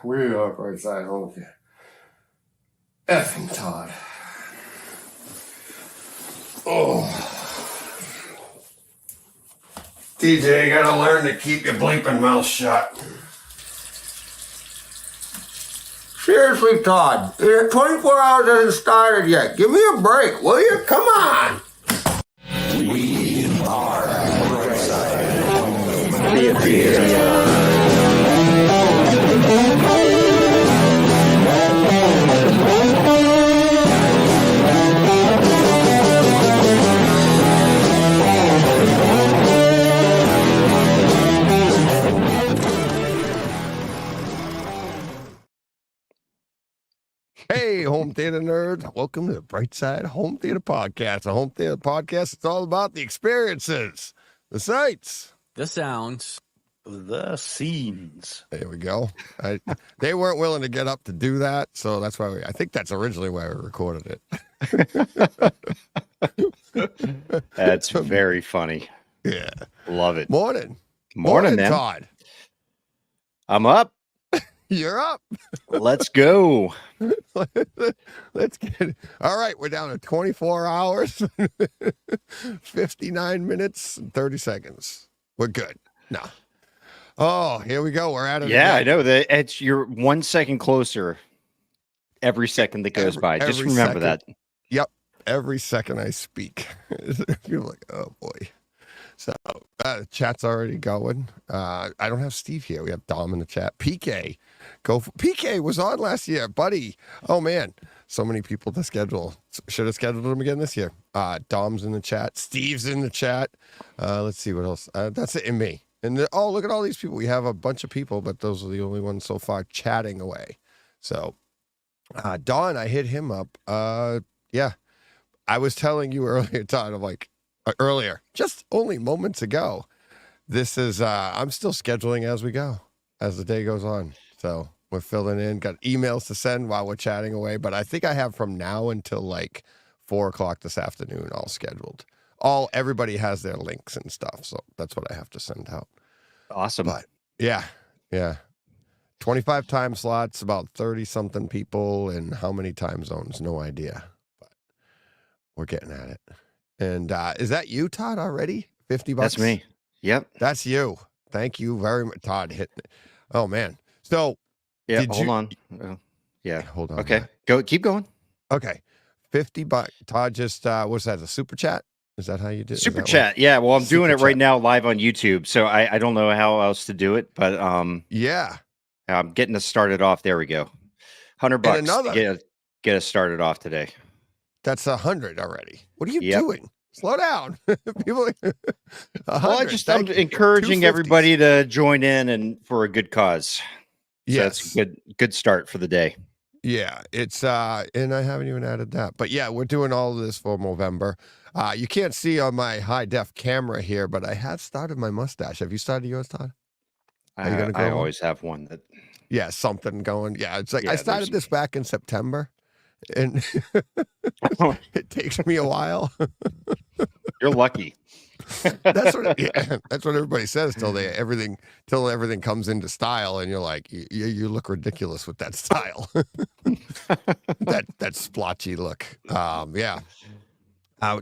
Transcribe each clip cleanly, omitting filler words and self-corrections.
We are Brightside Home Theater. Effing Todd. Oh. DJ, you gotta learn to keep your bleeping mouth shut. Seriously, Todd, 24 hours hasn't started yet. Give me a break, will you? Come on. We are Brightside Home Theater. Hey, home theater nerds. Welcome to the Brightside Home Theater Podcast. A home theater podcast, it's all about the experiences, the sights, the sounds, the scenes. There we go. They weren't willing to get up to do that, so that's why I think that's originally why we recorded it. That's very funny. Yeah. Love it. Morning, man. Todd. I'm up. You're up. Let's go. Let's get it. All right, we're down to 24 hours, 59 minutes, and 30 seconds. We're good. No. Oh, here we go. We're at it. Yeah, again. I know. You're 1 second closer every second that goes by. Just remember that. Yep. Every second I speak. You're like, oh, boy. So chat's already going. I don't have Steve here. We have Dom in the chat. PK. PK was on last year, buddy. Oh, man. So many people to schedule. Should have scheduled him again this year. Dom's in the chat. Steve's in the chat. Let's see what else. That's it in me. And look at all these people. We have a bunch of people, but those are the only ones so far chatting away. So Don, I hit him up. Yeah. I was telling you earlier, Todd, I'm like, earlier, just only moments ago. This is, I'm still scheduling as we go, as the day goes on. So we're filling in, got emails to send while we're chatting away. But I think I have from now until like 4 o'clock this afternoon all scheduled. Everybody has their links and stuff. So that's what I have to send out. Awesome. But yeah. 25 time slots, about 30 something people, and how many time zones? No idea. But we're getting at it. And is that you, Todd, already? $50? That's me. Yep. That's you. Thank you very much, Todd. Oh, man. So, yeah, hold on. Yeah. Hold on. Okay. Keep going. Okay. $50. Todd just, what's that, a super chat? Is that how you do it? Super chat. Yeah. Well, I'm doing it right now live on YouTube. So I don't know how else to do it, but yeah. I'm getting us started off. There we go. $100 to get us started off today. That's 100 already. What are you doing? Slow down. People. I'm encouraging everybody to join in and for a good cause. So yes, that's a good start for the day. Yeah, it's and I haven't even added that, but yeah, we're doing all of this for Movember. You can't see on my high def camera here, but I have started my mustache. Have you started yours, Todd? Are you gonna go? I always have one that. Yeah, something going. Yeah, it's like I started this back in September. And it takes me a while. You're lucky. That's what everybody says till everything comes into style, and you're like, you look ridiculous with that style. that splotchy look. Yeah.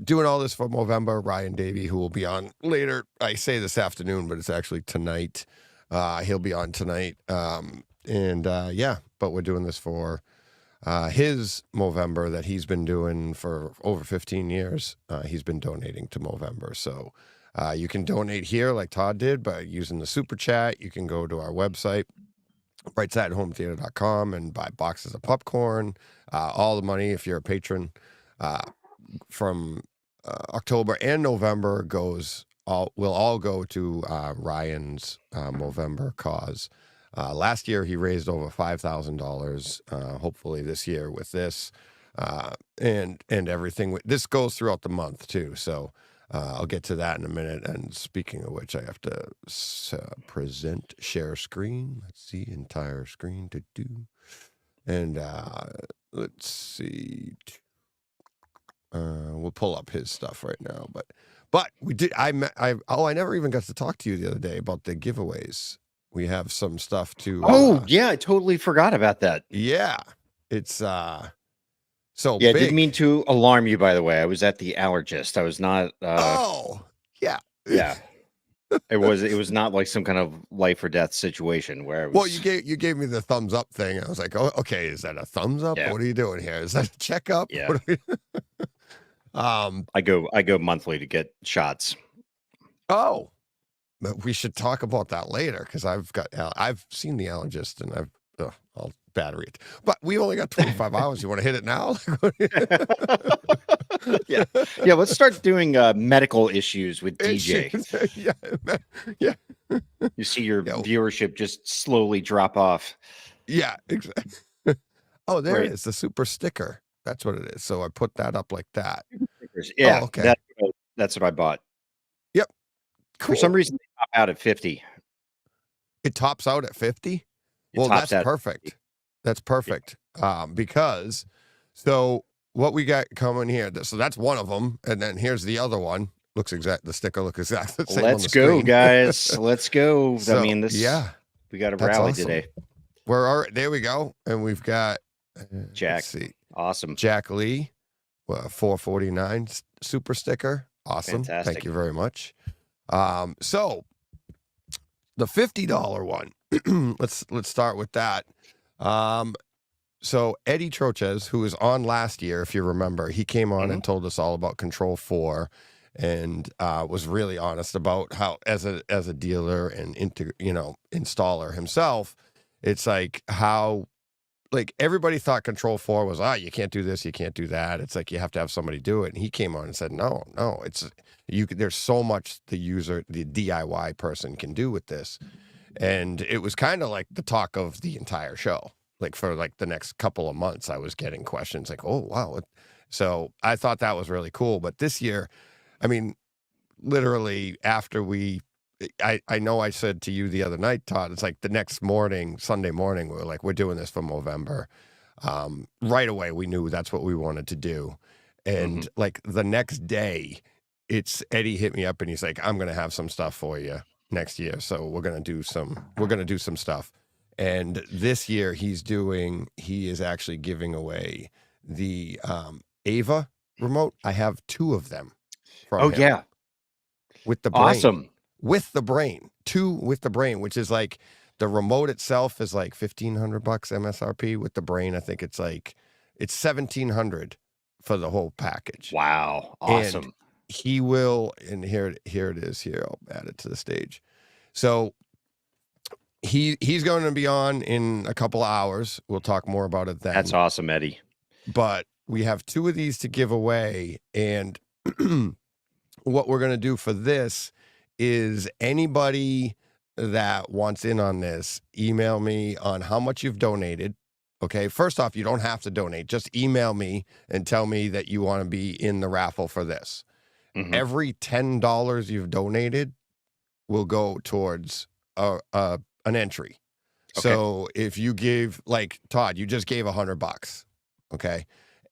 Doing all this for Movember. Ryan Davey, who will be on later. I say this afternoon, but it's actually tonight. He'll be on tonight. But we're doing this for his Movember that he's been doing for over 15 years. He's been donating to Movember. So you can donate here like Todd did by using the super chat. You can go to our website, brightsidehometheater.com, and buy boxes of popcorn. All the money, if you're a patron, from October and November will all go to Ryan's Movember cause. Last year, he raised over $5,000. Hopefully this year with this and everything. This goes throughout the month, too. So I'll get to that in a minute. And speaking of which, I have to share screen. Let's see, entire screen to do. And let's see. We'll pull up his stuff right now. But we did. I never even got to talk to you the other day about the giveaways. We have some stuff to. Oh yeah, I totally forgot about that. Yeah, it's so yeah. big. Didn't mean to alarm you. By the way, I was at the allergist. I was not. Oh yeah, yeah. It was not like some kind of life or death situation where I was. Well, you gave me the thumbs up thing. I was like, oh, okay, is that a thumbs up? Yeah. What are you doing here? Is that a checkup? Yeah. I go monthly to get shots. Oh, but we should talk about that later because I've seen the allergist and I'll battery it. But we only got 25 hours. You want to hit it now? Yeah. Let's start doing medical issues with DJ. Yeah. You see your viewership just slowly drop off. Yeah, exactly. Oh, there it is, the super sticker. That's what it is. So I put that up like that. Yeah, okay. That's what I bought. Yep. Cool. For some reason, they top out at 50. It tops out at 50? Well, that's perfect. That's perfect. Because so what we got coming here, so that's one of them, and then here's the other one. The sticker looks exactly the same. Let's go, guys. Let's go. So, I mean, we got a rally today. There we go, and we've got Jack. Let's see, awesome. Jack Lee, 449 super sticker. Awesome. Fantastic. Thank you very much. So the $50 one. let's start with that. So Eddie Troches, who was on last year, if you remember, he came on and told us all about Control 4 and was really honest about how as a dealer and installer himself, it's like how everybody thought Control 4 was you can't do this, you can't do that. It's like you have to have somebody do it. And he came on and said, no, there's so much the DIY person can do with this. And it was kind of like the talk of the entire show. For the next couple of months, I was getting questions like, oh, wow. So I thought that was really cool. But this year, I mean, literally after I know I said to you the other night, Todd, it's like the next morning, Sunday morning, we're doing this for Movember. Right away, we knew that's what we wanted to do. And the next day, Eddie hit me up and he's like, I'm going to have some stuff for you next year. So we're going to do some stuff. And this year he is actually giving away the Ava remote. I have 2 of them from him. Yeah. With the brain. Awesome. With the brain. 2 with the brain, which is like the remote itself is like $1,500 MSRP. With the brain, I think it's $1,700 for the whole package. Wow. Awesome. And he will, and here it is. Here, I'll add it to the stage. So he's going to be on in a couple of hours. We'll talk more about it then. That's awesome, Eddie. But we have 2 of these to give away, and what we're going to do for this is anybody that wants in on this, email me on how much you've donated. Okay, first off, you don't have to donate. Just email me and tell me that you want to be in the raffle for this. Every $10 you've donated will go towards an entry. Okay. So if you give, Todd, you just gave $100, okay,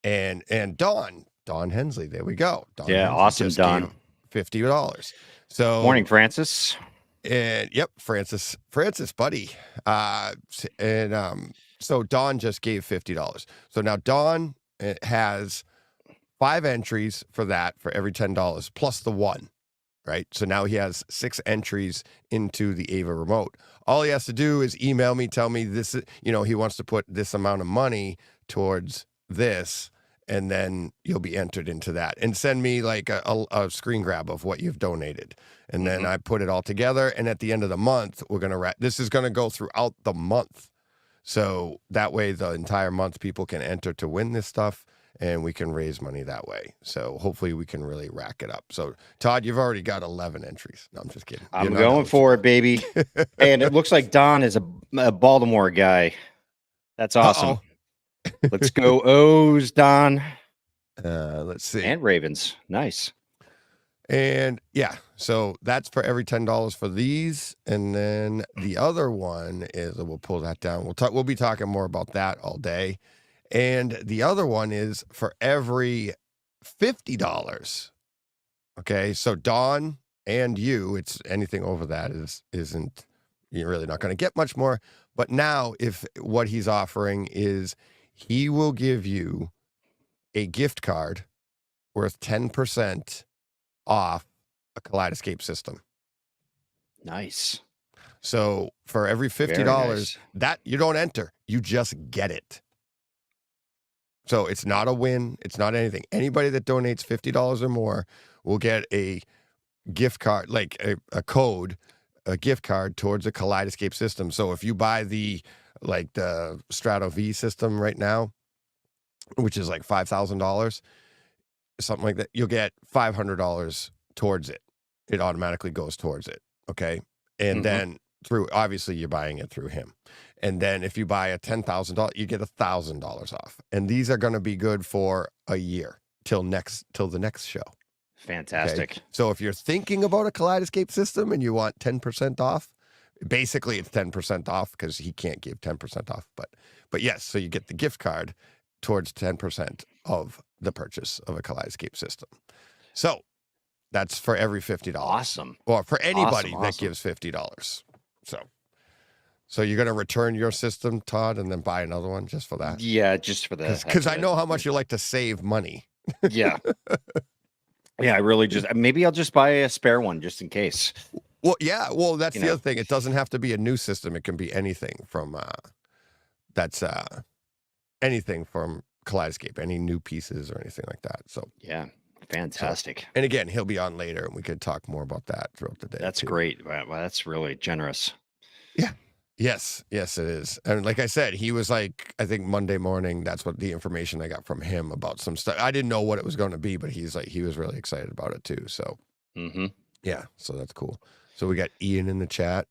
and Don Hensley, there we go. Don And awesome, Don. $50. So morning, Francis. And yep, Francis, buddy. So Don just gave $50. So now Don has 5 entries for that for every $10 plus the 1. Right. So now he has 6 entries into the Ava remote. All he has to do is email me, tell me this, he wants to put this amount of money towards this, and then you'll be entered into that. And send me a screen grab of what you've donated. And then I put it all together. And at the end of the month, this is going to go throughout the month. So that way the entire month people can enter to win this stuff. And we can raise money that way. So hopefully we can really rack it up. So, Todd, you've already got 11 entries. No, I'm just kidding. I'm going for it, baby. And it looks like Don is a Baltimore guy. That's awesome. Let's go O's, Don. Let's see. And Ravens. Nice. And yeah, so that's for every $10 for these. And then the other one is, we'll pull that down. We'll be talking more about that all day. And the other one is for every $50. Okay, so Dawn and you, it's anything over that isn't, you're really not going to get much more. But now, if what he's offering is he will give you a gift card worth 10% off a Kaleidoscape system. Nice. So for every $50 nice. that you don't enter, you just get it. So it's not a win. It's not anything. Anybody that donates $50 or more will get a gift card, like a code, a gift card towards a Kaleidoscape system. So if you buy the Strato V system right now, which is like $5,000, something like that, you'll get $500 towards it. It automatically goes towards it. Okay. And then obviously you're buying it through him. And then if you buy a $10,000, you get $1,000 off. And these are going to be good for a year till the next show. Fantastic. Okay? So if you're thinking about a Kaleidoscape system and you want 10% off, basically it's 10% off because he can't give 10% off. But yes, so you get the gift card towards 10% of the purchase of a Kaleidoscape system. So that's for every $50. Awesome. Or for anybody Awesome. that gives $50. So you're going to return your system, Todd, and then buy another one just for that? Yeah, just for that. Because I know how much you like to save money. Yeah. Yeah, I really maybe I'll just buy a spare one just in case. Well, yeah. Well, that's the other thing. It doesn't have to be a new system. It can be anything from anything from Kaleidoscape, any new pieces or anything like that. So yeah, fantastic. And again, he'll be on later, and we could talk more about that throughout the day. That's great. Wow, that's really generous. Yeah. Yes, it is. And like I said, he was like, I think Monday morning, that's what the information I got from him about some stuff. I didn't know what it was going to be, but he was really excited about it too. So yeah, so that's cool. So we got Ian in the chat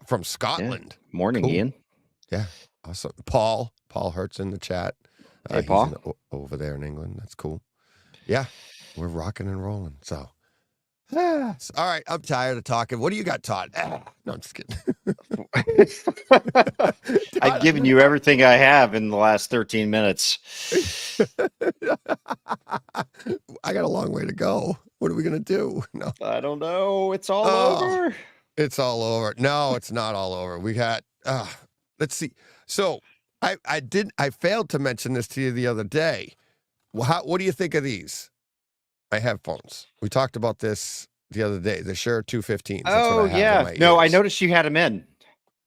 from Scotland. Yeah. Morning, cool. Ian. Yeah, awesome. Paul Hurt's in the chat. Hey, Paul. Over there in England. That's cool. Yeah, we're rocking and rolling. So. All right, I'm tired of talking. What do you got, Todd? No, I'm just kidding. I've given you everything I have in the last 13 minutes. I got a long way to go. What are we going to do? No, I don't know. It's all over. It's all over. No, it's not all over. We got, let's see. So I failed to mention this to you the other day. What do you think of these? My headphones. We talked about this the other day. The Shure 215s. Oh yeah. No, I noticed you had them in.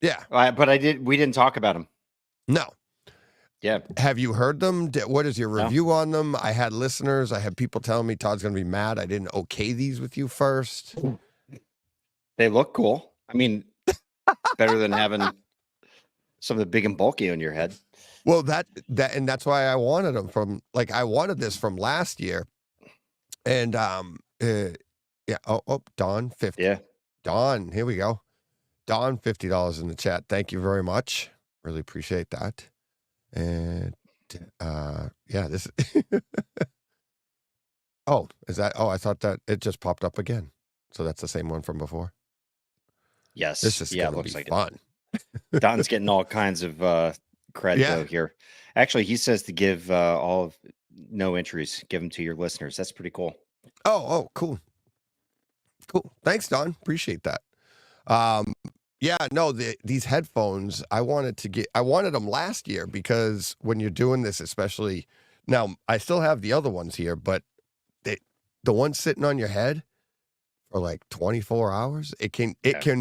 Yeah. But we didn't talk about them. No. Yeah. Have you heard them? What is your review on them? I had listeners. I had people telling me Todd's going to be mad I didn't okay these with you first. They look cool. I mean, better than having something big and bulky on your head. Well, and that's why I wanted them from. Like I wanted this from last year. And yeah. Oh, Don 50. Yeah. Don, here we go. Don, $50 in the chat. Thank you very much. Really appreciate that. And yeah, this. Oh, is that? Oh, I thought that it just popped up again. So that's the same one from before. Yes. This is it looks like fun. Don's getting all kinds of cred though here. Actually, he says to give all of no entries, give them to your listeners. That's pretty cool. Oh, cool. Thanks, Don. Appreciate that. Yeah, no, these headphones, I wanted them last year because when you're doing this, especially now, I still have the other ones here, but the ones sitting on your head for like 24 hours, it can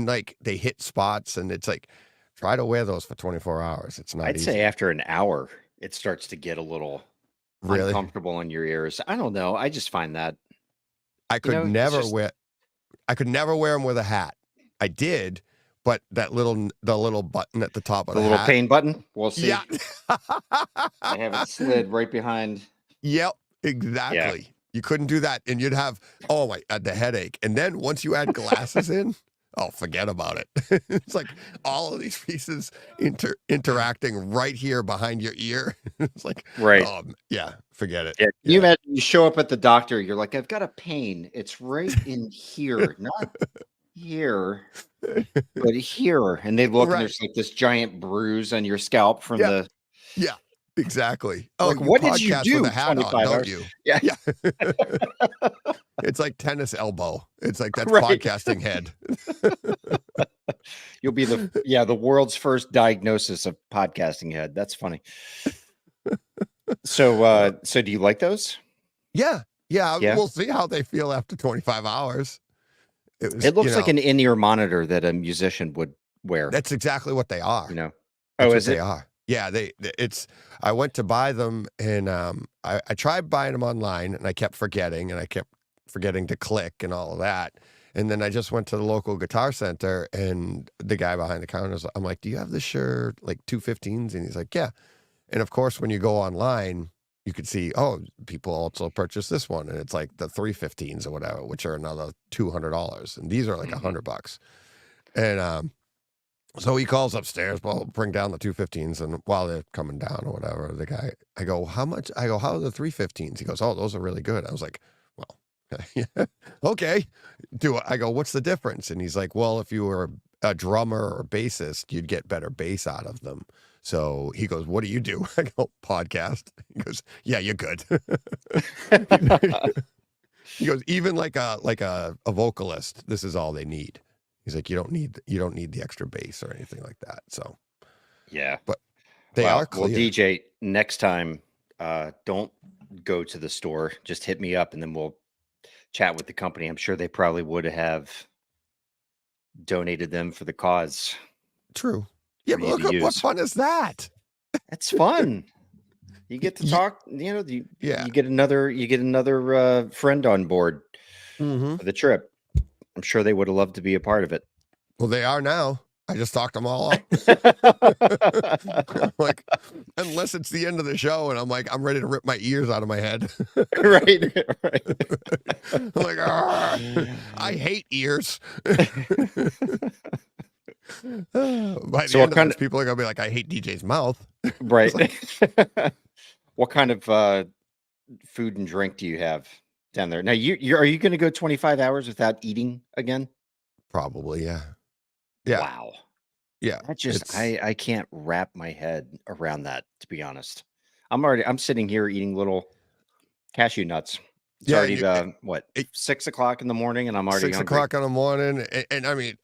like, they hit spots and it's like, try to wear those for 24 hours. It's not easy. I'd say after an hour, it starts to get a little uncomfortable in your ears. I don't know. I just find that I could never wear them with a hat. I did, but the little button at the top of the little hat. pain button. We'll see. Yeah. I have it slid right behind. Yep, exactly. Yeah. You couldn't do that, and you'd have the headache. And then once you add glasses in, oh, forget about it. It's like all of these pieces interacting right here behind your ear. It's like, right. Yeah, forget it. Yeah. You imagine you show up at the doctor, you're like, I've got a pain. It's right in here, not here, but here. And they look, and there's like this giant bruise on your scalp from the. Yeah, exactly. Oh, like, what did you do? With a hat on, don't you? Yeah. It's like tennis elbow. It's like that's podcasting head. You'll be the world's first diagnosis of podcasting head. That's funny. So do you like those? Yeah. Yeah. We'll see how they feel after 25 hours. It looks like an in-ear monitor that a musician would wear. That's exactly what they are. You know. That's Oh, what is they it? are. Yeah, I went to buy them, and I tried buying them online, and I kept forgetting to click and all of that. And then I just went to the local Guitar Center, and the guy behind the counter I'm like, "Do you have the Shure like 215s?" And he's like, "Yeah." And of course, when you go online, you could see, oh, people also purchase this one, and it's like the 315s or whatever, which are another $200, and these are like $100. And so he calls upstairs, well, bring down the 215s, and while they're coming down or whatever, the guy, I go, how much? I go, how are the 315s? He goes, oh, those are really good. I was like, well, yeah, okay. I go, what's the difference? And he's like, well, if you were a drummer or a bassist, you'd get better bass out of them. So he goes, what do you do? I go, podcast. He goes, yeah, you're good. He goes, even like a vocalist, this is all they need. He's like, you don't need the extra bass or anything like that. So yeah, but they are clear. Well, DJ, next time, don't go to the store. Just hit me up, and then we'll chat with the company. I'm sure they probably would have donated them for the cause. True. Yeah, but look, what fun is that? That's fun. You get to talk. You know, you get another friend on board for the trip. I'm sure they would have loved to be a part of it. Well, they are now. I just talked them all up. Like, unless it's the end of the show and I'm like, I'm ready to rip my ears out of my head. Right. I'm like, I hate ears. By the end of this, people are gonna be like, I hate DJ's mouth. Right. What kind of food and drink do you have down there? Now, are you going to go 25 hours without eating again? Probably, yeah. Yeah. Wow. Yeah. I can't wrap my head around that, to be honest. I'm sitting here eating little cashew nuts. It's already 6 o'clock in the morning, and I'm already 6 hungry. o'clock in the morning. And I mean,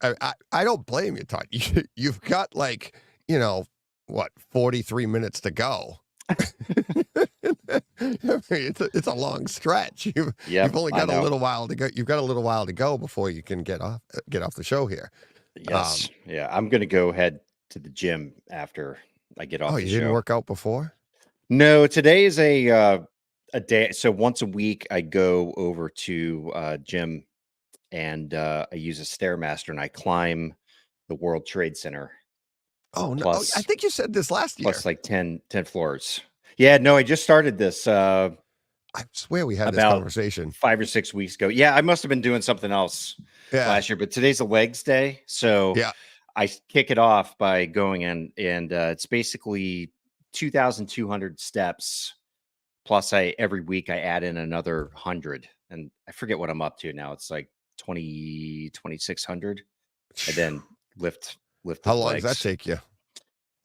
I don't blame you, Todd. You've got 43 minutes to go. I mean, it's a long stretch. You've only got a little while to go. You've got a little while to go before you can get off the show here. Yes. I'm going to go head to the gym after I get off the show. Oh, you didn't work out before? No, today is a day. So once a week I go over to gym, and I use a Stairmaster, and I climb the World Trade Center. Oh, no. I think you said this last year. Plus like 10 floors. Yeah, no, I just started this. I swear we had this conversation 5 or 6 weeks ago. Yeah, I must have been doing something else last year, but today's a legs day. So I kick it off by going in, and it's basically 2,200 steps. Plus every week I add in another 100, and I forget what I'm up to now. It's like 2,600, and then lift. How long does that take you?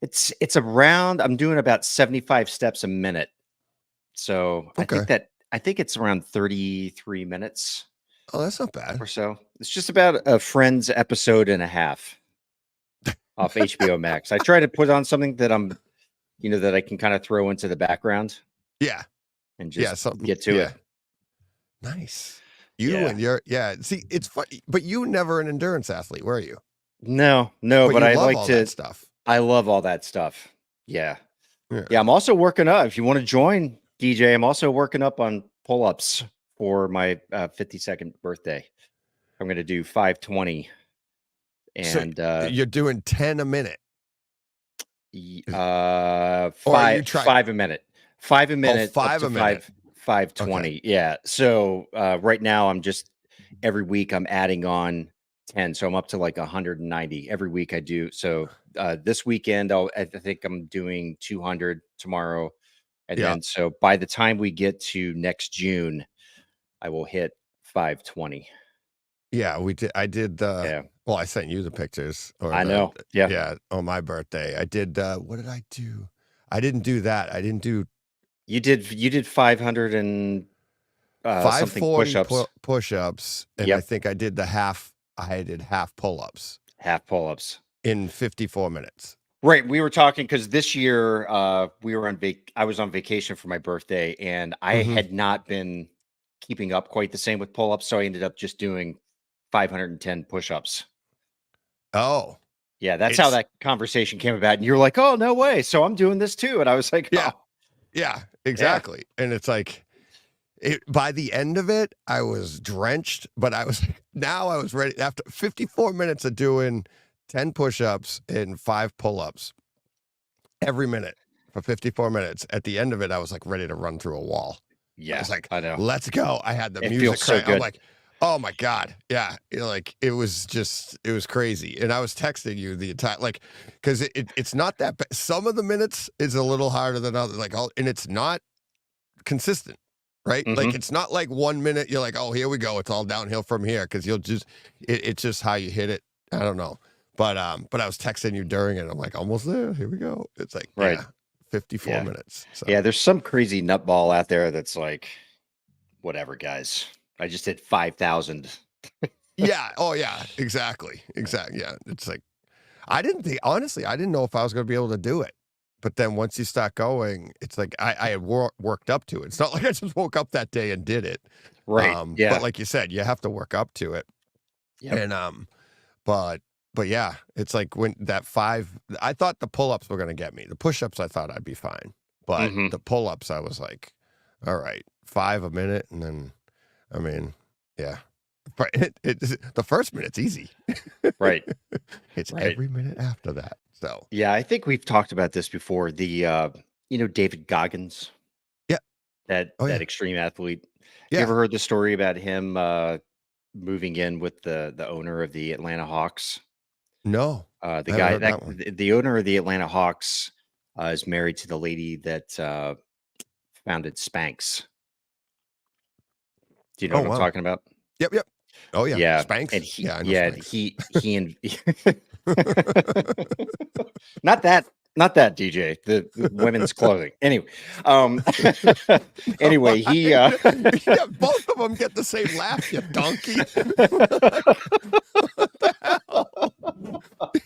It's around, I'm doing about 75 steps a minute. So I think it's around 33 minutes. Oh, that's not bad. Or so. It's just about a Friends episode and a half off HBO Max. I try to put on something that that I can kind of throw into the background. Yeah. And just get to it. Nice. See, it's funny, but you were never an endurance athlete, were you? No, but I like all that stuff. I love all that stuff. Yeah. I'm also working up. If you want to join, DJ, I'm also working up on pull-ups for my 52nd birthday. I'm going to do 520. And so you're doing 10 a minute. 5 a minute. 5 a minute. 5 a minute. 520. Okay. Yeah. So right now I'm just every week I'm adding on 10, so I'm up to like 190 every week I do. So this weekend I think I'm doing 200 tomorrow, and then so by the time we get to next June, I will hit 520. Yeah, we did. I did. Well, I sent you the pictures. I know. Yeah. On my birthday, I did. What did I do? I didn't do that. I didn't do. You did 500 and 540 push-ups, and I think I did half pull-ups. half pull-ups in 54 minutes. Right. We were talking because this year we were on I was on vacation for my birthday, and I Mm-hmm. had not been keeping up quite the same with pull-ups, so I ended up just doing 510 push-ups. Oh, Yeah, that's how that conversation came about. And you're like, "Oh, no way!" So I'm doing this too, and I was like, yeah, "Oh, yeah, yeah, exactly. And it's like, by the end of it, I was drenched, but I was now I was ready after 54 minutes of doing 10 push-ups and 5 pull-ups every minute for 54 minutes. At the end of it, I was like ready to run through a wall. I yeah." was like, I know. let's go. I had the It music feels so crank. I'm good. like, oh my God. Yeah. Like it was crazy. And I was texting you the entire, like, because it's not that bad. Some of the minutes is a little harder than others. Like, and it's not consistent, right? Like, Hmm. it's not like 1 minute you're like, oh, here we go. It's all downhill from here. Cause you'll just, it's just how you hit it. I don't know. But I was texting you during it. I'm like, almost there. Here we go. It's like, Right. yeah, 54 Yeah. minutes. So. Yeah. There's some crazy nutball out there that's like, whatever, guys. I just did 5,000. Yeah. Oh, yeah. Exactly. Exactly. Yeah. It's like, I didn't think, honestly, I didn't know if I was going to be able to do it. But then once you start going, it's like I had worked up to it. It's not like I just woke up that day and did it. Right. But Yeah. like you said, you have to work up to it. Yep. And, but, yeah, it's like when that 5, I thought the pull ups were going to get me. The push ups, I thought I'd be fine. But Hmm. the pull ups, I was like, all right, 5 a minute. And then, I mean, yeah. But the first minute's easy. Right. It's Right. every minute after that. So Yeah, I think we've talked about this before. David Goggins, yeah. that Oh yeah. that extreme athlete. You Yeah. ever heard the story about him moving in with the owner of the Atlanta Hawks? No, The I haven't guy heard that that one. the owner of the Atlanta Hawks is married to the lady that founded Spanx. Do you know Oh what I'm wow. talking about? Yep. Yep. Oh yeah. Yeah, and Spanx. he Yeah, I know yeah, Spanx. he and not that DJ, the women's clothing. Anyway, um anyway, he Yeah, both of them get the same laugh, you donkey. Like, what the hell?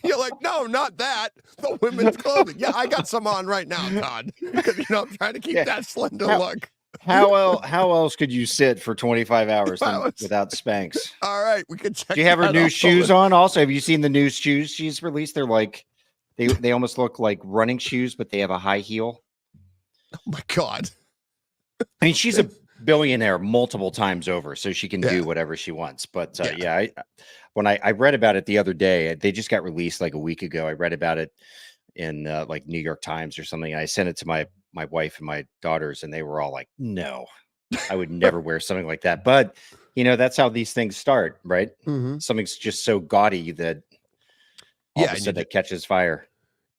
You're like, no, not that. The women's clothing. Yeah, I got some on right now, Todd. Because I'm trying to keep yeah, that slender how look. how else could you sit for 25 hours I than was, without Spanx? all right, we can Do check you have her that new off the shoes list. on also? Have you seen the new shoes she's released? They're like they almost look like running shoes, but they have a high heel. Oh my God. I mean, she's a billionaire multiple times over, so she can Yeah. do whatever she wants. But Yeah. yeah, when I read about it the other day, they just got released like a week ago. I read about it in like New York Times or something. I sent it to my wife and my daughters, and they were all like, "No, I would never wear something like that." But that's how these things start, right? Mm-hmm. Something's just so gaudy that all of Yeah, a and you sudden it catches fire.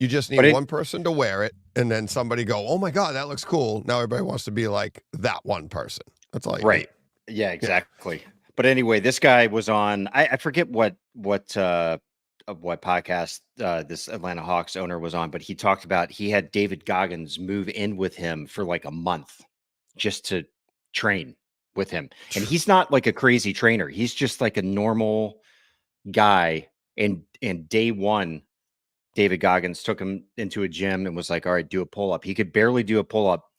just need But one person to wear it, and then somebody go, "Oh my God, that looks cool." Now everybody wants to be like that one person. That's all you need. right, yeah, Yeah. exactly. But anyway, this guy was on. I forget what podcast this Atlanta Hawks owner was on, but he talked about he had David Goggins move in with him for like a month just to train with him, and he's not like a crazy trainer. He's just like a normal guy. And day one, David Goggins took him into a gym and was like, "All right, do a pull up." He could barely do a pull up,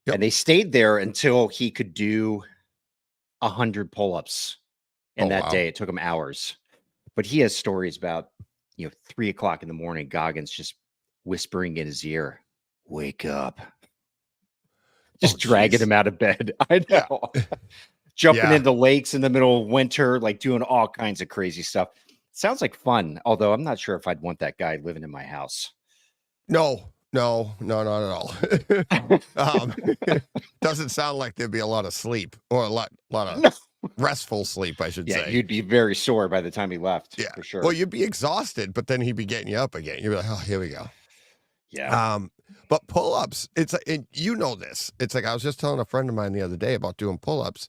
Yep. and they stayed there until he could do 100 pull ups. Oh And that wow. day, it took him hours. But he has stories about 3 o'clock in the morning, Goggins just whispering in his ear, "Wake up," Oh just dragging jeez. him out of bed. I Yeah. know, jumping Yeah. into lakes in the middle of winter, like doing all kinds of crazy stuff. Sounds like fun, although I'm not sure if I'd want that guy living in my house. No. No. No. Not at all. Doesn't sound like there'd be a lot of sleep or a lot of No. restful sleep, I should Yeah, say. you'd be very sore by the time he left, Yeah. for sure. Well, you'd be exhausted, but then he'd be getting you up again. You'd be like, oh, here we go. Yeah. But pull-ups, it's like, and you know this. It's like I was just telling a friend of mine the other day about doing pull-ups,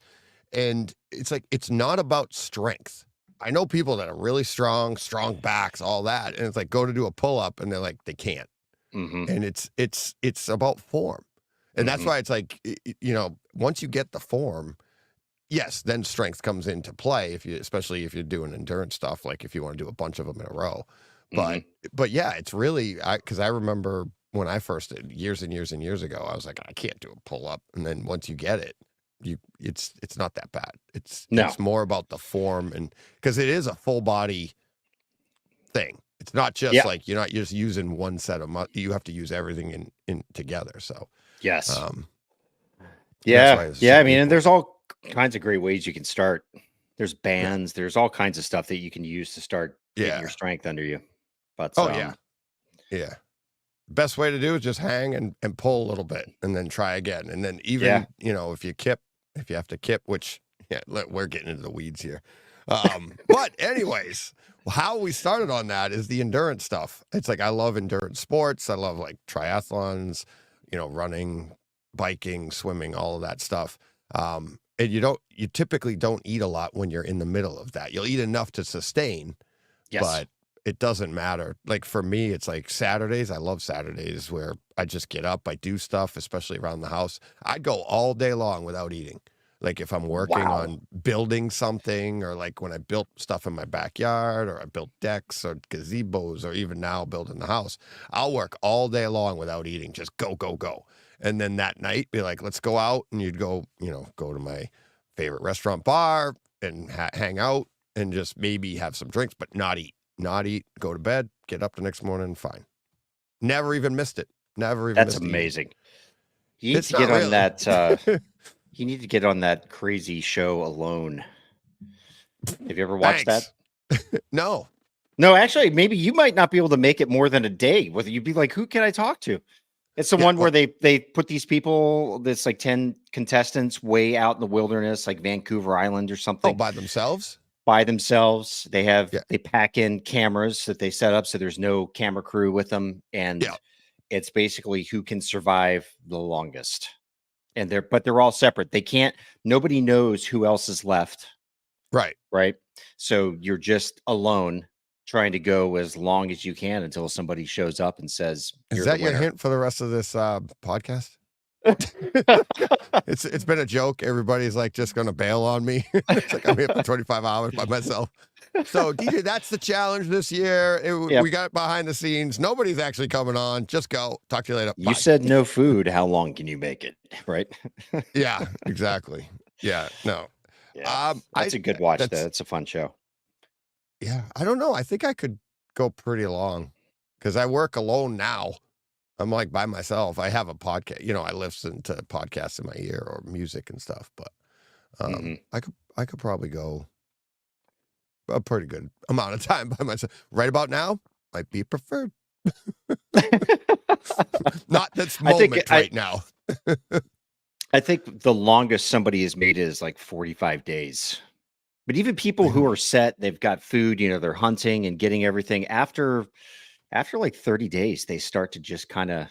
and it's like it's not about strength. I know people that are really strong backs, all that, and it's like go to do a pull-up, and they're like they can't. Hmm. And it's about form, and that's Hmm. why it's like once you get the form, yes, then strength comes into play especially if you're doing endurance stuff, like if you want to do a bunch of them in a row. But yeah, it's really because I remember when I first did years and years and years ago, I was like, I can't do a pull up, and then once you get it, it's not that bad. It's more about the form, and because it is a full body thing. It's not just like you're not just using one set of you have to use everything in together. So yes. Yeah. I mean, and there's all kinds of great ways you can start. There's bands, there's all kinds of stuff that you can use to start getting your strength under you. But yeah. Best way to do is just hang and pull a little bit and then try again. And then even, if you have to kip, which we're getting into the weeds here. But anyways, how we started on that is the endurance stuff. It's like, I love endurance sports. I love like triathlons, running, biking, swimming, all of that stuff. And you typically don't eat a lot when you're in the middle of that. You'll eat enough to sustain, but it doesn't matter. Like for me, it's like Saturdays. I love Saturdays where I just get up, I do stuff, especially around the house. I'd go all day long without eating. Like if I'm working on building something, or like when I built stuff in my backyard, or I built decks or gazebos, or even now building the house, I'll work all day long without eating, just go, go, go. And then that night be like, let's go out. And you'd go, go to my favorite restaurant bar and hang out and just maybe have some drinks, but not eat, go to bed, get up the next morning. Fine. Never even missed it. Never even. That's amazing. You need to get on that. You need to get on that crazy show Alone. Have you ever watched that? No. No, actually, maybe you might not be able to make it more than a day. Whether you'd be like, who can I talk to? It's the one where they put these people, that's like 10 contestants way out in the wilderness, like Vancouver Island or something. Oh, by themselves? By themselves. They pack in cameras that they set up so there's no camera crew with them. And it's basically who can survive the longest. And they're all separate. Nobody knows who else is left. Right. Right. So you're just alone, trying to go as long as you can until somebody shows up and says, "Is that your hint for the rest of this podcast?" It's been a joke. Everybody's like just gonna bail on me. It's like I'm here for 25 hours by myself. So DJ, that's the challenge this year. We got behind the scenes. Nobody's actually coming on. Just go. Talk to you later. Bye. You said no food. How long can you make it? Right? Yeah, exactly. Yeah, no. Yeah, that's a good watch. That's a fun show. Yeah, I don't know. I think I could go pretty long because I work alone now. I'm like by myself. I have a podcast. I listen to podcasts in my ear or music and stuff. But I could probably go a pretty good amount of time by myself. Right about now might be preferred. Not this moment right now. I think the longest somebody has made is like 45 days. But even people who are set, they've got food, they're hunting and getting everything. After like 30 days, they start to just kind of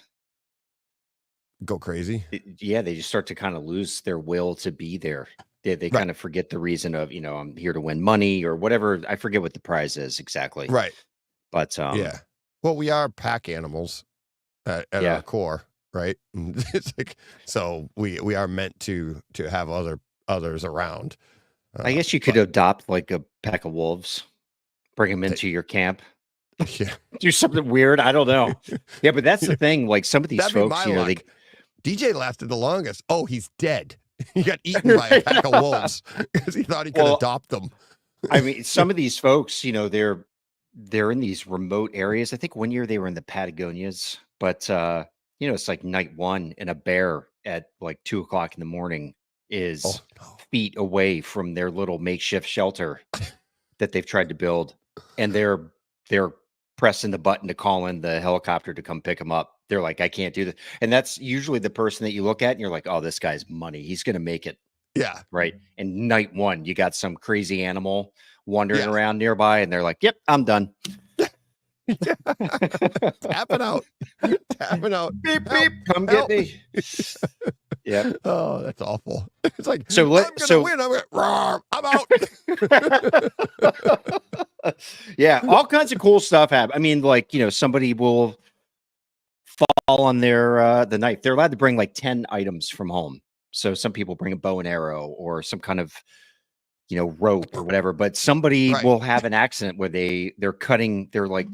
go crazy. Yeah, they just start to kind of lose their will to be there. They kind of forget the reason of, I'm here to win money or whatever. I forget what the prize is exactly. Right. But yeah. Well, we are pack animals at our core, right? And it's like, so we are meant to have others around. I guess you could adopt like a pack of wolves, bring them into your camp. Yeah. Do something weird. I don't know. Yeah, but that's the thing. Like some of these folks, DJ lasted the longest. Oh, he's dead. He got eaten by a pack of wolves because he thought he could adopt them. I mean, some of these folks, they're in these remote areas. I think one year they were in the Patagonias, but it's like night one, and a bear at like 2:00 in the morning is feet away from their little makeshift shelter that they've tried to build, and they're pressing the button to call in the helicopter to come pick them up. They're like, I can't do this. And that's usually the person that you look at and you're like, oh, this guy's money. He's going to make it. Yeah. Right. And night one, you got some crazy animal wandering around nearby and they're like, yep, I'm done. Tapping out. Beep, beep. Come get me. Yeah. Oh, that's awful. It's like, I'm gonna win. I'm out. Yeah. All kinds of cool stuff happen. I mean, like, somebody will fall on their the knife. They're allowed to bring like 10 items from home. So some people bring a bow and arrow or some kind of, rope or whatever, but somebody Right. will have an accident where they're like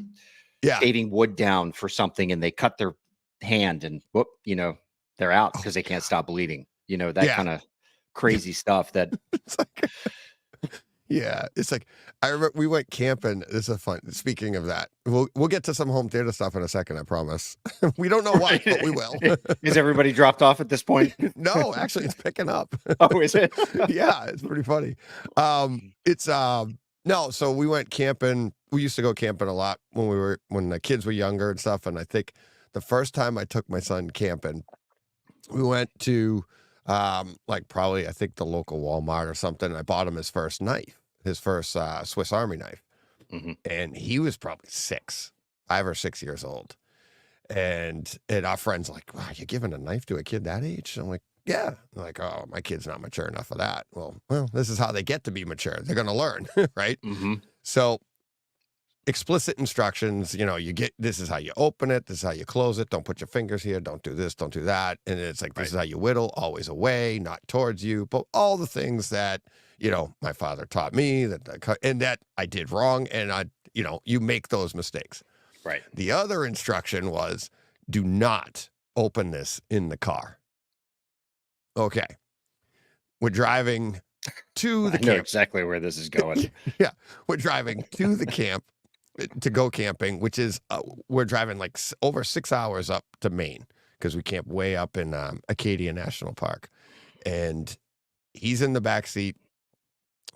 Yeah. shaving wood down for something and they cut their hand and whoop, they're out Oh because my they can't God. stop bleeding. That Yeah. kind of crazy stuff that It's like, yeah, it's like I remember we went camping. This is fun. Speaking of that, we'll get to some home theater stuff in a second. I promise. We don't know what, but we will. Is everybody dropped off at this point? No, actually, it's picking up. Oh, is it? Yeah, it's pretty funny. It's no. So we went camping. We used to go camping a lot when the kids were younger and stuff. And I think the first time I took my son camping, we went to like probably I think the local Walmart or something. I bought him his first knife, his first Swiss Army knife, Mhm. and he was probably 5 or 6 years old. And our friends like, wow, you're giving a knife to a kid that age? I'm like, yeah. They're like, oh, my kid's not mature enough for that. Well, this is how they get to be mature. They're gonna learn, right? Mhm. So explicit instructions, this is how you open it, this is how you close it, don't put your fingers here, don't do this, don't do that. And it's like, this is how you whittle, always away, not towards you, but all the things that, my father taught me and that I did wrong. And you make those mistakes. Right. The other instruction was, do not open this in the car. Okay. We're driving to the I know camp. exactly where this is going. Yeah. We're driving to the camp to go camping, which is, we're driving like over 6 hours up to Maine because we camp way up in Acadia National Park. And he's in the back seat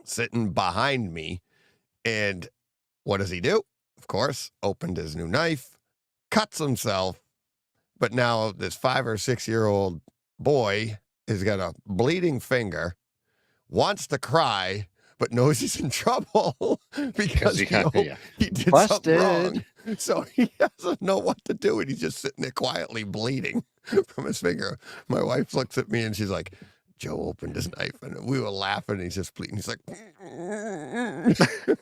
sitting behind me. And what does he do? Of course, opened his new knife, cuts himself. But now this 5 or 6 year old boy has got a bleeding finger, wants to cry, but knows he's in trouble because he did busted. something wrong. So he doesn't know what to do, and he's just sitting there quietly bleeding from his finger. My wife looks at me and she's like, Joe opened his knife, and we were laughing. And he's just bleeding. He's like,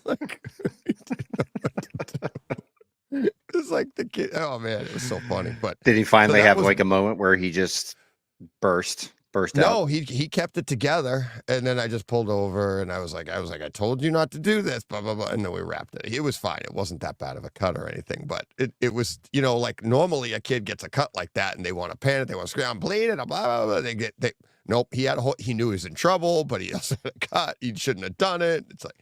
like he didn't know what to do. It's like the kid. Oh man, it was so funny. But Did he finally that have was- like a moment where he just burst out? No, he kept it together, and then I just pulled over, and I was like, I told you not to do this, blah blah blah, and then we wrapped it. It was fine. It wasn't that bad of a cut or anything, but it was, like normally a kid gets a cut like that, and they want to panic, they want to scream, I'm bleeding, blah blah blah. Nope. He knew he was in trouble, but he also had a cut. He shouldn't have done it. It's like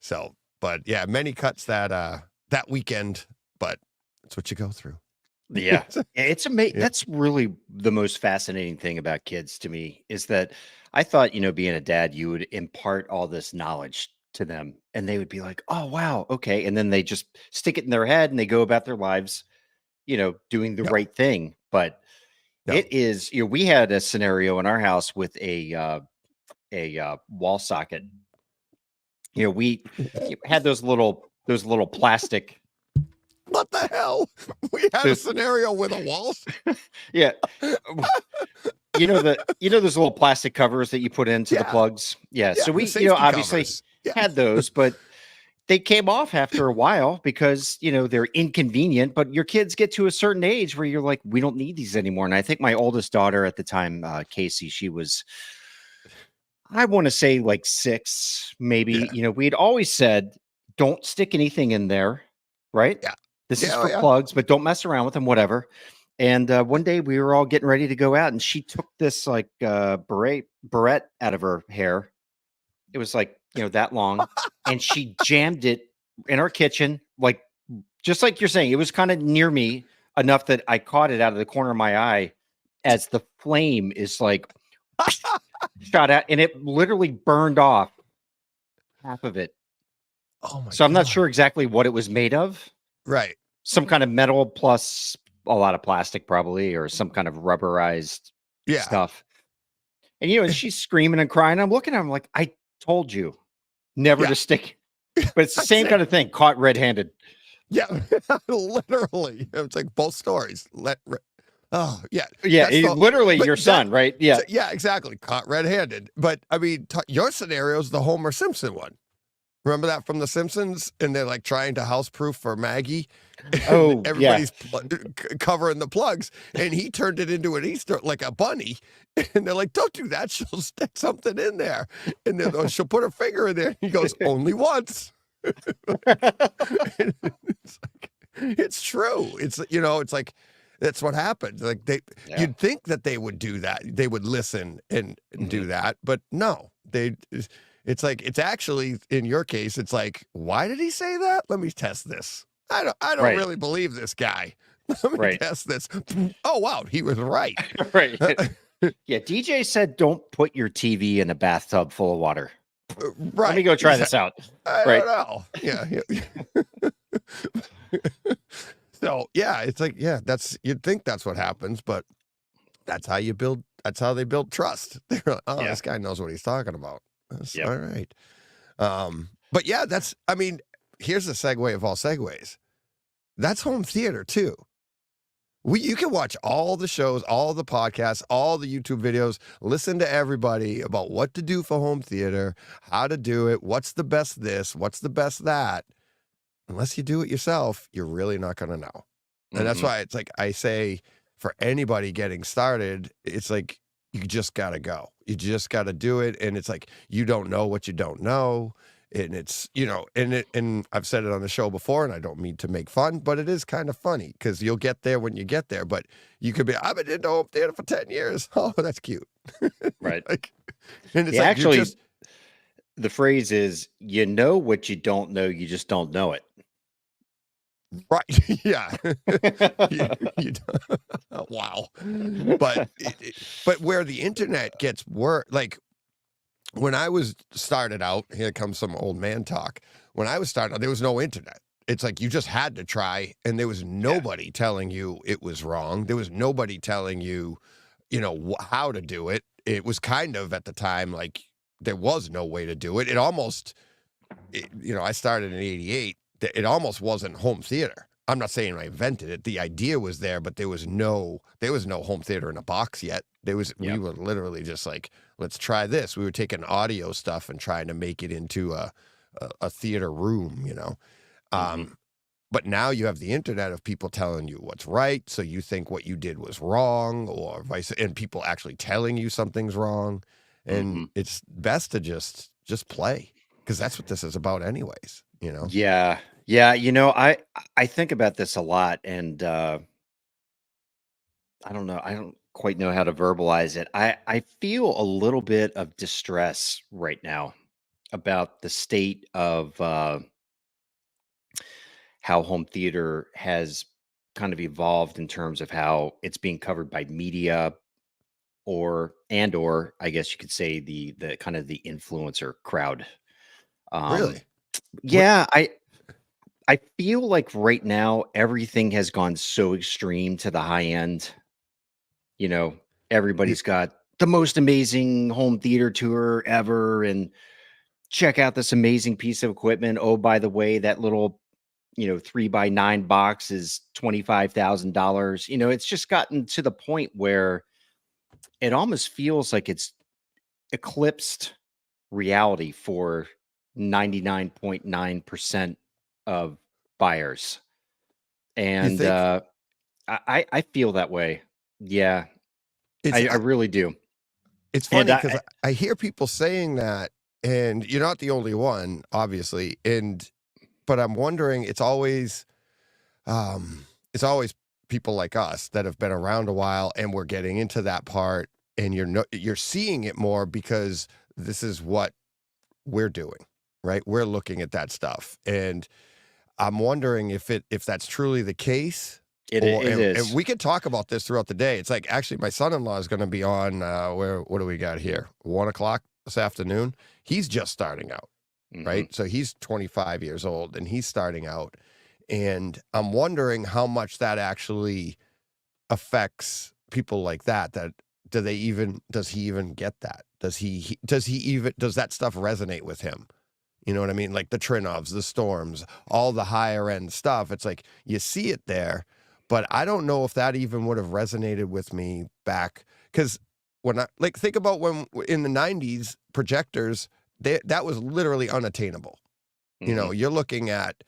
so, but yeah, many cuts that weekend, but that's what you go through. Yeah. It's amazing. Yeah. That's really the most fascinating thing about kids to me is that I thought, being a dad, you would impart all this knowledge to them and they would be like, oh, wow. Okay. And then they just stick it in their head and they go about their lives, doing the No. right thing. But No. it is, we had a scenario in our house with a wall socket. We had those little plastic. What the hell? We had a scenario with a wall. Yeah. Those little plastic covers that you put into the plugs. Yeah. So we, obviously had those, but they came off after a while because, they're inconvenient, but your kids get to a certain age where you're like, we don't need these anymore. And I think my oldest daughter at the time, Casey, she was, I want to say like 6, maybe, we'd always said, don't stick anything in there. Right. Yeah. This is for plugs, but don't mess around with them, whatever. And one day we were all getting ready to go out and she took this like barrette out of her hair. It was like, that long. And she jammed it in our kitchen, like, just like you're saying, it was kind of near me enough that I caught it out of the corner of my eye as the flame is like shot out and it literally burned off half of it. Oh my! So I'm not sure exactly what it was made of. Right. Some kind of metal plus a lot of plastic probably, or some kind of rubberized stuff. And, and she's screaming and crying. I'm looking at him like, I told you never to stick. But it's the same kind of thing, caught red-handed. Yeah, literally. It's like both stories. Oh, yeah. Yeah, literally your son, right? Yeah. Yeah, exactly. Caught red-handed. But, I mean, your scenario is the Homer Simpson one. Remember that from The Simpsons? And they're like trying to houseproof for Maggie, and Oh, yeah. everybody's covering the plugs, and he turned it into an Easter like a bunny. And they're like, "Don't do that. She'll stick something in there." And then she'll put her finger in there. And he goes, "Only once." It's like, it's true. It's it's like that's what happens. Like Yeah. you'd think that they would do that. They would listen and do that, but no, it's like it's actually in your case. It's like, why did he say that? Let me test this. I don't Right. really believe this guy. Let me Right. test this. Oh wow, he was right. Right. Yeah. DJ said, "Don't put your TV in a bathtub full of water." Right. Let me go try this out. I Right. don't know. Yeah. So yeah, it's like, yeah, you'd think that's what happens, but that's how they build trust. They're like, oh, Yeah. this guy knows what he's talking about. That's Yep. all right. But yeah, I mean, here's the segue of all segues. That's home theater too. You can watch all the shows, all the podcasts, all the YouTube videos, listen to everybody about what to do for home theater, how to do it, what's the best this, what's the best that. Unless you do it yourself, you're really not going to know. And that's why it's like I say, for anybody getting started, it's like you just got to go. You just got to do it. And it's like you don't know what you don't know. And it's, and I've said it on the show before, and I don't mean to make fun, but it is kind of funny because you'll get there when you get there. But you could be, I've been in home theater for 10 years. Oh, that's cute. Right. And it's Yeah, like, actually, the phrase is, you know what you don't know, you just don't know it. right. Yeah. Wow. But where the internet gets worse, like when I was started out, here comes some old man talk. When I was starting out, there was no internet. It's like you just had to try, and there was nobody telling you it was wrong. There was nobody telling you, how to do it. It was kind of at the time like there was no way to do it. It almost, I started in '88. It almost wasn't home theater. I'm not saying I invented it. The idea was there, but there was no home theater in a box yet. We were literally just like, let's try this. We were taking audio stuff and trying to make it into a theater room, But now you have the internet of people telling you what's right, so you think what you did was wrong, or and people actually telling you something's wrong, and it's best to just play, because that's what this is about, anyways. Yeah. Yeah. I think about this a lot, and I don't know. I don't quite know how to verbalize it. I feel a little bit of distress right now about the state of how home theater has kind of evolved in terms of how it's being covered by media, or I guess you could say the kind of the influencer crowd. Um, Really, what? yeah, I feel like right now everything has gone so extreme to the high end. You know, everybody's got the most amazing home theater tour ever, and check out this amazing piece of equipment. Oh, by the way, that little 3x9 box is $25,000. It's just gotten to the point where it almost feels like it's eclipsed reality for 99.9% of buyers. You And think I feel that way. Yeah, it's I really do. it's And funny because I hear people saying that, and you're not the only one, obviously. But I'm wondering, it's always people like us that have been around a while, and we're getting into that part, and you're seeing it more because this is what we're doing, right? We're looking at that stuff, and I'm wondering if that's truly the case. it And is. we could talk about this throughout the day. It's like, actually, my son-in-law is going to be on, what do we got here? 1:00 this afternoon. He's just starting out, right? So he's 25 years old, and he's starting out. And I'm wondering how much that actually affects people like that. Does he even get that? Does that stuff resonate with him? You know what I mean? Like the Trinovs, the Storms, all the higher end stuff. It's like you see it there, but I don't know if that even would have resonated with me back. Because think about when in the '90s, projectors, that was literally unattainable. You know, Mhm. you're looking at,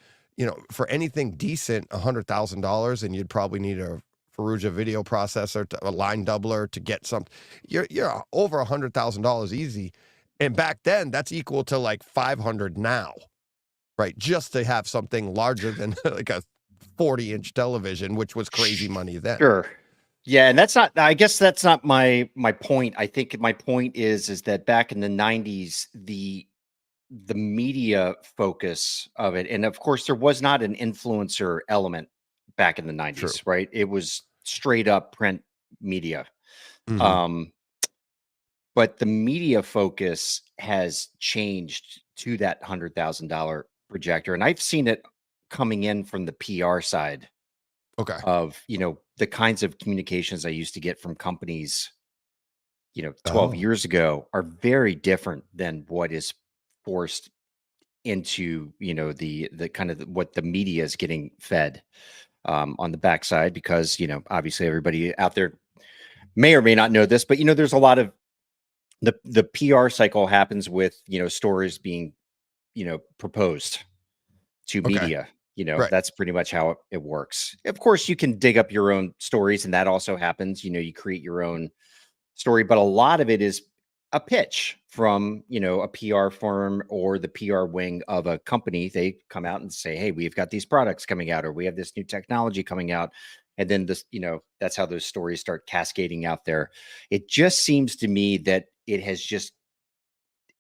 for anything decent, $100,000, and you'd probably need a Faruja video processor, a line doubler to get some. You're over $100,000 easy, and back then that's equal to like 500 now, right? Just to have something larger than like a 40-inch television, which was crazy money then. Sure. Yeah, and that's not I guess that's not my point. I think my point is that back in the 90s, the media focus of it, and of course there was not an influencer element back in the True. 90s, right? It was straight up print media. Hmm. Um, but the media focus has changed to that $100,000 projector, and I've seen it coming in from the PR side Okay. of, the kinds of communications I used to get from companies, 12 Oh, years ago are very different than what is forced into, the kind of what the media is getting fed on the backside because, obviously everybody out there may or may not know this, but there's a lot of the PR cycle happens with, stories being, proposed to okay. media. Right. That's pretty much how it works. Of course, you can dig up your own stories, and that also happens. You create your own story, but a lot of it is a pitch from, a PR firm or the PR wing of a company. They come out and say, "Hey, we've got these products coming out, or we have this new technology coming out." And then that's how those stories start cascading out there. It just seems to me that it has just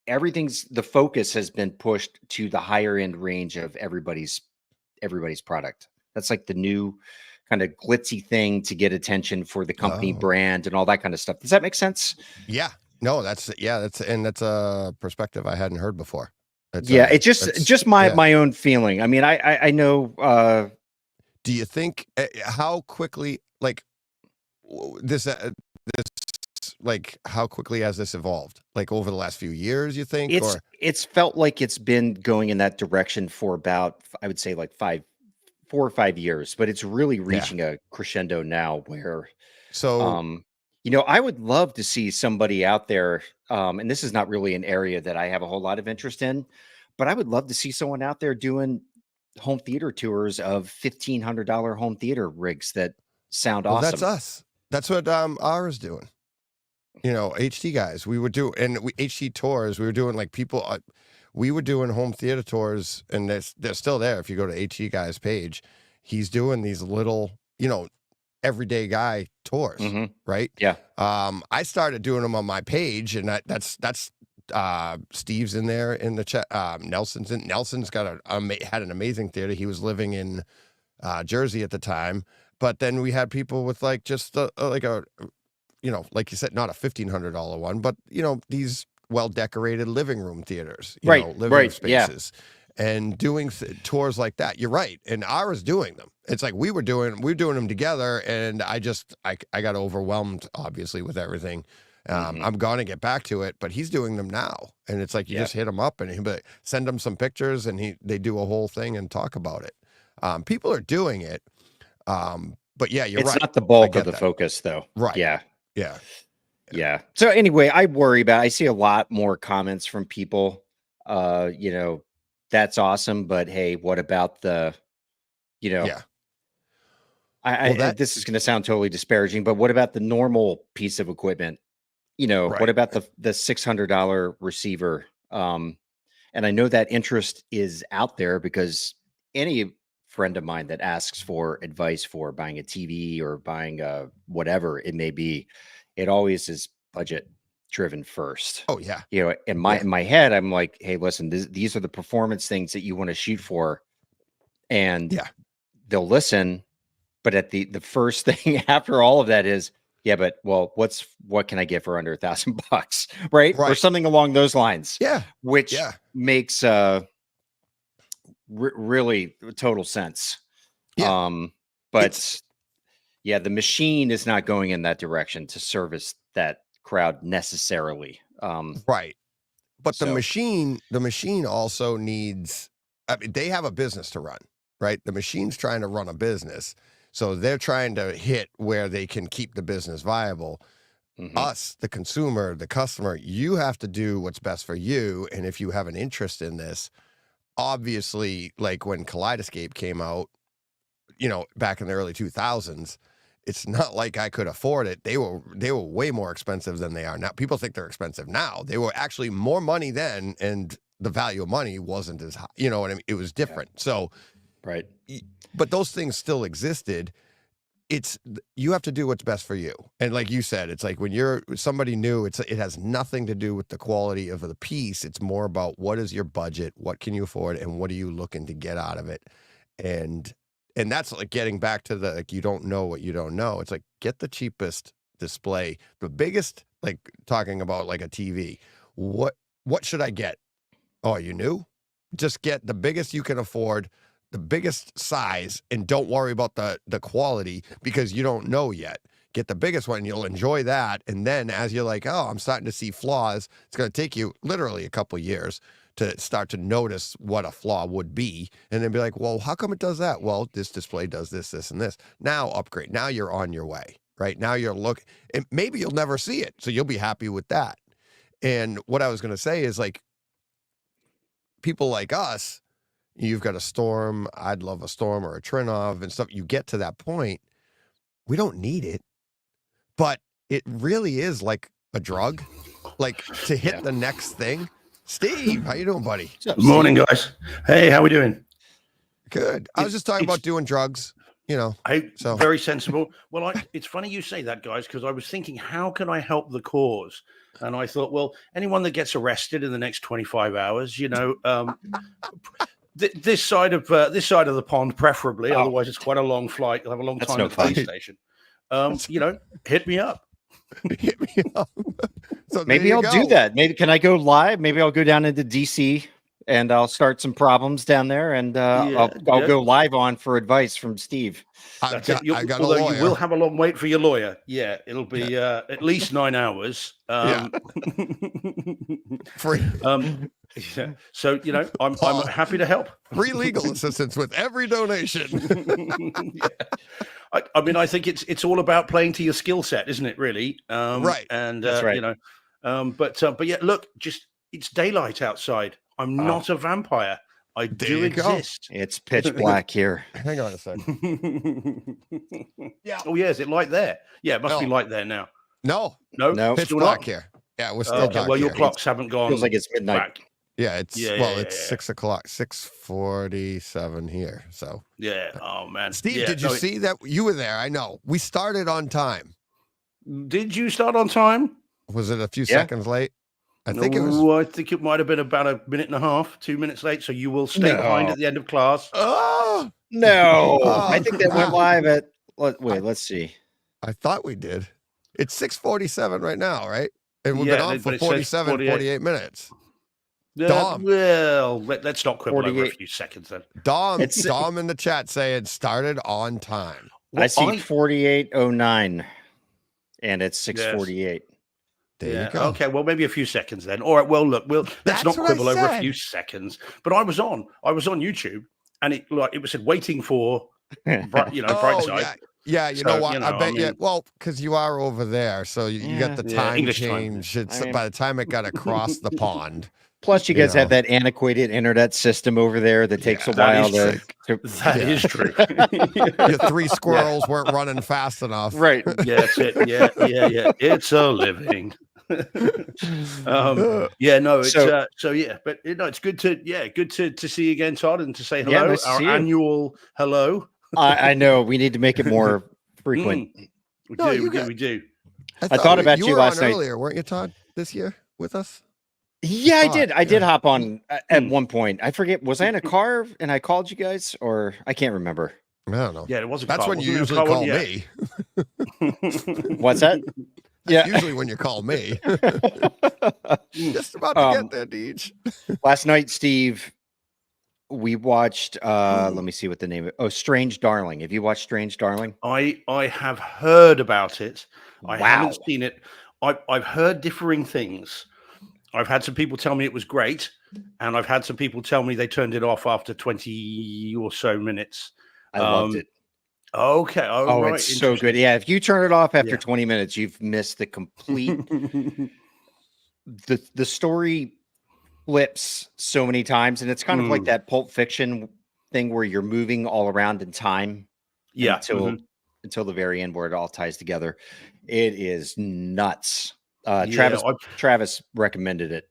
the focus has been pushed to the higher end range of everybody's product. That's like the new kind of glitzy thing to get attention for the company Oh, brand and all that kind of stuff. Does that make sense? yeah. No, that's a perspective I hadn't heard before. Yeah, it's just my Yeah. my own feeling. I mean, I know Do you think how quickly, like this, like how quickly has this evolved? Like over the last few years, you think, it's or it's felt like it's been going in that direction for about I would say like 4 or 5 years, but it's really yeah? reaching a crescendo now where So Um, I would love to see somebody out there, and this is not really an area that I have a whole lot of interest in, but I would love to see someone out there doing home theater tours of $1,500 home theater rigs that sound well, that's awesome. us. That's what ours doing. HT guys. We would do, and HT tours. We were doing like people. We were doing home theater tours, and they're still there. If you go to HT guys page, he's doing these little, everyday guy tours, Hmm. right? Yeah. I started doing them on my page, and that's Steve's in there in the chat. Nelson's got had an amazing theater. He was living in Jersey at the time, but then we had people with like just like a, like you said, not a $1,500 one, but these well decorated living room theaters, Right. living room Right. Yeah. spaces, and doing tours like that. You're right, and ours doing them. It's like we're doing them together, and I got overwhelmed obviously with everything. Hmm. I'm gonna get back to it, but he's doing them now, and it's like you Yeah. just hit him up and send him some pictures, and they do a whole thing and talk about it. People are doing it, but yeah, you're It's right. not the I bulk of get the that. focus, though. Right. Yeah. Yeah. Yeah. So anyway, I see a lot more comments from people. That's awesome, but hey, what about you know, Yeah. Well, that this is going to sound totally disparaging, but what about the normal piece of equipment? What right. about the $600 receiver? And I know that interest is out there because any friend of mine that asks for advice for buying a TV or buying a whatever it may be, it always is budget driven first. Oh, yeah. In Yeah. my head, I'm like, hey, listen, these are the performance things that you want to shoot for, and Yeah. they'll listen. But at the first thing after all of that is, yeah, but well, what can I get for under $1,000, right? Or Right. something along those lines, Yeah. which Yeah. makes really total sense. Yeah. Um, It's but yeah, the machine is not going in that direction to service that crowd necessarily. right. But So the machine also needs, I mean, they have a business to run, right? The machine's trying to run a business. So they're trying to hit where they can keep the business viable. mhm, Us, the consumer, the customer, you have to do what's best for you. And if you have an interest in this, obviously, like when Kaleidoscape came out, back in the early 2000s, it's not like I could afford it. They were way more expensive than they are now. People think they're expensive now. They were actually more money then, and the value of money wasn't as high. You know what I mean? It was different. So, Right. but those things still existed. You have to do what's best for you. And like you said, it's like when you're somebody new, it has nothing to do with the quality of the piece. It's more about what is your budget, what can you afford, and what are you looking to get out of it. And that's like getting back to the, like, you don't know what you don't know. It's like, get the cheapest display, the biggest, like talking about like a TV. What should I get? Oh, you new? Just get the biggest you can afford, the biggest size, and don't worry about the quality because you don't know yet. Get the biggest one, you'll enjoy that. And then as you're like, oh, I'm starting to see flaws, it's going to take you literally a couple years to start to notice what a flaw would be. And then be like, well, how come it does that? Well, this display does this, this, and this. Now upgrade. Now you're on your way, right? Now you're looking, and maybe you'll never see it. So you'll be happy with that. And what I was going to say is, like, people like us, you've got a Storm, I'd love a Storm or a Trinov and stuff. You get to that point, we don't need it, but it really is like a drug, like to hit the next thing. Steve, how you doing, buddy? Good morning, guys. Hey, how we doing? Good. I was just talking about doing drugs, so. Very sensible. Well, it's funny you say that, guys, because I was thinking, how can I help the cause? And I thought, well, anyone that gets arrested in the next 25 hours, this side of the pond, preferably. Otherwise, it's quite a long flight. You'll have a long time at the police station. Hit me up. Hit me up. So maybe I'll do that. Maybe can I go live? Maybe I'll go down into DC and I'll start some problems down there, and I'll go live on for advice from Steve. I got a lawyer. You will have a long wait for your lawyer. Yeah, it'll be at least 9 hours. Free. Yeah. So I'm happy to help. Free legal assistance with every donation. I think it's all about playing to your skill set, isn't it? Really, right? And that's right. But yeah, look, it's daylight outside. I'm not a vampire. I do exist. It's pitch black here. Hang on a second. Yeah. Oh yeah, is it light there? Yeah, it must be light there now. No. Pitch black here. Yeah, we're still dark. Well, your here. clocks haven't gone. Feels like it's midnight. Back. Yeah, it's 6 o'clock, 6:47 here. So yeah. Oh man, Steve, did you see that? You were there. I know. We started on time. Did you start on time? Was it a few seconds late? I think it was. I think it might have been about a minute and a half, 2 minutes late. So you will stay behind at the end of class. Oh no! I think that went live at. Wait, let's see. I thought we did. It's 6:47 right now, right? And we've been on for 48 minutes. Dom. Well, let's not quibble over a few seconds then. Dom in the chat saying started on time. Well, I see 48:09, and it's 6:48. There you go. Okay, well, maybe a few seconds then. All right. Well, look, let's not quibble over a few seconds. But I was on YouTube, and it said waiting for, bright side. Yeah, you know what? I bet you. Well, because you are over there, so you got the time English change. It's by the time it got across the pond. Plus, you guys have that antiquated internet system over there that takes a while to. That is true. Your 3 squirrels weren't running fast enough. Right. Yeah, that's it. Yeah. It's a living. But it's good to see you again, Todd, and to say hello. Nice our annual hello. I know we need to make it more frequent. We do. I thought about you last night earlier, weren't you, Todd? This year with us? Yeah, I did. I did hop on at one point. I forget. Was I in a car and I called you guys, or I can't remember. I don't know. Yeah, it was a That's car. when you usually call me. What's that? That's usually when you call me. Just about to get there, Deej. Last night, Steve, we watched. Let me see what the name of it. Oh, Strange Darling. Have you watched Strange Darling? I have heard about it. I haven't seen it. I've heard differing things. I've had some people tell me it was great, and I've had some people tell me they turned it off after 20 or so minutes. I loved it. Okay. Right. It's so good. Yeah, if you turn it off after 20 minutes, you've missed the complete the story flips so many times, and it's kind of like that Pulp Fiction thing where you're moving all around in time until the very end where it all ties together. It is nuts. Travis recommended it.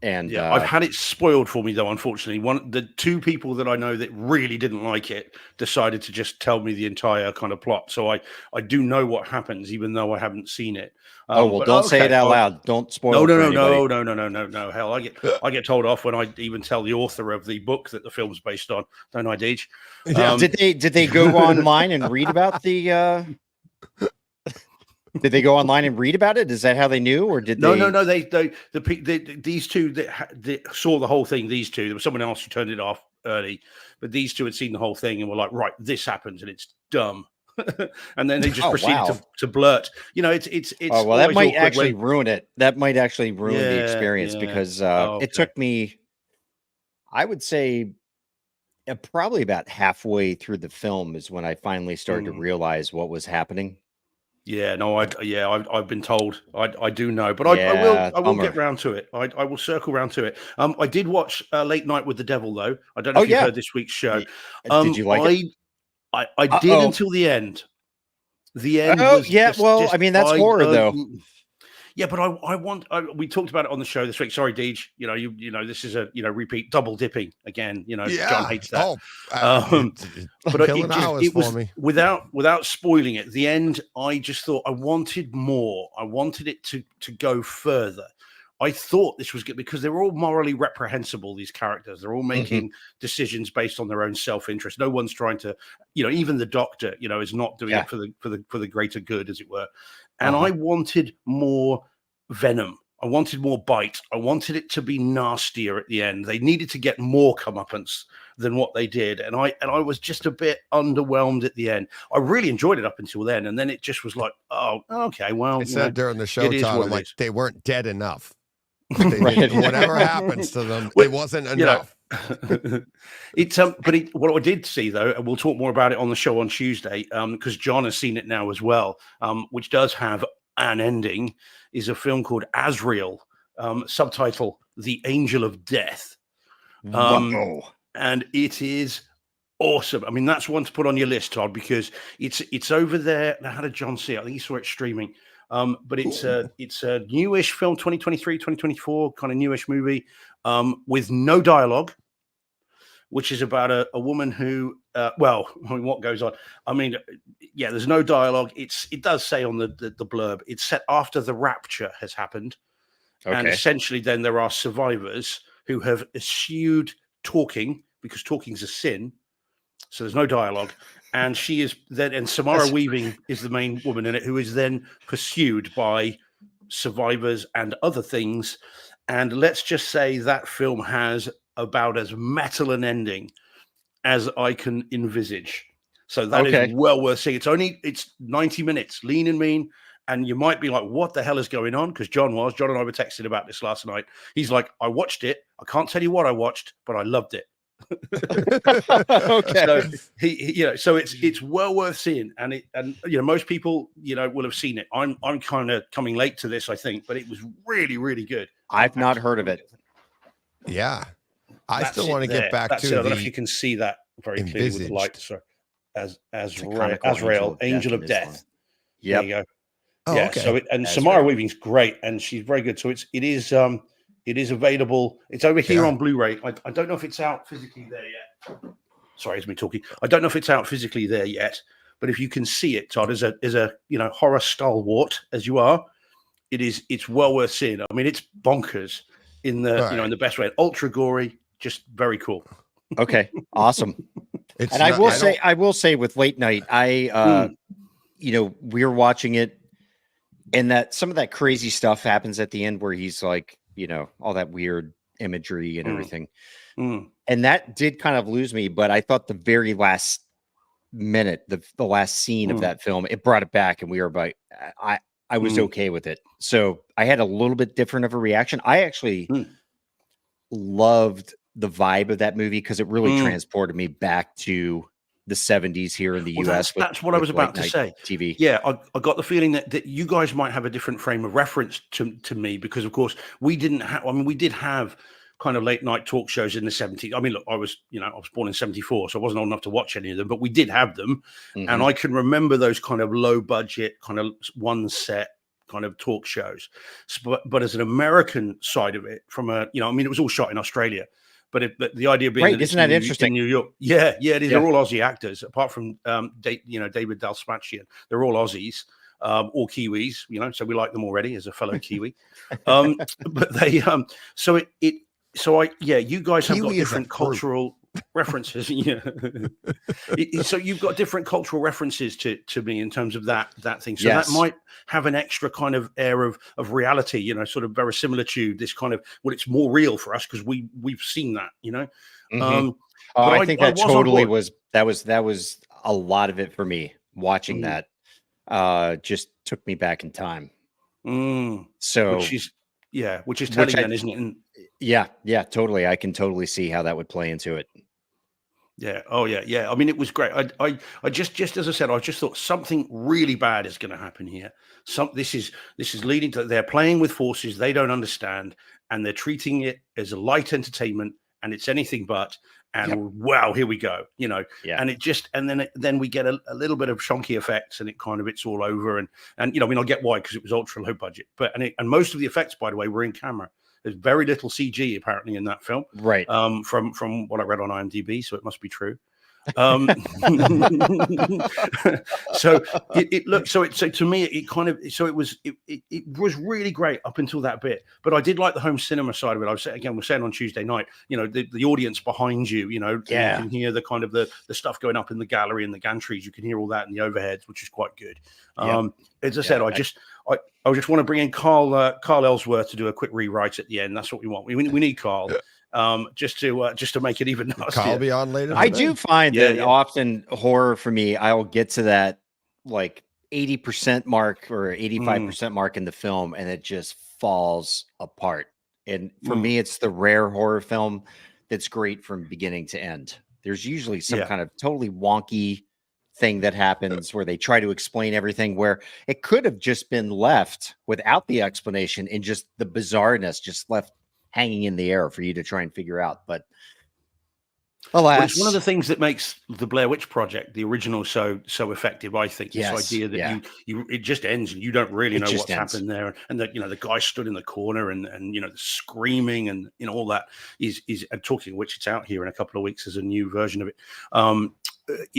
And yeah, I've had it spoiled for me though. Unfortunately, the two people that I know that really didn't like it decided to just tell me the entire kind of plot. So I do know what happens, even though I haven't seen it. Don't say it out loud. Don't spoil. No. Hell, I get told off when I even tell the author of the book that the film's based on. Don't I, Deej? Yeah. Did they go online and read about the? Did they go online and read about it? Is that how they knew, or did they? No. These two that saw the whole thing. These two, there was someone else who turned it off early, but these two had seen the whole thing and were like, right, this happens and it's dumb. And then they just proceeded to blurt. You know, it's. Oh well, that might actually ruin it. That might actually ruin the experience because it took me, I would say, probably about halfway through the film is when I finally started to realize what was happening. Yeah, no, I've been told. I do know, but I will get round to it. I will circle round to it. I did watch Late Night with the Devil though. I don't know if you heard this week's show. Did you like it? I did until the end. The end was I mean that's horror though. Yeah, but we talked about it on the show this week. Sorry, Deej. You know, this is a repeat double dipping again. You know, John hates that. But it was without spoiling it. The end, I just thought I wanted more. I wanted it to go further. I thought this was good because they're all morally reprehensible. These characters, they're all making decisions based on their own self-interest. No one's trying to, even the doctor, is not doing it for the greater good, as it were. And I wanted more venom. I wanted more bite. I wanted it to be nastier at the end. They needed to get more comeuppance than what they did. And I was just a bit underwhelmed at the end. I really enjoyed it up until then. And then it just was like, oh, okay, well. I said during the show, Todd, like, they weren't dead enough. Whatever happens to them, it wasn't enough. What I did see though, and we'll talk more about it on the show on Tuesday, because John has seen it now as well, which does have an ending, is a film called Azrael, subtitle The Angel of Death. And it is awesome. I mean, that's one to put on your list, Todd, because it's over there. Now, how did John see it? I think he saw it streaming. But it's a newish film, 2023, 2024 kind of newish movie, with no dialogue, which is about a woman who, what goes on? I mean, there's no dialogue. It does say on the blurb, it's set after the rapture has happened. Okay. And essentially then there are survivors who have eschewed talking because talking's a sin. So there's no dialogue. And she is then, and Samara Weaving is the main woman in it, who is then pursued by survivors and other things. And let's just say that film has about as metal an ending as I can envisage. So that is well worth seeing. It's 90 minutes, lean and mean. And you might be like, what the hell is going on? Because John and I were texting about this last night. He's like, I watched it. I can't tell you what I watched, but I loved it. So it's well worth seeing, and most people will have seen it. I'm kind of coming late to this, I think, but it was really, really good. I've not heard of it. Yeah, I still want to get back to. I don't know if you can see that very clearly with the light. So Azrael, Angel of Death. Yeah, there you go. So Samara Weaving's great, and she's very good. So it is available. It's over here on Blu-ray. I don't know if it's out physically there yet. Sorry, it's me talking. I don't know if it's out physically there yet, but if you can see it, Todd, as a horror stalwart as you are, it's well worth seeing. I mean, it's bonkers in the in the best way. Ultra gory, just very cool. Okay, awesome. I will say with Late Night, we're watching it, and that some of that crazy stuff happens at the end where he's like, all that weird imagery and everything. And that did kind of lose me, but I thought the very last minute, the last scene of that film, it brought it back, and we were I was okay with it. So I had a little bit different of a reaction. I actually loved the vibe of that movie because it really transported me back to the 70s here in the US. That's what I was about to say. TV. Yeah, I got the feeling that you guys might have a different frame of reference to me because, of course, we didn't have. I mean, we did have kind of late night talk shows in the 70s. I mean, look, I was born in 74, so I wasn't old enough to watch any of them, but we did have them. And I can remember those kind of low budget, kind of one set kind of talk shows. But as an American side of it, from a, I mean, it was all shot in Australia. But the idea being that isn't that interesting? In New York, they're all Aussie actors, apart from David Dalsmachian. They're all Aussies, or Kiwis, so we like them already as a fellow Kiwi. But they, you guys have got different cultural references. So you've got different cultural references to me in terms of that thing. So that might have an extra kind of air of reality, sort of verisimilitude. This kind of, well, it's more real for us because we've seen that, I think that totally was a lot of it for me. Watching that just took me back in time. So which is telling then, isn't it? And, yeah, totally. I can totally see how that would play into it. Yeah. Oh, yeah. I mean, it was great. I just as I said, I just thought something really bad is going to happen here. This is leading to, they're playing with forces they don't understand, and they're treating it as a light entertainment, and it's anything but. And wow, here we go. And it just, and then we get a little bit of shonky effects, and it's all over. And I mean, I get why, because it was ultra low budget, but and most of the effects, by the way, were in camera. There's very little CG apparently in that film, right? From what I read on IMDb, so it must be true. So it looked so to me it was really great up until that bit, but I did like the home cinema side of it. We're saying on Tuesday night, the audience behind you, you can hear the kind of the stuff going up in the gallery and the gantries. You can hear all that in the overheads, which is quite good. As I said, I just want to bring in Carl Ellsworth to do a quick rewrite at the end. That's what we want. We need Carl. Just to make it even nastier. Carl be on later. I do find that often horror for me, I'll get to that like 80% mark or 85% mark in the film, and it just falls apart. And for me, it's the rare horror film that's great from beginning to end. There's usually some kind of totally wonky thing that happens where they try to explain everything, where it could have just been left without the explanation, and just the bizarreness just left hanging in the air for you to try and figure out. But alas, it's one of the things that makes the Blair Witch Project, the original, so effective. I think this idea that it just ends and you don't really know what's happened there, and that the guy stood in the corner and the screaming and all that is and talking of which, it's out here in a couple of weeks as a new version of it. That's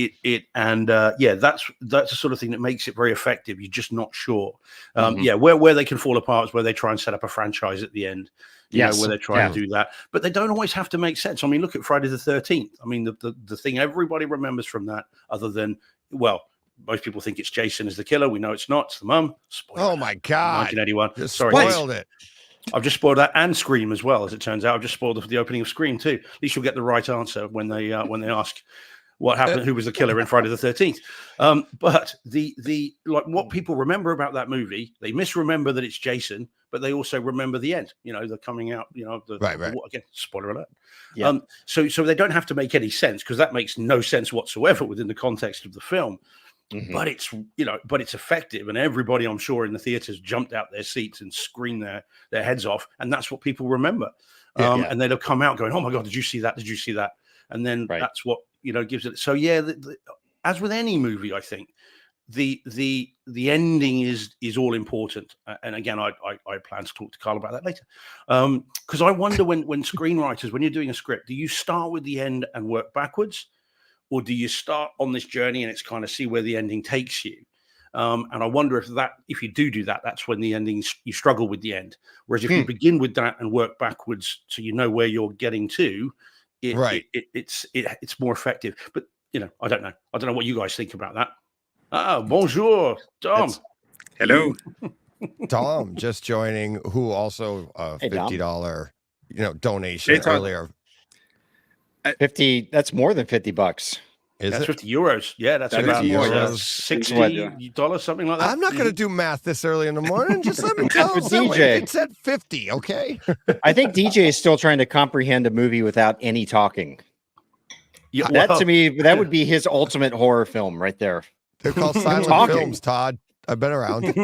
the sort of thing that makes it very effective. You're just not sure. Where they can fall apart is where they try and set up a franchise at the end. Where they're trying to do that, but they don't always have to make sense. I mean, look at Friday the 13th. I mean, the thing everybody remembers from that, other than, well, most people think it's Jason as the killer. We know it's not. It's the mum. Oh my God! 1981. Just Sorry, spoiled it. I've just spoiled that, and Scream as well. As it turns out, I've just spoiled the opening of Scream too. At least you'll get the right answer when they ask what happened, who was the killer in Friday the 13th. But the what people remember about that movie, they misremember that it's Jason, but they also remember the end, the coming out, right. Again, spoiler alert. So they don't have to make any sense, because that makes no sense whatsoever within the context of the film. But it's, but it's effective, and everybody, I'm sure, in the theaters jumped out their seats and screamed their heads off. And that's what people remember. And they'll come out going, oh my God, did you see that? Did you see that? And then that's what, gives it. So as with any movie, I think the ending is all important. And again, I plan to talk to Carl about that later. Because I wonder when screenwriters, when you're doing a script, do you start with the end and work backwards? Or do you start on this journey and it's kind of see where the ending takes you? And I wonder if you do that, that's when the ending, you struggle with the end. Whereas if you begin with that and work backwards, so where you're getting to, it's more effective. But I don't know. I don't know what you guys think about that. Bonjour, Tom. Hello. Tom just joining, who also $50 donation Tom. earlier. 50, that's more than $50. That's 50 euros. Yeah, that's about $60, something like that. I'm not going to do math this early in the morning. Just let me tell DJ. It said 50, okay? I think DJ is still trying to comprehend a movie without any talking. Yeah, that to me, that would be his ultimate horror film right there. They're called silent films, Todd. I've been around.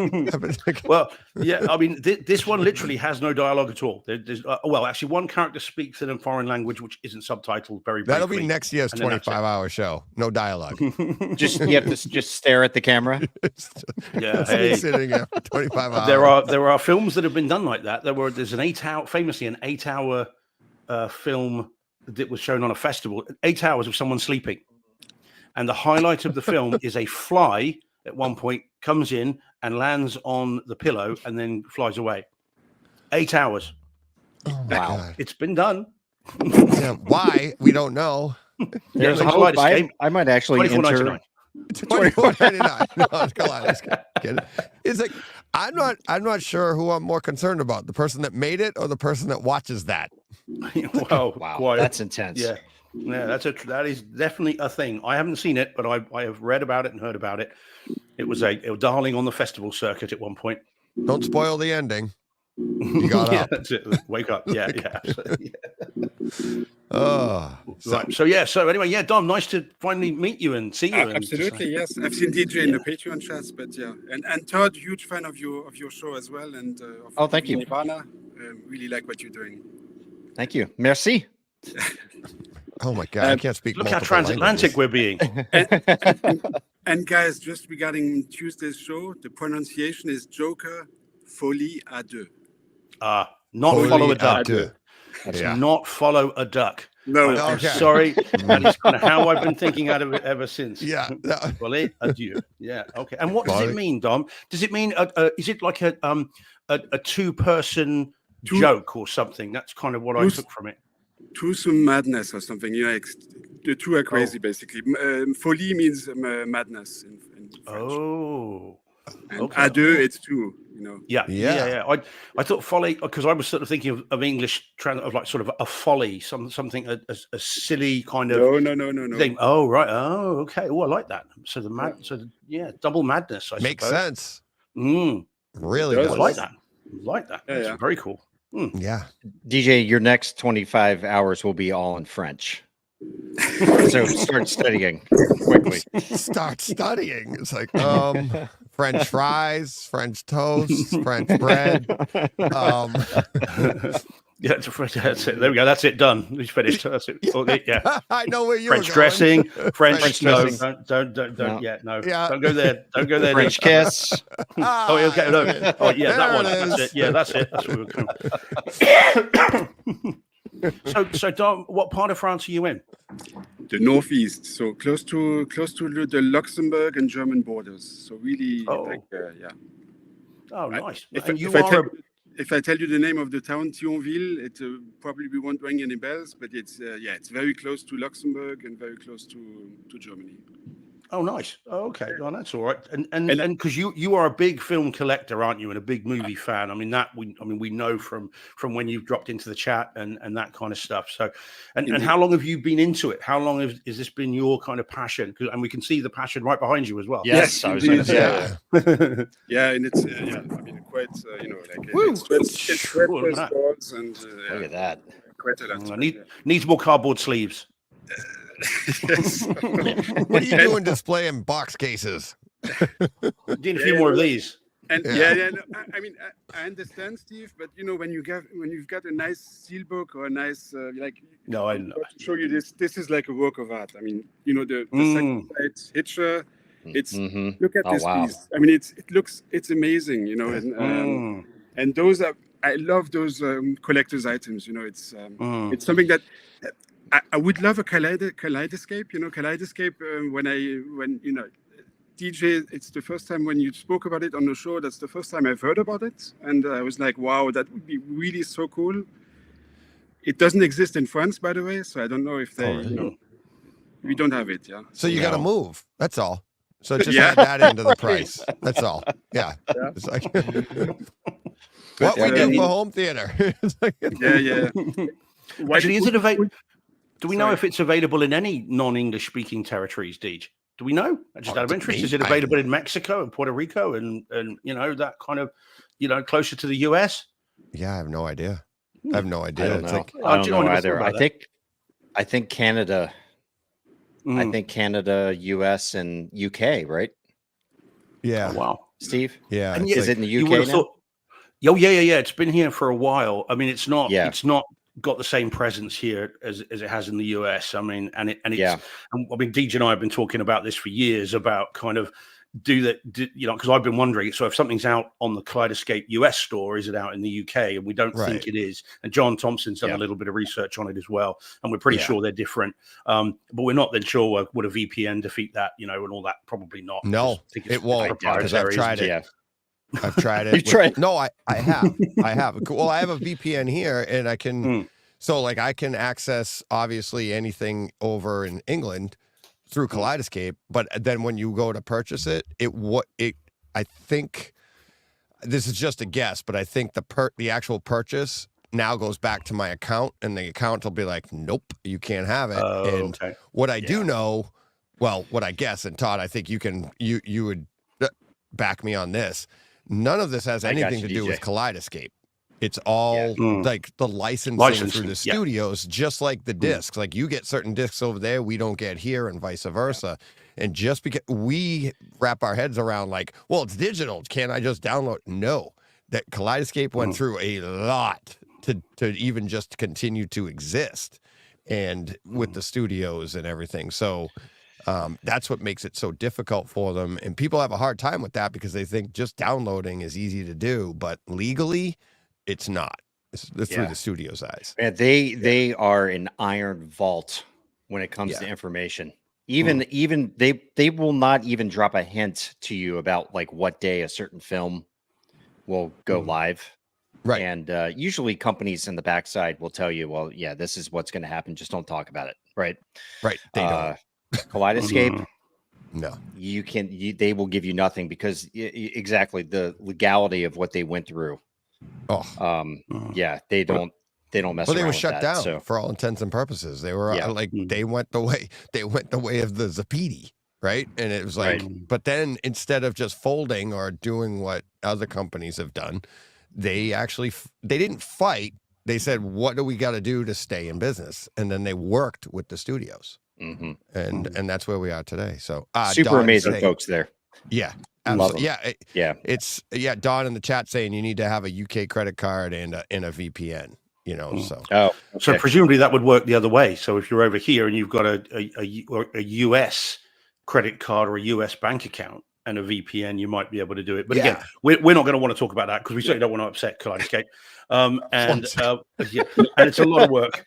Well, yeah, I mean, this one literally has no dialogue at all. There's well, actually, one character speaks in a foreign language which isn't subtitled very briefly. That'll be next year's 25-hour show. No dialogue. Just you have to just stare at the camera. Yeah, Hey. Sitting here for 25 hours. There are films that have been done like that. There's an 8-hour, famously an 8-hour film that was shown on a festival. 8 hours of someone sleeping, and the highlight of the film is a fly at one point comes in and lands on the pillow and then flies away. 8 hours. Oh wow. God. It's been done. Yeah, why? We don't know. There's a hope. I might actually enter. $24.99. No, come on. It's like I'm not sure who I'm more concerned about, the person that made it or the person that watches that. Wow, that's intense. Yeah, that is definitely a thing. I haven't seen it, but I have read about it and heard about it. It was a darling on the festival circuit at one point. Don't spoil the ending. You got yeah, up. that's it. Wake up. Yeah, absolutely. Yeah. Oh, right. So anyway, yeah, Dom, nice to finally meet you and see you. Absolutely, yes. I've seen DJ in the Patreon chats, but yeah, and Todd, huge fan of your show as well, and thank you, Nirvana. Really like what you're doing. Thank you, merci. Oh my God, I can't speak. Look how transatlantic we're being. And guys, just regarding Tuesday's show, the pronunciation is Joker Folie à deux. Not Folie follow a à duck. deux. It's Yeah. not follow a duck. No, I'm sorry. That is kind of how I've been thinking out of it ever since. Yeah. Folie à deux. Yeah. Okay. And what does it mean, Dom? Does it mean is it like a two-person joke or something? That's kind of what I took from it. Some madness or something. You know, the two are crazy, basically. Folie means madness in French. Oh. And okay. à deux, it's two. You know. Yeah. I thought folly because I was sort of thinking of English of like sort of a folly, something a silly kind of no thing. Oh right. Oh okay. Oh, I like that. So double madness. I Makes suppose. sense. Really, I like that. That's Yeah. very cool. Yeah. DJ, your next 25 hours will be all in French. So start studying quickly. Start studying. It's like French fries, French toast, French bread. Yeah, that's it. There we go. That's it. Done. He's finished. That's it. Yeah. I know where you French were dressing. French dressing. Don't. No. Yeah, no. Yeah. Don't go there. Don't go there. French kiss. Oh, okay. No. Oh, yeah, There that one. it That's is. it. Yeah, that's it. That's what we're going. So, Dom, what part of France are you in? The northeast, so close to the Luxembourg and German borders. So really, yeah. Oh, nice. If I tell you the name of the town, Thionville, it probably won't ring any bells, but it's very close to Luxembourg and very close to Germany. Oh, nice. Oh, okay. Well, that's all right. And because you are a big film collector, aren't you? And a big movie fan. I mean we know from when you've dropped into the chat and that kind of stuff. So, and how long have you been into it? How long has this been your kind of passion? And we can see the passion right behind you as well. Yes, I was going to say. Yeah, and it's I mean quite it's and look at that. Quite a lot. Needs more cardboard sleeves. What are you doing displaying box cases? Need a few more of these. And no, I mean, I understand, Steve, but you know, when you've got a nice steelbook or a nice No, I know. To show you this is like a work of art. I mean, you know, the second side Hitcher. It's look at this piece. I mean, it's amazing, you know, and those are I love those collector's items. You know, it's something that. I would love a kaleidoscope, you know, when you know, DJ, it's the first time when you spoke about it on the show, that's the first time I've heard about it. And I was like, wow, that would be really so cool. It doesn't exist in France, by the way, so I don't know if they, you know, we don't have it, yeah. So you got to move, that's all. So just add that into the price, that's all. Yeah. It's like, what we do for home theater. Yeah. Actually, is it available? Do we know if it's available in any non-English speaking territories, Deej? Do we know? Just out of interest, is it available in Mexico and Puerto Rico and you know, that kind of, you know, closer to the US? Yeah, I have no idea. I have no idea. I don't know. I don't know either. I think Canada. I think Canada, US, and UK, right? Yeah. Oh, wow. Steve? Yeah. And Is it in the you UK would have now? thought, yeah. It's been here for a while. I mean, it's not got the same presence here as it has in the US. I mean, and I mean, Deej and I have been talking about this for years about kind of because I've been wondering. So if something's out on the Kaleidoscape US store, is it out in the UK? And we don't think it is. And John Thompson's done a little bit of research on it as well, and we're pretty sure they're different. But we're not then sure would a VPN defeat that, and all that. Probably not. No, it won't, because I've tried it. Yeah. I've tried it. You've tried? No, I have. I have. Well, I have a VPN here, and I can. So, like, I can access obviously anything over in England through Kaleidoscape, but then when you go to purchase it, I think this is just a guess, but I think the actual purchase now goes back to my account, and the account will be like, nope, you can't have it. And what I do know, well, what I guess, and Todd, I think you would back me on this. None of this has anything to do with Kaleidoscape. It's all like the licensing through the studios, just like the discs. Like, you get certain discs over there we don't get here, and vice versa. And just because we wrap our heads around, like, well, it's digital, can't I just download? No, that Kaleidoscape went through a lot to even just continue to exist, and with the studios and everything. So that's what makes it so difficult for them. And people have a hard time with that because they think just downloading is easy to do, but legally, it's not. It's through the studio's eyes. Yeah, they are an iron vault when it comes to information. Even they will not even drop a hint to you about like what day a certain film will go live. Right. And usually companies in the backside will tell you, well, yeah, this is what's going to happen. Just don't talk about it. Right. Right. They don't. Kaleidoscape. No. They will give you nothing because exactly the legality of what they went through. They don't mess around. They were with shut that, down so. for all intents and purposes. They were they went the way of the Zapiti, right? And it was like, but then instead of just folding or doing what other companies have done, they didn't fight. They said, what do we got to do to stay in business? And then they worked with the studios, and that's where we are today. So super Don amazing saying, folks there. Yeah. Absolutely. It's Don in the chat saying you need to have a UK credit card and a VPN, So presumably that would work the other way. So if you're over here and you've got a US credit card or a US bank account and a VPN, you might be able to do it. But again, we're not going to want to talk about that because we certainly don't want to upset Kaleidoscape. And it's a lot of work.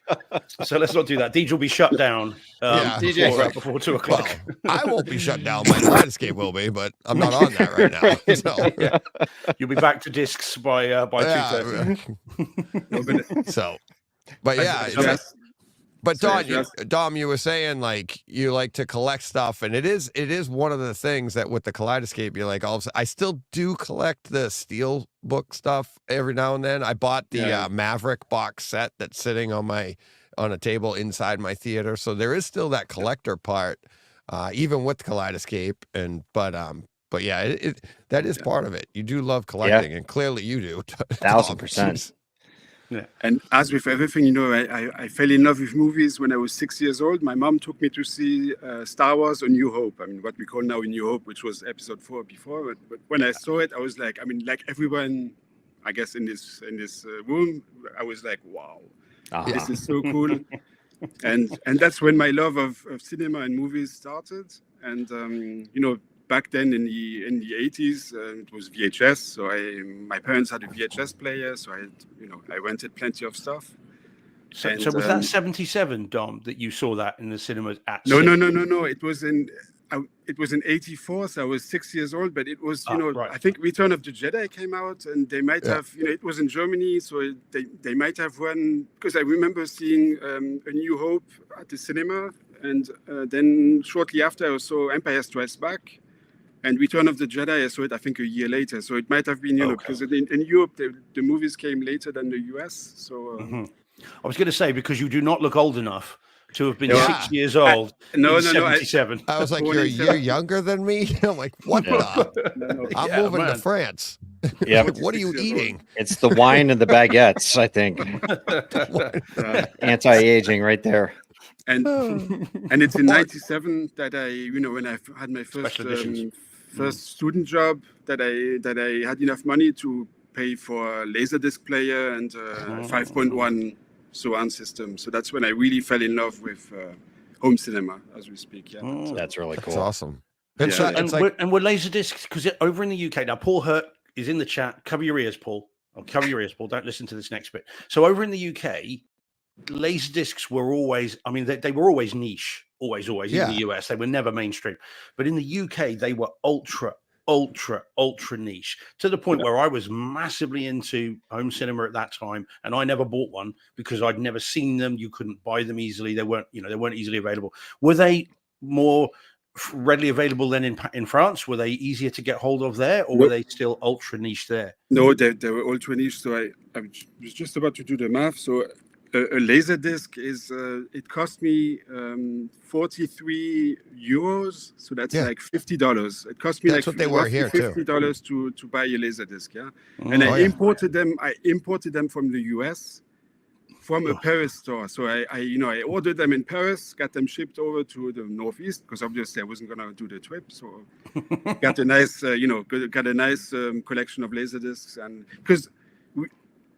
So let's not do that. Deej will be shut down before 2 o'clock. Well, I won't be shut down. My Kaleidoscape will be, but I'm not on that right now. So. You'll be back to discs by 2:30. So, but but Dom, you were saying like you like to collect stuff, and it is one of the things that with the Kaleidoscape, you're like, I still do collect the steel book stuff every now and then. I bought the Maverick box set that's sitting on a table inside my theater, so there is still that collector part, even with Kaleidoscape. But yeah, that is part of it. You do love collecting, and clearly you do. 1,000%. Yeah. And as with everything, I fell in love with movies when I was 6 years old. My mom took me to see Star Wars: A New Hope. I mean, what we call now A New Hope, which was episode 4 before. But when I saw it, I was like, like everyone, I guess in this room, I was like, wow, this is so cool. and that's when my love of cinema and movies started. And back then in the 80s, it was VHS. So my parents had a VHS player, so I rented plenty of stuff. So was that 77, Dom, that you saw that in the cinemas at? No. It was in 84, so I was 6 years old. But it was, I think Return of the Jedi came out, and they might have, it was in Germany, so they might have run, because I remember seeing A New Hope at the cinema, and then shortly after I saw Empire Strikes Back. And Return of the Jedi, I saw it, I think, a year later. So it might have been, because in Europe, the movies came later than the US. So I was going to say, because you do not look old enough to have been 6 years old. No, 77. I was like, you're a year younger than me? I'm like, what the? I'm moving to France. Yeah. What are you eating? It's the wine and the baguettes, I think. Anti-aging right there. And it's in 97 that I, when I had my first first student job that I had enough money to pay for a Laserdisc player and 5.1 surround system. So that's when I really fell in love with home cinema, as we speak. Yeah, that's really cool. That's awesome. And we're Laserdiscs, because over in the UK now, Paul Hurt is in the chat. Cover your ears, Paul. Cover your ears, Paul. Don't listen to this next bit. So over in the UK, Laserdiscs were always, I mean, they were always niche, always in the US. They were never mainstream. But in the UK, they were ultra niche, to the point where I was massively into home cinema at that time, and I never bought one because I'd never seen them. You couldn't buy them easily. They weren't easily available. Were they more readily available than in France? Were they easier to get hold of there, or were they still ultra niche there? No, they were ultra niche. So I was just about to do the math. So a Laserdisc it cost me 43 euros. So that's like $50. It cost me that's what they were here $50 to buy a Laserdisc. Yeah, and I imported them. I imported them from the US. From a Paris store. So I ordered them in Paris, got them shipped over to the Northeast, because obviously I wasn't going to do the trip. So got a nice, collection of Laserdiscs. And because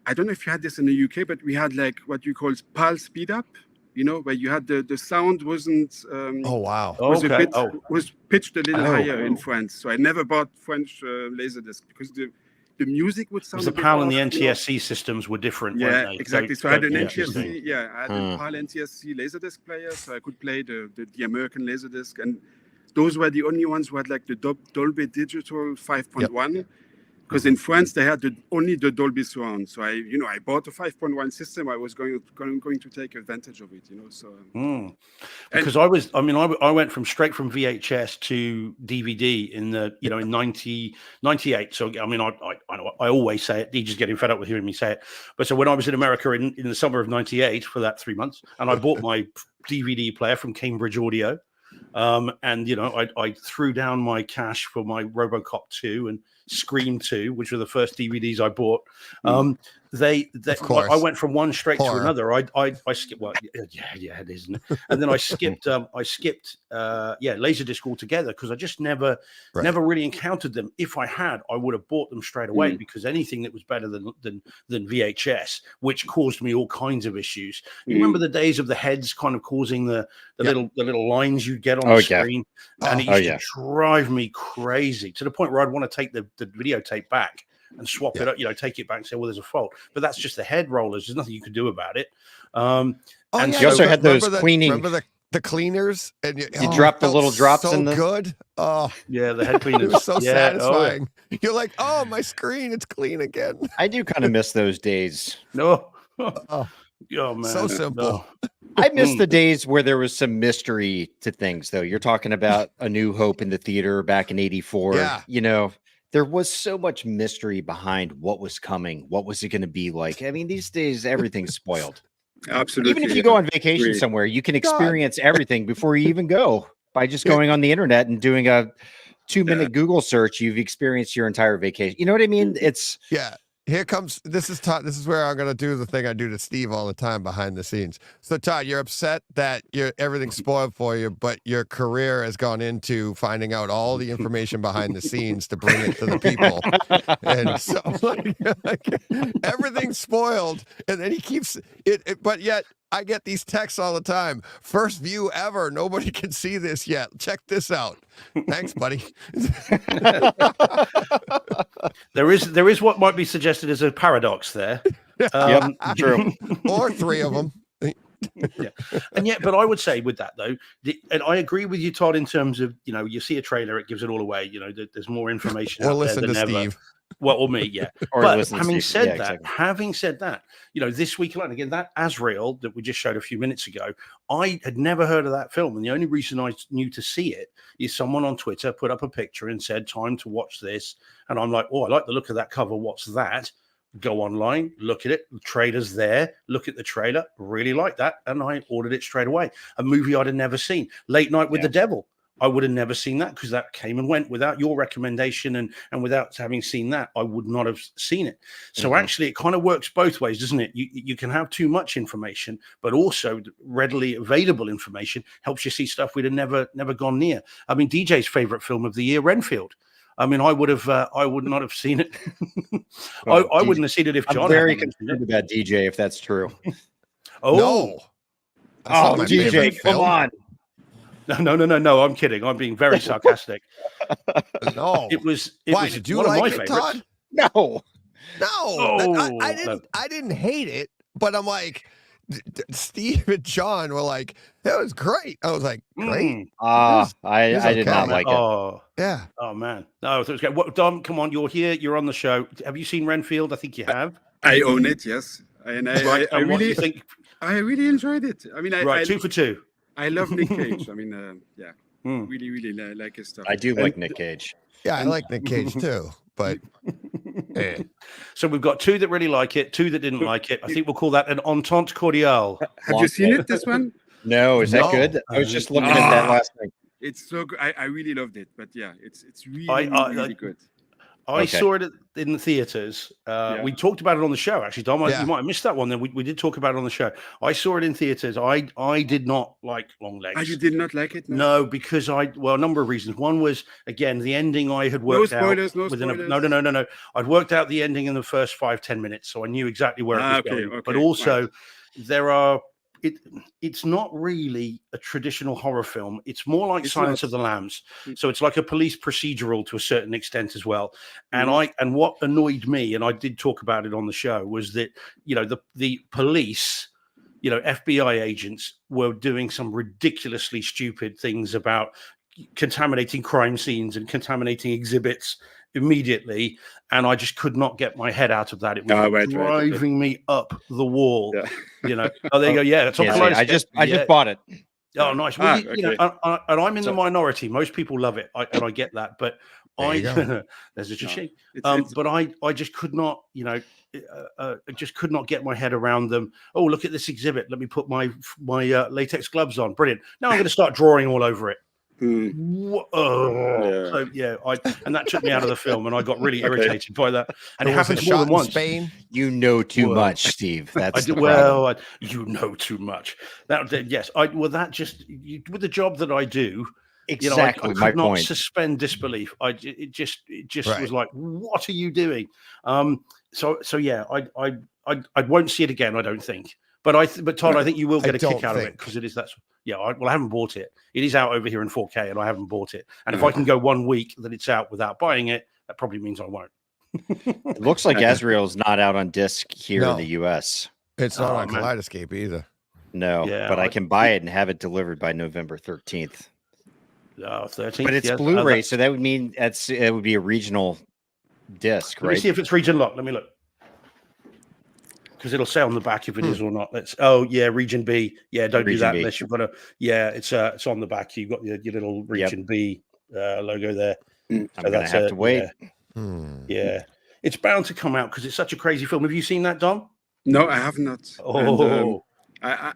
I don't know if you had this in the UK, but we had like what you call PAL speed up, where you had the sound wasn't. Was pitched a little higher in France. So I never bought French Laserdisc because the music would sound. The PAL and the NTSC systems were different. Yeah, exactly. So I had an NTSC. Yeah, I had a PAL NTSC Laserdisc player, so I could play the American Laserdisc, and those were the only ones who had like the Dolby Digital 5.1. Because in France they had only the Dolby Surround. So I bought a 5.1 system. I was going to take advantage of it. So. Because I went straight from VHS to DVD in the in 1998. So I mean I always say it. DJ's getting fed up with hearing me say it. But so when I was in America in the summer of '98 for that 3 months, and I bought my DVD player from Cambridge Audio, and I threw down my cash for my RoboCop 2 and Scream 2, which were the first DVDs I bought. I went from one straight to another. I skipped. Well, yeah, it is, isn't it? And then I skipped Laserdisc altogether, because I just never really encountered them. If I had, I would have bought them straight away, because anything that was better than VHS, which caused me all kinds of issues. You remember the days of the heads kind of causing the little lines you'd get on the screen, and it used to drive me crazy, to the point where I'd want to take the videotape back and swap it up, take it back and say, well, there's a fault. But that's just the head rollers. There's nothing you could do about it. And you also had those cleaning. Remember the cleaners? And you drop the little drops in the... good. Oh, yeah, the head cleaners. It was so satisfying. You're like, oh, my screen, it's clean again. I do kind of miss those days. No. Oh, man. So simple. No. I miss the days where there was some mystery to things, though. You're talking about A New Hope in the theater back in '84. Yeah. There was so much mystery behind what was coming. What was it going to be like? I mean, these days, everything's spoiled. Absolutely. Even if you go on vacation somewhere, you can experience everything before you even go by just going on the internet and doing a 2-minute Google search. You've experienced your entire vacation. You know what I mean? It's Here comes, this is where I'm going to do the thing I do to Steve all the time behind the scenes. So Todd, you're upset that everything's spoiled for you, but your career has gone into finding out all the information behind the scenes to bring it to the people. And so like everything's spoiled, and then he keeps it, but yet I get these texts all the time. First view ever. Nobody can see this yet. Check this out. Thanks, buddy. There is what might be suggested as a paradox there. True. Or 3 of them. And yet, but I would say with that though, and I agree with you, Todd, in terms of you see a trailer, it gives it all away. There's more information. Or out listen there than to ever. Steve. Well, or me, yeah. But having said that, this week alone, again, that Azrael that we just showed a few minutes ago, I had never heard of that film. And the only reason I knew to see it is someone on Twitter put up a picture and said, time to watch this. And I'm like, oh, I like the look of that cover. What's that? Go online, look at it. The trailer's there. Look at the trailer. Really like that. And I ordered it straight away. A movie I'd have never seen. Late Night with the Devil. I would have never seen that because that came and went without your recommendation, and without having seen that, I would not have seen it. So actually, it kind of works both ways, doesn't it? You can have too much information, but also readily available information helps you see stuff we'd have never gone near. I mean, DJ's favorite film of the year, Renfield. I mean, I would not have seen it. I wouldn't have seen it if John. I'm very concerned about DJ if that's true. No. DJ, come on. No, I'm kidding. I'm being very sarcastic. No. It was Why, did you one of my like it, favorites. Todd? No. I didn't hate it, but I'm like, Steve and John were like, that was great. I was like, great. I did not like it. Oh, yeah. Oh man, no, I thought it was great. What, Dom? Come on, you're here. You're on the show. Have you seen Renfield? I think you have. I own it. Yes, and I what do really you think? I really enjoyed it. I mean, Right, 2 for 2. I love Nick Cage. I mean, yeah, really like his stuff. I do like Nick Cage. Yeah, I like Nick Cage too, but So we've got 2 that really like it, 2 that didn't like it. I think we'll call that an entente cordiale. Have you seen it? This one? No, is that good? I was just looking at that last night. It's so good. I really loved it, but yeah, it's really good. I saw it in the theaters. We talked about it on the show, actually, Dom. You might have missed that one. Then we did talk about it on the show. I saw it in theaters. I did not like Long Legs. You did not like it? No, because a number of reasons. One was, again, the ending I had worked out. No spoilers. No. I'd worked out the ending in the first 5-10 minutes, so I knew exactly where it was going. Okay, but also, there are... It's not really a traditional horror film. It's more like Silence of the Lambs. So it's like a police procedural to a certain extent as well. And what annoyed me, and I did talk about it on the show, was that, the police, FBI agents were doing some ridiculously stupid things about contaminating crime scenes and contaminating exhibits immediately, and I just could not get my head out of that. It was driving me up the wall. Oh, there you go. Yeah, it's on the I just bought it. Oh, nice. Well, and I'm in the minority. Most people love it, and I get that. But there's a cha-ching. But I just could not, I just could not get my head around them. Oh, look at this exhibit. Let me put my latex gloves on. Brilliant. Now I'm going to start drawing all over it. And that took me out of the film, and I got really irritated by that. And it happened more than once. Spain. You know too much, Steve. That's you know too much. Yes. With the job that I do, exactly I could not suspend disbelief. It just was like, what are you doing? So yeah, I won't see it again. I don't think. But Todd, I think you will get a kick out of it because it is that. Yeah, I haven't bought it. It is out over here in 4K, and I haven't bought it. And if I can go 1 week that it's out without buying it, that probably means I won't. It looks like Azrael's not out on disc here in the US. It's not on Kaleidoscape either. No, but I can buy it and have it delivered by November 13th. 13th. But it's Blu-ray, so that would mean it would be a regional disc, right? Let me see if it's region locked. Let me look. Because it'll say on the back if it is or not. Region B. Yeah, don't do that unless you've got a. Yeah, it's on the back. You've got your little Region B logo there. I'm gonna have to wait. Yeah, it's bound to come out because it's such a crazy film. Have you seen that, Dom? No, I have not. Oh, and,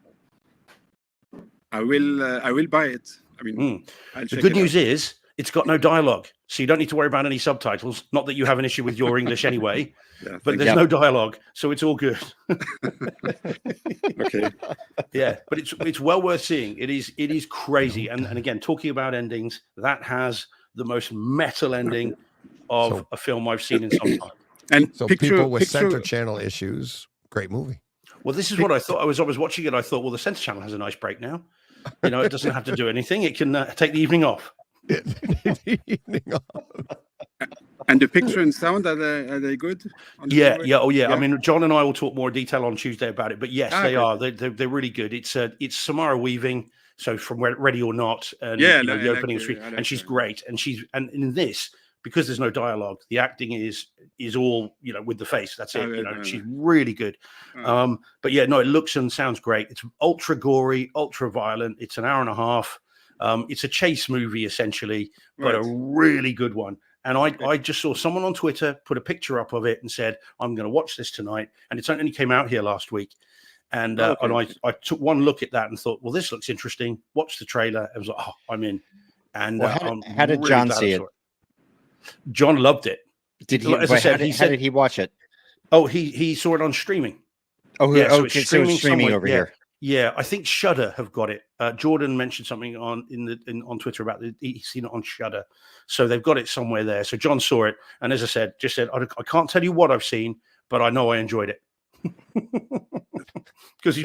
I will buy it. I mean, the good news is it's got no dialogue, so you don't need to worry about any subtitles. Not that you have an issue with your English anyway. But there's no dialogue, so it's all good. Okay. Yeah, but it's well worth seeing. It is crazy. And again, talking about endings, that has the most metal ending of a film I've seen in some time. And so people with center channel issues, great movie. Well, this is what I thought. I was watching it. I thought, well, the center channel has a nice break now. It doesn't have to do anything. It can take the evening off. And the picture and sound, are they good? Yeah. I mean, John and I will talk more detail on Tuesday about it, but yes, they are. They're really good. It's Samara Weaving, so from Ready or Not, and the opening street, and she's great. And in this, because there's no dialogue, the acting is all with the face. That's it. She's really good. But yeah, no, it looks and sounds great. It's ultra gory, ultra violent. It's an hour and a half. It's a chase movie essentially, but a really good one. And I just saw someone on Twitter put a picture up of it and said, I'm going to watch this tonight. And it only came out here last week. And I took one look at that and thought, well, this looks interesting. Watched the trailer. I was like, oh, I'm in. And Well, I'm how did really John glad see I it? saw it. John loved it. Did he? As I said, how did he watch it? Oh, he saw it on streaming. Oh, Yeah, so okay. it's So it's streaming streaming somewhere. over Yeah, here. yeah. I think Shudder have got it. Jordan mentioned something on Twitter about he's seen it on Shudder, so they've got it somewhere there. So John saw it, and as I said, I can't tell you what I've seen, but I know I enjoyed it. Because he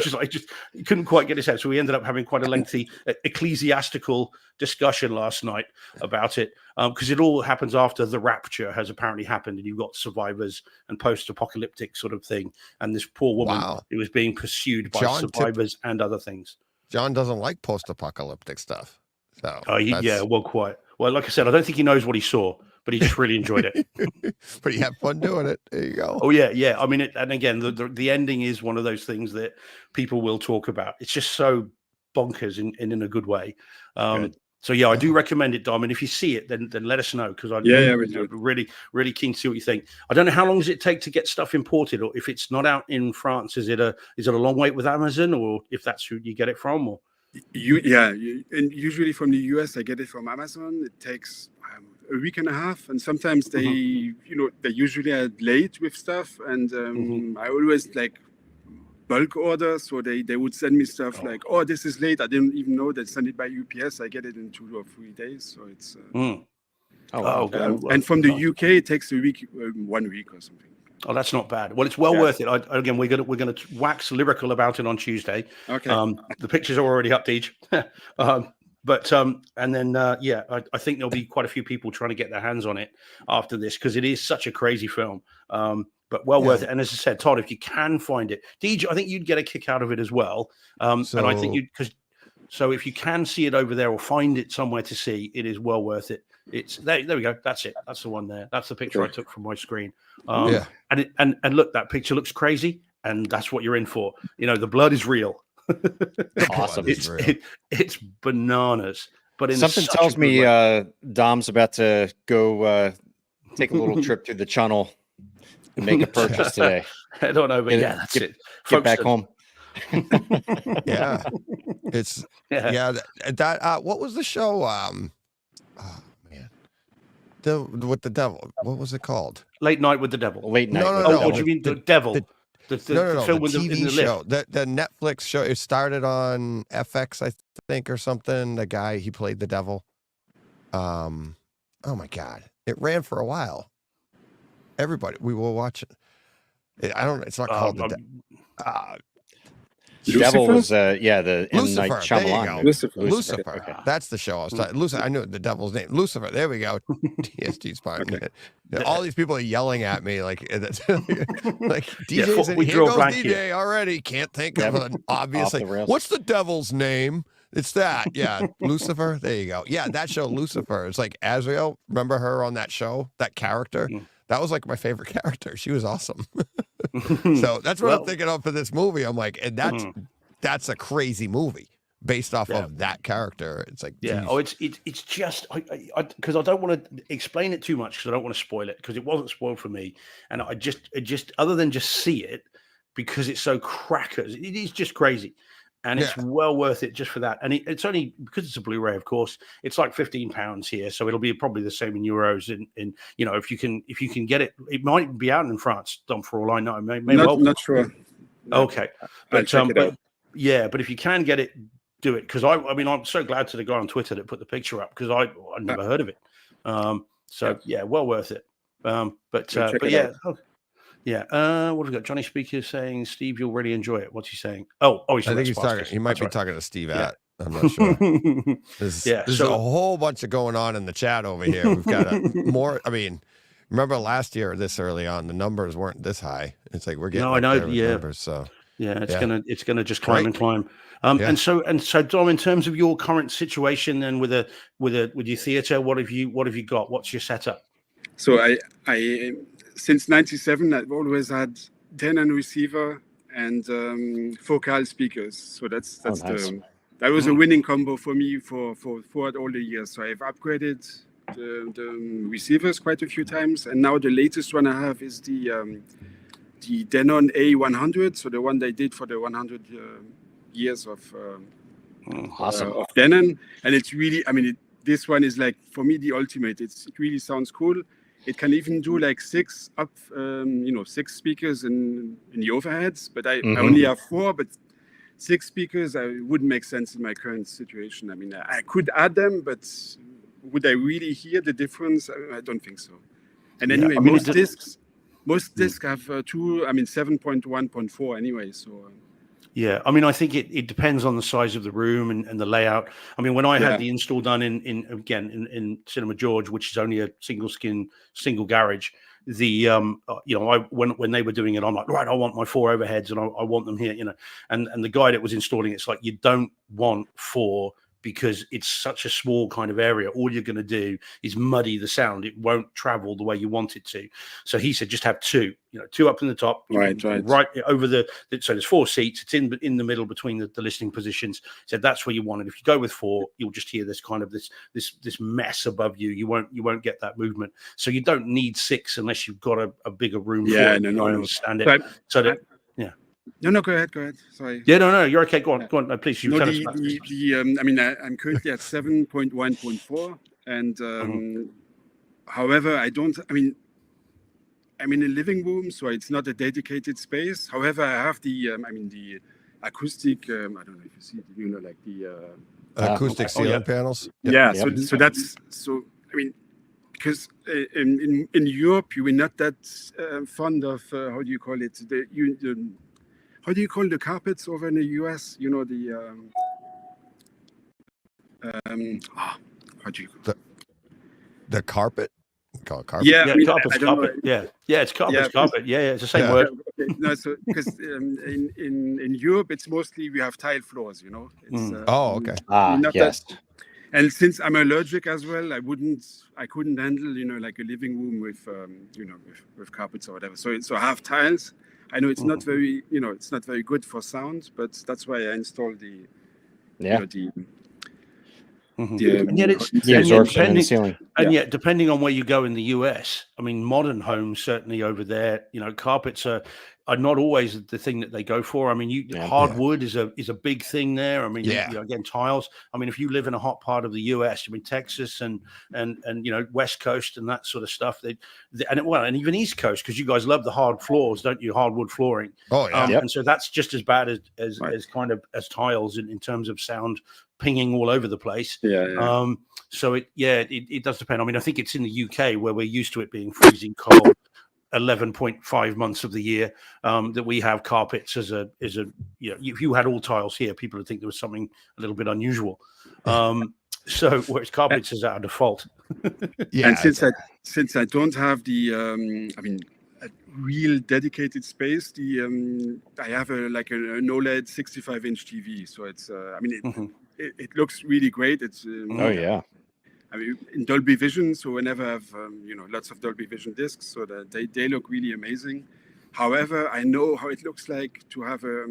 couldn't quite get his head. So we ended up having quite a lengthy ecclesiastical discussion last night about it, because it all happens after the rapture has apparently happened, and you've got survivors and post-apocalyptic sort of thing, and this poor woman who was being pursued by survivors and other things. John doesn't like post-apocalyptic stuff. So well, like I said, I don't think he knows what he saw, but he just really enjoyed it. But he had fun doing it. There you go. Oh yeah. I mean, and again, the ending is one of those things that people will talk about. It's just so bonkers in a good way. So yeah, I do recommend it, Dom. And if you see it, then let us know, because I'm really keen to see what you think. I don't know how long does it take to get stuff imported, or if it's not out in France, is it a long wait with Amazon, or if that's who you get it from, or? And usually from the US, I get it from Amazon. It takes a week and a half, and sometimes they usually are late with stuff, and I always like bulk orders, so they would send me stuff like, oh, this is late, I didn't even know, they send it by UPS, I get it in 2 or 3 days, so it's and from the UK it takes a week, 1 week or something. Oh, that's not bad. Well, it's well worth it. Again, we're gonna wax lyrical about it on Tuesday. Okay. The pictures are already up, Deej. And then I think there'll be quite a few people trying to get their hands on it after this, because it is such a crazy film. But worth it. And as I said, Todd, if you can find it, Deej, I think you'd get a kick out of it as well. And I think so if you can see it over there or find it somewhere to see, it is well worth it. It's there we go. That's it. That's the one there. That's the picture I took from my screen. And look, that picture looks crazy, and that's what you're in for. The blood is real. Awesome. It's bananas. But something tells me Dom's about to go take a little trip to the channel and make a purchase today. I don't know, but that's it. Get back home. Yeah. It's that what was the show? With the devil. What was it called? Late Night with the Devil. Late Night. No. What do you mean the devil? The film with the TV in the show. lift. The Netflix show. It started on FX, I think, or something. The guy, he played the devil. Oh my God. It ran for a while. Everybody, we were watching. It's not called the Devil was the M. Night Lucifer. There you go. Lucifer. Okay. That's the show I was talking. Lucifer. I knew the devil's name. Lucifer. There we go. TSG's part. Okay. All these people are yelling at me like DJ's in here goes DJ already. Can't think of an obvious thing. What's the devil's name? It's that. Yeah. Lucifer. There you go. Yeah, that show, Lucifer. It's like Azrael. Remember her on that show? That character? That was like my favorite character. She was awesome. So that's what I'm thinking of for this movie. I'm like, and that's a crazy movie based off of that character. It's like, geez. Oh, it's just because I don't want to explain it too much, because I don't want to spoil it, because it wasn't spoiled for me, and it just other than just see it, because it's so crackers, it is just crazy. And it's well worth it just for that. And it's only because it's a Blu-ray, of course. It's like £15 here, so it'll be probably the same in euros. And if you can get it, it might be out in France. Done for all I know. Not sure. Okay, but if you can get it, do it. Because I'm so glad to the guy on Twitter that put the picture up, because I'd never heard of it. Well worth it. What have we got? Johnny Speaker saying, Steve, you'll really enjoy it. What's he saying? I think he's talking. He might be talking to Steve at. I'm not sure. There's a whole bunch of going on in the chat over here. We've got more. I mean, remember last year, this early on, the numbers weren't this high. It's like we're getting. No, I know. Numbers, so it's gonna just climb and climb. And so Dom, in terms of your current situation, then with your theatre, what have you got? What's your setup? So I since '97, I've always had Denon receiver and focal speakers. So that's nice. That was a winning combo for me for all the years. So I've upgraded the receivers quite a few times, and now the latest one I have is the Denon A100. So the one they did for the 100 years of awesome of Denon, and it's really, this one is like, for me, the ultimate. It really sounds cool. It can even do like 6 speakers in the overheads, but I only have 4, but 6 speakers wouldn't make sense in my current situation. I mean, I could add them, but would I really hear the difference? I don't think so. And anyway, most discs have 7.1.4 anyway, so... Yeah, I mean, I think it depends on the size of the room and the layout. I mean, when I had the install done in Cinema George, which is only a single garage, when they were doing it, I'm like, right, I want my 4 overheads and I want them here, and the guy that was installing it's like, you don't want 4 because it's such a small kind of area. All you're going to do is muddy the sound. It won't travel the way you want it to. So he said, just have 2, 2 up in the top, right over so there's 4 seats. It's in the middle between the listening positions. He said that's where you want it. If you go with 4, you'll just hear this kind of this mess above you. You won't get that movement. So you don't need 6 unless you've got a bigger room. Yeah, for it. No. I understand it. No, go ahead. Sorry. Yeah, no, you're okay. Go on. No, please. You tell us about I'm currently at 7.1.4, and however, I'm in a living room, so it's not a dedicated space. However, I have the acoustic. I don't know if you see it. Like the acoustic ceiling panels. Yeah. So that's so. I mean, because in Europe, you were not that fond of how do you call it? How do you call the carpets over in the US? How do you the carpet? Call it carpet. Yeah, carpet's carpet. Yeah, it's carpet. Carpet. Yeah, it's the same word. Okay. No, so because in Europe, it's mostly we have tile floors. It's, okay. Yes. And since I'm allergic as well, I couldn't handle like a living room with with carpets or whatever. So I have tiles. I know it's not very, it's not very good for sound, but that's why I installed the absorption in the ceiling. And yet, depending on where you go in the US, I mean, modern homes certainly over there, carpets are not always the thing that they go for. I mean, hardwood is a big thing there. I mean, again, tiles. I mean, if you live in a hot part of the US, I mean, Texas and West Coast and that sort of stuff, and even East Coast, because you guys love the hard floors, don't you? Hardwood flooring. Oh yeah. And so that's just as bad as kind of as tiles in terms of sound pinging all over the place. So it does depend. I mean, I think it's in the UK where we're used to it being freezing cold 11.5 months of the year, that we have carpets as a if you had all tiles here, people would think there was something a little bit unusual. So whereas carpets is our default. And since I don't have the a real dedicated space, I have an OLED 65-inch TV, so it's it looks really great. It's I mean, in Dolby Vision, so whenever I have lots of Dolby Vision discs, so that they look really amazing. However, I know how it looks like to have a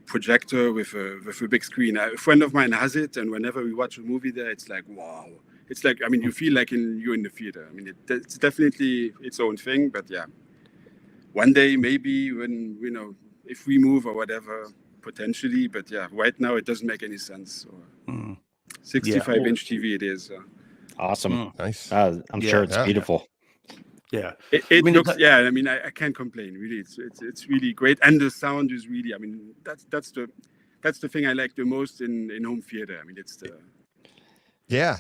projector with a big screen. A friend of mine has it, and whenever we watch a movie there, it's like wow. It's like, I mean, you feel like you're in the theater. I mean, it's definitely its own thing, but yeah, one day maybe when if we move or whatever, potentially. But yeah, right now it doesn't make any sense. So, 65-inch TV it is. Awesome. Nice. I'm sure it's beautiful. Yeah. It looks, I mean, I can't complain, really. It's really great. And the sound is really, I mean, that's the thing I like the most in home theater. I mean, it's the... Yeah,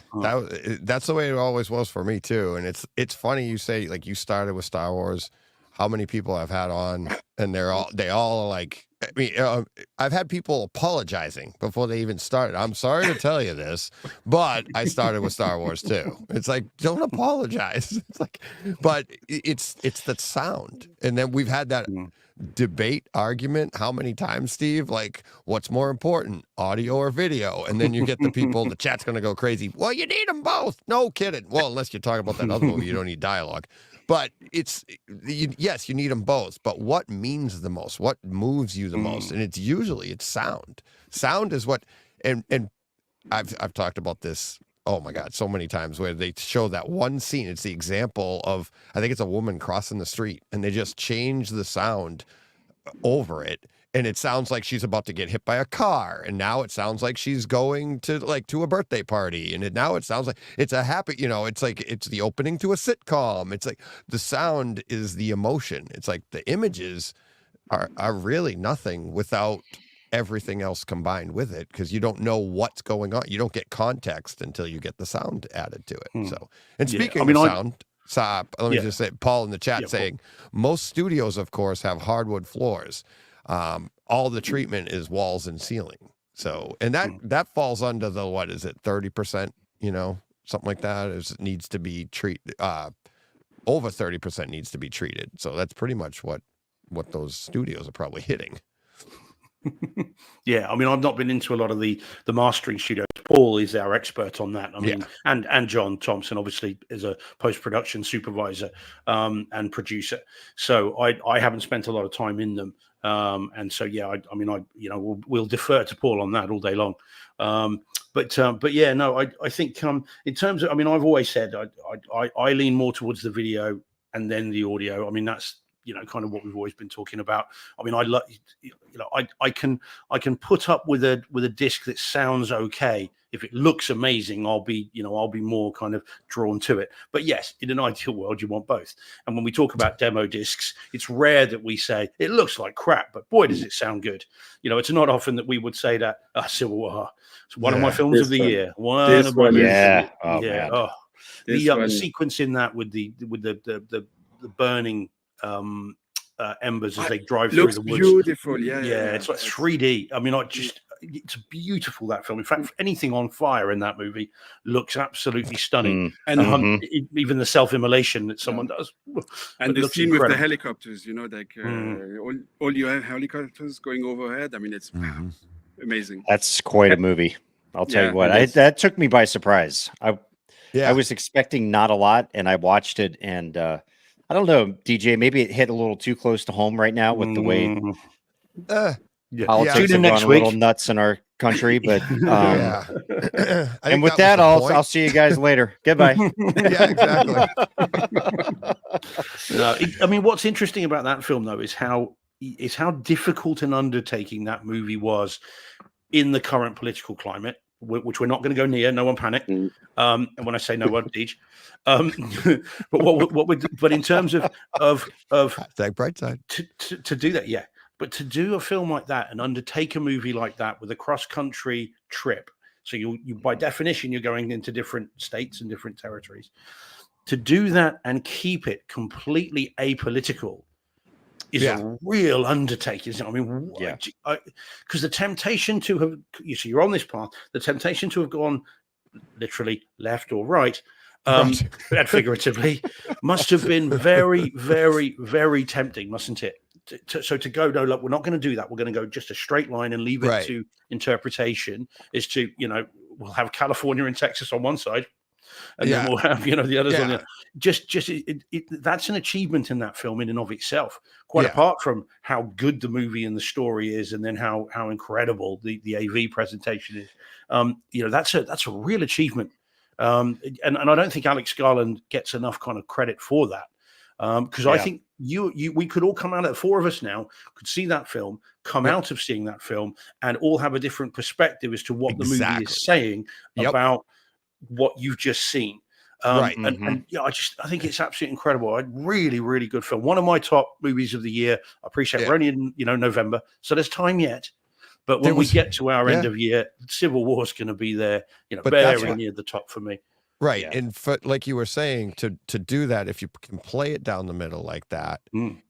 that's the way it always was for me too. And it's funny you say, like, you started with Star Wars. How many people I've had on, and they all are like, I mean, I've had people apologizing before they even started. I'm sorry to tell you this, but I started with Star Wars too. It's like, don't apologize. It's like, but it's the sound. And then we've had that debate argument. How many times, Steve? Like, what's more important, audio or video? And then you get the people, the chat's going to go crazy. Well, you need them both. No kidding. Well, unless you're talking about that other movie, you don't need dialogue. But yes, you need them both. But what means the most? What moves you the most? And it's sound. Sound is what, and I've talked about this, oh my God, so many times, where they show that one scene. It's the example of, I think it's a woman crossing the street, and they just change the sound over it. and it sounds like she's about to get hit by a car, and now it sounds like she's going to a birthday party, and now it sounds like it's a happy, it's like it's the opening to a sitcom. It's like the sound is the emotion. It's like the images are really nothing without everything else combined with it, because you don't know what's going on. You don't get context until you get the sound added to it. So, and speaking of sound, let me just say, Paul in the chat saying, most studios, of course, have hardwood floors. All the treatment is walls and ceiling. So, and that falls under the, what is it, 30%, something like that needs to be treated. Over 30% needs to be treated. So that's pretty much what those studios are probably hitting. Yeah, I mean, I've not been into a lot of the mastering studios. Paul is our expert on that. I mean, and John Thompson obviously is a post-production supervisor and producer. So I haven't spent a lot of time in them, and so we'll defer to Paul on that all day long. But yeah, no, I think in terms of, I mean, I've always said I lean more towards the video and then the audio. I mean, that's kind of what we've always been talking about. I mean, I can put up with a disc that sounds okay. If it looks amazing, I'll be more kind of drawn to it. But yes, in an ideal world, you want both. And when we talk about demo discs, it's rare that we say it looks like crap, but boy, does it sound good. It's not often that we would say that. Civil War, it's one of my films of the year. The sequence in that with the burning embers as they drive through the woods. Beautiful, it's like 3D. I mean, it's beautiful, that film. In fact, anything on fire in that movie looks absolutely stunning. And even the self-immolation that someone does. And the scene with the helicopters, all your helicopters going overhead. I mean, it's amazing. That's quite a movie. I'll tell you what. That took me by surprise. I was expecting not a lot, and I watched it, and I don't know, DJ, maybe it hit a little too close to home right now with the way politics have gone a little nuts in our country. But and with that, I'll see you guys later. Goodbye. Exactly. I mean, what's interesting about that film, though, is how difficult an undertaking that movie was in the current political climate, which we're not going to go near. No one panic. And when I say no one, teach. But in terms of bright side to do that, but to do a film like that and undertake a movie like that with a cross-country trip, so you by definition you're going into different states and different territories, to do that and keep it completely apolitical is a real undertaking. I mean, because the temptation to have, you're on this path, the temptation to have gone literally left or right, and figuratively, must have been very, very, very tempting, mustn't it? So to go, no, look, we're not going to do that. We're going to go just a straight line and leave it to interpretation. Is to, we'll have California and Texas on one side, and then we'll have, the others on the other. Just that's an achievement in that film in and of itself. Quite apart from how good the movie and the story is, and then how incredible the AV presentation is. That's a real achievement. And I don't think Alex Garland gets enough kind of credit for that. Because I think we could all come out of, 4 of us now could see that film, come out of seeing that film, and all have a different perspective as to what the movie is saying about what you've just seen. And I think it's absolutely incredible. A really, really good film. One of my top movies of the year. I appreciate we're only in November, so there's time yet. But when we get to our end of year, Civil War's going to be there, very near the top for me. Right. Yeah. And like you were saying, to do that, if you can play it down the middle like that,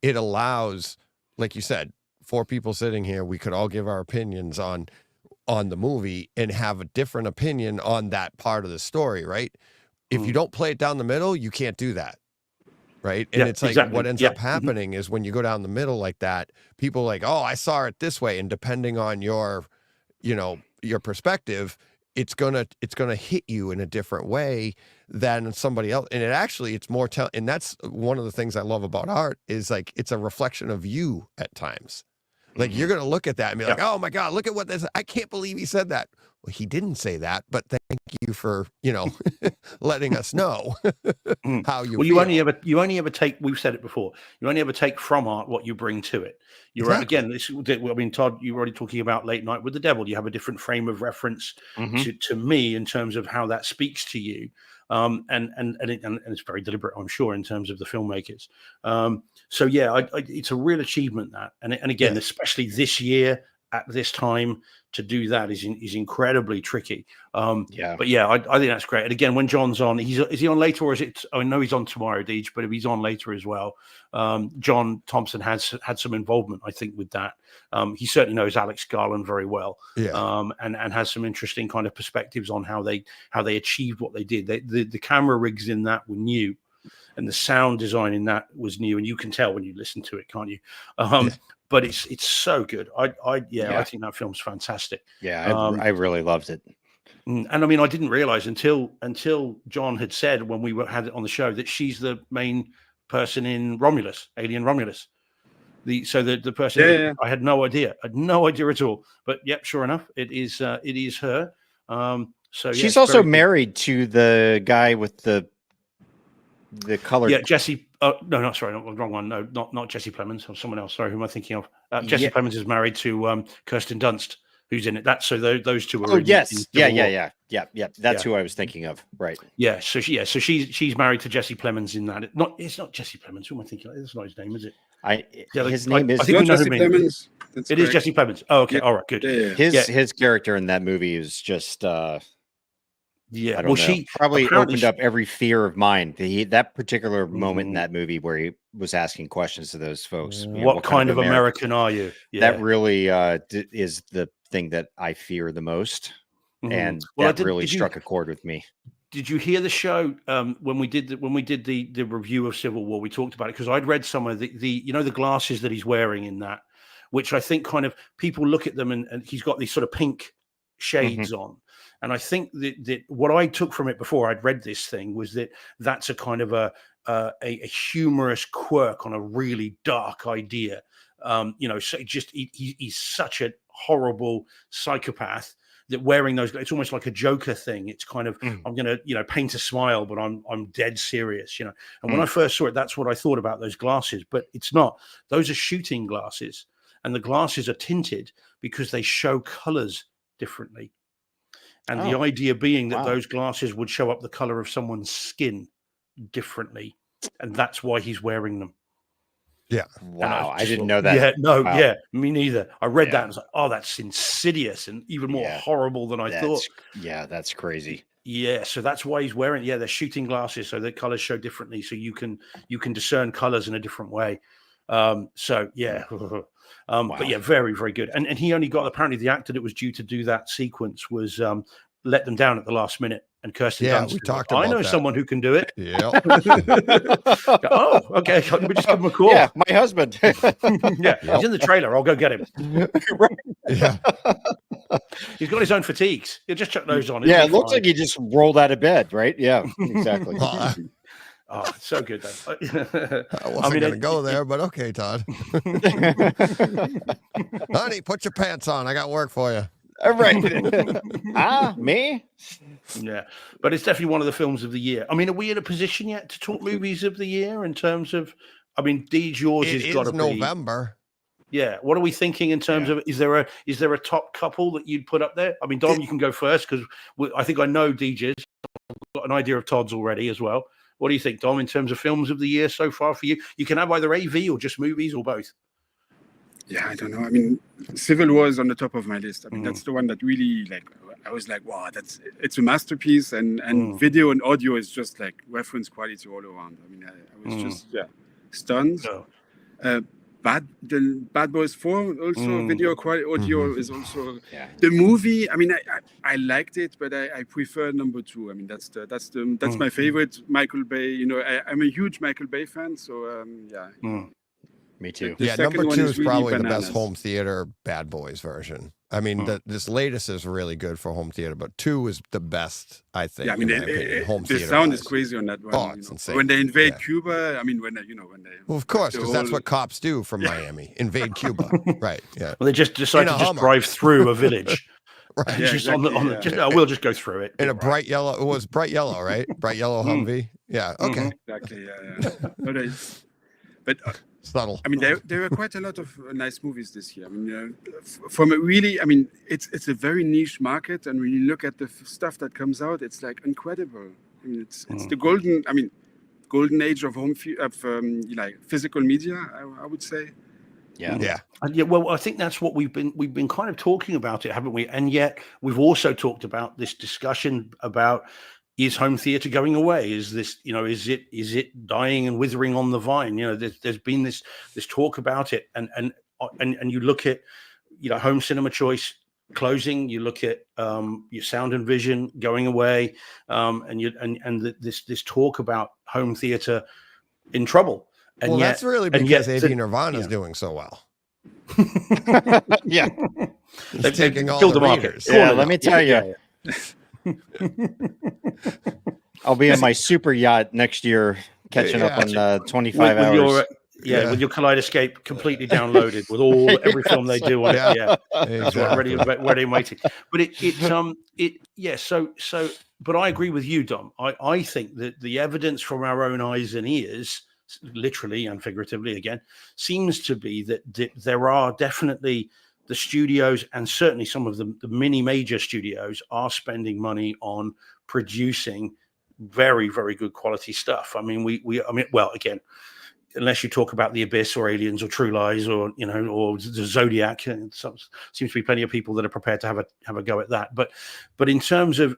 it allows, like you said, 4 people sitting here, we could all give our opinions on the movie and have a different opinion on that part of the story, right? If you don't play it down the middle, you can't do that. Right. And it's like what ends up happening is when you go down the middle like that, people are like, oh, I saw it this way. And depending on your perspective, it's gonna hit you in a different way than somebody else. And it's more and that's one of the things I love about art is like it's a reflection of you at times. Like you're gonna look at that and be like, oh my God, look at what this, I can't believe he said that. Well, he didn't say that, but thank you for, letting us know how you feel. You only ever take, we've said it before, you only ever take from art what you bring to it. You're Exactly. again, Todd, you were already talking about Late Night with the Devil. You have a different frame of reference to me in terms of how that speaks to you. And it's very deliberate, I'm sure, in terms of the filmmakers. So yeah, it's a real achievement that, and again, especially this year at this time, to do that is incredibly tricky. But yeah, I think that's great. And again, when John's on, is he on later, or is it? I know he's on tomorrow, Deej, but if he's on later as well, John Thompson has had some involvement, I think, with that. He certainly knows Alex Garland very well, and has some interesting kind of perspectives on how they achieved what they did. The camera rigs in that were new, and the sound design in that was new, and you can tell when you listen to it, can't you? But it's so good. I think that film's fantastic. Yeah, I really loved it. And I mean, I didn't realize until John had said when we had it on the show that she's the main person in Romulus, Alien Romulus. The person I had no idea. I had no idea at all. But yep, sure enough, it is her. So she's also married to the guy with the color. Yeah, Jesse. No, sorry, not the wrong one. No, not Jesse Plemons, or someone else. Sorry, who am I thinking of? Jesse Plemons is married to Kirsten Dunst, who's in it. That's so those two are. Oh yes, yeah. That's who I was thinking of. Right. Yeah. So she's married to Jesse Plemons in that. It's not Jesse Plemons. Who am I thinking of? That's not his name, is it? His name is. I think Jesse Plemons. It is Jesse Plemons. Oh, okay. All right. Good. Yeah. His character in that movie is just. Yeah, I don't know. She probably opened up every fear of mine. That particular moment in that movie where he was asking questions to those folks. What kind of American are you? Yeah. That really is the thing that I fear the most, and that really struck a chord with me. Did you hear the show when we did the review of Civil War? We talked about it because I'd read some of the glasses that he's wearing in that, which I think kind of people look at them and he's got these sort of pink shades on. And I think that what I took from it before I'd read this thing was that that's a kind of a humorous quirk on a really dark idea. So he's such a horrible psychopath that wearing those, it's almost like a Joker thing. It's kind of I'm gonna paint a smile, but I'm dead serious. And when I first saw it, that's what I thought about those glasses. But it's not. Those are shooting glasses, and the glasses are tinted because they show colors differently. And the idea being that those glasses would show up the color of someone's skin differently. And that's why he's wearing them. Yeah. Wow. I didn't know that. Yeah. No. Wow. Yeah. Me neither. I read that and was like, oh, that's insidious and even more horrible than I thought. Yeah. That's crazy. Yeah. So that's why he's wearing. Yeah. They're shooting glasses. So the colors show differently. So you can discern colors in a different way. So yeah. But yeah, very, very good. And he only got, apparently the actor that was due to do that sequence was let them down at the last minute. And Kirsten Dunst, we talked about I know that. someone who can do it. Yeah. Oh, okay. Let me just give him a call. Yeah, my husband. He's in the trailer. I'll go get him. Yeah. He's got his own fatigues. He'll just chuck those on. Yeah, it looks like he just rolled out of bed, right? Yeah, exactly. Oh, it's so good though. I wasn't going to go there, but okay, Todd. Honey, put your pants on. I got work for you. All right. Me? Yeah, but it's definitely one of the films of the year. I mean, are we in a position yet to talk movies of the year in terms of? I mean, Deej, yours has got to be November. Yeah. What are we thinking in terms of? Is there a top couple that you'd put up there? I mean, Dom, you can go first because I think I know Deej's. I've got an idea of Todd's already as well. What do you think, Dom, in terms of films of the year so far for you? You can have either AV or just movies or both. Yeah, I don't know. I mean, Civil War is on the top of my list. I mean, that's the one that really, I was like, wow, it's a masterpiece. And video and audio is just like reference quality all around. I mean, I was just, stunned. No. The Bad Boys 4 also video quality audio is also the movie. I mean, I liked it, but I prefer number 2. I mean, that's my favorite Michael Bay. I'm a huge Michael Bay fan, so Me too. Yeah, number 2 is really probably the best home theater Bad Boys version. I mean, this latest is really good for home theater, but 2 is the best, I think. Yeah, I mean, the sound is crazy on that one. Oh, it's insane. When they invade Cuba, I mean, when they. Well, of course, because that's what cops do from Miami: invade Cuba, right? Yeah. Well, they just decide to just drive through a village. Right. Yeah, Just on the exactly, just we'll just go through it. In a Right. bright yellow. It was bright yellow, right? Bright yellow Humvee. Yeah. Okay. exactly. Yeah. No, but Subtle. I mean, there were quite a lot of nice movies this year. I mean, from a really, I mean, it's a very niche market, and when you look at the stuff that comes out, it's like incredible. I mean, it's the golden age of like physical media. I would say. Yeah. Well, I think that's what we've been kind of talking about it, haven't we? And yet we've also talked about this discussion about, is home theater going away? Is this, is it dying and withering on the vine? There's been this talk about it, and you look at, home cinema choice closing. You look at your sound and vision going away, and this talk about home theater in trouble. And well, yet, that's really because AV Nirvana is doing so well. Yeah, They're taking all killed the the market. readers. yeah. Let me tell you, I'll be in my super yacht next year, catching up on 25 with hours. with your Kaleidoscape completely downloaded with every film they do on it. Yeah, that's what ready and waiting. But So but I agree with you, Dom. I think that the evidence from our own eyes and ears, literally and figuratively again, seems to be that there are definitely the studios, and certainly some of the mini major studios, are spending money on producing very, very good quality stuff. I mean, well, again, unless you talk about The Abyss or Aliens or True Lies or or the Zodiac, and seems to be plenty of people that are prepared to have a go at that. But in terms of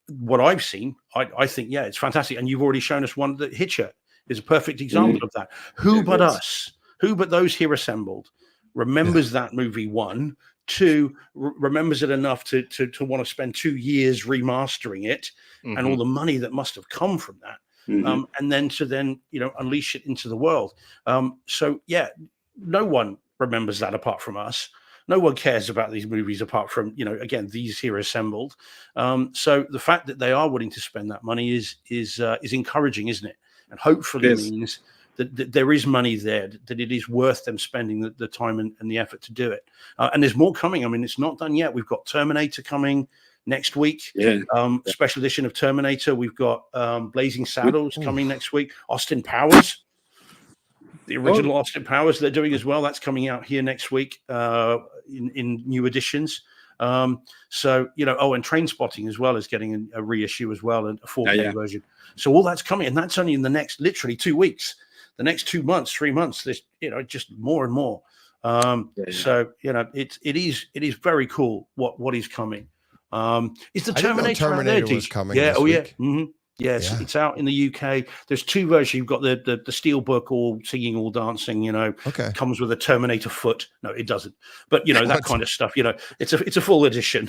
what I've seen, I think it's fantastic. And you've already shown us one. That Hitcher is a perfect example of that. Who but us? Who but those here assembled remembers that movie? One, two, remembers it enough to want to spend 2 years remastering it, and all the money that must have come from that. And then to unleash it into the world. So no one remembers that apart from us. No one cares about these movies apart from again, these here assembled. So the fact that they are willing to spend that money is encouraging, isn't it? And hopefully means that there is money there, that it is worth them spending the time and the effort to do it. And there's more coming. I mean, it's not done yet. We've got Terminator coming next week. Special edition of Terminator. We've got Blazing Saddles coming next week. Austin Powers, the original Austin Powers, they're doing as well. That's coming out here next week in new editions. And Trainspotting as well is getting a reissue as well, and a 4K version. So all that's coming, and that's only in the next literally 2 weeks. The next 2 months, 3 months, there's just more and more. So it is very cool what is coming. Is the Terminator was coming? Yeah. This Oh week. yeah. Yes, it's out in the UK. There's 2 versions. You've got the steel book, all singing, all dancing. Comes with a Terminator foot. No, it doesn't. But that kind of stuff. It's a full edition.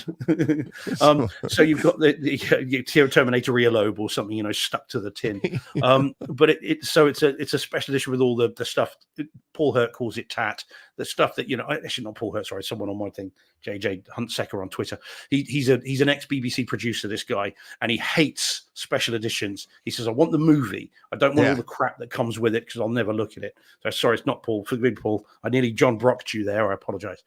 So you've got the Terminator earlobe or something, stuck to the tin. But it's a special edition with all the stuff. Paul Hurt calls it tat. The stuff that actually not Paul Hurt. Sorry, someone on my thing. JJ Huntsecker on Twitter. He's an ex-BBC producer, this guy, and he hates special editions. He says, I want the movie. I don't want all the crap that comes with it because I'll never look at it. So sorry, it's not Paul. Forgive me, Paul. I nearly John Brocked you there. I apologize.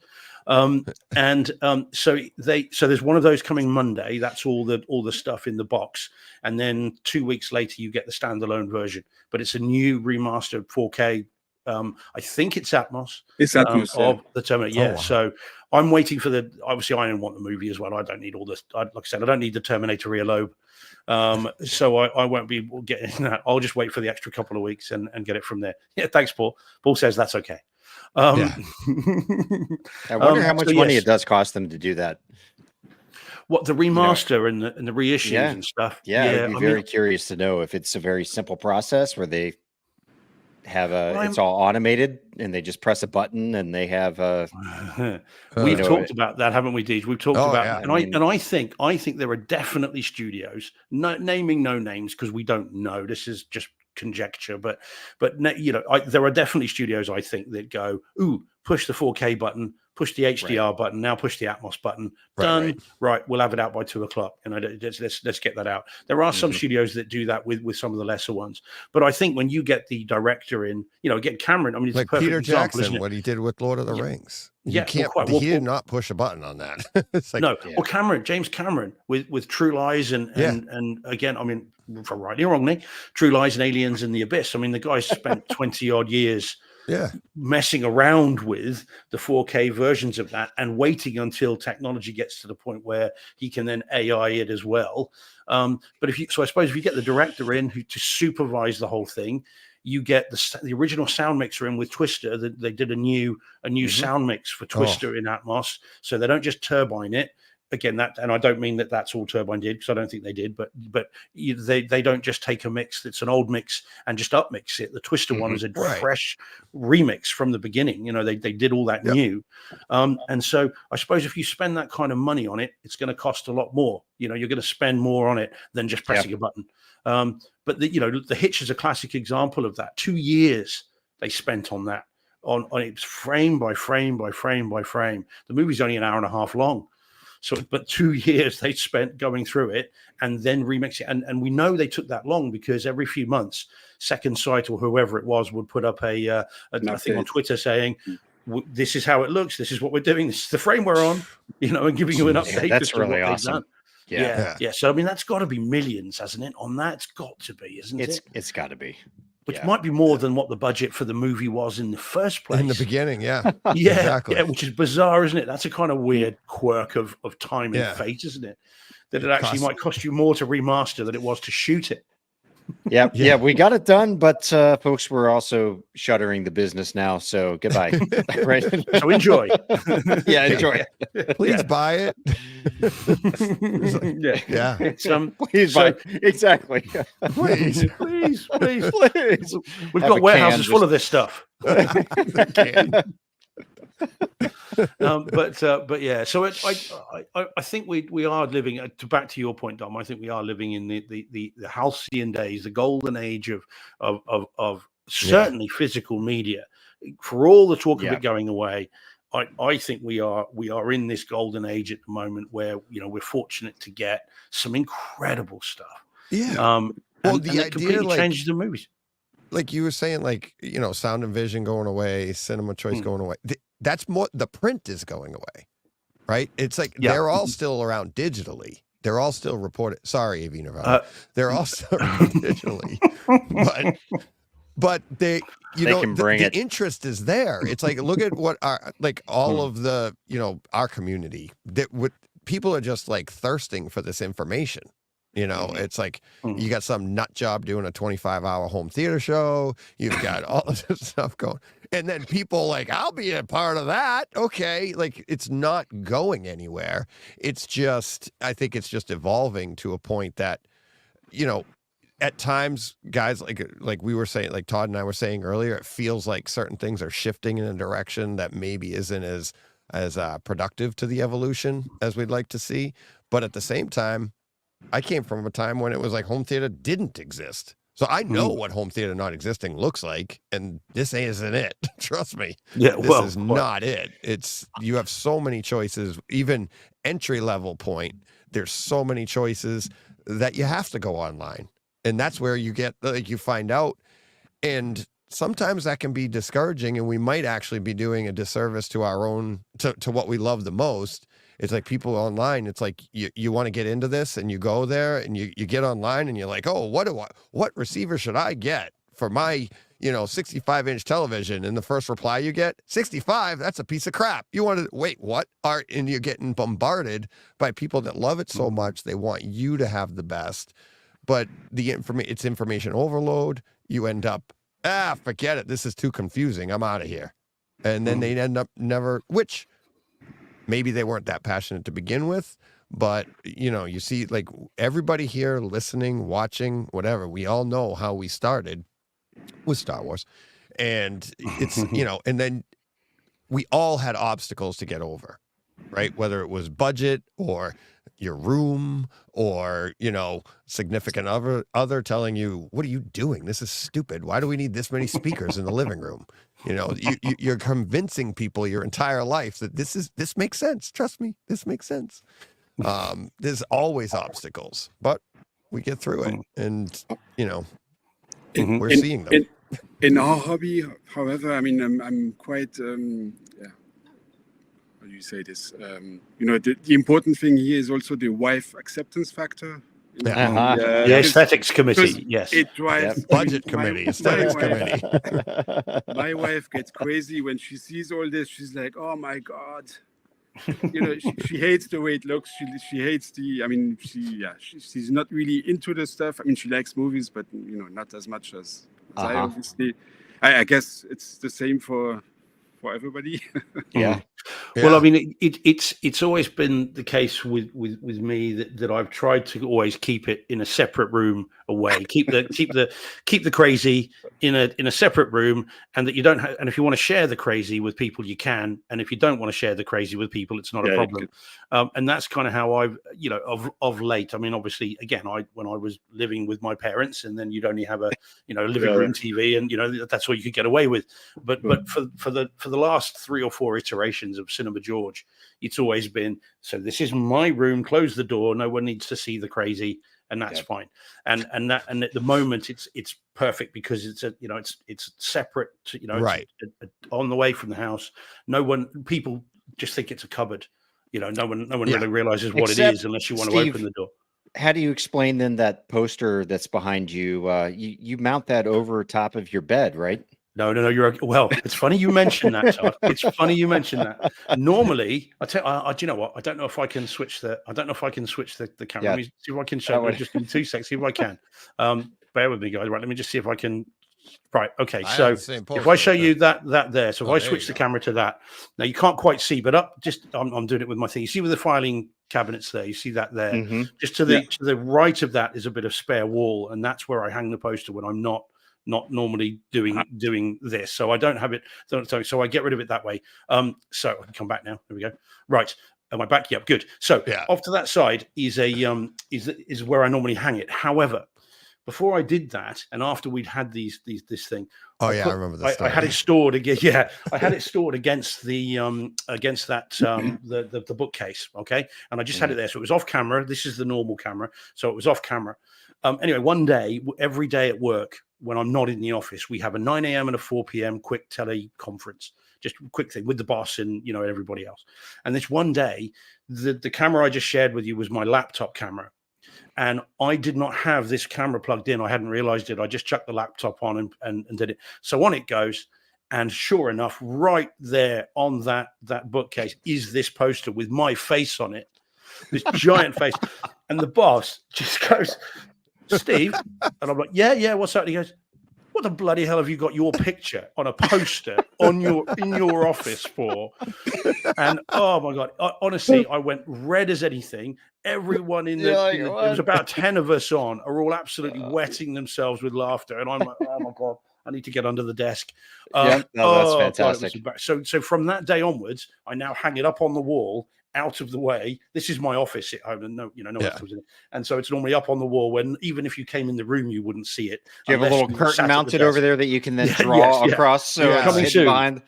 So there's one of those coming Monday. That's all the stuff in the box. And then 2 weeks later, you get the standalone version. But it's a new remastered 4K. I think it's Atmos. It's Atmos of the Terminator. Yeah. Wow. So I'm waiting for obviously I don't want the movie as well. I don't need all this. Like I said, I don't need the Terminator earlobe. So I won't be getting that. I'll just wait for the extra couple of weeks and get it from there. Yeah. Thanks, Paul. Paul says that's okay. I wonder how much money it does cost them to do that. What, the remaster and the reissues and stuff? Yeah, I'd be very curious to know if it's a very simple process where they have it's all automated and they just press a button and they have we've talked about that, haven't we, Deej? We've talked about and I think there are definitely studios, naming no names because we don't know, this is just conjecture, but there are definitely studios I think that go, ooh, push the 4K button, push the HDR button, now push the Atmos button, done. Right, we'll have it out by 2:00. Let's get that out. There are some studios that do that with some of the lesser ones, but I think when you get the director in, again, Cameron, I mean, it's like a perfect Peter example, Jackson, what he did with Lord of the Rings. You can't. He did not push a button on that. It's like, no. Well, James Cameron with True Lies and again, I mean, for rightly or wrongly, True Lies and Aliens and the Abyss. I mean, the guy spent 20 odd years messing around with the 4K versions of that and waiting until technology gets to the point where he can then AI it as well. But I suppose if you get the director in to supervise the whole thing, you get the original sound mixer in with Twister. They did a new sound mix for Twister in Atmos, so they don't just turbine it. Again, and I don't mean that that's all Turbine did, because I don't think they did, but they don't just take a mix that's an old mix and just upmix it. The Twister one is a fresh remix from the beginning. They did all that new, and so I suppose if you spend that kind of money on it, it's going to cost a lot more. You're going to spend more on it than just pressing a button. But the Hitch is a classic example of that. 2 years they spent on that, on it, frame by frame by frame by frame. The movie's only an hour and a half long. So, but 2 years they spent going through it and then remix it. And we know they took that long because every few months, Second Sight or whoever it was would put up a thing on Twitter saying, this is how it looks. This is what we're doing. This is the frame we're on, and giving you an update. That's really awesome. Yeah. So, I mean, that's got to be millions, hasn't it? On that, it's got to be, isn't it? It's got to be. Which might be more than what the budget for the movie was in the first place. In the beginning, exactly. Yeah, which is bizarre, isn't it? That's a kind of weird quirk of time and fate, isn't it? That it actually might cost you more to remaster than it was to shoot it. Yeah, we got it done, but folks, we're also shuttering the business now, so goodbye. Right? So enjoy. Enjoy. Please buy it. Please buy. Exactly. Please. We've got warehouses full of this stuff. But yeah, so I think we are living, back to your point, Dom. I think we are living in the halcyon days, the golden age of certainly physical media. For all the talk of it going away, I think we are in this golden age at the moment where we're fortunate to get some incredible stuff. Well, the idea completely changes the movies. Like you were saying, sound and vision going away, cinema choice going away. That's more, the print is going away, right? It's like they're all still around digitally. They're all still reported. Sorry, AV Nirvana. They're all still around digitally, but they can bring it. The interest is there. It's like, look at what all of the our community people are just like thirsting for this information. It's like you got some nut job doing a 25-hour home theater show. You've got all of this stuff going. And then people like, I'll be a part of that. Okay. Like, it's not going anywhere. It's just, I think it's just evolving to a point that, at times, guys, like we were saying, like Todd and I were saying earlier, it feels like certain things are shifting in a direction that maybe isn't as productive to the evolution as we'd like to see. But at the same time, I came from a time when it was like home theater didn't exist. So I know what home theater not existing looks like, and this isn't it. Trust me. This is not it. You have so many choices, even entry level point. There's so many choices that you have to go online. And that's where you get, you find out. And sometimes that can be discouraging, and we might actually be doing a disservice to our own, to what we love the most. It's like people online, it's like you want to get into this and you go there and you get online and you're like, oh, what receiver should I get for my, 65-inch television? And the first reply you get, 65, that's a piece of crap. You want to, wait, what? And you're getting bombarded by people that love it so much. They want you to have the best, but it's information overload. You end up, forget it. This is too confusing. I'm out of here. And then they end up which maybe they weren't that passionate to begin with, but you see, like, everybody here listening, watching, whatever, we all know how we started with Star Wars. And it's, and then we all had obstacles to get over, right? Whether it was budget or your room or, significant other telling you, what are you doing? This is stupid. Why do we need this many speakers in the living room? You're convincing people your entire life that this makes sense. Trust me, this makes sense. There's always obstacles, but we get through it, and we're seeing them. In our hobby, however, I mean, I'm quite, how do you say this? The important thing here is also the wife acceptance factor. The aesthetics committee, yes. It drives budget committee, aesthetics committee. My wife gets crazy when she sees all this. She's like, "Oh my God." She hates the way it looks. She hates she's not really into the stuff. I mean, she likes movies, but not as much as I obviously. I guess it's the same for everybody. Yeah. Well, I mean, it's always been the case with me that I've tried to always keep it in a separate room away. Keep the crazy in a separate room, and that you don't have. And if you want to share the crazy with people, you can. And if you don't want to share the crazy with people, it's not a problem. And that's kind of how I've of late. I mean, obviously, again, when I was living with my parents, and then you'd only have a living room TV, and that's all you could get away with. But for the last 3 or 4 iterations of Cinema George, it's always been, so this is my room, close the door, no one needs to see the crazy, and that's fine. And at the moment it's perfect because it's separate, right, on the way from the house. People just think it's a cupboard. No one really realizes what it is unless you want to open the door. How do you explain then that poster that's behind you? You mount that over top of your bed, right? No, well, it's funny you mentioned that, Todd. It's funny you mentioned that. Normally, do you know what? I don't know if I can switch the camera. Yeah. Let me see if I can show you. Just in 2 seconds, see if I can. Bear with me, guys. Right, let me just see if I can. Right, okay. So if I show you that there, so if I switch the camera to that, now you can't quite see, but I'm doing it with my thing. You see with the filing cabinets there, you see that there. Mm-hmm. Just to the right of that is a bit of spare wall, and that's where I hang the poster when I'm not normally doing this. So I don't have it. So I get rid of it that way. So I can come back now. There we go. Right. Am I back? Yep. Good. So off to that side is is where I normally hang it. However, before I did that, and after we'd had this thing. I remember this. I had it stored again. Yeah, I had it stored against the bookcase. Okay, and I just had it there, so it was off camera. This is the normal camera, so it was off camera. Anyway, one day, every day at work, when I'm not in the office, we have a 9 a.m. and a 4 p.m. quick teleconference, just a quick thing with the boss and everybody else. And this one day, the camera I just shared with you was my laptop camera. And I did not have this camera plugged in. I hadn't realized it. I just chucked the laptop on and did it. So on it goes. And sure enough, right there on that bookcase is this poster with my face on it, this giant face. And the boss just goes, "Steve," and I'm like, yeah, what's up? And he goes, "What the bloody hell have you got your picture on a poster in your office for?" And oh my God, honestly, I went red as anything. Everyone there was about 10 of us are all absolutely wetting themselves with laughter. And I'm like, oh my God, I need to get under the desk. That's fantastic. God, so from that day onwards, I now hang it up on the wall, out of the way. This is my office at home, and no one comes in. And so it's normally up on the wall. When even if you came in the room, you wouldn't see it. Do you have a little curtain mounted over there that you can then draw across? So it's coming soon. Behind.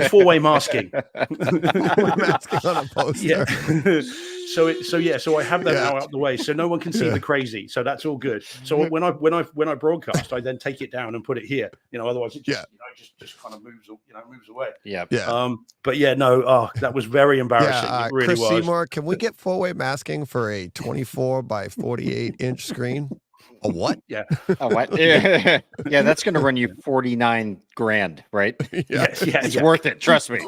Four-way masking. Masking on a poster. So I have that now out the way, so no one can see the crazy. So that's all good. So when I broadcast, I then take it down and put it here. Otherwise it just kind of moves away. Yeah. But that was very embarrassing. It really Chris was. Seymour, can we get 4-way masking for a 24 by 48 inch screen? A what? Yeah. A what? Yeah, that's going to run you $49,000, right? It's worth it. Trust me.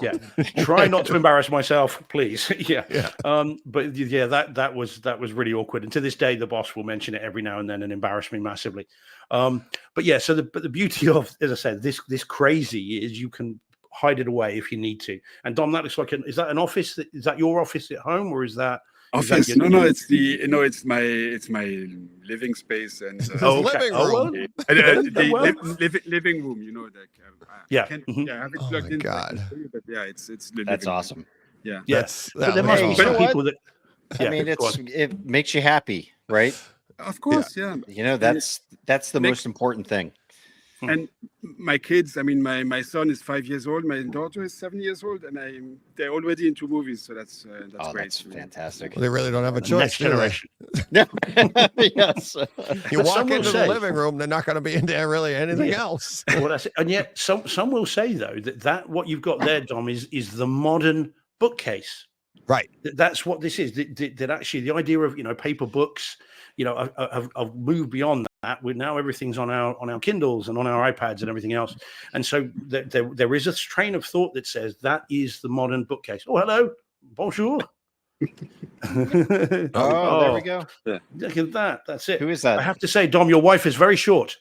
Yeah. Try not to embarrass myself, please. Yeah. But that was really awkward. And to this day, the boss will mention it every now and then and embarrass me massively. But the beauty of, as I said, this crazy is you can hide it away if you need to. And Dom, that looks like is that an office? Is that your office at home, or is that? Office? No, it's my living space and living room. Living room. I have it plugged in. God. But it's the that's living awesome. Room. Yes. But there must be some people that. I mean, it makes you happy, right? Of course, that's the most important thing. And my kids, I mean, my son is 5 years old, my daughter is 7 years old, and they're already into movies, so that's great. That's fantastic. Well, they really don't have a The choice, next do they? generation. Yes. You But walk some will into the say- living room, they're not going to be into really anything Yeah. else. Well, that's it. And yet some will say though that what you've got there, Dom, is the modern bookcase. Right. That's what this is. That actually the idea of paper books, have moved beyond that. With now everything's on our Kindles and on our iPads and everything else. And so there is a train of thought that says that is the modern bookcase. Oh, hello, bonjour. There we go. Look at that. That's it. Who is that? I have to say, Dom, your wife is very short.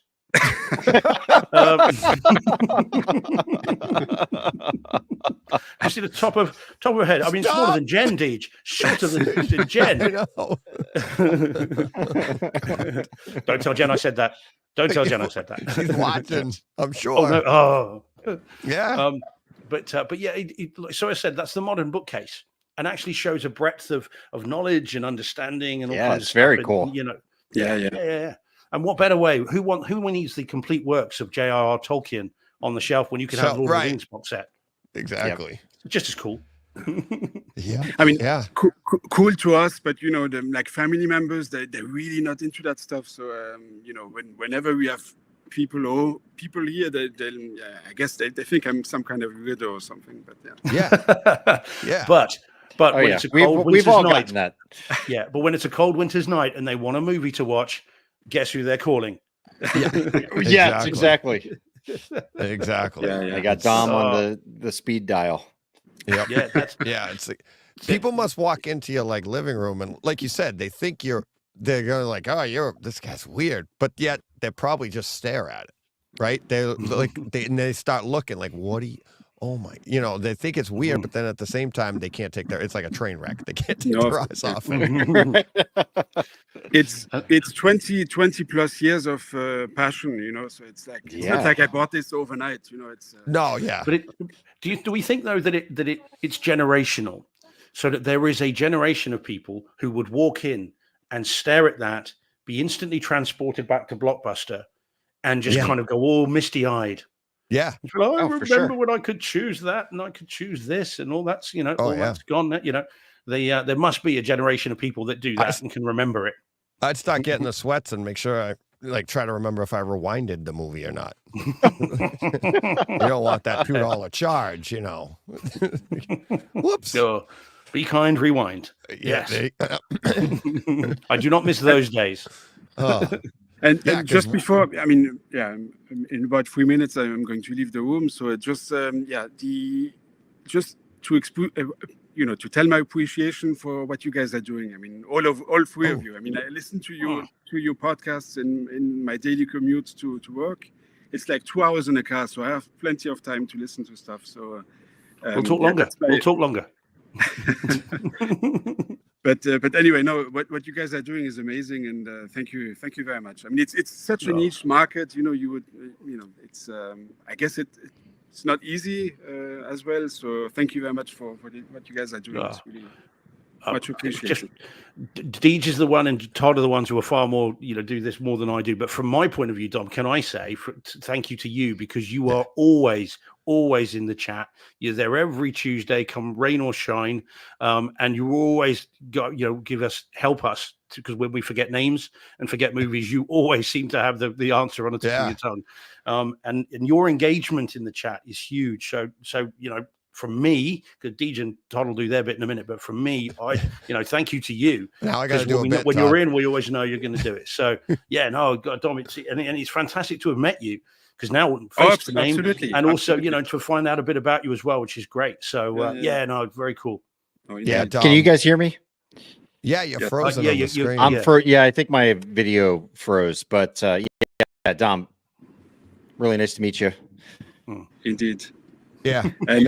You see the top of her head. I mean, Stop! smaller than Jen, Deej. Shorter than Jen. I know. Don't tell Jen I said that. Don't tell Jen I said that. She's watching, I'm sure. Oh no! Oh, Yeah. but yeah. So I said that's the modern bookcase, and actually shows a breadth of knowledge and understanding and all kinds of it's stuff. very And, cool. Yeah. And what better way? Who needs the complete works of J.R.R. Tolkien on the shelf when you can have Lord of the Rings box set? Exactly. Just as cool. Yeah. I mean, Yeah. cool to us, but the like family members, they're really not into that stuff. So whenever we have people here, I guess they think I'm some kind of weirdo or something. But Yeah. Yeah. But when it's a cold we've winter's all night, gotten that. yeah. But when it's a cold winter's night and they want a movie to watch, guess who they're calling? Yes, exactly. Exactly. Yeah. I got Dom on the speed dial. Yep. Yeah, that's Yeah. People must walk into your like living room and like you said, they think they're going like, oh, this guy's weird, but yet they probably just stare at it, right? They're like, they start looking like, what do you? Oh my, they think it's weird, but then at the same time, they can't it's like a train wreck. They can't take their eyes off it. It's 20 plus years of passion, so it's like it's not like I bought this overnight, it's No, yeah. But do we think though that it's generational, so that there is a generation of people who would walk in and stare at that, be instantly transported back to Blockbuster, and just kind of go all misty-eyed. Yeah. Well, I for remember sure. when I could choose that and I could choose this and all that's all yeah. that's gone. There must be a generation of people that do that and can remember it. I'd start getting the sweats and make sure I like try to remember if I rewinded the movie or not. You don't want that $2 charge, Whoops. So, be kind, rewind. Yeah, Yes. I do not miss those days. And Yeah, just before, I mean, in about 3 minutes, I'm going to leave the room. So just just to to tell my appreciation for what you guys are doing. I mean, all three of you. I mean, I listen to your podcasts in my daily commute to work. It's like 2 hours in a car, so I have plenty of time to listen to stuff. So We'll talk longer. We'll talk longer. But anyway, no, what you guys are doing is amazing, and thank you very much. I mean, it's such a niche market, you would, it's I guess it's not easy as well. So thank you very much for what you guys are doing. It's really much appreciated. Deej is the one, and Todd are the ones who are far more, do this more than I do. But from my point of view, Dom, can I say thank you to you, because you are always in the chat. You're there every Tuesday, come rain or shine, and you always help us, because when we forget names and forget movies, you always seem to have the answer on the tip of your tongue. And your engagement in the chat is huge. So from me, because Deej and Todd will do their bit in a minute, but from me, thank you to you. Now I got to do when you're in, we always know you're going to do it. So Dom, and it's fantastic to have met you, because now face the name, and also to find out a bit about you as well, which is great. So very cool. Yeah, Dom. Can you guys hear me? Yeah, you're frozen on the screen. I think my video froze, but Dom, really nice to meet you. Indeed. Yeah. And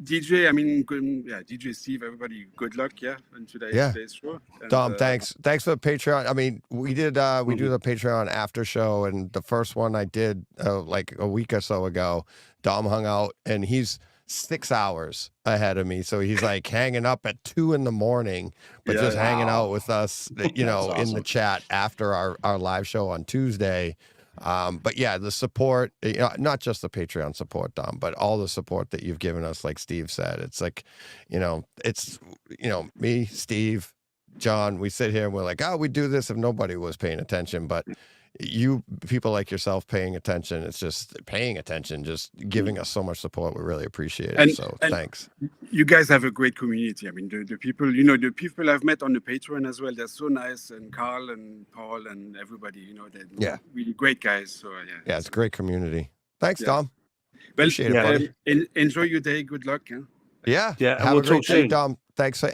DJ, I mean, DJ Steve, everybody, good luck, in today's show. And, Dom, thanks for the Patreon. I mean, we do the Patreon after show, and the first one I did like a week or so ago, Dom hung out, and he's 6 hours ahead of me, so he's like hanging up at 2 a.m, but just hanging out with us, in the chat after our live show on Tuesday. But yeah, the support, not just the Patreon support, Dom, but all the support that you've given us, like Steve said, it's like, it's, me, Steve, John, we sit here and we're like, oh, we do this if nobody was paying attention. But you people like yourself paying attention, it's just paying attention, just giving us so much support. We really appreciate it. So thanks. You guys have a great community. I mean, the people, the people I've met on the Patreon as well, they're so nice. And Carl and Paul and everybody, they're really great guys. So yeah, it's a great community. Thanks, Dom. Well, Appreciate it, buddy. Enjoy your day. Good luck. Yeah. Have we'll a great day, Dom. Thanks for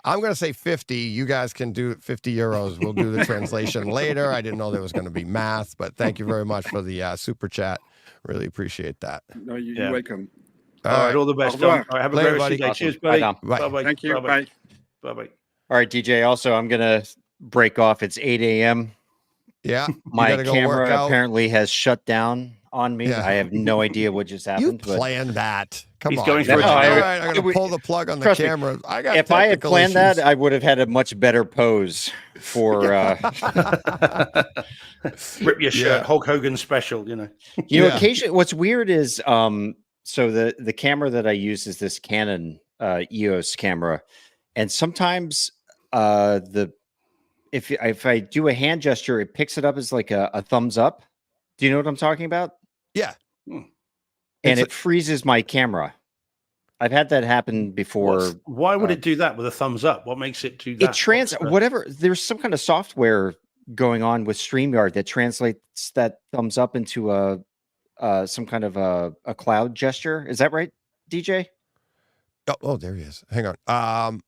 I'm going to say 50. You guys can do 50 euros. We'll do the translation later. I didn't know there was going to be math, but thank you very much for the super chat. Really appreciate that. No, you're welcome. All right. All the best, Dom. All right, have a great rest of your day. Awesome. Cheers, buddy. Bye. Bye. Thank you. Bye. Bye. All right, DJ. Also, I'm going to break off. It's 8 a.m. Yeah. My camera apparently has shut down on me. Yeah. I have no idea what just happened. You planned that. Come He's on. going for a All tire. right, I'm going to pull the plug on the Trust me, camera. if I had planned that, I would have had a much better pose for. Rip your shirt, Hulk Hogan special. Occasionally, what's weird is, so the camera that I use is this Canon EOS camera, and sometimes if I do a hand gesture, it picks it up as like a thumbs up. Do you know what I'm talking about? Yeah. And it freezes my camera. I've had that happen before. Why would it do that with a thumbs up? What makes it do that? Whatever. There's some kind of software going on with StreamYard that translates that thumbs up into some kind of a cloud gesture. Is that right, DJ? Oh, there he is. Hang on.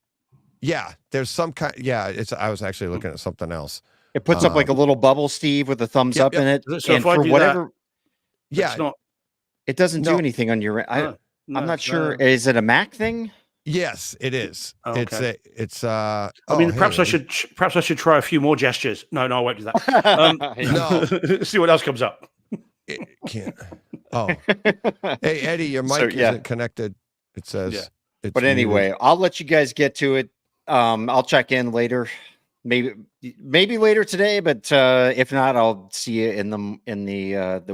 Yeah, there's some kind. Yeah, I was actually looking at something else. It puts up like a little bubble, Steve, with a thumbs up in it. So and for whatever, it doesn't do anything on your. I'm not sure. Is it a Mac thing? Yes, it is. Oh, okay. I mean, perhaps I should try a few more gestures. No, I won't do that. No, see what else comes up. It can't. Oh, hey Eddie, your mic isn't connected. It says. Yeah. But anyway, muted. I'll let you guys get to it. I'll check in later. Maybe later today, but if not, I'll see you in the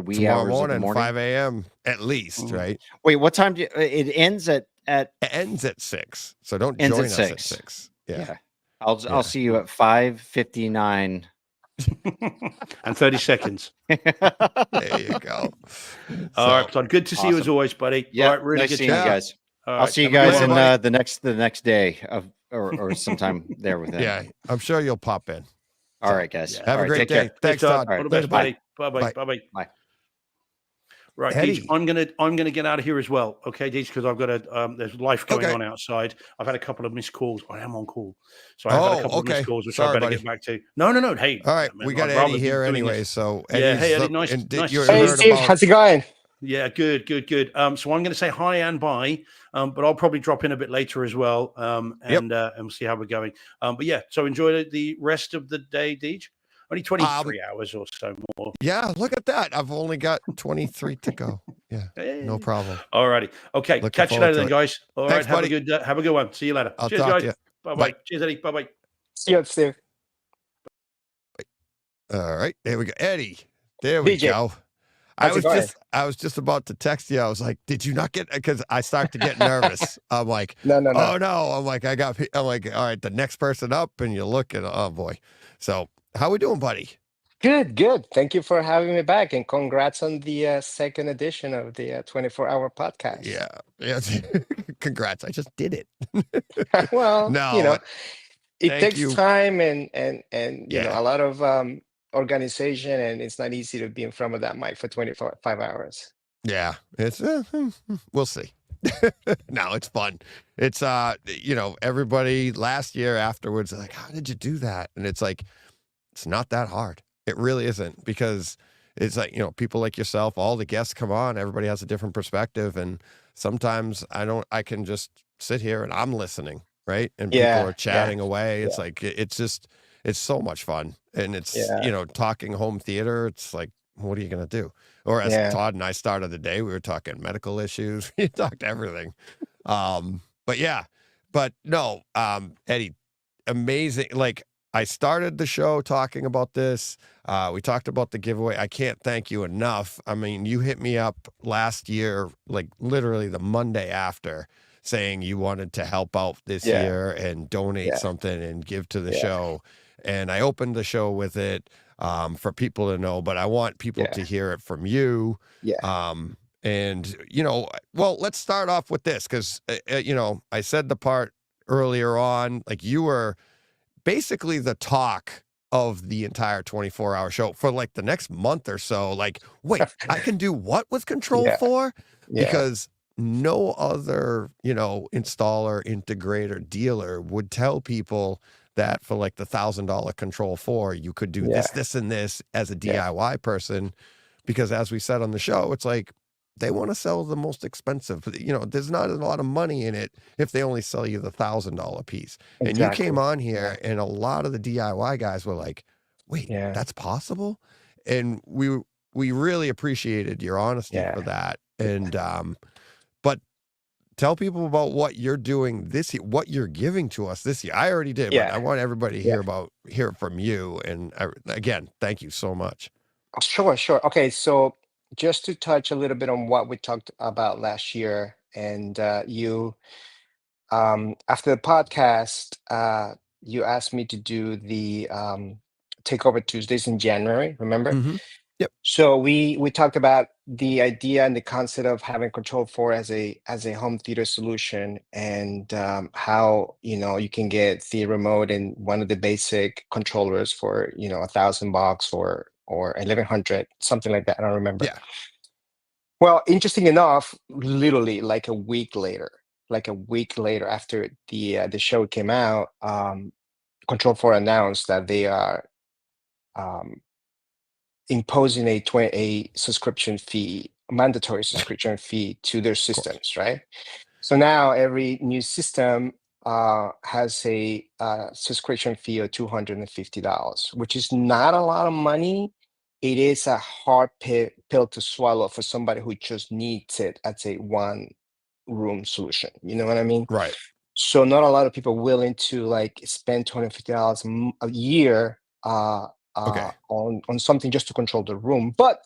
wee tomorrow hours morning, of the morning. 5 a.m. at least, right? Wait, what time it ends at? It ends at 6, so don't join us at 6. Yeah. I'll see you at 5:59 and 30 seconds. There you go. All right, son. Good to see you as always, buddy. Yeah, all right, really nice good seeing you guys. All I'll see you guys in the next day or sometime there with it. Yeah, I'm sure you'll pop in. All right, guys. Yeah. Have a great day. Thanks, Todd. All the best, buddy. Bye. Right, Deej, I'm gonna get out of here as well. Okay, Deej, because I've got there's life going on outside. I've had a couple of missed calls. I am on call, so I've had a couple of missed calls, which I better get back to. No. Hey, all right, we got Eddie here anyway. So hey, Eddie, nice. Hey, Steve, how's it going? Yeah, good. So I'm going to say hi and bye, but I'll probably drop in a bit later as well, and we'll see how we're going. But yeah, so enjoy the rest of the day, Deej. Only 23 hours or so more. Yeah, look at that. I've only got 23 to go. Yeah, no problem. All righty. Okay, catch you later then, guys. All right, have a good one. See you later. Cheers, guys. Bye-bye. Cheers, Eddie. Bye-bye. See you, Steve. All right, there we go. Eddie, there we go. I was just about to text you. I was like, did you not get, because I start to get nervous. I'm like, no. Oh no. I'm like, I'm like, all right, the next person up, and you look and oh boy. So how we doing, buddy? Good. Thank you for having me back, and congrats on the second edition of the 24-hour podcast. Yeah. Congrats. I just did it. Well, no, it takes time and a lot of organization, and it's not easy to be in front of that mic for 25 hours. Yeah, it's we'll see. No, it's fun. It's everybody last year afterwards like, how did you do that? And it's like, it's not that hard. It really isn't, because it's like, people like yourself, all the guests come on, everybody has a different perspective, and sometimes I can just sit here and I'm listening, right? And people are chatting away. It's like it's so much fun. And it's talking home theater. It's like, what are you gonna do? Or as Todd and I started the day, we were talking medical issues. We talked everything. But no, Eddie, amazing. Like, I started the show talking about this. We talked about the giveaway. I can't thank you enough. I mean, you hit me up last year, like literally the Monday after, saying you wanted to help out this year and donate something and give to the show. And I opened the show with it for people to know, but I want people to hear it from you. And, well, let's start off with this because, I said the part earlier on, like you were basically the talk of the entire 24-hour show for like the next month or so. Like, wait, I can do what with Control 4? Because no other, installer, integrator, dealer would tell people that for like the $1,000 Control 4, you could do this, and this as a DIY person. Because as we said on the show, it's like they want to sell the most expensive. There's not a lot of money in it if they only sell you the $1,000 piece. Exactly. And you came on here, and a lot of the DIY guys were like, "Wait, that's possible?" And we really appreciated your honesty for that. And but tell people about what you're doing this year, what you're giving to us this year. I already did, but I want everybody to hear it from you. And again, thank you so much. Sure. Okay, so just to touch a little bit on what we talked about last year, and you, after the podcast, you asked me to do the Takeover Tuesdays in January, remember? Mm-hmm. Yep. So we talked about the idea and the concept of having Control 4 as a home theater solution, and how you can get the remote and one of the basic controllers for $1,000 or 1,100, something like that. I don't remember. Yeah. Well, interesting enough, literally like a week later after the show came out, Control 4 announced that they are imposing a subscription fee, mandatory subscription fee to their systems, right? So now every new system has a subscription fee of $250, which is not a lot of money. It is a hard pill to swallow for somebody who just needs it as a one-room solution. You know what I mean? Right. So not a lot of people willing to like spend $250 a year on something just to control the room. But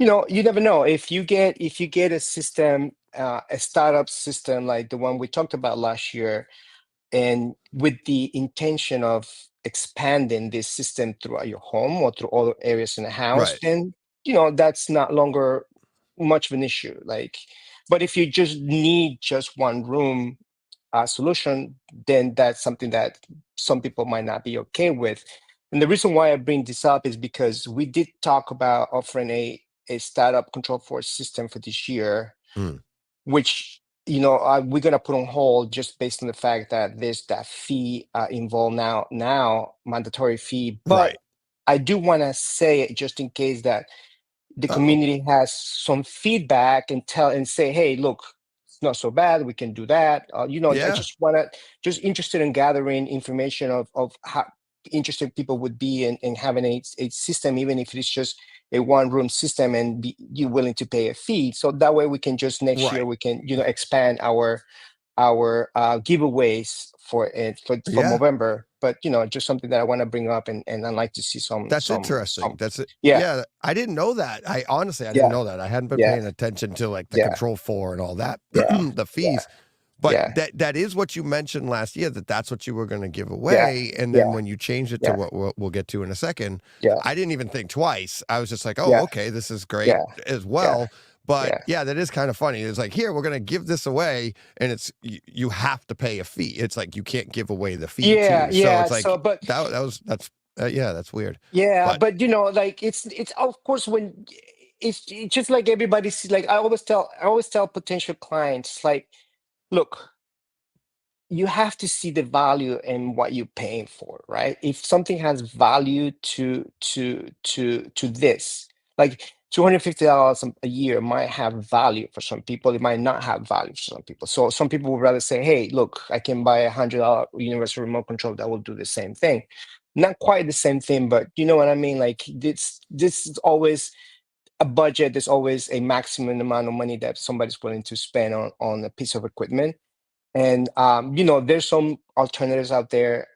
you never know. If you get a system, a startup system like the one we talked about last year, and with the intention of expanding this system throughout your home or through other areas in the house, then that's not longer much of an issue. Like, but if you just need just one room solution, then that's something that some people might not be okay with. And the reason why I bring this up is because we did talk about offering a startup Control 4 system for this year, which we're gonna put on hold just based on the fact that there's that fee involved now mandatory fee. But I do want to say it just in case that the community has some feedback and say, hey, look, it's not so bad, we can do that. I just interested in gathering information of how interested people would be in having a system, even if it's just a one-room system, and you willing to pay a fee. So that way we can just next year we can expand our giveaways for Movember. But just something that I want to bring up, and I'd like to see some. That's interesting. That's it. Yeah, I didn't know that. I didn't know that. I hadn't been paying attention to like the Control 4 and all that, the fees. But that is what you mentioned last year, that's what you were going to give away. And then when you changed it to what we'll get to in a second, I didn't even think twice. I was just like, oh, okay, this is great as well. But that is kind of funny. It's like, here, we're going to give this away, and it's you have to pay a fee. It's like you can't give away the fee too. So it's like that's weird. Yeah, but like it's of course when it's just like everybody's like I always tell potential clients, like, look, you have to see the value in what you're paying for, right? If something has value to this, like $250 a year might have value for some people, it might not have value for some people. So some people would rather say, hey, look, I can buy $100 universal remote control that will do the same thing. Not quite the same thing, but you know what I mean? Like this is always a budget. There's always a maximum amount of money that somebody's willing to spend on a piece of equipment. And there's some alternatives out there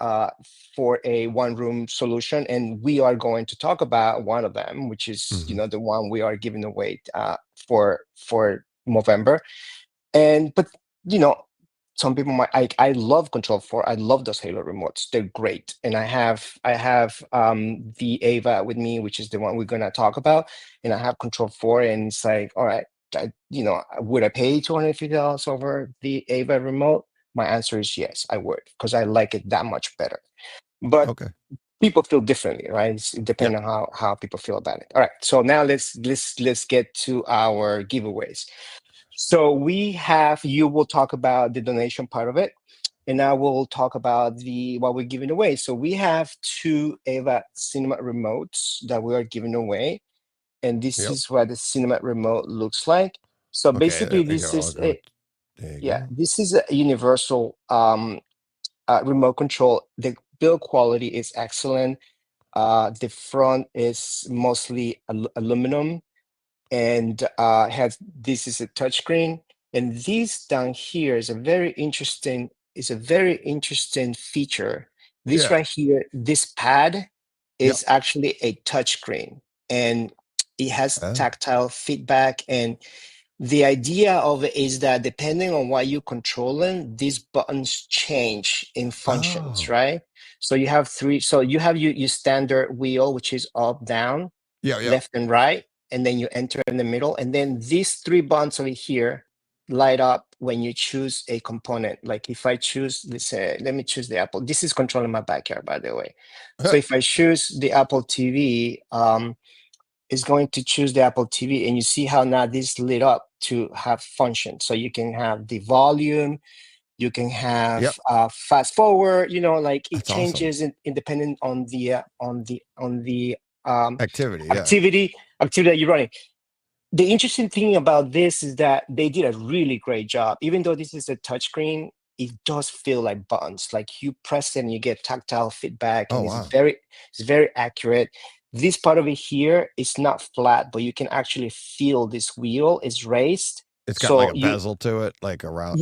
for a one-room solution, and we are going to talk about one of them, which is the one we are giving away for Movember. But some people might. I love Control 4. I love those Halo remotes. They're great, and I have the Ava with me, which is the one we're gonna talk about, and I have Control 4, and it's like, all right, would I pay $250 over the Ava remote? My answer is yes, I would, because I like it that much better. But people feel differently, right? It's depending on how people feel about it. All right, so now let's get to our giveaways. So you will talk about the donation part of it, and I will talk about what we're giving away. So we have 2 Ava Cinema remotes that we are giving away, and this is what the Cinema remote looks like. So basically, this is this is a universal remote control. The build quality is excellent. The front is mostly aluminum, and this is a touchscreen. And this down here is a very interesting feature. This right here, this pad is actually a touchscreen, and it has tactile feedback. And the idea of it is that depending on what you're controlling, these buttons change in functions, right? So you have 3. So you have your standard wheel, which is up, down, left, and right, and then you enter in the middle. And then these 3 buttons over here light up when you choose a component. Like if I choose, let me choose the Apple. This is controlling my backyard, by the way. So if I choose the Apple TV, is going to choose the Apple TV, and you see how now this lit up to have function. So you can have the volume, you can have fast forward. Like it changes independent on the activity that you're running. The interesting thing about this is that they did a really great job. Even though this is a touchscreen, it does feel like buttons. Like you press it and you get tactile feedback, and it's very accurate. This part of it here is not flat, but you can actually feel this wheel is raised. It's got like a bezel to it, like around.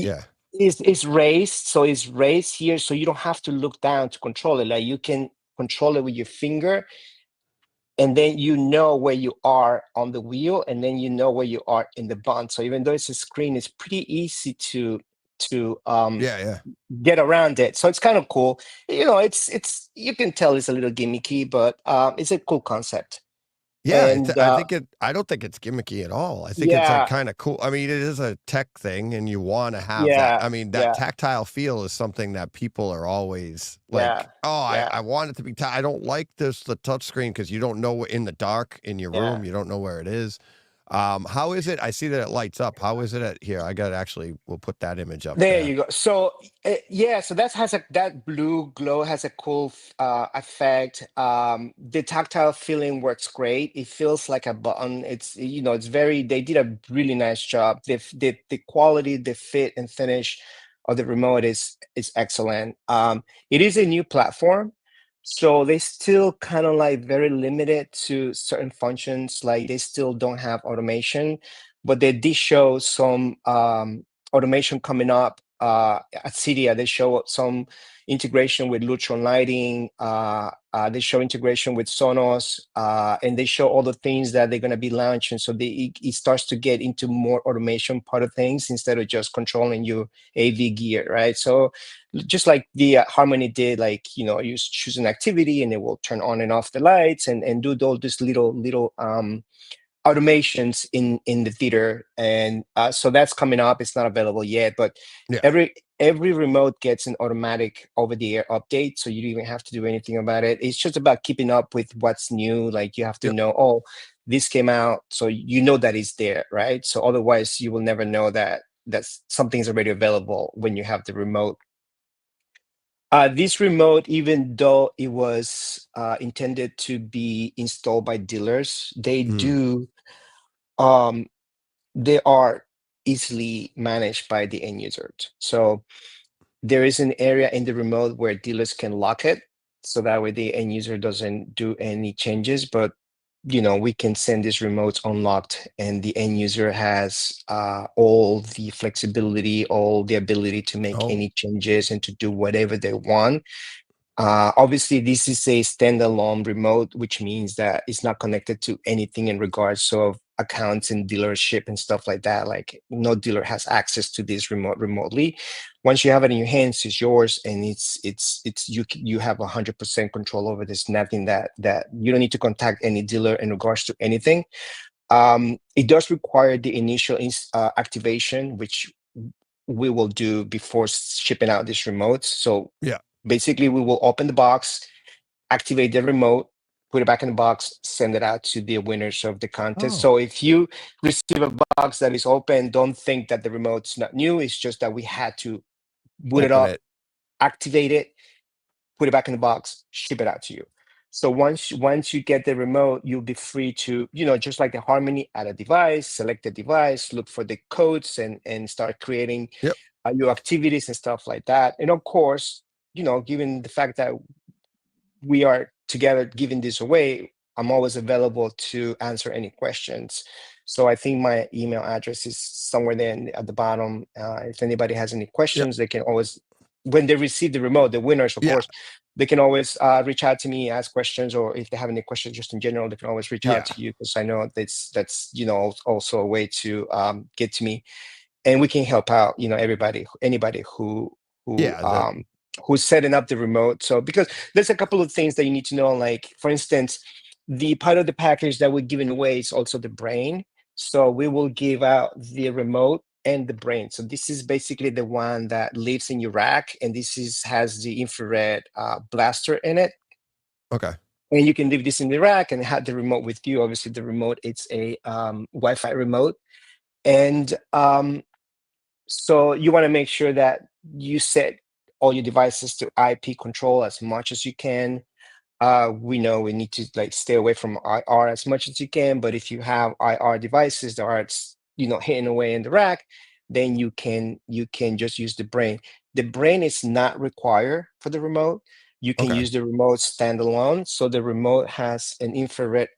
It's raised, so it's raised here, so you don't have to look down to control it. Like you can control it with your finger, and then you know where you are on the wheel, and then you know where you are in the button. So even though it's a screen, it's pretty easy to get around it. So it's kind of cool. It's you can tell it's a little gimmicky, but it's a cool concept. And I don't think it's gimmicky at all. I think it's like kind of cool. I mean, it is a tech thing, and you want to have that. I mean, that tactile feel is something that people are always like, I want it to be. I don't like the touch screen because you don't know in the dark in your room. You don't know where it is. How is it? I see that it lights up. How is it at here? I got we'll put that image up there. You go. So so that blue glow has a cool effect. The tactile feeling works great. It feels like a button. It's they did a really nice job. The quality, the fit and finish of the remote is excellent. It is a new platform, so they still kind of like very limited to certain functions. Like they still don't have automation, but they did show some automation coming up at CEDIA. They show some integration with Lutron lighting. They show integration with Sonos, and they show all the things that they're going to be launching. So it starts to get into more automation part of things instead of just controlling your AV gear, right? So just like the Harmony did, like, you choose an activity and it will turn on and off the lights and do all these little automations in the theater. And so that's coming up. It's not available yet, but every remote gets an automatic over-the-air update, so you don't even have to do anything about it. It's just about keeping up with what's new. Like you have to know, this came out, so that it's there, right? So otherwise you will never know that something's already available when you have the remote. This remote, even though it was intended to be installed by dealers, they are easily managed by the end user. So there is an area in the remote where dealers can lock it, so that way the end user doesn't do any changes. But we can send these remotes unlocked, and the end user has all the flexibility, all the ability to make any changes and to do whatever they want. Obviously, this is a standalone remote, which means that it's not connected to anything in regards of accounts and dealership and stuff like that. Like, no dealer has access to this remotely. Once you have it in your hands, it's yours, and it's you have 100% control over this. Nothing that you don't need to contact any dealer in regards to anything. It does require the initial activation, which we will do before shipping out this remote. So basically, we will open the box, activate the remote, put it back in the box, send it out to the winners of the contest. So if you receive a box that is open, don't think that the remote's not new. It's just that we had to boot it up, activate it, put it back in the box, ship it out to you. So once you get the remote, you'll be free to, just like the Harmony, add a device, select the device, look for the codes, and start creating your activities and stuff like that. And of course, given the fact that we are together giving this away, I'm always available to answer any questions. So I think my email address is somewhere there at the bottom. If anybody has any questions, they can always, when they receive the remote, the winners, of course, they can always reach out to me, ask questions, or if they have any questions just in general, they can always reach out to you, because I know that's also a way to get to me, and we can help out anybody who's setting up the remote. So because there's a couple of things that you need to know, like for instance, the part of the package that we're giving away is also the brain. So we will give out the remote and the brain. So this is basically the one that lives in your rack, and this has the infrared blaster in it. Okay. And you can leave this in the rack and have the remote with you. Obviously, the remote, it's a Wi-Fi remote. And so you want to make sure that you set all your devices to IP control as much as you can. We know we need to stay away from IR as much as you can, but if you have IR devices that are hidden away in the rack, then you can just use the brain. The brain is not required for the remote. You can use the remote standalone. So the remote has an infrared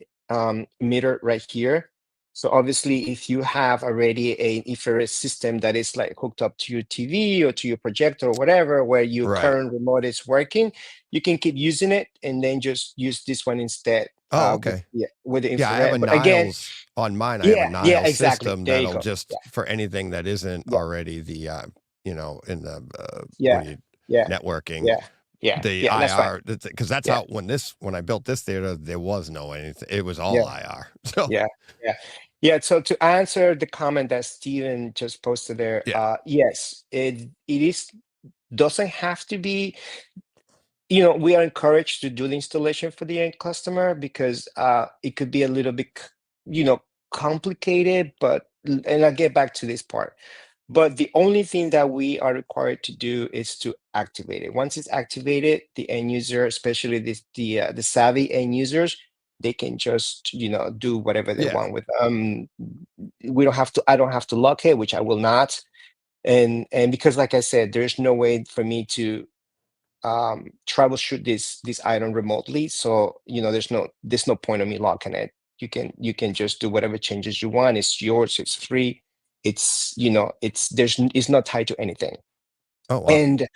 meter right here. So obviously, if you have already an infrared system that is hooked up to your TV or to your projector or whatever, where your current remote is working, you can keep using it and then just use this one instead. With the infrared. I have a Niles on mine. I have a Niles exactly. system There you that'll go. just for anything that isn't already the in the networking. The IR, because that's how when I built this theater, there was no anything. It was all IR. So So to answer the comment that Steven just posted there, yes, it doesn't have to be. We are encouraged to do the installation for the end customer, because it could be a little bit, complicated. And I'll get back to this part. But the only thing that we are required to do is to activate it. Once it's activated, the end user, especially the savvy end users, they can just do whatever they want with. We don't have to. I don't have to lock it, which I will not. And because, like I said, there's no way for me to troubleshoot this item remotely. So there's no point of me locking it. You can just do whatever changes you want. It's yours. It's free. It's it's not tied to anything. Oh, wow. And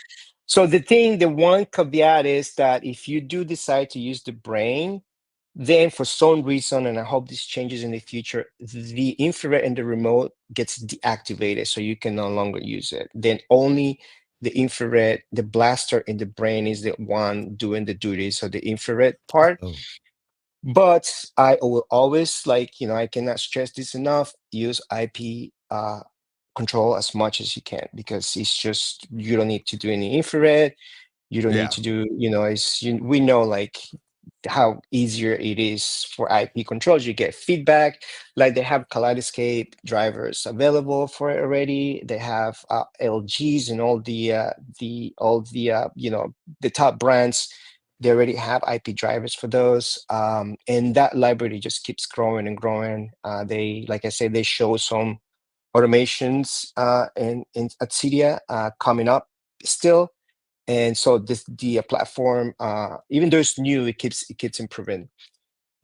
so the one caveat is that if you do decide to use the brain, then for some reason, and I hope this changes in the future, the infrared in the remote gets deactivated, so you can no longer use it. Then only the infrared, the blaster in the brain, is the one doing the duties of the infrared part. But I will always, I cannot stress this enough, use IP control as much as you can, because it's just, you don't need to do any infrared. You don't need to do, we know how easier it is for IP controls. You get feedback, they have Kaleidoscape drivers available for it already. They have LGs and all the top brands. They already have IP drivers for those, and that library just keeps growing and growing. They, like I said, they show some automations at Cydia coming up still. And so the platform, even though it's new, it keeps improving.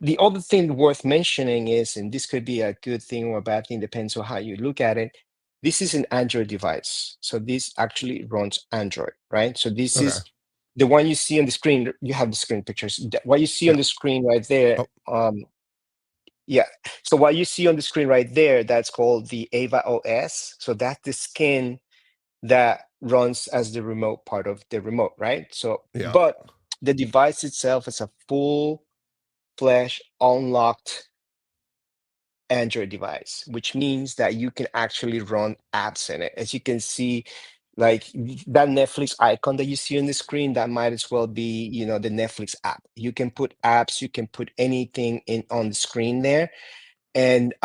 the other thing worth mentioning is, and this could be a good thing or a bad thing, depends on how you look at it. This is an Android device. So this actually runs Android, right? So this is the one you see on the screen. You have the screen pictures. What you see on the screen right there. Yeah. So what you see on the screen right there, that's called the Ava OS. So that's the skin that runs as the remote part of the remote, right? So, but the device itself is a full-fledged unlocked Android device, which means that you can actually run apps in it. As you can see, like that Netflix icon that you see on the screen, that might as well be, you know, the Netflix app. You can put apps, you can put anything in on the screen there, and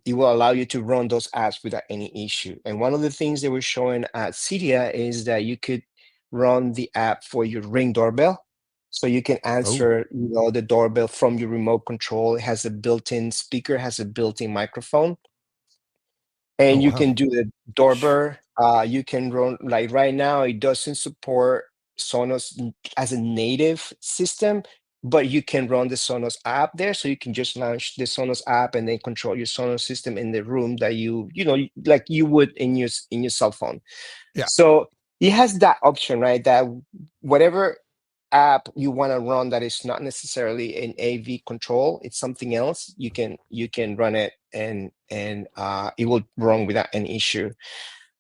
it will allow you to run those apps without any issue. And one of the things they were showing at Cydia is that you could run the app for your Ring doorbell. So you can answer, you know, the doorbell from your remote control. It has a built-in speaker, has a built-in microphone. And you can do the doorbell. You can run, like right now, it doesn't support Sonos as a native system, but you can run the Sonos app there. So you can just launch the Sonos app and then control your Sonos system in the room that you know, like you would in your cell phone. Yeah. So it has that option, right? That whatever app you want to run that is not necessarily an AV control, it's something else, you can run it, and it will run without an issue.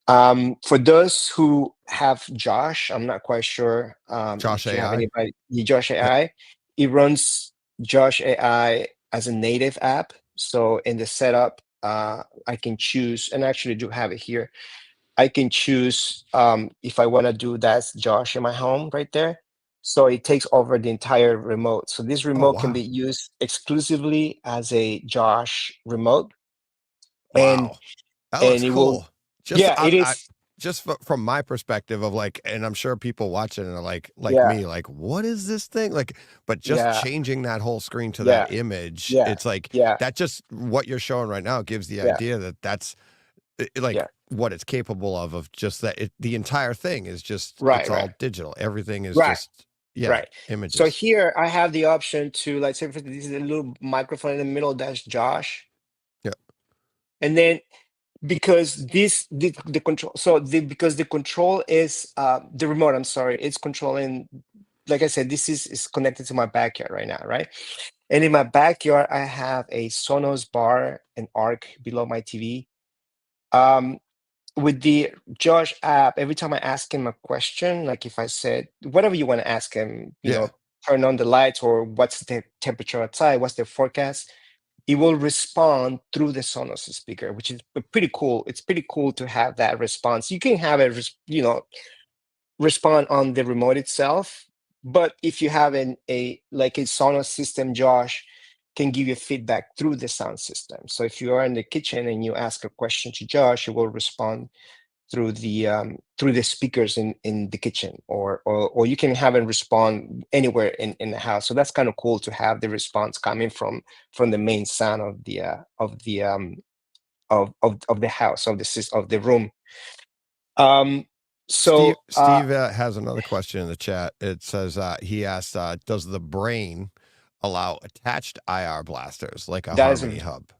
For those who have Josh, I'm not quite sure Josh if you have AI? anybody. Josh AI, it runs Josh AI as a native app. So in the setup, I can choose, and I actually do have it here. I can choose if I want to do that's Josh in my home right there. So it takes over the entire remote. So this remote can be used exclusively as a Josh remote. Wow, that looks it cool. will, it is. Just from my perspective of like, and I'm sure people watching are like Yeah. me, like, what is this thing? Like, but just Yeah. changing that whole screen to Yeah. that image, Yeah. it's like Yeah. that. Just what you're showing right now gives the Yeah. idea that that's like what it's capable of. Just that the entire thing is just it's all digital. Everything is just images. So here I have the option to, like, say for instance, this is a little microphone in the middle, that's Josh. Yeah. And then because the control, so because the control is the remote, I'm sorry, it's controlling, like I said, this is connected to my backyard right now, right? And in my backyard I have a Sonos bar and arc below my TV. With the Josh app, every time I ask him a question, like if I said whatever you want to ask him, you know, turn on the lights, or what's the temperature outside, what's the forecast, it will respond through the Sonos speaker, which is pretty cool. It's pretty cool to have that response. You can have it, you know, respond on the remote itself, but if you have a Sonos system, Josh can give you feedback through the sound system. So if you are in the kitchen and you ask a question to Josh, it will respond through the speakers in the kitchen, or you can have it respond anywhere in the house. So that's kind of cool to have the response coming from the main sound of the house, of the room. So Steve has another question in the chat. It says he asked, does the Brain allow attached IR blasters like a Harmony Hub?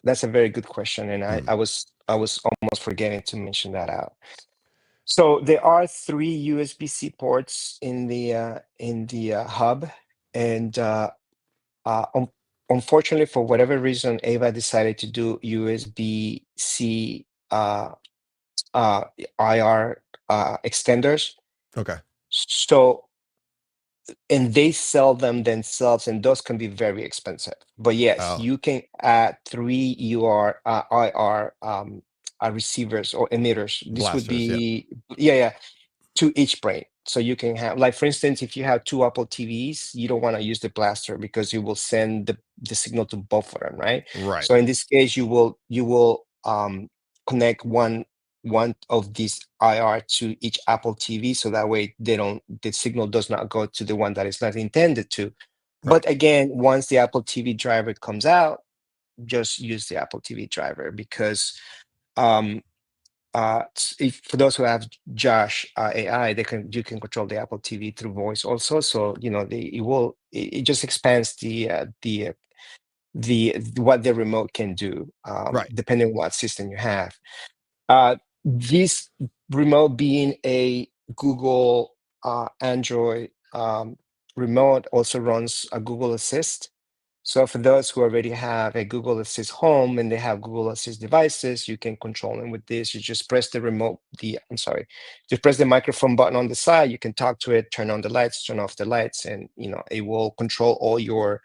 That's a very good question, and I was almost forgetting to mention that out. So there are 3 USB-C ports in the hub, and unfortunately, for whatever reason, Ava decided to do USB-C IR extenders. Okay. So, and they sell them themselves, and those can be very expensive. But yes, you can add 3 IR receivers or emitters. This Blasters, would be to each Brain. So you can have, like, for instance, if you have 2 Apple TVs, you don't want to use the blaster because it will send the signal to both of them, right? Right. So in this case, you will connect one of these IR to each Apple TV, so that way the signal does not go to the one that is not intended to. Right. But again, once the Apple TV driver comes out, just use the Apple TV driver, because for those who have Josh AI, you can control the Apple TV through voice also. So you know it just expands the what the remote can do, depending on what system you have. This remote being a Google Android remote also runs a Google Assist. So for those who already have a Google Assist home and they have Google Assist devices, you can control them with this. You just press the just press the microphone button on the side. You can talk to it, turn on the lights, turn off the lights, and it will control all your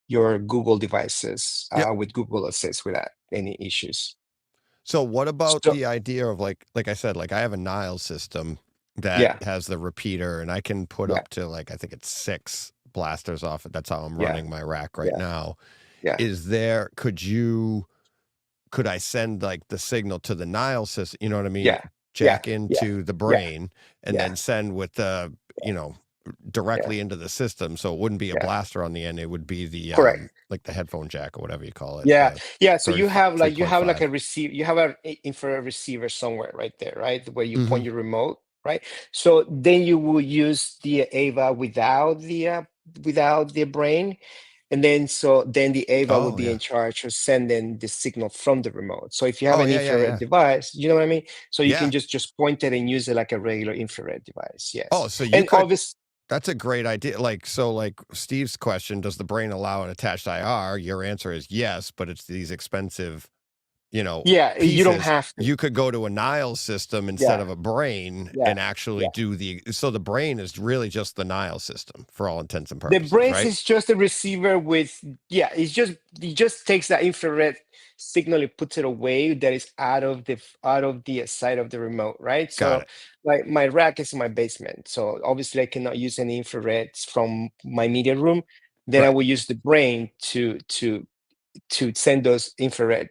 Google devices with Google Assist without any issues. So what about the idea of like I said, like I have a Nile system that has the repeater, and I can put up to I think it's 6 blasters off it. That's how I'm running my rack right now. Yeah. Could I send like the signal to the Nile system? You know what I mean? Yeah. Jack into the brain and then send with the, directly into the system. So it wouldn't be a blaster on the end. It would be the like the headphone jack or whatever you call it. So you have like a receiver, you have an infrared receiver somewhere right there, right? Where you point your remote, right? So then you will use the Ava without the brain. And then the Ava would be in charge of sending the signal from the remote. So if you have an infrared device, you know what I mean? So you can just point it and use it like a regular infrared device. Yes. Oh, so you could. That's a great idea. Like Steve's question, does the brain allow an attached IR? Your answer is yes, but it's these expensive, pieces. You don't have to. You could go to a Nile system instead of a brain and actually do so the brain is really just the Nile system for all intents and purposes. The brain right? is just a receiver with, it just takes that infrared signal and puts it away that is out of the side of the remote, right? So like my rack is in my basement. So obviously I cannot use any infrareds from my media room. Then I will use the brain to send those infrared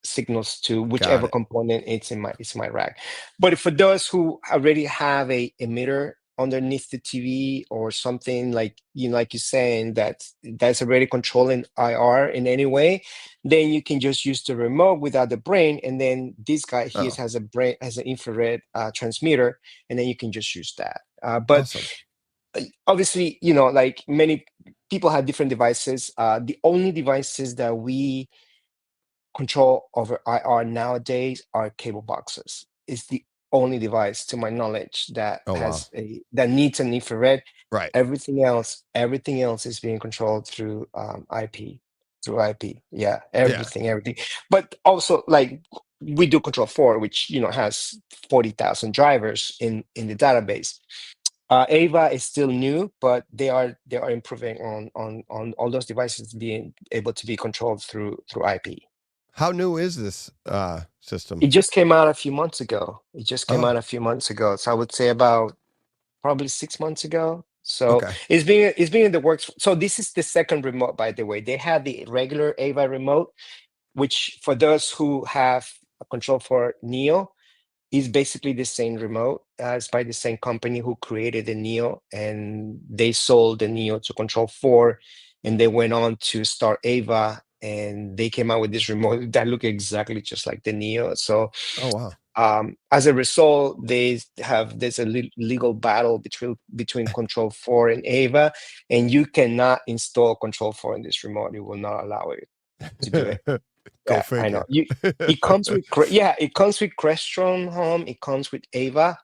signals to whichever component it's in my rack. But for those who already have a emitter underneath the TV or something like you're saying that's already controlling IR in any way, then you can just use the remote without the brain, and then this guy here has an infrared transmitter, and then you can just use that. But obviously, like many people have different devices. The only devices that we control over IR nowadays are cable boxes. It's the only device, to my knowledge, that that needs an infrared. Right. Everything else is being controlled through IP. Yeah, everything. But also, like we do Control 4, which has 40,000 drivers in the database. Ava is still new, but they are improving on all those devices being able to be controlled through IP. How new is this system? It just came out a few months ago. So I would say about probably 6 months ago. So it's been in the works. So this is the second remote, by the way. They had the regular Ava remote, which for those who have a Control for Neo, is basically the same remote as by the same company who created the Neo, and they sold the Neo to Control 4, and they went on to start Ava, and they came out with this remote that looked exactly just like the Neo. So, as a result, there's a legal battle between Control 4 and Ava, and you cannot install Control 4 in this remote. It will not allow it to do it. Go figure. I know. It comes with Crestron Home. It comes with Ava,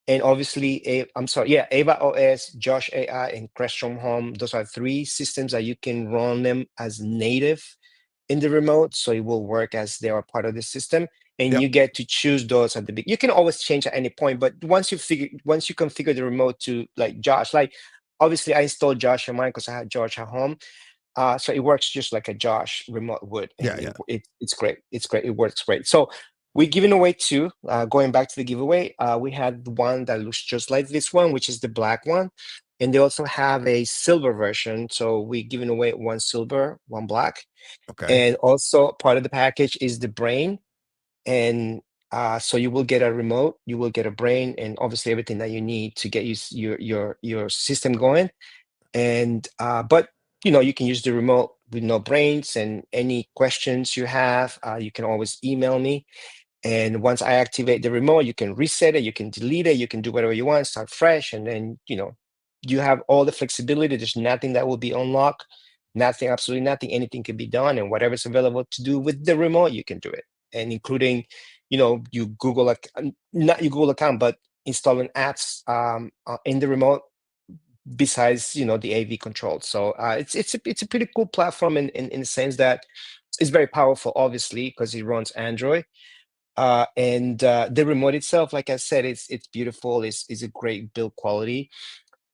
and obviously, Ava OS, Josh AI, and Crestron Home. Those are 3 systems that you can run them as native in the remote, so it will work as they are part of the system. And you get to choose those at the beginning. You can always change at any point, but once you configure the remote to like Josh, like obviously I installed Josh on mine because I had Josh at home. So it works just like a Josh remote would. It's great. It works great. So we're giving away 2. Going back to the giveaway, we had one that looks just like this one, which is the black one. And they also have a silver version. So we're giving away 1 silver, 1 black. Okay. And also part of the package is the brain. And so you will get a remote, you will get a brain, and obviously everything that you need to get your system going. And but you can use the remote with no brains, and any questions you have, you can always email me. And once I activate the remote, you can reset it, you can delete it, you can do whatever you want, start fresh, and then you have all the flexibility. There's nothing that will be unlocked nothing, absolutely nothing, anything can be done, and whatever's available to do with the remote, you can do it, and including, you Google, not your Google account, but installing apps in the remote besides the AV controls. So it's a pretty cool platform in the sense that it's very powerful, obviously, because it runs Android. And the remote itself, like I said, it's beautiful. It's a great build quality.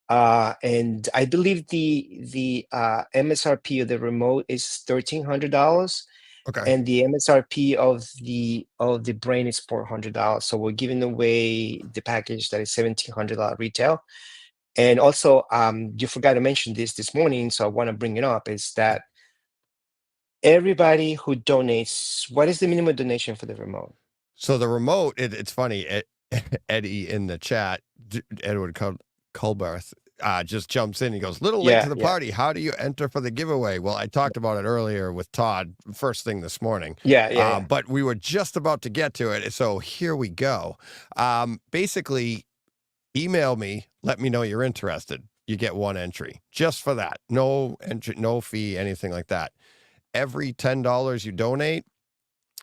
And I believe the MSRP of the remote is $1,300. Okay. And the MSRP of the brain is $400. So we're giving away the package that is $1,700 retail. And also, you forgot to mention this morning, so I want to bring it up, is that everybody who donates, what is the minimum donation for the remote? So the remote, it's funny, Eddie in the chat, Edward Culberth, just jumps in. He goes, little late to the party. How do you enter for the giveaway? Well, I talked about it earlier with Todd, first thing this morning. Yeah. But we were just about to get to it. So here we go. Basically, email me, let me know you're interested. You get one entry just for that. No entry, no fee, anything like that. Every $10 you donate,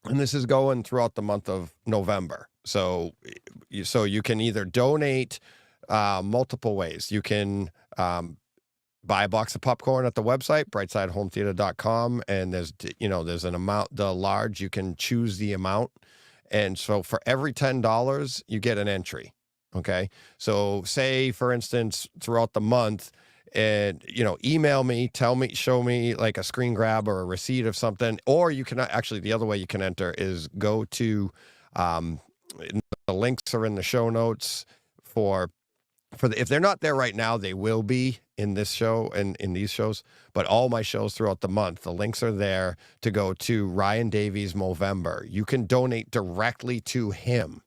and this is going throughout the month of November. So you can either donate multiple ways. You can buy a box of popcorn at the website, brightsidehometheater.com, and there's an amount, the large, you can choose the amount. And so for every $10, you get an entry. Okay. So say, for instance, throughout the month, and, email me, show me like a screen grab or a receipt of something, or you can actually, the other way you can enter is go to, the links are in the show notes if they're not there right now, they will be in this show and in these shows, but all my shows throughout the month, the links are there to go to Ryan Davies Movember. You can donate directly to him.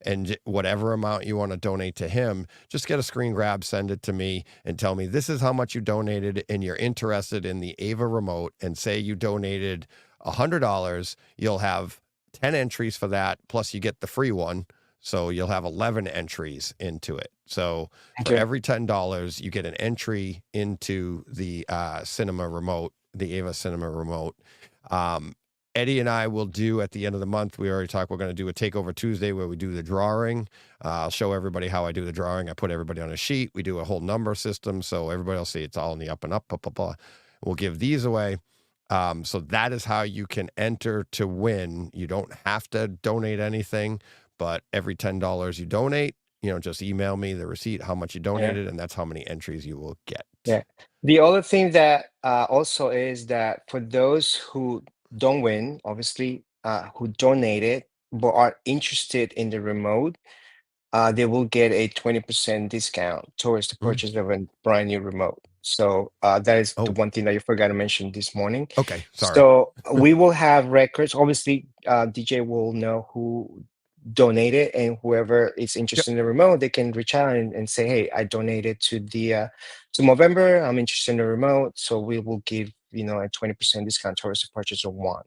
And whatever amount you want to donate to him, just get a screen grab, send it to me, and tell me this is how much you donated, and you're interested in the Ava remote, and say you donated $100, you'll have 10 entries for that, plus you get the free one, so you'll have 11 entries into it. So for every $10, you get an entry into the cinema remote, the Ava cinema remote. Eddie and I will do at the end of the month. We already talked. We're going to do a Takeover Tuesday where we do the drawing. I'll show everybody how I do the drawing. I put everybody on a sheet. We do a whole number system, so everybody will see it's all in the up and up. Blah, blah, blah. We'll give these away. So that is how you can enter to win. You don't have to donate anything, but every $10 you donate, just email me the receipt, how much you donated, and that's how many entries you will get. Yeah. The other thing that also is that for those who don't win, obviously, who donated but are interested in the remote, they will get a 20% discount towards the purchase of a brand new remote. So that is the one thing that you forgot to mention this morning. Okay, sorry. So we will have records. Obviously, DJ will know who donated, and whoever is interested in the remote, they can reach out and say, hey, I donated to the to Movember. I'm interested in the remote. So we will give a 20% discount towards the purchase of one.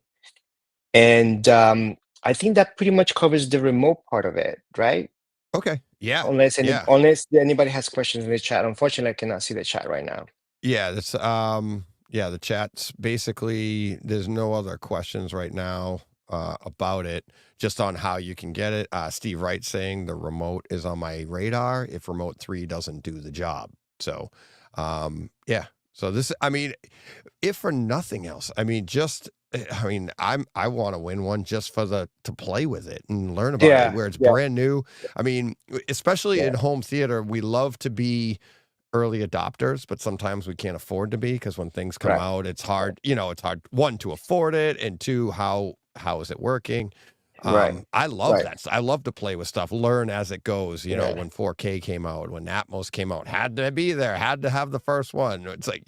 And I think that pretty much covers the remote part of it, right? Okay. Yeah. Unless anybody has questions in the chat. Unfortunately, I cannot see the chat right now. Yeah, that's the chat's basically, there's no other questions right now about it, just on how you can get it. Steve Wright saying the remote is on my radar if remote 3 doesn't do the job. So so this, if for nothing else, I want to win one just to play with it and learn about it, where it's brand new. Especially in home theater, we love to be early adopters, but sometimes we can't afford to be, because when things come out, it's hard, it's hard, one, to afford it, and two, how is it working? I love that. I love to play with stuff, learn as it goes. When 4K came out, when Atmos came out, had to be there, had to have the first one. It's like,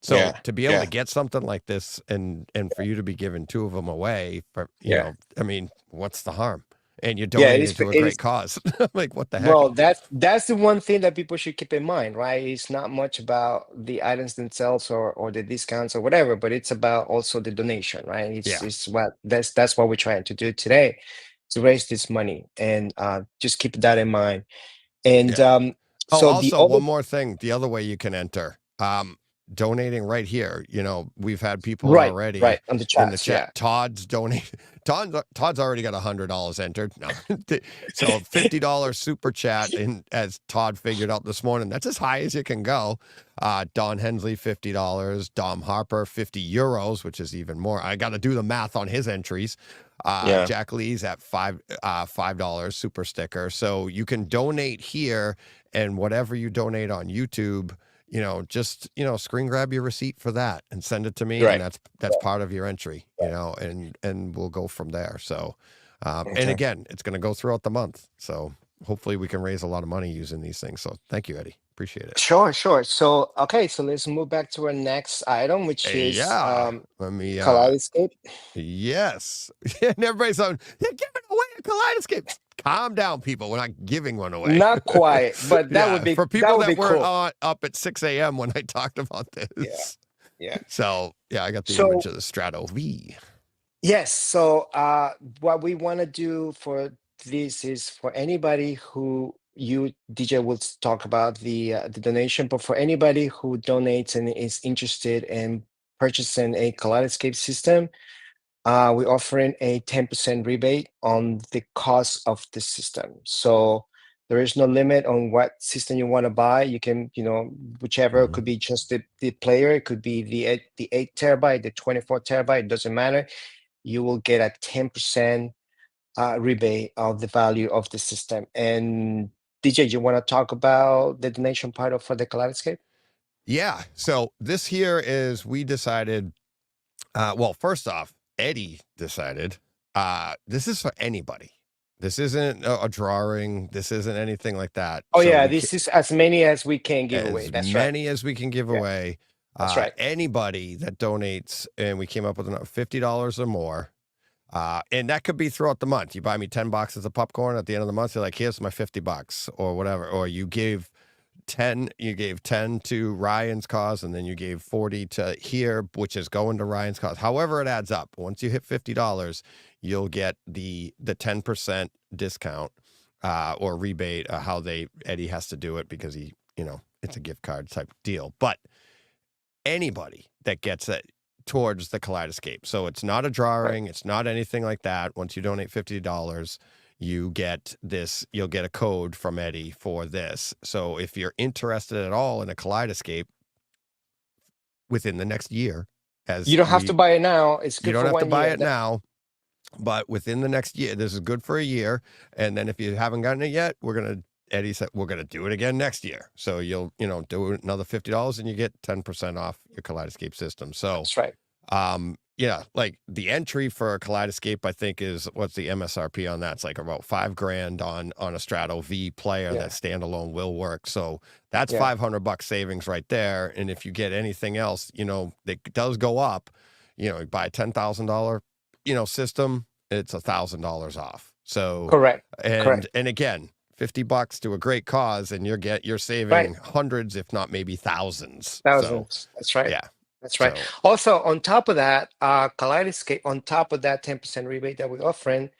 so to be able to get something like this, and for you to be giving 2 of them away, for what's the harm? And you're donating to a great cause. Like, what the heck? Well, that's the one thing that people should keep in mind, right? It's not much about the items themselves or the discounts or whatever, but it's about also the donation, right? It's that's what we're trying to do today, to raise this money, and just keep that in mind. And so also one more thing, the other way you can enter. donating right here. We've had people right already on the in the chats, chat. yeah. Todd's donate. Todd's already got $100 entered. No, so $50 super chat, and as Todd figured out this morning, that's as high as you can go. Don Hensley $50, Dom Harper €50, which is even more. I got to do the math on his entries. Jack Lee's at $5 super sticker. So you can donate here, and whatever you donate on YouTube, just screen grab your receipt for that and send it to me, and that's part of your entry, and we'll go from there. So, and again, it's going to go throughout the month. So hopefully we can raise a lot of money using these things. So thank you, Eddie. Appreciate it. Sure. So so let's move back to our next item, which is Let me Kaleidoscape. Yes. And everybody's on, you're giving away a Kaleidoscape. Calm down, people. We're not giving one away. Not quite, but that would be for people that weren't cool. Up at 6 a.m. when I talked about this. Yeah. So I got the image of the Strato V. Yes. So what we want to do for this is for anybody who DJ will talk about the donation, but for anybody who donates and is interested in purchasing a Kaleidoscape system, we're offering a 10% rebate on the cost of the system. So there is no limit on what system you want to buy. You can, whichever. It could be just the player. It could be the 8 terabyte, the 24 terabyte. It doesn't matter. You will get a 10% rebate of the value of the system. And DJ, you want to talk about the donation part for the Kaleidoscape? Yeah. So this here is, we decided, well, first off, Eddie decided this is for anybody. This isn't a drawing. This isn't anything like that. Oh, so yeah, this is as many as we can give away. That's right. As many as we can give away. That's right. Anybody that donates, and we came up with $50 or more, and that could be throughout the month. You buy me 10 boxes of popcorn at the end of the month. You're like, here's my $50 or whatever. Or you gave 10 to Ryan's cause, and then you gave 40 to here, which is going to Ryan's cause. However it adds up, once you hit $50, you'll get the 10% discount or rebate. How Eddie has to do it because he, it's a gift card type deal. But anybody that gets it towards the Kaleidoscape, so it's not a drawing, it's not anything like that. Once you donate $50, you get this, you'll get a code from Eddie for this. So if you're interested at all in a Kaleidoscape within the next year, you don't have to buy it now. It's good. You don't have to buy it now, but within the next year, this is good for a year. And then if you haven't gotten it yet, Eddie said, we're going to do it again next year. So you'll, do another $50 and you get 10% off your Kaleidoscape system. So that's right. Yeah, like the entry for a Kaleidoscape, I think is, what's the MSRP on that? It's like about $5,000 on a Strato V player. That standalone will work. So that's $500 savings right there. And if you get anything else, that does go up, you buy a $10,000, system, it's $1,000 off. So correct. And again, $50 to a great cause, and you're saving hundreds, if not maybe thousands. So, that's right. Yeah. That's right. So, also, on top of that, Kaleidoscape, on top of that 10% rebate that we're offering,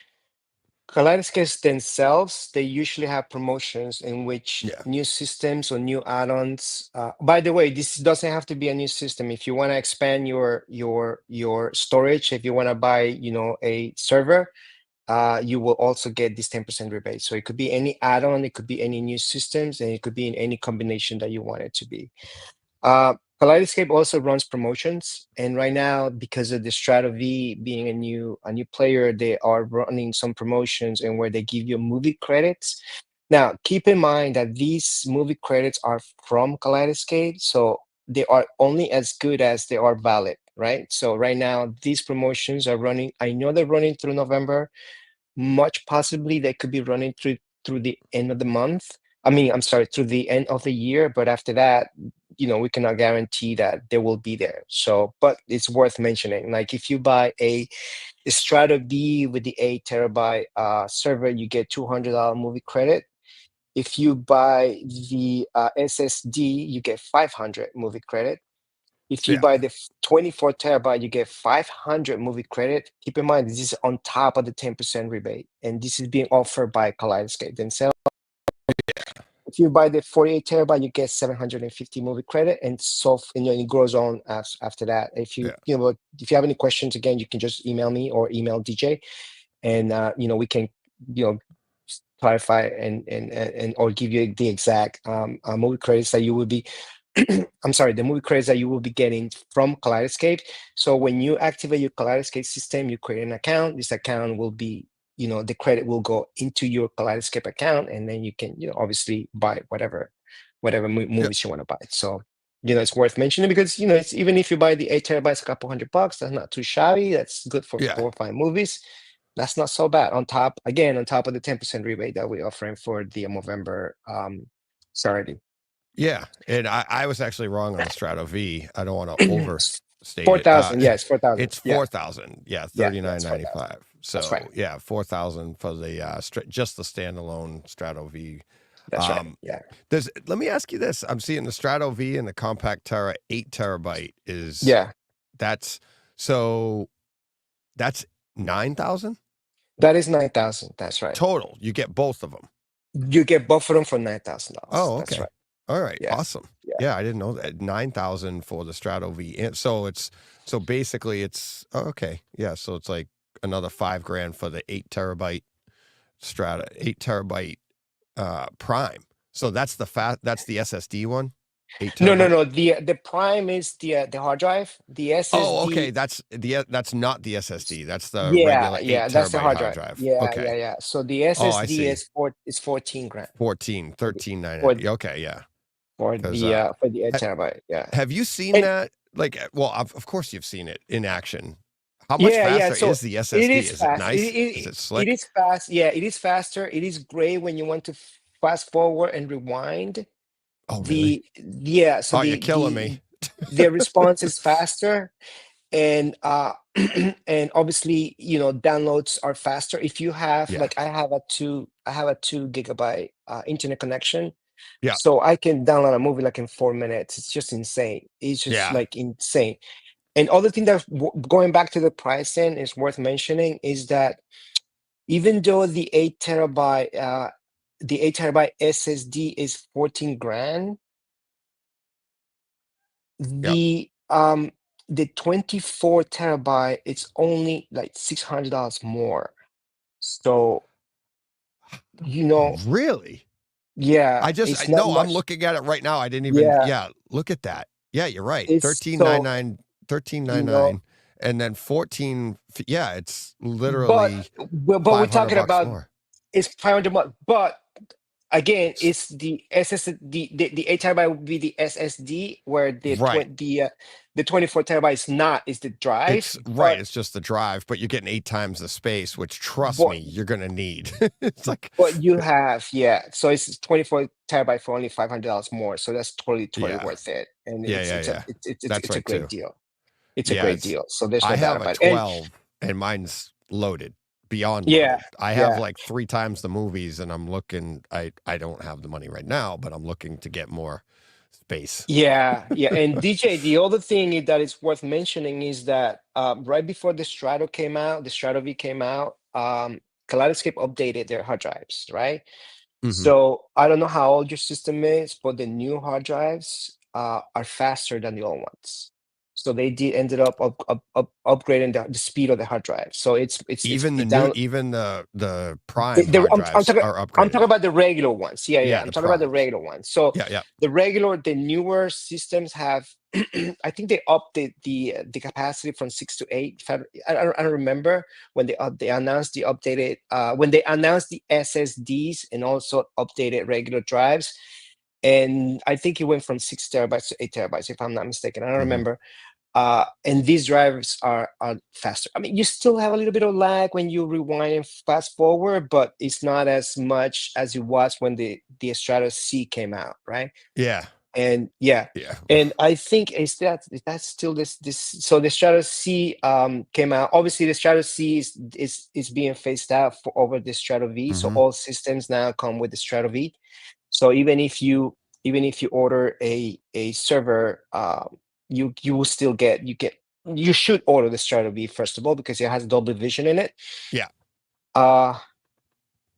Kaleidoscapes themselves, they usually have promotions in which new systems or new add-ons. By the way, this doesn't have to be a new system. If you want to expand your storage, if you want to buy, a server, you will also get this 10% rebate. So it could be any add-on, it could be any new systems, and it could be in any combination that you want it to be. Kaleidoscape also runs promotions, and right now, because of the Strato V being a new player, they are running some promotions and where they give you movie credits. Now, keep in mind that these movie credits are from Kaleidoscape, so they are only as good as they are valid, right? So right now, these promotions are running. I know they're running through November. Much possibly they could be running through the end of the month. I'm sorry, through the end of the year. But after that, we cannot guarantee that they will be there. So, but it's worth mentioning. Like if you buy a Strato V with the 8 terabyte server, you get $200 movie credit. If you buy the SSD, you get 500 movie credit. If you buy the 24 terabyte, you get 500 movie credit. Keep in mind, this is on top of the 10% rebate, and this is being offered by Kaleidoscape themselves. if you buy the 48 terabyte, you get 750 movie credit, and so it grows on after that. If you if you have any questions, again, you can just email me or email DJ, and we can clarify and or give you the exact movie credits that you will be. I'm sorry, the movie credits that you will be getting from Kaleidoscape. So when you activate your Kaleidoscape system, you create an account. This account will be, the credit will go into your Kaleidoscape account, and then you can, obviously buy whatever movies you want to buy. So, it's worth mentioning because, it's even if you buy the 8 terabytes, a couple $100, that's not too shabby. That's good for 4 or 5 movies. That's not so bad. On top of the 10% rebate that we're offering for the Movember Saturday. Yeah, and I was actually wrong on the Strato V. I don't want to overstate 4,000. Yes, 4,000. It's 4,000. Yeah, $39.95. So that's right. yeah, 4,000 for the just the standalone Strato V. That's right. Yeah. Let me ask you this: I'm seeing the Strato V and the Compact Terra 8 terabyte is that's 9,000. That is 9,000. That's right. Total. You get both of them. You get both of them for $9,000. Oh, okay. That's right. All right, awesome. Yeah, I didn't know that. 9,000 for the Strato V, and so basically it's okay. Yeah, so it's like another $5,000 for the 8 terabyte Strata, 8 terabyte Prime. So that's the SSD one. 8 terabyte? No. The Prime is the hard drive. The SSD. Oh, okay. That's not the SSD. That's the regular 8 terabyte that's the hard drive. Yeah, okay. yeah. So the SSD is $14,000. 13,990. Okay, yeah. For the 8 terabyte. Yeah. Have you seen that? Like, well, of course you've seen it in action. How much faster so is the SSD? Is it nice? Is it slick? It is fast. Yeah, it is faster. It is great when you want to fast forward and rewind. Oh, really? So you're killing me. The response is faster, and and obviously, downloads are faster. If you have I have a 2 gigabyte internet connection. Yeah. So I can download a movie like in 4 minutes. It's just insane. It's just like insane. And other thing that going back to the pricing is worth mentioning is that even though the 8 terabyte SSD is $14,000, the 24 terabyte it's only like $600 more. So really. Yeah, I'm looking at it right now. I didn't even. Yeah, look at that. Yeah, you're right. 13,999, and then 14. Yeah, it's literally. But we're talking about more. It's 500 bucks. But again, it's the SSD. The 8 terabyte would be the SSD, where the 24 terabyte is not. Is the drive? It's just the drive, but you're getting 8 times the space, which trust me, you're gonna need. It's like. But you have so it's 24 terabyte for only $500 more. So that's totally worth it. And it's a great deal. It's a great deal. So there's no doubt about it. I have a 12, and mine's loaded beyond loaded. I have like 3 times the movies, and I'm looking. I don't have the money right now, but I'm looking to get more space. Yeah. And DJ, the other thing that is worth mentioning is that right before the Strato V came out, Kaleidoscape updated their hard drives, right? Mm-hmm. So I don't know how old your system is, but the new hard drives are faster than the old ones. So they ended up upgrading the speed of the hard drive. So it's even the Prime hard drives are upgraded. I'm talking about the regular ones. Yeah. I'm talking about the regular ones. So the newer systems have. I think they update the capacity from 6 to 8. I don't remember when they announced the updated when they announced the SSDs and also updated regular drives. And I think it went from 6 terabytes to 8 terabytes, if I'm not mistaken. I don't remember. And these drives are faster. I mean, you still have a little bit of lag when you rewind and fast forward, but it's not as much as it was when the Strato C came out, right? Yeah. And and I think that's still this. So the Strato C came out. Obviously, the Strato C is being phased out over the Strato V. So all systems now come with the Strato V. So even if you order a server, you will still you should order the Strato V first of all, because it has Dolby Vision in it. Yeah.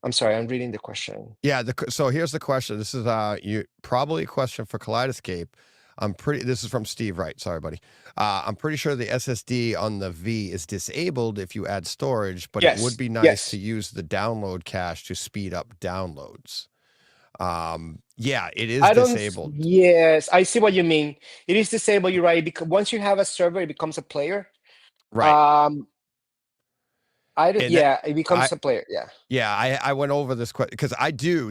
I'm sorry, I'm reading the question. Yeah, so here's the question. This is probably a question for Kaleidoscape. This is from Steve Wright. Sorry, buddy. I'm pretty sure the SSD on the V is disabled if you add storage, but it would be nice to use the download cache to speed up downloads. Yeah, it is disabled. Yes, I see what you mean. It is disabled, you're right, because once you have a server, it becomes a player. Right. It becomes a player. Yeah. Yeah, I went over this question because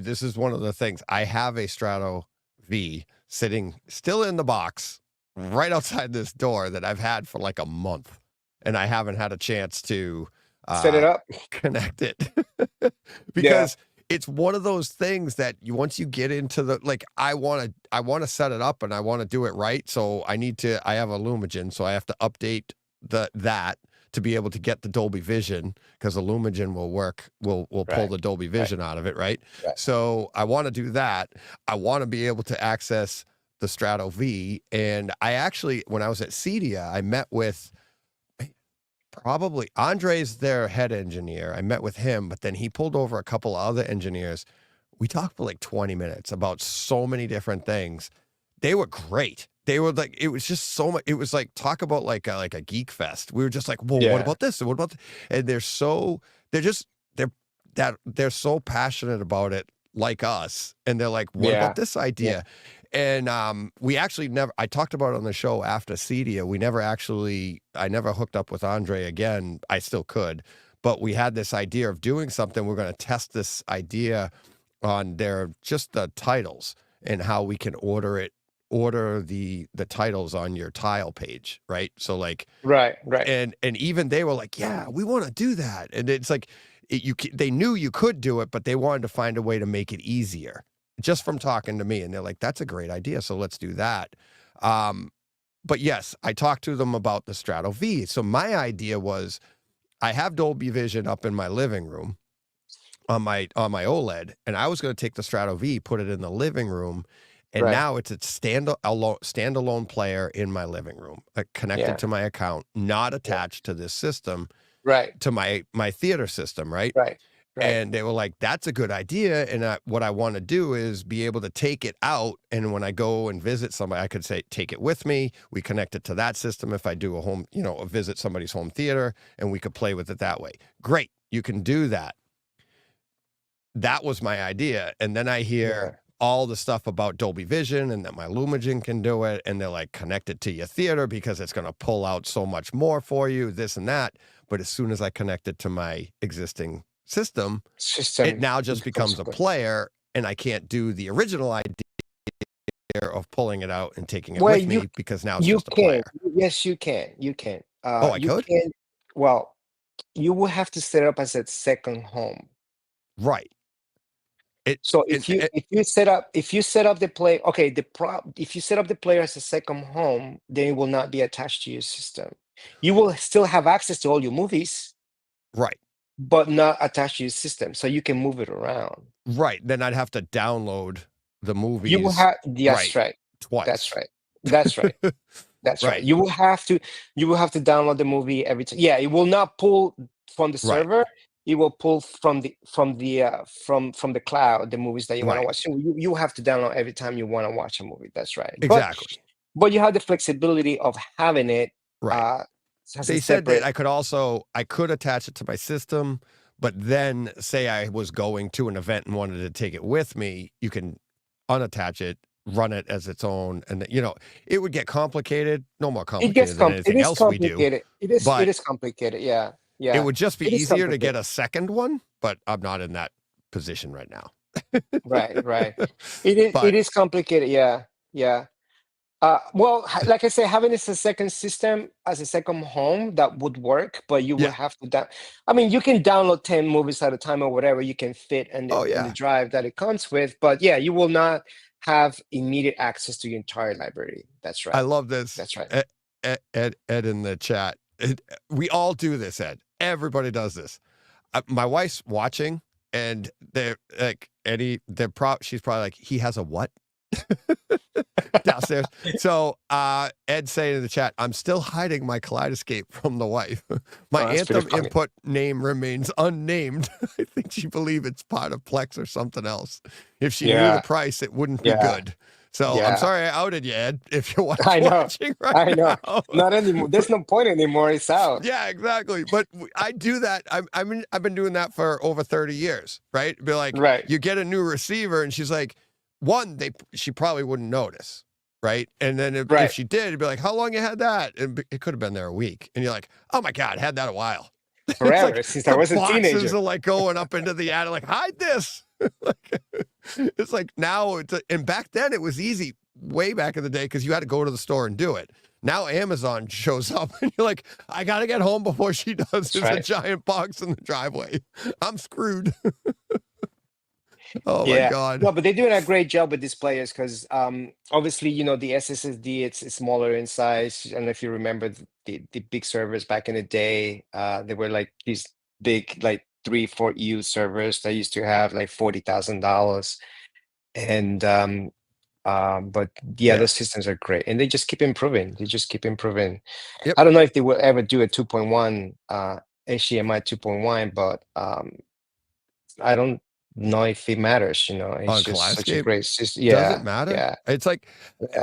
this is one of the things. I have a Strato V sitting still in the box right outside this door that I've had for like a month, and I haven't had a chance to set it up, connect it because it's one of those things that once you get into the, like, I want to set it up and I want to do it right. So I have a Lumagen, so I have to update that to be able to get the Dolby Vision, because the Lumagen will pull the Dolby Vision out of it, right? So I want to do that. I want to be able to access the Strato V. And I actually, when I was at CEDIA, I met with probably Andre's their head engineer. I met with him, but then he pulled over a couple other engineers. We talked for like 20 minutes about so many different things. They were great. They were like, it was just so much. It was like, talk about like a geek fest. We were just like, well, what about this? And what about this? And they're so passionate about it, like us. And they're like, what about this idea? And we actually I talked about it on the show after CEDIA. I never hooked up with Andre again. I still could, but we had this idea of doing something. We're going to test this idea on just the titles and how we can order the titles on your tile page, right? So like, right. And even they were like, yeah, we want to do that. And it's like, they knew you could do it, but they wanted to find a way to make it easier just from talking to me. And they're like, that's a great idea. So let's do that. But yes, I talked to them about the Strato V. So my idea was, I have Dolby Vision up in my living room on my OLED, and I was going to take the Strato V, put it in the living room, and now it's a standalone player in my living room, connected to my account, not attached to this system, to my theater system, right? And they were like, that's a good idea. And what I want to do is be able to take it out. And when I go and visit somebody, I could say, take it with me. We connect it to that system. If I do a visit somebody's home theater, and we could play with it that way. Great. You can do that. That was my idea. And then I hear all the stuff about Dolby Vision and that my Lumagen can do it. And they're like, connect it to your theater because it's going to pull out so much more for you, this and that. But as soon as I connect it to my existing system, it now just becomes a player, and I can't do the original idea of pulling it out and taking it with me, because now it's just a player. Yes, you can. You can. I could? Well, you will have to set it up as a second home. Right. If you set up the play, if you set up the player as a second home, then it will not be attached to your system. You will still have access to all your movies. Right. But not attached to your system, so you can move it around. Right. Then I'd have to download the movies. You will have twice. That's right. That's right. You will have to download the movie every time. Yeah, it will not pull from the server. It will pull from the cloud the movies that you want to watch. So you have to download every time you want to watch a movie. That's right. Exactly. But you have the flexibility of having it. They said that I could attach it to my system, but then say I was going to an event and wanted to take it with me, you can unattach it, run it as its own, and it would get complicated. No more complicated than anything else we do. It is complicated. Yeah. It would just be easier to get a second one, but I'm not in that position right now. Right. It is complicated. Yeah. Well, like I said, having this as a second system, as a second home, that would work, but you will have to you can download 10 movies at a time or whatever you can fit in the drive that it comes with, but you will not have immediate access to your entire library. That's right. I love this. That's right. Ed in the chat. We all do this, Ed. Everybody does this. My wife's watching, and they're like, she's probably like, he has a what? downstairs. So Ed saying in the chat, I'm still hiding my Kaleidoscape from the wife. My Anthem input name remains unnamed. I think she believes it's part of Plex or something else. If she knew the price, it wouldn't be good. So I'm sorry I outed you, Ed, if you're watching right now. Not anymore. There's no point anymore. It's out. Yeah, exactly. But I do that. I've been doing that for over 30 years, right? Be like, you get a new receiver, and she's like, she probably wouldn't notice, right? And then if she did, it'd be like, how long you had that? And it could have been there a week. And you're like, oh my God, had that a while. Forever, since I was a teenager. Boxes are like going up into the attic, like, hide this. It's like now, and back then it was easy, way back in the day, because you had to go to the store and do it. Now Amazon shows up, and you're like, I got to get home before she does. There's a giant box in the driveway. I'm screwed. Oh my God. No, but they're doing a great job with these players because obviously, the SSD, it's smaller in size. I don't know if you remember the big servers back in the day. They were like these big, like 3-4 EU servers that used to have like $40,000. And but those systems are great, and they just keep improving. Yep. I don't know if they will ever do a 2.1 HDMI 2.1, but I don't know if it matters. It's just such a great system. Does it matter? Yeah. It's like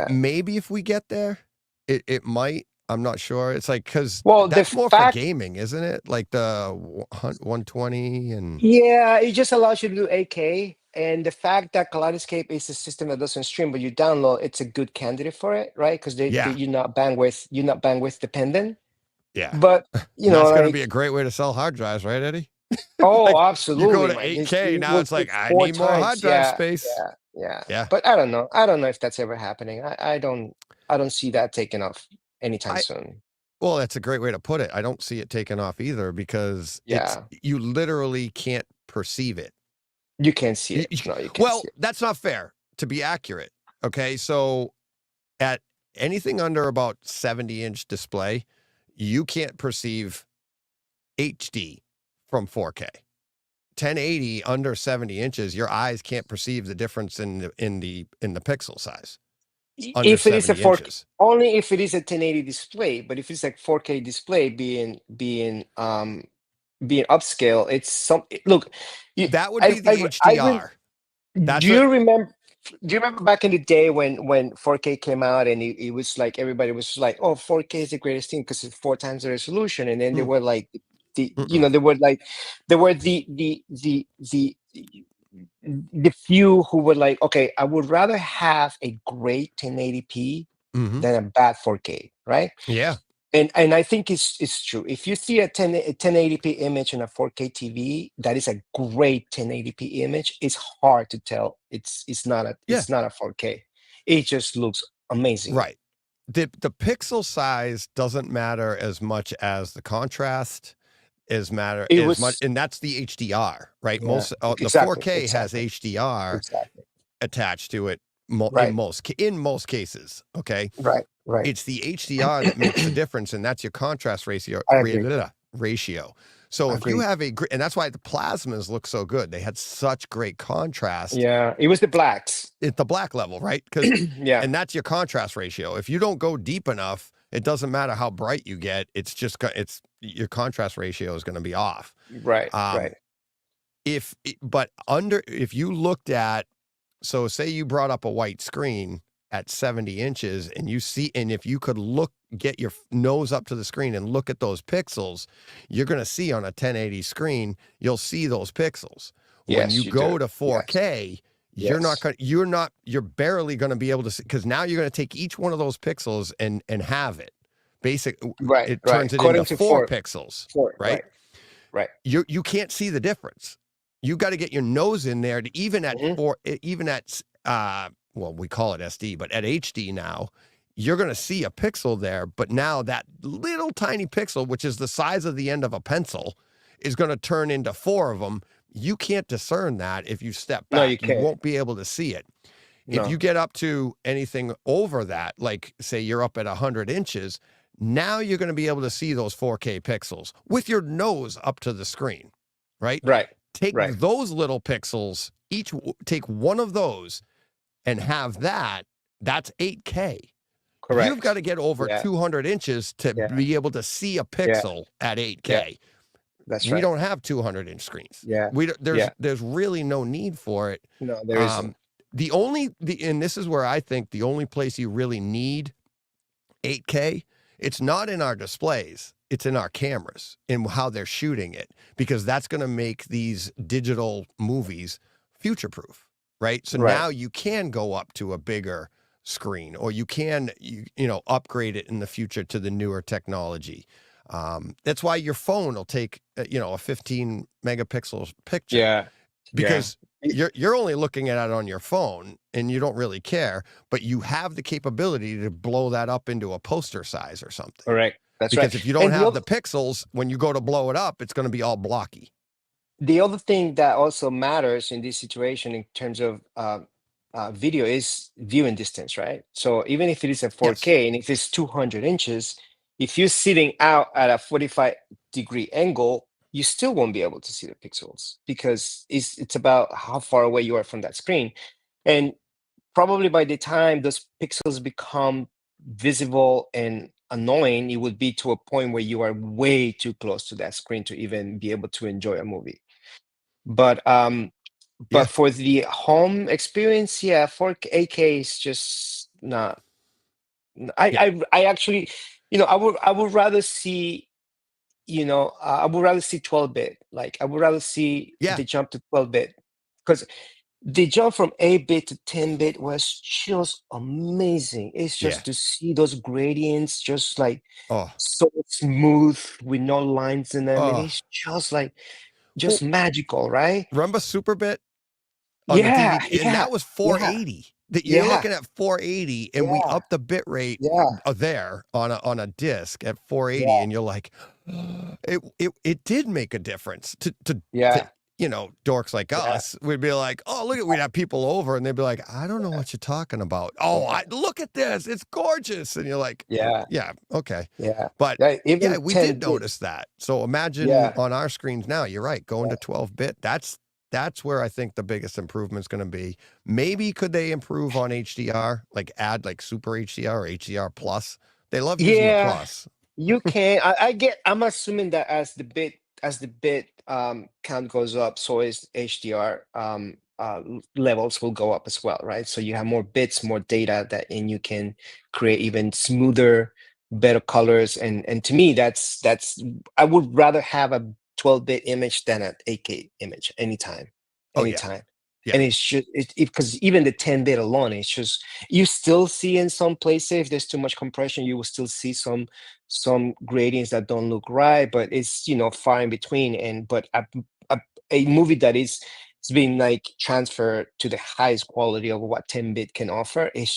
maybe if we get there, it might. I'm not sure. It's like, because that's more for gaming, isn't it? Like the 120 and it just allows you to do 8K. And the fact that Kaleidoscape is a system that doesn't stream, but you download, it's a good candidate for it, right? Because you're not bandwidth dependent. Yeah. But that's going to be a great way to sell hard drives, right, Eddie? Oh, like, absolutely. You go to 8K now. It's like, I need more hard drive space. Yeah. But I don't know. I don't know if that's ever happening. I don't see that taking off anytime soon. Well, that's a great way to put it. I don't see it taking off either, because you literally can't perceive it. You can't see it. No, you can't see it. That's not fair, to be accurate. Okay, so at anything under about 70-inch display, you can't perceive HD from 4K. 1080 under 70 inches, your eyes can't perceive the difference in the pixel size. If it is a 4K, only if it is a 1080 display. But if it's like 4K display being upscale, it's some look. That would be the HDR. Do you remember back in the day when 4K came out, and it was like everybody was like, "Oh, 4K is the greatest thing because it's 4 times the resolution," and then they were like, the few who were like, "Okay, I would rather have a great 1080p than a bad 4K," right? Yeah. And I think it's true. If you see a 1080p image in a 4K TV, that is a great 1080p image. It's hard to tell. It's not a 4K. It just looks amazing. Right. The pixel size doesn't matter as much as the contrast as much, and that's the HDR, right? Yeah, the 4K has HDR attached to it in most cases. Okay. Right. It's the HDR that makes the difference, and that's your contrast ratio. So if you have and that's why the plasmas look so good. They had such great contrast. Yeah, it was the blacks. At the black level, right? And that's your contrast ratio. If you don't go deep enough, it doesn't matter how bright you get. It's just your contrast ratio is going to be off. Right. If you looked at, so say you brought up a white screen at 70 inches, and if you could get your nose up to the screen and look at those pixels, you're going to see on a 1080 screen, you'll see those pixels. When you go to 4K, you're barely going to be able to see, because now you're going to take each one of those pixels and have it. It turns it into 4 pixels. Right. You can't see the difference. You got to get your nose in there to even at we call it SD, but at HD now, you're going to see a pixel there. But now that little tiny pixel, which is the size of the end of a pencil, is going to turn into 4 of them. You can't discern that if you step back. No, you can't. You won't be able to see it. No. If you get up to anything over that, like say you're up at 100 inches, now you're going to be able to see those 4K pixels with your nose up to the screen, right? Right. Take those little pixels, take one of those, and have that. that's 8K. Correct. You've got to get over 200 inches to be able to see a pixel at 8K. Yeah. That's right. We don't have 200-inch screens. Yeah. There's really no need for it. No, there isn't. And this is where I think the only place you really need 8K, it's not in our displays, it's in our cameras and how they're shooting it, because that's going to make these digital movies future-proof, right? So now you can go up to a bigger screen, or you can upgrade it in the future to the newer technology. That's why your phone will take a 15 megapixels picture, because you're only looking at it on your phone and you don't really care, but you have the capability to blow that up into a poster size or something. Correct. That's because if you don't have the pixels, when you go to blow it up, it's going to be all blocky. The other thing that also matters in this situation in terms of video is viewing distance, right? So even if it is a 4K and if it's 200 inches, if you're sitting out at a 45-degree angle, you still won't be able to see the pixels, because it's about how far away you are from that screen. And probably by the time those pixels become visible and annoying, it would be to a point where you are way too close to that screen to even be able to enjoy a movie. But for the home experience, 4K is just not. I actually, I would rather see, I would rather see 12-bit. Like I would rather see the jump to 12-bit, because the jump from 8-bit to 10-bit was just amazing. It's just to see those gradients, just like so smooth with no lines in them, and it's just like magical, right? Remember Superbit on the DVD? And that was 480. You're looking at 480, and we upped the bit rate there on a disc at 480, and you're like, it did make a difference to dorks like us. We'd be like, oh, look at, we'd have people over, and they'd be like, I don't know what you're talking about. Oh, look at this, it's gorgeous. And you're like, okay. But we did notice that. So imagine on our screens now, you're right, going to 12-bit, that's where I think the biggest improvement is going to be. Maybe could they improve on HDR, like add like Super HDR or HDR Plus? They love using the Plus. You can. I'm assuming that as the bit count goes up, so is HDR levels will go up as well, right? So you have more bits, more data and you can create even smoother, better colors. And to me, that's I would rather have a 12-bit image than an 8K image anytime. And it's just because even the 10-bit alone, it's just, you still see in some places, if there's too much compression, you will still see some gradients that don't look right, but it's far in between. But a movie that it's being like transferred to the highest quality of what 10-bit can offer, it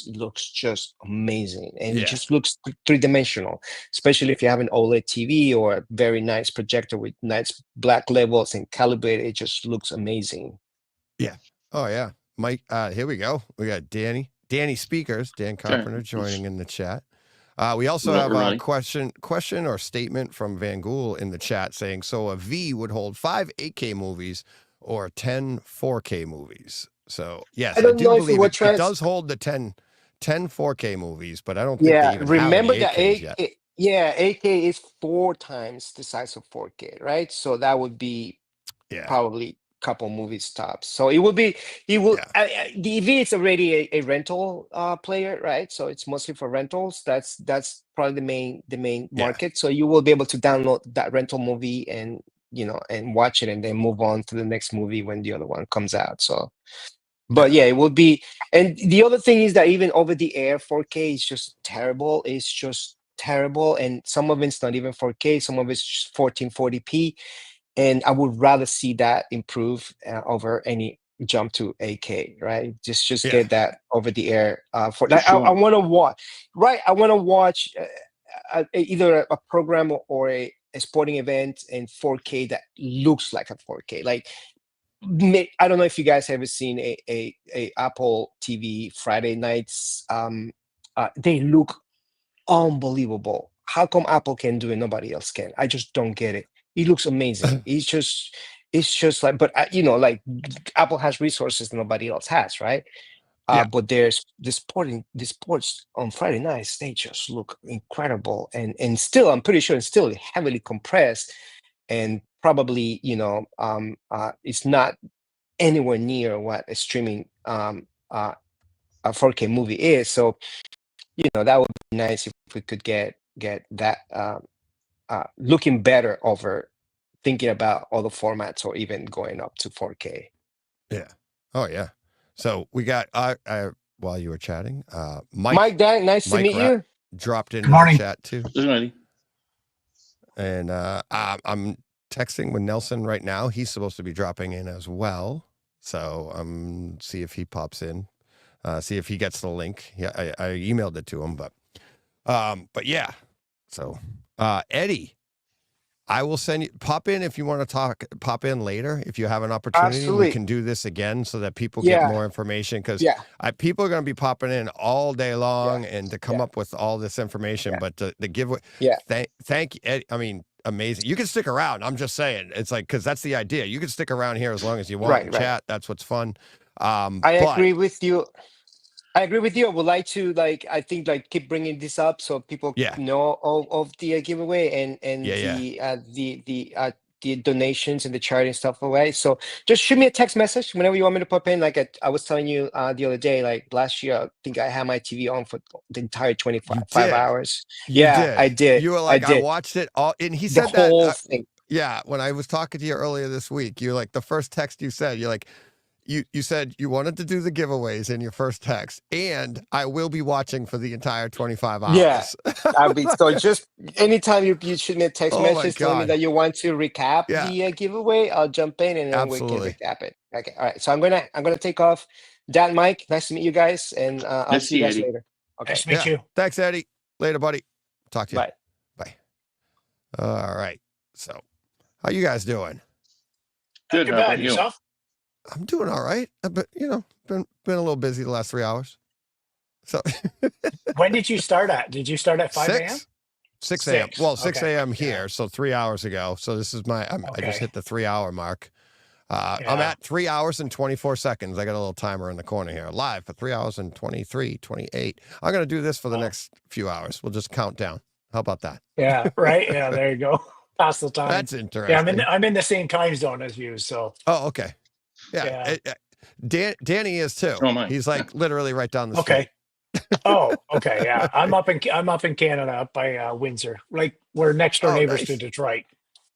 looks just amazing, and it just looks three-dimensional, especially if you have an OLED TV or a very nice projector with nice black levels and calibrated. It just looks amazing. Oh yeah, Mike. Here we go. We got Danny Speakers, Dan Carpenter joining in the chat. We also have a question or statement from Van Gool in the chat saying, so a V would hold 5 8K movies or 10 4K movies. So yes, I do believe it does hold the 10 4K movies, but I don't think they even remember have any 8Ks that 8K is 4 times the size of 4K, right? So that would be probably couple movies tops. So the EV is already a rental player, right? So it's mostly for rentals. That's probably the main market. So you will be able to download that rental movie and and watch it, and then move on to the next movie when the other one comes out. So but it will be. And the other thing is that even over the air 4K is just terrible. It's just terrible, and some of it's not even 4K, some of it's just 1440p. And I would rather see that improve over any jump to 8K, right? Just get that over the air. I want to watch, right? I want to watch either a program or a sporting event in 4K that looks like a 4K. Like, I don't know if you guys have ever seen a Apple TV Friday nights. They look unbelievable. How come Apple can do it, nobody else can? I just don't get it. It looks amazing. It's just like, but like Apple has resources nobody else has, right? But there's the sports on Friday nights, they just look incredible, and still, I'm pretty sure it's still heavily compressed, and probably it's not anywhere near what a streaming a 4K movie is. So that would be nice if we could get that looking better over thinking about other formats or even going up to 4K. Yeah. Oh yeah. So we got while you were chatting, Mike Dan, nice to meet you. Dropped into the chat too. And I'm texting with Nelson right now. He's supposed to be dropping in as well. So see if he pops in. See if he gets the link. Yeah, I emailed it to him, but yeah. So Eddie, I will send you pop in if you want to pop in later if you have an opportunity. Absolutely. We can do this again so that people get more information, because people are going to be popping in all day long and to come up with all this information. But the giveaway, thank you, Eddie. I mean, amazing. You can stick around. I'm just saying, it's like, because that's the idea. You can stick around here as long as you want and chat. That's what's fun. I agree with you. I would like to I think keep bringing this up so people know of the giveaway and the donations and the charity and stuff away. So just shoot me a text message whenever you want me to pop in. I was telling you the other day, last year, I think I had my TV on for the entire 25 hours. I did. You were like, I watched it all, and he said the whole thing. Yeah, when I was talking to you earlier this week, you're like, the first text you said, you're like, you said you wanted to do the giveaways in your first text, and I will be watching for the entire 25 hours. Yeah, so just anytime you shoot me a text message telling me that you want to recap the giveaway, I'll jump in and then we can recap it. Okay, all right. So I'm gonna take off. Dan, Mike, nice to meet you guys, and I'll see you guys later. Okay, nice to meet you. Thanks, Eddie. Later, buddy. Talk to you. Bye. Bye. All right. So, how you guys doing? Good. How about yourself? I'm doing all right, but been a little busy the last 3 hours. So when did you start at? Did you start at 5 a.m.? 6 a.m. Well, 6 a.m. here, so 3 hours ago. So this is I just hit the 3 hour mark. I'm at 3 hours and 24 seconds. I got a little timer in the corner here, live for 3 hours and 23, 28. I'm gonna do this for the next few hours. We'll just count down. How about that? Yeah, right. Yeah, there you go. Pass the time. That's interesting. Yeah, I'm in the same time zone as you. So. Oh, okay. Yeah. Danny is too. He's literally right down the street. Oh, okay. Yeah, I'm up in Canada, up by Windsor. We're next door neighbors to Detroit.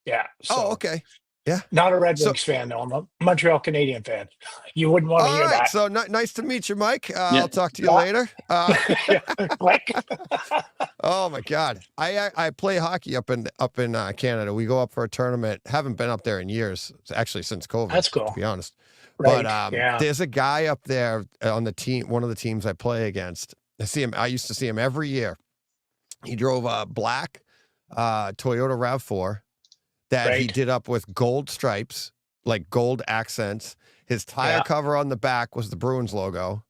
Yeah. So, okay. Yeah. Not a Red Wings fan, though. I'm a Montreal Canadian fan. You wouldn't want to hear that. So nice to meet you, Mike. I'll talk to you later. Oh my God, I play hockey up in Canada. We go up for a tournament. Haven't been up there in years, actually since COVID. That's cool. To be honest. Right. But there's a guy up there on the team, one of the teams I play against. I used to see him every year. He drove a black Toyota RAV4 that he did up with gold stripes, like gold accents. His tire cover on the back was the Bruins logo.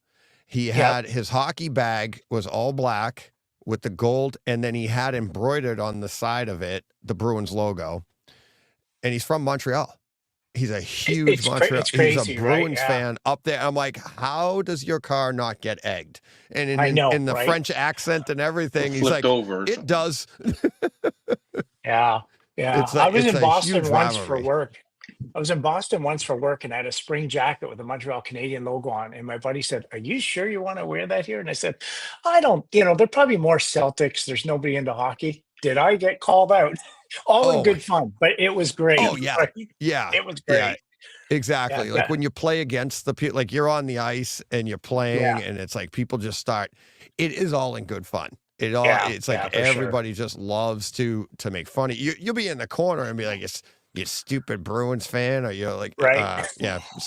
He had his hockey bag was all black with the gold, and then he had embroidered on the side of it the Bruins logo. And he's from Montreal. He's a huge Montreal. He's a Bruins fan up there. I'm like, how does your car not get egged? And in the French accent and everything, he's like, it does. Yeah. I was in Boston once for work. And I had a spring jacket with a Montreal Canadian logo on. And my buddy said, "Are you sure you want to wear that here?" And I said, "I don't, they're probably more Celtics. There's nobody into hockey." Did I get called out? All in good fun, but it was great. Oh, yeah. Right? Yeah. It was great. Yeah, exactly. When you play against the people, you're on the ice and you're playing and it's people just start. It is all in good fun. It's everybody just loves to make fun of you. You'll be in the corner and be like, you stupid Bruins fan, or you're like,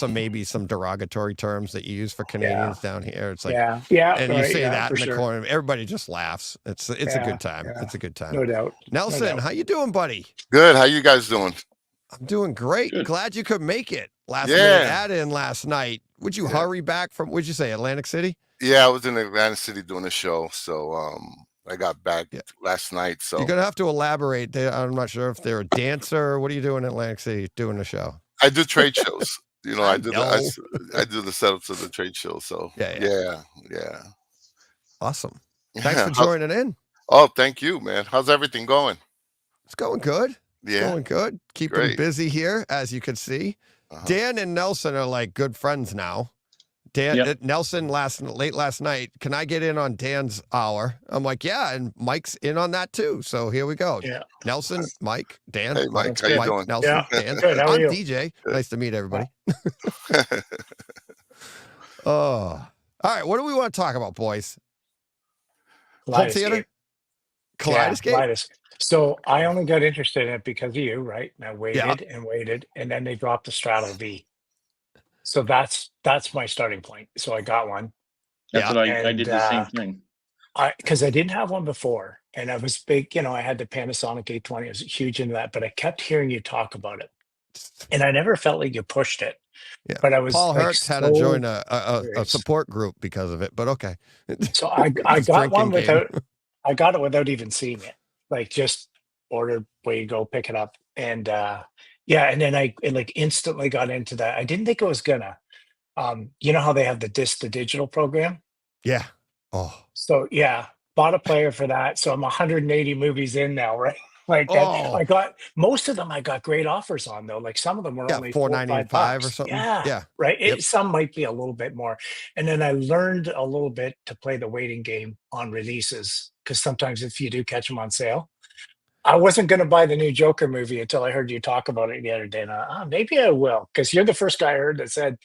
maybe some derogatory terms that you use for Canadians down here. It's and you say that in the corner, everybody just laughs. It's a good time. Yeah. It's a good time. No doubt. Nelson, how you doing, buddy? Good. How you guys doing? I'm doing great. Good. Glad you could make it last minute add-in last night. Would you hurry back from, what'd you say, Atlantic City? Yeah, I was in Atlantic City doing a show. So I got back last night. So you're going to have to elaborate. I'm not sure if they're a dancer. What are you doing in Atlantic City doing a show? I do trade shows. You know, I do the setups of the trade show. So yeah. Awesome. Thanks for joining in. Oh, thank you, man. How's everything going? It's going good. It's going good. Keeping busy here, as you can see. Dan and Nelson are like good friends now. Nelson late last night, can I get in on Dan's hour? I'm like, yeah, and Mike's in on that too. So here we go. Yeah. Nelson, Mike, Dan. Hey, Mike, how you doing? Nelson, Dan. Good. How are I'm you? DJ. Nice to meet everybody. All right. What do we want to talk about, boys? Home theater? Kaleidoscape? Yeah, Kaleidoscape. So I only got interested in it because of you, right? And I waited and waited, and then they dropped the Straddle V. So that's my starting point. So I got one. That's what I did the same thing. Because I didn't have one before, and I was big, I had the Panasonic 820. I was huge into that, but I kept hearing you talk about it, and I never felt like you pushed it. Yeah. But I was Paul Hertz had to join a support group because of it, but okay. So I got one I got it without even seeing it. Like just ordered, way you go, pick it up, and and then I instantly got into that. I didn't think it was gonna. You know how they have the digital program? Yeah. Oh. So bought a player for that. So I'm 180 movies in now, right? I got most of them. I got great offers on though. Like some of them were only $4.95 or something. Yeah, right. Some might be a little bit more. And then I learned a little bit to play the waiting game on releases because sometimes if you do catch them on sale. I wasn't going to buy the new Joker movie until I heard you talk about it the other day. And maybe I will, because you're the first guy I heard that said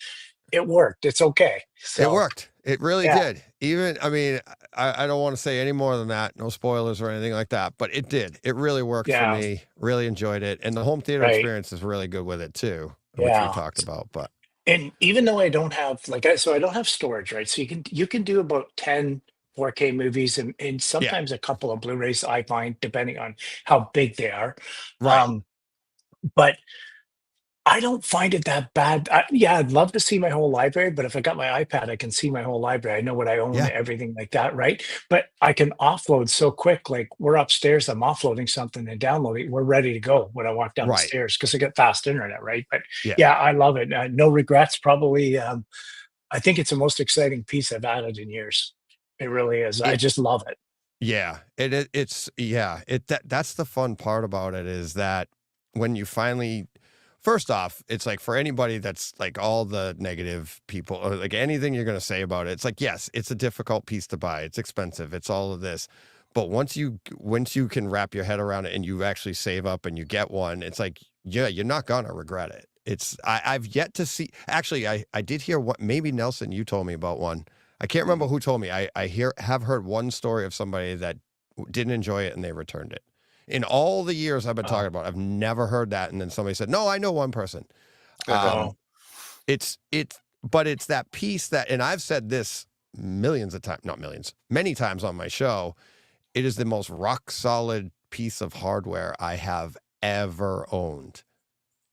it worked. It's okay. So, it worked. It really did. Even, I mean, I don't want to say any more than that. No spoilers or anything like that, but it did. It really worked for me. Really enjoyed it. And the home theater experience is really good with it too, which we talked about. But and even though I don't have I don't have storage, right? So you can do about 10 4K movies and sometimes a couple of Blu-rays I find, depending on how big they are. Right. But I don't find it that bad. I'd love to see my whole library, but if I got my iPad, I can see my whole library. I know what I own, everything like that, right? But I can offload so quick. Like we're upstairs, I'm offloading something and downloading. We're ready to go when I walk down the stairs because I get fast internet, right? But I love it. No regrets. Probably, I think it's the most exciting piece I've added in years. It really is. I just love it. Yeah, that's the fun part about it is that when you finally. First off, it's like for anybody that's like all the negative people or like anything you're going to say about it, it's like, yes, it's a difficult piece to buy. It's expensive. It's all of this. But once you can wrap your head around it and you actually save up and you get one, it's like, you're not going to regret it. I've yet to see, actually, I did hear what, maybe Nelson, you told me about one. I can't remember who told me. I have heard one story of somebody that didn't enjoy it and they returned it. In all the years I've been talking about, I've never heard that. And then somebody said, no, I know one person. It's that piece that, and I've said this millions of times, not millions, many times on my show. It is the most rock solid piece of hardware I have ever owned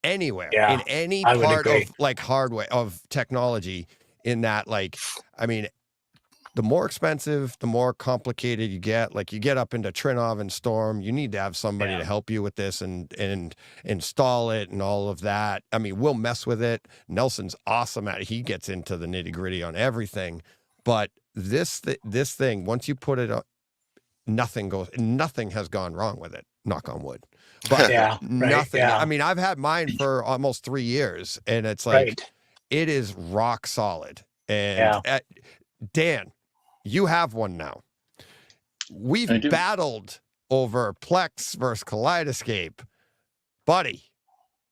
anywhere in any part of like hardware of technology in that, like, I mean, the more expensive, the more complicated you get. Like you get up into Trinov and Storm, you need to have somebody to help you with this and install it and all of that. I mean, we'll mess with it. Nelson's awesome at it. He gets into the nitty gritty on everything. But this thing, once you put it up, nothing has gone wrong with it. Knock on wood. But nothing. I mean, I've had mine for almost 3 years and it's like, it is rock solid. And Dan, you have one now. We've battled over Plex versus Kaleidoscape. Buddy,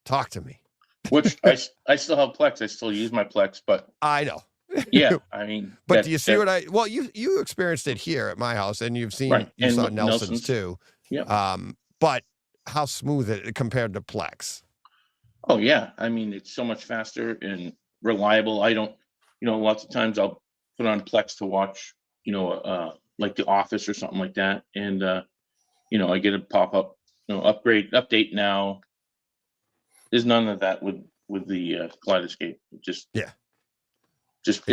talk to me. Which I still have Plex. I still use my Plex, but I know. Yeah, I mean. But do you see what well, you experienced it here at my house, and you've seen you saw Nelson's too. Yeah. But how smooth it compared to Plex? Oh yeah, I mean it's so much faster and reliable. I don't, lots of times I'll put on Plex to watch, like The Office or something like that. And, I get a pop-up, update now. There's none of that with the Kaleidoscape. It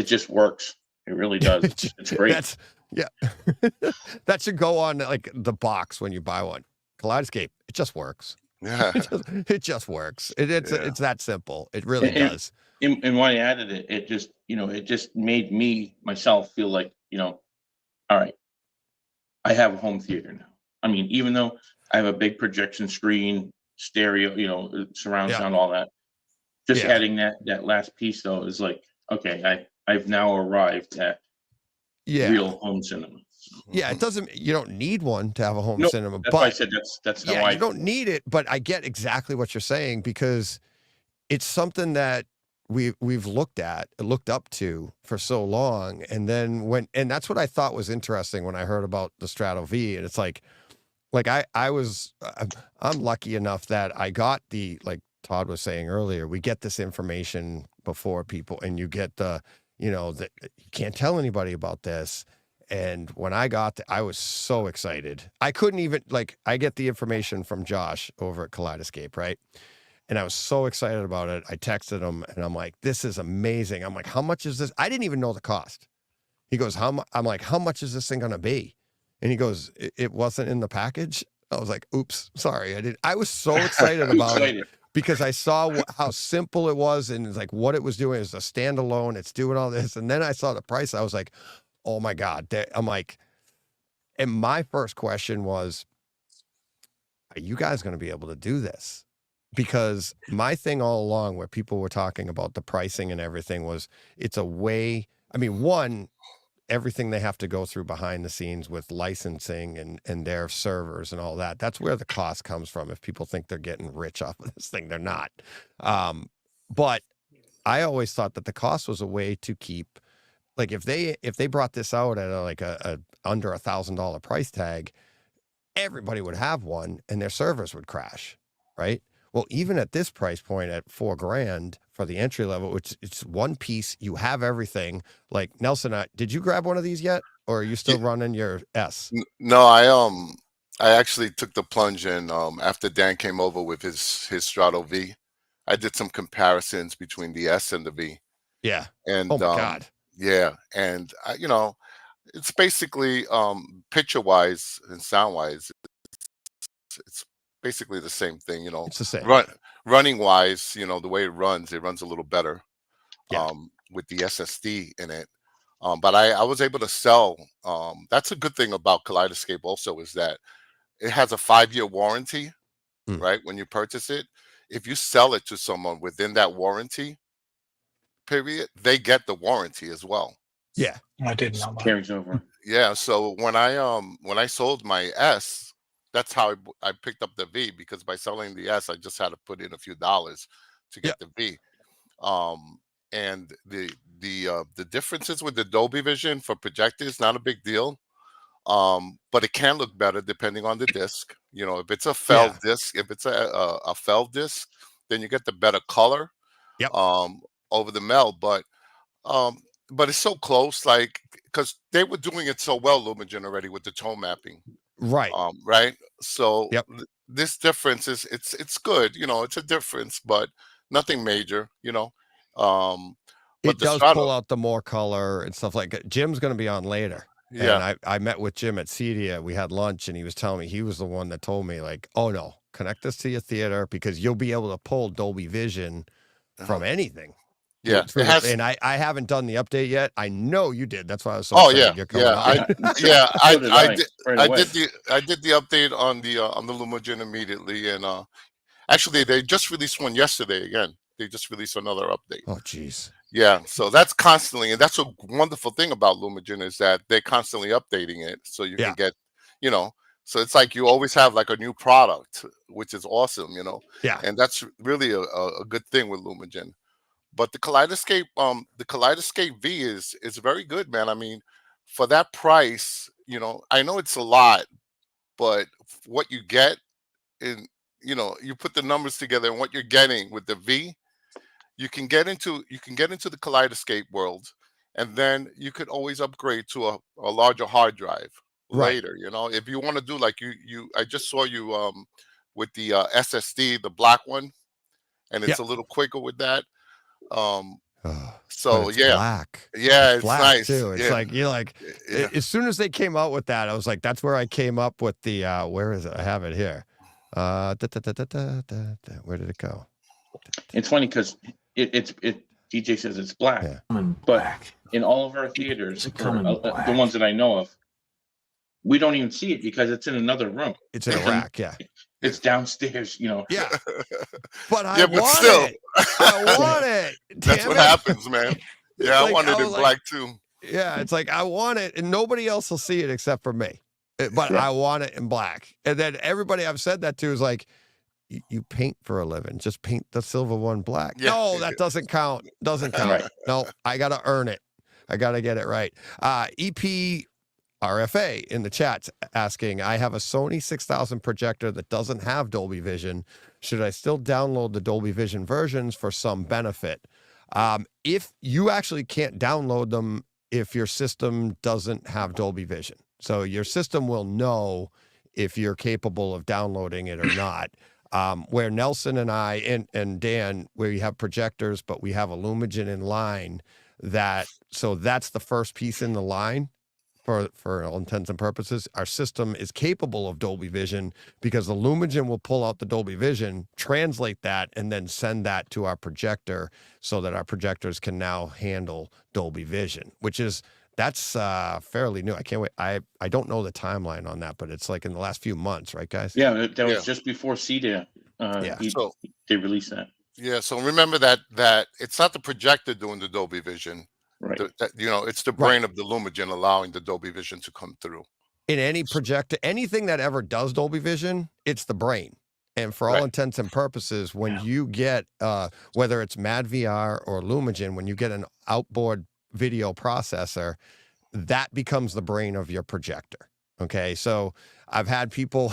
just works. It really does. It's great. That should go on like the box when you buy one. Kaleidoscape, it just works. Yeah. It just works. It's that simple. It really does. And when I added it, it just, it just made me myself feel like, all right, I have a home theater now. I mean, even though I have a big projection screen, stereo, surround sound, all that, just adding that last piece though is like, okay, I've now arrived at real home cinema. Yeah, it doesn't. You don't need one to have a home cinema, that's but why I said that's how you don't need it. But I get exactly what you're saying because it's something that we've looked up to for so long, and then and that's what I thought was interesting when I heard about the Strato V, and it's like I'm lucky enough that I got like Todd was saying earlier, we get this information before people, and you get that you can't tell anybody about this. And when I got I was so excited. I couldn't even I get the information from Josh over at Kaleidoscape, right? And I was so excited about it. I texted him and I'm like, this is amazing. I'm like, how much is this? I didn't even know the cost. He goes, I'm like, how much is this thing going to be? And he goes, it wasn't in the package. I was like, oops, sorry. I was so excited about it because I saw how simple it was and it's like what it was doing is a standalone. It's doing all this. And then I saw the price. I was like, oh my God. I'm like, and my first question was, are you guys going to be able to do this? Because my thing all along where people were talking about the pricing and everything was it's a way, I mean, one, everything they have to go through behind the scenes with licensing and their servers and all that. That's where the cost comes from. If people think they're getting rich off of this thing, they're not. But I always thought that the cost was a way to keep, like if they brought this out at a under $1,000 price tag, everybody would have one and their servers would crash, right? Well, even at this price point at $4,000 for the entry level, which it's one piece, you have everything. Like Nelson, did you grab one of these yet, or are you still running your S? No, I actually took the plunge in after Dan came over with his Strato V. I did some comparisons between the S and the V. Yeah. And oh my God. Yeah, and it's basically picture wise and sound wise, it's basically the same thing, It's the same. Running wise, the way it runs a little better with the SSD in it. But I was able to sell. That's a good thing about Kaleidoscape also is that it has a 5-year warranty, right? When you purchase it, if you sell it to someone within that warranty period, they get the warranty as well. Yeah, I didn't know that. Carries over. Yeah, so when I sold my S, that's how I picked up the V, because by selling the S, I just had to put in a few dollars to get the V. And the differences with the Dolby Vision for projectors, not a big deal. But it can look better depending on the disc. If it's a fell disc, if it's a fell disc, then you get the better color over the mel. But it's so close, like, because they were doing it so well, Lumagen, already with the tone mapping. Right. Right. So this difference is it's good. It's a difference, but nothing major. But it does pull out the more color and stuff like that. Jim's going to be on later. Yeah. And I met with Jim at CEDIA. We had lunch and he was telling me, he was the one that told me, like, oh no, connect this to your theater because you'll be able to pull Dolby Vision from anything. Yeah, and I haven't done the update yet. I know you did. That's why I was so excited. You're coming I did the update on the Lumagen immediately, and actually they just released one yesterday again. They just released another update. Oh, geez. Yeah, so that's constantly, and that's a wonderful thing about Lumagen is that they're constantly updating it, so you can get, so it's like you always have like a new product, which is awesome, Yeah, and that's really a good thing with Lumagen. But the Kaleidoscape V is very good, man. I mean, for that price, I know it's a lot, but what you get in, you put the numbers together and what you're getting with the V, you can get into the Kaleidoscape world, and then you could always upgrade to a larger hard drive later. If you want to do like I just saw you with the SSD, the black one, and it's a little quicker with that. So it's black. Yeah, it's black nice too. It's like you're like as soon as they came out with that, I was like, that's where I came up with the where is it? I have it here. Where did it go? It's funny because DJ says it's black, Yeah. but in all of our theaters, the ones that I know of, we don't even see it because it's in another room. It's in a rack, yeah. It's downstairs, you know. Yeah. But I Yeah, but want still. it. I want it. That's Damn what it. happens, man. Yeah, Like, I wanted I it was like- black too. Yeah, it's like I want it, and nobody else will see it except for me. But Yeah. I want it in black. And then everybody I've said that to is like, you paint for a living. Just paint the silver one black. Yeah. No, that doesn't count. Doesn't count. Right. No, I got to earn it. I got to get it right. EP RFA in the chat asking, I have a Sony 6000 projector that doesn't have Dolby Vision. Should I still download the Dolby Vision versions for some benefit? If you actually can't download them if your system doesn't have Dolby Vision. So your system will know if you're capable of downloading it or not. Where Nelson and I and Dan, where we have projectors, but we have a Lumagen in line, so that's the first piece in the line for all intents and purposes. Our system is capable of Dolby Vision because the Lumagen will pull out the Dolby Vision, translate that, and then send that to our projector so that our projectors can now handle Dolby Vision, that's fairly new. I can't wait. I don't know the timeline on that, but it's like in the last few months, right, guys? Yeah, that was just before CDA. They released that. Yeah, so remember that it's not the projector doing the Dolby Vision. Right. It's the brain of the Lumagen allowing the Dolby Vision to come through. In any projector, anything that ever does Dolby Vision, it's the brain. And for all intents and purposes, when you get, whether it's MadVR or Lumagen, when you get an outboard video processor, that becomes the brain of your projector. Okay, so I've had people,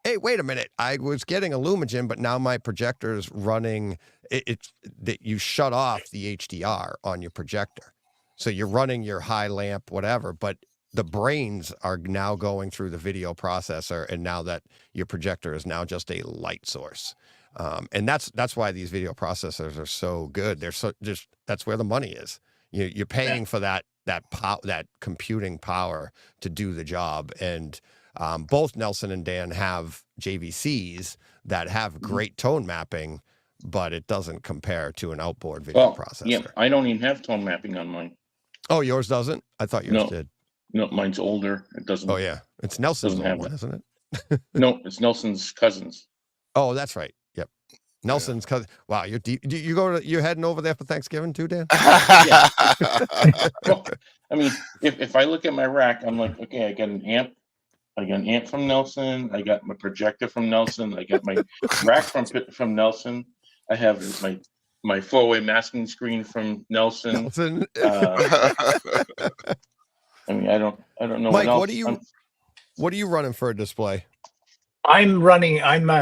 hey, wait a minute, I was getting a Lumagen, but now my projector is running, that you shut off the HDR on your projector. So you're running your high lamp, whatever, but the brains are now going through the video processor, and now that your projector is now just a light source. And that's why these video processors are so good. They're that's where the money is. You're paying for that computing power to do the job. And both Nelson and Dan have JVCs that have great tone mapping, but it doesn't compare to an outboard video processor. Yeah, I don't even have tone mapping on mine. Oh, yours doesn't? I thought yours did. No, mine's older. It doesn't. Oh yeah, it's Nelson's have one, that. isn't it? No, it's Nelson's cousins. Oh, that's right. Yep, Nelson's cousin. Wow, you're deep. You're heading over there for Thanksgiving too, Dan? Yeah. Well, I mean, if I look at my rack, I'm like, okay, I got an amp. I got an amp from Nelson. I got my projector from Nelson. I got my rack from Nelson. I have my 4-way masking screen from Nelson. I mean, I don't know. Mike, what what are you running for a display? I'm a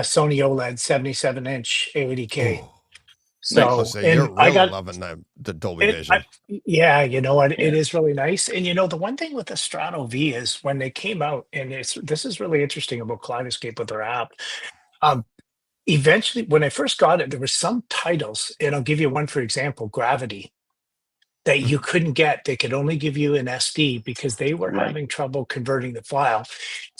Sony OLED 77-inch 80K. Oh, so you're really loving the Dolby Vision. Yeah, you know what? It is really nice. And you know, the one thing with the Strato V is when they came out, and this is really interesting about Kaleidoscape with their app. Eventually, when I first got it, there were some titles, and I'll give you one for example, Gravity, that you couldn't get. They could only give you an SD because they were having trouble converting the file.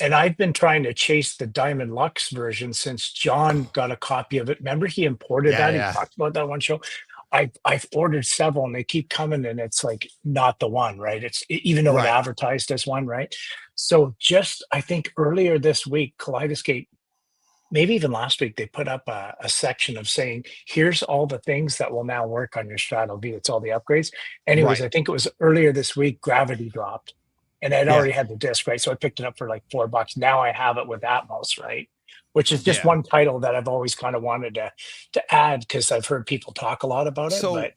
And I've been trying to chase the Diamond Lux version since John got a copy of it. Remember, he imported that. Yeah. He talked about that one show. I've ordered several, and they keep coming, and it's like not the one, right? It's even though it advertised as one, right? So I think earlier this week, Kaleidoscape, maybe even last week, they put up a section of saying, here's all the things that will now work on your Strato V. It's all the upgrades. Anyways, I think it was earlier this week, Gravity dropped. And I'd already had the disc, right? So I picked it up for like $4. Now I have it with Atmos, right? Which is just one title that I've always kind of wanted to add because I've heard people talk a lot about it. So but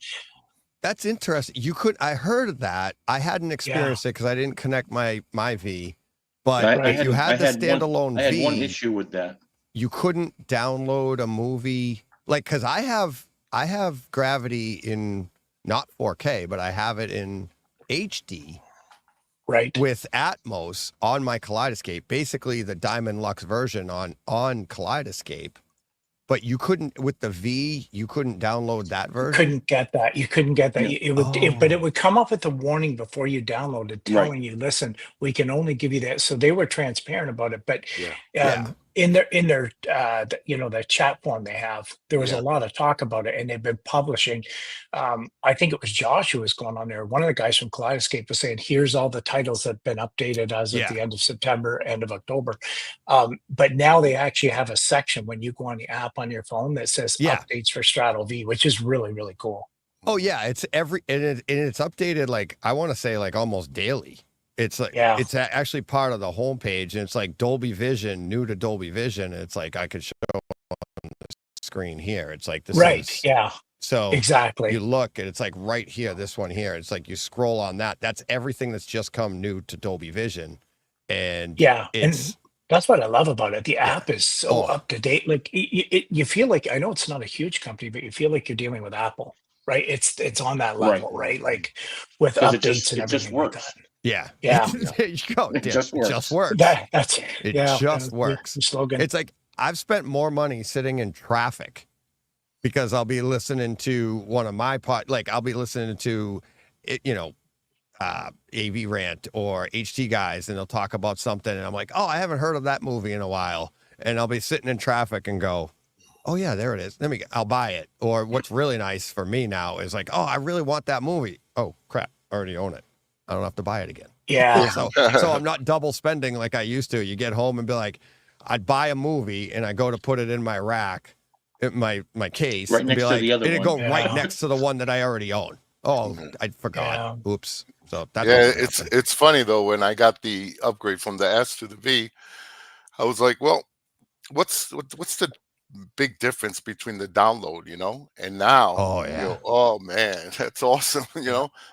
that's interesting. I heard of that. I hadn't experienced it because I didn't connect my V. But if you had the standalone V, I had one issue with that. You couldn't download a movie because I have Gravity in not 4K, but I have it in HD, right, with Atmos on my Kaleidoscape, basically the Diamond Lux version on Kaleidoscape. But you couldn't with the V. You couldn't download that version. Couldn't get that. You couldn't get that. But it would come up with a warning before you downloaded, telling you, "Listen, we can only give you that." So they were transparent about it. But in their the chat form they have, there was a lot of talk about it, and they've been publishing. I think it was Josh who was going on there. One of the guys from Kaleidoscape was saying, here's all the titles that have been updated as of the end of September, end of October. But now they actually have a section when you go on the app on your phone that says updates for Straddle V, which is really, really cool. Oh yeah, it's it's updated, like I want to say like almost daily. It's like it's actually part of the homepage, and it's like Dolby Vision, new to Dolby Vision. And it's like I could show on the screen here. It's like this is So exactly, you look and it's like right here, this one here. It's like you scroll on that. That's everything that's just come new to Dolby Vision, and and that's what I love about it. The app is so up to date. Like you feel like, I know it's not a huge company, but you feel like you're dealing with Apple, right? It's on that level, right? Like with updates and everything like that. Yeah. Yeah. There you go. It just works. It just works. It just works. The slogan. It's like I've spent more money sitting in traffic because I'll be listening to one of my I'll be listening to AV Rant or HT Guys, and they'll talk about something, and I'm like, oh, I haven't heard of that movie in a while. And I'll be sitting in traffic and go, oh yeah, there it is. I'll buy it. Or what's really nice for me now is like, oh, I really want that movie. Oh crap, I already own it. I don't have to buy it again. Yeah. So I'm not double spending like I used to. You get home and be like, I'd buy a movie and I go to put it in my rack, in my case, right next to the other one. It'd go right next to the one that I already own. Oh, I forgot. Yeah. Oops. So that's it's funny though. When I got the upgrade from the S to the V, I was like, well, what's the big difference between the download, and now, oh man, that's awesome.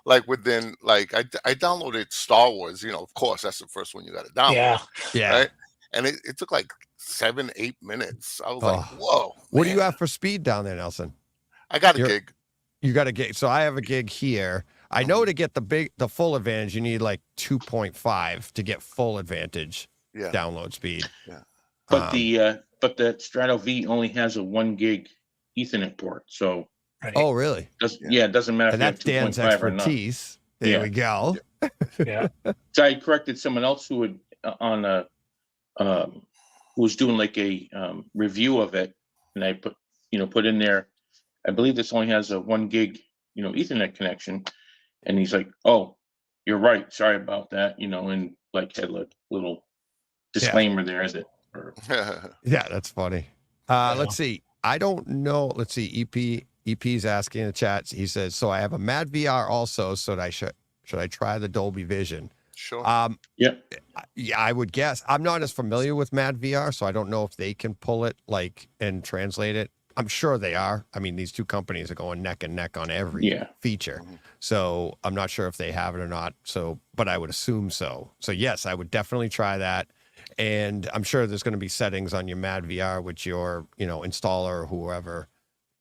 Like within, like I downloaded Star Wars, of course, that's the first one you got to download. Yeah. Right. And it took like 7-8 minutes. I was like, whoa. What do you have for speed down there, Nelson? I got a gig. You got a gig. So I have a gig here. I know to get the full advantage, you need like 2.5 to get full advantage download speed. Yeah. But the Strato V only has a 1 gig Ethernet port, so. Oh, really? It doesn't matter. And if that's Dan's expertise. There we go. Yeah. So I corrected someone else who would who was doing like a review of it, and I put in there, I believe this only has a 1 gig Ethernet connection, and he's like, oh, you're right, sorry about that, and like had a little disclaimer there, is it? Yeah, that's funny. Let's see. I don't know. Let's see. EP's asking in the chat. He says, so I have a Mad VR also. So should I try the Dolby Vision? Sure. Yeah, I would guess. I'm not as familiar with Mad VR, so I don't know if they can pull it and translate it. I'm sure they are. I mean, these two companies are going neck and neck on every feature. So I'm not sure if they have it or not. So, but I would assume so. So yes, I would definitely try that. And I'm sure there's going to be settings on your Mad VR, which your installer or whoever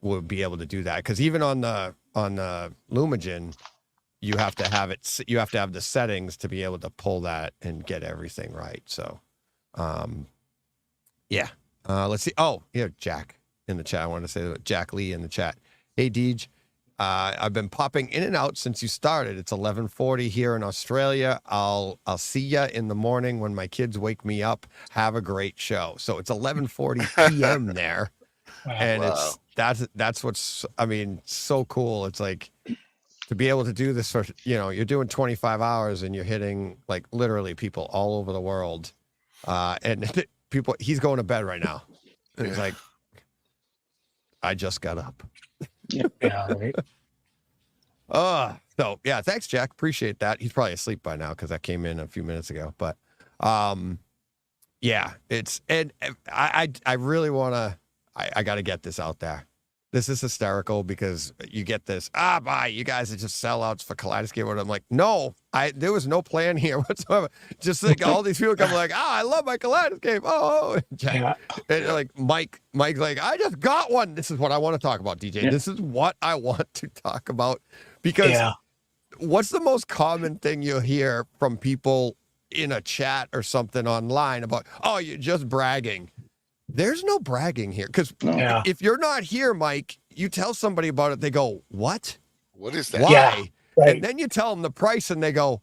would be able to do that. Because even on the Lumagen, you have to have it. You have to have the settings to be able to pull that and get everything right. So, let's see. Oh, Jack in the chat. I wanted to say that Jack Lee in the chat. Hey, Deej. I've been popping in and out since you started. It's 11:40 here in Australia. I'll see ya in the morning when my kids wake me up. Have a great show. So it's 11:40 p.m. there, and that's what's so cool. It's like to be able to do this for you're doing 25 hours and you're hitting like literally people all over the world, and people. He's going to bed right now, and he's like, I just got up. Right. So yeah, thanks, Jack. Appreciate that. He's probably asleep by now because that came in a few minutes ago. But I really want to. I got to get this out there. This is hysterical because you get this. Bye. You guys are just sellouts for Kaleidoscape. And I'm like, no, there was no plan here whatsoever. Just like all these people come like, I love my Kaleidoscape. And like Mike's like, I just got one. This is what I want to talk about, DJ. This is what I want to talk about because what's the most common thing you'll hear from people in a chat or something online about, oh, you're just bragging. There's no bragging here because if you're not here, Mike, you tell somebody about it. They go, what? What is that? Why? Yeah, right. And then you tell them the price and they go,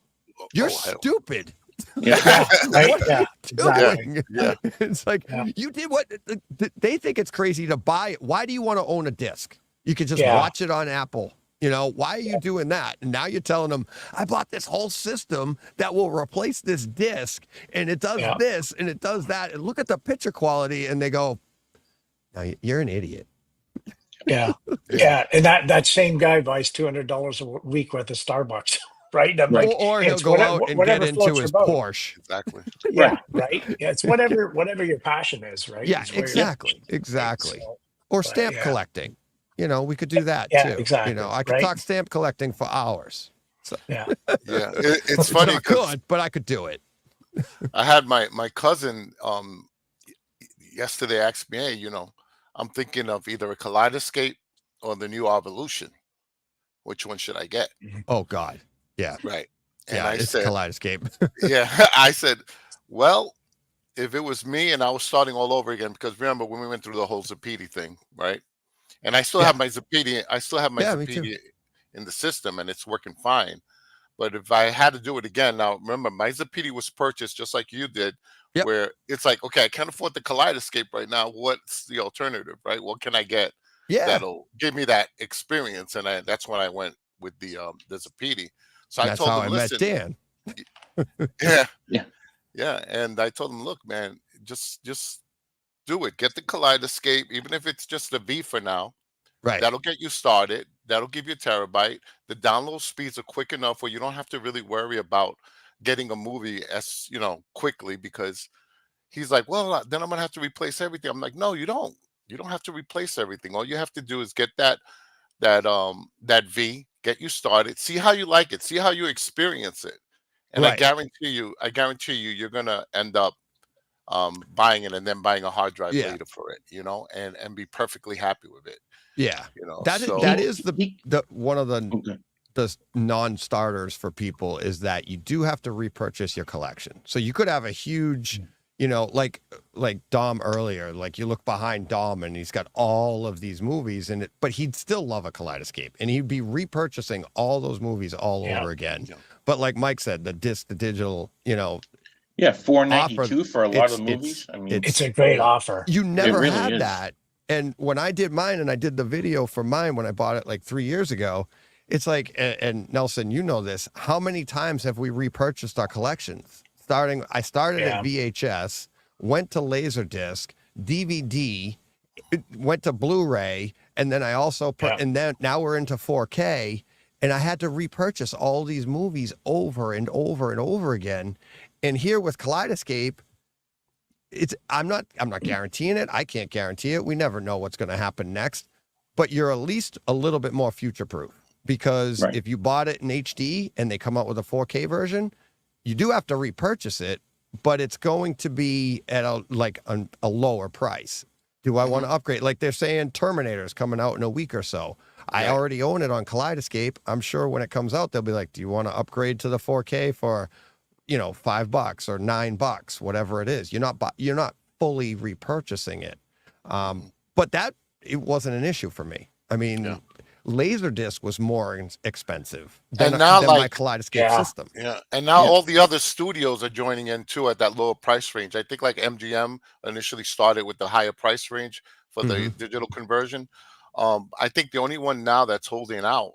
you're stupid. Right. doing? Yeah. It's like, you did what? They think it's crazy to buy it. Why do you want to own a disc? You can just watch it on Apple. You know, why are you doing that? And now you're telling them, I bought this whole system that will replace this disc, and it does this, and it does that. And look at the picture quality. And they go, no, you're an idiot. Yeah. Yeah. And that same guy buys $200 a week worth of Starbucks. Right. And I'm like, or he'll go out and get into his Porsche. Exactly. Yeah. Right. Yeah. It's whatever your passion is. Right. Yeah, exactly. Or stamp collecting. You know, we could do that too. Exactly. You know, I could talk stamp collecting for hours. So. Yeah. It's funny. Not good, but I could do it. I had my cousin yesterday asked me, hey, you know, I'm thinking of either a Kaleidoscape or the new Evolution. Which one should I get? Oh God. Yeah. Right. And I it's said, Kaleidoscape. I said, well, if it was me and I was starting all over again, because remember when we went through the whole Zapiti thing, right? And I still have my Zapiti. I still have my Zapiti in the system, and it's working fine. But if I had to do it again, now remember, my Zapiti was purchased just like you did, where it's like, okay, I can't afford the Kaleidoscape right now. What's the alternative, right? What can I get that'll give me that experience? And that's when I went with the Zapiti. So I told him, listen, met Dan. Yeah. And I told him, look, man, just do it. Get the Kaleidoscape, even if it's just a V for now. Right. That'll get you started. That'll give you a terabyte. The download speeds are quick enough where you don't have to really worry about getting a movie quickly, because he's like, well, then I'm gonna have to replace everything. I'm like, no, you don't. You don't have to replace everything. All you have to do is get that V, get you started, see how you like it, see how you experience it. And I guarantee you, you're gonna end up buying it and then buying a hard drive later for it, you know, and be perfectly happy with it. Yeah, you know, that is the one of the non-starters for people is that you do have to repurchase your collection. So you could have a huge, you know, like Dom earlier, like you look behind Dom and he's got all of these movies in it, but he'd still love a Kaleidoscape and he'd be repurchasing all those movies all over again. Yeah. But like Mike said, the digital, you know. Yeah, $4.92 for a lot of movies. I mean, it's a great offer. You never had that. And when I did mine, and I did the video for mine when I bought it like 3 years ago, it's like, and Nelson, you know this, how many times have we repurchased our collections? I started at VHS, went to Laserdisc, DVD, went to Blu-ray, and then I also, and then now we're into 4K, and I had to repurchase all these movies over and over and over again. And here with Kaleidoscape, I'm not guaranteeing it. I can't guarantee it. We never know what's going to happen next, but you're at least a little bit more future-proof, because if you bought it in HD and they come out with a 4K version, you do have to repurchase it, but it's going to be at a lower price. Do I want to upgrade? Like they're saying Terminator is coming out in a week or so. I already own it on Kaleidoscape. I'm sure when it comes out, they'll be like, do you want to upgrade to the 4K for, you know, $5 or $9, whatever it is? You're not fully repurchasing it. But it wasn't an issue for me. I mean, Laserdisc was more expensive than my Kaleidoscape system. Yeah, and now all the other studios are joining in too at that lower price range. I think like MGM initially started with the higher price range for the digital conversion. I think the only one now that's holding out,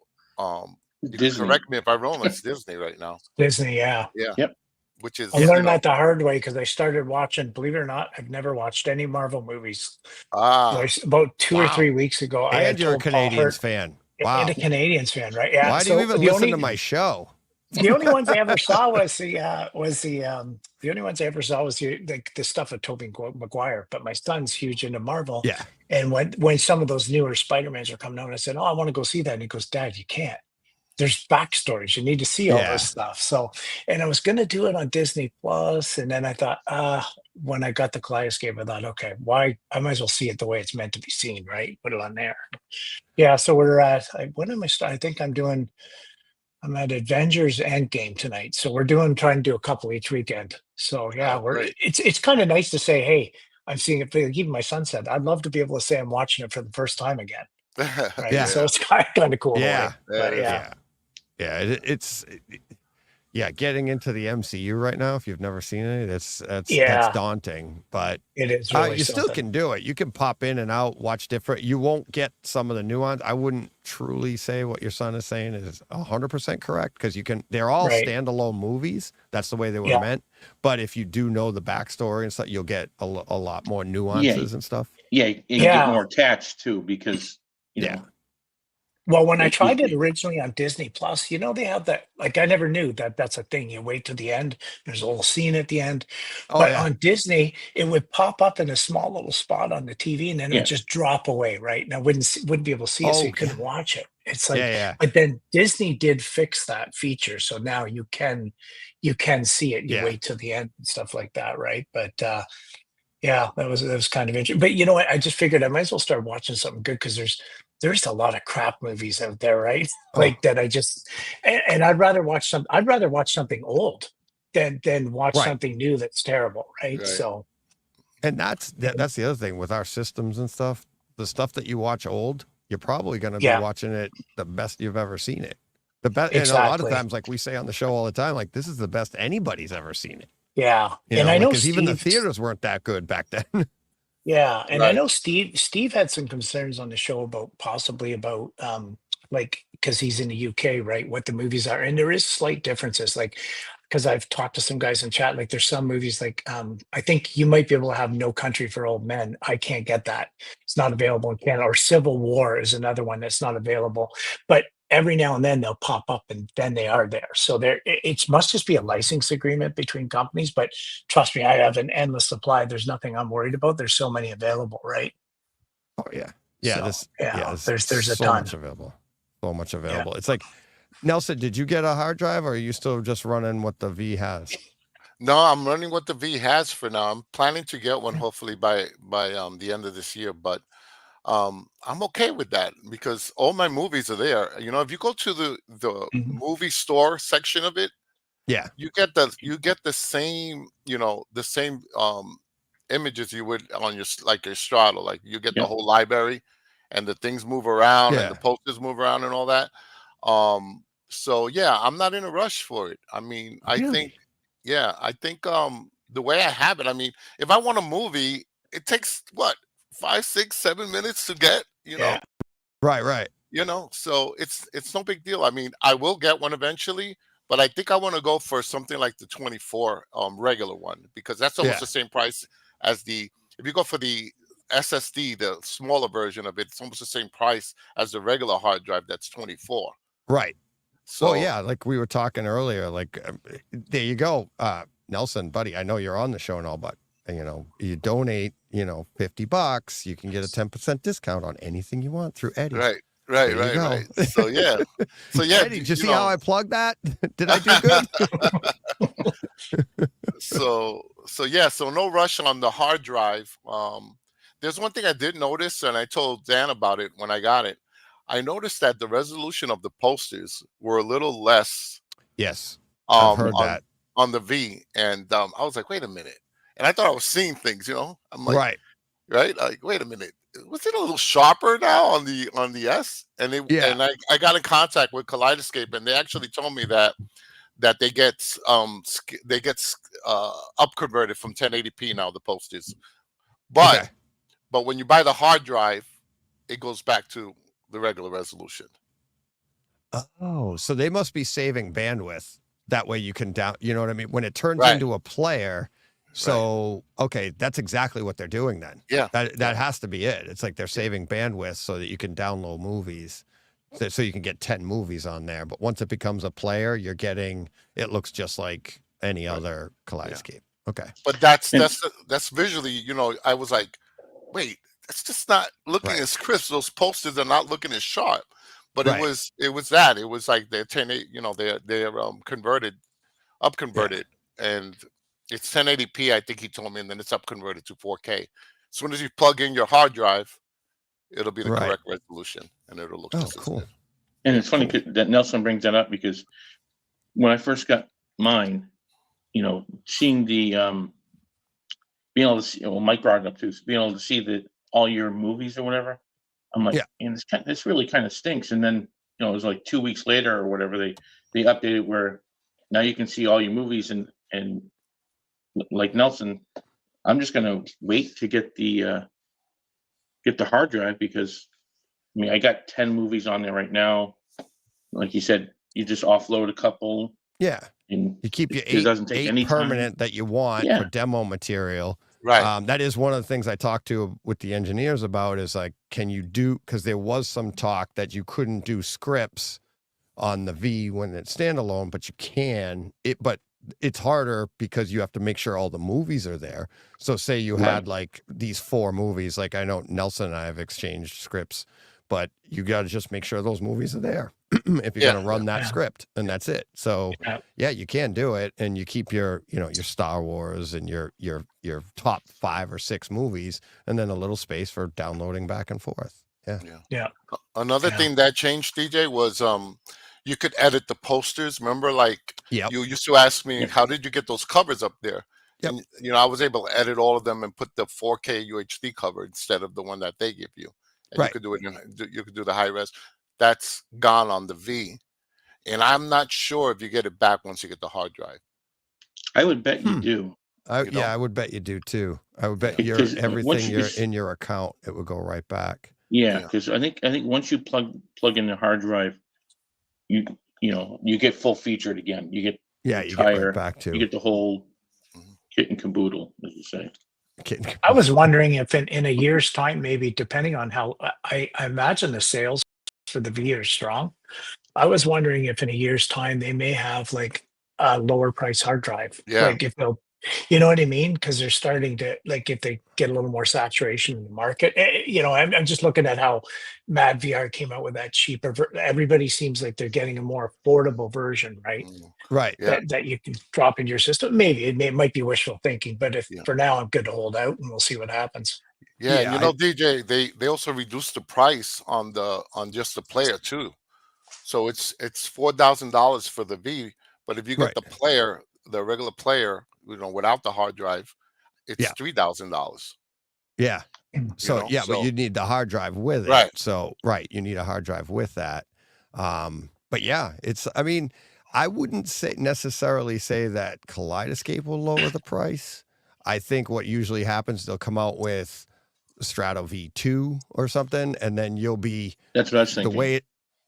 Disney. Correct me if I'm wrong, it's Disney right now. Disney, yeah. Yep. Which is, I learned that the hard way because I started watching, believe it or not, I've never watched any Marvel movies. About 2 or 3 weeks ago. And you're a Canadians fan. Wow. And a Canadians fan, right? Yeah. Why do you even listen to my show? The only ones I ever saw was the only ones I ever saw was the stuff of Tobey Maguire. But my son's huge into Marvel. Yeah. And when some of those newer Spider-Mans are coming out, I said, "Oh, I want to go see that." And he goes, "Dad, you can't. There's backstories. You need to see all this stuff." So, and I was going to do it on Disney Plus, and then I thought, when I got the Kaleidoscape, I thought, okay, why? I might as well see it the way it's meant to be seen, right? Put it on there. Yeah. So we're at. When am I starting? I think I'm at Avengers Endgame tonight. So we're trying to do a couple each weekend. So yeah, it's kind of nice to say, hey, I'm seeing it. Even my son said, I'd love to be able to say I'm watching it for the first time again. Right? Yeah. So it's kind of cool. Yeah. But yeah. Yeah. It's Yeah, getting into the MCU right now, if you've never seen it, that's daunting. But it is really you something. still can do it. You can pop in and out, watch different. You won't get some of the nuance. I wouldn't truly say what your son is saying is 100% correct, because you can. They're all standalone movies. That's the way they were meant. But if you do know the backstory and stuff, you'll get a lot more nuances and stuff. Yeah, and you get more attached too, because you know. Well, when I tried it originally on Disney Plus, you know, they have that, like, I never knew that that's a thing. You wait to the end, there's a little scene at the end. But on Disney, it would pop up in a small little spot on the TV, and then it would just drop away, right? And I wouldn't be able to see it, so you couldn't watch it. It's like, but then Disney did fix that feature, so now you can see it. You wait till the end and stuff like that, right? But yeah, that was kind of interesting. But you know what? I just figured I might as well start watching something good, because there's a lot of crap movies out there, right? Like that I just and I'd rather watch something old than watch something new that's terrible, right? So, and that's the other thing with our systems and stuff. The stuff that you watch old, you're probably going to be watching it the best you've ever seen it. The best, and a lot of times, like we say on the show all the time, like this is the best anybody's ever seen it. Yeah, and I know because even the theaters weren't that good back then. Yeah, and I know Steve had some concerns on the show about like, because he's in the UK, right? What the movies are, and there is slight differences, like, because I've talked to some guys in chat, like there's some movies like I think you might be able to have No Country for Old Men. I can't get that; it's not available in Canada. Or Civil War is another one that's not available, but every now and then they'll pop up, and then they are there. So it must just be a license agreement between companies. But trust me, I have an endless supply. There's nothing I'm worried about. There's so many available, right? Oh yeah, there's a so ton. much available, so much available. It's like, Nelson, did you get a hard drive, or are you still just running what the V has? No, I'm running what the V has for now. I'm planning to get one hopefully by the end of this year, but I'm okay with that because all my movies are there. You know, if you go to the movie store section of it, you get the same, you know, the same images you would on your Straddle. Like you get the whole library, and the things move around, and the posters move around, and all that. So yeah, I'm not in a rush for it. I mean, I think the way I have it, I mean, if I want a movie, it takes what, 5, 6, 7 minutes to get, you know? Right. You know, so it's no big deal. I mean, I will get one eventually, but I think I want to go for something like the 24 regular one, because that's almost the same price as if you go for the SSD, the smaller version of it, it's almost the same price as the regular hard drive that's 24. Right. So like we were talking earlier, like there you go, Nelson, buddy. I know you're on the show and all, but you know, you donate, you know, $50, you can get a 10% discount on anything you want through Eddie. Right. So Eddie, did you see how I plugged that? Did I do good? So no rush on the hard drive. There's one thing I did notice, and I told Dan about it when I got it. I noticed that the resolution of the posters were a little less. Yes, I've heard that on the V, and I was like, wait a minute, and I thought I was seeing things. You know, I'm like, right, like, wait a minute, was it a little sharper now on the S? And and I got in contact with Kaleidoscape, and they actually told me that they get up converted from 1080p now, the posters, but when you buy the hard drive, it goes back to the regular resolution. Oh, so they must be saving bandwidth. That way you can you know what I mean? When it turns into a player. So, okay, that's exactly what they're doing then. Yeah. That has to be it. It's like they're saving bandwidth so that you can download movies. So you can get 10 movies on there. But once it becomes a player, it looks just like any other Kaleidoscape. Okay. But that's visually, you know, I was like, wait, it's just not looking as crisp. Those posters are not looking as sharp. But it was like they're 1080, you know, they're converted, and it's 1080p, I think he told me, and then it's up converted to 4K. As soon as you plug in your hard drive, it'll be the correct resolution, and it'll look just as good. And it's funny that Nelson brings that up, because when I first got mine, you know, seeing the being able to see, well, Mike brought it up too, being able to see all your movies or whatever. I'm like, and this really kind of stinks. And then, you know, it was like 2 weeks later or whatever, they updated where now you can see all your movies, and like Nelson, I'm just gonna wait to get the hard drive, because I mean I got 10 movies on there right now. Like you said, you just offload a couple. Yeah. And you keep your it doesn't take any permanent time that you want for demo material. Right. That is one of the things I talked to with the engineers about, is like, can you do, because there was some talk that you couldn't do scripts on the V when it's standalone, but you can. But it's harder because you have to make sure all the movies are there. So say you had like these 4 movies, like I know Nelson and I have exchanged scripts, but you got to just make sure those movies are there if you're going to run that script, and that's it. So yeah, you can do it, and you keep your, your Star Wars and your top 5 or 6 movies, and then a little space for downloading back and forth. Yeah. Another thing that changed, DJ, was you could edit the posters. Remember, like you used to ask me, how did you get those covers up there? And I was able to edit all of them and put the 4K UHD cover instead of the one that they give you. And you could do it you could do the high res. That's gone on the V, and I'm not sure if you get it back once you get the hard drive. I would bet you do. I would bet you do too. I would bet everything you're in your account, it would go right back. Yeah, because I think once you plug in the hard drive, you get full featured again. You get you get right back to. You get the whole kit and caboodle, as you say. I was wondering if in a year's time, maybe depending on how I imagine the sales for the V are strong. I was wondering if in a year's time they may have like a lower price hard drive. Like if they'll, you know what I mean? Because they're starting to, like, if they get a little more saturation in the market. I'm just looking at how Mad VR came out with that cheaper. Everybody seems like they're getting a more affordable version, right? Right. That you can drop into your system. Maybe it might be wishful thinking, but for now, I'm good to hold out, and we'll see what happens. Yeah, DJ, they also reduced the price on just the player too. So it's $4,000 for the V, but if you get the player, the regular player, without the hard drive, it's $3,000. Yeah. So but you need the hard drive with it. Right. So you need a hard drive with that. But I wouldn't necessarily say that Kaleidoscape will lower the price. I think what usually happens, they'll come out with Strato V2 or something, and then you'll be. That's what I was thinking.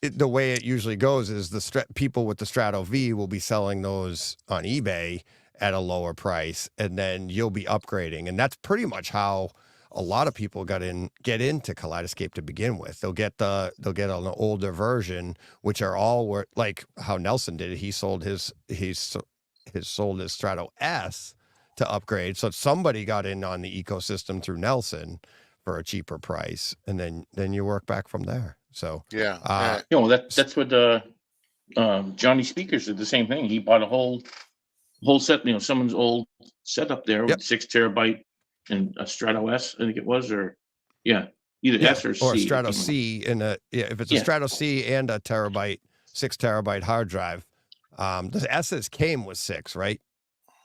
The way it usually goes is people with the Strato V will be selling those on eBay at a lower price, and then you'll be upgrading, and that's pretty much how a lot of people get into Kaleidoscape to begin with. They'll get an older version, which are all like how Nelson did it. He sold his Strato S to upgrade, so somebody got in on the ecosystem through Nelson for a cheaper price, and then you work back from there. So that's what Johnny Speakers did the same thing. He bought a whole set, someone's old setup there with 6 terabyte and a Strato S, I think it was, or either S or C. Or a Strato C if it's a Strato C and a 6 terabyte hard drive. The S's came with 6, right,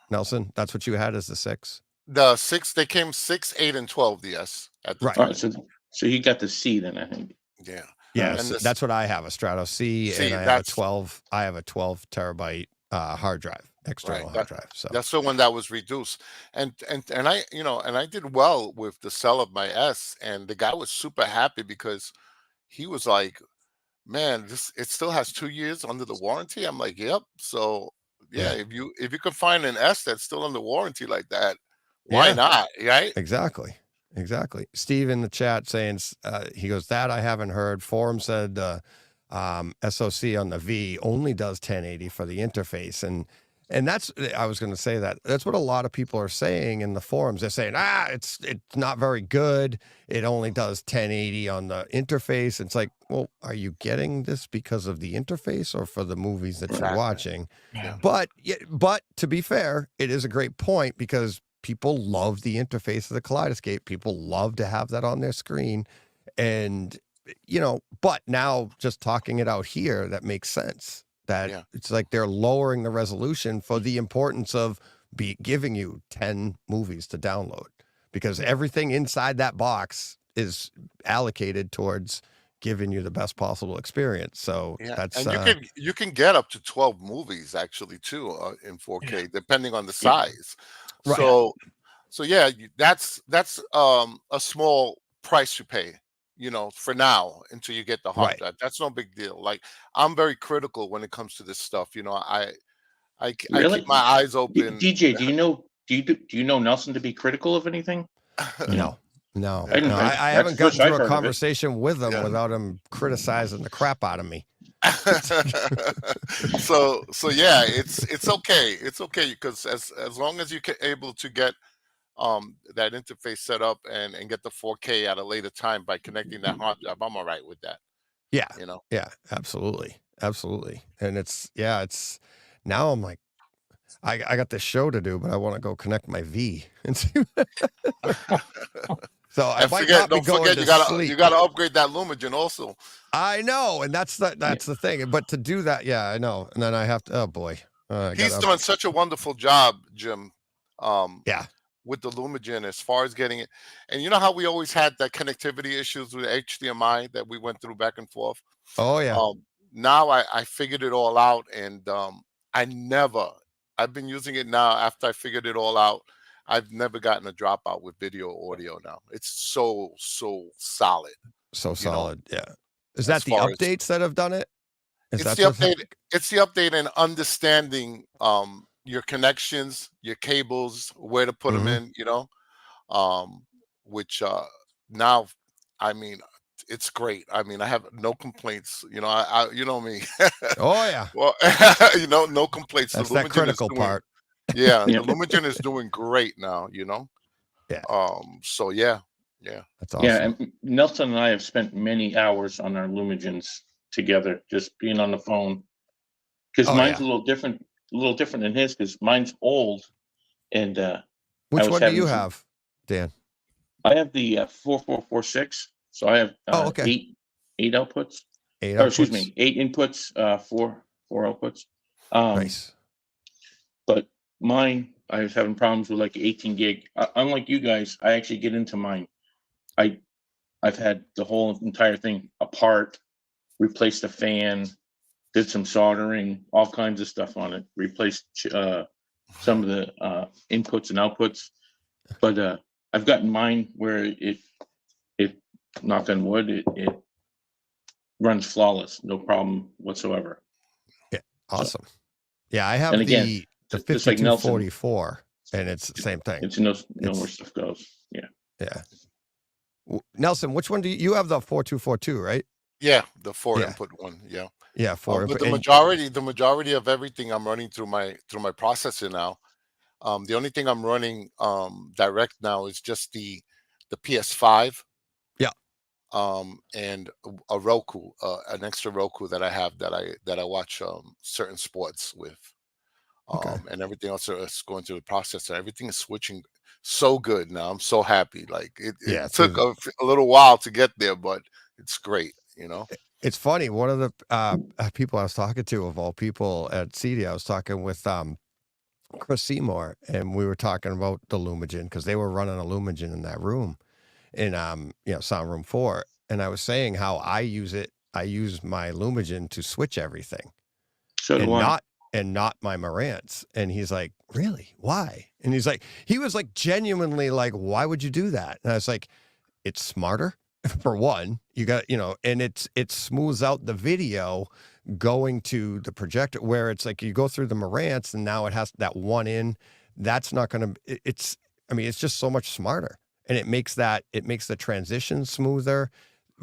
Nelson? That's what you had as the 6. The 6, they came 6, 8, and 12. The S at the time. Right, so he got the C then, I think. Yeah. Yeah, that's what I have, a Strato C, and I have a 12 terabyte hard drive, external hard drive. So that's the one that was reduced. And I, and I did well with the sell of my S, and the guy was super happy because he was like, man, it still has 2 years under the warranty. I'm like, yep. So if you can find an S that's still under warranty like that, why not? Right? Exactly. Steve in the chat saying, he goes, that I haven't heard. Forum said SoC on the V only does 1080 for the interface. And that's, I was going to say that's what a lot of people are saying in the forums. They're saying, it's not very good. It only does 1080 on the interface. It's like, well, are you getting this because of the interface or for the movies that you're watching? Yeah. But to be fair, it is a great point because people love the interface of the Kaleidoscape. People love to have that on their screen. And, but now just talking it out here, that makes sense. That it's like they're lowering the resolution for the importance of giving you 10 movies to download, because everything inside that box is allocated towards giving you the best possible experience. So that's and you can get up to 12 movies actually too in 4K depending on the size. Right. So yeah, that's a small price you pay, for now until you get the hard drive. That's no big deal. Like I'm very critical when it comes to this stuff. I keep my eyes open. DJ, do you know Nelson to be critical of anything? No. I haven't gotten through a conversation with him without him criticizing the crap out of me. so yeah, it's okay. It's okay because as long as you're able to get that interface set up and get the 4K at a later time by connecting that hard drive, I'm all right with that. Yeah. Yeah, absolutely. And it's now I'm like, I got this show to do, but I want to go connect my V and see. So I might not be going to sleep. You gotta upgrade that Lumagen also. I know, and that's the thing. But to do that, I know. And then I have to. Oh boy, he's done such a wonderful job, Jim. Yeah. With the Lumagen as far as getting it, and you know how we always had that connectivity issues with HDMI that we went through back and forth. Oh yeah. Now I figured it all out, and I've been using it now after I figured it all out. I've never gotten a dropout with video or audio now. It's so solid. So solid, yeah. Is that the updates that have done it? It's the update. It's the update and understanding your connections, your cables, where to put them in. Which now, I mean, it's great. I mean, I have no complaints. I you know me. Oh yeah. Well, no complaints. That's that critical part. Yeah, the Lumagen is doing great now. Yeah. So yeah. That's awesome. Yeah, and Nelson and I have spent many hours on our Lumagens together, just being on the phone. Because mine's a little different than his. Because mine's old, and which one do you have, Dan? I have the 4446. So I have 8 outputs. 8 outputs. Excuse me, 8 inputs, 4 outputs. Nice. But mine, I was having problems with like 18 gig. Unlike you guys, I actually get into mine. I've had the whole entire thing apart, replaced the fan, did some soldering, all kinds of stuff on it, replaced some of the inputs and outputs. But I've gotten mine where it knock on wood, it runs flawless, no problem whatsoever. Yeah, awesome. Yeah, I have the 5244, and it's the same thing. It's no where stuff goes. Yeah. Nelson, which one do you have? The 4242, right? Yeah, the 4 input one. Yeah. Yeah, 4 input. But the majority of everything I'm running through my processor now. The only thing I'm running direct now is just the PS5. And a Roku, an extra Roku that I have that I watch certain sports with. And everything else is going through the processor. Everything is switching so good now. I'm so happy. Like it took a little while to get there, but it's great. It's funny. One of the people I was talking to, of all people at CD, I was talking with Chris Seymour, and we were talking about the Lumagen because they were running a Lumagen in that room, in sound room 4, and I was saying how I use it. I use my Lumagen to switch everything. So do I. Not my Marantz. And he's like, really? Why? And he was like genuinely like, why would you do that? And I was like, it's smarter. For one, you got, and it smooths out the video going to the projector, where it's like you go through the Marantz and now it has that one in. That's not going to, it's just so much smarter. And it makes the transition smoother.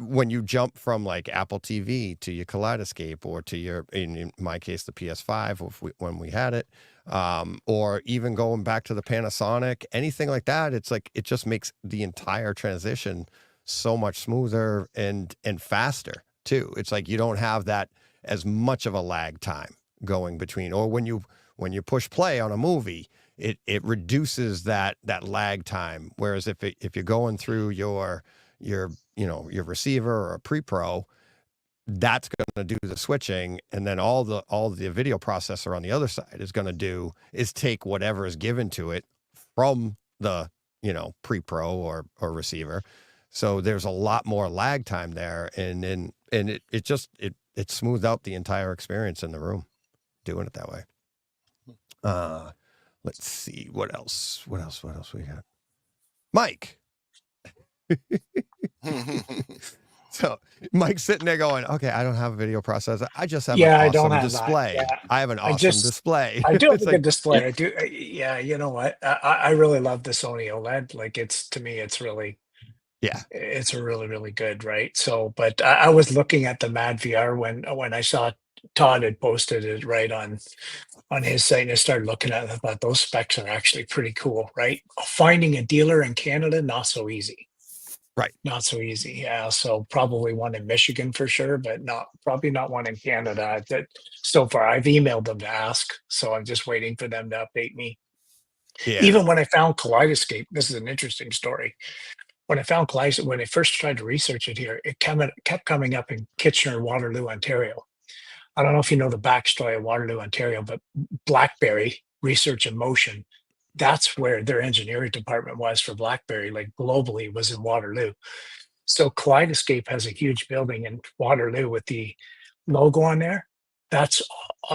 When you jump from like Apple TV to your Kaleidoscape, or to your, in my case, the PS5, when we had it, or even going back to the Panasonic, anything like that, it's like, it just makes the entire transition so much smoother and faster too. It's like you don't have that as much of a lag time going between, or when you push play on a movie, it reduces that lag time. Whereas if you're going through your receiver or a pre-pro, that's going to do the switching, and then all the video processor on the other side is going to do is take whatever is given to it from the pre-pro or receiver, So there's a lot more lag time there, and it smoothed out the entire experience in the room doing it that way. Let's see what else we got. Mike. So Mike's sitting there going, okay, I don't have a video processor. I just have an awesome display. Yeah. I have an awesome display. I do have a good display. I do. Yeah. You know what? I really love the Sony OLED. Like to me, it's really, it's really, really good. Right. So, but I was looking at the Mad VR when I saw Todd had posted it right on his site, and I started looking at it. I thought those specs are actually pretty cool. Right. Finding a dealer in Canada, not so easy. Right. Not so easy. Yeah. So probably one in Michigan for sure, but probably not one in Canada. That so far I've emailed them to ask. So I'm just waiting for them to update me. Yeah. Even when I found Kaleidoscape, this is an interesting story. When I found Kaleidoscape, when I first tried to research it here, it kept coming up in Kitchener, Waterloo, Ontario. I don't know if you know the backstory of Waterloo, Ontario, but BlackBerry Research and Motion, that's where their engineering department was for BlackBerry, like globally, was in Waterloo. So Kaleidoscape has a huge building in Waterloo with the logo on there. That's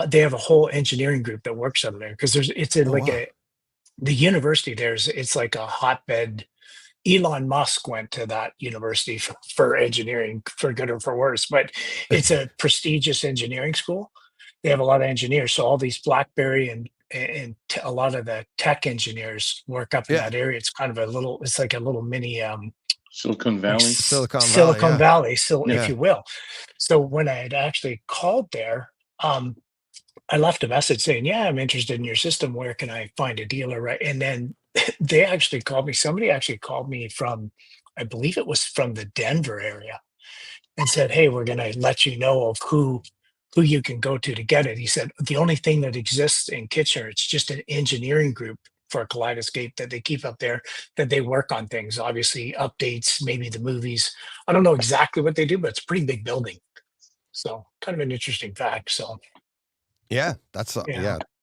they have a whole engineering group that works out there because the university there's it's like a hotbed. Elon Musk went to that university for engineering, for good or for worse, but it's a prestigious engineering school. They have a lot of engineers, so all these BlackBerry and a lot of the tech engineers work up in that area. It's kind of it's like a little mini Silicon Valley, Silicon Valley, if you will. So when I had actually called there, I left a message saying, yeah, I'm interested in your system. Where can I find a dealer? Right. And then they actually called me. Somebody actually called me from, I believe it was from the Denver area, and said, hey, we're going to let you know of who you can go to get it. He said, the only thing that exists in Kitchener, it's just an engineering group for Kaleidoscape that they keep up there, that they work on things, obviously updates, maybe the movies. I don't know exactly what they do, but it's a pretty big building. So kind of an interesting fact. So yeah, that's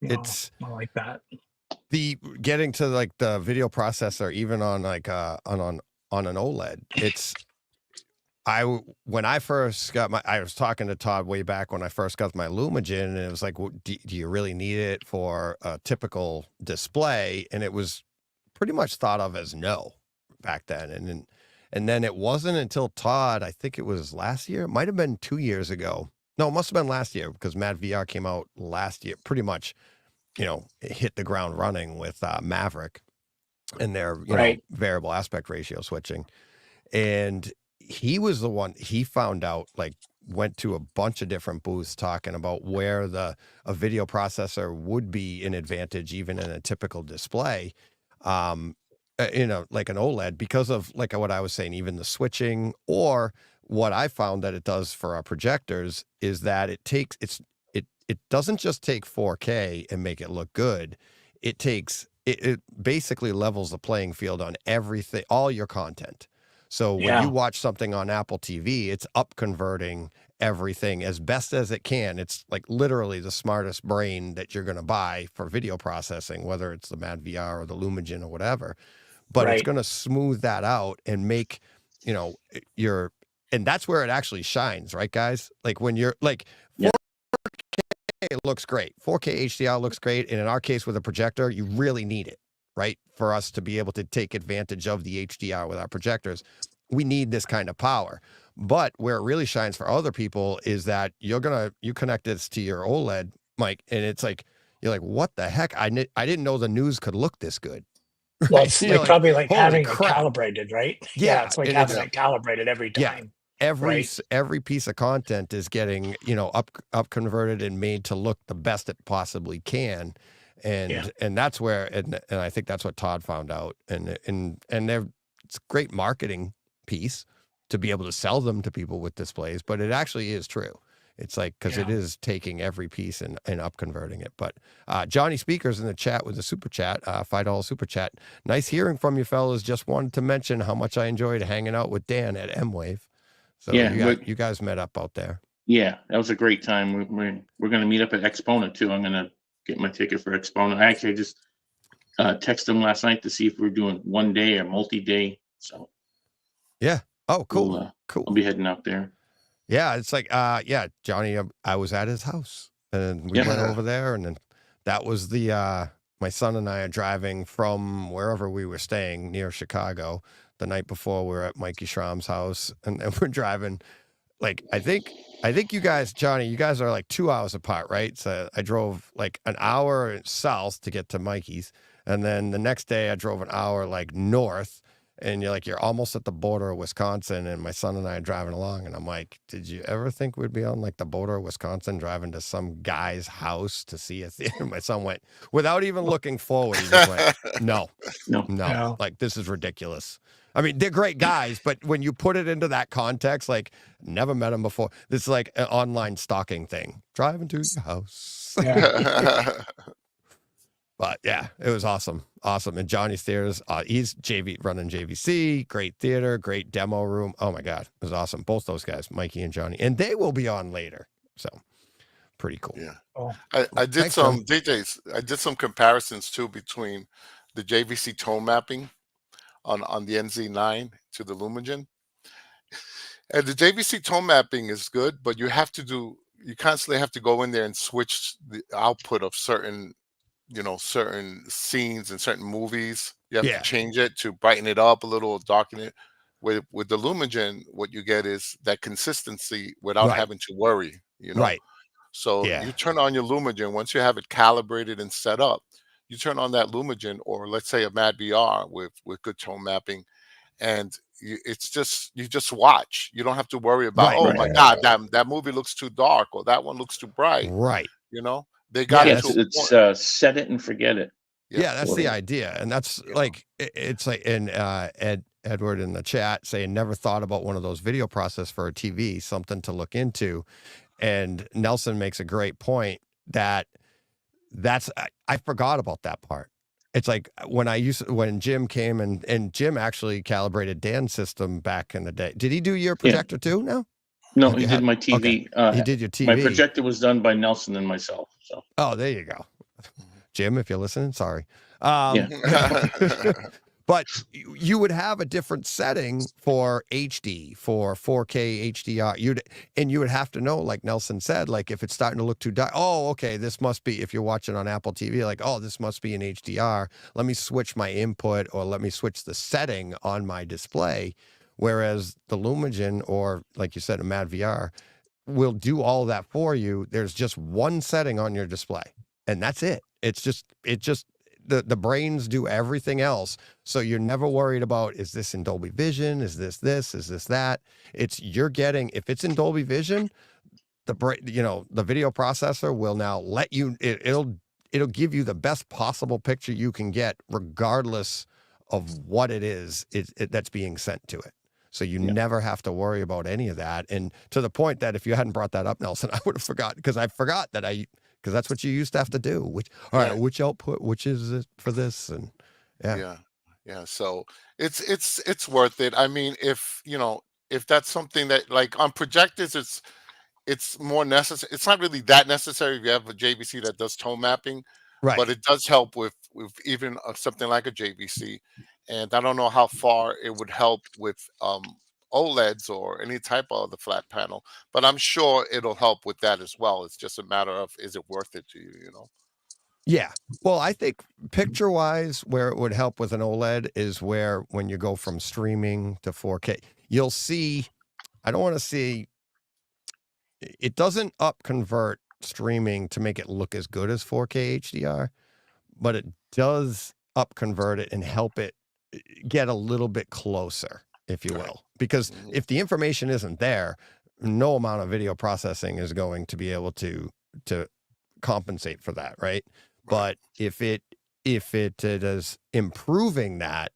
it's I like that. The getting to like the video processor, even on like on an OLED, it's when I first got I was talking to Todd way back when I first got my Lumagen, and it was like, well, do you really need it for a typical display? And it was pretty much thought of as no back then. And then it wasn't until Todd, I think it was last year, it might have been 2 years ago. No, it must have been last year, because Mad VR came out last year, pretty much, it hit the ground running with Maverick and their variable aspect ratio switching. And he was the one, he found out, like, went to a bunch of different booths talking about where a video processor would be an advantage even in a typical display, like an OLED, because of like what I was saying, even the switching, or what I found that it does for our projectors is that it doesn't just take 4K and make it look good. It basically levels the playing field on everything, all your content. So when you watch something on Apple TV, it's up converting everything as best as it can. It's like literally the smartest brain that you're going to buy for video processing, whether it's the Mad VR or the Lumagen or whatever. But it's going to smooth that out and make, and that's where it actually shines, right, guys? Like when you're like 4K, it looks great. 4K HDR looks great. And in our case with a projector, you really need it, right? For us to be able to take advantage of the HDR with our projectors, we need this kind of power. But where it really shines for other people is that you connect this to your OLED, Mike, and it's like, you're like, what the heck? I didn't know the news could look this good. Well, it's probably like having it calibrated, right? Yeah, it's like having it calibrated every time. Every piece of content is getting, up converted and made to look the best it possibly can. And that's where, and I think that's what Todd found out. And it's a great marketing piece to be able to sell them to people with displays, but it actually is true. It's like, because it is taking every piece and up converting it. But Johnny Speaker's in the chat with a super chat, $5 super chat. Nice hearing from you fellas. Just wanted to mention how much I enjoyed hanging out with Dan at M-Wave. So you guys met up out there. Yeah, that was a great time. We're going to meet up at Exponent too. I'm going to get my ticket for Exponent. Actually, I just texted him last night to see if we're doing one day or multi-day. So Yeah. Oh, cool. Cool. I'll be heading out there. Yeah, it's like, Johnny, I was at his house and we went over there, and then that was my son and I are driving from wherever we were staying near Chicago. The night before, we were at Mikey Schramm's house, and we're driving. Like, I think you guys, Johnny, you guys are like 2 hours apart, right? So I drove like an hour south to get to Mikey's, and then the next day I drove an hour like north. And you're almost at the border of Wisconsin, and my son and I are driving along, and I'm like, did you ever think we'd be on like the border of Wisconsin driving to some guy's house to see a theater? My son went, without even looking forward, he just went, no, like, this is ridiculous. I mean, they're great guys, but when you put it into that context, like, never met them before. This is like an online stalking thing. Driving to your house. Yeah. But yeah, it was awesome. Awesome. And Johnny's theaters, he's running JVC, great theater, great demo room. Oh my God, it was awesome. Both those guys, Mikey and Johnny, and they will be on later. So pretty cool. Yeah. Oh. I did some DJs. I did some comparisons too between the JVC tone mapping on the NZ9 to the Lumigen. And the JVC tone mapping is good, but you constantly have to go in there and switch the output of certain scenes and certain movies. You have to change it to brighten it up a little, darken it. With the Lumigen, what you get is that consistency without having to worry, Right. So you turn on your Lumigen, once you have it calibrated and set up, you turn on that Lumigen, or let's say a Mad VR with good tone mapping, and you just watch. You don't have to worry about, my God, that movie looks too dark, or that one looks too bright. Right. They got it's set it and forget it. Yeah, that's the idea. And that's like, it's like, and Edward in the chat saying, never thought about one of those video process for a TV, something to look into. And Nelson makes a great point I forgot about that part. It's like when Jim came and Jim actually calibrated Dan's system back in the day. Did he do your projector too? No, he did my TV. Okay. He did your TV. My projector was done by Nelson and myself. So. Oh, there you go. Jim, if you're listening, sorry. But you would have a different setting for HD, for 4K HDR. You would have to know, like Nelson said, like if it's starting to look too dark, okay, this must be, if you're watching on Apple TV, like, this must be an HDR. Let me switch my input, or let me switch the setting on my display. Whereas the Lumigen, or like you said, a Mad VR, will do all that for you. There's just one setting on your display, and that's it. The brains do everything else. So you're never worried about, is this in Dolby Vision? Is this, is this that? If it's in Dolby Vision, the video processor will now let you, it'll give you the best possible picture you can get, regardless of what it is that's being sent to it. So you never have to worry about any of that. And to the point that if you hadn't brought that up, Nelson, I would have forgotten, because I forgot that because that's what you used to have to do. Which output, which is it for this? And yeah. So it's worth it. I mean, if that's something that, like, on projectors, it's more necessary. It's not really that necessary if you have a JVC that does tone mapping, right? But it does help with even something like a JVC. And I don't know how far it would help with OLEDs or any type of the flat panel, but I'm sure it'll help with that as well. It's just a matter of, is it worth it to you, Yeah. Well, I think picture-wise, where it would help with an OLED is where, when you go from streaming to 4K, you'll see, I don't want to see, it doesn't up-convert streaming to make it look as good as 4K HDR, but it does up-convert it and help it get a little bit closer, if you will. Because if the information isn't there, no amount of video processing is going to be able to compensate for that, right? But if it is improving that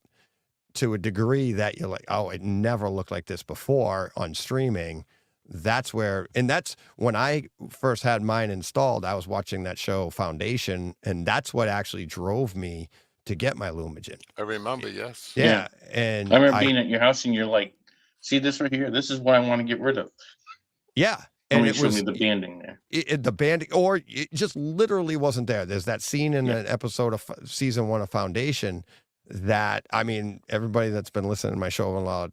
to a degree that you're like, it never looked like this before on streaming, that's when I first had mine installed, I was watching that show Foundation, and that's what actually drove me to get my Lumigen. I remember, yes. Yeah. And I remember being at your house and you're like, see this right here? This is what I want to get rid of. Yeah. And it was me the banding there. The banding, or it just literally wasn't there. There's that scene in an episode of season 1 of Foundation that, I mean, everybody that's been listening to my show a lot,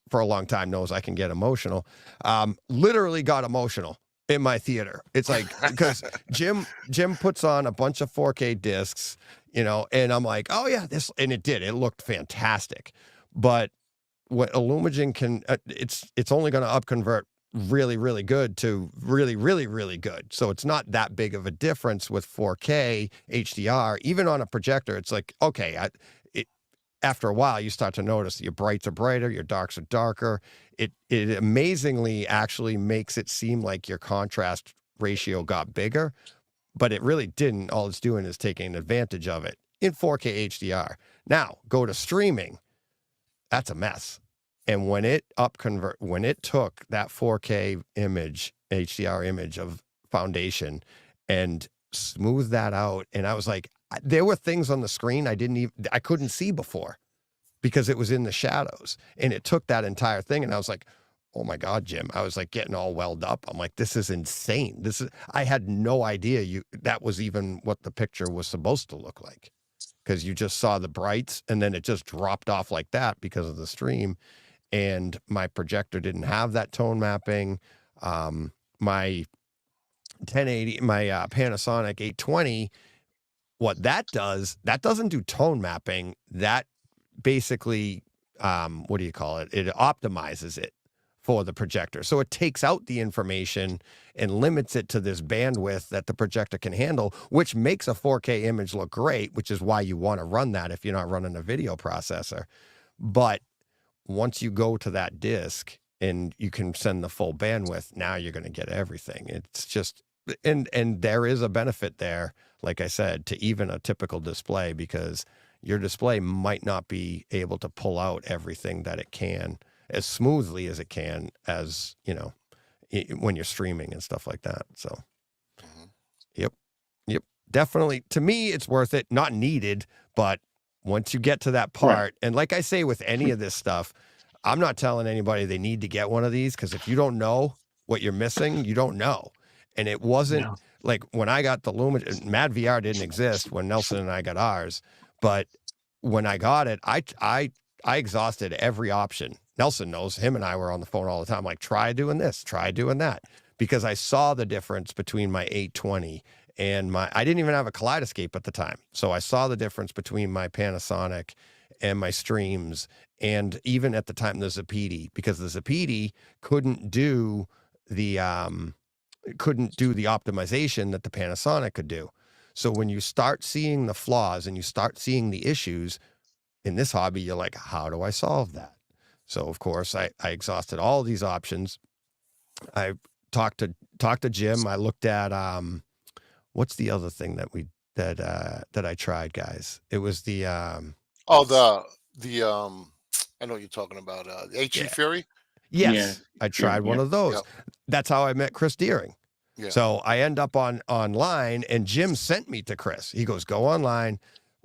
for a long time knows I can get emotional. Literally got emotional in my theater. It's like, because Jim puts on a bunch of 4K discs, and I'm like, oh yeah, and it looked fantastic. But what Illumigen can, it's only going to upconvert really, really good to really, really, really good. So it's not that big of a difference with 4K HDR. Even on a projector, it's like, okay, after a while, you start to notice your brights are brighter, your darks are darker. It amazingly actually makes it seem like your contrast ratio got bigger, but it really didn't. All it's doing is taking advantage of it in 4K HDR. Now, go to streaming. That's a mess. And when it took that 4K image, HDR image of Foundation, and smoothed that out, and I was like, there were things on the screen I couldn't see before because it was in the shadows, and it took that entire thing, and I was like, oh my God, Jim. I was like getting all welled up. I'm like, this is insane. I had no idea that was even what the picture was supposed to look like, because you just saw the brights and then it just dropped off like that because of the stream. And my projector didn't have that tone mapping. My 1080, my Panasonic 820, what that doesn't do tone mapping. That basically, what do you call it? It optimizes it for the projector. So it takes out the information and limits it to this bandwidth that the projector can handle, which makes a 4K image look great, which is why you want to run that if you're not running a video processor. But once you go to that disk and you can send the full bandwidth, now you're going to get everything. It's just, and there is a benefit there, like I said, to even a typical display, because your display might not be able to pull out everything that it can as smoothly as it can, as when you're streaming and stuff like that. So yep, definitely, to me it's worth it. Not needed, but once you get to that part, right. And like I say with any of this stuff, I'm not telling anybody they need to get one of these, because if you don't know what you're missing, you don't know. And it wasn't like when I got the Lumen, Mad VR didn't exist when Nelson and I got ours, but when I got it, I exhausted every option. Nelson knows, him and I were on the phone all the time, like, try doing this, try doing that, because I saw the difference between my 820 and I didn't even have a Kaleidoscape at the time. So I saw the difference between my Panasonic and my streams, and even at the time the Zapiti, because the Zapiti couldn't do the optimization that the Panasonic could do. So when you start seeing the flaws and you start seeing the issues in this hobby, you're like, how do I solve that? So of course I exhausted all these options. I talked to Jim. I looked at what's the other thing that I tried, guys? It was the I know what you're talking about, HE Fury. Yes, I tried one of those. Yep. That's how I met Chris Deering. Yeah. So I end up online, and Jim sent me to Chris. He goes, go online,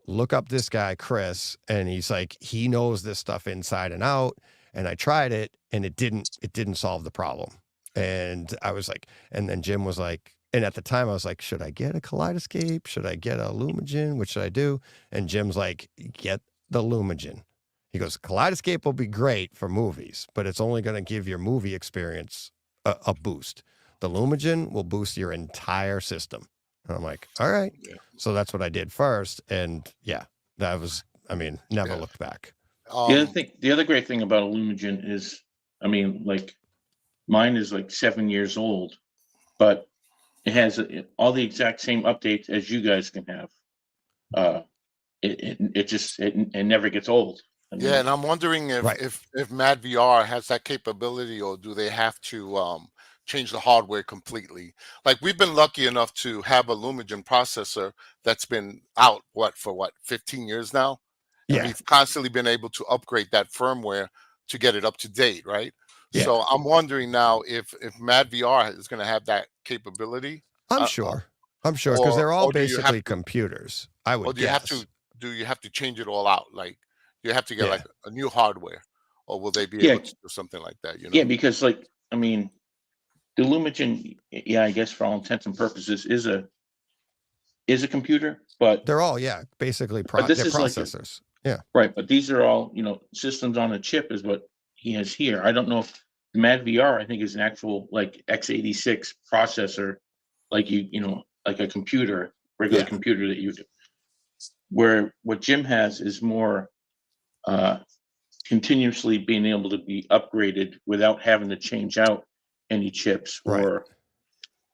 look up this guy, Chris. And he's like, he knows this stuff inside and out. And I tried it, and it didn't solve the problem. And I was like, and then Jim was like, and at the time I was like, should I get a Kaleidoscape? Should I get a Lumigen? What should I do? And Jim's like, get the Lumigen. He goes, Kaleidoscape will be great for movies, but it's only going to give your movie experience a boost. The Lumigen will boost your entire system. And I'm like, all right. Yeah. So that's what I did first. And yeah, that was, never looked back. The other great thing about a Lumigen is, like, mine is like 7 years old, but it has all the exact same updates as you guys can have. It never gets old. Yeah, and I'm wondering if Mad VR has that capability, or do they have to change the hardware completely? Like, we've been lucky enough to have a Lumigen processor that's been out for 15 years now. And we've constantly been able to upgrade that firmware to get it up to date, right? Yeah. So I'm wondering now if Mad VR is going to have that capability. I'm sure, because they're all basically computers. I would guess. Do you have to change it all out? Like, you have to get like a new hardware, or will they be able to do something like that? Yeah, because the Lumigen, I guess for all intents and purposes is a computer, but they're all basically they're processors. Right, but these are all systems on a chip is what he has here. I don't know if the Mad VR, I think, is an actual like x86 processor, like like a computer, regular computer that you do. Where what Jim has is more continuously being able to be upgraded without having to change out any chips or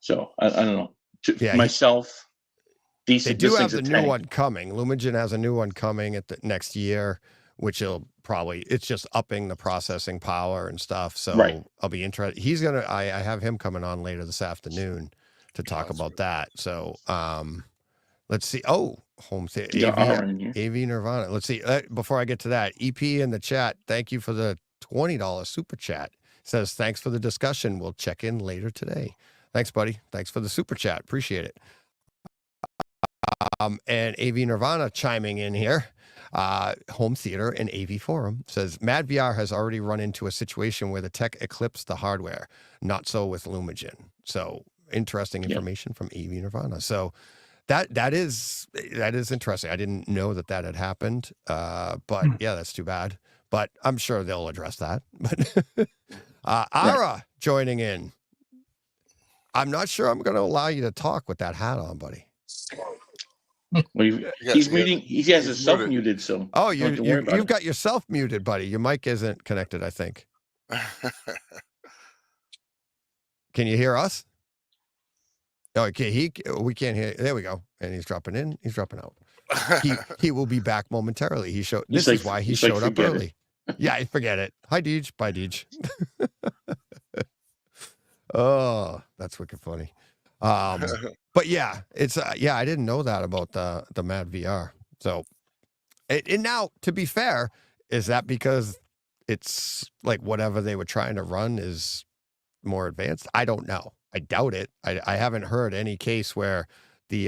so I don't know. Myself, they do have the new one coming. Lumagen has a new one coming at the next year, which it's just upping the processing power and stuff. So I'll be interested. I have him coming on later this afternoon to talk about that. So let's see. Oh, home theater, AV Nirvana. Let's see. Before I get to that, EP in the chat, thank you for the $20 super chat. Says, thanks for the discussion. We'll check in later today. Thanks, buddy. Thanks for the super chat. Appreciate it. And AV Nirvana chiming in here. Home Theater and AV Forum says, Mad VR has already run into a situation where the tech eclipsed the hardware. Not so with Lumagen. So interesting information from AV Nirvana. So that is interesting. I didn't know that had happened. But yeah, that's too bad. But I'm sure they'll address that. But Ara joining in. I'm not sure I'm going to allow you to talk with that hat on, buddy. Well, he's muting. He has himself muted, so you've got yourself muted, buddy. Your mic isn't connected, I think. Can you hear us? Okay, we can't hear. There we go. And he's dropping in. He's dropping out. He will be back momentarily. This is why he showed up early. Yeah, forget it. Hi, Deej. Bye, Deej. Oh, that's wicked funny. But yeah, it's I didn't know that about the Mad VR. So, and now to be fair, is that because it's like whatever they were trying to run is more advanced? I don't know. I doubt it. I haven't heard any case where the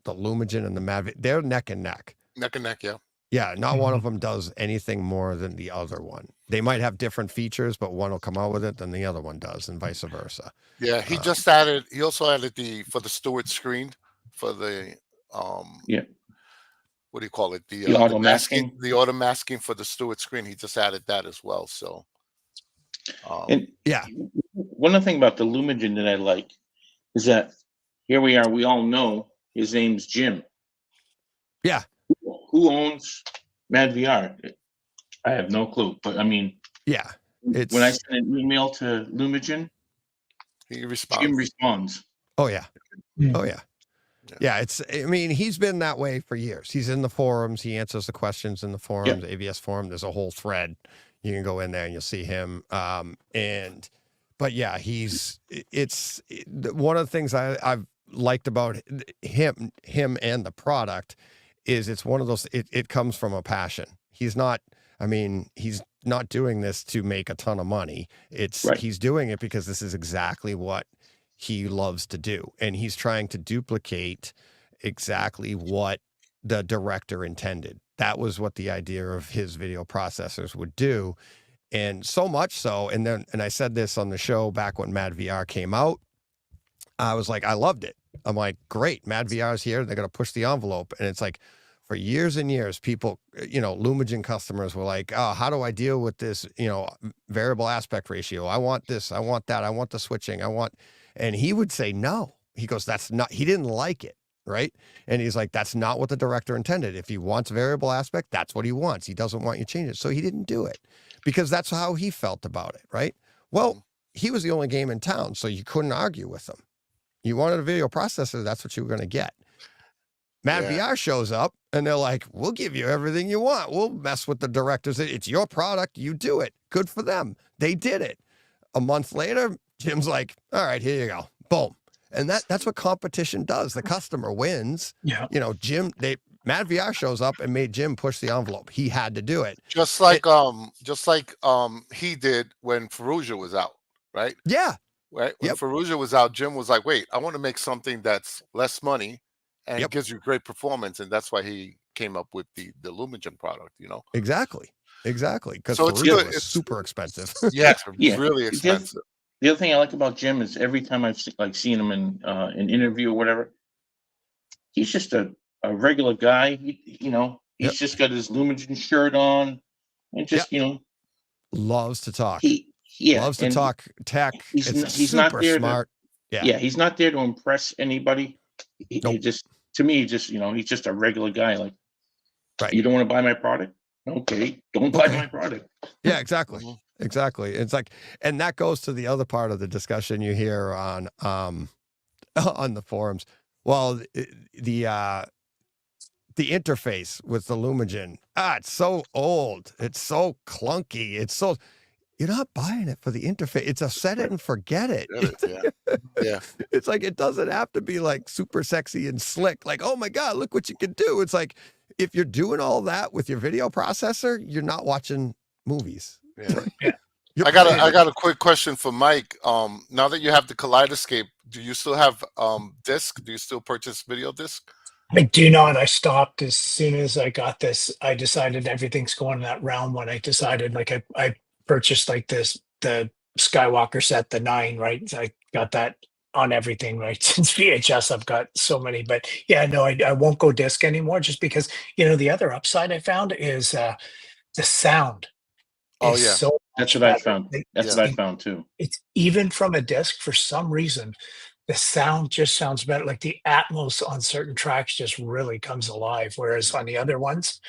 Lumagen and the Mad they're neck and neck. Neck and neck, yeah. Yeah, not one of them does anything more than the other one. They might have different features, but one will come out with it than the other one does, and vice versa. Yeah, he just added. He also added for the Stewart screen for the what do you call it? The auto masking. The auto masking for the Stewart screen. He just added that as well. So, one other thing about the Lumagen that I like is that here we are. We all know his name's Jim. Yeah. Who owns Mad VR? I have no clue. But I mean, when I send an email to Lumagen, he responds. Jim responds. Oh yeah. Oh yeah. Yeah, he's been that way for years. He's in the forums. He answers the questions in the forums, the AVS forum. There's a whole thread. You can go in there and you'll see him. But yeah, it's one of the things I've liked about him and the product is it's one of those, it comes from a passion. He's not doing this to make a ton of money. He's doing it because this is exactly what he loves to do. And he's trying to duplicate exactly what the director intended. That was what the idea of his video processors would do. And so much so, and I said this on the show back when Mad VR came out, I was like, I loved it. I'm like, great, Mad VR is here. They're going to push the envelope. And it's like, for years and years, people, Lumagen customers were like, oh, how do I deal with this, variable aspect ratio? I want this, I want that, I want the switching, and he would say, no. He goes, he didn't like it, right? And he's like, that's not what the director intended. If he wants variable aspect, that's what he wants. He doesn't want you to change it. So he didn't do it because that's how he felt about it, right? Well, he was the only game in town, so you couldn't argue with him. You wanted a video processor, that's what you were going to get. Mad VR shows up and they're like, we'll give you everything you want. We'll mess with the directors. It's your product. You do it. Good for them. They did it. A month later, Jim's like, all right, here you go. Boom. And that's what competition does. The customer wins. Yeah. Mad VR shows up and made Jim push the envelope. He had to do it. Just like he did when Ferrugia was out, right? Yeah. Right. When Ferrugia was out, Jim was like, wait, I want to make something that's less money and gives you great performance. And that's why he came up with the Lumagen product, Exactly. Because Ferrugia was super expensive. Really expensive. The other thing I like about Jim is every time I've seen him in an interview or whatever, he's just a regular guy. He He's just got his Lumigen shirt on, and just loves to talk. Loves to talk tech. He's not there smart. He's not there to impress anybody. He just, to me, he's just a regular guy. Like, you don't want to buy my product? Okay, don't buy my product. Yeah, exactly. Exactly. It's like, and that goes to the other part of the discussion you hear on the forums. Well, the interface with the Lumigen, it's so old. It's so clunky. It's so, you're not buying it for the interface. It's a set it and forget it. Yeah. It's like, it doesn't have to be like super sexy and slick. Like, oh my God, look what you can do. It's like, if you're doing all that with your video processor, you're not watching movies. I got a quick question for Mike. Now that you have the Kaleidoscape, do you still have disc? Do you still purchase video disc? I do not. I stopped as soon as I got this. I decided everything's going that realm. When I decided, like, I purchased like the Skywalker set, the 9, right? So I got that on everything, right? Since VHS, I've got so many. But yeah, no, I won't go disc anymore, just because the other upside I found is the sound. Oh yeah, so that's what I found. That's what I found too. It's even from a disc, for some reason, the sound just sounds better. Like the Atmos on certain tracks just really comes alive. Whereas on the other ones,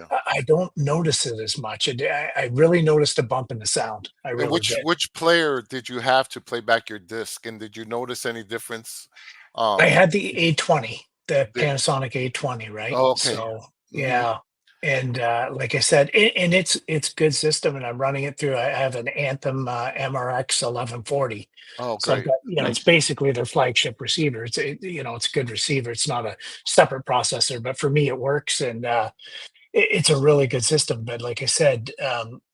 I don't notice it as much. I really noticed a bump in the sound. I really did. Which player did you have to play back your disc, and did you notice any difference? I had the A20, the Panasonic A20, right? Oh, okay. So yeah. And like I said, and it's good system, and I'm running it through. I have an Anthem MRX 1140. Oh, so I've got, it's basically their flagship receiver. It's a good receiver. It's not a separate processor, but for me it works, and it's a really good system. But like I said,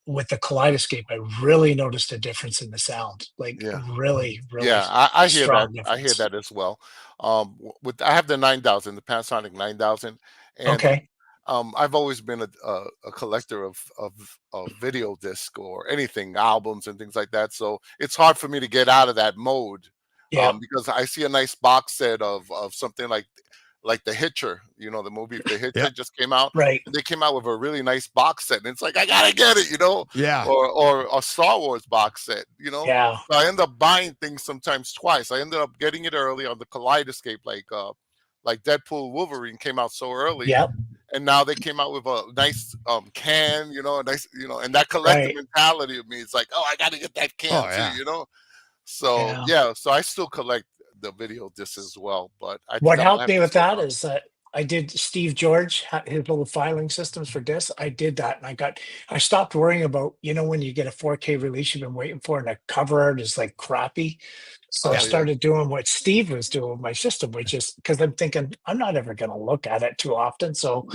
with the Kaleidoscape, I really noticed a difference in the sound. Like really. I hear that. Difference. I hear that as well. I have the 9000, the Panasonic 9000, and I've always been a collector of video disc or anything, albums and things like that. So it's hard for me to get out of that mode, because I see a nice box set of something like The Hitcher. The movie The Hitcher just came out, right? And they came out with a really nice box set, and it's like, I gotta get it, or a Star Wars box set, So I end up buying things sometimes twice. I ended up getting it early on the Kaleidoscape, like Deadpool Wolverine came out so early. And now they came out with a nice can, a nice, and that collective mentality of me, it's like, oh, I got to get that can too, So so I still collect the video discs as well. But what helped me with that is that I did Steve George, his little filing systems for discs. I did that, and I stopped worrying about, when you get a 4K release you've been waiting for, and the cover art is like crappy. So I started doing what Steve was doing with my system, which is because I'm thinking I'm not ever going to look at it too often. So,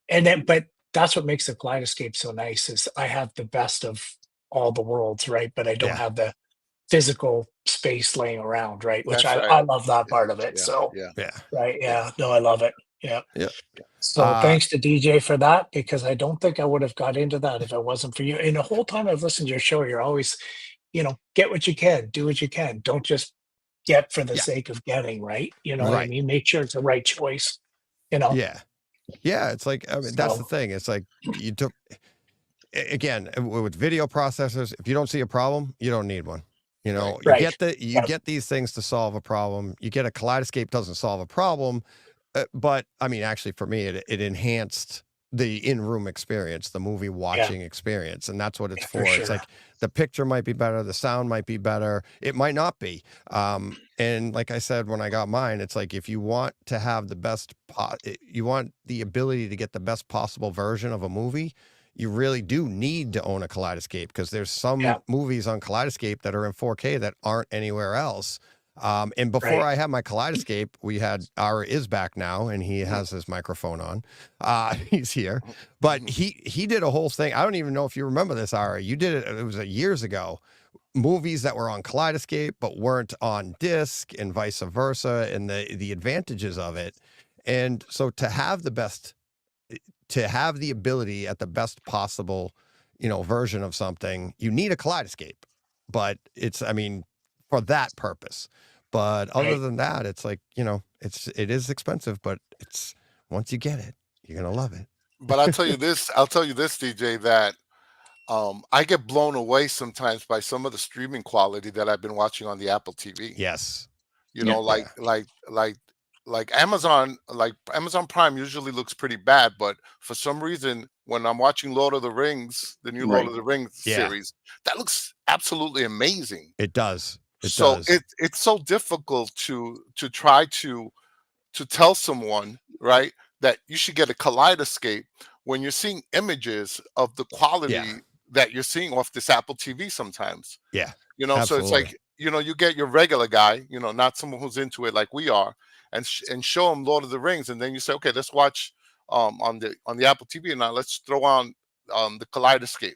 but that's what makes the Kaleidoscape so nice, is I have the best of all the worlds, right? But I don't have the physical space laying around, right? Which I love that part of it. No, I love it. So thanks to DJ for that, because I don't think I would have got into that if it wasn't for you. And the whole time I've listened to your show, you're always, get what you can, do what you can. Don't just get for the sake of getting, right? What I mean? Make sure it's the right choice, Yeah. It's like, that's the thing. It's like, again, with video processors, if you don't see a problem, you don't need one. You get these things to solve a problem. You get a Kaleidoscape, doesn't solve a problem. But I mean, actually, for me, it enhanced the in-room experience, the movie watching experience, and that's what it's for. It's like the picture might be better, the sound might be better, it might not be. And like I said, when I got mine, it's like, if you want to have the best, you want the ability to get the best possible version of a movie, you really do need to own a Kaleidoscape, because there's some movies on Kaleidoscape that are in 4K that aren't anywhere else. And before I had my Kaleidoscape, we had Ara is back now, and he has his microphone on. He's here, but he did a whole thing. I don't even know if you remember this, Ara. You did it. It was years ago. Movies that were on Kaleidoscape but weren't on disc, and vice versa, and the advantages of it. And so to have the ability at the best possible, version of something, you need a Kaleidoscape. But for that purpose. But other than that, it's like, it is expensive, but it's, once you get it, you're going to love it. But I'll tell you this, DJ, that I get blown away sometimes by some of the streaming quality that I've been watching on the Apple TV. Yes. You know, like Amazon Prime usually looks pretty bad, but for some reason, when I'm watching Lord of the Rings, the new Lord of the Rings series, that looks absolutely amazing. It does. It's so difficult to try to tell someone, right, that you should get a kaleidoscope when you're seeing images of the quality that you're seeing off this Apple TV sometimes. Yeah. You know, absolutely. so it's like, you know, you get your regular guy, you know, not someone who's into it like we are, and show them Lord of the Rings, and then you say, okay, let's watch on the Apple TV, and now let's throw on the kaleidoscope.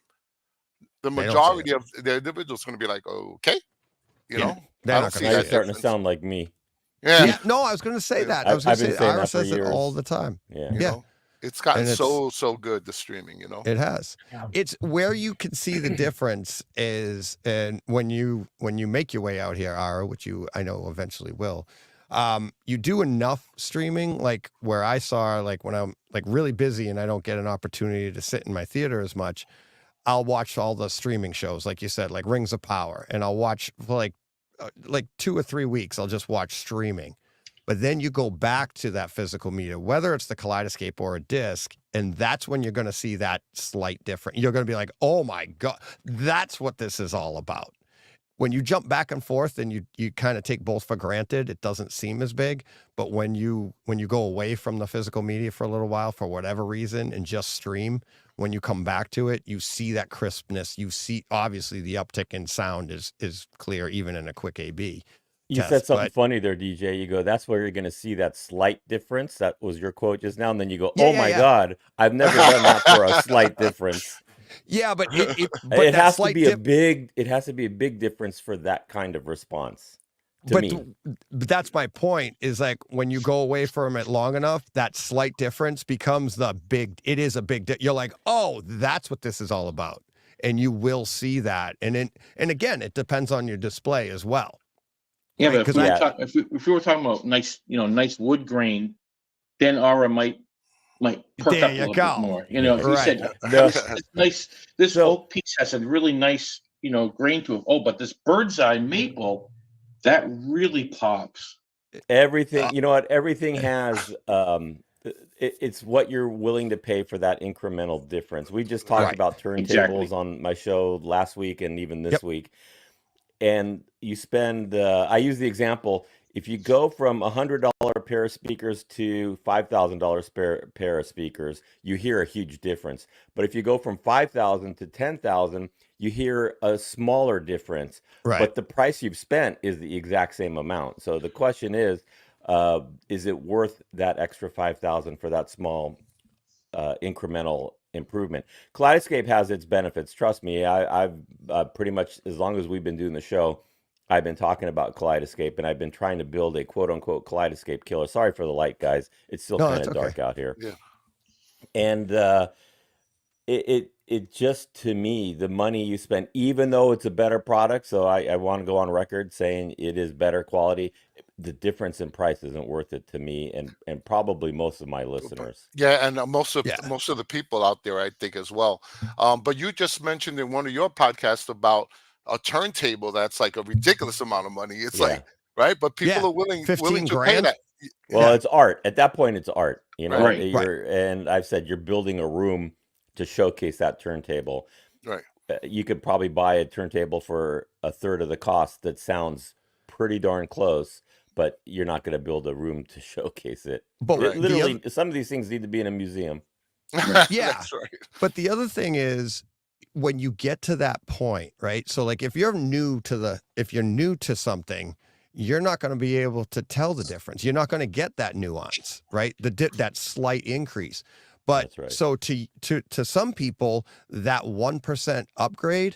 The majority of the individuals are going to be like, okay, you know, I don't see now you're starting to sound like me. Yeah. No, I was going to say that. I was going to say Ira says it all the time. Yeah. You know, it's gotten so good, the streaming, you know. It has. Yeah. It's where you can see the difference is, and when you make your way out here, Ira, which I know eventually will, you do enough streaming, like where I saw, like when I'm like really busy and I don't get an opportunity to sit in my theater as much, I'll watch all the streaming shows, like you said, like Rings of Power, and I'll watch for like 2 or 3 weeks, I'll just watch streaming. But then you go back to that physical media, whether it's the kaleidoscope or a disc, and that's when you're going to see that slight difference. You're going to be like, oh my God, that's what this is all about. When you jump back and forth and you kind of take both for granted, it doesn't seem as big. But when you go away from the physical media for a little while, for whatever reason, and just stream, when you come back to it, you see that crispness. You see, obviously, the uptick in sound is clear, even in a quick A/B. You said something funny there, DJ. You go, that's where you're going to see that slight difference. That was your quote just now. And then you go, oh my God, I've never done that for a slight difference. Yeah, but it has to be a big difference for that kind of response. But that's my point, is like when you go away from it long enough, that slight difference becomes it is a big, you're like, oh, that's what this is all about. And you will see that. And again, it depends on your display as well. Yeah, right? But if we were talking about nice wood grain, then Aura might perk up a little bit more. You know, if you said this oak piece has a really nice, grain to it. Oh, but this bird's eye maple, that really pops. Everything, you know what? Everything has it's what you're willing to pay for that incremental difference. We just talked about turntables on my show last week and even this week. And you spend, I use the example, if you go from $100 pair of speakers to $5,000 pair of speakers, you hear a huge difference. But if you go from $5,000 to $10,000, you hear a smaller difference. Right. But the price you've spent is the exact same amount. So the question is it worth that extra $5,000 for that small incremental improvement? Kaleidoscope has its benefits. Trust me, I've pretty much, as long as we've been doing the show, I've been talking about Kaleidoscope, and I've been trying to build a quote-unquote Kaleidoscope killer. Sorry for the light, guys. It's still kind of dark out here. Yeah. And it just, to me, the money you spend, even though it's a better product, so I want to go on record saying it is better quality, the difference in price isn't worth it to me and probably most of my listeners. Yeah, and most of the people out there, I think, as well. But you just mentioned in one of your podcasts about a turntable that's like a ridiculous amount of money. It's like, right? But people are willing to pay that. Well, it's art. At that point, it's art. You know, right. And I've said you're building a room to showcase that turntable. Right. You could probably buy a turntable for a third of the cost that sounds pretty darn close, but you're not going to build a room to showcase it. But literally, some of these things need to be in a museum. Yeah. That's right. But the other thing is, when you get to that point, right? So like if you're new to something, you're not going to be able to tell the difference. You're not going to get that nuance, right? That slight increase. But so to some people, that 1% upgrade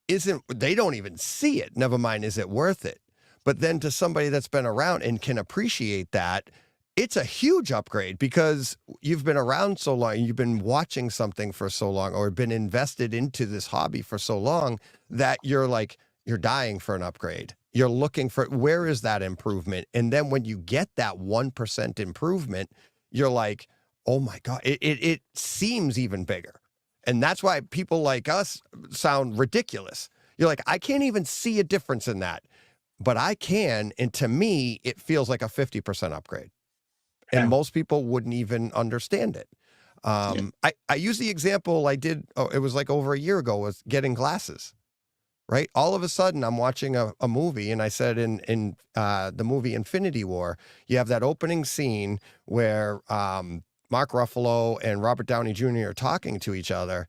they don't even see it. Never mind, is it worth it? But then to somebody that's been around and can appreciate that, it's a huge upgrade because you've been around so long, you've been watching something for so long, or been invested into this hobby for so long that you're dying for an upgrade. You're looking for, where is that improvement? And then when you get that 1% improvement, you're like, oh my God, it seems even bigger. And that's why people like us sound ridiculous. You're like, I can't even see a difference in that, but I can. And to me, it feels like a 50% upgrade. And most people wouldn't even understand it. I use the example I did, it was like over a year ago, was getting glasses, right? All of a sudden, I'm watching a movie, and I said in the movie Infinity War, you have that opening scene where Mark Ruffalo and Robert Downey Jr. are talking to each other,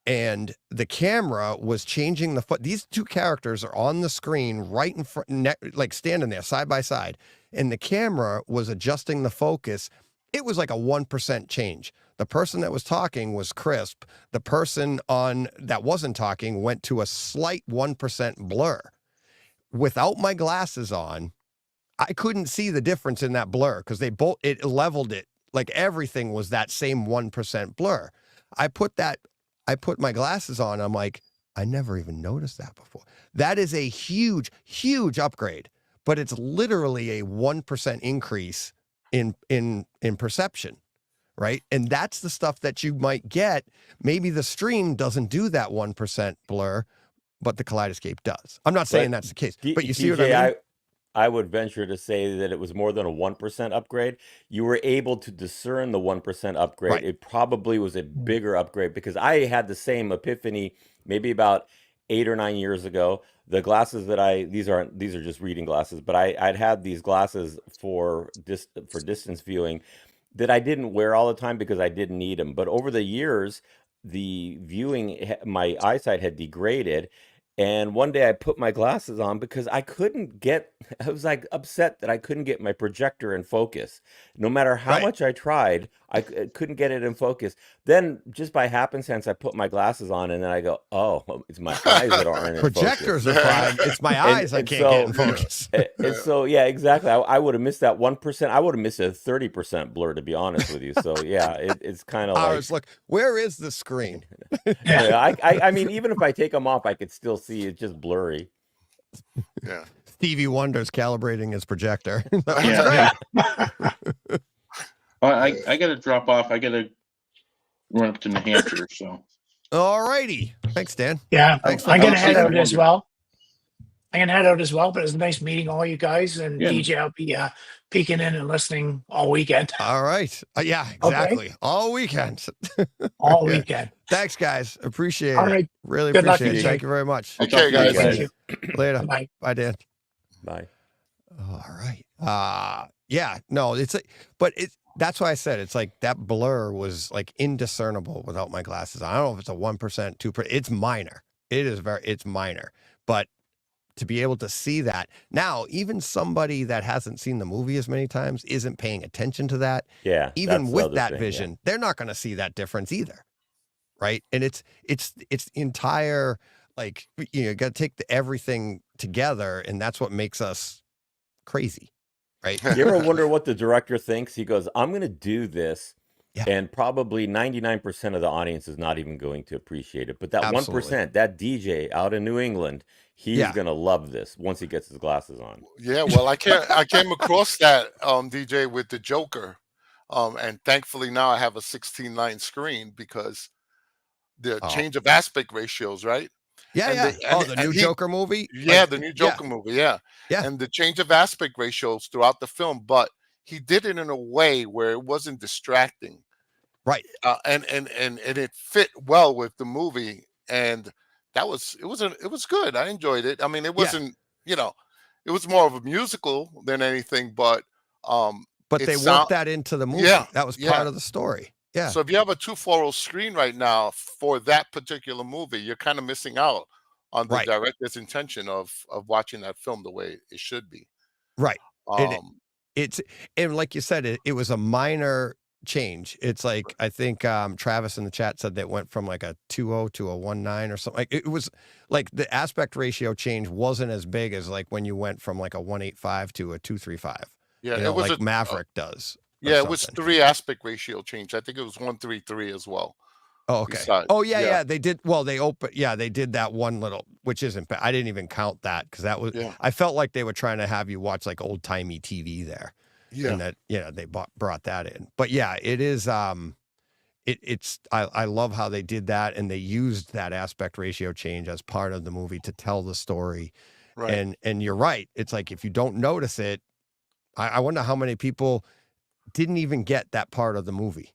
and the camera was changing the foot. These two characters are on the screen right in front, like standing there side by side, and the camera was adjusting the focus. It was like a 1% change. The person that was talking was crisp. The person that wasn't talking went to a slight 1% blur. Without my glasses on, I couldn't see the difference in that blur because it leveled it. Like everything was that same 1% blur. I put my glasses on. I'm like, I never even noticed that before. That is a huge, huge upgrade, but it's literally a 1% increase in perception, right? And that's the stuff that you might get. Maybe the stream doesn't do that 1% blur, but the Kaleidoscape does. I'm not saying that's the case, but you see what I mean? I would venture to say that it was more than a 1% upgrade. You were able to discern the 1% upgrade. Right. It probably was a bigger upgrade because I had the same epiphany maybe about 8 or 9 years ago. The glasses that these are just reading glasses, but I'd had these glasses for distance viewing that I didn't wear all the time because I didn't need them. But over the years, the viewing, my eyesight had degraded. And one day I put my glasses on because I was like upset that I couldn't get my projector in focus. No matter how much I tried, I couldn't get it in focus. Then just by happenstance, I put my glasses on and then I go, oh, it's my eyes that aren't in focus. Projectors are fine. It's my eyes I can't get in focus. And so, yeah, exactly. I would have missed that 1%. I would have missed a 30% blur, to be honest with you. So, yeah, it's kind of like, look, where is the screen? I mean, even if I take them off, I could still see it's just blurry. Yeah. Stevie Wonder's calibrating his projector. I got to drop off. I got to run up to New Hampshire. So. All righty. Thanks, Dan. Yeah, thanks I'm going to head out as well. I'm going to head out as well, but it was nice meeting all you guys. And DJ, I'll be peeking in and listening all weekend. All right. Yeah, exactly. Okay. All weekend. All weekend. Thanks, guys. Appreciate all right. it. Really good appreciate it. Thank you very much. Okay, guys. Thank you. Later. Bye. Bye, Dan. Bye. All right. Yeah, no, that's why I said it's like that blur was like indiscernible without my glasses on. I don't know if it's a 1%, 2%. It's minor. It's minor. But to be able to see that now, even somebody that hasn't seen the movie as many times isn't paying attention to that. Yeah. Even with that vision, they're not going to see that difference either. Right. And it's entire, like, you got to take everything together, and that's what makes us crazy. Right. You ever wonder what the director thinks? He goes, I'm going to do this. Yeah. And probably 99% of the audience is not even going to appreciate it. But that 1%, that DJ out in New England, he's going to love this once he gets his glasses on. Yeah, well, I came across that DJ with the Joker. And thankfully now I have a 16:9 screen because the change of aspect ratios, right? Yeah, the new Joker movie? Yeah, the new Joker movie, yeah. And the change of aspect ratios throughout the film, but he did it in a way where it wasn't distracting. Right. And it fit well with the movie, and it was good. I enjoyed it. I mean, it wasn't, it was more of a musical than anything, but they worked that into the movie. Yeah, that was part of the story. Yeah. So if you have a 240 screen right now for that particular movie, you're kind of missing out on the director's intention of watching that film the way it should be. Right. And like you said, it was a minor change. It's like, I think Travis in the chat said that went from like a 2.0 to a 1.9 or something. Like, it was like the aspect ratio change wasn't as big as like when you went from like a 1.85 to a 2.35. Yeah, it was like Maverick does. Yeah, it was 3 aspect ratio change. I think it was 1.33 as well. Oh, okay. Yeah. They did. Well, they did that one little, which isn't bad. I didn't even count that because that was, I felt like they were trying to have you watch like old timey TV there. and that they brought that in. But yeah, it is. I love how they did that, and they used that aspect ratio change as part of the movie to tell the story. Right. And you're right. It's like if you don't notice it, I wonder how many people didn't even get that part of the movie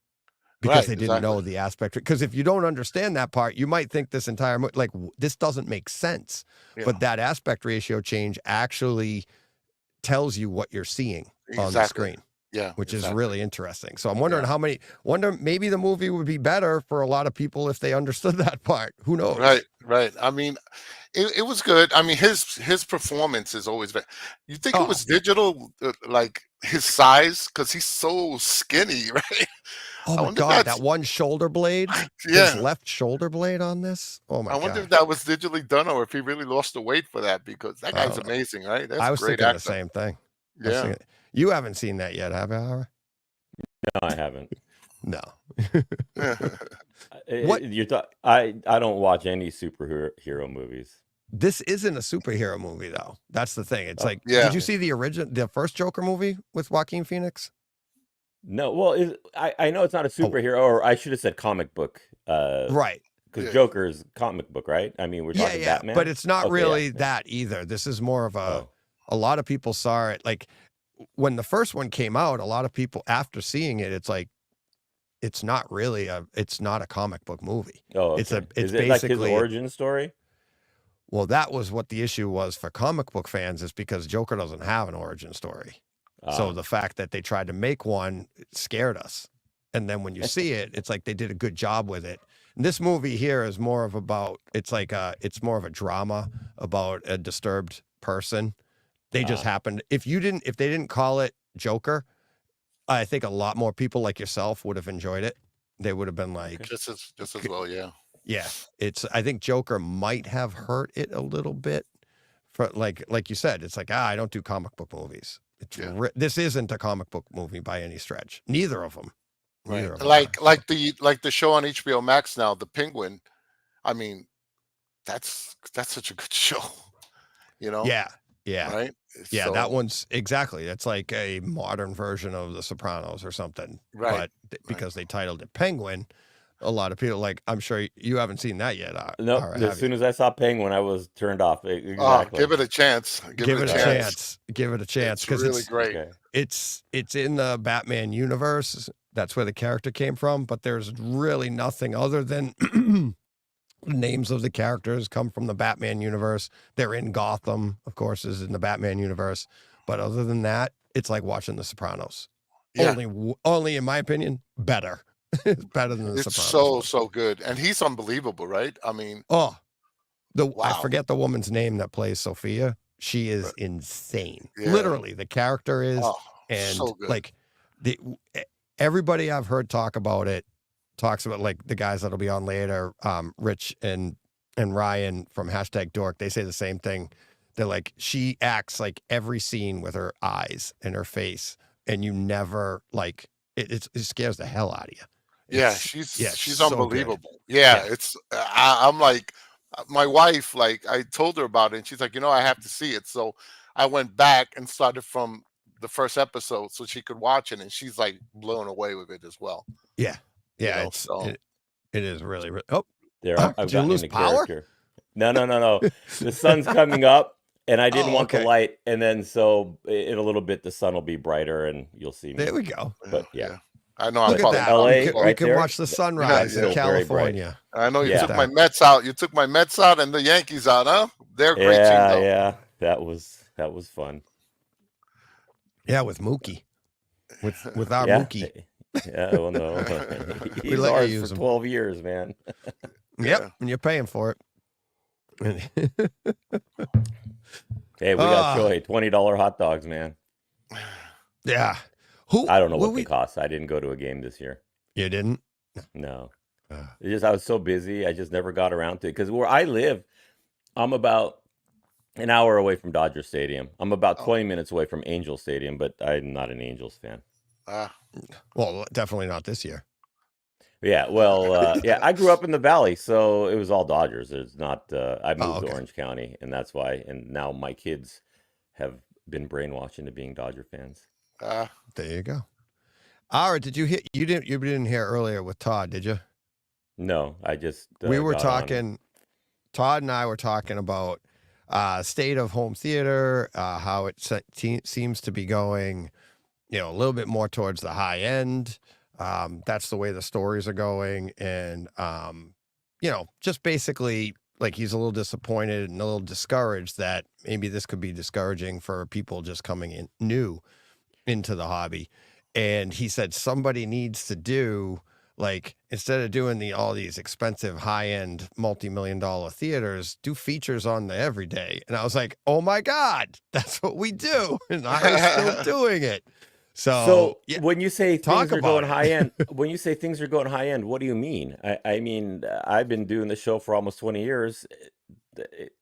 because they didn't know the aspect. Because if you don't understand that part, you might think this entire movie, like, this doesn't make sense. Yeah. But that aspect ratio change actually tells you what you're seeing on the screen. Yeah, which is really interesting. So I'm wondering maybe the movie would be better for a lot of people if they understood that part. Who knows? Right. I mean, it was good. I mean, his performance is always better. You think it was digital, like his size, because he's so skinny, right? Oh my God, that one shoulder blade, his left shoulder blade on this. Oh my God. I wonder if that was digitally done or if he really lost the weight for that, because that guy's amazing, right? I was thinking the same thing. Yeah. You haven't seen that yet, have you, Howard? No, I haven't. No. I don't watch any superhero movies. This isn't a superhero movie, though. That's the thing. It's did you see the first Joker movie with Joaquin Phoenix? No. Well, I know it's not a superhero, or I should have said comic book. Right. Because Joker is comic book, right? I mean, we're talking Batman. But it's not really that either. This is more of a lot of people saw it like when the first one came out, a lot of people after seeing it, it's like, it's not a comic book movie. Oh, okay. It's basically like his origin story. Well, that was what the issue was for comic book fans, is because Joker doesn't have an origin story. So the fact that they tried to make one scared us. And then when you see it, it's like they did a good job with it. And this movie here is more of it's more of a drama about a disturbed person. They just happened. If they didn't call it Joker, I think a lot more people like yourself would have enjoyed it. They would have been like, just as well, yeah. Yeah, I think Joker might have hurt it a little bit. For like you said, it's like, I don't do comic book movies. This isn't a comic book movie by any stretch. Neither of them. Right. Like the show on HBO Max now, The Penguin. I mean, that's such a good show. Yeah. Right. Yeah, that one's exactly. It's like a modern version of The Sopranos or something. Right. But because they titled it Penguin, a lot of people I'm sure you haven't seen that yet. No, as soon as I saw Penguin, I was turned off. Exactly. Oh, give it a chance. Give it a chance. Give it a chance, because it's really great. Okay. It's in the Batman universe. That's where the character came from. But there's really nothing other than the names of the characters come from the Batman universe. They're in Gotham, of course, is in the Batman universe. But other than that, it's like watching The Sopranos. Yeah. Only in my opinion, better. It's better than The It's Sopranos. so good. And he's unbelievable, right? I mean, I forget the woman's name that plays Sophia. She is insane. Yeah. Literally, the character is, and so good. like everybody I've heard talk about it talks about, like, the guys that'll be on later, Rich and Ryan from #Dork. They say the same thing. They're like, she acts like every scene with her eyes and her face, and you never like it scares the hell out of you. She's so unbelievable. Yeah, it's I'm like, my wife, like, I told her about it, and she's like, I have to see it. So I went back and started from the first episode so she could watch it, and she's like blown away with it as well. Yeah, it is really. Oh, there, I've gotten into power? character. No. The sun's coming up, and I didn't want the light, and then so in a little bit the sun will be brighter, and you'll see me. There we go. But yeah. I know. Look I'm at that. LA, we can watch the sunrise in California. I know you took my Mets out. You took my Mets out and the Yankees out, huh? They're great. Yeah. That was fun. Yeah, with Mookie. With our Mookie. Yeah, well, no. He's ours for 12 years, man. Yep, and you're paying for it. Hey, we got Troy, $20 hot dogs, man. Yeah. I don't know what they cost. I didn't go to a game this year. You didn't? No. I was so busy. I just never got around to it. Because where I live, I'm about an hour away from Dodger Stadium. I'm about 20 minutes away from Angel Stadium, but I'm not an Angels fan. Well, definitely not this year. Yeah, well, I grew up in the Valley, so it was all Dodgers. There's not. I moved to Orange County, and that's why. And now my kids have been brainwashed into being Dodger fans. There you go. All right, did you hear? You didn't hear earlier with Todd, did you? No, I just we were got talking. on. Todd and I were talking about state of home theater, how it seems to be going, a little bit more towards the high end. That's the way the stories are going, and just basically like he's a little disappointed and a little discouraged that maybe this could be discouraging for people just coming in new into the hobby. And he said somebody needs to do, like, instead of doing all these expensive high-end multi-million-dollar theaters, do features on the everyday. And I was like, oh my God, that's what we do. And I'm still doing it. So yeah, when you say things are going high end, what do you mean? I mean, I've been doing the show for almost 20 years.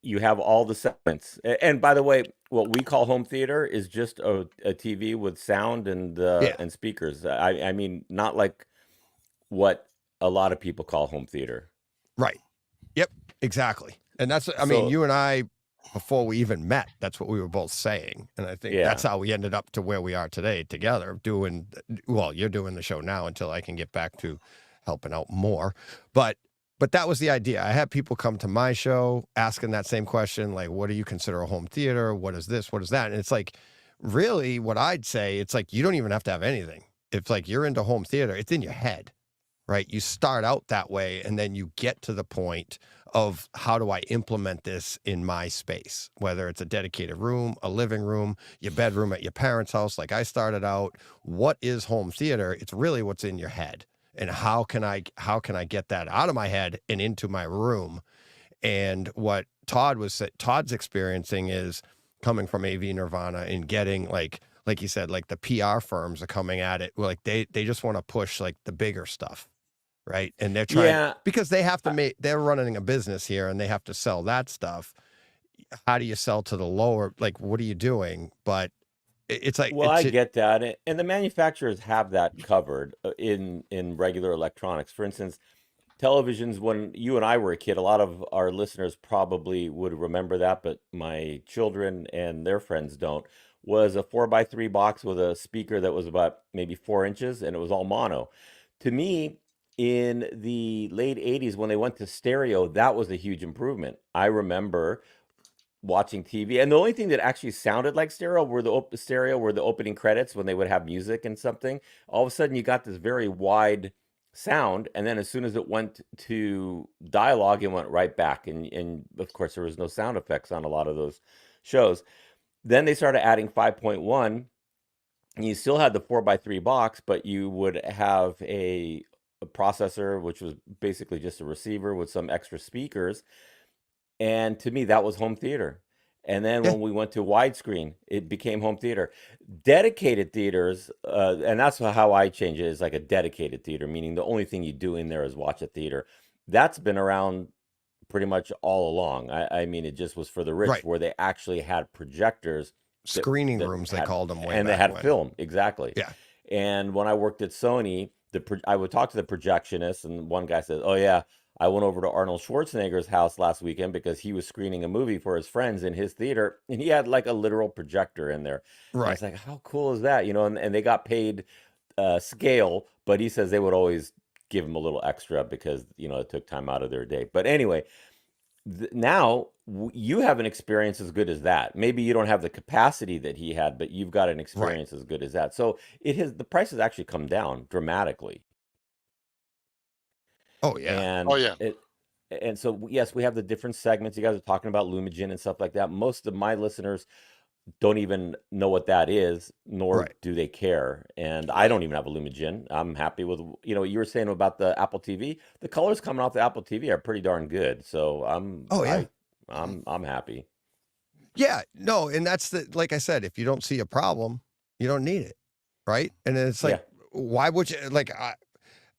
You have all the segments. And by the way, what we call home theater is just a TV with sound and speakers. I mean, not like what a lot of people call home theater. Right. Yep, exactly. And that's, I mean, you and I, before we even met, that's what we were both saying. And I think that's how we ended up to where we are today together you're doing the show now until I can get back to helping out more. But that was the idea. I had people come to my show asking that same question, like, what do you consider a home theater? What is this? What is that? And it's like, really what I'd say, it's like, you don't even have to have anything. It's like, you're into home theater. It's in your head, right? You start out that way, and then you get to the point of, how do I implement this in my space? Whether it's a dedicated room, a living room, your bedroom at your parents' house, like I started out. What is home theater? It's really what's in your head. And how can I get that out of my head and into my room? And what Todd's experiencing is coming from AV Nirvana and getting like you said, like the PR firms are coming at it. Like they just want to push like the bigger stuff. Right. And they're trying because they have to they're running a business here and they have to sell that stuff. How do you sell to the lower? Like, what are you doing? But it's like, I get that. And the manufacturers have that covered in regular electronics. For instance, televisions, when you and I were a kid, a lot of our listeners probably would remember that, but my children and their friends don't, was a 4x3 box with a speaker that was about maybe 4 inches, and it was all mono. To me, in the late 80s, when they went to stereo, that was a huge improvement. I remember watching TV, and the only thing that actually sounded like stereo were the opening credits when they would have music and something. All of a sudden, you got this very wide sound, and then as soon as it went to dialogue, it went right back. And of course, there was no sound effects on a lot of those shows. Then they started adding 5.1, and you still had the 4x3 box, but you would have a processor, which was basically just a receiver with some extra speakers. And to me, that was home theater. And then when we went to widescreen, it became home theater. Dedicated theaters, and that's how I change it, is like a dedicated theater, meaning the only thing you do in there is watch a theater. That's been around pretty much all along. I mean, it just was for the rich, where they actually had projectors. Screening rooms, they called them. And they had film, exactly. Yeah. And when I worked at Sony, I would talk to the projectionist, and one guy says, oh yeah, I went over to Arnold Schwarzenegger's house last weekend because he was screening a movie for his friends in his theater, and he had like a literal projector in there. Right. I was like, how cool is that? And they got paid scale, but he says they would always give him a little extra because, it took time out of their day. But anyway, now you have an experience as good as that. Maybe you don't have the capacity that he had, but you've got an experience as good as that. So the price has actually come down dramatically. Oh yeah. And so yes, we have the different segments. You guys are talking about Lumagen and stuff like that. Most of my listeners don't even know what that is, nor do they care. And I don't even have a Lumagen. I'm happy with, you were saying about the Apple TV. The colors coming off the Apple TV are pretty darn good. So I'm happy. Yeah, no, and that's like I said, if you don't see a problem, you don't need it, right? And it's like, why would you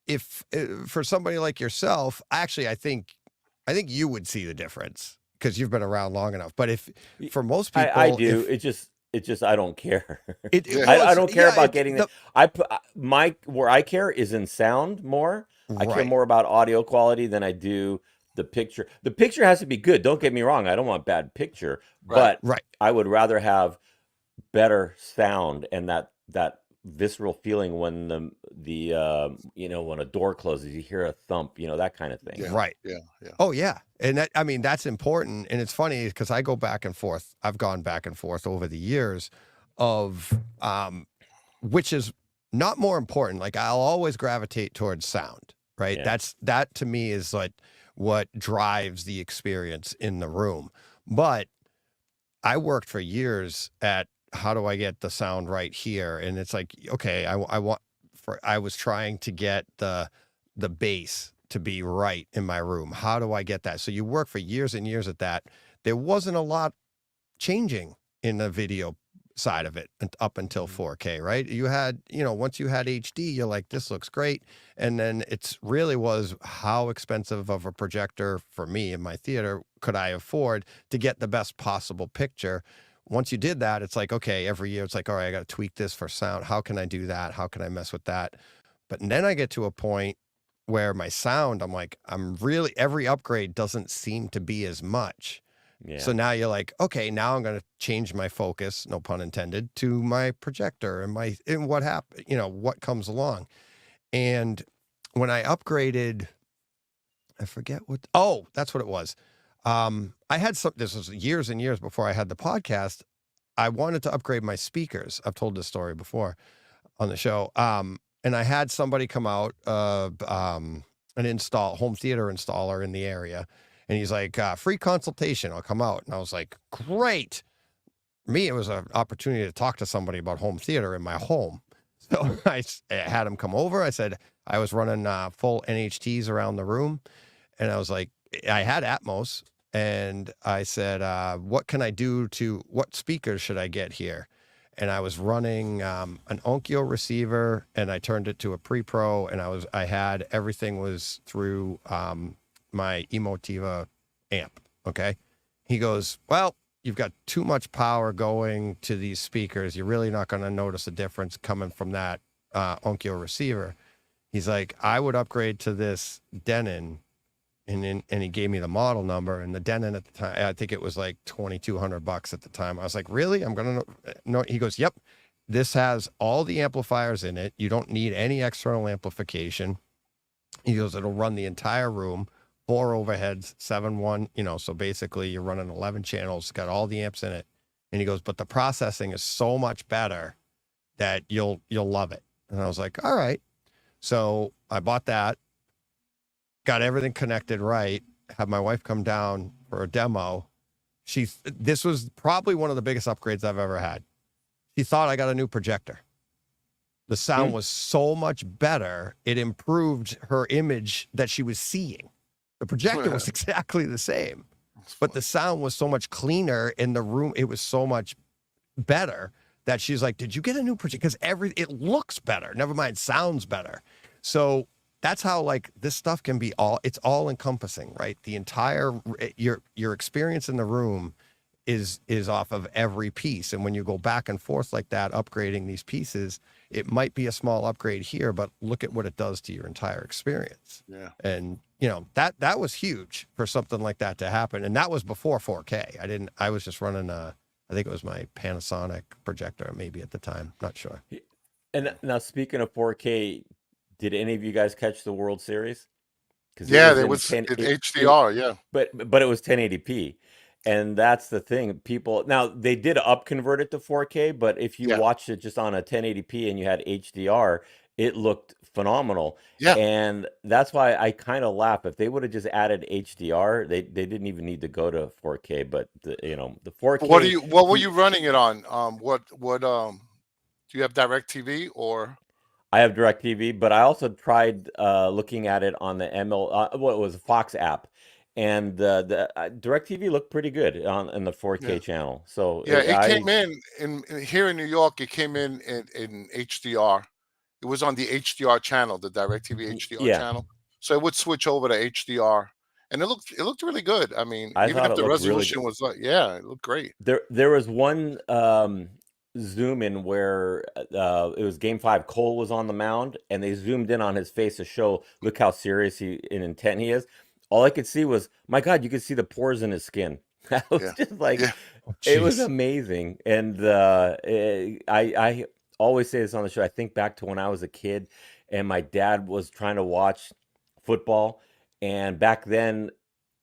if for somebody like yourself? Actually, I think you would see the difference because you've been around long enough. But if for most people, I do. It's just I don't care. I don't care about getting it. Where I care is in sound more. I care more about audio quality than I do the picture. The picture has to be good. Don't get me wrong. I don't want bad picture, but I would rather have better sound and that that visceral feeling when when a door closes, you hear a thump, that kind of thing. Yeah, right. Yeah. Oh yeah. And that, I mean, that's important. And it's funny because I go back and forth. I've gone back and forth over the years of which is not more important. Like I'll always gravitate towards sound, right? Yeah. That to me is like what drives the experience in the room. But I worked for years at how do I get the sound right here? And it's like, okay, I was trying to get the bass to be right in my room. How do I get that? So you work for years and years at that. There wasn't a lot changing in the video side of it up until 4K, right? You had, once you had HD, you're like, this looks great. And then it's really was how expensive of a projector for me in my theater could I afford to get the best possible picture. Once you did that, it's like, okay, every year it's like, all right, I got to tweak this for sound. How can I do that? How can I mess with that? But then I get to a point where my sound, I'm like, every upgrade doesn't seem to be as much. Yeah. So now you're like, okay, now I'm going to change my focus, no pun intended, to my projector and what happened, what comes along. And when I upgraded, I forget that's what it was. I had this was years and years before I had the podcast. I wanted to upgrade my speakers. I've told this story before on the show. And I had somebody come out, an home theater installer in the area. And he's like, free consultation. I'll come out. And I was like, great. Me, it was an opportunity to talk to somebody about home theater in my home. So I had him come over. I said, I was running full NHTs around the room. And I was like, I had Atmos. And I said, what can I do what speakers should I get here? And I was running an Onkyo receiver, and I turned it to a pre-pro, and everything was through my Emotiva amp. Okay. He goes, well, you've got too much power going to these speakers. You're really not going to notice a difference coming from that Onkyo receiver. He's like, I would upgrade to this Denon. And he gave me the model number, and the Denon at the time, I think it was like $2,200 at the time. I was like, really? I'm going to know. He goes, yep. This has all the amplifiers in it. You don't need any external amplification. He goes, it'll run the entire room. 4 overheads, 7-1, so basically you're running 11 channels, got all the amps in it. And he goes, but the processing is so much better that you'll love it. And I was like, all right. So I bought that, got everything connected right, had my wife come down for a demo. This was probably one of the biggest upgrades I've ever had. She thought I got a new projector. The sound was so much better. It improved her image that she was seeing. The projector was exactly the same, but the sound was so much cleaner in the room. It was so much better that she's like, did you get a new projector? Because it looks better. Never mind, sounds better. So that's how this stuff can be it's all encompassing, right? The entire, your experience in the room is off of every piece. And when you go back and forth like that, upgrading these pieces, it might be a small upgrade here, but look at what it does to your entire experience. Yeah. And that was huge for something like that to happen. And that was before 4K. I was just running I think it was my Panasonic projector maybe at the time. Not sure. And now speaking of 4K, did any of you guys catch the World Series? Yeah, there was HDR, yeah. But it was 1080p. And that's the thing. People now they did up convert it to 4K, but if you watched it just on a 1080p and you had HDR, it looked phenomenal. Yeah. And that's why I kind of laugh. If they would have just added HDR, they didn't even need to go to 4K. But the 4K. What were you running it on? Do you have DirecTV or? I have DirecTV, but I also tried looking at it on the it was a Fox app. And the DirecTV looked pretty good in the 4K channel. So it came in here in New York. It came in HDR. It was on the HDR channel, the DirecTV HDR channel. So it would switch over to HDR, and it looked really good. I mean, even if the resolution was it looked great. There was one zoom in where it was Game 5. Cole was on the mound, and they zoomed in on his face to show look how serious and intent he is. All I could see was, my God, you could see the pores in his skin. That was just it was amazing. And I always say this on the show. I think back to when I was a kid and my dad was trying to watch football. And back then,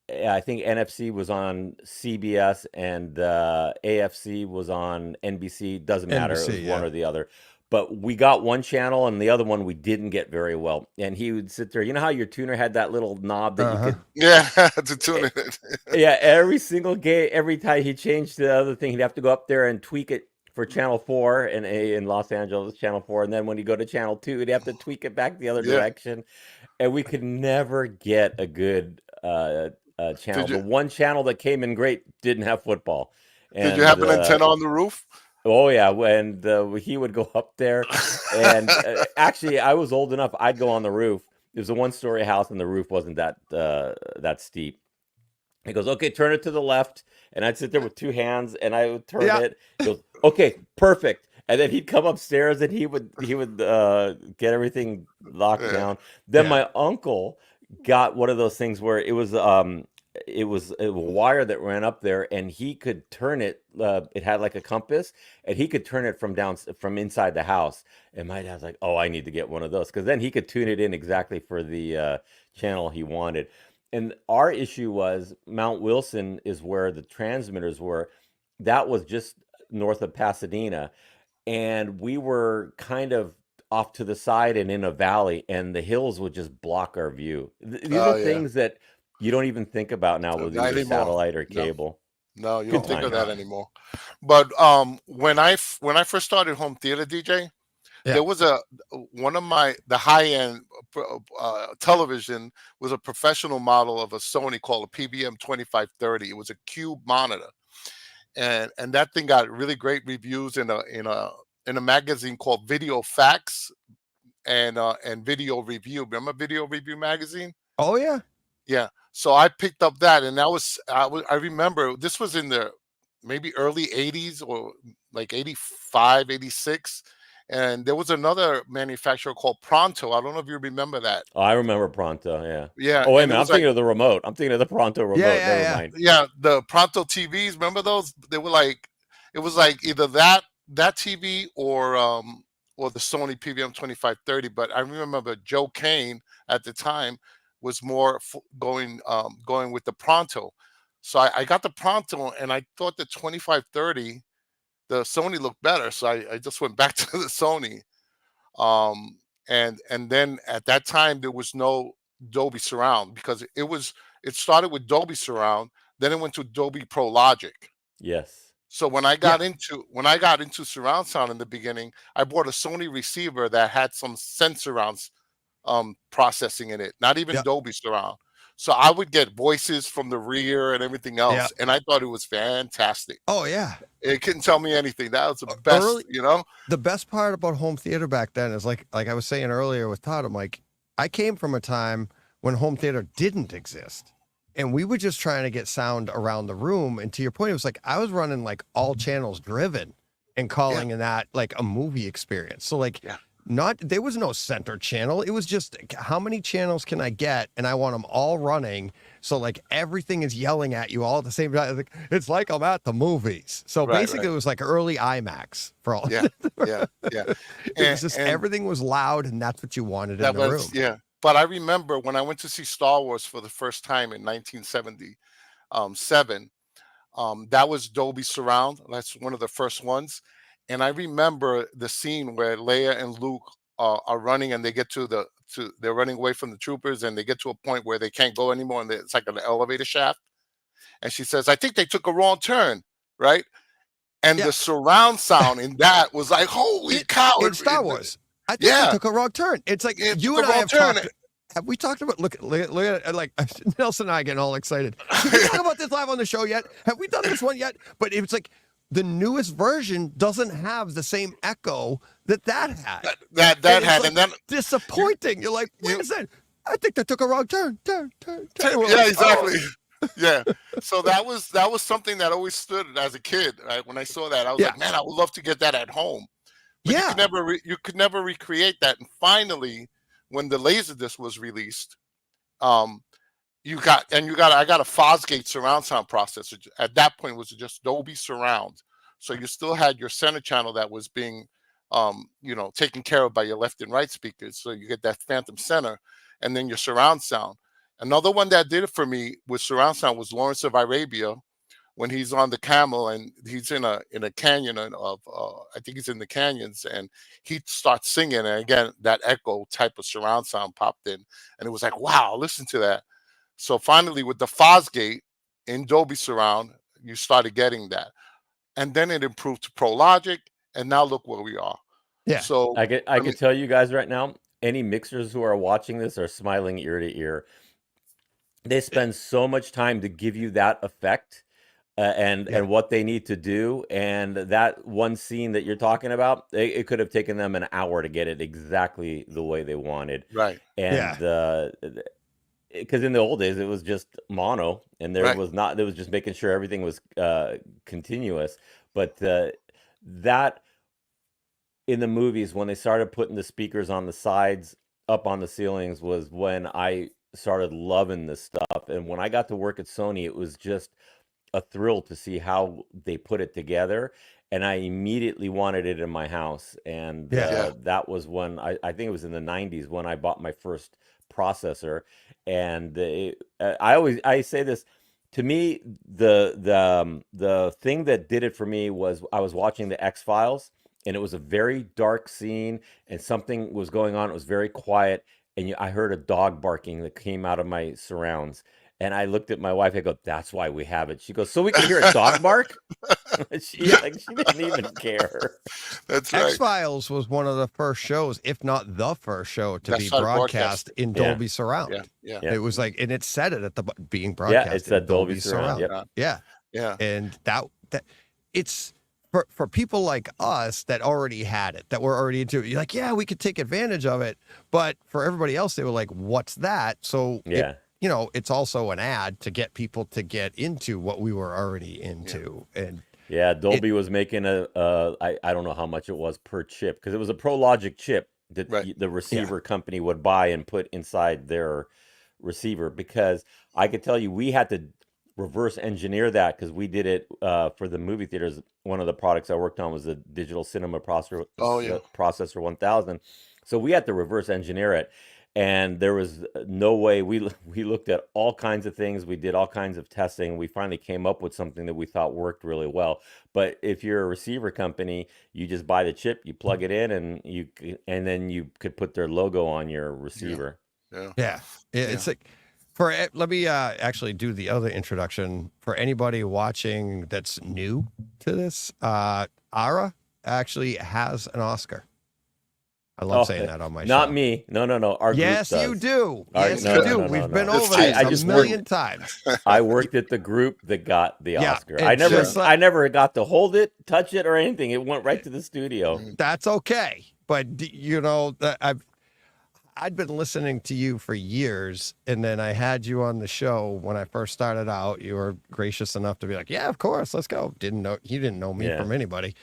I think NFC was on CBS and AFC was on NBC. Doesn't matter. It was one or the other. But we got one channel and the other one we didn't get very well. And he would sit there. You know how your tuner had that little knob that you could... to tune it. Yeah, every single game, every time he changed the other thing, he'd have to go up there and tweak it for channel 4 in Los Angeles, channel 4. And then when he go to channel 2, he'd have to tweak it back the other direction. And we could never get a good channel. The one channel that came in great didn't have football. And, did you have an antenna on the roof? Oh yeah, and he would go up there, and actually, I was old enough. I'd go on the roof. It was a one-story house, and the roof wasn't that steep. He goes, "Okay, turn it to the left," and I'd sit there with two hands, and I would turn it. He goes, "Okay, perfect." And then he'd come upstairs, and he would get everything locked down. Then my uncle got one of those things where it was a wire that ran up there, and he could turn it. It had like a compass, and he could turn it from inside the house. And my dad's like, "Oh, I need to get one of those," because then he could tune it in exactly for the channel he wanted. And our issue was Mount Wilson is where the transmitters were. That was just north of Pasadena, and we were kind of off to the side and in a valley, and the hills would just block our view. These are things that you don't even think about now with either satellite or cable. No, you don't think of that anymore. But when I first started home theater DJ, there was one of the high-end television was a professional model of a Sony called a PBM 2530. It was a cube monitor, and that thing got really great reviews in a magazine called Video Facts and Video Review. Remember Video Review magazine? Oh yeah. Yeah, so I picked up that, and I remember this was in the maybe early 80s or like 85, 86, and there was another manufacturer called Pronto. I don't know if you remember that. Oh, I remember Pronto, yeah. Yeah. Oh, wait a minute, I'm thinking of the remote. I'm thinking of the Pronto remote. Never mind. Yeah, the Pronto TVs, remember those? They were like, it was like either that TV or the Sony PBM 2530, but I remember Joe Kane at the time was more going with the Pronto. So I got the Pronto, and I thought the 2530, the Sony looked better. So I just went back to the Sony. And then at that time, there was no Dolby Surround because it started with Dolby Surround, then it went to Dolby Pro Logic. Yes. So when I got into surround sound in the beginning, I bought a Sony receiver that had some sensor rounds processing in it, not even Dolby Surround. So I would get voices from the rear and everything else, and I thought it was fantastic. Oh yeah, it couldn't tell me anything. That was the best. The best part about home theater back then is like I was saying earlier with Todd. I'm like, I came from a time when home theater didn't exist, and we were just trying to get sound around the room. And to your point, it was like I was running like all channels driven and calling that like a movie experience. So like. There was no center channel. It was just how many channels can I get, and I want them all running. So like everything is yelling at you all at the same time. It's like I'm at the movies. So basically, it was like early IMAX for all. Yeah. It was just everything was loud, and that's what you wanted in the room. Yeah, but I remember when I went to see Star Wars for the first time in 1977. That was Dolby Surround. That's one of the first ones. And I remember the scene where Leia and Luke are running, and they get they're running away from the troopers, and they get to a point where they can't go anymore, and it's like an elevator shaft. And she says, "I think they took a wrong turn," right? And the surround sound in that was like, "Holy cow!" In Star Wars, I think they took a wrong turn. It's like you and I have talked. Have we talked about look at like Nelson and I getting all excited? Did we talk about this live on the show yet? Have we done this one yet? But it was like. The newest version doesn't have the same echo that had. That had, like and then disappointing. You're like, wait a second. I think they took a wrong turn. Turn. Yeah, like, exactly. Oh. Yeah. So that was something that always stood as a kid. Right? When I saw that, I was like, man, I would love to get that at home. But you could never recreate that. And finally, when the Laserdisc was released, I got a Fosgate surround sound processor. At that point, it was just Dolby Surround. So you still had your center channel that was being taken care of by your left and right speakers. So you get that phantom center, and then your surround sound. Another one that did it for me with surround sound was Lawrence of Arabia, when he's on the camel and he's in a canyon of I think he's in the canyons, and he starts singing, and again that echo type of surround sound popped in, and it was like, wow, listen to that. So finally with the Fosgate in Dolby Surround, you started getting that, and then it improved to Pro Logic, and now look where we are. Yeah. So I can tell you guys right now, any mixers who are watching this are smiling ear to ear. They spend so much time to give you that effect and what they need to do. And that one scene that you're talking about, it could have taken them an hour to get it exactly the way they wanted. Right. And because in the old days, it was just mono, and there was just making sure everything was continuous. But that in the movies, when they started putting the speakers on the sides, up on the ceilings, was when I started loving this stuff. And when I got to work at Sony, it was just a thrill to see how they put it together. And I immediately wanted it in my house. And that was when I think it was in the 90s when I bought my first processor. And I say this, to me, the thing that did it for me was I was watching the X-Files, and it was a very dark scene, and something was going on. It was very quiet, and I heard a dog barking that came out of my surrounds. And I looked at my wife. I go, "That's why we have it." She goes, "So we can hear a dog bark?" she didn't even care. That's right. X-Files was one of the first shows, if not the first show, to be broadcast in Dolby Surround. Yeah. It was like, and it said it at the being broadcast. Yeah, it said Dolby Surround. Yeah. And that it's for people like us that already had it, that were already into it. You're like, yeah, we could take advantage of it, but for everybody else, they were like, "What's that?" So it's also an ad to get people to get into what we were already into. And Dolby was making I don't know how much it was per chip, because it was a Pro Logic chip that the receiver company would buy and put inside their receiver, because I could tell you we had to reverse engineer that, because we did it for the movie theaters. One of the products I worked on was the digital cinema processor 1000. So we had to reverse engineer it. And there was no way. We looked at all kinds of things. We did all kinds of testing. We finally came up with something that we thought worked really well. But if you're a receiver company, you just buy the chip, you plug it in, and then you could put their logo on your receiver. It's like, let me actually do the other introduction for anybody watching that's new to this. Ara actually has an Oscar. I love saying that on my show. Not me. No. Our group does. You do. Yes, you do. We've been over this a million times. I worked at the group that got the Oscar. I never got to hold it, touch it, or anything. It went right to the studio. That's okay. But I'd been listening to you for years, and then I had you on the show when I first started out. You were gracious enough to be like, "Yeah, of course, let's go." You didn't know me from anybody.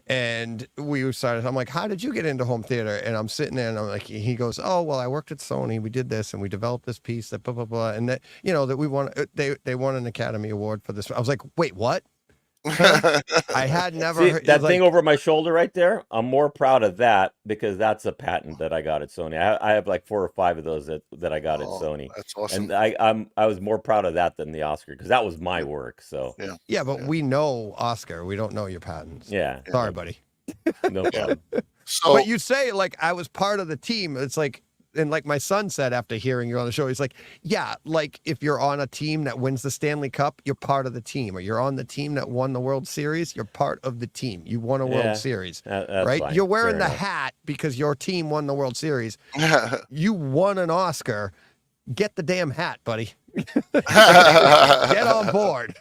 And we started, I'm like, "How did you get into home theater?" And I'm sitting there and I'm like, he goes, "Oh, well, I worked at Sony. We did this and we developed this piece that blah, blah, blah." And that, that we won, they won an Academy Award for this. I was like, "Wait, what?" I had never heard that thing over my shoulder right there. I'm more proud of that because that's a patent that I got at Sony. I have like 4 or 5 of those that I got at Sony. That's awesome. And I was more proud of that than the Oscar, because that was my work. So but we know Oscar. We don't know your patents. Yeah. Sorry, buddy. No problem. But you say, like, I was part of the team. It's like, and like my son said after hearing you on the show, he's like, "Yeah, like if you're on a team that wins the Stanley Cup, you're part of the team. Or you're on the team that won the World Series, you're part of the team. You won a World Series, right? Fine. You're wearing the hat because your team won the World Series. You won an Oscar. Get the damn hat, buddy. Get on board."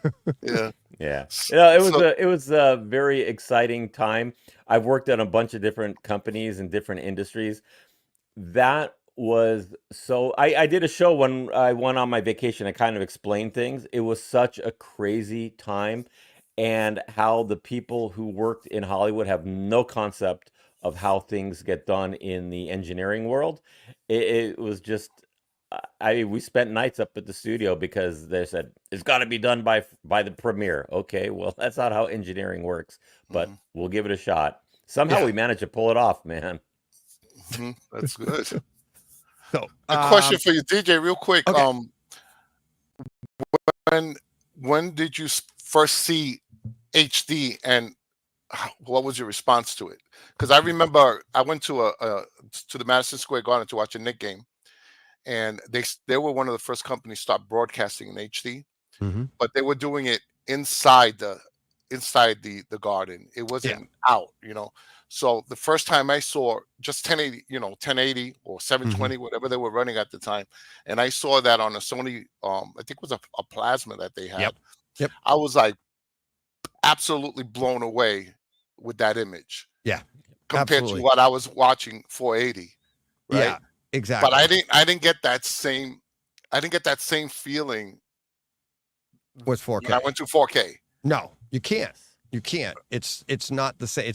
Yeah. It was a very exciting time. I've worked at a bunch of different companies and different industries. That was I did a show when I went on my vacation. I kind of explained things. It was such a crazy time, and how the people who worked in Hollywood have no concept of how things get done in the engineering world. It was just, we spent nights up at the studio because they said it's got to be done by the premiere. Okay, well, that's not how engineering works, but we'll give it a shot. Somehow we managed to pull it off, man. That's good. So, a question for you, DJ, real quick. Okay. When did you first see HD, and what was your response to it? Because I remember I went to the Madison Square Garden to watch a Knicks game, and they were one of the first companies to start broadcasting in HD, but they were doing it inside the garden. It wasn't out, So the first time I saw just 1080 or 720, whatever they were running at the time, and I saw that on a Sony, I think it was a plasma that they had. Yep. I was like absolutely blown away with that image. Yeah. Compared to what I was watching 480. Right? Yeah, exactly. But I didn't get that same feeling with 4K. When I went to 4K. No, you can't. You can't. It's not the same.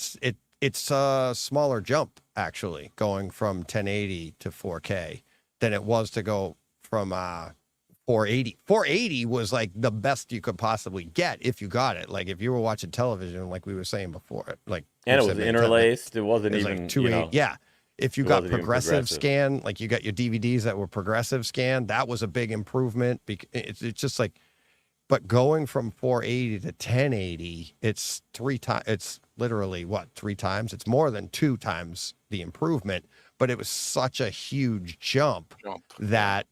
It's a smaller jump actually going from 1080 to 4K than it was to go from 480. 480 was like the best you could possibly get if you got it. Like if you were watching television, like we were saying before, like and it was interlaced. It wasn't even like 280. Yeah. If you got progressive scan, like you got your DVDs that were progressive scan, that was a big improvement. It's just like, but going from 480 to 1080, it's 3 times. It's literally 3 times? It's more than 2 times the improvement. But it was such a huge jump that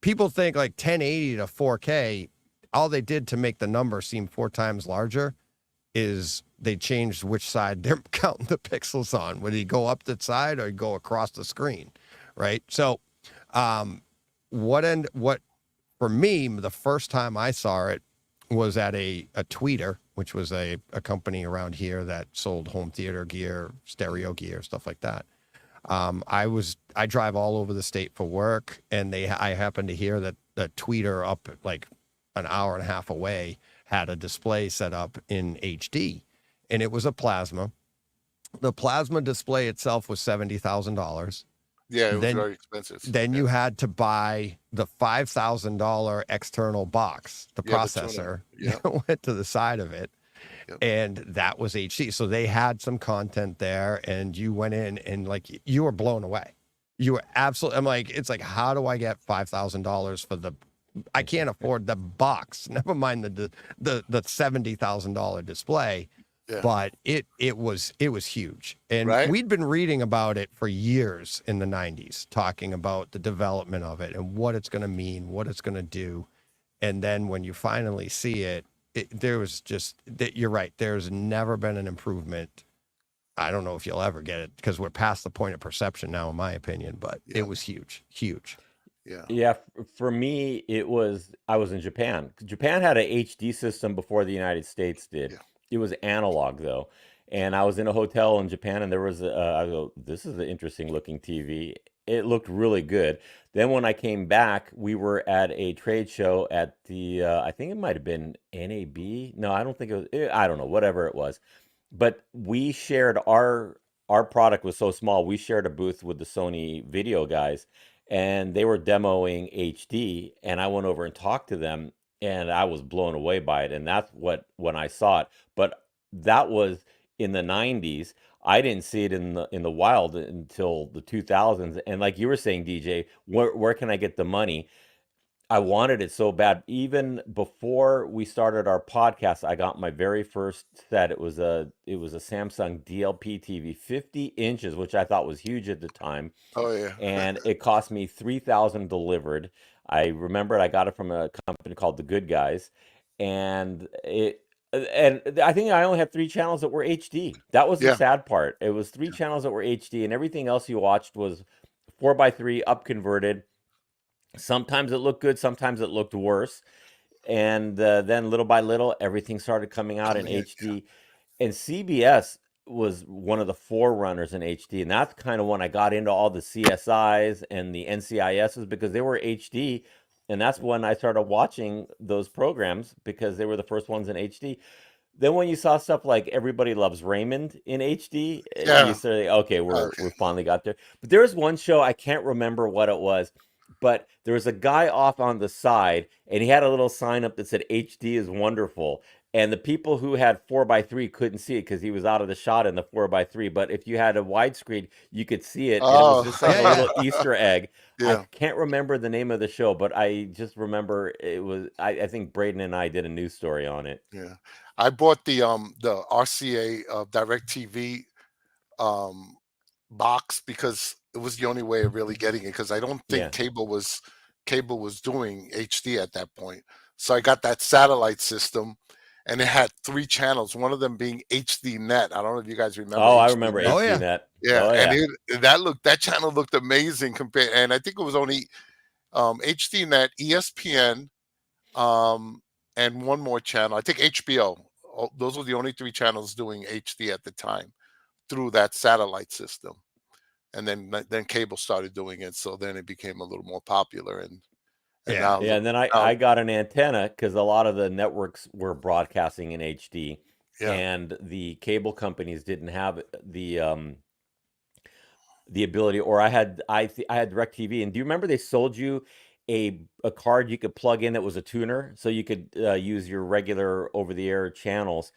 people think like 1080 to 4K. All they did to make the number seem 4 times larger is they changed which side they're counting the pixels on. Would he go up the side or go across the screen, right? So, what for me, the first time I saw it was at a Tweeter, which was a company around here that sold home theater gear, stereo gear, stuff like that. I drive all over the state for work, and I happened to hear that the Tweeter up like an hour and a half away had a display set up in HD, and it was a plasma. The plasma display itself was $70,000. Yeah, it was very expensive. Then you had to buy the $5,000 external box, the processor that went to the side of it, and that was HD. So they had some content there, and you went in and like you were blown away. You were absolutely. I'm like, it's like, how do I get $5,000 for the? I can't afford the box. Never mind the $70,000 display. Yeah. But it was huge. And we'd been reading about it for years in the 90s, talking about the development of it and what it's going to mean, what it's going to do. And then when you finally see it, there was just, you're right, there's never been an improvement. I don't know if you'll ever get it because we're past the point of perception now, in my opinion, but it was huge. Yeah. For me, I was in Japan. Japan had a HD system before the United States did. Yeah. It was analog though. And I was in a hotel in Japan, and there was I go, this is an interesting looking TV. It looked really good. Then when I came back, we were at a trade show at the, I think it might've been NAB. No, I don't think it was, I don't know, whatever it was. But we shared our product was so small. We shared a booth with the Sony video guys, and they were demoing HD, and I went over and talked to them, and I was blown away by it. And that's when I saw it. But that was in the 90s. I didn't see it in the wild until the 2000s. And like you were saying, DJ, where can I get the money? I wanted it so bad. Even before we started our podcast, I got my very first set. It was a Samsung DLP TV, 50 inches, which I thought was huge at the time. Oh yeah. And it cost me $3,000 delivered. I remember I got it from a company called The Good Guys, and I think I only had 3 channels that were HD. That was the sad part. It was 3 channels that were HD, and everything else you watched was 4:3 up converted. Sometimes it looked good, sometimes it looked worse. And then little by little, everything started coming out in HD. And CBS was one of the forerunners in HD. And that's kind of when I got into all the CSIs and the NCISs, because they were HD. And that's when I started watching those programs, because they were the first ones in HD. Then when you saw stuff like Everybody Loves Raymond in HD, you say, okay, we finally got there. But there was one show, I can't remember what it was, but there was a guy off on the side, and he had a little sign up that said HD is wonderful. and the people who had 4:3 couldn't see it because he was out of the shot in the 4:3. But if you had a widescreen, you could see it, and it was just like a little Easter egg. I can't remember the name of the show, but I just remember it was. I think Braden and I did a news story on it. Yeah, I bought the RCA DirecTV box because it was the only way of really getting it, because I don't think cable was doing HD at that point. So I got that satellite system, and it had 3 channels, one of them being HD Net. I don't know if you guys remember. Oh, I remember HD Net. Yeah, and that channel looked amazing compared, and I think it was only HD Net, ESPN, and one more channel. I think HBO. Those were the only 3 channels doing HD at the time through that satellite system. And then cable started doing it, so then it became a little more popular. And and then I got an antenna because a lot of the networks were broadcasting in HD, and the cable companies didn't have the ability. Or I had DirecTV, and do you remember they sold you a card you could plug in that was a tuner, so you could use your regular over-the-air channels.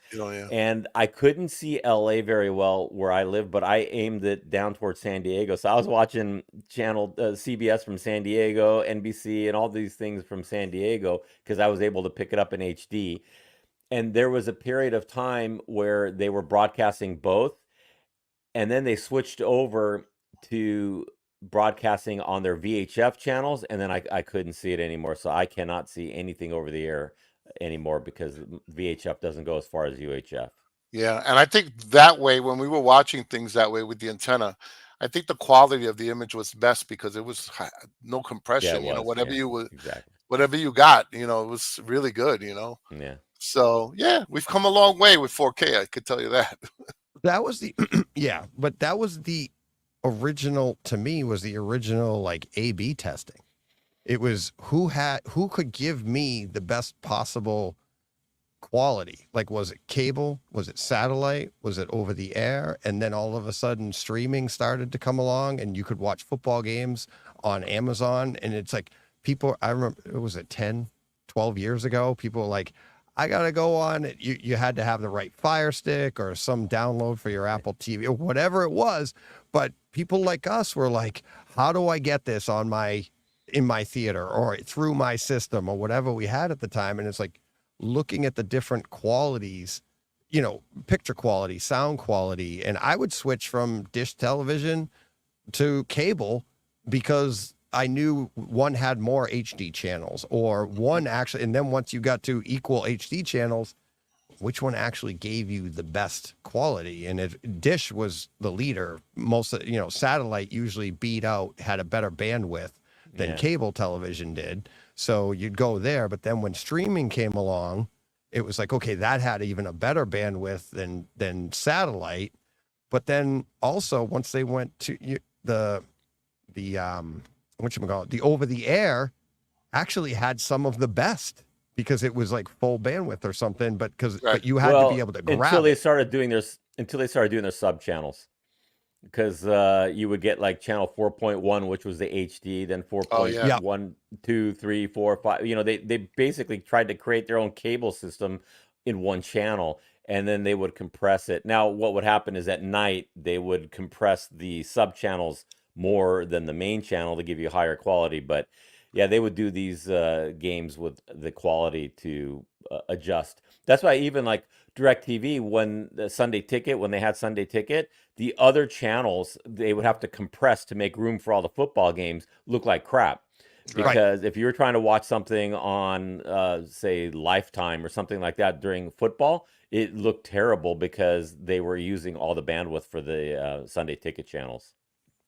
And I couldn't see LA very well where I live, but I aimed it down towards San Diego. So I was watching channel CBS from San Diego, NBC, and all these things from San Diego because I was able to pick it up in HD. And there was a period of time where they were broadcasting both, and then they switched over to broadcasting on their VHF channels, and then I couldn't see it anymore. So I cannot see anything over the air anymore because VHF doesn't go as far as UHF. Yeah, and I think that way, when we were watching things that way with the antenna, I think the quality of the image was best because it was no compression. Whatever you got, it was really good. Yeah. So we've come a long way with 4K. I could tell you that. That was the but that was the original, to me, was the original like A/B testing. It was who could give me the best possible quality. Like, was it cable? Was it satellite? Was it over the air? And then all of a sudden streaming started to come along, and you could watch football games on Amazon. And it's like I remember, it was 10, 12 years ago, people were like, I got to go on it. You had to have the right Fire Stick or some download for your Apple TV or whatever it was. But people like us were like, how do I get this in my theater or through my system or whatever we had at the time? And it's like looking at the different qualities, picture quality, sound quality. And I would switch from dish television to cable because I knew one had more HD channels, or one actually, and then once you got to equal HD channels, which one actually gave you the best quality? And if dish was the leader, most, satellite usually had a better bandwidth than cable television did. So you'd go there. But then when streaming came along, it was like, okay, that had even a better bandwidth than satellite. But then also once they went to the over the air actually had some of the best because it was like full bandwidth or something, but you had to be able to grab until they started doing their sub channels. Because you would get like channel 4.1, which was the HD, then 4.1, 2, 3, 4, 5. They basically tried to create their own cable system in one channel, and then they would compress it. Now, what would happen is at night they would compress the sub channels more than the main channel to give you higher quality. But they would do these games with the quality to adjust. That's why even like DirecTV, when they had Sunday Ticket, the other channels, they would have to compress to make room for all the football games look like crap. Because if you were trying to watch something on, say, Lifetime or something like that during football, it looked terrible because they were using all the bandwidth for the Sunday Ticket channels.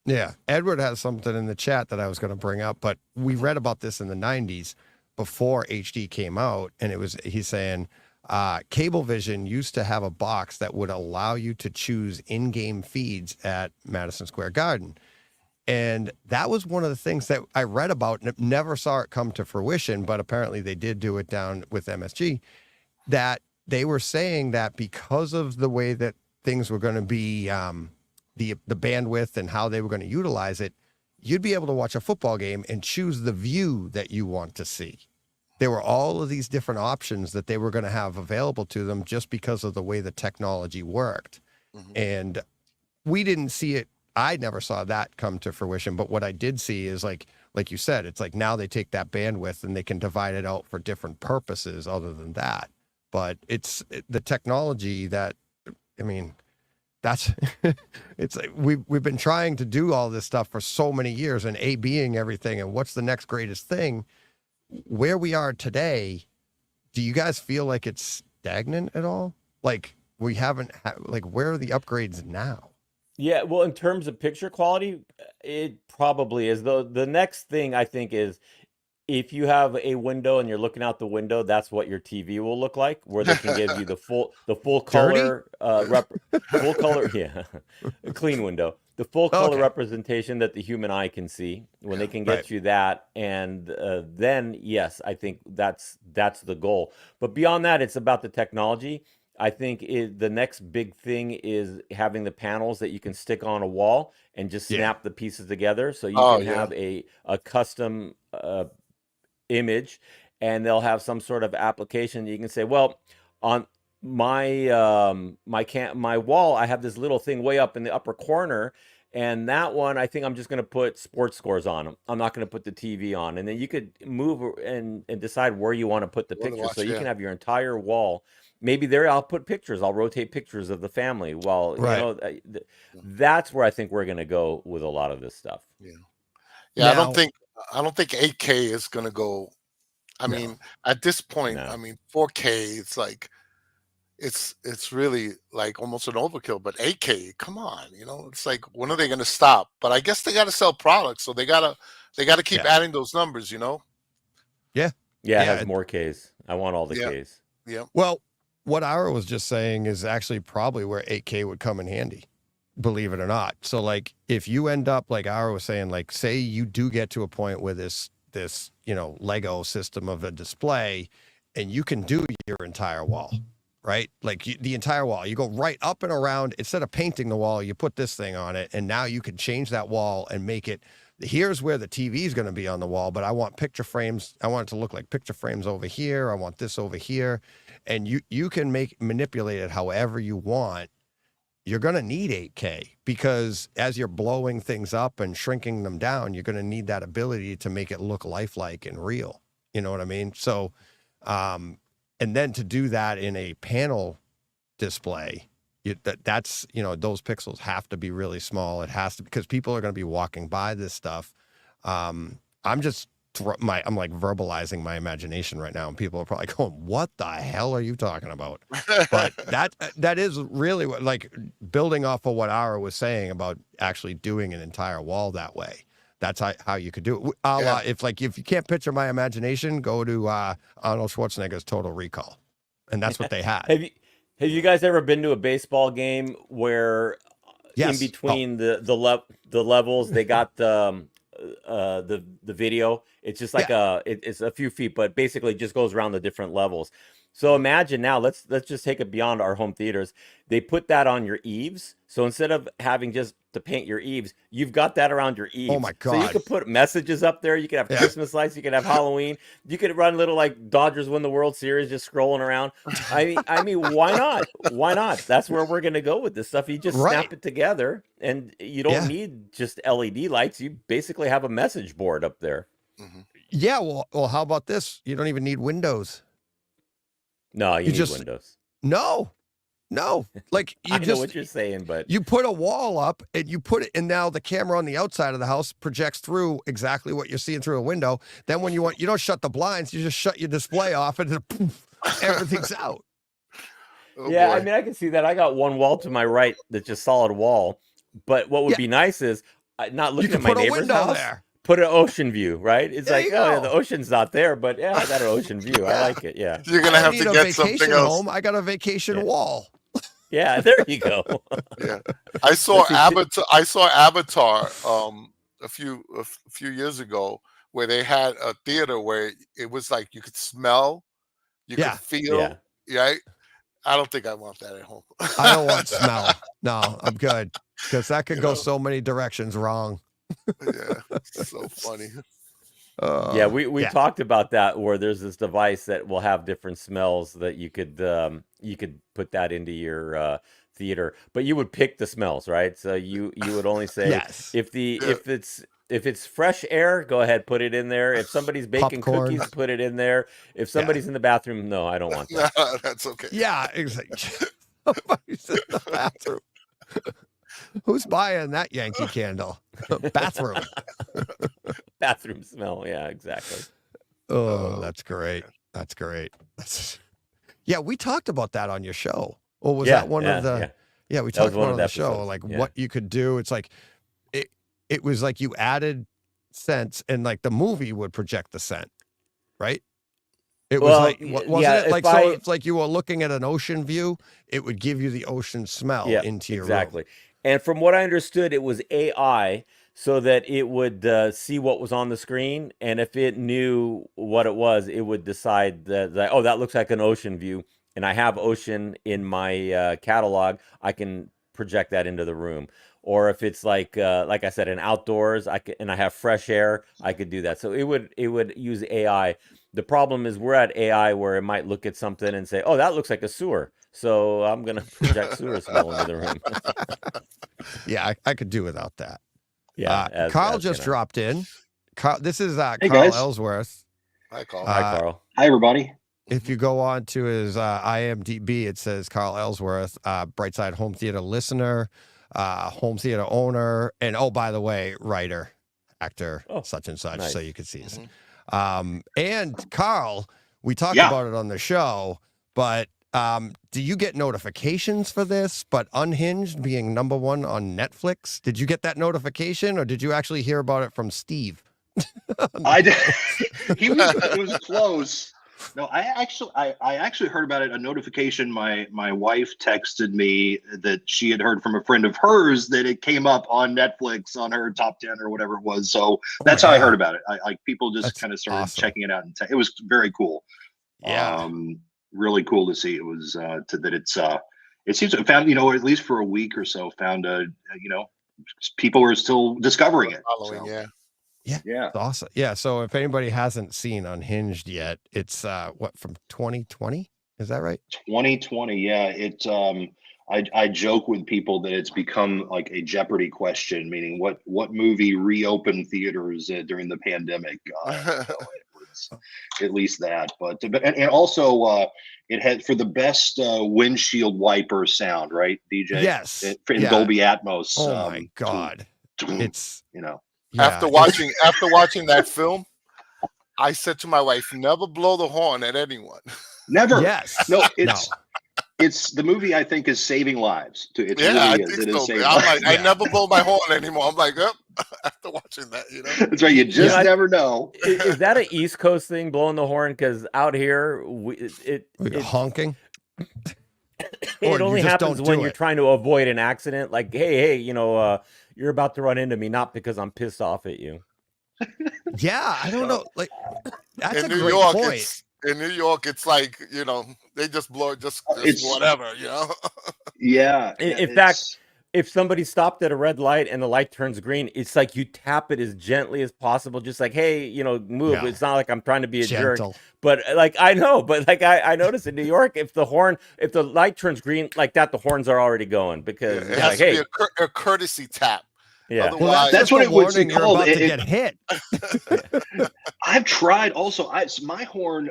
Yeah. Edward has something in the chat that I was going to bring up, but we read about this in the 90s before HD came out. And he's saying, Cablevision used to have a box that would allow you to choose in-game feeds at Madison Square Garden. And that was one of the things that I read about and never saw it come to fruition, but apparently they did do it down with MSG, that they were saying that because of the way that things were going to be, the bandwidth and how they were going to utilize it, you'd be able to watch a football game and choose the view that you want to see. there were all of these different options that they were going to have available to them just because of the way the technology worked. And we didn't see it. I never saw that come to fruition. But what I did see is like you said, it's like now they take that bandwidth and they can divide it out for different purposes other than that. But it's the technology that, I mean, that's it's like we've been trying to do all this stuff for so many years and A-Bing everything. And what's the next greatest thing? Where we are today, do you guys feel like it's stagnant at all? Like we haven't, like where are the upgrades now? Yeah, well, in terms of picture quality, it probably is. The next thing I think is if you have a window and you're looking out the window, that's what your TV will look like, where they can give you the full color full color, yeah, a clean window, the full color representation that the human eye can see. When they can get you that, and then yes, I think that's the goal. But beyond that, it's about the technology. I think the next big thing is having the panels that you can stick on a wall and just snap the pieces together, so you can have a custom image, and they'll have some sort of application. You can say, well, on my my wall, I have this little thing way up in the upper corner, and that one, I think I'm just going to put sports scores on them. I'm not going to put the TV on. And then you could move and decide where you want to put the pictures. So you can have your entire wall. Maybe there I'll put pictures. I'll rotate pictures of the family. Well, you know, that's where I think we're going to go with a lot of this stuff. Yeah. Yeah. Now, I don't think 8K is going to go. I mean, at this point, I mean, 4K, it's like, it's really like almost an overkill, but 8K, come on, you know, it's like, when are they going to stop? But I guess they got to sell products. So they got to keep adding those numbers, you know? Yeah. Yeah. It has more Ks. I want all the Ks. Yeah. Well, what Ira was just saying is actually probably where 8K would come in handy, believe it or not. So like, if you end up, like Ira was saying, like, say you do get to a point where this, you know, Lego system of a display, and you can do your entire wall, right? Like the entire wall, you go right up and around. Instead of painting the wall, you put this thing on it, and now you can change that wall and make it, here's where the TV is going to be on the wall, but I want picture frames. I want it to look like picture frames over here. I want this over here. And you can manipulate it however you want. You're going to need 8K because as you're blowing things up and shrinking them down, you're going to need that ability to make it look lifelike and real. You know what I mean? So, and then to do that in a panel display, that's, you know, those pixels have to be really small. It has to, because people are going to be walking by this stuff. I'm like verbalizing my imagination right now, and people are probably going, what the hell are you talking about? But that is really what, like, building off of what Ara was saying about actually doing an entire wall that way. That's how you could do it. If you can't picture my imagination, go to Arnold Schwarzenegger's Total Recall. And that's what they had. Have you guys ever been to a baseball game where in between the levels they got the video? It's just like it's a few feet, but basically it just goes around the different levels. So imagine now, let's just take it beyond our home theaters. They put that on your eaves. So instead of having just to paint your eaves, you've got that around your eaves. Oh my God. So you could put messages up there. You could have Christmas lights. You could have Halloween. You could run little like Dodgers win the World Series just scrolling around. I mean, why not? Why not? That's where we're going to go with this stuff. You just snap it together, and you don't need just LED lights. You basically have a message board up there. Mm-hmm. Yeah. Well, how about this? You don't even need windows. No, you need windows. No. Like I know what you're saying, but you put a wall up and you put it, and now the camera on the outside of the house projects through exactly what you're seeing through a window. Then when you don't shut the blinds, you just shut your display off, and poof, everything's out. Yeah, boy. I mean, I can see that. I got one wall to my right that's just solid wall. But what would be nice is not looking at my neighbor's house. There. Put an ocean view, right? It's like, oh, yeah, the ocean's not there, but yeah, I got an ocean view. I like it. Yeah, you're gonna have to get something else. Home. I got a vacation wall. Yeah, there you go. Yeah, I saw Avatar. A few years ago, where they had a theater where it was like you could smell, you could feel. Right? I don't think I want that at home. I don't want smell. No, I'm good, because that could go so many directions wrong. Yeah, so funny. Yeah, we talked about that, where there's this device that will have different smells that you could put that into your theater, but you would pick the smells, right? So you would only say Yes. if it's fresh air, go ahead, put it in there. If somebody's baking Popcorn. cookies, put it in there. If somebody's in the bathroom, no, I don't want that. No, that's okay. Yeah, exactly. Somebody's in the bathroom. Who's buying that Yankee Candle? Bathroom. Bathroom smell. Yeah, exactly. Oh, that's great. That's great. Yeah, we talked about that on your show. Or was that one of the? Yeah, we talked about it on the show, like what you could do. It's like it was like you added scents, and like the movie would project the scent, right? It was like, wasn't it like, so it's like you were looking at an ocean view, it would give you the ocean smell into your room. And from what I understood, it was AI, so that it would see what was on the screen, and if it knew what it was, it would decide that oh, that looks like an ocean view, and I have ocean in my catalog, I can project that into the room. Or if it's like I said, an outdoors, I have fresh air, I could do that. So it would use AI. The problem is we're at AI where it might look at something and say, oh, that looks like a sewer, so I'm gonna project sewer smell into the room. Yeah, I could do without that. Yeah, Carl just dropped in. This is Carl guys. Ellsworth. Hi, Carl. Hi, Carl. Hi, everybody. If you go on to his IMDb, it says Carl Ellsworth, Brightside Home Theater listener, home theater owner, and oh, by the way, writer, actor, such and such, nice. so you could see his. And Carl, we talked about it on the show, but do you get notifications for this? But Unhinged being #1 on Netflix, did you get that notification, or did you actually hear about it from Steve? I did. It was close. No, I actually heard about it. A notification. My wife texted me that she had heard from a friend of hers that it came up on Netflix on her top 10 or whatever it was. So that's how I heard about it. People just kind of started checking it out, and it was very cool. Yeah, really cool to see. It was that it's it seems to have found, at least for a week or so, found people are still discovering it. Following, so. Yeah, it's awesome. Yeah, so if anybody hasn't seen Unhinged yet, it's from 2020? Is that right? 2020, yeah. It I joke with people that it's become like a Jeopardy question, meaning what movie reopened theaters during the pandemic. It was at least that, but and also it had for the best windshield wiper sound, right, DJ? Yes, in Dolby Atmos. Oh my God, it's Yeah, after watching that film, I said to my wife, never blow the horn at anyone. Never. Yes. No, it's the movie, I think, is saving lives. It I really is. think It so. is saving I'm lives. like, I never blow my horn anymore. I'm like, after watching that, That's right. You just never know. Is that an East Coast thing, blowing the horn? Because out here, it's honking. It only happens when you're trying to avoid an accident. Like, hey, you're about to run into me, not because I'm pissed off at you. Yeah, I don't know. Like, that's in a New great York, point. In New York, it's like, they just blow just whatever, Yeah. In fact, if somebody stopped at a red light and the light turns green, it's like you tap it as gently as possible, just like, hey, move. Yeah. It's not like I'm trying to be a jerk, but like I know, but like I noticed in New York, if the light turns green like that, the horns are already going because it has to be a courtesy tap. Yeah, well, that's what it would be called. About to get hit. I've tried also. My horn.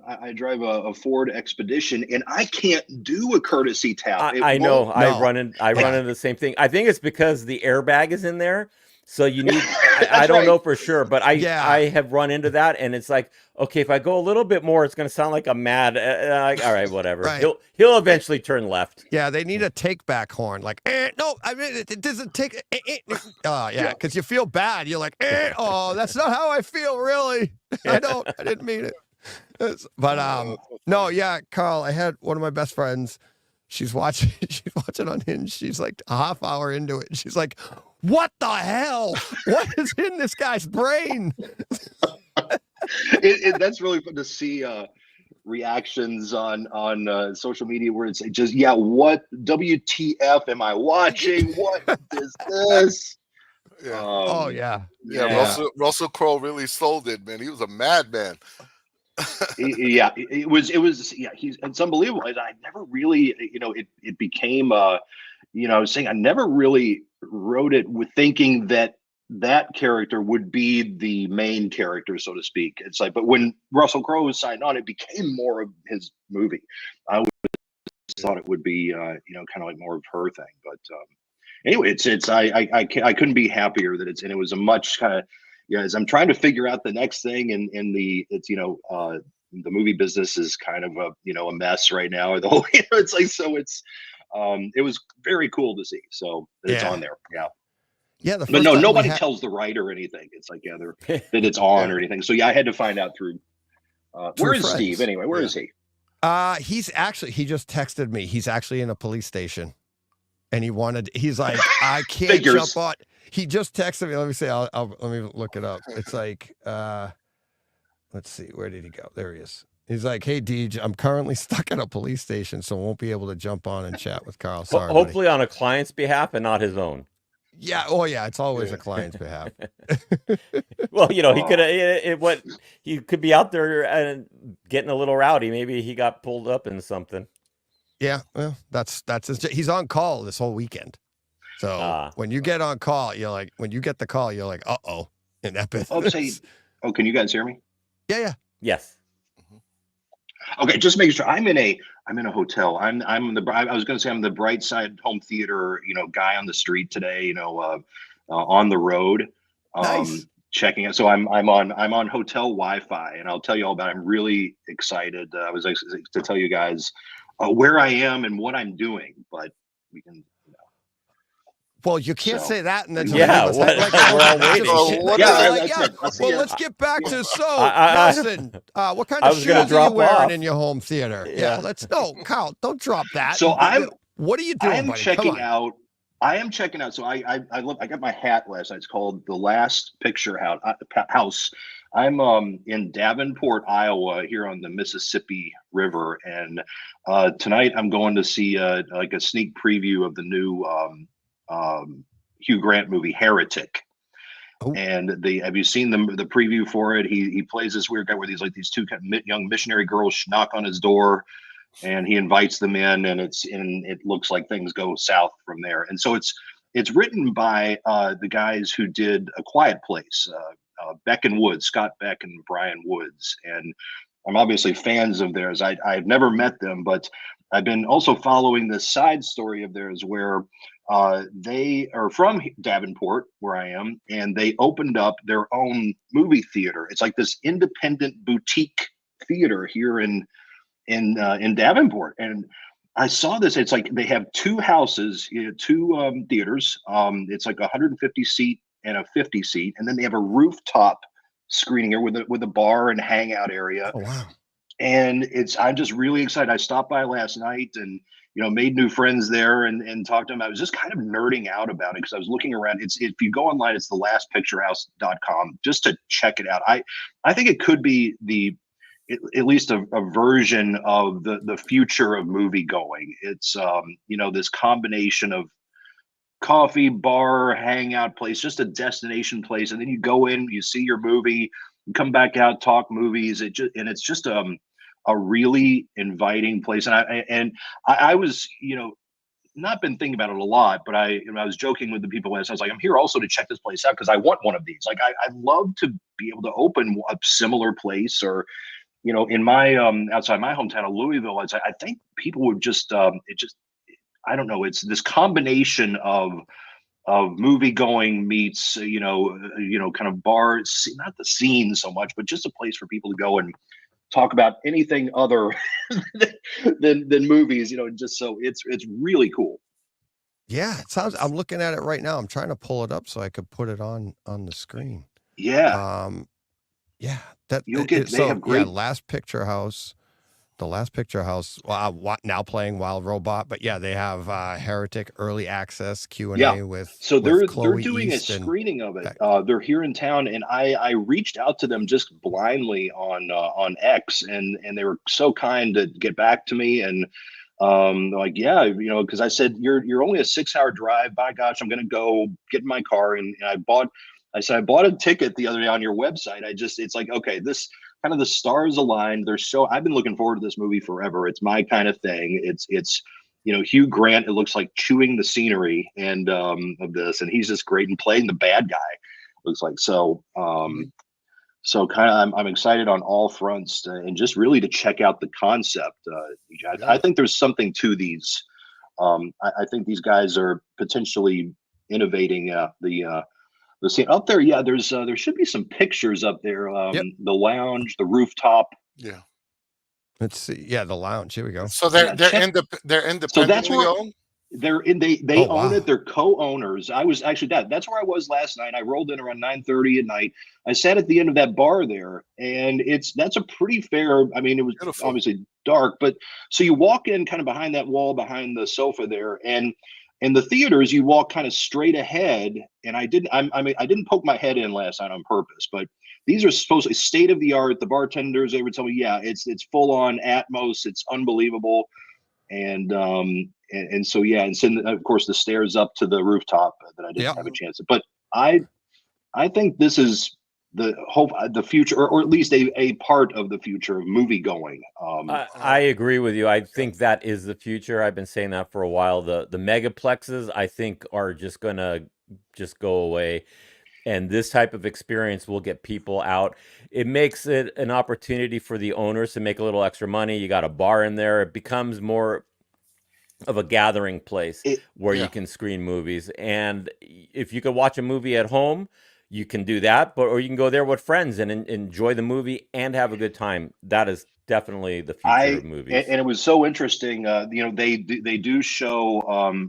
I drive a Ford Expedition, and I can't do a courtesy tap. I know. I run into the same thing. I think it's because the airbag is in there. So you need, I don't know for sure, but I have run into that, and it's like, okay, if I go a little bit more, it's going to sound like I'm mad. All right, whatever. Right. He'll eventually turn left. Yeah, they need a take back horn. Like, no, I mean, it doesn't take. Yeah, because you feel bad. You're like, oh, that's not how I feel, really. I didn't mean it. But no, yeah, Carl, I had one of my best friends. She's watching Unhinged. She's like a half hour into it. She's like, what the hell? What is in this guy's brain? That's really fun to see reactions on social media where it's just, what WTF am I watching? What is this? Yeah. Oh yeah. Yeah. Russell Crowe really sold it, man. He was a madman. Yeah, it was yeah, it's unbelievable. I never really, it became I was saying I never really wrote it with thinking that character would be the main character, so to speak. It's like, but when Russell Crowe was signed on, it became more of his movie. I always thought it would be kind of like more of her thing, but anyway, it's I couldn't be happier that it was a much kind of, as I'm trying to figure out the next thing, and the movie business is kind of a mess right now. The whole it's like, so it was very cool to see. So that it's on there. Yeah. Yeah. But no, nobody tells the writer anything. It's like, that it's on or anything. So yeah, I had to find out through where is friends. Steve anyway? Where is he? He just texted me. He's actually in a police station. And he's like, I can't jump on. He just texted me. Let me see. Let me look it up. It's like, let's see. Where did he go? There he is. He's like, hey, Deej, I'm currently stuck at a police station, so I won't be able to jump on and chat with Carl. Sorry, hopefully on a client's behalf and not his own. Yeah. Oh, yeah. It's always a client's behalf. Well, he could be out there and getting a little rowdy. Maybe he got pulled up in something. Yeah, well, that's he's on call this whole weekend. So when you get on call, you're like, when you get the call, you're like, uh-oh, in that business. Can you guys hear me? Yeah. Yes. Okay, just making sure. I'm in a hotel. I was going to say I'm the Bright Side Home Theater, guy on the street today, on the road. Nice. Checking it. So I'm on hotel Wi-Fi, and I'll tell you all about it. I'm really excited. I was excited to tell you guys where I am and what I'm doing, but we can. Well, you can't say that, and then we're all waiting. Well, let's get back to Nelson. What kind of shoes are you wearing in your home theater? Yeah, Carl, don't drop that. So what are you doing? I'm checking out. I am checking out. So I got my hat last night. It's called The Last Picture House. I'm in Davenport, Iowa, here on the Mississippi River, and tonight I'm going to see like a sneak preview of the new Hugh Grant movie Heretic. Oh. And have you seen the preview for it? He plays this weird guy where these two young missionary girls knock on his door, and he invites them in, and it looks like things go south from there. And so it's written by the guys who did A Quiet Place, Beck and Woods, Scott Beck and Brian Woods, and I'm obviously fans of theirs. I've never met them, but I've been also following this side story of theirs where they are from Davenport, where I am, and they opened up their own movie theater. It's like this independent boutique theater here in Davenport, and I saw this. It's like they have two houses, two theaters. It's like 150 seat and a 50 seat, and then they have a rooftop screening here with a bar and hangout area. Oh wow! And I'm just really excited. I stopped by last night and made new friends there and talked to them. I was just kind of nerding out about it because I was looking around. If you go online, it's thelastpicturehouse.com just to check it out. I think it could be at least a version of the future of movie going. It's this combination of coffee, bar, hangout place, just a destination place, and then you go in, you see your movie, you come back out, talk movies. It's just a really inviting place. And I was not been thinking about it a lot, but I was joking with the people last. I was like, I'm here also to check this place out because I want one of these. Like I'd love to be able to open a similar place, or in my outside my hometown of Louisville. I think people would just I don't know. It's this combination of movie going meets kind of bars, not the scene so much, but just a place for people to go and talk about anything other than movies. Just so it's really cool. Yeah, it sounds. I'm looking at it right now. I'm trying to pull it up so I could put it on the screen. Yeah. Yeah. That you'll get. They have great. Yeah, Last Picture House. The Last Picture House, now playing Wild Robot, but yeah, they have Heretic early access Q&A with. So they're doing a screening of it. They're here in town, and I reached out to them just blindly on X, and they were so kind to get back to me, and Like, yeah, because I said, you're only a 6-hour drive. By gosh, I'm going to go get in my car. And I bought a ticket the other day on your website. It's like, okay, this kind of the stars aligned. I've been looking forward to this movie forever. It's my kind of thing. It's Hugh Grant, it looks like chewing the scenery and of this, and he's just great and playing the bad guy. Looks like so kind of I'm excited on all fronts and just really to check out the concept. I think there's something to these. I think these guys are potentially innovating the scene up there. Yeah, there should be some pictures up there. The lounge, the rooftop. Yeah. Let's see. Yeah, the lounge. Here we go. So they're independently So that's where owned? they own it. They're co-owners. I was actually that's where I was last night. I rolled in around 9:30 at night. I sat at the end of that bar there, and that's a pretty fair. I mean, it was Beautiful. obviously dark, but so you walk in kind of behind that wall, behind the sofa there, and in the theaters you walk kind of straight ahead. And I didn't poke my head in last night on purpose, but these are supposedly state of the art. The bartenders, they would tell me, yeah, it's full on Atmos. It's unbelievable. And so yeah, and so of course the stairs up to the rooftop that I didn't have a chance to. But I think this is the future, or at least a part of the future of movie going. I agree with you. I think that is the future. I've been saying that for a while. The megaplexes, I think, are just gonna go away. And this type of experience will get people out. It makes it an opportunity for the owners to make a little extra money. You got a bar in there. It becomes more of a gathering place where you can screen movies. And if you could watch a movie at home, you can do that. Or you can go there with friends and enjoy the movie and have a good time. That is definitely the future of movies. And it was so interesting. They do show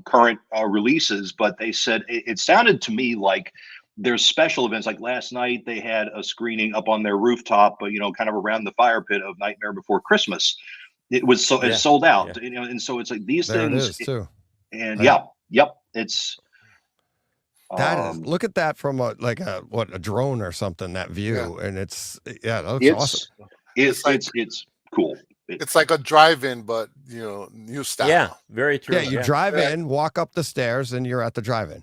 current releases, but they said it sounded to me like there's special events. Like last night they had a screening up on their rooftop, kind of around the fire pit of Nightmare Before Christmas. It's sold out, and so it's like these there things. It is too. And it's that is, look at that from a drone or something, that view, and that looks awesome. It's cool. It's like a drive-in, but new style. Yeah, very true. Yeah, you drive in, walk up the stairs, and you're at the drive-in.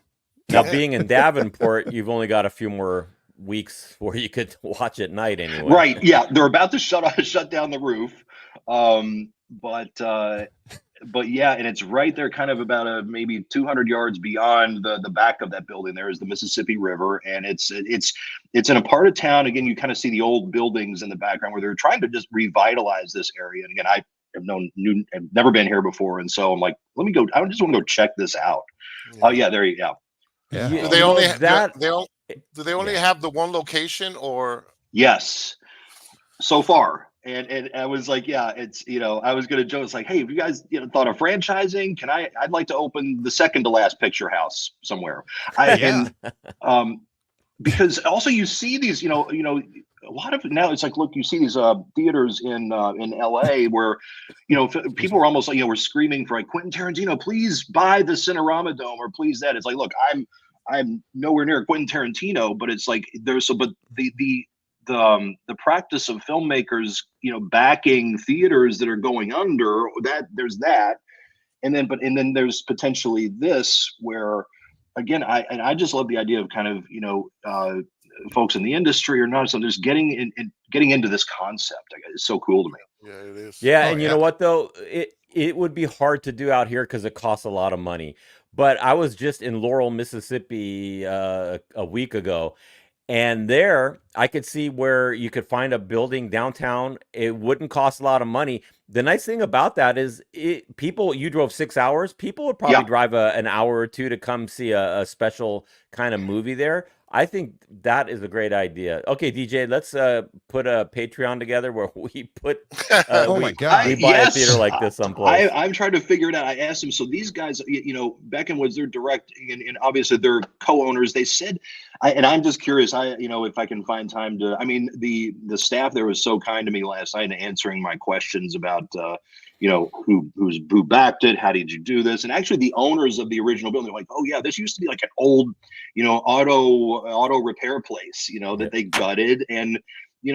Now, being in Davenport, you've only got a few more weeks where you could watch at night anyway. Right? Yeah, they're about to shut down the roof, but yeah, and it's right there, kind of about maybe 200 yards beyond the back of that building. There is the Mississippi River, and it's in a part of town. Again, you kind of see the old buildings in the background where they're trying to just revitalize this area. And again, I have never been here before, and so I'm like, let me go. I just want to go check this out. Oh yeah, there you go. Yeah. Do they only have the one location, or? Yes, so far. And I was like, yeah, it's, I was going to joke. It's like, hey, have you guys, thought of franchising? I'd like to open the second to last picture house somewhere. Because also you see these, a lot of now it's like, look, you see these theaters in LA where, people are almost like, we're screaming for like Quentin Tarantino, please buy the Cinerama Dome, or please that. It's like, look, I'm nowhere near Quentin Tarantino, but it's like but the practice of filmmakers, backing theaters that are going under, there's that, and then there's potentially this where, again, I just love the idea of kind of folks in the industry or not, so just getting into this concept. It's so cool to me. Yeah, it is. Yeah, and you know what though, it would be hard to do out here because it costs a lot of money. But I was just in Laurel, Mississippi a week ago. And there, I could see where you could find a building downtown. It wouldn't cost a lot of money. The nice thing about that is, you drove 6 hours. People would probably drive an hour or two to come see a special kind of movie there. I think that is a great idea. Okay, DJ, let's put a Patreon together where we put. Oh my God! We buy a theater like this someplace. I'm trying to figure it out. I asked them. So these guys, Beckham was their directing, and obviously they're co-owners. They said, and I'm just curious. If I can find time to. I mean, the staff there was so kind to me last night in answering my questions about. Who backed it? How did you do this? And actually, the owners of the original building are like, oh yeah, this used to be like an old, auto repair place, that they gutted, and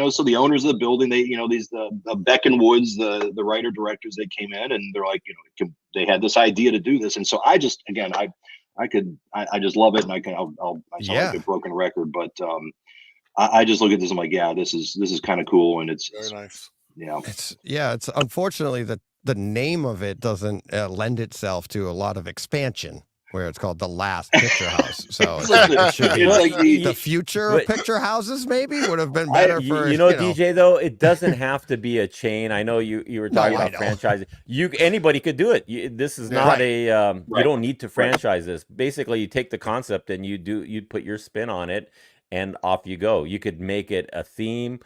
so the owners of the building, they, the Beck and Woods, the writer directors, they came in and they're like, they had this idea to do this. And so I just, again, I just love it. And I sound like a broken record, but I just look at this. I'm like, yeah, this is kind of cool. And it's very nice. Yeah. It's unfortunately that the name of it doesn't lend itself to a lot of expansion, where it's called The Last Picture House. So it should be like the future of picture houses. Maybe would have been better for DJ. Though it doesn't have to be a chain. I know you were talking about franchising. Anybody could do it. This is not you don't need to franchise this. Basically, you take the concept and you put your spin on it, and off you go. You could make it a theme.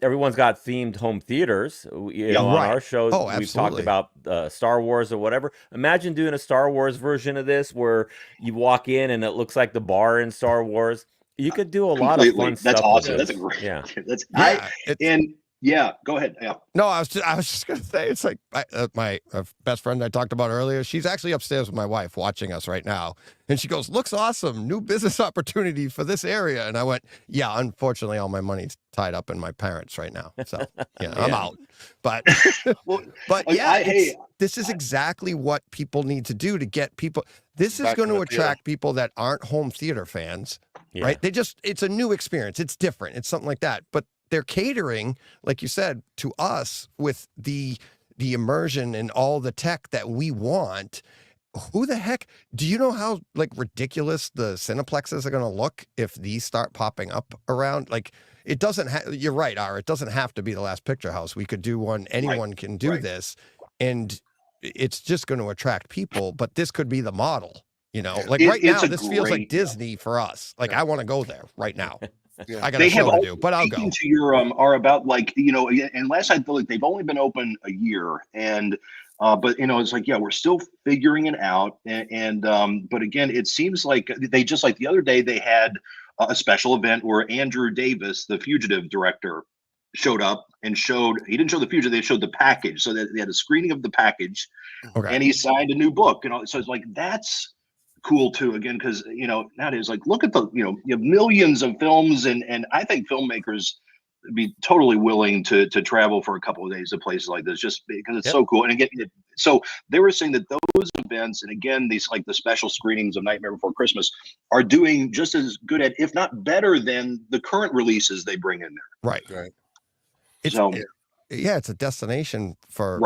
Everyone's got themed home theaters. On our show, we've talked about Star Wars or whatever. Imagine doing a Star Wars version of this where you walk in and it looks like the bar in Star Wars. You could do a lot of fun stuff. That's awesome. With That's a great. Yeah. Go ahead. Yeah. No, I was just gonna say, it's like my best friend I talked about earlier. She's actually upstairs with my wife watching us right now, and she goes, "Looks awesome, new business opportunity for this area." And I went, "Yeah, unfortunately, all my money's tied up in my parents right now, so I'm out." But this is exactly what people need to do to get people. This is going to attract people that aren't home theater fans, right? It's a new experience. It's different. It's something like that, but they're catering, like you said, to us with the immersion and all the tech that we want. Who the heck, do you know how ridiculous the Cineplexes are going to look if these start popping up around? It doesn't you're right, Ara, it doesn't have to be The Last Picture House. We could do one. Anyone can do this, and it's just going to attract people, but this could be the model, right now, this feels like Disney for us. I want to go there right now. I got a show to do, but I'll go. To your are about and last I feel like they've only been open a year, and but it's like we're still figuring it out, and but again, it seems like they just the other day they had a special event where Andrew Davis, the Fugitive director, showed up and he didn't show the Fugitive, they showed the package, so they had a screening of the package, and he signed a new book, so it's that's cool too, again, because nowadays, look at you have millions of films, and I think filmmakers would be totally willing to travel for a couple of days to places like this just because it's so cool. And again, so they were saying that those events, and again, these the special screenings of Nightmare Before Christmas, are doing just as good at, if not better than, the current releases they bring in there. Right. It's a destination for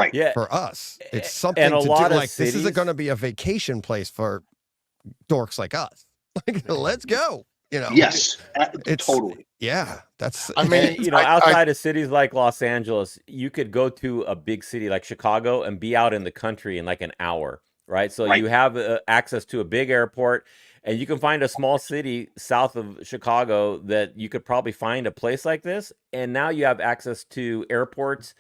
us. It's something to do. This isn't going to be a vacation place for dorks like us. Let's go. Yes, it's totally. Yeah, that's. I mean, outside of cities like Los Angeles, you could go to a big city like Chicago and be out in the country in an hour, right? So you have access to a big airport, and you can find a small city south of Chicago that you could probably find a place like this. And now you have access to airports.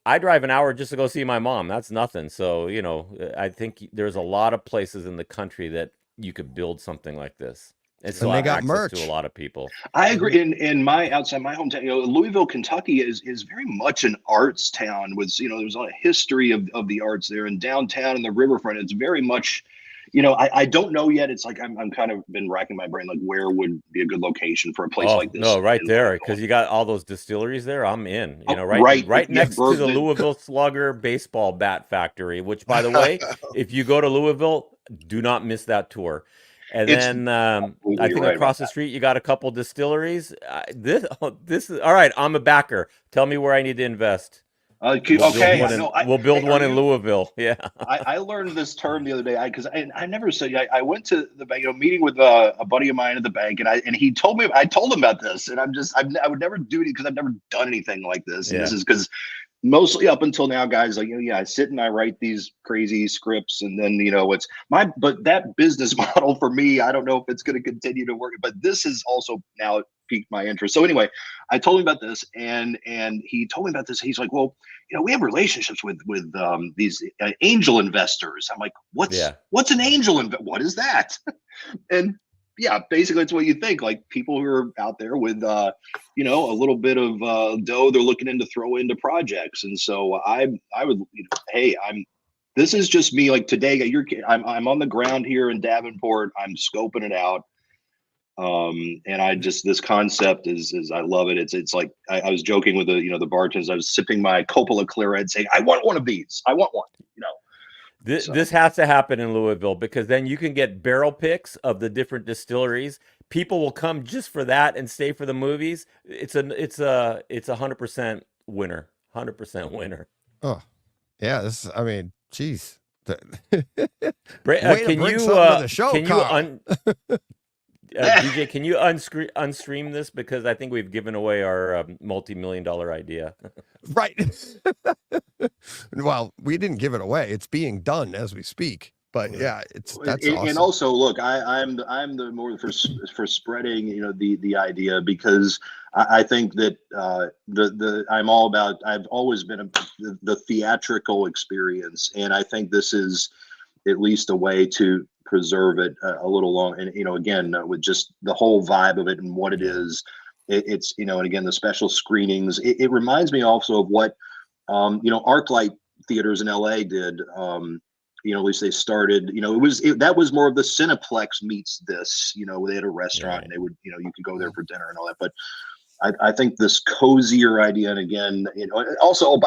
I drive an hour just to go see my mom. That's nothing. So, I think there's a lot of places in the country that you could build something like this. And they got merch to a lot of people. I agree. In outside my hometown, Louisville, Kentucky is very much an arts town with, there's a lot of history of the arts there, and downtown and the riverfront. It's very much, I don't know yet. It's I'm kind of been racking my brain, where would be a good location for a place like this? No, right there, because you got all those distilleries there. I'm in, right next to the Louisville Slugger baseball bat factory, which, by the way, if you go to Louisville, do not miss that tour. And then I think across the street you got a couple distilleries. This is all right. I'm a backer. Tell me where I need to invest. We'll build one in Louisville. Yeah. I learned this term the other day because I never said. I went to the bank, meeting with a buddy of mine at the bank, and he told me. I told him about this, and I would never do it because I've never done anything like this. And this is because mostly up until now, guys, I sit and I write these crazy scripts, and then but that business model for me, I don't know if it's going to continue to work, but this is also now piqued my interest. So anyway, I told him about this, and he told me about this. He's like, well, we have relationships with these angel investors. I'm like, what's an angel what is that? And yeah, basically it's what you think, people who are out there with a little bit of dough they're looking to throw into projects. And so I would, this is just me, today I'm on the ground here in Davenport. I'm scoping it out. And I just, this concept is I love it. It's like I was joking with the bartenders. I was sipping my Coppola Clear Red, saying, I want one of these. I want one. This has to happen in Louisville, because then you can get barrel picks of the different distilleries. People will come just for that and stay for the movies. It's a 100% winner. 100% winner. Oh, yeah. I mean, geez. Can DJ, can you unstream this, because I think we've given away our multi-million-dollar idea. Right. Well, we didn't give it away. It's being done as we speak. But yeah, that's awesome. And also, look, I'm the more for spreading the idea, because I think that I'm all about. I've always been the theatrical experience, and I think this is at least a way to preserve it a little long. And again, with just the whole vibe of it and what it is, it's and again, the special screenings. It reminds me also of what ArcLight theaters in LA did. At least they started, that was more of the Cineplex meets this, they had a restaurant and they would, you could go there for dinner and all that. But I think this cozier idea, and again, also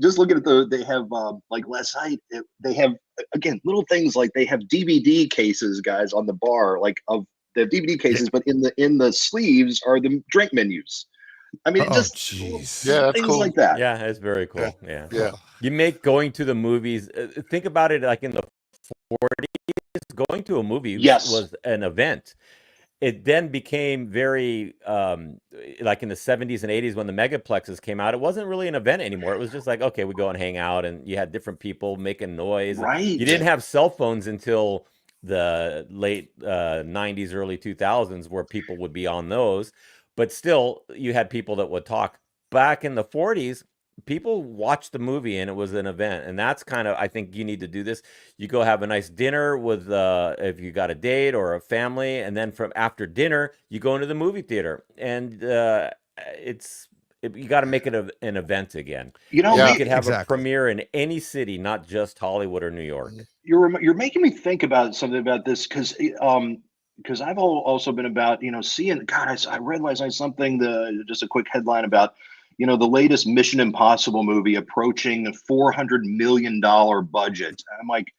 just looking at they have like last night, they have, again, little things like they have DVD cases, guys, on the bar, like of the DVD cases, but in the sleeves are the drink menus. I mean, geez. Yeah, things cool. Like that. Yeah, it's very cool. Yeah. You make going to the movies. Think about it like in the 40s. Going to a movie was an event. It then became very like in the 70s and 80s when the megaplexes came out. It wasn't really an event anymore. It was just like, okay, we go and hang out, and you had different people making noise. Right. You didn't have cell phones until the late 90s, early 2000s, where people would be on those. But still, you had people that would talk. Back in the 40s, people watched the movie, and it was an event. And that's kind of, I think you need to do this. You go have a nice dinner with, if you got a date or a family, and then from after dinner, you go into the movie theater. And you got to make it an event again. You could have a premiere in any city, not just Hollywood or New York. You're making me think about something about this, because I've also been about, seeing, God, I read last night something, just a quick headline about, the latest Mission Impossible movie approaching a $400 million budget. I'm like,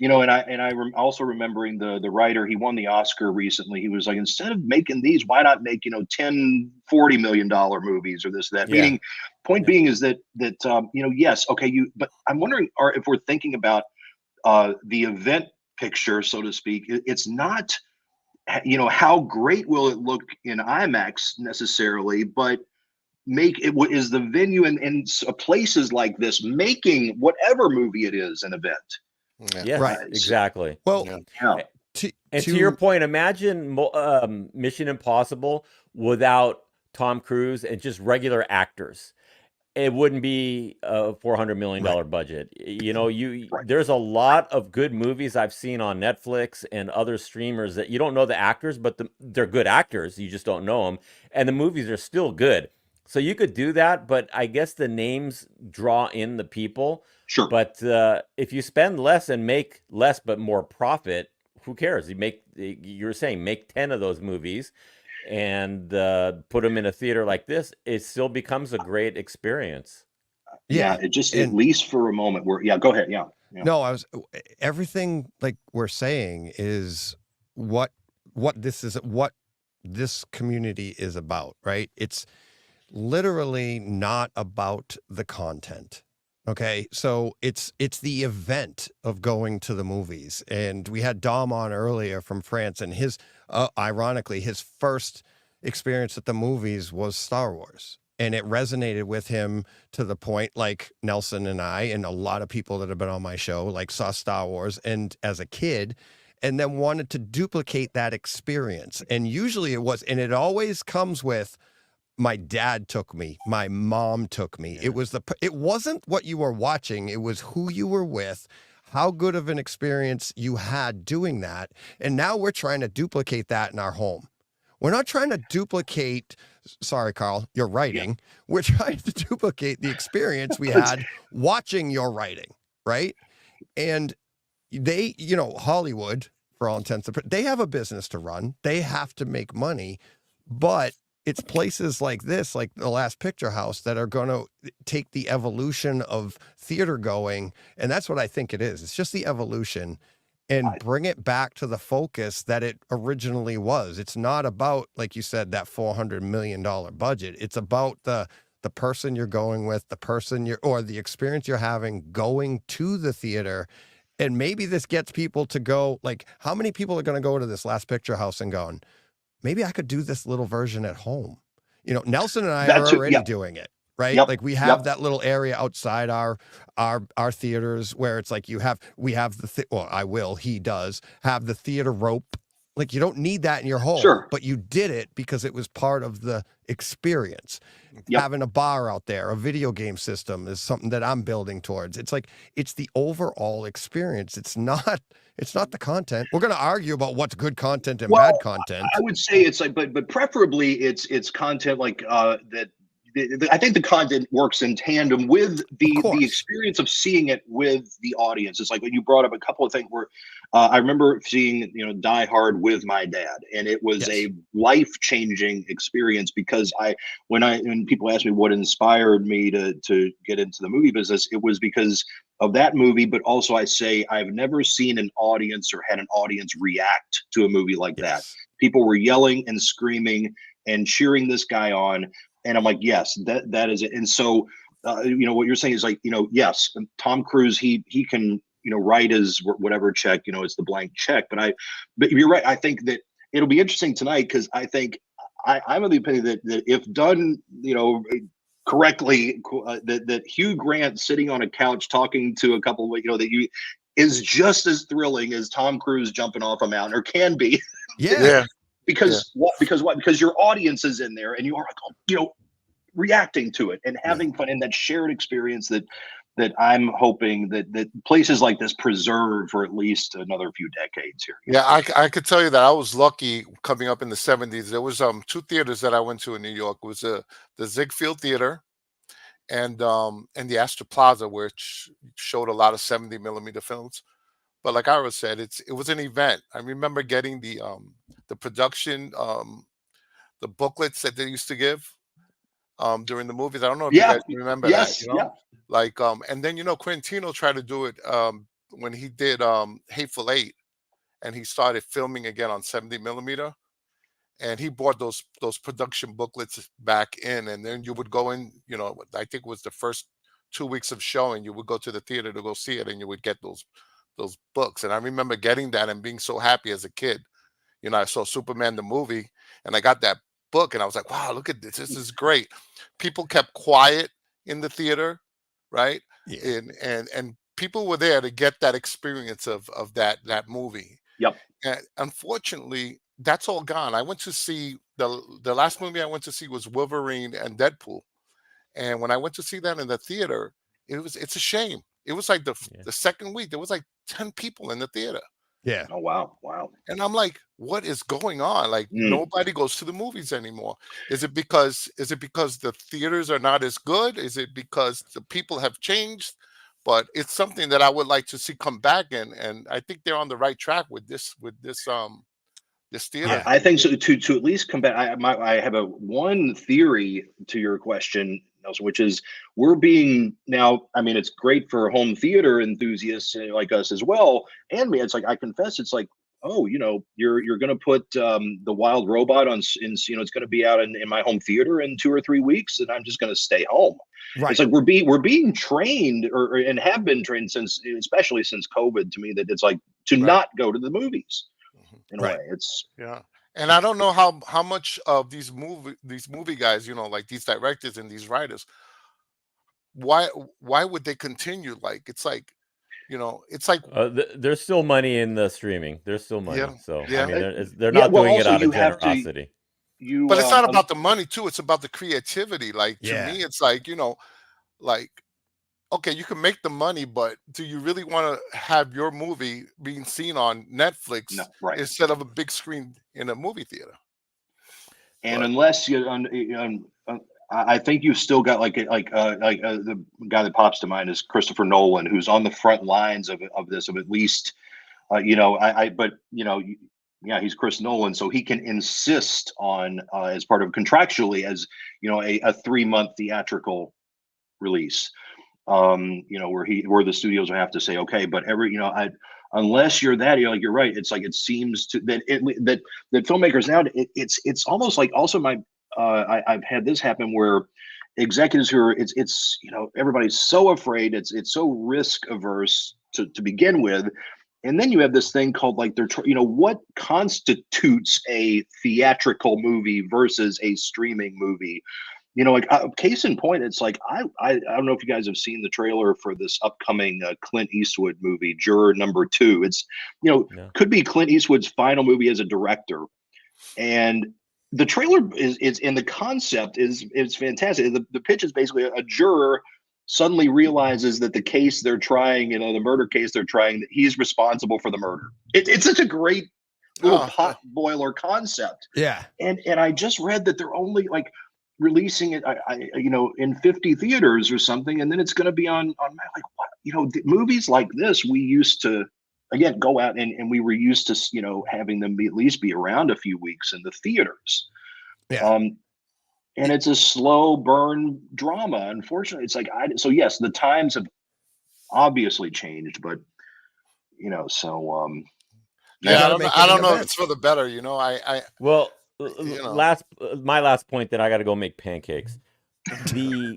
I'm also remembering the writer, he won the Oscar recently. He was like, instead of making these, why not make, 10, $40 million movies or this, or that? Yeah. Meaning, point being is that yes, okay, but I'm wondering if we're thinking about the event picture, so to speak. It's not, how great will it look in IMAX necessarily, but is the venue in places like this making whatever movie it is an event. Yeah, right, exactly. Well, to your point, imagine Mission Impossible without Tom Cruise and just regular actors. It wouldn't be a $400 million budget. There's a lot of good movies I've seen on Netflix and other streamers that you don't know the actors, but they're good actors. You just don't know them. And the movies are still good. So you could do that, but I guess the names draw in the people. Sure. But if you spend less and make less but more profit, who cares? You're saying make 10 of those movies and put them in a theater like this, it still becomes a great experience. Yeah, it just, at least for a moment, go ahead. Yeah. No, everything like we're saying is what this community is about, right? It's literally not about the content. Okay, so it's the event of going to the movies. And we had Dom on earlier from France, and his ironically, his first experience at the movies was Star Wars. And it resonated with him to the point, like Nelson and I and a lot of people that have been on my show, like saw Star Wars and as a kid, and then wanted to duplicate that experience. And usually it always comes with, my dad took me, my mom took me. Yeah. It wasn't what you were watching. It was who you were with, how good of an experience you had doing that. And now we're trying to duplicate that in our home. We're not trying to duplicate, sorry, Carl, your writing. Yeah. We're trying to duplicate the experience we had watching your writing, right? And they, Hollywood, for all intents and purposes. They have a business to run. They have to make money, but it's places like this, like the Last Picture House, that are going to take the evolution of theater going. And that's what I think it is. It's just the evolution, and bring it back to the focus that it originally was. It's not about, like you said, that $400 million budget. It's about the person you're going with, the person or the experience you're having going to the theater. And maybe this gets people to go, like, how many people are going to go to this Last Picture House and going, maybe I could do this little version at home? You know, Nelson and I are already doing it, right? Yep. Like we have that little area outside our theaters where it's like he does have the theater rope. Like, you don't need that in your home, Sure. but you did it because it was part of the experience. Yep. Having a bar out there, a video game system is something that I'm building towards. It's like, it's the overall experience. It's not the content. We're going to argue about what's good content and bad content. I would say it's like, but preferably it's content like that. I think the content works in tandem with the experience of seeing it with the audience. It's like when you brought up a couple of things where I remember seeing, Die Hard with my dad, and it was a life-changing experience because when people ask me what inspired me to get into the movie business, it was because of that movie, but also I say I've never seen an audience or had an audience react to a movie like that. People were yelling and screaming and cheering this guy on. And I'm like, yes, that is it. And so, what you're saying is like, yes, Tom Cruise, he can, write his whatever check, it's the blank check. But you're right. I think that it'll be interesting tonight because I think I'm of the opinion that if done, correctly, that Hugh Grant sitting on a couch talking to a couple, is just as thrilling as Tom Cruise jumping off a mountain, or can be. Yeah. Because your audience is in there and you are reacting to it and having fun in that shared experience that I'm hoping that places like this preserve for at least another few decades here. Yeah, I could tell you that I was lucky coming up in the 70s. There was two theaters that I went to in New York. It was the Ziegfeld Theater and the Astor Plaza, which showed a lot of 70 millimeter films. But like Ira said, it was an event. I remember getting the production, the booklets that they used to give during the movies. I don't know if you guys remember that. Like and then Quintino tried to do it when he did Hateful Eight, and he started filming again on 70 millimeter. And he brought those production booklets back in, and then you would go in. I think it was the first 2 weeks of showing. You would go to the theater to go see it, and you would get those books. And I remember getting that and being so happy as a kid. I saw Superman the movie and I got that book and I was like, wow, look at this. This is great. People kept quiet in the theater, right? Yeah. And people were there to get that experience of that movie. Yep. And unfortunately, that's all gone. I went to see the last movie I went to see was Wolverine and Deadpool. And when I went to see that in the theater, it's a shame. It was like the second week, there was like 10 people in the theater. Yeah. Oh, wow. And I'm like, what is going on? Like nobody goes to the movies anymore. Is it because the theaters are not as good? Is it because the people have changed? But it's something that I would like to see come back in. And I think they're on the right track with this theater. Yeah. I think so. To at least come back, I have one theory to your question, Nelson, which is we're being now. I mean, it's great for home theater enthusiasts like us as well. And me, it's like I confess, it's like, oh, you're going to put the Wild Robot on, it's going to be out in my home theater in 2 or 3 weeks, and I'm just going to stay home. Right. It's like we're being trained and have been trained especially since COVID, to me, that it's like to not go to the movies. In a way, it's and I don't know how much of these movie guys, like these directors and these writers, why would they continue? Like it's like there's still money in the streaming. There's still money, so I mean they're not well, doing it out of generosity. But it's not about the money too. It's about the creativity. Like to me, it's like like. Okay, you can make the money, but do you really want to have your movie being seen on Netflix instead of a big screen in a movie theater? And unless I think you've still got like the guy that pops to mind is Christopher Nolan, who's on the front lines of this, of at least But yeah, he's Chris Nolan, so he can insist on as part of contractually as a 3-month theatrical release. Where the studios will have to say, okay, but unless you're that, you're right. It's like it seems to that filmmakers now it's almost like also I've had this happen where executives who are everybody's so afraid, it's so risk averse to begin with. And then you have this thing called like what constitutes a theatrical movie versus a streaming movie. Case in point, it's like I don't know if you guys have seen the trailer for this upcoming Clint Eastwood movie, Juror Number 2. It's could be Clint Eastwood's final movie as a director, and the trailer is and the concept is fantastic. The pitch is basically a juror suddenly realizes that the case they're trying, the murder case they're trying, that he's responsible for the murder. It's such a great little pot boiler concept. Yeah, and I just read that they're only like releasing it, in 50 theaters or something, and then it's going to be on like what movies like this we used to again go out and we were used to having them at least be around a few weeks in the theaters. Yeah. And it's a slow burn drama. Unfortunately, it's like so yes, the times have obviously changed, but yeah, I don't know if it's for the better. My last point, then I got to go make pancakes. The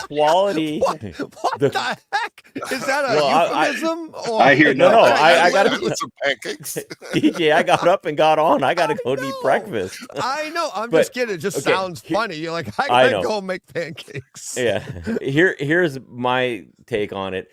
quality. What the heck is that a euphemism? I hear no. I got to some pancakes. DJ, I got up and got on. I got to go eat breakfast. I know. I'm just kidding. It just sounds funny. You're like, I gotta go make pancakes. Yeah. Here's my take on it.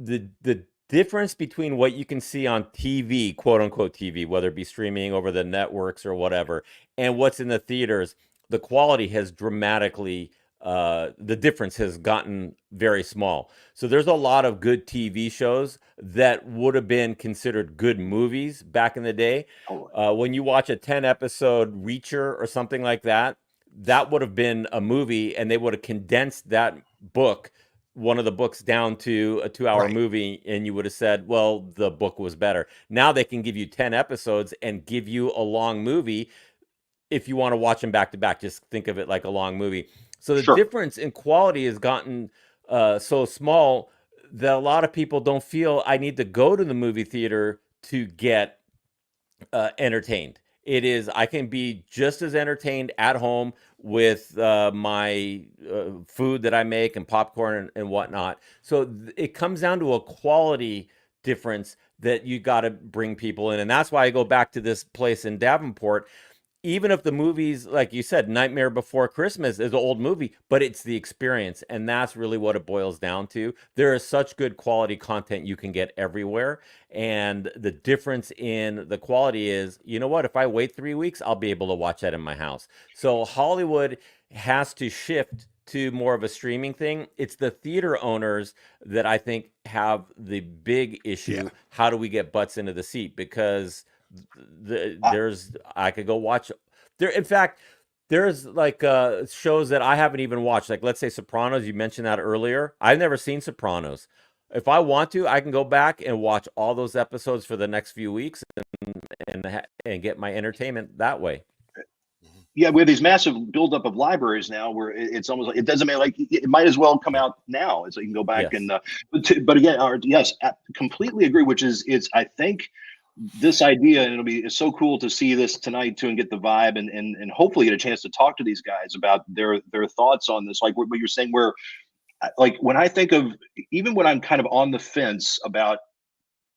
The difference between what you can see on TV, quote unquote TV, whether it be streaming over the networks or whatever, and what's in the theaters, the quality has dramatically, the difference has gotten very small. So there's a lot of good TV shows that would have been considered good movies back in the day. When you watch a 10-episode Reacher or something like that, that would have been a movie, and they would have condensed that book, one of the books, down to a 2-hour movie, and you would have said, well, the book was better. Now they can give you 10 episodes and give you a long movie if you want to watch them back to back. Just think of it like a long movie. So the difference in quality has gotten so small that a lot of people don't feel I need to go to the movie theater to get entertained. It is, I can be just as entertained at home with my food that I make and popcorn and whatnot. So it comes down to a quality difference that you got to bring people in. And that's why I go back to this place in Davenport. Even if the movie's, like you said, Nightmare Before Christmas is an old movie, but it's the experience. And that's really what it boils down to. There is such good quality content you can get everywhere. And the difference in the quality is, you know what? If I wait 3 weeks, I'll be able to watch that in my house. So Hollywood has to shift to more of a streaming thing. It's the theater owners that I think have the big issue. Yeah. How do we get butts into the seat? Because I could go watch there. In fact, there's like shows that I haven't even watched. Like, let's say Sopranos. You mentioned that earlier. I've never seen Sopranos. If I want to, I can go back and watch all those episodes for the next few weeks and get my entertainment that way. Yeah, we have these massive buildup of libraries now where it's almost like it doesn't matter. Like it might as well come out now, so you can go back and. But again, yes, I completely agree. Which is I think. This idea, and it's so cool to see this tonight too, and get the vibe, and hopefully get a chance to talk to these guys about their thoughts on this. Like what you're saying, where like when I think of, even when I'm kind of on the fence about,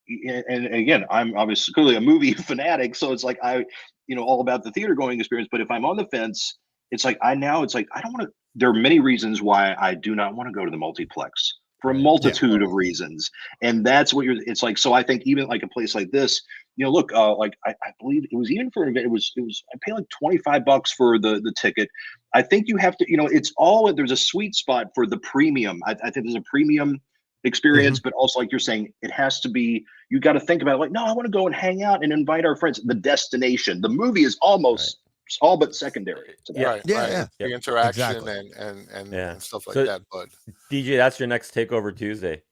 and again, I'm obviously clearly a movie fanatic, so it's like all about the theater going experience. But if I'm on the fence, it's like I don't want to. There are many reasons why I do not want to go to the multiplex. For a multitude of reasons. And that's what it's like. So I think even like a place like this, look, like I believe it was even for an event, it was I paid like $25 for the ticket. I think you have to, it's there's a sweet spot for the premium. I think there's a premium experience, but also like you're saying, it has to be, you got to think about it, like, no, I want to go and hang out and invite our friends. The destination, the movie is almost all but secondary to that. The interaction and stuff like that. But DJ, that's your next Takeover Tuesday.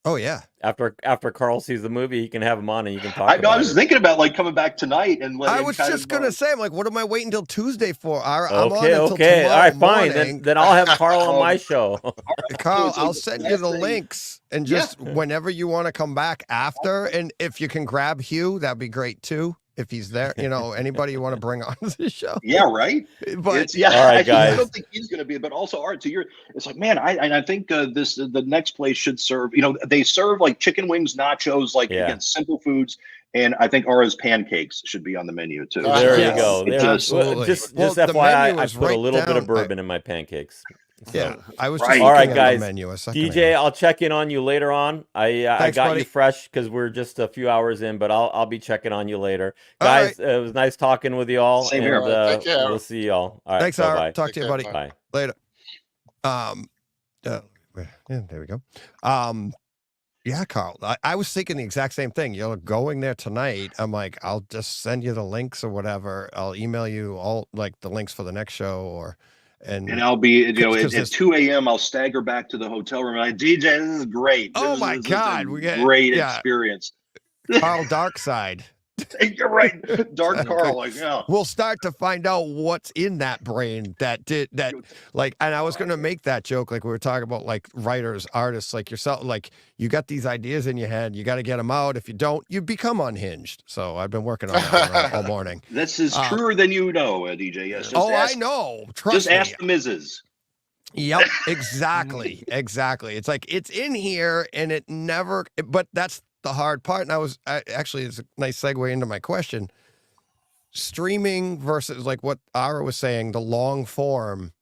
Oh yeah. After Carl sees the movie, he can have him on and you can talk about I was thinking about like coming back tonight and I was just gonna say, I'm like, what am I waiting until Tuesday for? I'm on until okay. tomorrow All right, fine. morning. Then I'll have Carl on my show. Carl, I'll send you the links and just whenever you want to come back after, and if you can grab Hugh, that'd be great too. If he's there, anybody you want to bring on the show. Yeah, right. But all right, guys. I don't think he's going to be, but also Art. So it's like, man, I think the next place should serve. They serve like chicken wings, nachos, like again, simple foods. And I think Ara's pancakes should be on the menu too. There you go. Absolutely. Just FYI, I put a little bit of bourbon in my pancakes. So. Yeah, I was just all right, guys. The menu a second DJ, ago. I'll check in on you later on. I got you fresh because we're just a few hours in, but I'll be checking on you later, guys. It was nice talking with you all. Same here. We'll see y'all. All right, thanks, Ara. Talk to you, buddy. Bye. Later. Yeah, there we go. Yeah, Carl. I was thinking the exact same thing. You're going there tonight. I'm like, I'll just send you the links or whatever. I'll email you all like the links for the next show and I'll be, at 2 a.m. I'll stagger back to the hotel room. DJ, this is great. Oh my God, we get great experience. Carl Darkside. You're right, Dark Carl. We'll start to find out what's in that brain and I was going to make that joke, like we were talking about, like writers, artists, like yourself, like you got these ideas in your head, you got to get them out. If you don't, you become unhinged. So I've been working on that all morning. This is truer than you know, DJ. Yes. I know. Trust me. Ask the Mrs. Yep, exactly. It's like it's in here and it never. But that's the hard part. And actually, it's a nice segue into my question. Streaming versus like what Ara was saying, the long form,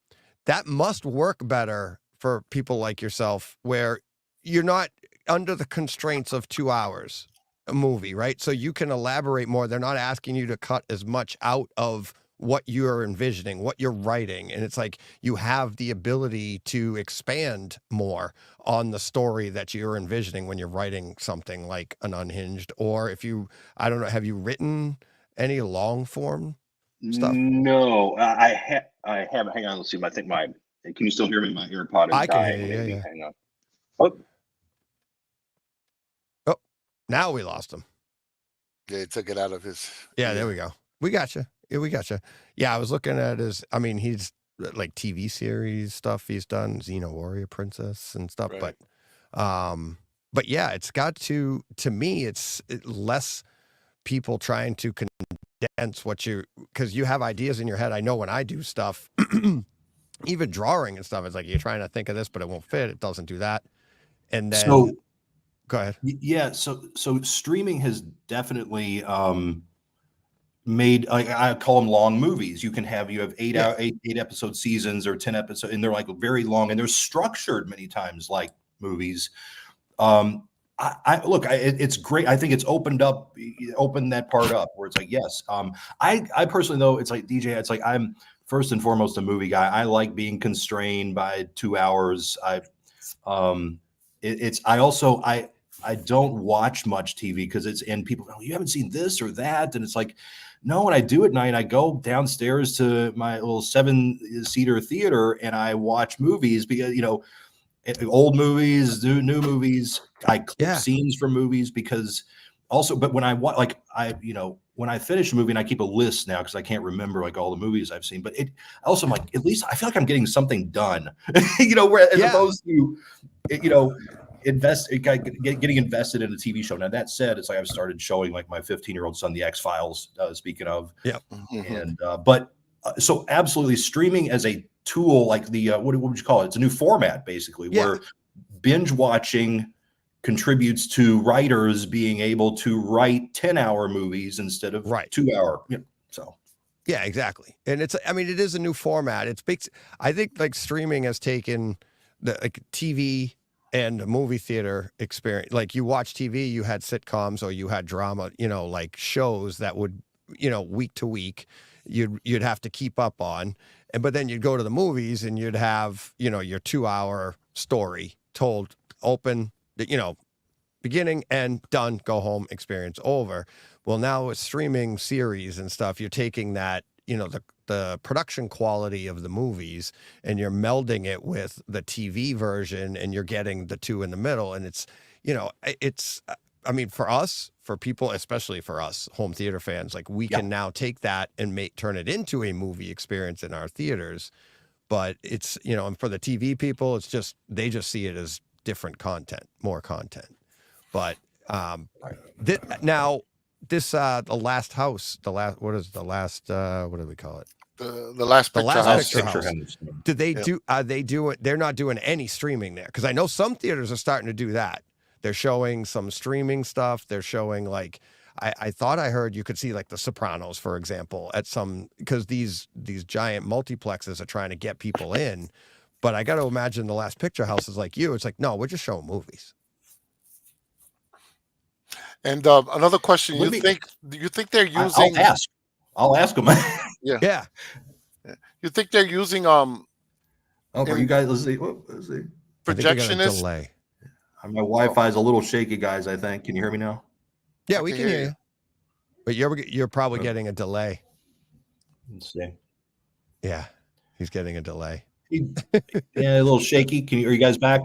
that must work better for people like yourself, where you're not under the constraints of 2 hours a movie, right? So you can elaborate more. They're not asking you to cut as much out of what you're envisioning, what you're writing. And it's like you have the ability to expand more on the story that you're envisioning when you're writing something like an Unhinged. Or I don't know, have you written any long form stuff? No, I haven't. Hang on, let's see. I think can you still hear me? My AirPod is dying. Can hear you, yeah. Hang on. Oh, now we lost him. Yeah, he took it out of his. Yeah, there we go. We got you. Yeah, we got you. Yeah, I was looking at he's like TV series stuff he's done, Xena Warrior Princess and stuff. Right. But yeah, it's got to me, it's less people trying to condense because you have ideas in your head. I know when I do stuff, even drawing and stuff, it's like you're trying to think of this, but it won't fit. It doesn't do that. And then, go ahead. Yeah. So streaming has definitely, made I call them long movies. You have eight episode seasons or 10 episodes, and they're like very long and they're structured many times like movies. It's great. I think it's opened that part up where it's like, yes. I personally though, it's like DJ, it's like I'm first and foremost a movie guy. I like being constrained by 2 hours. I don't watch much TV because and people go, you haven't seen this or that. And it's like, no, when I do at night, I go downstairs to my little 7-seater theater and I watch movies because, old movies, new movies. I clip scenes from movies because also, but when I watch, when I finish a movie and I keep a list now because I can't remember like all the movies I've seen, but I'm like, at least I feel like I'm getting something done, as opposed to, getting invested in a TV show. Now that said, it's like I've started showing like my 15-year-old son the X-Files, speaking of. Yeah. And so absolutely streaming as a tool, like the what would you call it? It's a new format basically where binge watching contributes to writers being able to write 10-hour movies instead of 2-hour. So yeah, exactly. And it is a new format. I think like streaming has taken the TV and a movie theater experience. Like you watch TV, you had sitcoms or you had drama, like shows that would, week to week, you'd have to keep up on. But then you'd go to the movies and you'd have, your 2-hour story told open, beginning and done, go home, experience over. Well, now with streaming series and stuff, you're taking that, the production quality of the movies, and you're melding it with the TV version, and you're getting the two in the middle, and it's I mean, for people, especially for us home theater fans, like we can now take that and turn it into a movie experience in our theaters. But it's, and for the TV people, it's just, they just see it as different content, more content. But now this, what do we call it? The last picture house. Do they they're not doing any streaming there? Because I know some theaters are starting to do that. They're showing some streaming stuff. They're showing I thought I heard you could see like The Sopranos, for example, at some, because these giant multiplexes are trying to get people in. But I got to imagine the Last Picture House is like you. It's like, no, we're just showing movies. And another question: do you think they're using? I'll ask them. Yeah. You think they're using for you guys, let's see. Projectionist. Delay. My Wi-Fi is a little shaky, guys. I think. Can you hear me now? Yeah, we can hear you. But you're probably getting a delay. Let's see. Yeah, he's getting a delay. Yeah, a little shaky. Are you guys back?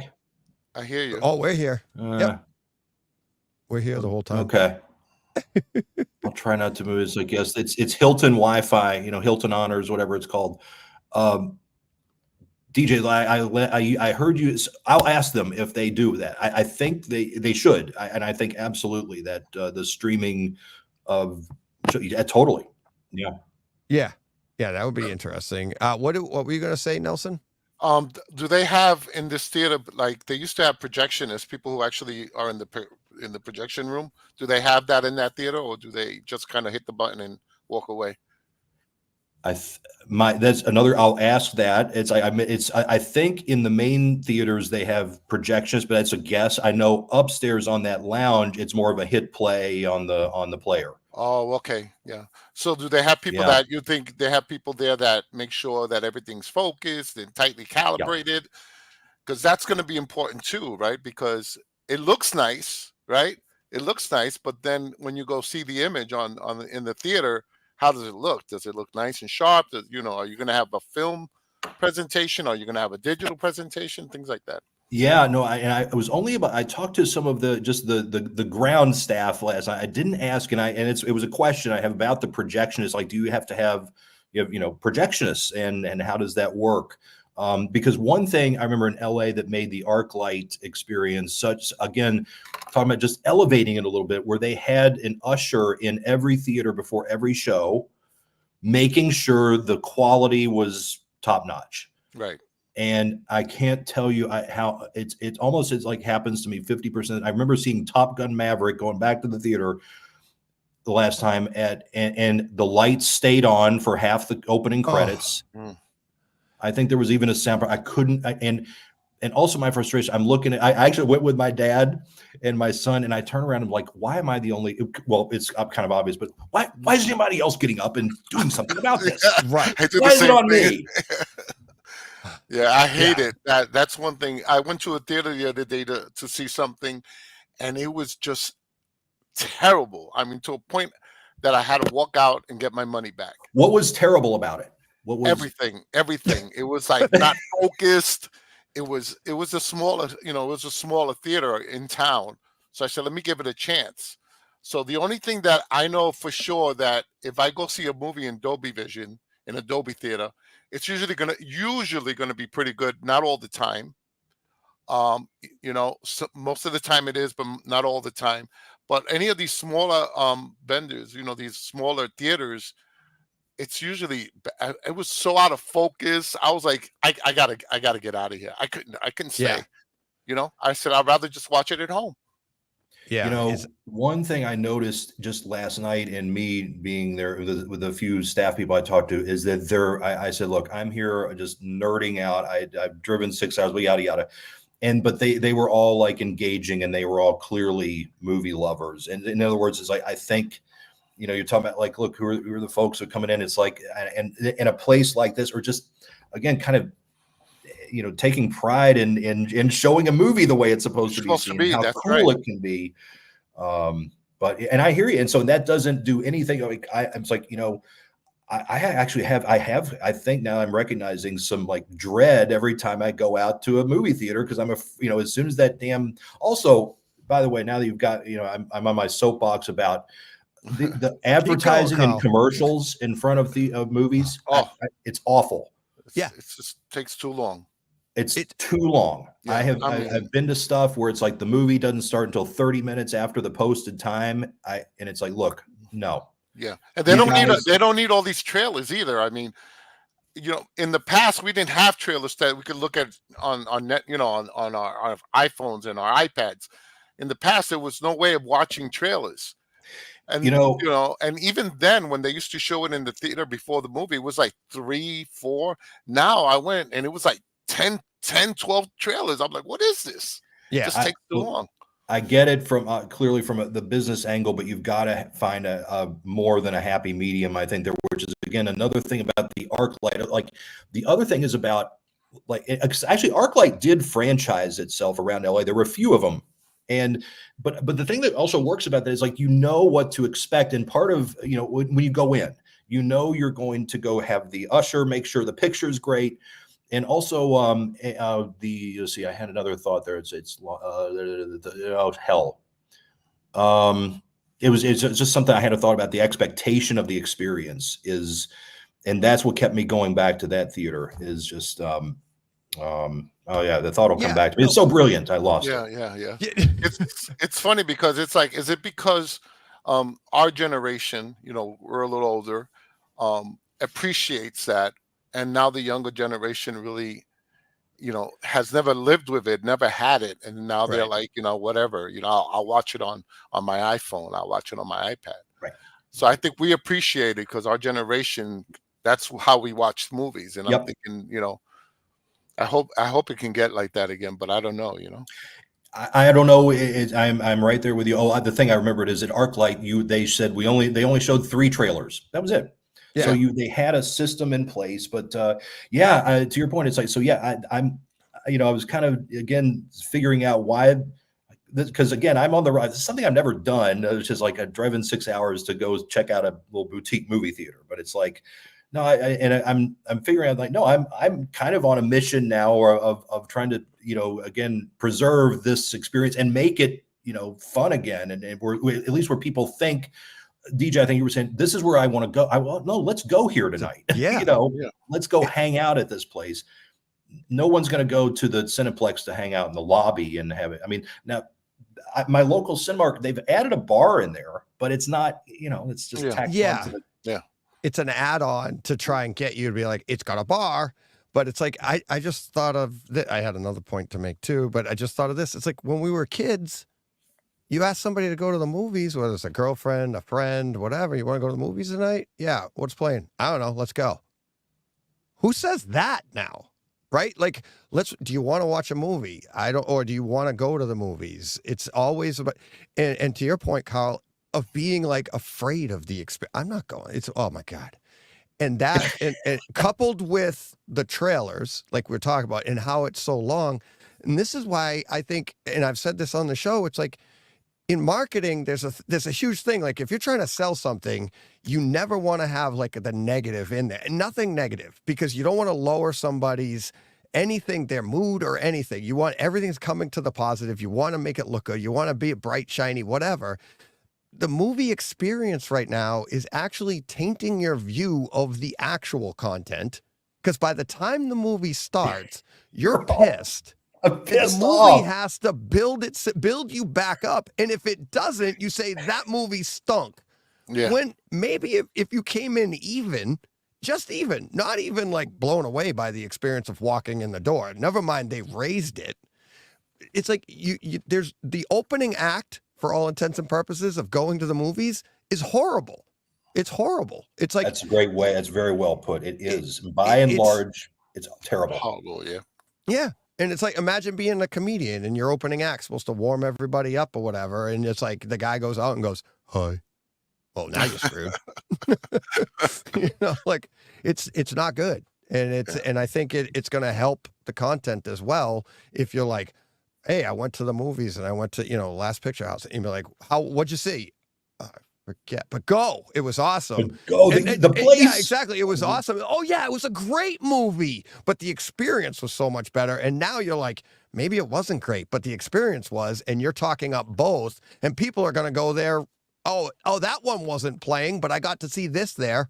I hear you. Oh, we're here. Yep. We're here the whole time. Okay. I'll try not to move. It's, I guess it's Hilton Wi-Fi, Hilton Honors, whatever it's called. DJ, I heard you. I'll ask them if they do that. I think they should, and I think absolutely that the streaming of totally, yeah, that would be interesting. What were you going to say, Nelson? Do they have in this theater, like they used to have projectionists, people who actually are in the projection room? Do they have that in that theater, or do they just kind of hit the button and walk away? That's another. I'll ask that. I think in the main theaters they have projections, but that's a guess. I know upstairs on that lounge, it's more of a hit play on the player. Oh, okay, yeah. So do they have people that you think they have people there that make sure that everything's focused and tightly calibrated? Because that's going to be important too, right? Because it looks nice, right? It looks nice, but then when you go see the image in the theater, how does it look? Does it look nice and sharp? Are you going to have a film presentation? Are you going to have a digital presentation? Things like that. Yeah, no, I talked to some of the ground staff last night. I didn't ask, it was a question I have about the projectionists. Like, do you have to have projectionists, and how does that work? Because one thing I remember in LA that made the ArcLight experience such, again, talking about just elevating it a little bit, where they had an usher in every theater before every show, making sure the quality was top notch. Right. And I can't tell you how it's almost like happens to me 50%. I remember seeing Top Gun Maverick, going back to the theater the last time, and the lights stayed on for half the opening credits. I think there was even a sample. I couldn't, and also my frustration. I actually went with my dad and my son, and I turn around and I'm like, why am I the only? Well, it's kind of obvious, but why is anybody else getting up and doing something about this? Right? Why is it on me? Yeah, I hate it. That's one thing. I went to a theater the other day to see something, and it was just terrible. I mean, to a point that I had to walk out and get my money back. What was terrible about it? What was everything? It was like not focused. It was a smaller, a smaller theater in town. So I said, let me give it a chance. So the only thing that I know for sure, that if I go see a movie in Dolby Vision in a Dolby theater, it's usually gonna be pretty good. Not all the time. So most of the time it is, but not all the time. But any of these smaller vendors, these smaller theaters, it's usually, it was so out of focus. I was like, I gotta get out of here. I couldn't stay. I said, I'd rather just watch it at home. Yeah. One thing I noticed just last night, and me being there with a few staff people I talked to, is that I said, look, I'm here just nerding out. I've driven 6 hours, yada, yada. But they were all like engaging, and they were all clearly movie lovers. And in other words, it's like, I think, you're talking about like, look, who are the folks who are coming in? It's like, and in a place like this, or just, again, kind of, taking pride in showing a movie the way it's supposed to be seen, how cool it can be. But I hear you. And so that doesn't do anything. Like, it's like, I actually have, I think now I'm recognizing some like dread every time I go out to a movie theater because as soon as that damn, also, by the way, now that you've got, I'm on my soapbox about the advertising and commercials in front of the movies. It's awful. Yeah. It just takes too long. It's too long. Yeah, I've been to stuff where it's like the movie doesn't start until 30 minutes after the posted time. And it's like, look, no. Yeah, and they don't need all these trailers either. I mean, in the past we didn't have trailers that we could look at on net, on our iPhones and our iPads. In the past, there was no way of watching trailers. And and even then, when they used to show it in the theater before the movie, it was like 3, 4. Now I went and it was like 10, 12 trailers. I'm like, what is this? Yeah, it just takes too long. I get it from clearly from the business angle, but you've got to find a more than a happy medium. I think there, which is again another thing about the ArcLight. Like the other thing is about actually ArcLight did franchise itself around LA. There were a few of them, but the thing that also works about that is like what to expect, and part of when you go in, you're going to go have the usher make sure the picture's great. And also, let's see, I had another thought there. It's hell. It's just something I had a thought about. The expectation of the experience and that's what kept me going back to that theater is just, oh yeah, the thought will come back to me. It's so brilliant. I lost it. Yeah. It's funny because it's like, is it because our generation, we're a little older, appreciates that. And now the younger generation really, has never lived with it, never had it. And now they're like, whatever, I'll watch it on my iPhone. I'll watch it on my iPad. Right. So I think we appreciate it because our generation, that's how we watch movies. And I'm thinking, I hope it can get like that again, but I don't know, I don't know. I'm right there with you. Oh, the thing I remembered is at ArcLight, they said they only showed 3 trailers. That was it. Yeah. So they had a system in place, but to your point, it's like, so yeah, I'm I was kind of again figuring out why, because again, I'm on the ride. It's something I've never done. It's just like driving 6 hours to go check out a little boutique movie theater. But it's like, no, I'm figuring out like, no, I'm kind of on a mission now of trying to again preserve this experience and make it fun again, and we're at least where people think. DJ, I think you were saying this is where I want to go. No, let's go here tonight. Yeah. Let's go hang out at this place. No one's going to go to the Cineplex to hang out in the lobby and have it. I mean, now my local Cinemark, they've added a bar in there, but it's not, it's just tacked onto the, it's an add-on to try and get you to be like, it's got a bar. But it's like, I just thought of I had another point to make too, but I just thought of this. It's like when we were kids, you ask somebody to go to the movies, whether it's a girlfriend, a friend, whatever. You want to go to the movies tonight? Yeah. What's playing? I don't know. Let's go. Who says that now? Right? Like, do you want to watch a movie? Or do you want to go to the movies? It's always about, and to your point, Carl, of being like afraid of the experience. I'm not going. It's, oh my God. And that, and coupled with the trailers, like we're talking about, and how it's so long. And this is why I think, and I've said this on the show, it's like, in marketing, there's a huge thing. Like if you're trying to sell something, you never want to have like the negative in there, and nothing negative, because you don't want to lower somebody's their mood or anything. You want everything's coming to the positive. You want to make it look good. You want to be bright, shiny, whatever. The movie experience right now is actually tainting your view of the actual content, because by the time the movie starts, you're pissed. The movie has to build you back up. And if it doesn't, you say that movie stunk. Yeah. When maybe if you came in just even, not even like blown away by the experience of walking in the door, never mind they raised it. It's like there's the opening act, for all intents and purposes, of going to the movies is horrible. It's horrible. It's like, that's a great way. That's very well put. It is by and large, it's terrible. Horrible, yeah. Yeah. And it's like, imagine being a comedian and your opening act's supposed to warm everybody up or whatever. And it's like the guy goes out and goes, hi. Well, now you're screwed. Like it's not good. And and I think it's going to help the content as well. If you're like, hey, I went to the movies and I went to, Last Picture House, and you're like, what'd you see? forget. But Go, it was awesome. But Go, the place. Yeah, exactly. It was awesome. Oh yeah, it was a great movie, but the experience was so much better. And now you're like, maybe it wasn't great, but the experience was, and you're talking up both, and people are going to go there. Oh, that one wasn't playing, but I got to see this there.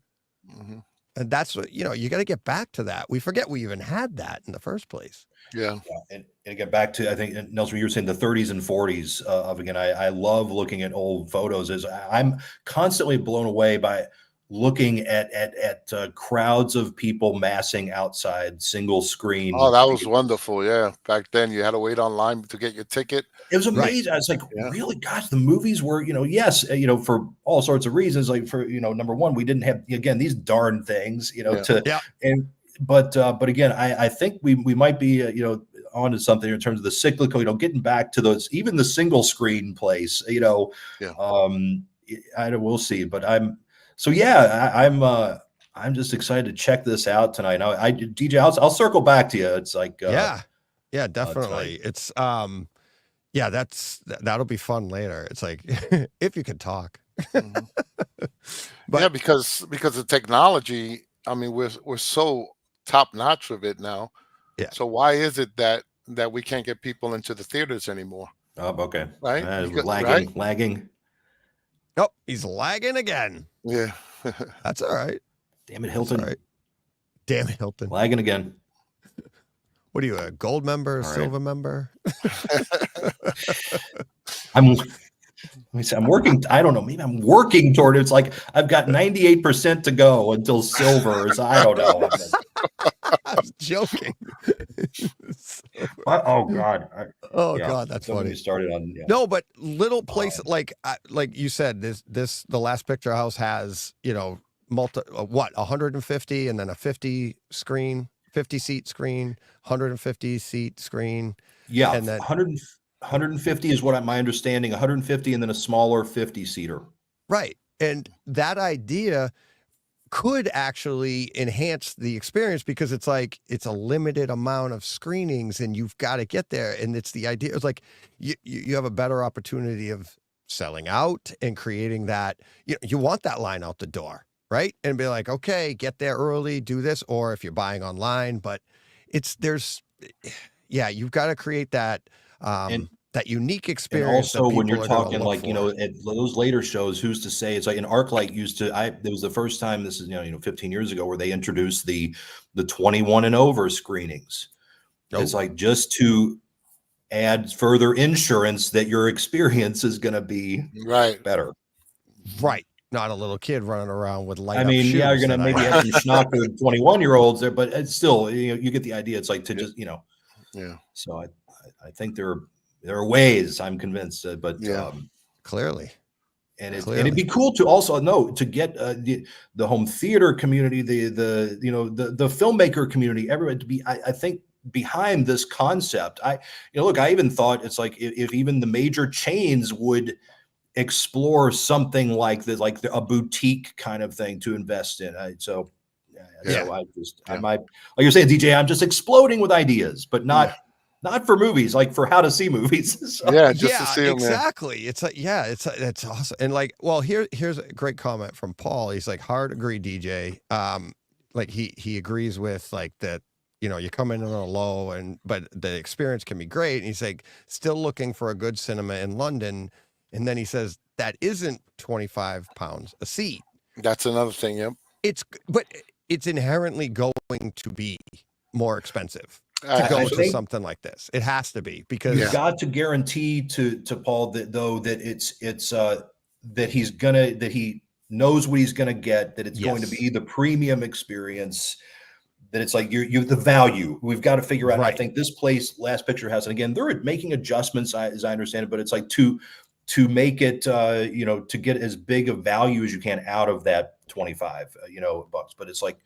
Mm-hmm. And that's what, you got to get back to that. We forget we even had that in the first place. Yeah. And get back to, I think, Nelson, you were saying the 30s and 40s of, again, I love looking at old photos. I'm constantly blown away by looking at crowds of people massing outside single screen. Oh, that was wonderful. Yeah. Back then you had to wait online to get your ticket. It was amazing. Right. I was like, really, gosh, the movies were, yes, for all sorts of reasons, like for, number one, we didn't have, again, these darn things, but again, I think we might be, onto something in terms of the cyclical, getting back to those, even the single screen place, we'll see, but I'm just excited to check this out tonight. Now, DJ, I'll circle back to you. It's like, yeah, definitely. It's, that'll be fun later. It's like, if you can talk, but because of technology, I mean, we're so top notch of it now. Yeah. So why is it that we can't get people into the theaters anymore? Oh, okay. Right. Lagging. Oh, he's lagging again. Yeah. That's all right. Damn it, Hilton. Right. Damn it, Hilton. Lagging again. What are you, a gold member, silver member? I'm working. I don't know. Maybe I'm working toward it. It's like I've got 98% to go until silver. So I don't know. I was joking. Oh God. God, that's funny. You started on. Yeah. No, but little places like you said, the last picture house has 150 and then a 50 seat screen, 150 seat screen. Yeah, and then 150 is what my understanding. 150 and then a smaller 50 seater. Right, and that idea could actually enhance the experience because it's like it's a limited amount of screenings and you've got to get there. And it's the idea. It's like you have a better opportunity of selling out and creating that. You want that line out the door, right? And be like, okay, get there early, do this, or if you're buying online. But you've got to create that. That unique experience. And also, when you're talking like, at those later shows, who's to say? It's like an ArcLight it was the first time, this is, 15 years ago, where they introduced the 21 and over screenings. Oh. It's like just to add further insurance that your experience is going to be better. Right. Not a little kid running around with light. You're going to maybe have some schnocker 21-year-olds there, but it's still, you get the idea. It's like to just, Yeah. So I think there are ways, I'm convinced, but clearly, and it'd be cool to also to get the home theater community, the filmmaker community, everyone to be, I think, behind this concept. I even thought it's like if even the major chains would explore something like this, like a boutique kind of thing to invest in. So like you're saying, DJ, I'm just exploding with ideas, but not for movies, like for how to see movies. So, just to see them, exactly. It's like, it's awesome. And like, well, here's a great comment from Paul. He's like, hard agree, DJ. Like he agrees with like that, you come in on a low but the experience can be great. And he's like, still looking for a good cinema in London. And then he says, that isn't 25 pounds a seat. That's another thing. Yep. But it's inherently going to be more expensive to go to something like this. It has to be, because you've got to guarantee to Paul that it's that he knows what he's gonna get, that it's going to be the premium experience, that it's like you the value. We've got to figure out. Right. I think this place, Last Picture House, and again, they're making adjustments as I understand it, but it's like to make it to get as big a value as you can out of that 25 bucks. But it's like,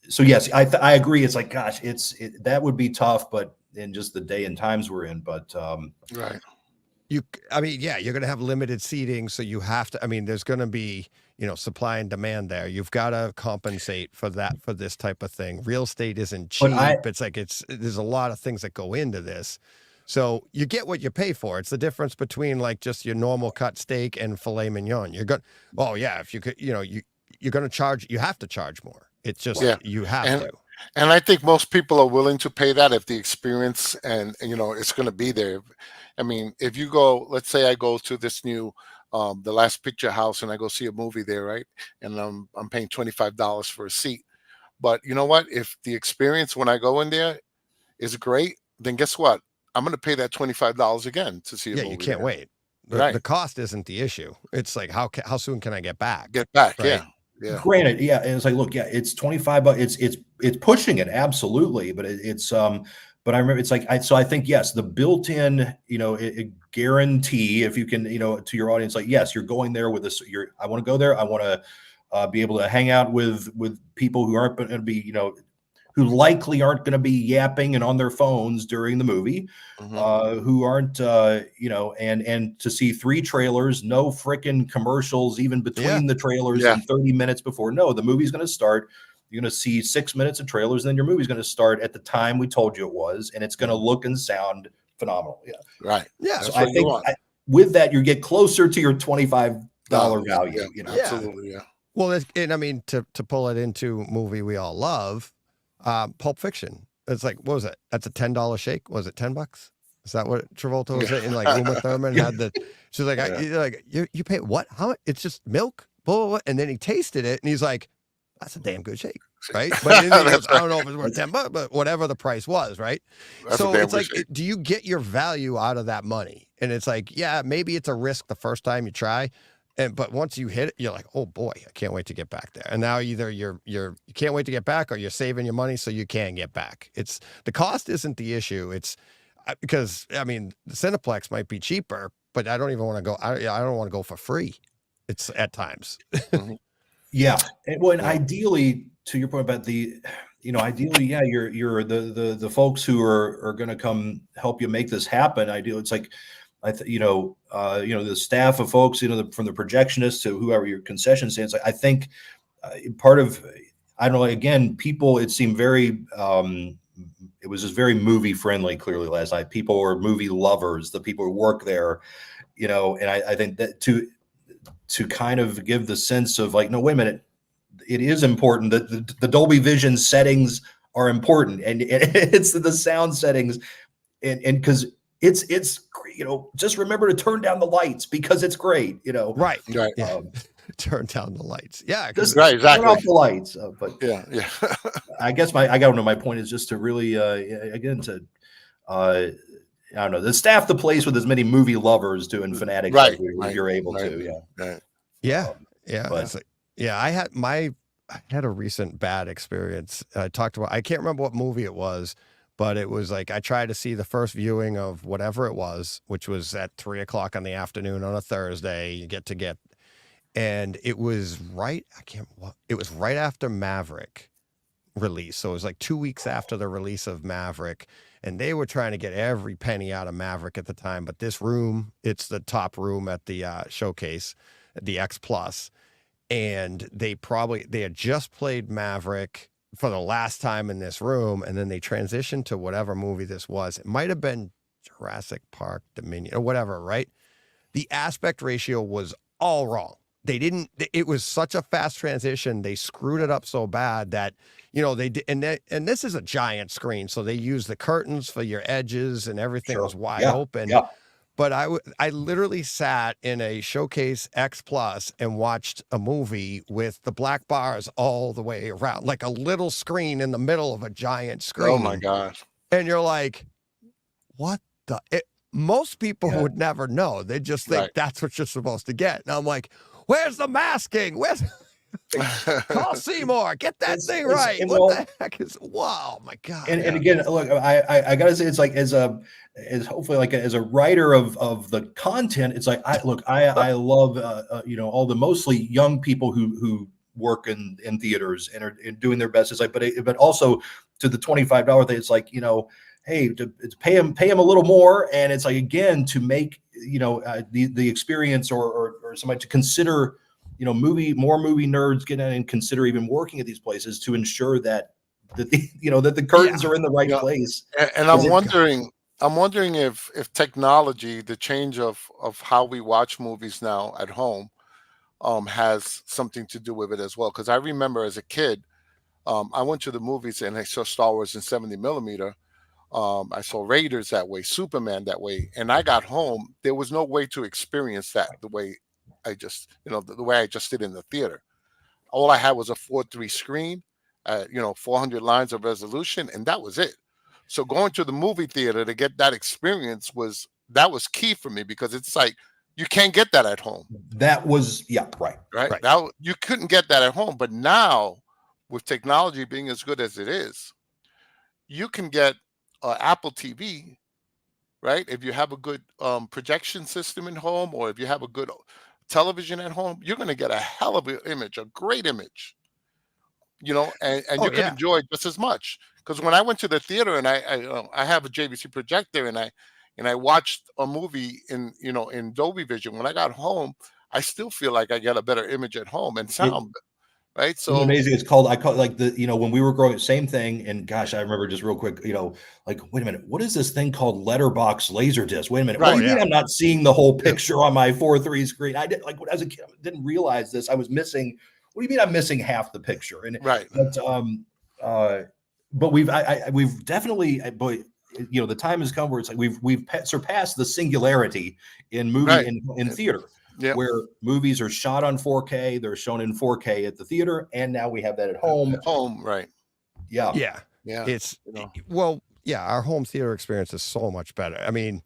so yes, I agree. It's like, gosh, that would be tough, but in just the day and times we're in, but right. You're going to have limited seating. So you have to, there's going to be, supply and demand there. You've got to compensate for that, for this type of thing. Real estate isn't cheap. It's like, there's a lot of things that go into this, So you get what you pay for. It's the difference between like just your normal cut steak and filet mignon. You're going, oh yeah, if you could, you're going to charge, you have to charge more. It's just, you have to. And I think most people are willing to pay that if the experience and it's going to be there. I mean, if you go, let's say I go to this new, the Last Picture House, and I go see a movie there, right? And I'm paying $25 for a seat. But you know what? If the experience when I go in there is great, then guess what? I'm going to pay that $25 again to see a movie. You can't wait. The cost isn't the issue. It's like how soon can I get back? Right? Yeah. Granted, yeah, and it's like, look, yeah, it's $25. It's pushing it absolutely, but but I remember it's like I think yes, the built-in guarantee, if you can to your audience, like yes, you're going there with this. I want to go there. I want to be able to hang out with people who aren't going to be who likely aren't going to be yapping and on their phones during the movie, who aren't, and to see 3 trailers, no frickin' commercials, even between the trailers and 30 minutes before. No, the movie's going to start. You're going to see 6 minutes of trailers, and then your movie's going to start at the time we told you it was, and it's going to look and sound phenomenal. Yeah. Right. Yeah. So I think with that, you get closer to your $25 value. Absolutely. Yeah. Well, and I mean, to pull it into a movie we all love, Pulp Fiction. It's like, what was it? That's a $10 shake. Was it $10? Is that what Travolta was saying? Like Uma Thurman had the. She's like, you pay what? How much? It's just milk. Blah, blah, blah. And then he tasted it, and he's like, that's a damn good shake, right? But then he goes, I don't know if it's worth $10, but whatever the price was, right? So it's like, do you get your value out of that money? And it's like, yeah, maybe it's a risk the first time you try. But once you hit it, you're like, oh boy, I can't wait to get back there. And now either you can't wait to get back, or you're saving your money so you can get back. It's the cost isn't the issue. It's because I mean the Cineplex might be cheaper, but I don't even want to go. I don't want to go for free. It's at times. Yeah. And ideally, to your point about ideally, yeah, you're the folks who are going to come help you make this happen. Ideally, it's like. The staff of folks, from the projectionists to whoever your concession stands. I think part of, I don't know, again, people, it seemed very, it was just very movie friendly, clearly last night. People were movie lovers, the people who work there, and I think that to kind of give the sense of like, no, wait a minute, it is important that the Dolby Vision settings are important, and it's the sound settings, and because it's just remember to turn down the lights because it's great, Right. Yeah. Turn down the lights. Yeah. Right. Exactly. Turn off the lights. But yeah. I guess I don't know. My point is just to really, again, I don't know, the staff the place with as many movie lovers doing fanatics like you're able to. Yeah. Yeah. I had a recent bad experience. I can't remember what movie it was. But it was like I tried to see the first viewing of whatever it was, which was at 3:00 in the afternoon on a Thursday. You get, and it was it was right after Maverick release. So it was like 2 weeks after the release of Maverick, and they were trying to get every penny out of Maverick at the time. But this room, it's the top room at the showcase, the X Plus, and they had just played Maverick for the last time in this room, and then they transitioned to whatever movie this was. It might have been Jurassic Park Dominion or whatever, right? The aspect ratio was all wrong. It was such a fast transition. They screwed it up so bad that, they did. And this is a giant screen. So they use the curtains for your edges and everything was wide open. Yeah. But I literally sat in a Showcase X Plus and watched a movie with the black bars all the way around, like a little screen in the middle of a giant screen. Oh my gosh. And you're like, what the? Most people would never know. They just think that's what you're supposed to get. And I'm like, where's the masking? Call Seymour, get that thing right. What the heck is? Wow, my God! And again, look, I gotta say, it's like as hopefully like as a writer of the content, it's like I love all the mostly young people who work in theaters and are doing their best. It's like, but also to the $25 thing, it's like hey, it's pay them a little more, and it's like again to make the experience or somebody to consider. More movie nerds get in and consider even working at these places to ensure that the curtains are in the right place. And I'm wondering, I'm wondering if technology, the change of how we watch movies now at home, has something to do with it as well. Because I remember as a kid, I went to the movies and I saw Star Wars in 70 millimeter. I saw Raiders that way, Superman that way, and I got home. There was no way to experience that the way I just, the way I just did in the theater. All I had was a 4:3 screen, 400 lines of resolution, and that was it. So going to the movie theater to get that experience was key for me, because it's like you can't get that at home. That was right. Now you couldn't get that at home, but now with technology being as good as it is, you can get Apple TV, right? If you have a good projection system in home, or if you have a good television at home, you're going to get a hell of an image, a great image, and you can enjoy just as much. Because when I went to the theater and I have a JVC projector, and I watched a movie in Dolby Vision, when I got home, I still feel like I get a better image at home and sound. Right. So it's amazing. I call it like when we were growing up, same thing. And gosh, I remember just real quick, like, wait a minute, what is this thing called letterbox Laserdisc? Wait a minute. What do you mean I'm not seeing the whole picture on my 4:3 screen? I did, like, as a kid, I didn't realize this. I was missing. What do you mean I'm missing half the picture? And but we've definitely, but the time has come where it's like we've surpassed the singularity in movie in theater. Yep. Where movies are shot on 4K, they're shown in 4K at the theater, and now we have that at home. Right? Yeah. It's our home theater experience is so much better. I mean,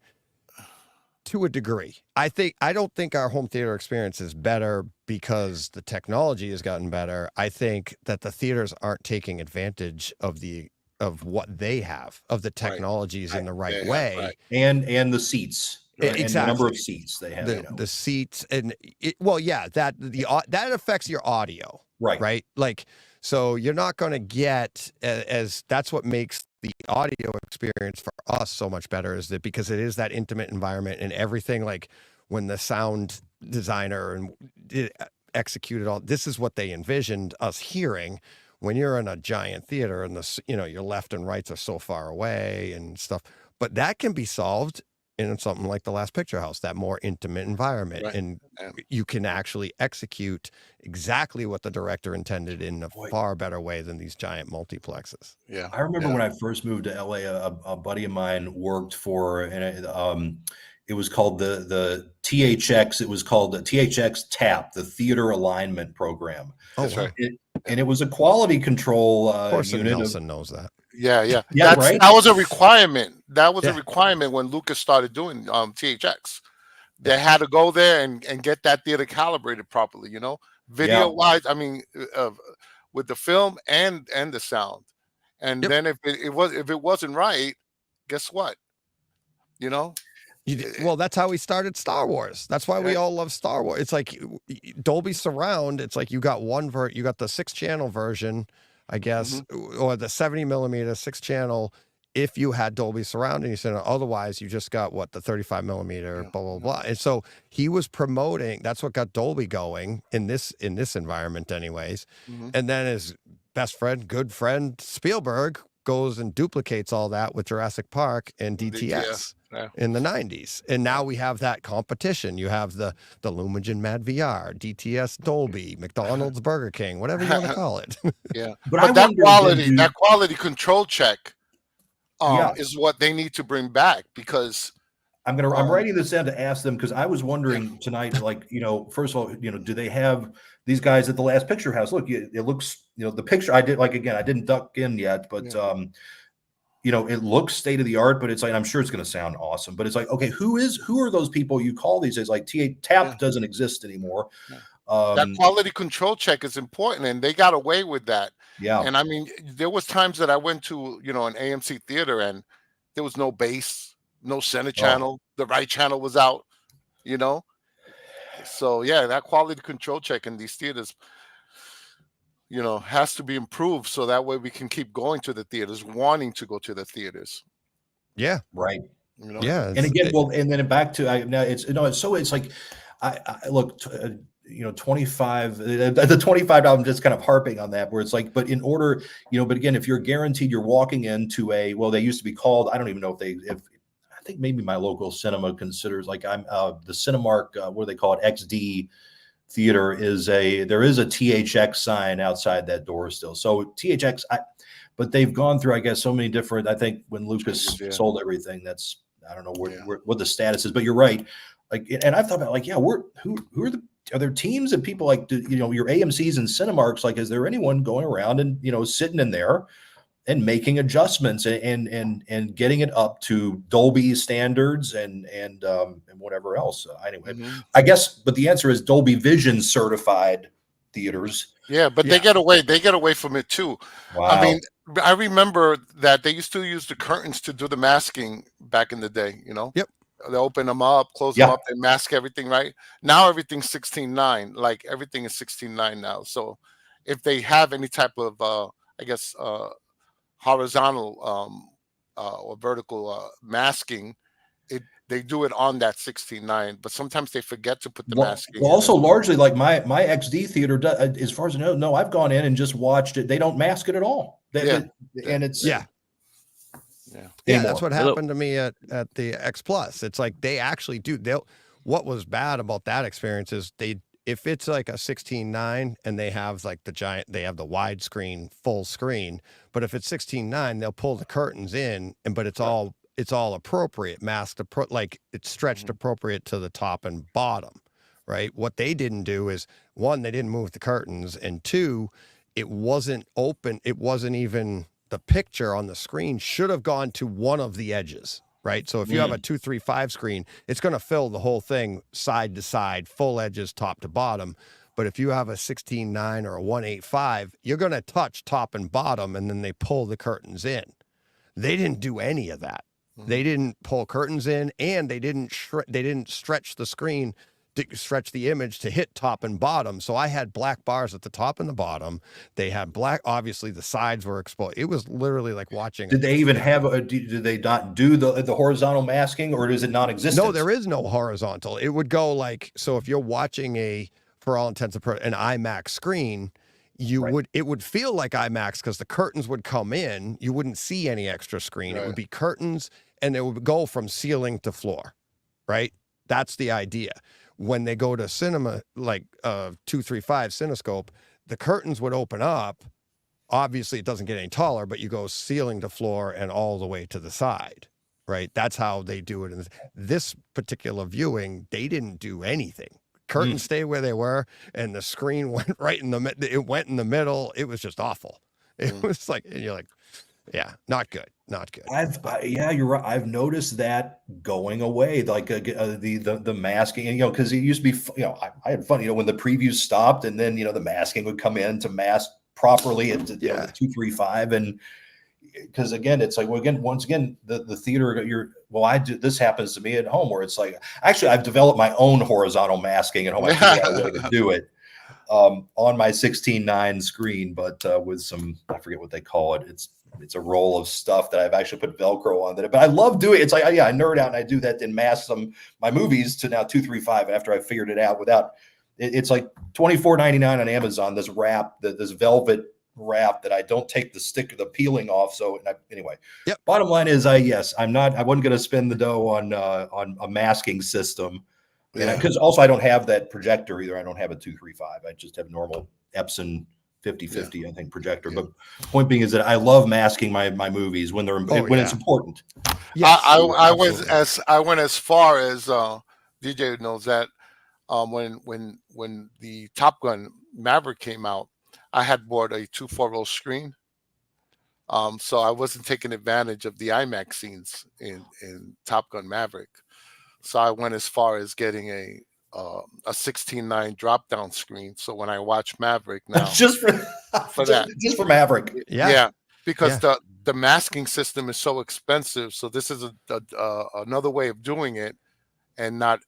to a degree. I don't think our home theater experience is better because the technology has gotten better. I think that the theaters aren't taking advantage of what they have, of the technologies in the right way, and the seats. Exactly. And the number of seats they have. The seats, and that affects your audio, right? Like, so you're not going to get as that's what makes the audio experience for us so much better, is that because it is that intimate environment and everything. Like when the sound designer executed all this, is what they envisioned us hearing. When you're in a giant theater and your left and rights are so far away and stuff, but that can be solved in something like The Last Picture House, that more intimate environment, and you can actually execute exactly what the director intended in a far better way than these giant multiplexes. Yeah, I remember when I first moved to LA, a buddy of mine worked for, and it was called the THX. It was called the THX TAP, the Theater Alignment Program. That's right. And it was a quality control unit. Nelson knows that. Yeah. That was a requirement. That was a requirement when Lucas started doing THX. They had to go there and get that theater calibrated properly, video wise. I mean, with the film and the sound. And then if it wasn't right, guess what? Well, that's how we started Star Wars. That's why we all love Star Wars. It's like Dolby Surround. It's like you got you got the 6-channel version, I guess, or the 70 millimeter 6-channel. If you had Dolby Surround, and you said otherwise, you just got the 35 millimeter, blah blah blah. And so he was promoting. That's what got Dolby going in this environment, anyways. And then his best friend, good friend Spielberg, goes and duplicates all that with Jurassic Park and DTS. In the 90s. And now we have that competition. You have the Lumagen Mad VR, DTS Dolby, McDonald's Burger King, whatever you want to call it. But that quality control check is what they need to bring back, because I'm writing this down to ask them, because I was wondering tonight, like, first of all, do they have these guys at the Last Picture House? Look, it looks, the picture I didn't duck in yet, but it looks state of the art, but it's like, I'm sure it's going to sound awesome, but it's like, okay, who are those people you call these days? Like TAP doesn't exist anymore. That quality control check is important, and they got away with that. Yeah. And I mean, there was times that I went to, an AMC theater, and there was no bass, no center channel. The right channel was out, So that quality control check in these theaters, has to be improved, so that way we can keep going to the theaters, wanting to go to the theaters. Yeah. Right. Yeah. And again, and then back to now it's like I look, 25, the $25, I'm just kind of harping on that, where it's like, but in order, but again, if you're guaranteed you're walking into they used to be called, I don't even know if I think maybe my local cinema considers, like, I'm the Cinemark, what do they call it? XD theater there is a THX sign outside that door still. So THX, but they've gone through, I guess, so many different, I think when Lucas sold everything, I don't know what the status is, but you're right. Like, and I've thought about, like, are there teams and people, like, your AMCs and Cinemarks, like, is there anyone going around and, sitting in there and making adjustments and getting it up to Dolby standards and whatever else. Anyway, I guess, but the answer is Dolby Vision certified theaters. Yeah, but they get away from it too. Wow. I mean, I remember that they used to use the curtains to do the masking back in the day, Yep. They open them up, close them up, they mask everything, right? Now everything's 16:9, like everything is 16:9 now. So if they have any type of I guess horizontal or vertical masking, they do it on that 16:9, but sometimes they forget to put the masking. Well, also largely, like my XD theater, as far as I know, no, I've gone in and just watched it. They don't mask it at all. And it's that's what happened to me at the X Plus. It's like they actually do. What was bad about that experience is if it's like a 16:9 and they have like they have the widescreen full screen, but if it's 16:9, they'll pull the curtains in, but it's all appropriate, masked, like it's stretched appropriate to the top and bottom, right? What they didn't do is, one, they didn't move the curtains, and two, it wasn't open. It wasn't even, the picture on the screen should have gone to one of the edges, right? So if you have a 235 screen, it's going to fill the whole thing side to side, full edges, top to bottom. But if you have a 16:9 or a 185, you're going to touch top and bottom, and then they pull the curtains in. They didn't do any of that. They didn't pull curtains in, and they didn't stretch the screen, stretch the image to hit top and bottom. So I had black bars at the top and the bottom. They had black, obviously the sides were exposed. It was literally like watching. Did they even have did they not do the horizontal masking, or is it non-existent? No, there is no horizontal. It would go like, so if you're watching for all intents and purposes, an IMAX screen, it would feel like IMAX because the curtains would come in. You wouldn't see any extra screen. It would be curtains, and it would go from ceiling to floor, right? That's the idea. When they go to cinema, like 235 Cinescope, the curtains would open up. Obviously, it doesn't get any taller, but you go ceiling to floor and all the way to the side, right? That's how they do it. In this particular viewing, they didn't do anything. Curtains stay where they were, and the screen went right in the middle. It went in the middle. It was just awful. It was like, and you're like, yeah, not good. You're right. I've noticed that going away, like the masking, and because it used to be, I had fun, when the previews stopped, and then the masking would come in to mask properly at the 235, and because again, it's like, once again, the theater, this happens to me at home, where it's like, actually, I've developed my own horizontal masking at home. I figured out a way to do it on my 16:9 screen, but with some, I forget what they call it. It's a roll of stuff that I've actually put Velcro on it. But I love doing it. It's like, I nerd out and I do that, then mask my movies to now 235 after I figured it out it's like $24.99 on Amazon, this wrap, this velvet wrap that I don't take the peeling off. So anyway, bottom line is I wasn't going to spend the dough on a masking system. Because also I don't have that projector either. I don't have a 235. I just have normal Epson 50/50, I think, projector. But point being is that I love masking my movies when it's important. Yes, I went as far as DJ knows that when the Top Gun Maverick came out, I had bought a 240 screen. So I wasn't taking advantage of the IMAX scenes in Top Gun Maverick. So I went as far as getting a 16:9 drop down screen. So when I watch Maverick now, just for Maverick, because the masking system is so expensive. So this is another way of doing it, and not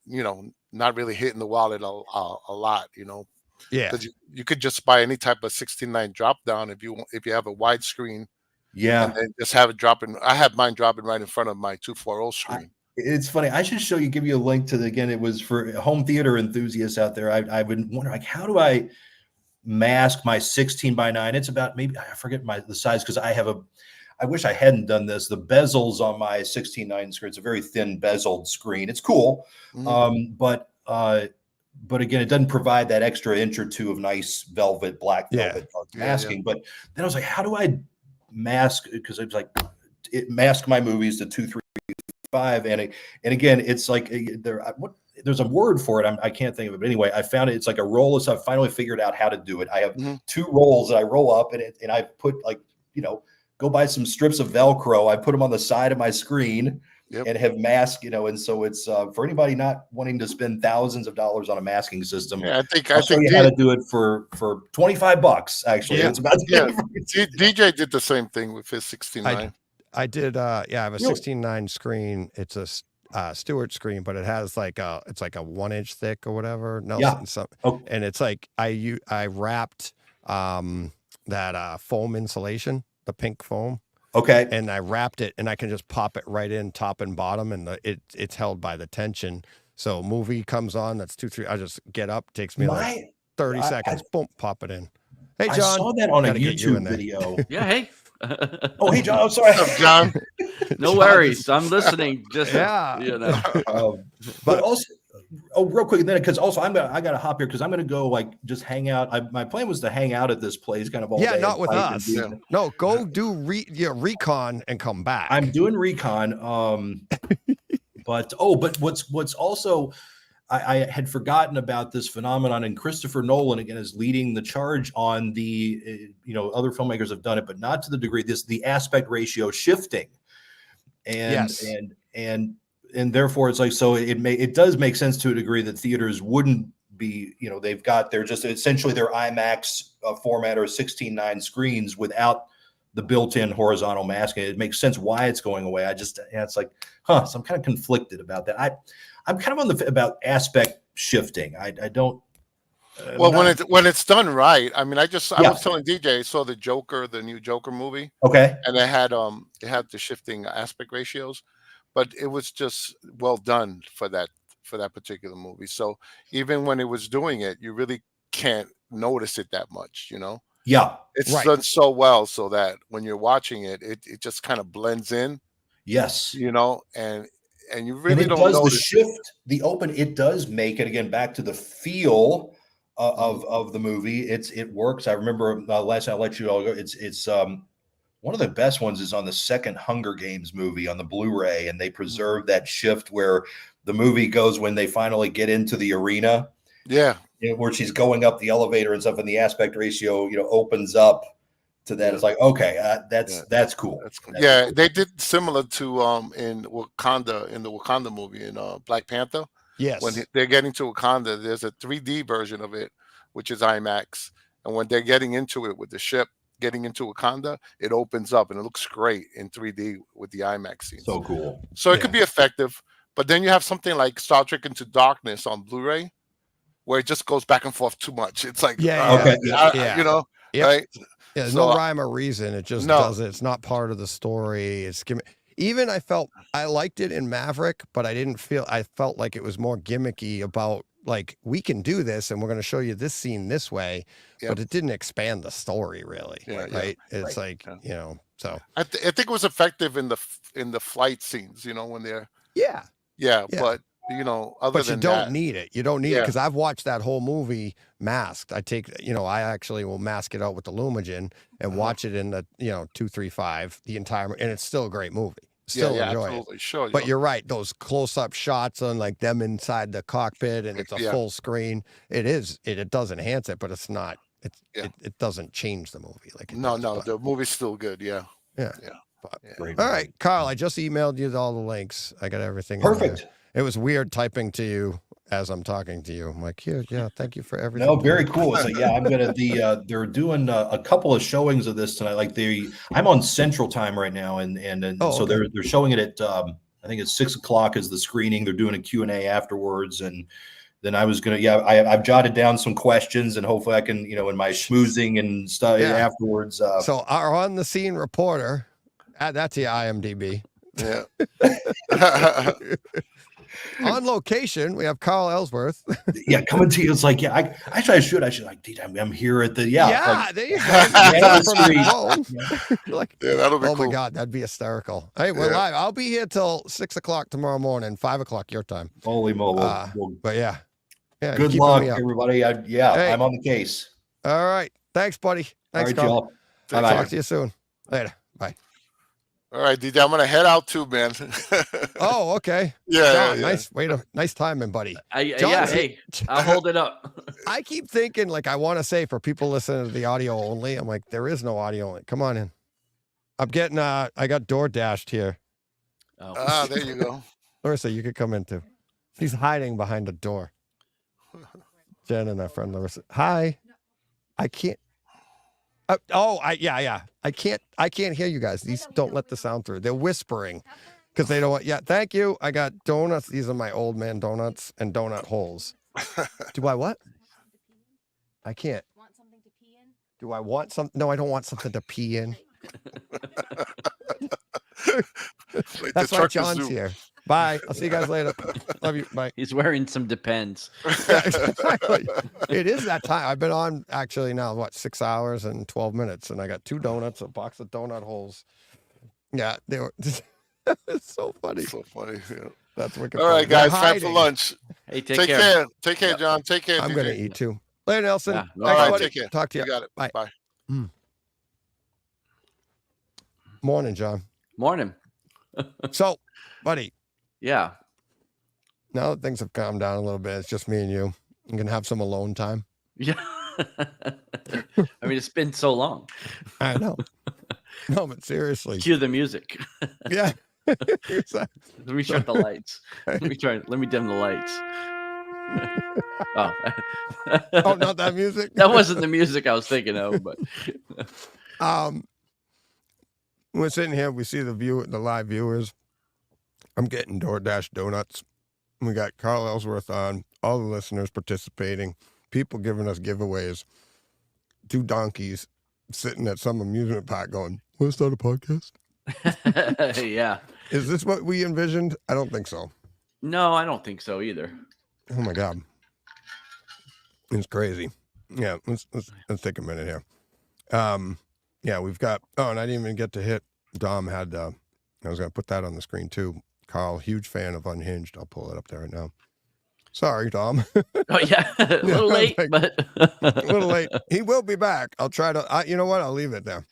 really hitting the wallet a lot. Because you could just buy any type of 16:9 drop down if you have a wide screen. Yeah, and then just have it dropping. I have mine dropping right in front of my 240 screen. It's funny. I should give you a link to it was for home theater enthusiasts out there. I've been wondering, like, how do I mask my 16:9? It's about, maybe I forget the size, because I I wish I hadn't done this. The bezels on my 16:9 screen, it's a very thin bezeled screen. It's cool. But again, it doesn't provide that extra inch or two of nice black velvet masking. But then I was like, how do I mask? Because it was like, it masked my movies to 2.3.5, and again, it's like there's a word for it. I can't think of it. But anyway, I found it. It's like a roll. So I finally figured out how to do it. I have 2 rolls that I roll up, and I put go buy some strips of Velcro. I put them on the side of my screen. And have masked, and so it's for anybody not wanting to spend thousands of dollars on a masking system. Yeah, I'll show you how to do it for $25. Actually, it's about DJ did the same thing with his 16:9. I did. I have a 16:9 screen. It's a Stewart screen, but it has it's like a 1 inch thick or whatever. And it's like I wrapped that foam insulation, the pink foam. Okay. And I wrapped it, and I can just pop it right in top and bottom, and it's held by the tension. So movie comes on, that's 2-3. I just get up, takes me like 30 seconds, boom, pop it in. Hey, John. I saw that on a YouTube video. Yeah, hey. Oh, hey, John. I'm sorry. What's up, John? No worries. I'm listening. Just but also, real quick then, because also I got to hop here because I'm going to go just hang out. My plan was to hang out at this place kind of all day. Not with us. No, go do recon and come back. I'm doing recon. But what's also I had forgotten about this phenomenon, and Christopher Nolan again is leading the charge on the other filmmakers have done it, but not to the degree the aspect ratio shifting, and therefore it's like, so it does make sense to a degree that theaters wouldn't be, they've got their just essentially their IMAX format or 16:9 screens without the built-in horizontal masking. It makes sense why it's going away. It's like, so I'm kind of conflicted about that. I'm kind of about aspect shifting. I don't. Well, when it's done right, I mean, I was telling DJ, I saw the new Joker movie. Okay. And it had the shifting aspect ratios, but it was just well done for that particular movie. So even when it was doing it, you really can't notice it that much, Yeah. It's done so well so that when you're watching it, it just kind of blends in. Yes. And you really don't notice the shift, the open. It does make it again back to the feel of the movie. It works. I remember last night I let you all go. It's one of the best ones is on the second Hunger Games movie on the Blu-ray, and they preserve that shift where the movie goes when they finally get into the arena. Yeah, where she's going up the elevator and stuff, and the aspect ratio opens up to that. It's like, okay, that's cool. That's cool. They did similar to in Wakanda, in the Wakanda movie in Black Panther. Yes. When they're getting to Wakanda, there's a 3D version of it, which is IMAX. And when they're getting into it with the ship, getting into Wakanda, it opens up and it looks great in 3D with the IMAX scenes. So cool. So it could be effective. But then you have something like Star Trek Into Darkness on Blu-ray, where it just goes back and forth too much. It's like, right? Yeah, there's no rhyme or reason. It just does it. It's not part of the story. Even I liked it in Maverick, but I felt like it was more gimmicky about like, we can do this and we're going to show you this scene this way, but it didn't expand the story really. Right. It's like, so I think it was effective in the flight scenes, when they're, but but you don't need it. You don't need it because I've watched that whole movie masked. I actually will mask it out with the Lumagen and watch it in the 2.3.5 the entire, and it's still a great movie. Still enjoy absolutely. it. Sure. But you're right; those close-up shots on like them inside the cockpit, and it's a full screen. It is. It does enhance it, but it's not. It doesn't change the movie. The movie's still good. Yeah. All right, Carl. I just emailed you all the links. I got everything. Perfect. It was weird typing to you as I'm talking to you. I'm like, thank you for everything. No, very cool. So I'm gonna they're doing a couple of showings of this tonight. Like I'm on Central Time right now, and so they're showing it at I think it's 6:00 is the screening. They're doing a Q&A afterwards, and then I was gonna I've jotted down some questions, and hopefully I can in my schmoozing and stuff afterwards. So our on the scene reporter, add that to your IMDb. Yeah. On location, we have Carl Ellsworth. Yeah, coming to you. It's like, yeah, I should like, dude, I'm here at the like, there you go. Like, yeah, that'll be oh cool. my God, that'd be hysterical. Hey, we're live. I'll be here till 6 o'clock tomorrow morning, 5 o'clock your time. Holy moly! But yeah, good luck, everybody. I'm on the case. All right, thanks, buddy. Thanks, Carl. y'all. Talk to you soon. Later. Bye. All right, DJ, I'm gonna head out too, man. Oh, okay. Yeah, John, nice timing, buddy. Hey, I'll hold it up. I keep thinking, like, I want to say for people listening to the audio only, I'm like, there is no audio only. Come on in. I'm getting, I got DoorDashed here. Oh. There you go. Larissa, you could come in too. She's hiding behind a door. Jen and our friend Larissa. Hi. I can't. Yeah. I can't hear you guys. These don't let the sound through. They're whispering because they don't want. Yeah, thank you. I got donuts. These are my old man donuts and donut holes. Do I what? I can't. Do I want some? No, I don't want something to pee in. That's why John's here. Bye. I'll see you guys later. Love you. Bye. He's wearing some Depends. Yeah, exactly. It is that time. I've been on actually now, 6 hours and 12 minutes, and I got 2 donuts, a box of donut holes. Yeah, they were. It's so funny. So funny. Yeah. That's wicked. All right, guys. Time for lunch. Hey, take care. Take care, John. Take care. I'm DJ. going to eat too. Later, Nelson. Yeah. All right, take care. Talk to you. You got it. Bye. Bye. Morning, John. Morning. So, buddy. Yeah. Now that things have calmed down a little bit, it's just me and you. You can have some alone time. Yeah. I mean, it's been so long. I know. No, but seriously. Cue the music. Yeah. Let me shut the lights. Let me dim the lights. Oh, not that music? That wasn't the music I was thinking of, but we're sitting here, we see the live viewers. I'm getting DoorDash donuts. We got Carl Ellsworth on, all the listeners participating, people giving us giveaways, 2 donkeys sitting at some amusement park going, want to start a podcast? Yeah. Is this what we envisioned? I don't think so. No, I don't think so either. Oh my God. It's crazy. Yeah, let's take a minute here. Yeah, we've got, and I didn't even get to hit, Dom had, I was going to put that on the screen too. Carl, huge fan of Unhinged. I'll pull it up there right now. Sorry, Dom. Oh, yeah. A little late, but. A little late. He will be back. I'll try to, you know what? I'll leave it there.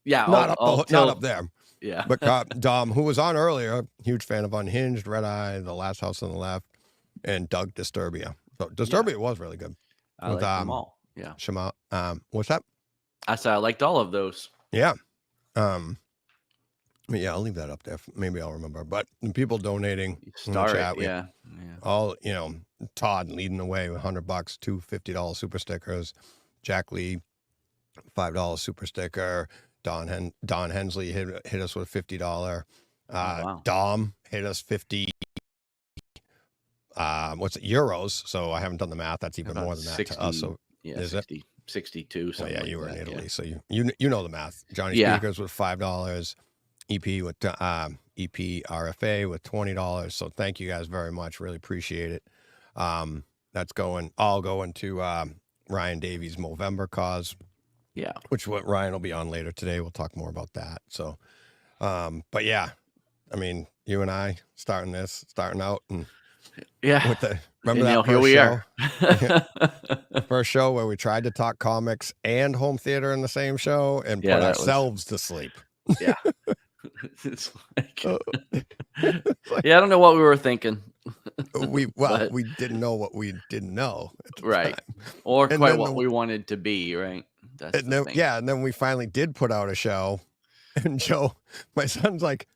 Yeah. Not up there. Yeah. But Dom, who was on earlier, huge fan of Unhinged, Red Eye, The Last House on the Left, and Doug Disturbia. So Disturbia was really good. I liked them all. Yeah. Shema, what's that? I said I liked all of those. Yeah. Yeah, I'll leave that up there. Maybe I'll remember. But the people donating in the chat, yeah. All, Todd leading the way with $100, 2 $50 super stickers. Jack Lee, $5 super sticker. Don Hensley hit us with $50. Wow. Dom hit us 50 euros. So I haven't done the math. That's even more than that 60, to us. So yeah, is 60, it 62? So yeah, you were like in Italy, yeah. so you know the math. Johnny Speakers with $5, EP with EP RFA with $20. So thank you guys very much. Really appreciate it. That's all going to Ryan Davies' Movember cause. Yeah, which what Ryan will be on later today. We'll talk more about that. So, but yeah, I mean, you and I starting out, and yeah, with remember that here we are. The first show where we tried to talk comics and home theater in the same show and put ourselves to sleep. Yeah. It's like, yeah, I don't know what we were thinking. We didn't know what we didn't know at the right time. Or and quite what we wanted to be, right? That's and then we finally did put out a show, and Joe, my son's like,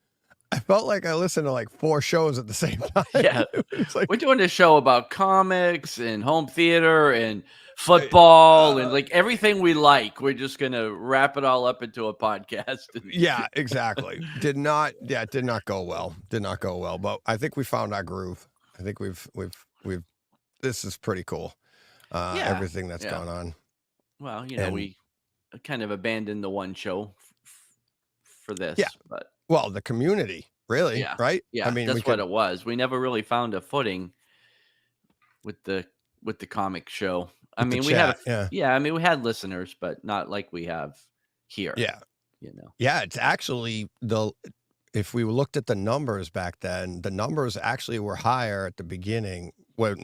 I felt like I listened to like 4 shows at the same time. Yeah, it's like, we're doing a show about comics and home theater and football and like everything we like. We're just gonna wrap it all up into a podcast. Yeah, exactly. It did not go well. But I think we found our groove. I think we've this is pretty cool. Everything that's gone on. Well, we kind of abandoned the one show for this. Yeah. But well, the community really, Yeah. right? Yeah, I mean, that's what it was. We never really found a footing with the comic show. I with the mean, we had chat, yeah. I mean, we had listeners, but not like we have here. Yeah. You know. Yeah, it's actually if we looked at the numbers back then, the numbers actually were higher at the beginning when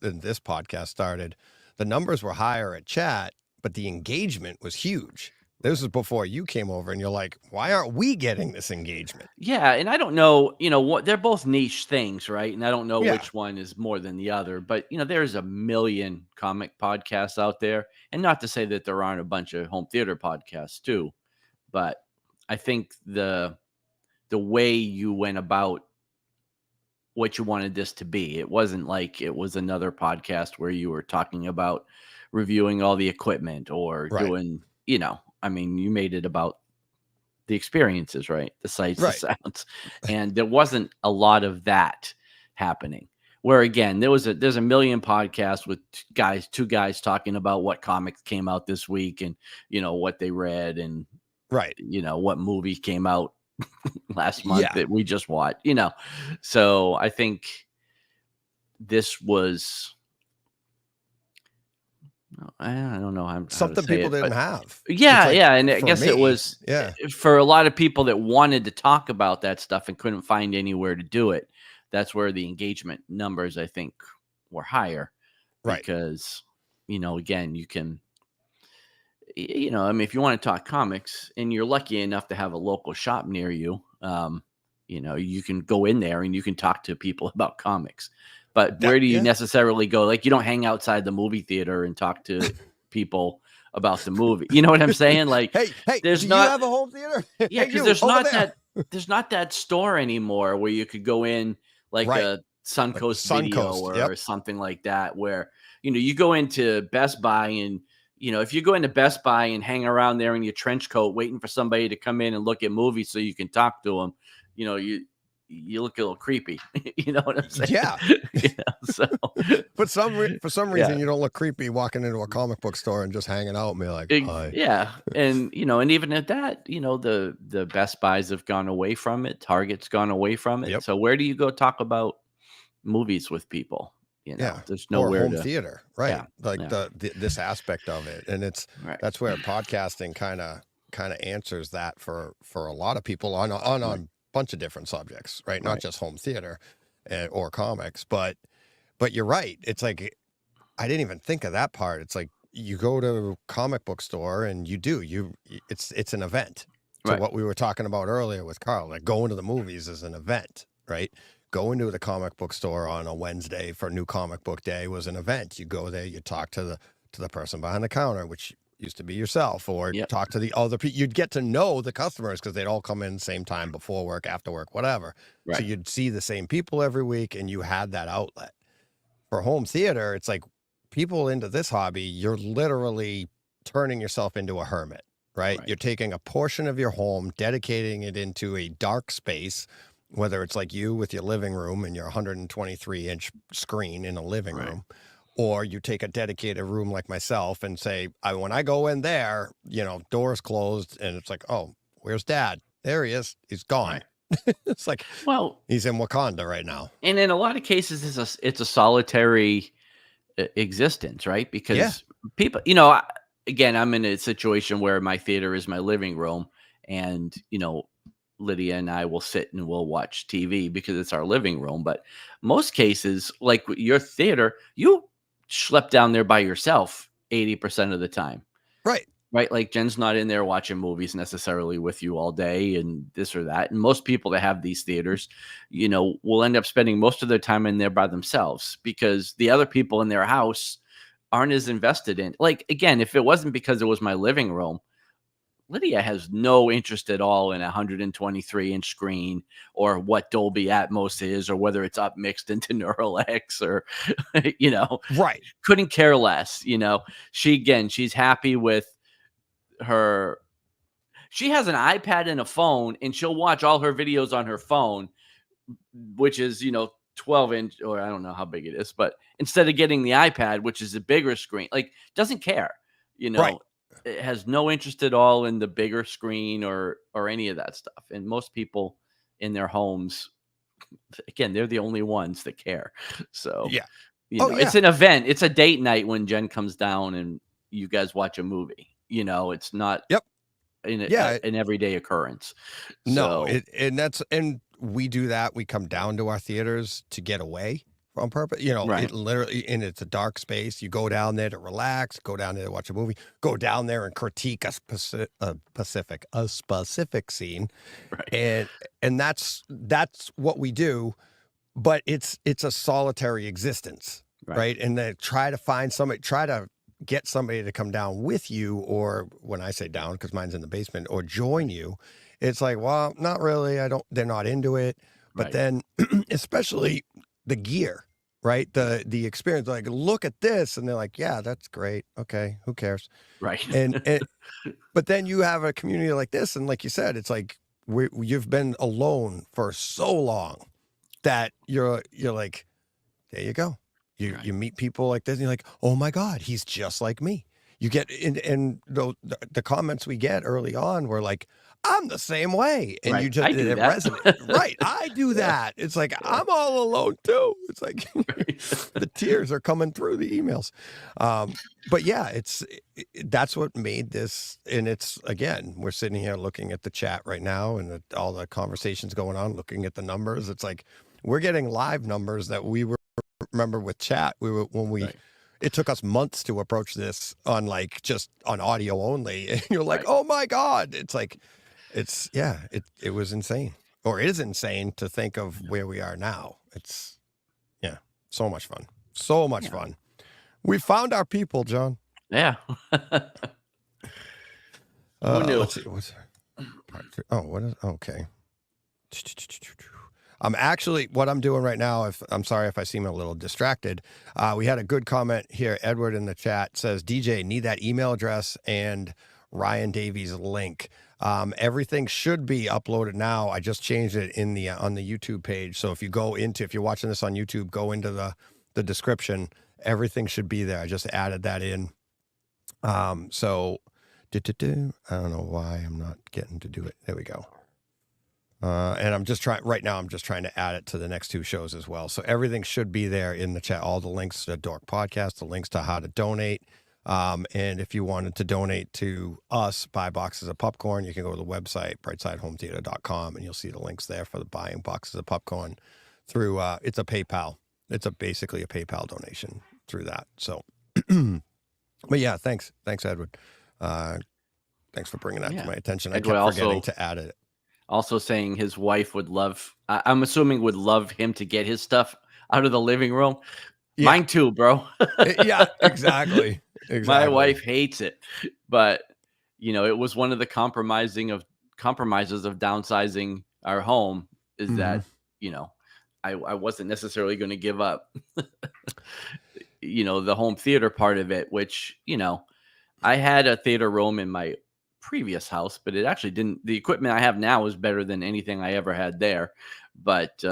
this podcast started. The numbers were higher at chat, but the engagement was huge. This is before you came over, and you're like, why aren't we getting this engagement? Yeah, and I don't know, what they're both niche things, right? And I don't know Yeah. which one is more than the other, but there's a million comic podcasts out there, and not to say that there aren't a bunch of home theater podcasts too, but I think the way you went about what you wanted this to be, it wasn't like it was another podcast where you were talking about reviewing all the equipment or doing, I mean, you made it about the experiences, right? The sights, the sounds. And there wasn't a lot of that happening. Where again, there's a million podcasts with two guys talking about what comics came out this week and what they read and what movie came out last month that we just watched, So I think this was I don't know how something to say people it, didn't have. Yeah, and I guess it was for a lot of people that wanted to talk about that stuff and couldn't find anywhere to do it. That's where the engagement numbers, I think, were higher, because again, you can, I mean, if you want to talk comics and you're lucky enough to have a local shop near you, you can go in there and you can talk to people about comics. But where do you necessarily go? Like, you don't hang outside the movie theater and talk to people about the movie. You know what I'm saying? Like, hey, there's do not, you have a home theater? Yeah, because there's not that store anymore where you could go in like a Suncoast Video or something like that, where you go into Best Buy and if you go into Best Buy and hang around there in your trench coat waiting for somebody to come in and look at movies so you can talk to them, you look a little creepy. You know what I'm saying? Yeah. So, but for some reason, you don't look creepy walking into a comic book store and just hanging out and be like, hi. Yeah. And, and even at that, the Best Buys have gone away from it. Target's gone away from it. So where do you go talk about movies with people? There's nowhere home theater, right? Yeah, like this aspect of it. And that's where podcasting kind of answers that for a lot of people on a bunch of different subjects, right? Not just home theater or comics, but you're right. It's like, I didn't even think of that part. It's like, you go to a comic book store and it's an event. So what we were talking about earlier with Carl, like going to the movies is an event, right? Going to the comic book store on a Wednesday for New Comic Book Day was an event. You go there, you talk to the person behind the counter, which used to be yourself, or talk to the other people. You'd get to know the customers because they'd all come in same time, before work, after work, whatever. So you'd see the same people every week, and you had that outlet. For home theater, it's like, people into this hobby, you're literally turning yourself into a hermit, right? You're taking a portion of your home, dedicating it into a dark space, whether it's like you with your living room and your 123-inch screen in a living room, or you take a dedicated room like myself and say, when I go in there, doors closed, and it's like, oh, where's Dad? There he is. He's gone. It's like, well, he's in Wakanda right now. And in a lot of cases, it's a solitary existence, right? Because people, again, I'm in a situation where my theater is my living room, and Lydia and I will sit and we'll watch TV because it's our living room. But most cases, like your theater, you schlep down there by yourself 80% of the time. Right. Like, Jen's not in there watching movies necessarily with you all day and this or that. And most people that have these theaters, will end up spending most of their time in there by themselves, because the other people in their house aren't as invested in. Like, again, if it wasn't because it was my living room, Lydia has no interest at all in a 123-inch screen or what Dolby Atmos is, or whether it's up mixed into Neural X or, couldn't care less. She's happy with she has an iPad and a phone, and she'll watch all her videos on her phone, which is, 12-inch, or I don't know how big it is, but instead of getting the iPad, which is a bigger screen, like, doesn't care, It has no interest at all in the bigger screen or any of that stuff. And most people in their homes. Again, they're the only ones that care. So yeah. It's an event. It's a date night when Jen comes down and you guys watch a movie. It's not an everyday occurrence. No, So, and we do that. We come down to our theaters to get away on purpose. It literally, and it's a dark space. You go down there to relax, go down there to watch a movie, go down there and critique a specific scene. Right. And that's what we do, but it's a solitary existence. Right. And then try to get somebody to come down with you, or when I say down, because mine's in the basement, or join you. It's like, well, not really. They're not into it. But then especially the gear, right? The experience, like, look at this. And they're like, yeah, that's great. Okay. Who cares? Right. But then you have a community like this. And like you said, it's like, you've been alone for so long that you're like, there you go. You meet people like this and you're like, oh my God, he's just like me. You get and the comments we get early on were like, I'm the same way. And you just I do it that. resonates. Right. I do that. It's like, I'm all alone too. It's like the tears are coming through the emails. But yeah, that's what made this. And it's, again, we're sitting here looking at the chat right now and all the conversations going on, looking at the numbers. It's like, we're getting live numbers that we were, remember with chat, it took us months to approach this on just on audio only. And you're like, oh my God. It's like, it was insane, or is insane to think of where we are now. It's so much fun. So much fun. We found our people, John. Yeah. Who knew? Let's see. Okay. I'm actually, what I'm doing right now, I'm sorry if I seem a little distracted. We had a good comment here. Edward in the chat says, DJ, need that email address and Ryan Davies link. Everything should be uploaded now. I just changed it on the YouTube page. So if you're watching this on YouTube, go into the description. Everything should be there. I just added that in. So I don't know why I'm not getting to do it. There we go. And I'm just trying to add it to the next two shows as well. So everything should be there in the chat. All the links to the Dork Podcast, the links to how to donate. And if you wanted to donate to us, buy boxes of popcorn, you can go to the website, brightsidehometheater.com, and you'll see the links there for the buying boxes of popcorn through, it's a PayPal. It's basically a PayPal donation through that. So, but yeah, thanks, Edward. Thanks for bringing that to my attention. Edward I kept forgetting to add it. Also saying his wife would love, I'm assuming would love him to get his stuff out of the living room. Yeah. Mine too, bro. Yeah, exactly. My wife hates it, but it was one of the compromises of downsizing our home is that, I wasn't necessarily going to give up, the home theater part of it, which, I had a theater room in my previous house, but it actually didn't. The equipment I have now is better than anything I ever had there. But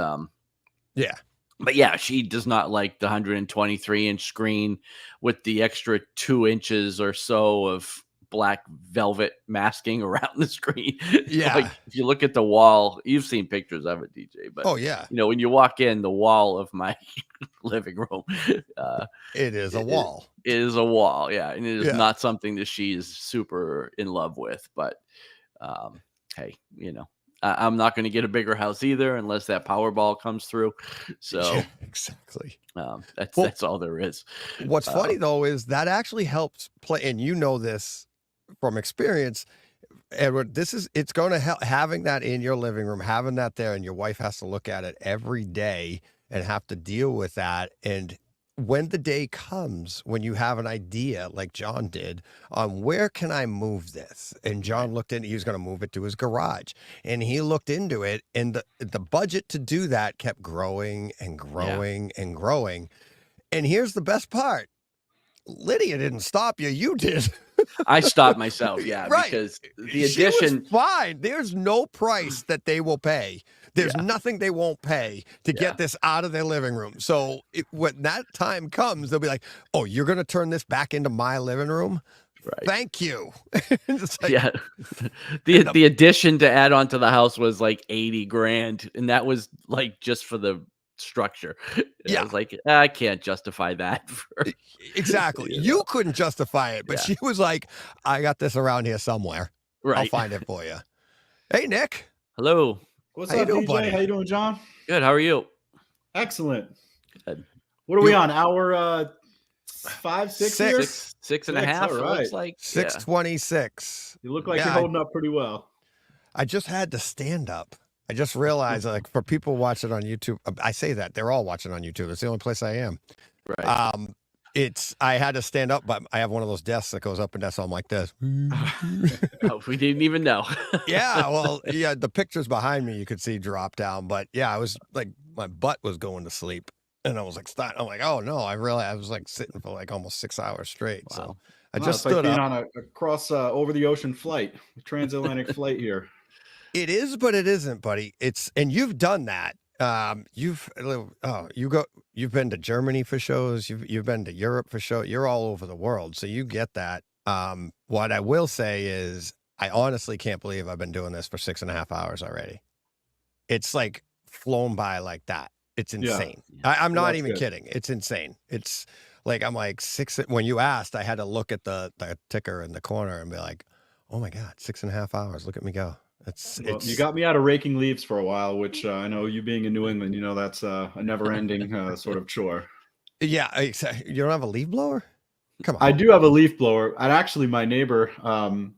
she does not like the 123-inch screen with the extra 2 inches or so of black velvet masking around the screen. Yeah. Like if you look at the wall, you've seen pictures of it, DJ, but when you walk in the wall of my living room, it is a wall. It is a wall. Yeah. And it is not something that she's super in love with, but, hey, I'm not going to get a bigger house either unless that Powerball comes through. So exactly. That's all there is. What's funny though is that actually helps play, and this from experience, Edward. It's going to help having that in your living room, having that there, and your wife has to look at it every day and have to deal with that. And when the day comes when you have an idea like John did on where can I move this, and John looked into, he was going to move it to his garage, and he looked into it, and the budget to do that kept growing and growing and growing. And here's the best part. Lydia didn't stop you. You did. I stopped myself. Yeah. Right. Because the addition. Fine. There's no price that they will pay. There's nothing they won't pay to get this out of their living room. So when that time comes, they'll be like, oh, you're going to turn this back into my living room? Thank you. Yeah. The addition to add on to the house was like 80 grand. And that was like just for the structure. I was like, I can't justify that. Exactly. You couldn't justify it, but she was like, I got this around here somewhere. I'll find it for you. Hey, Nick. Hello. What's up, DJ? Buddy? How you doing, John? Good. How are you? Excellent. Good. What are we on? Hour 5, 6 here? Six and a half. All right. It looks like 6:26. You look like you're holding up pretty well. I just had to stand up. I just realized, like, for people watching on YouTube, I say that they're all watching on YouTube. It's the only place I am. Right. I had to stand up, but I have one of those desks that goes up and down, so I'm like this. Oh, we didn't even know. The pictures behind me you could see drop down, but I was like, my butt was going to sleep, and I was like, I'm like, oh no, I was like sitting for like almost 6 hours straight. Wow. So I just stood being up on a cross over the ocean flight, transatlantic flight here. It is, but it isn't, buddy. And you've done that. You've been to Germany for shows. You've been to Europe for shows. You're all over the world, so you get that. What I will say is, I honestly can't believe I've been doing this for 6.5 hours already. It's like flown by like that. It's insane. Yeah. I'm not even kidding. It's insane. It's like, I'm like when you asked, I had to look at the ticker in the corner and be like, oh my God, 6.5 hours. Look at me go. You got me out of raking leaves for a while, which I know you being in New England, that's a never-ending sort of chore. Yeah, you don't have a leaf blower? Come on. I do have a leaf blower, and actually, my neighbor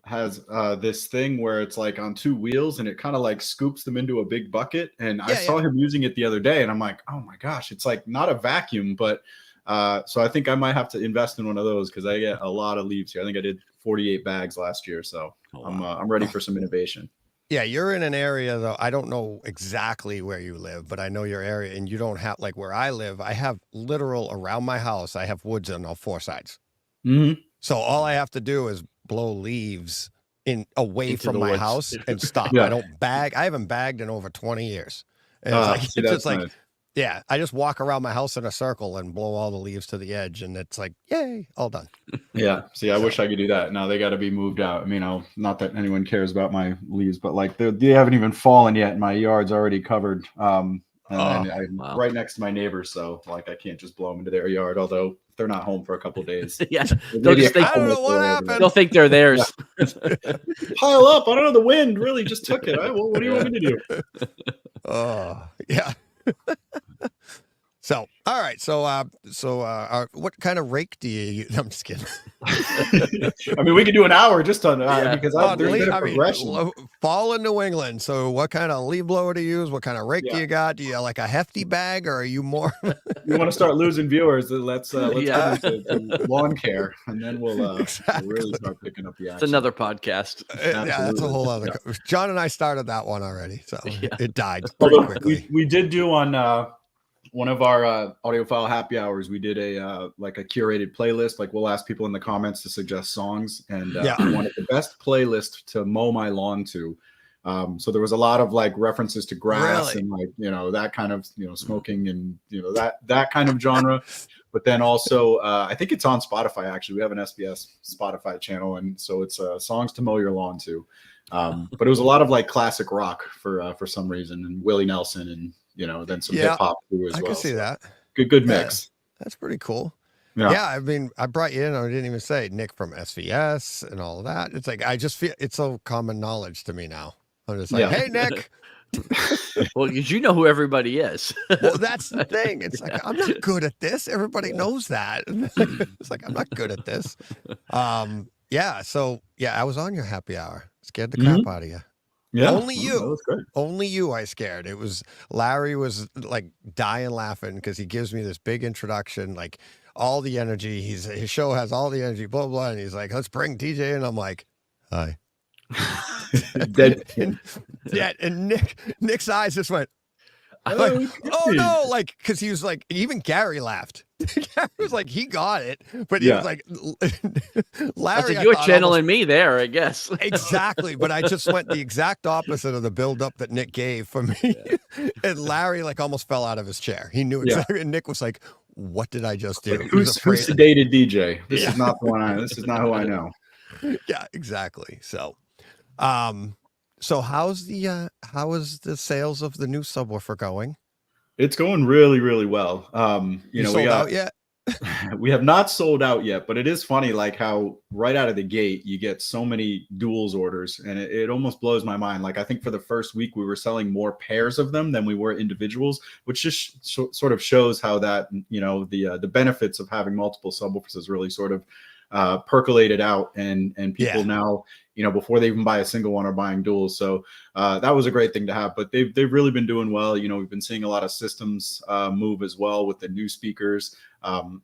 has this thing where it's like on 2 wheels, and it kind of like scoops them into a big bucket. And I saw him using it the other day, and I'm like, oh my gosh, it's like not a vacuum, but so I think I might have to invest in one of those because I get a lot of leaves here. I think I did 48 bags last year, so I'm ready for some innovation. Yeah, you're in an area, though. I don't know exactly where you live, but I know your area, and you don't have, like where I live, I have literal around my house, I have woods on all 4 sides. Mm-hmm. So all I have to do is blow leaves away from my house and stop. Yeah. I don't bag. I haven't bagged in over 20 years. And it's just like, nice. Yeah, I just walk around my house in a circle and blow all the leaves to the edge, and it's like, yay, all done. Yeah. See, I wish I could do that. No, they got to be moved out. I mean, not that anyone cares about my leaves, but like they haven't even fallen yet, and my yard's already covered. I'm right next to my neighbors, so like I can't just blow them into their yard. Although they're not home for a couple of days. Yeah, I don't know what happened. They'll think they're theirs. Pile up. I don't know. The wind really just took it. Well, what do you want me to do? Oh, yeah. So, all right. So, what kind of rake do you use? I'm just kidding. I mean, we could do an hour just on because there's been a progression. Fall in New England. So, what kind of leaf blower do you use? What kind of rake do you got? Do you like a hefty bag, or are you more? You want to start losing viewers? Let's get into lawn care, and then we'll really start picking up the action. It's another podcast. Yeah, that's a whole other. Yeah. John and I started that one already, so it died pretty quickly. We did do on. One of our audiophile happy hours, we did a curated playlist. Like we'll ask people in the comments to suggest songs, and we wanted the best playlist to mow my lawn to. So there was a lot of like references to grass and like that kind of smoking and that kind of genre. But then also I think it's on Spotify. Actually, we have an SBS Spotify channel, and so it's songs to mow your lawn to. But it was a lot of like classic rock for some reason, and Willie Nelson and. Then some hip hop too as well. I can see that. Good mix. That's pretty cool. Yeah. I mean, I brought you in. I didn't even say Nick from SVS and all of that. It's like I just feel it's so common knowledge to me now. I'm just like, hey, Nick. Well, because you know who everybody is. Well, that's the thing. It's like I'm not good at this. Everybody knows that. It's like I'm not good at this. So I was on your happy hour. Scared the crap out of you. Yeah, only you. That was good. Only you. I scared. It was Larry was like dying laughing because he gives me this big introduction, like all the energy. His show has all the energy, blah blah. And he's like, "Let's bring DJ," and I'm like, "Hi." and Nick's eyes just went. Like, oh no! Like, because he was like, even Gary laughed. Gary was like, he got it, but he was like, Larry. You were channeling me there, I guess. Exactly, but I just went the exact opposite of the build-up that Nick gave for me, and Larry like almost fell out of his chair. He knew exactly, and Nick was like, "What did I just do?" Like, who's sedated DJ? This is not the one. This is not who I know. Yeah, exactly. So, so how is the sales of the new subwoofer going? It's going really, really well. You sold out yet? We have not sold out yet, but it is funny, like how right out of the gate you get so many duals orders, and it almost blows my mind. Like I think for the first week we were selling more pairs of them than we were individuals, which just sort of shows how that the benefits of having multiple subwoofers is really sort of percolated out, and people now, before they even buy a single one, are buying duals. So that was a great thing to have. But they've really been doing well. We've been seeing a lot of systems move as well with the new speakers.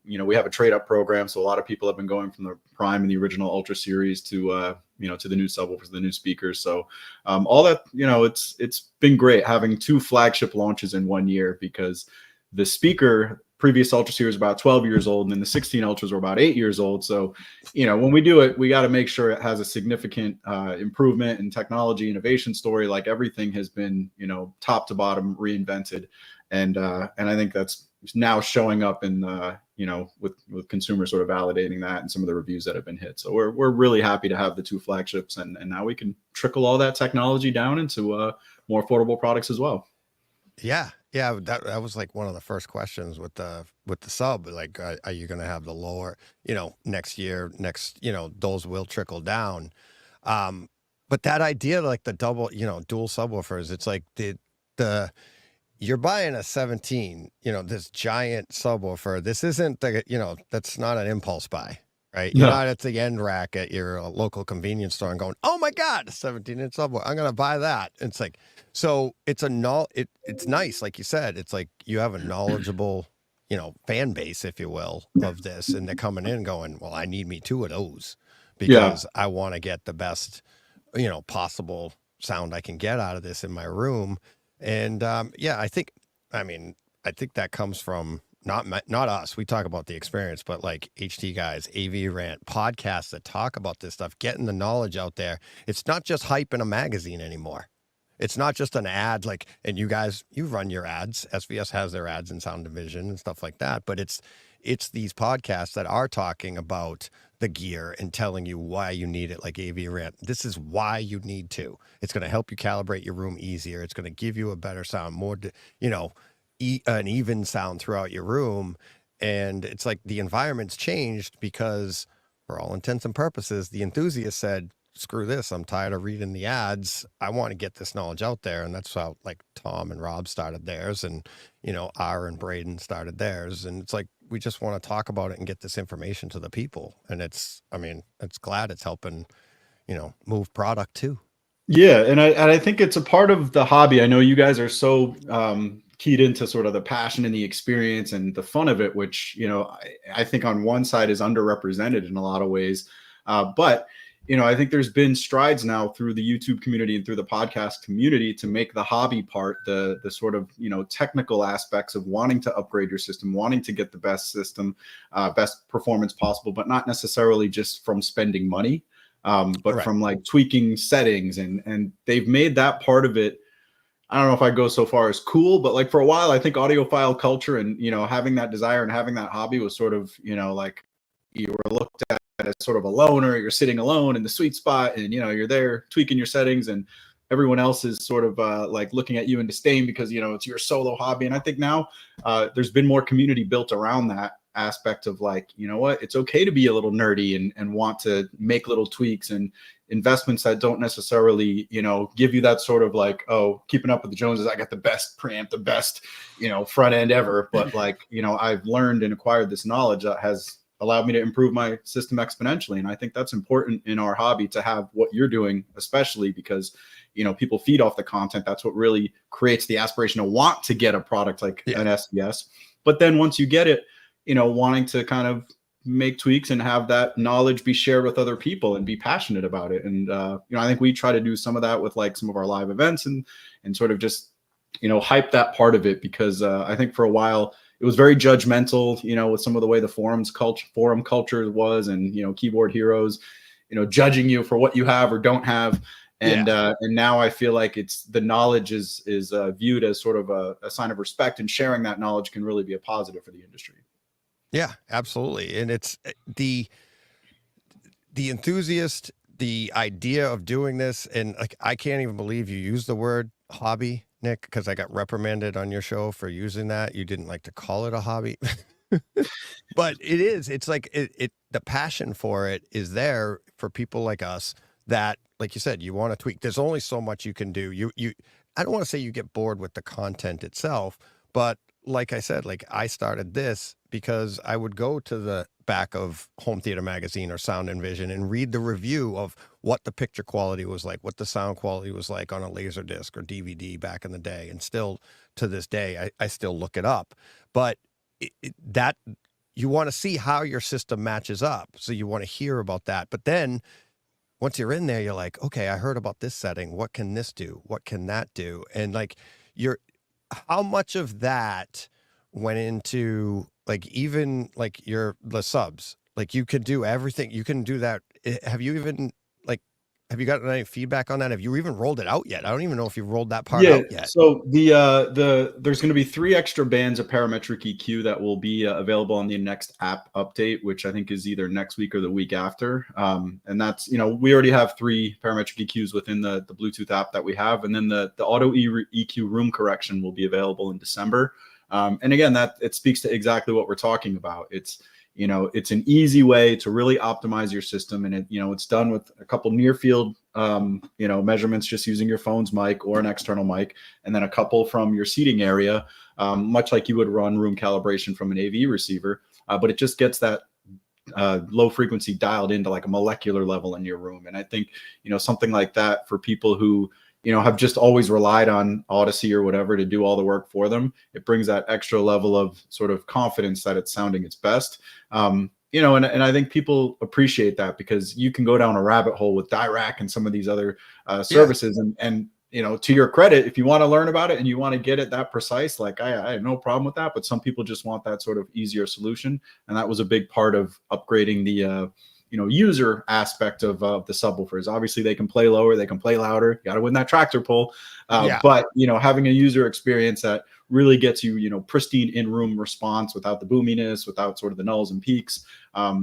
We have a trade up program, so a lot of people have been going from the Prime and the original Ultra series to to the new subwoofers, the new speakers. So all that, it's been great having 2 flagship launches in 1 year, because the speaker previous Ultra series was about 12 years old, and then the 16 Ultras were about 8 years old. So when we do it, we got to make sure it has a significant improvement in technology, innovation story. Like everything has been top to bottom reinvented, and I think that's now showing up in with consumers sort of validating that, and some of the reviews that have been hit. So we're really happy to have the 2 flagships, and now we can trickle all that technology down into more affordable products as well. Yeah, that was like one of the first questions with the sub. Like, are you going to have the lower, next year? Those will trickle down. But that idea, like the double, dual subwoofers, it's like the you're buying a 17, this giant subwoofer. This isn't that's not an impulse buy, right? You're not at the end rack at your local convenience store and going, oh my God, a 17-inch subwoofer, I'm going to buy that. It's like, so it's it's nice. Like you said, it's like you have a knowledgeable, fan base, if you will, of this. And they're coming in going, well, I need me 2 of those because I want to get the best, possible sound I can get out of this in my room. And I think that comes from not us. We talk about the experience, but like HT guys, AV Rant, podcasts that talk about this stuff, getting the knowledge out there. It's not just hype in a magazine anymore. It's not just an ad, and you guys, you run your ads. SVS has their ads in Sound Division and stuff like that. But it's these podcasts that are talking about the gear and telling you why you need it, like AV Rant. This is why you need to. It's going to help you calibrate your room easier. It's going to give you a better sound, more, an even sound throughout your room. And it's like the environment's changed because, for all intents and purposes, the enthusiast said, screw this, I'm tired of reading the ads. I want to get this knowledge out there. And that's how like Tom and Rob started theirs, and R and Braden started theirs. And it's like, we just want to talk about it and get this information to the people. And it's glad it's helping, move product too. Yeah. And I think it's a part of the hobby. I know you guys are so keyed into sort of the passion and the experience and the fun of it, which, I think on one side is underrepresented in a lot of ways. But I think there's been strides now through the YouTube community and through the podcast community to make the hobby part, the sort of, technical aspects of wanting to upgrade your system, wanting to get the best system, best performance possible, but not necessarily just from spending money, but from like tweaking settings. And they've made that part of it. I don't know if I go so far as cool, but like for a while, I think audiophile culture and, having that desire and having that hobby was sort of, like you were looked at as sort of a loner. You're sitting alone in the sweet spot, and you're there tweaking your settings, and everyone else is sort of like looking at you in disdain because it's your solo hobby. And I think now there's been more community built around that aspect of like, what, it's okay to be a little nerdy and want to make little tweaks and investments that don't necessarily give you that sort of like, oh, keeping up with the Joneses, I got the best preamp, the best front end ever, but like I've learned and acquired this knowledge that has allowed me to improve my system exponentially. And I think that's important in our hobby to have what you're doing, especially because, people feed off the content. That's what really creates the aspiration to want to get a product like an SDS. But then once you get it, wanting to kind of make tweaks and have that knowledge be shared with other people and be passionate about it. And, I think we try to do some of that with like some of our live events and sort of just, hype that part of it, because I think for a while, it was very judgmental, with some of the way the forum culture was, and, keyboard heroes, judging you for what you have or don't have. And now I feel like the knowledge is viewed as sort of a sign of respect, and sharing that knowledge can really be a positive for the industry. Yeah, absolutely. And it's the enthusiast, the idea of doing this, and like I can't even believe you used the word hobby, Nick, because I got reprimanded on your show for using that. You didn't like to call it a hobby. But it is. It's like the passion for it is there for people like us that, like you said, you want to tweak. There's only so much you can do. I don't want to say you get bored with the content itself, but like I said, like I started this because I would go to the back of Home Theater Magazine or Sound and Vision and read the review of what the picture quality was like, what the sound quality was like on a laser disc or DVD back in the day. And still to this day, I still look it up. But that you want to see how your system matches up. So you want to hear about that. But then once you're in there, you're like, okay, I heard about this setting. What can this do? What can that do? And like how much of that went into like, even like the subs, like you could do everything. You can do that. Have you gotten any feedback on that? Have you even rolled it out yet? I don't even know if you've rolled that part out yet. So there's going to be 3 extra bands of parametric EQ that will be available on the next app update, which I think is either next week or the week after. And that's, we already have 3 parametric EQs within the Bluetooth app that we have. And then the auto EQ room correction will be available in December. And again, that it speaks to exactly what we're talking about. It's an easy way to really optimize your system, and it's done with a couple near field, measurements, just using your phone's mic or an external mic, and then a couple from your seating area, much like you would run room calibration from an AV receiver, but it just gets that low frequency dialed into like a molecular level in your room. And I think, something like that for people who, have just always relied on Odyssey or whatever to do all the work for them, it brings that extra level of sort of confidence that it's sounding its best. And I think people appreciate that, because you can go down a rabbit hole with Dirac and some of these other services. And to your credit, if you want to learn about it and you want to get it that precise, like I have no problem with that, but some people just want that sort of easier solution. And that was a big part of upgrading the, user aspect of the subwoofers. Obviously they can play lower, they can play louder, you got to win that tractor pull. But having a user experience that really gets you, pristine in-room response without the boominess, without sort of the nulls and peaks.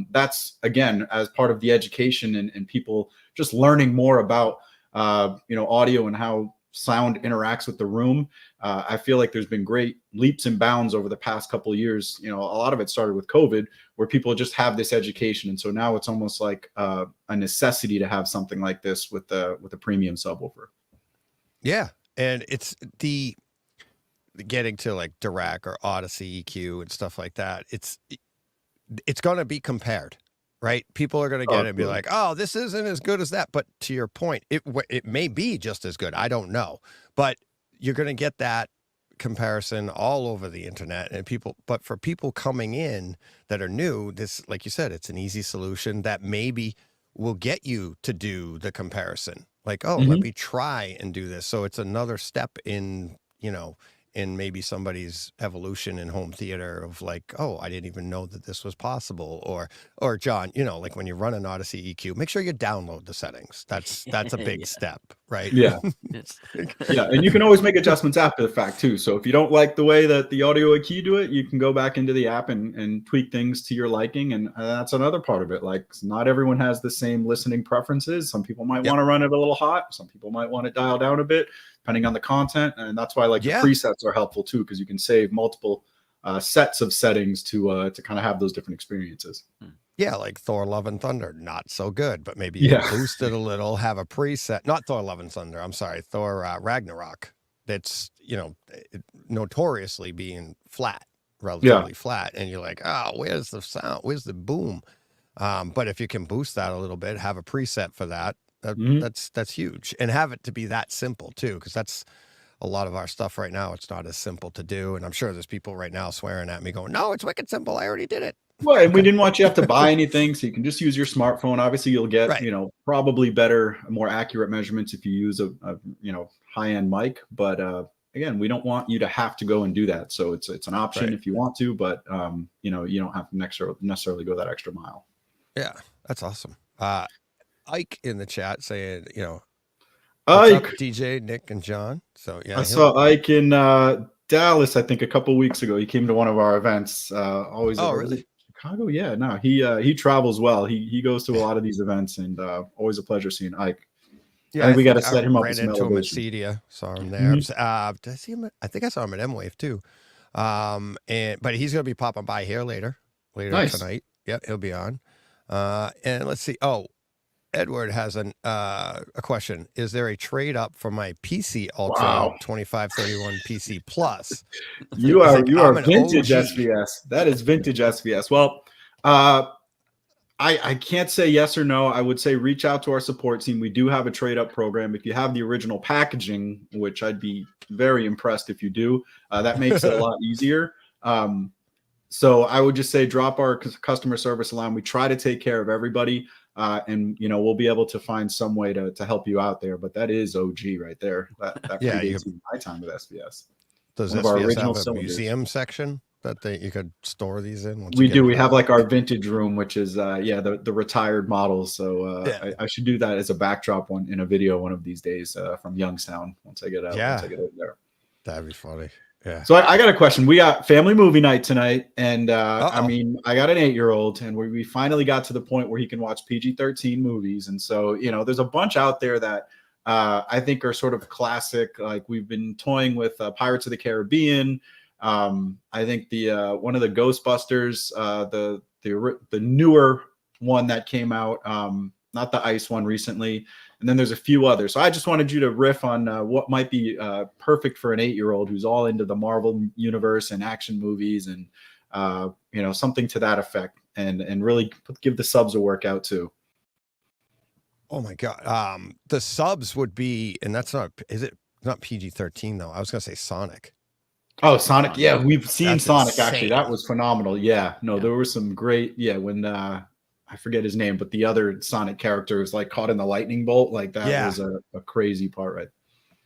That's, again, as part of the education and people just learning more about, audio and how sound interacts with the room. I feel like there's been great leaps and bounds over the past couple of years. A lot of it started with COVID, where people just have this education. And so now it's almost like a necessity to have something like this with a premium subwoofer. Yeah. And it's the getting to like Dirac or Odyssey EQ and stuff like that. It's going to be compared, right? People are going to get it and be like, oh, this isn't as good as that. But to your point, it may be just as good. I don't know, but you're going to get that comparison all over the internet. And but for people coming in that are new, this, like you said, it's an easy solution that maybe will get you to do the comparison. Like, oh, let me try and do this. So it's another step in, in maybe somebody's evolution in home theater of like, oh, I didn't even know that this was possible. Or John, like when you run an Odyssey EQ, make sure you download the settings. That's a big step, right? Yeah. Yeah. And you can always make adjustments after the fact too. So if you don't like the way that the audio EQ do it, you can go back into the app and tweak things to your liking. And that's another part of it. Like, not everyone has the same listening preferences. Some people might want to run it a little hot. Some people might want to dial down a bit, depending on the content. And that's why the presets are helpful too, because you can save multiple sets of settings to kind of have those different experiences. Yeah, like Thor Love and Thunder, not so good, but maybe you boost it a little, have a preset. Not Thor Love and Thunder, I'm sorry, Thor Ragnarok. That's, notoriously being flat, relatively flat. And you're like, oh, where's the sound? Where's the boom? But if you can boost that a little bit, have a preset for that, that's huge. And have it to be that simple too, because that's a lot of our stuff right now. It's not as simple to do. And I'm sure there's people right now swearing at me going, no, it's wicked simple. I already did it. Well, and we didn't want you to have to buy anything, so you can just use your smartphone. Obviously, you'll get probably better, more accurate measurements if you use a high-end mic. But again, we don't want you to have to go and do that. So it's an option if you want to, but you don't have to necessarily go that extra mile. Yeah, that's awesome. Ike in the chat saying, Ike, up, DJ, Nick, and John. So yeah, I saw Ike in Dallas, I think a couple weeks ago. He came to one of our events. Always, really? Chicago, yeah, no, he travels well. He goes to a lot of these events, and always a pleasure seing Ike. Yeah, I think we got to I set him up ran with some into him at elevation. Cedia. Saw him there. Mhm. Did I see him? I think I saw him at M-Wave too. But he's gonna be popping by here later Nice. tonight. Yeah, he'll be on. And let's see. Oh, Edward has a question. Is there a trade up for my PC Ultra Wow. 2531 PC Plus? You are I'm an vintage OG. SVS. That is vintage SVS. Well, I can't say yes or no. I would say reach out to our support team. We do have a trade up program. If you have the original packaging, which I'd be very impressed if you do, that makes it a lot easier. So I would just say drop our customer service line. We try to take care of everybody, and we'll be able to find some way to help you out there. But that is OG right there. That predates my time with SVS. Does SVS have a museum section that you could store these in? We do. We have like our vintage room, which is the retired models. So I should do that as a backdrop one in a video one of these days from Youngstown once I get out. Yeah, once I get over there. That'd be funny. Yeah. So I got a question. We got family movie night tonight, and I mean, I got an 8-year-old, and we finally got to the point where he can watch PG-13 movies, and so there's a bunch out there that I think are sort of classic. Like we've been toying with Pirates of the Caribbean. I think the one of the Ghostbusters, the newer one that came out, not the ice one recently. And then there's a few others. So I just wanted you to riff on what might be perfect for an 8-year-old who's all into the Marvel universe and action movies and, something to that effect and really give the subs a workout too. Oh my God. The subs would be, and that's not PG-13 though. I was going to say Sonic. Oh, Sonic. Yeah. We've seen That's Sonic insane. actually. That was phenomenal. Yeah. No, there were some great, when, I forget his name, but the other Sonic character was like caught in the lightning bolt. Like that was a crazy part, right?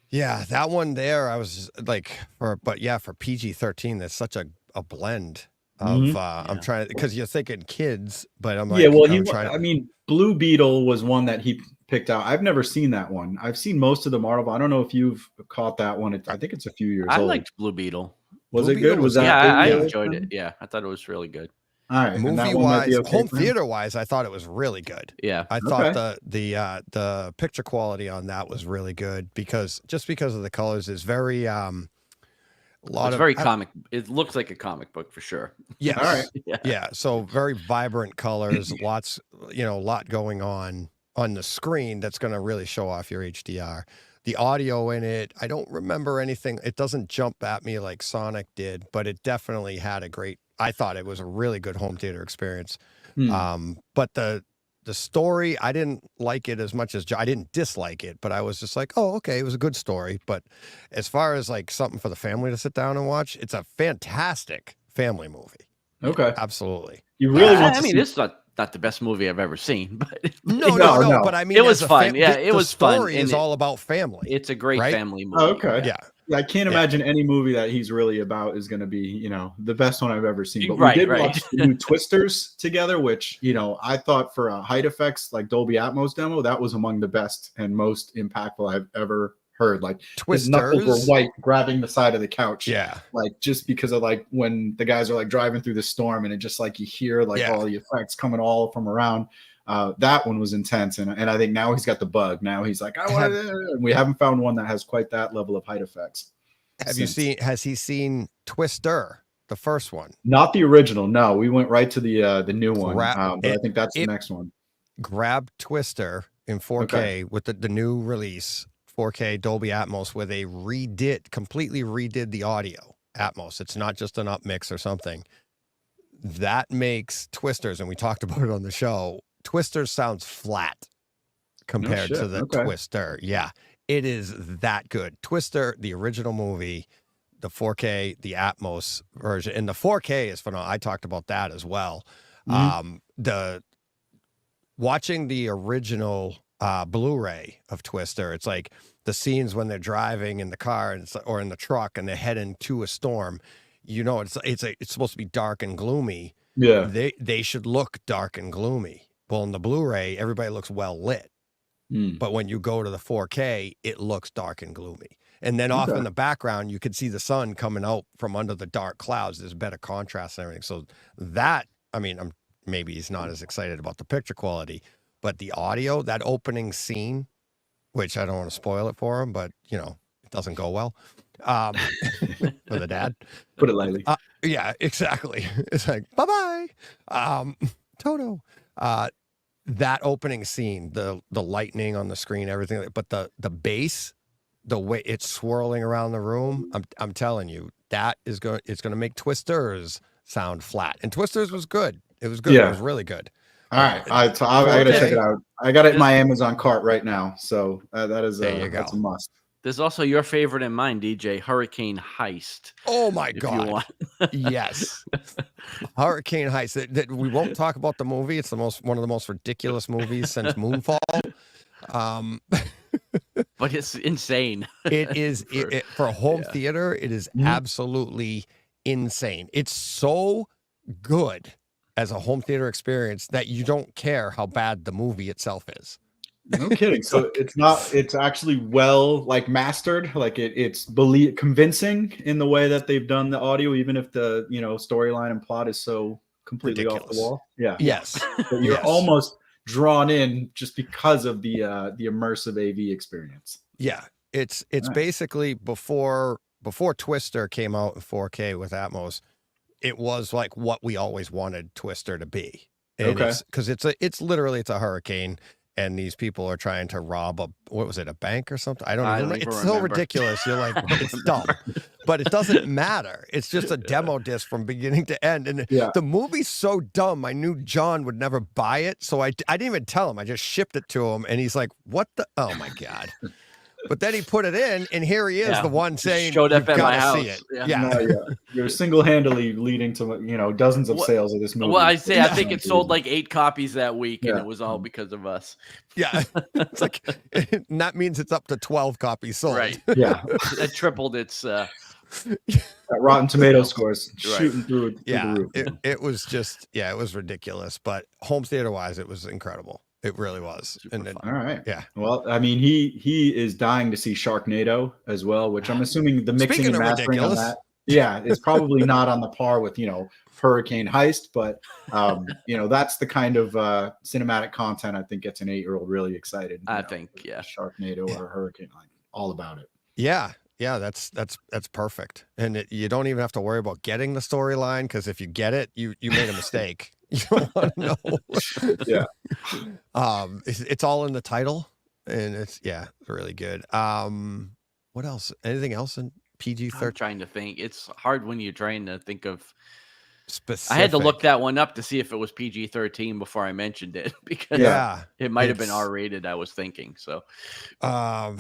Yeah, that one there, I was like, for PG-13, there's such a blend of, I'm trying to, because you're thinking kids, but I'm like, I mean, Blue Beetle was one that he picked out. I've never seen that one. I've seen most of the Marvel. I don't know if you've caught that one. I think it's a few years old. I liked Blue Beetle. Was it good? Was that? Yeah, I enjoyed it. Yeah, I thought it was really good. All right, movie-wise, home theater-wise, I thought it was really good. Yeah, I thought the picture quality on that was really good because of the colors is very comic. It looks like a comic book for sure. Yes. All right. Yeah. So very vibrant colors, lots, a lot going on the screen that's going to really show off your HDR. The audio in it, I don't remember anything. It doesn't jump at me like Sonic did, but it definitely had I thought it was a really good home theater experience. But the story, I didn't like it as much as I didn't dislike it, but I was just like, oh, okay, it was a good story. But as far as like something for the family to sit down and watch, it's a fantastic family movie. Okay. Absolutely. You really want to I mean, this is not the best movie I've ever seen, but no. But I mean, it was fun. It was fun. The story is all about family. It's a great family movie. Oh, okay. Yeah. I can't imagine any movie that he's really about is going to be, the best one I've ever seen. But Right, we did right. watch the new Twisters together, which, I thought for height effects, like Dolby Atmos demo, that was among the best and most impactful I've ever heard. Like his knuckles were white, grabbing the side of the couch. Yeah. Like just because of like when the guys are like driving through the storm and it just like you hear like all the effects coming all from around. That one was intense, and I think now he's got the bug. Now he's like, I want to. We haven't found one that has quite that level of height effects. Has he seen Twister, the first one? Not the original. No, we went right to the new one. But I think that's the next one. Grab Twister in 4K with the new release, 4K Dolby Atmos, where they completely redid the audio Atmos. It's not just an up mix or something. That makes Twisters, and we talked about it on the show. Twisters sounds flat compared to the Twister. Yeah, it is that good. Twister, the original movie, the 4K, the Atmos version, and the 4K is phenomenal. I talked about that as well. Watching the original Blu-ray of Twister, it's like the scenes when they're driving in the car or in the truck and they're heading to a storm. It's supposed to be dark and gloomy. Yeah, they should look dark and gloomy. Well, in the Blu-ray, everybody looks well lit. But when you go to the 4K, it looks dark and gloomy. And then off in the background, you could see the sun coming out from under the dark clouds. There's better contrast and everything. So that I mean, maybe he's not as excited about the picture quality, but the audio, that opening scene, which I don't want to spoil it for him, but you know, it doesn't go well for the dad. Put it lightly. Yeah, exactly. It's like, bye-bye, Toto. That opening scene, the lightning on the screen, everything, but the bass, the way it's swirling around the room, I'm telling you, it's going to make Twisters sound flat. And Twisters was good. It was good. Yeah. It was really good. All right, I gotta check it out. I got it in my Amazon cart right now, so that's a must. There's also your favorite in mine, DJ, Hurricane Heist. Oh my God! Yes, Hurricane Heist. That we won't talk about the movie. It's one of the most ridiculous movies since Moonfall. But it's insane. It is for home theater. It is absolutely insane. It's so good as a home theater experience that you don't care how bad the movie itself is. No kidding. So it's actually well mastered. Like it's convincing in the way that they've done the audio, even if the storyline and plot is so completely off the wall. Yeah. Yes. But you're almost drawn in just because of the immersive AV experience. Yeah. It's basically before Twister came out in 4K with Atmos, it was like what we always wanted Twister to be. And because it's literally a hurricane, and these people are trying to rob a bank or something? I don't even remember. It's so ridiculous. You're like, it's dumb, but it doesn't matter. It's just a demo disc from beginning to end. And the movie's so dumb. I knew John would never buy it. So I didn't even tell him. I just shipped it to him. And he's like, what the? Oh my God. But then he put it in, and here he is, the one saying, showed up at my house. See it. You're single-handedly leading to dozens of sales of this movie. Well, I think it sold like 8 copies that week, and it was all because of us. Yeah, it's like that means it's up to 12 copies sold. Right. Yeah, it tripled its. Rotten Tomato scores shooting through the roof. It was just it was ridiculous. But home theater wise, it was incredible. It really was. All right. Yeah. Well, I mean, he is dying to see Sharknado as well, which I'm assuming the mixing and mastering on that. Yeah, it's probably not on the par with Hurricane Heist, but that's the kind of cinematic content I think gets an 8-year-old really excited. I think Sharknado or Hurricane, all about it. Yeah. Yeah, that's perfect. And you don't even have to worry about getting the storyline, because if you get it, you made a mistake. You don't want to know. Yeah. It's all in the title, and it's really good. What else? Anything else in PG-13? I'm trying to think. It's hard when you're trying to think of specific. I had to look that one up to see if it was PG-13 before I mentioned it, because it might have been R-rated. I was thinking so. Well,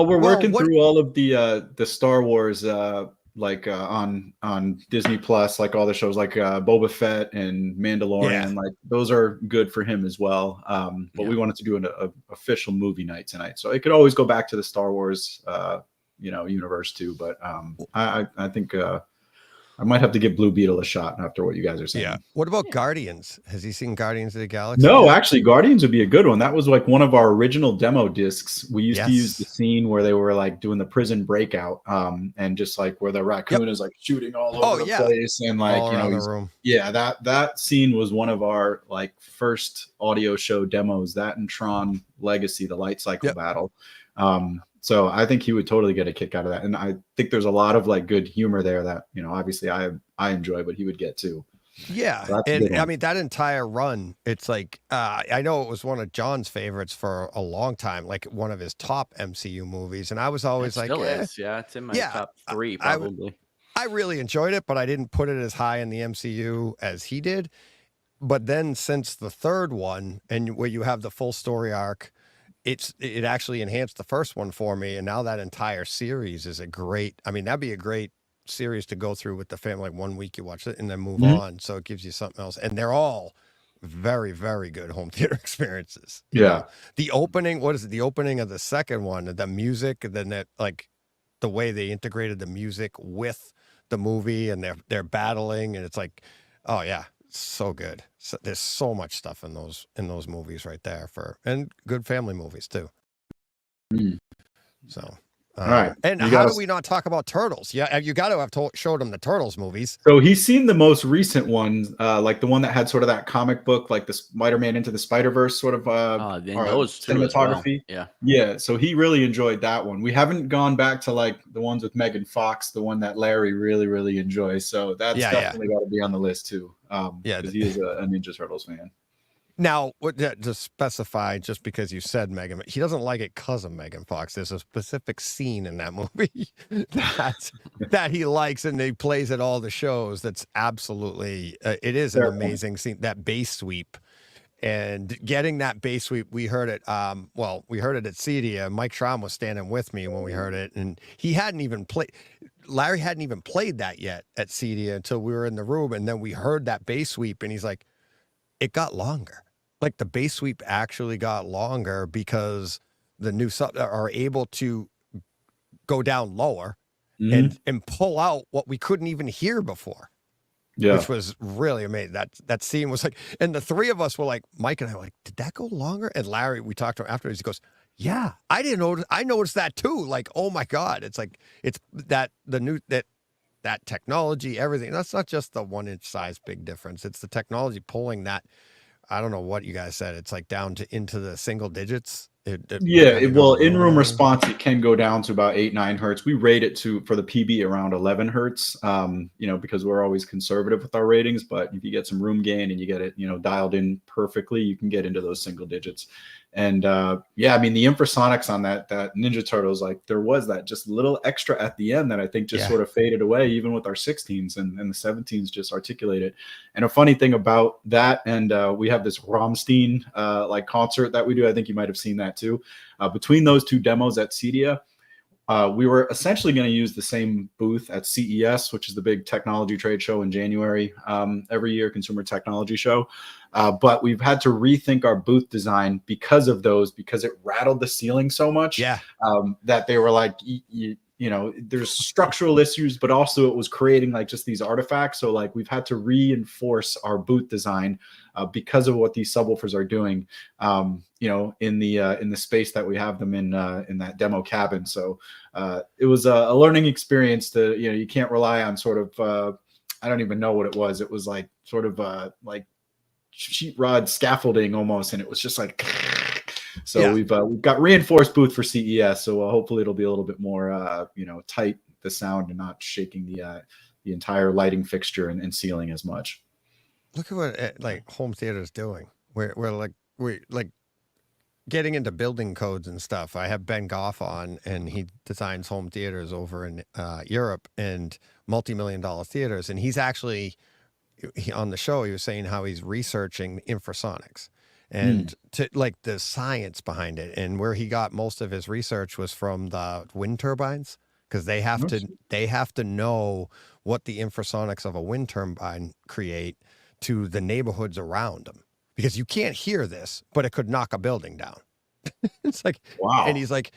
we're working through all of the Star Wars on Disney Plus, like all the shows like Boba Fett and Mandalorian, like those are good for him as well. But we wanted to do an official movie night tonight, so it could always go back to the Star Wars universe too. But I think I might have to give Blue Beetle a shot after what you guys are saying. Yeah. What about Guardians? Has he seen Guardians of the Galaxy? No, actually, Guardians would be a good one. That was like one of our original demo discs. We used to use the scene where they were like doing the prison breakout, and just like where the raccoon is like shooting all over the place, and like all around the room. Yeah, that scene was one of our like first audio show demos. That and Tron Legacy, the light cycle battle. So I think he would totally get a kick out of that. And I think there's a lot of like good humor there that, obviously I enjoy, but he would get too. Yeah. So and I mean, that entire run, it's like, I know it was one of John's favorites for a long time, like one of his top MCU movies. And I was always like, is. Yeah. It's in my top 3 probably. I really enjoyed it, but I didn't put it as high in the MCU as he did. But then since the third one, and where you have the full story arc, it actually enhanced the first one for me, and now that entire series is that'd be a great series to go through with the family. Like 1 week you watch it and then move on, so it gives you something else. And they're all very, very good home theater experiences. The opening, what is it? The opening of the second one, the music, and then that like the way they integrated the music with the movie, and they're battling, and it's like, oh yeah. So good. So there's so much stuff in those movies right there and good family movies too. So All right. And how do we not talk about Turtles? Yeah, you got to have showed him the Turtles movies. So he's seen the most recent one, like the one that had sort of that comic book, like the Spider-Man Into the Spider-Verse sort of cinematography. Well. Yeah. So he really enjoyed that one. We haven't gone back to like the ones with Megan Fox, the one that Larry really, really enjoys. So that's definitely got to be on the list too. Because he is a Ninja Turtles fan. Now, to specify, just because you said Megan, he doesn't like it because of Megan Fox. There's a specific scene in that movie that he likes, and he plays at all the shows. That's absolutely, it is an amazing scene. That bass sweep, and getting that bass sweep, we heard it. We heard it at CEDIA. Mike Schramm was standing with me when we heard it, and he hadn't even played. Larry hadn't even played that yet at CEDIA until we were in the room, and then we heard that bass sweep, and he's like, it got longer. Like the bass sweep actually got longer because the new sub are able to go down lower and pull out what we couldn't even hear before. Yeah. Which was really amazing. That scene was like, and the three of us were like, Mike and I were like, did that go longer? And Larry, we talked to him afterwards, he goes, yeah, I didn't notice. I noticed that too. Like, oh my God. It's like, it's that technology, everything. That's not just the 1-inch size big difference. It's the technology pulling that. I don't know what you guys said. It's like down to into the single digits. In-room response, it can go down to about 8-9 hertz. We rate it for the PB around 11 hertz, because we're always conservative with our ratings. But if you get some room gain and you get it, dialed in perfectly, you can get into those single digits. And the infrasonics on that Ninja Turtles, like there was that just little extra at the end that I think just sort of faded away, even with our 16s and the 17s just articulate it. And a funny thing about that, and we have this Rammstein concert that we do. I think you might have seen that too. Between those two demos at CEDIA, we were essentially going to use the same booth at CES, which is the big technology trade show in January every year, consumer technology show. But we've had to rethink our booth design because it rattled the ceiling so much that they were like, there's structural issues, but also it was creating like just these artifacts. So like we've had to reinforce our booth design because of what these subwoofers are doing, in the space that we have them in that demo cabin. So it was a learning experience to, you can't rely on sort of, I don't even know what it was. It was like sort of like sheet rod scaffolding almost. And it was just like, so we've got reinforced booth for CES. So hopefully it'll be a little bit more, tight, the sound, and not shaking the entire lighting fixture and ceiling as much. Look at what like home theater is doing. We're getting into building codes and stuff. I have Ben Goff on, and he designs home theaters over in Europe and multi-million-dollar theaters. And he's actually on the show. He was saying how he's researching infrasonics and to like the science behind it. And where he got most of his research was from the wind turbines, because they have to know what the infrasonics of a wind turbine create to the neighborhoods around them, because you can't hear this, but it could knock a building down. It's like, wow. And he's like,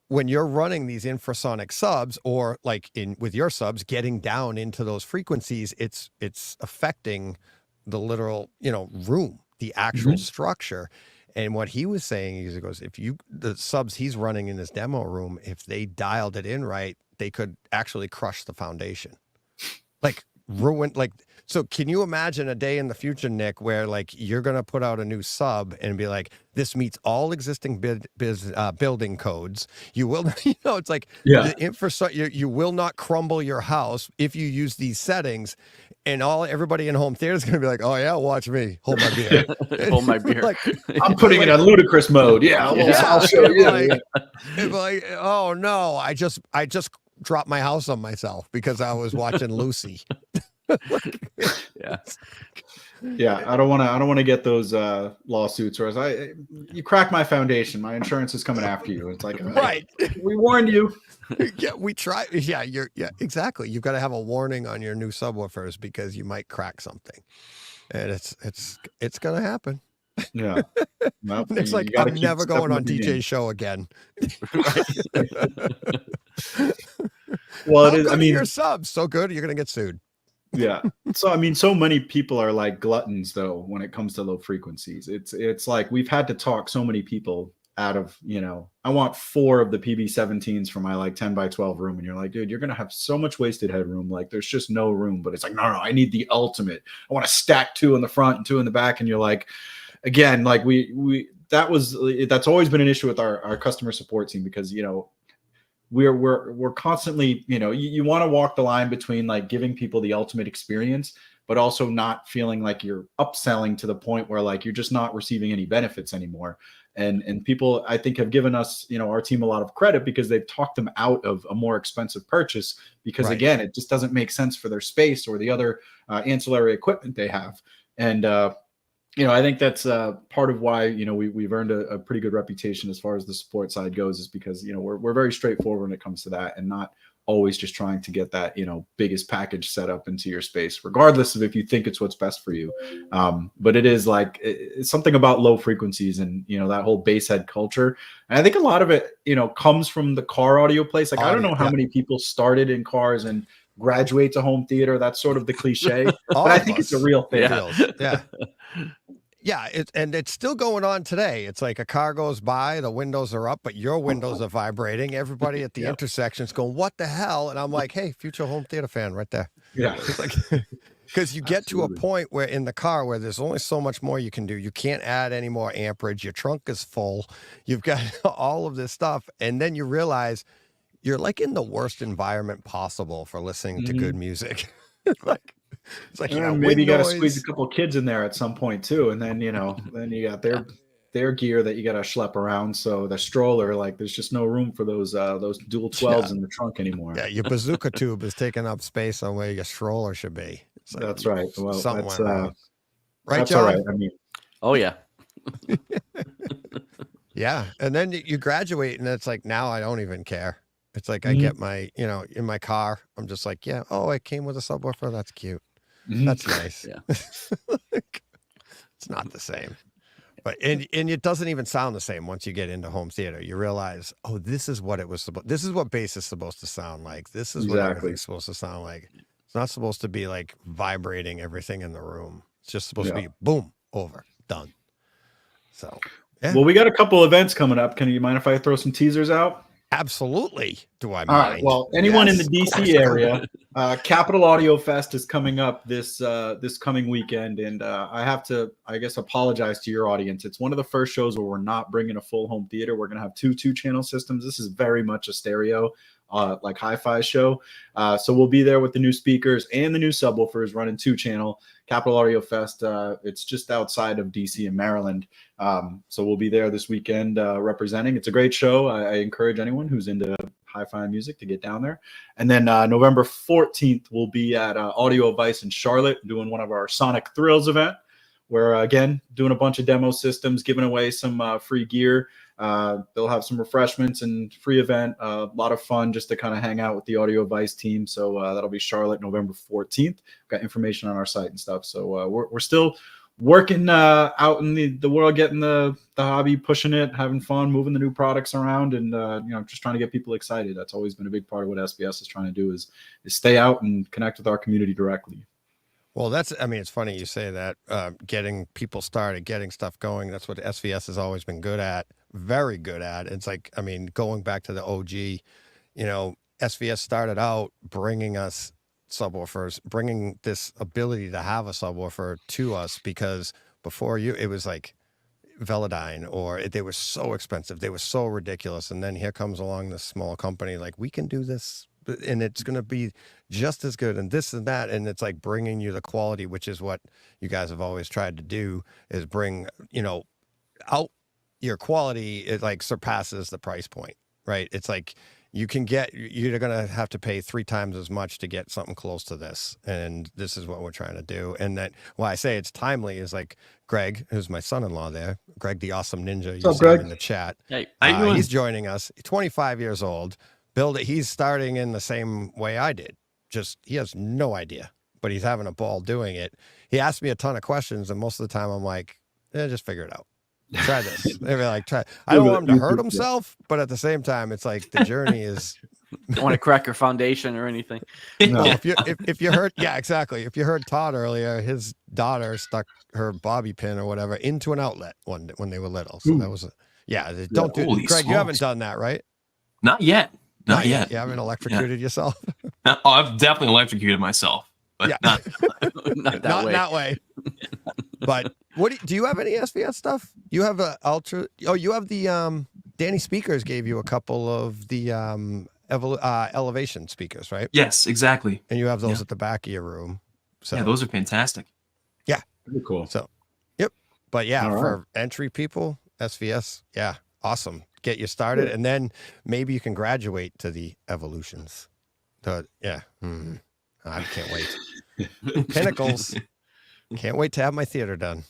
when you're running these infrasonic subs, or like with your subs getting down into those frequencies, it's affecting the literal, room, the actual structure. And what he was saying is, he goes, the subs he's running in this demo room, if they dialed it in right, they could actually crush the foundation. Like ruin, like, so can you imagine a day in the future, Nick, where like you're going to put out a new sub and be like, this meets all existing building codes. You will, it's like the infrastructure, you will not crumble your house if you use these settings, and everybody in home theater is going to be like, oh yeah, watch me hold my beer. Hold my beer. Like, I'm putting it on ludicrous mode. I'll show you. Like, oh no, I just dropped my house on myself because I was watching Lucy. I don't want to get those lawsuits, or you crack my foundation, my insurance is coming after you. It's like, right, we warned you. We try. Exactly. You've got to have a warning on your new subwoofers because you might crack something, and it's gonna happen. Yeah. Nope, it's like, I'm never going on DJ's show again. Well, it is. I mean, your subs so good, you're gonna get sued. Yeah. So so many people are like gluttons though when it comes to low frequencies. It's like we've had to talk so many people out of, I want 4 of the PB17s for my like 10 by 12 room. And you're like, dude, you're going to have so much wasted headroom. Like there's just no room, but it's like, no, I need the ultimate. I want to stack 2 in the front and 2 in the back. And you're like, again, like that's always been an issue with our customer support team, because, we're constantly, you want to walk the line between like giving people the ultimate experience, but also not feeling like you're upselling to the point where like you're just not receiving any benefits anymore. And people, I think, have given us, our team a lot of credit because they've talked them out of a more expensive purchase because, again, it just doesn't make sense for their space or the other ancillary equipment they have. And, I think that's part of why, we've earned a pretty good reputation as far as the support side goes, is because, we're very straightforward when it comes to that, and not always just trying to get that, biggest package set up into your space, regardless of if you think it's what's best for you. But it is like, it's something about low frequencies and, that whole bass head culture. And I think a lot of it, comes from the car audio place. Like, I don't know how many people started in cars and graduate to home theater. That's sort of the cliche, but I think it's a real thing. Yeah, it's still going on today. It's like a car goes by, the windows are up, but your windows are vibrating. Everybody at the intersection's going, "What the hell?" And I'm like, "Hey, future home theater fan, right there." Yeah, it's like because you get to a point where in the car where there's only so much more you can do. You can't add any more amperage. Your trunk is full. You've got all of this stuff, and then you realize you're like in the worst environment possible for listening to good music. It's like, maybe you got to squeeze a couple of kids in there at some point too, and then then you got their gear that you got to schlep around. So the stroller, like, there's just no room for those dual 12s in the trunk anymore. Yeah, your bazooka tube is taking up space on where your stroller should be. Like, that's right. Well, something that's went wrong. Right, that's John? all right. I mean, oh yeah. Yeah, and then you graduate, and it's like, now I don't even care. It's like I get my, in my car, I'm just like, yeah, oh, it came with a subwoofer. That's cute. That's nice. Yeah. It's not the same. But and it doesn't even sound the same once you get into home theater. You realize, oh, this is what it was supposed. This is what bass is supposed to sound like. This is what everything's supposed to sound like. It's not supposed to be like vibrating everything in the room. It's just supposed to be boom, over, done. So, yeah. Well, we got a couple events coming up. Can you mind if I throw some teasers out? Absolutely. Do I mind? All right. Well, anyone in the DC area, Capital Audio Fest is coming up this coming weekend, and I have to, I guess, apologize to your audience. It's one of the first shows where we're not bringing a full home theater. We're going to have 2 2-channel systems. This is very much a stereo, like hi-fi show. So we'll be there with the new speakers and the new subwoofers running 2-channel. Capital Audio Fest. It's just outside of DC in Maryland. So we'll be there this weekend representing. It's a great show. I encourage anyone who's into hi-fi music to get down there. And then November 14th, we'll be at Audio Advice in Charlotte doing one of our Sonic Thrills event. We're, again, doing a bunch of demo systems, giving away some free gear. They'll have some refreshments and free event. A lot of fun just to kind of hang out with the Audio Advice team. So that'll be Charlotte, November 14th. We've got information on our site and stuff. So we're still working out in the world, getting the hobby, pushing it, having fun, moving the new products around, and just trying to get people excited. That's always been a big part of what SBS is trying to do is stay out and connect with our community directly. Well, it's funny you say that, getting people started, getting stuff going. That's what SVS has always been good at, very good at. It's like, going back to the OG, SVS started out bringing us subwoofers, bringing this ability to have a subwoofer to us, because before it was like Velodyne, or they were so expensive. They were so ridiculous. And then here comes along this small company, like, we can do this, and it's going to be just as good, and this and that. And it's like bringing you the quality, which is what you guys have always tried to do, is bring, out your quality. It like surpasses the price point, right? It's like you're going to have to pay 3 times as much to get something close to this. And this is what we're trying to do. And that, why I say it's timely is like Greg, who's my son-in-law there, Greg, the awesome ninja, you see him in the chat. Hey, how you doing? He's joining us. He's 25 years old. He's starting in the same way I did. Just, he has no idea, but he's having a ball doing it. He asked me a ton of questions, and most of the time I'm like, just figure it out. Try this. Maybe like try. I don't want him to hurt himself, but at the same time, it's like the journey is Don't want to crack your foundation or anything. No, if you heard, yeah, exactly. If you heard Todd earlier, his daughter stuck her bobby pin or whatever into an outlet when they were little. So that was, don't do. Holy Greg, you haven't smokes. done that, right? Not yet. Not yet. You haven't electrocuted yourself. Oh, I've definitely electrocuted myself, but not not that way. But do you have any SVS stuff? You have a ultra. Oh, you have the Danny Speakers gave you a couple of the elevation speakers, right? Yes, exactly. And you have those at the back of your room. So yeah, those are fantastic. Yeah, pretty cool. So, yep. But yeah, All for entry people, SVS, yeah, awesome. Get you started, and then maybe you can graduate to the evolutions. I can't wait. Pinnacles. Can't wait to have my theater done.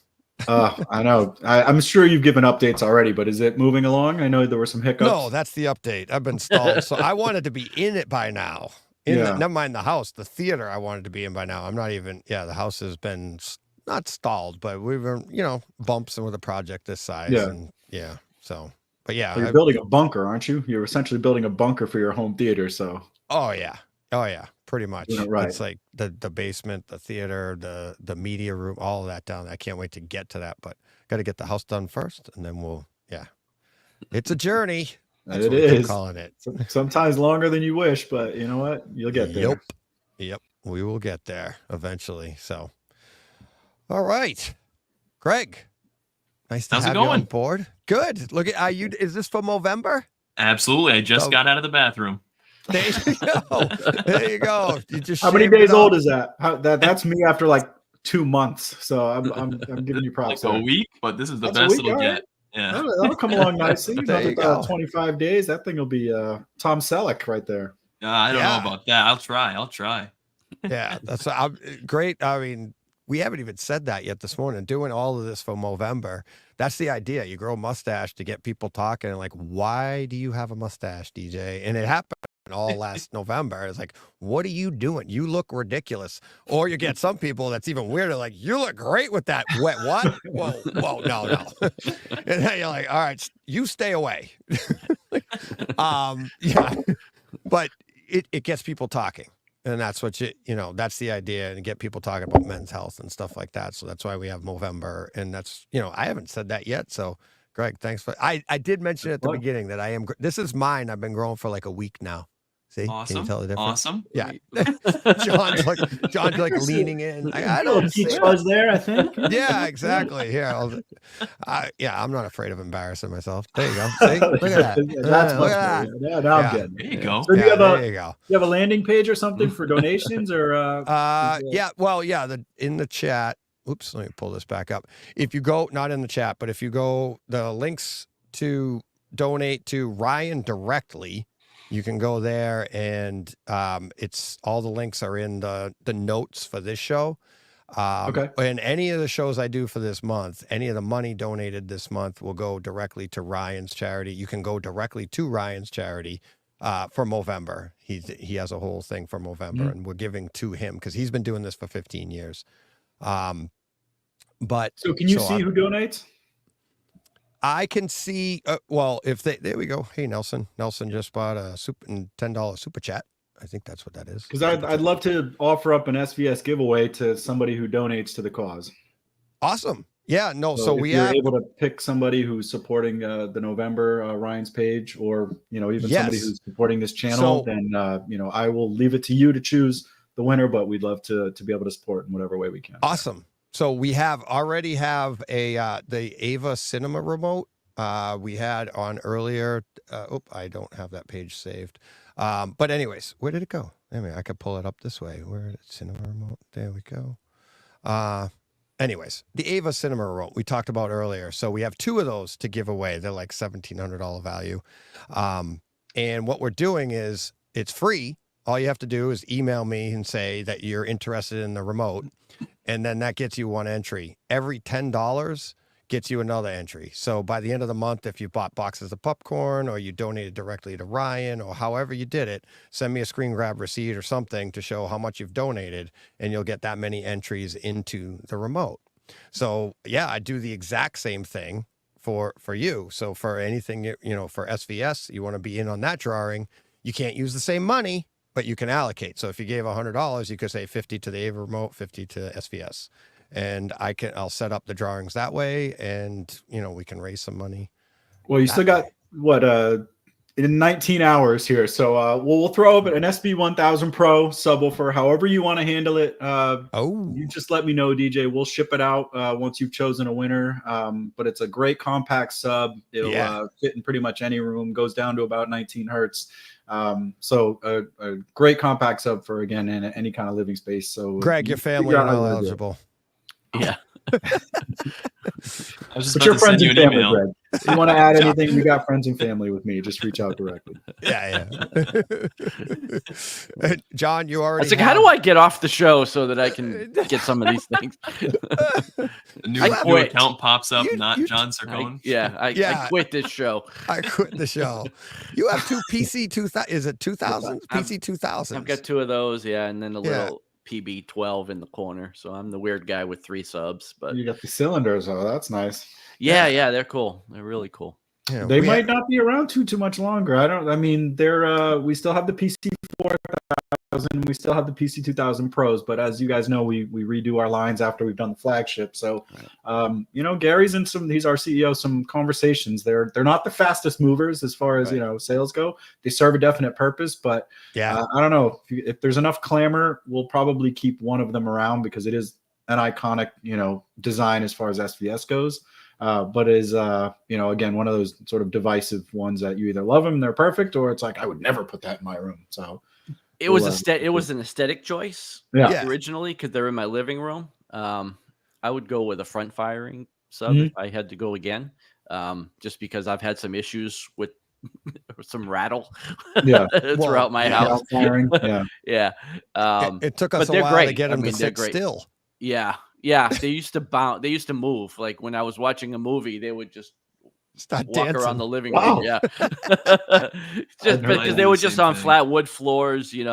I know. I'm sure you've given updates already, but is it moving along? I know there were some hiccups. No, that's the update. I've been stalled. So I wanted to be in it by now. Never mind the house, the theater I wanted to be in by now. I'm not even, the house has been not stalled, but we were, bumps with a project this size. Yeah. And so, but yeah. You're building a bunker, aren't you? You're essentially building a bunker for your home theater. So. Oh yeah. Pretty much. Right. It's like the basement, the theater, the media room, all of that down there. I can't wait to get to that, but got to get the house done first, and then it's a journey. That's it what we're is calling it. Sometimes longer than you wish, but you know what? You'll get there. Yep. We will get there eventually. So, all right, Greg. Nice to have you on board. Good. Look at you. Is this for Movember? Absolutely. I just got out of the bathroom. There you go. There you go. You just How many days old is that? That's me after like 2 months. So I'm giving you props. Like a week, but this is the best it'll get. Yeah, that'll come along nicely. There you go. 25 days. That thing will be Tom Selleck right there. I don't know about that. I'll try. Yeah, that's great. I mean, we haven't even said that yet this morning. Doing all of this for Movember. That's the idea. You grow a mustache to get people talking. And like, why do you have a mustache, DJ? And it happened all last November. It's like, what are you doing? You look ridiculous. Or you get some people that's even weirder, like, you look great with that wet what? Whoa, no. And then you're like, all right, you stay away. But it gets people talking. And that's what that's the idea, and get people talking about men's health and stuff like that. So that's why we have Movember. And that's, I haven't said that yet. So Greg, thanks for, I did mention at the beginning that this is mine. I've been growing for like a week now. See, awesome. Can you tell the difference? Awesome. Yeah. John's like leaning in. I don't peach fuzz there, I think. Yeah, exactly. Here, I'm not afraid of embarrassing myself. There you go. See? Look at that. That's look at that. Yeah, now I'm good. There you go. So there you go. You have a landing page or something for donations or? In the chat. Oops, let me pull this back up. If you go, not in the chat, but if you go, the links to donate to Ryan directly, you can go there, and it's all the links are in the notes for this show. Okay. And any of the shows I do for this month, any of the money donated this month will go directly to Ryan's charity. You can go directly to Ryan's charity for Movember. He has a whole thing for Movember, and we're giving to him because he's been doing this for 15 years. But so can you see who donates? I can see, there we go. Hey, Nelson just bought a $10 super chat. I think that's what that is. Because I'd love to offer up an SVS giveaway to somebody who donates to the cause. Awesome. Yeah, no. So if you're able to pick somebody who's supporting the November Ryan's page, or even somebody who's supporting this channel, then I will leave it to you to choose the winner. But we'd love to be able to support in whatever way we can. Awesome. So we already have the Ava Cinema remote. We had on earlier. I don't have that page saved. But anyways, where did it go? I could pull it up this way. Where is Cinema remote? There we go. Anyways, the Ava Cinema remote we talked about earlier. So we have 2 of those to give away. They're like $1,700 value. And what we're doing is it's free. All you have to do is email me and say that you're interested in the remote. And then that gets you 1 entry. Every $10 gets you another entry. So by the end of the month, if you bought boxes of popcorn or you donated directly to Ryan or however you did it, send me a screen grab receipt or something to show how much you've donated, and you'll get that many entries into the remote. So yeah, I do the exact same thing for you. So for anything, for SVS, you want to be in on that drawing, you can't use the same money, but you can allocate. So if you gave $100, you could say 50 to the AVA remote, 50 to SVS. And I'll set up the drawings that way, and we can raise some money. Well, you still got what in 19 hours here, so we'll throw up an SB 1000 Pro subwoofer, however you want to handle it. You just let me know, DJ. We'll ship it out once you've chosen a winner. But it's a great compact sub. It'll fit in pretty much any room. Goes down to about 19 hertz. So a great compact sub for again in any kind of living space. So Greg, your family are all eligible. Yeah. I was just But about your to friends send you and an family, email. Greg. If you want to add anything, we got friends and family with me. Just reach out directly. Yeah. John, you already. It's like, how do I get off the show so that I can get some of these things? A new account pops up, not John Sircone. I quit this show. I quit the show. You have two PC 2000. Is it 2000? PC 2000. I've got two of those, and then a little PB12 in the corner. So I'm the weird guy with 3 subs. But you got the cylinders, oh, that's nice. Yeah, they're cool. They're really cool. Yeah, they might not be around too much longer. I mean, they're we still have the PC 4000, we still have the PC 2000 Pros, but as you guys know, we redo our lines after we've done the flagship. So Gary's in he's our CEO, some conversations. They're not the fastest movers as far as sales go. They serve a definite purpose, but I don't know if there's enough clamor, we'll probably keep one of them around because it is an iconic design as far as SVS goes. But is again one of those sort of divisive ones that you either love them, they're perfect, or it's like I would never put that in my room. So it was an aesthetic choice originally because they're in my living room. I would go with a front firing sub if I had to go again, just because I've had some issues with some rattle throughout my house. It took us a while to get them to sit still. Yeah, they used to bounce. They used to move. Like when I was watching a movie, they would just start walk dancing around the living room. Yeah, just because they were just on flat wood floors, and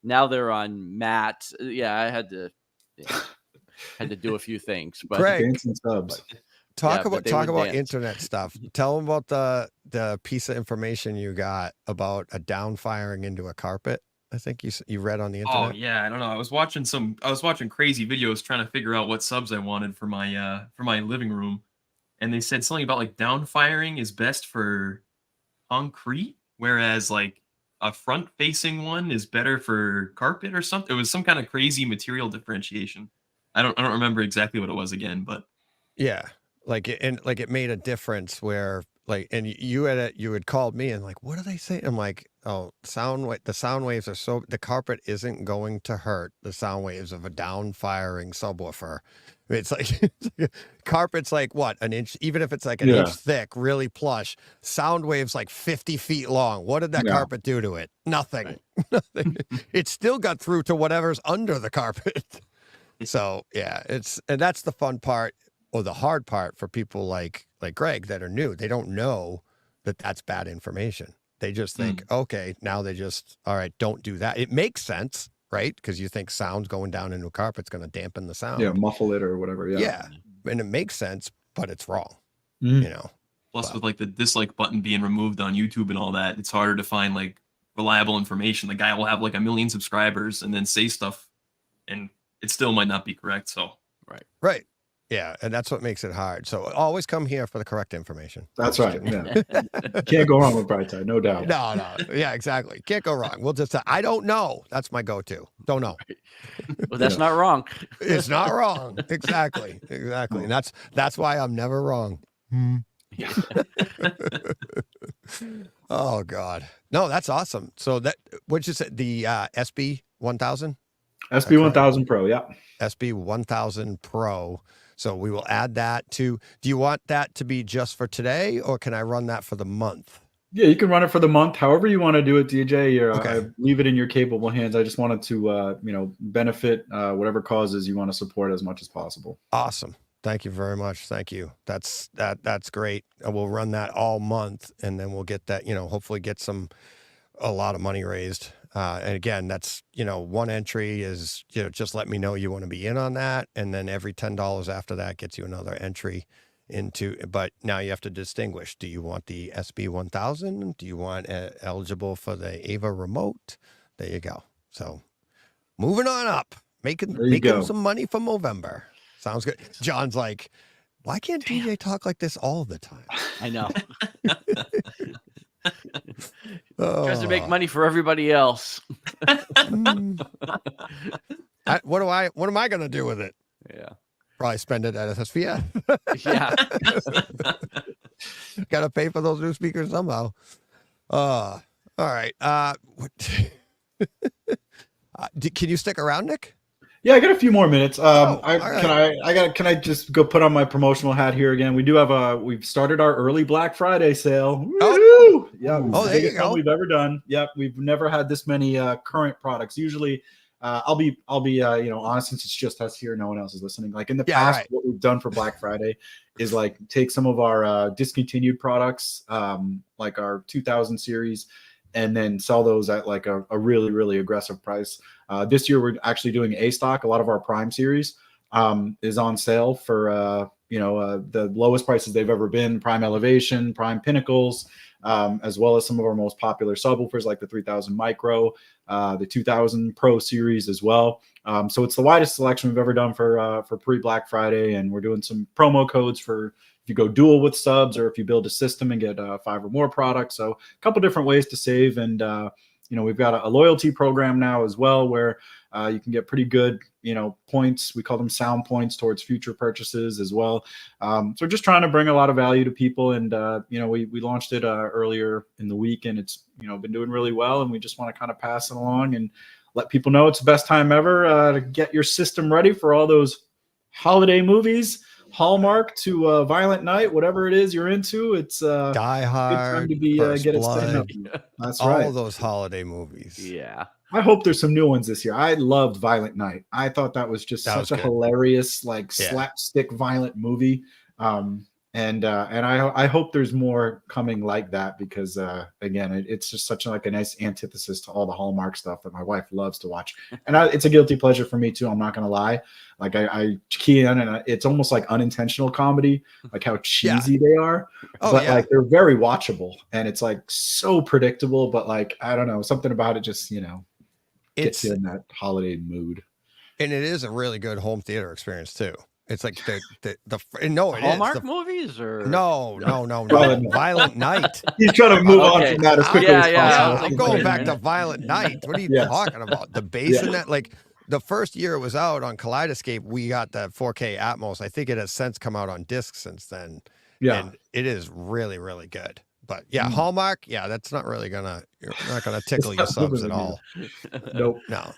now they're on mats. Yeah, I had to do a few things. But Greg, talk about internet stuff. Tell them about the piece of information you got about a down firing into a carpet. I think you read on the internet. Oh yeah, I don't know. I was watching crazy videos trying to figure out what subs I wanted for my living room, and they said something about like down firing is best for concrete, whereas like a front facing one is better for carpet or something. It was some kind of crazy material differentiation. I don't remember exactly what it was again, but it made a difference where and you had called me and like, what do they say? I'm like, oh, the sound waves are the carpet isn't going to hurt the sound waves of a down firing subwoofer. It's like carpet's like what, an inch, even if it's like an inch thick, really plush, sound waves like 50 feet long. What did that carpet do to it? Nothing. Nothing. It still got through to whatever's under the carpet. So and that's the fun part. Or the hard part for people like Greg that are new. They don't know that that's bad information. They just think, okay, now they just, all right, don't do that. It makes sense, right? Because you think sound going down into a carpet's going to dampen the sound. Yeah, muffle it or whatever. Yeah. And it makes sense, but it's wrong. Plus with like the dislike button being removed on YouTube and all that, it's harder to find like reliable information. The guy will have like 1 million subscribers and then say stuff and it still might not be correct. So Right. Yeah, and that's what makes it hard. So always come here for the correct information. That's right. Yeah. Can't go wrong with Brightside, no doubt. No. Yeah, exactly. Can't go wrong. We'll just say, I don't know. That's my go-to. Don't know. Well, that's not wrong. It's not wrong. Exactly. And that's why I'm never wrong. Oh, God. No, that's awesome. So what'd you say? The SB 1000? SB 1000 Pro, yeah. SB 1000 Pro. So we will add that do you want that to be just for today, or can I run that for the month? Yeah, you can run it for the month, however you want to do it, DJ. I leave it in your capable hands. I just wanted to, benefit whatever causes you want to support as much as possible. Awesome. Thank you very much. Thank you. That's great. We'll run that all month, and then we'll get that, hopefully get a lot of money raised. And again, that's, one entry is, just let me know you want to be in on that. And then every $10 after that gets you another entry. but now you have to distinguish. Do you want the SB1000? Do you want eligible for the Ava remote? There you go. So moving on up, making some money for Movember. Sounds good. John's like, why can't DJ talk like this all the time? I know. Tries to make money for everybody else. What am I going to do with it? Yeah. Probably spend it at SSVF. Yeah. Got to pay for those new speakers somehow. All right. Can you stick around, Nick? Yeah, I got a few more minutes. All right. Can I just go put on my promotional hat here again? We do have we've started our early Black Friday sale. Woo! Yeah, there you go. We've ever done. Yep, we've never had this many current products. Usually, I'll be honest, since it's just us here, no one else is listening. Like in the past, what we've done for Black Friday is like take some of our discontinued products, like our 2000 series, and then sell those at like a really, really aggressive price. This year, we're actually doing A stock. A lot of our Prime series is on sale for the lowest prices they've ever been. Prime Elevation, Prime Pinnacles, as well as some of our most popular subwoofers like the 3000 Micro, the 2000 Pro series as well. So it's the widest selection we've ever done for pre-Black Friday, and we're doing some promo codes for if you go dual with subs or if you build a system and get 5 or more products. So a couple different ways to save, and we've got a loyalty program now as well where you can get pretty good, points. We call them sound points towards future purchases as well. So we're just trying to bring a lot of value to people. And, we launched it earlier in the week, and it's, been doing really well. And we just want to kind of pass it along and let people know it's the best time ever to get your system ready for all those holiday movies. Hallmark to Violent Night, whatever it is you're into, it's Die Hard, good time to be get it setting up. That's all right. All those holiday movies. Yeah. I hope there's some new ones this year. I loved Violent Night. I thought that was just such a hilarious, slapstick violent movie. And I hope there's more coming like that because again, it's just such a nice antithesis to all the Hallmark stuff that my wife loves to watch. And it's a guilty pleasure for me too. I'm not gonna lie. Like I key in, and it's almost like unintentional comedy, like how cheesy they are. Like they're very watchable, and it's like so predictable. But like I don't know, something about it just gets you in that holiday mood. And it is a really good home theater experience too. It's like the Hallmark movies or no. Violent Night. He's trying to move on from that as quickly as possible. I'm going back to Violent Night. What are you talking about? The bass in that, like the first year it was out on Kaleidoscape, we got the 4K Atmos. I think it has since come out on disc since then. Yeah, and it is really, really good. But Hallmark, that's not really you're not gonna tickle your subs at all. Nope. No.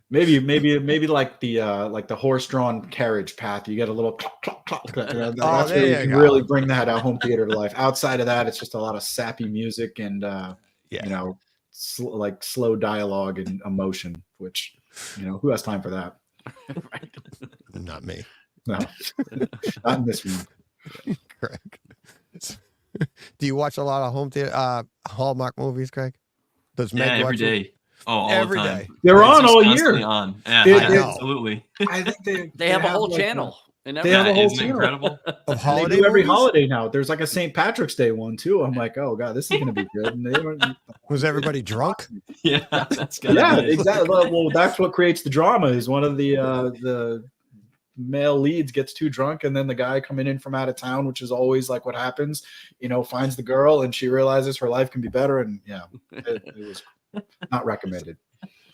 Maybe like the horse-drawn carriage path. You get a little clock, clock, clock. That's where you can really bring that home theater to life. Outside of that, it's just a lot of sappy music and slow dialogue and emotion. Which who has time for that? Not me. No, not in this room. Correct. Do you watch a lot of home theater Hallmark movies, Craig? Does Meg every day. All every the time. day. They're on all year. On. Yeah, absolutely. I think they have a whole channel. They have a whole channel. Incredible? Of holiday they do every movies? Holiday now. There's like a St. Patrick's Day one too. I'm like, oh god, this is gonna be good. And was everybody drunk? Yeah, exactly. Well, that's what creates the drama. Is one of the male leads gets too drunk, and then the guy coming in from out of town, which is always like what happens, finds the girl, and she realizes her life can be better. And it was not recommended.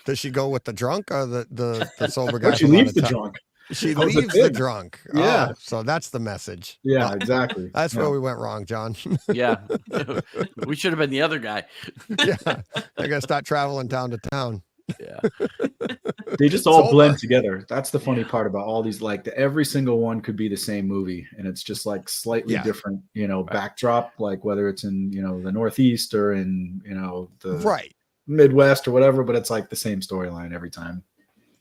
Does she go with the drunk or the sober guy? But she leaves the drunk. She leaves the drunk. Yeah. Oh, so that's the message. Yeah, exactly. That's where we went wrong, John. Yeah. We should have been the other guy. Yeah. I got to start traveling town to town. Yeah. They just all blend together. That's the funny part about all these. Like every single one could be the same movie, and it's just like slightly different, backdrop. Like whether it's in the Northeast or in the Midwest or whatever, but it's like the same storyline every time.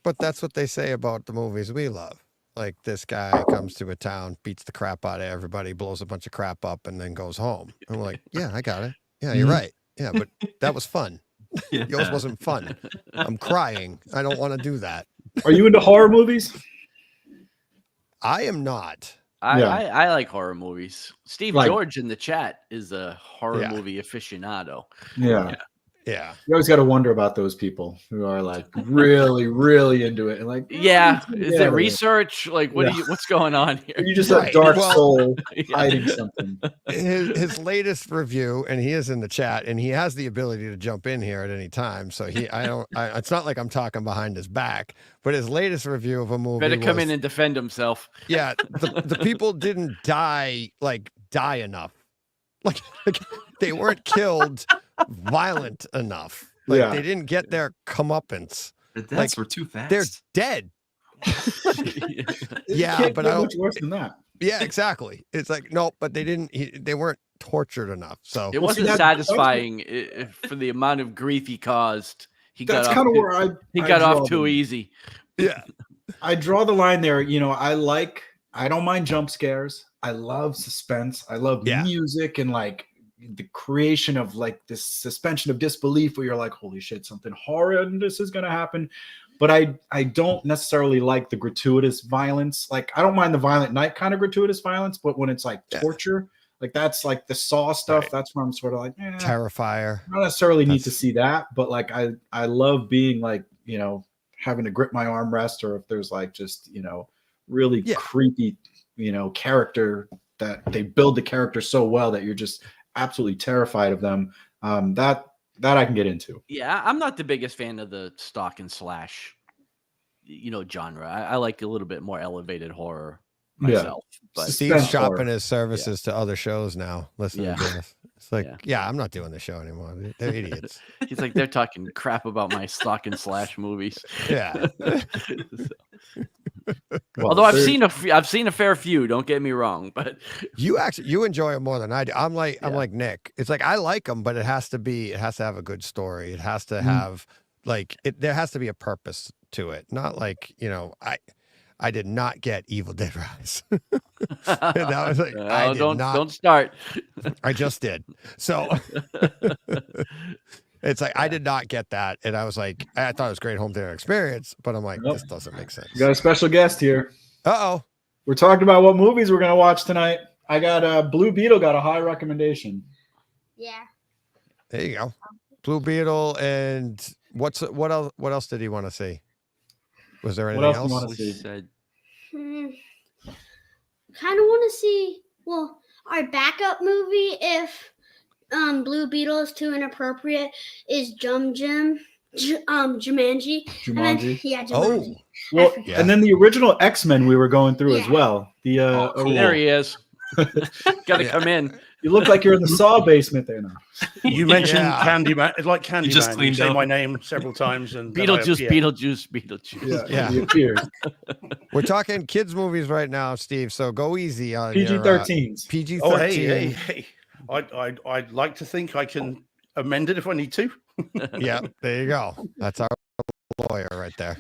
But that's what they say about the movies we love. Like this guy comes to a town, beats the crap out of everybody, blows a bunch of crap up, and then goes home. I'm like, yeah, I got it. Yeah, you're right. Yeah, but that was fun. Yours wasn't fun. I'm crying. I don't want to do that. Are you into horror movies? I am not. I like horror movies. Steve Like- George in the chat is a horror movie aficionado. Yeah. Yeah. You always got to wonder about those people who are like really, really into it. And like, Yeah. Is it research? Like, what's going on here? You just a dark soul Yeah. hiding something. His latest review, and he is in the chat, and he has the ability to jump in here at any time. So it's not like I'm talking behind his back, but his latest review of a movie Better come in and defend himself. Yeah, the people didn't die enough. Like they weren't killed violent enough. Like they didn't get their comeuppance. The deaths were too fast. They're dead. Yeah, but I don't much worse than that. Yeah, exactly. It's like no, but they weren't tortured enough. So it wasn't satisfying for the amount of grief he caused. He got off too easy. Yeah. I draw the line there. You know, I don't mind jump scares. I love suspense. I love music and like the creation of like this suspension of disbelief where you're like, holy shit, something horrendous is going to happen. But I don't necessarily like the gratuitous violence. Like, I don't mind the Violent Night kind of gratuitous violence, but when it's like torture, like that's like the Saw stuff. Right. That's where I'm sort of like, Terrifier. I don't necessarily need to see that, but like I love being like, you know, having to grip my armrest, or if there's like just, you know, really creepy, you know, character that they build the character so well that you're just absolutely terrified of them. That I can get into. Yeah, I'm not the biggest fan of the stalk and slash, you know, genre. I like a little bit more elevated horror myself. But Steve's shopping his services to other shows now. Listening to this, it's like, I'm not doing the show anymore. They're idiots. He's like, they're talking crap about my stalk and slash movies. Yeah. Although I've seen a fair few. Don't get me wrong, but you enjoy them more than I do. I'm like Nick. It's like I like them, but it has to have a good story. It has to have there has to be a purpose to it. Not like, you know, I did not get Evil Dead Rise. That was like, don't start. I just did. So it's like I did not get that, and I was like, I thought it was a great home theater experience, but I'm like, this doesn't make sense. We got a special guest here. Uh-oh. We're talking about what movies we're gonna watch tonight. I got Blue Beetle got a high recommendation. Yeah. There you go. Blue Beetle, and what else did he want to see? Was there anything else? Kind of want to see, our backup movie if Blue Beetle is too inappropriate is Jumanji. Jumanji. Jumanji. Oh, well, and then the original X-Men we were going through as well. There he is. Got to come in. You look like you're in the Saw basement there now. You mentioned Candyman. It's like Candyman. just cleaned you say up. my name several times and Beetlejuice. Yeah. We're talking kids movies right now, Steve. So go easy on PG-13s. PG-13. Oh, hey. I'd like to think I can amend it if I need to. Yeah, there you go. That's our lawyer right there.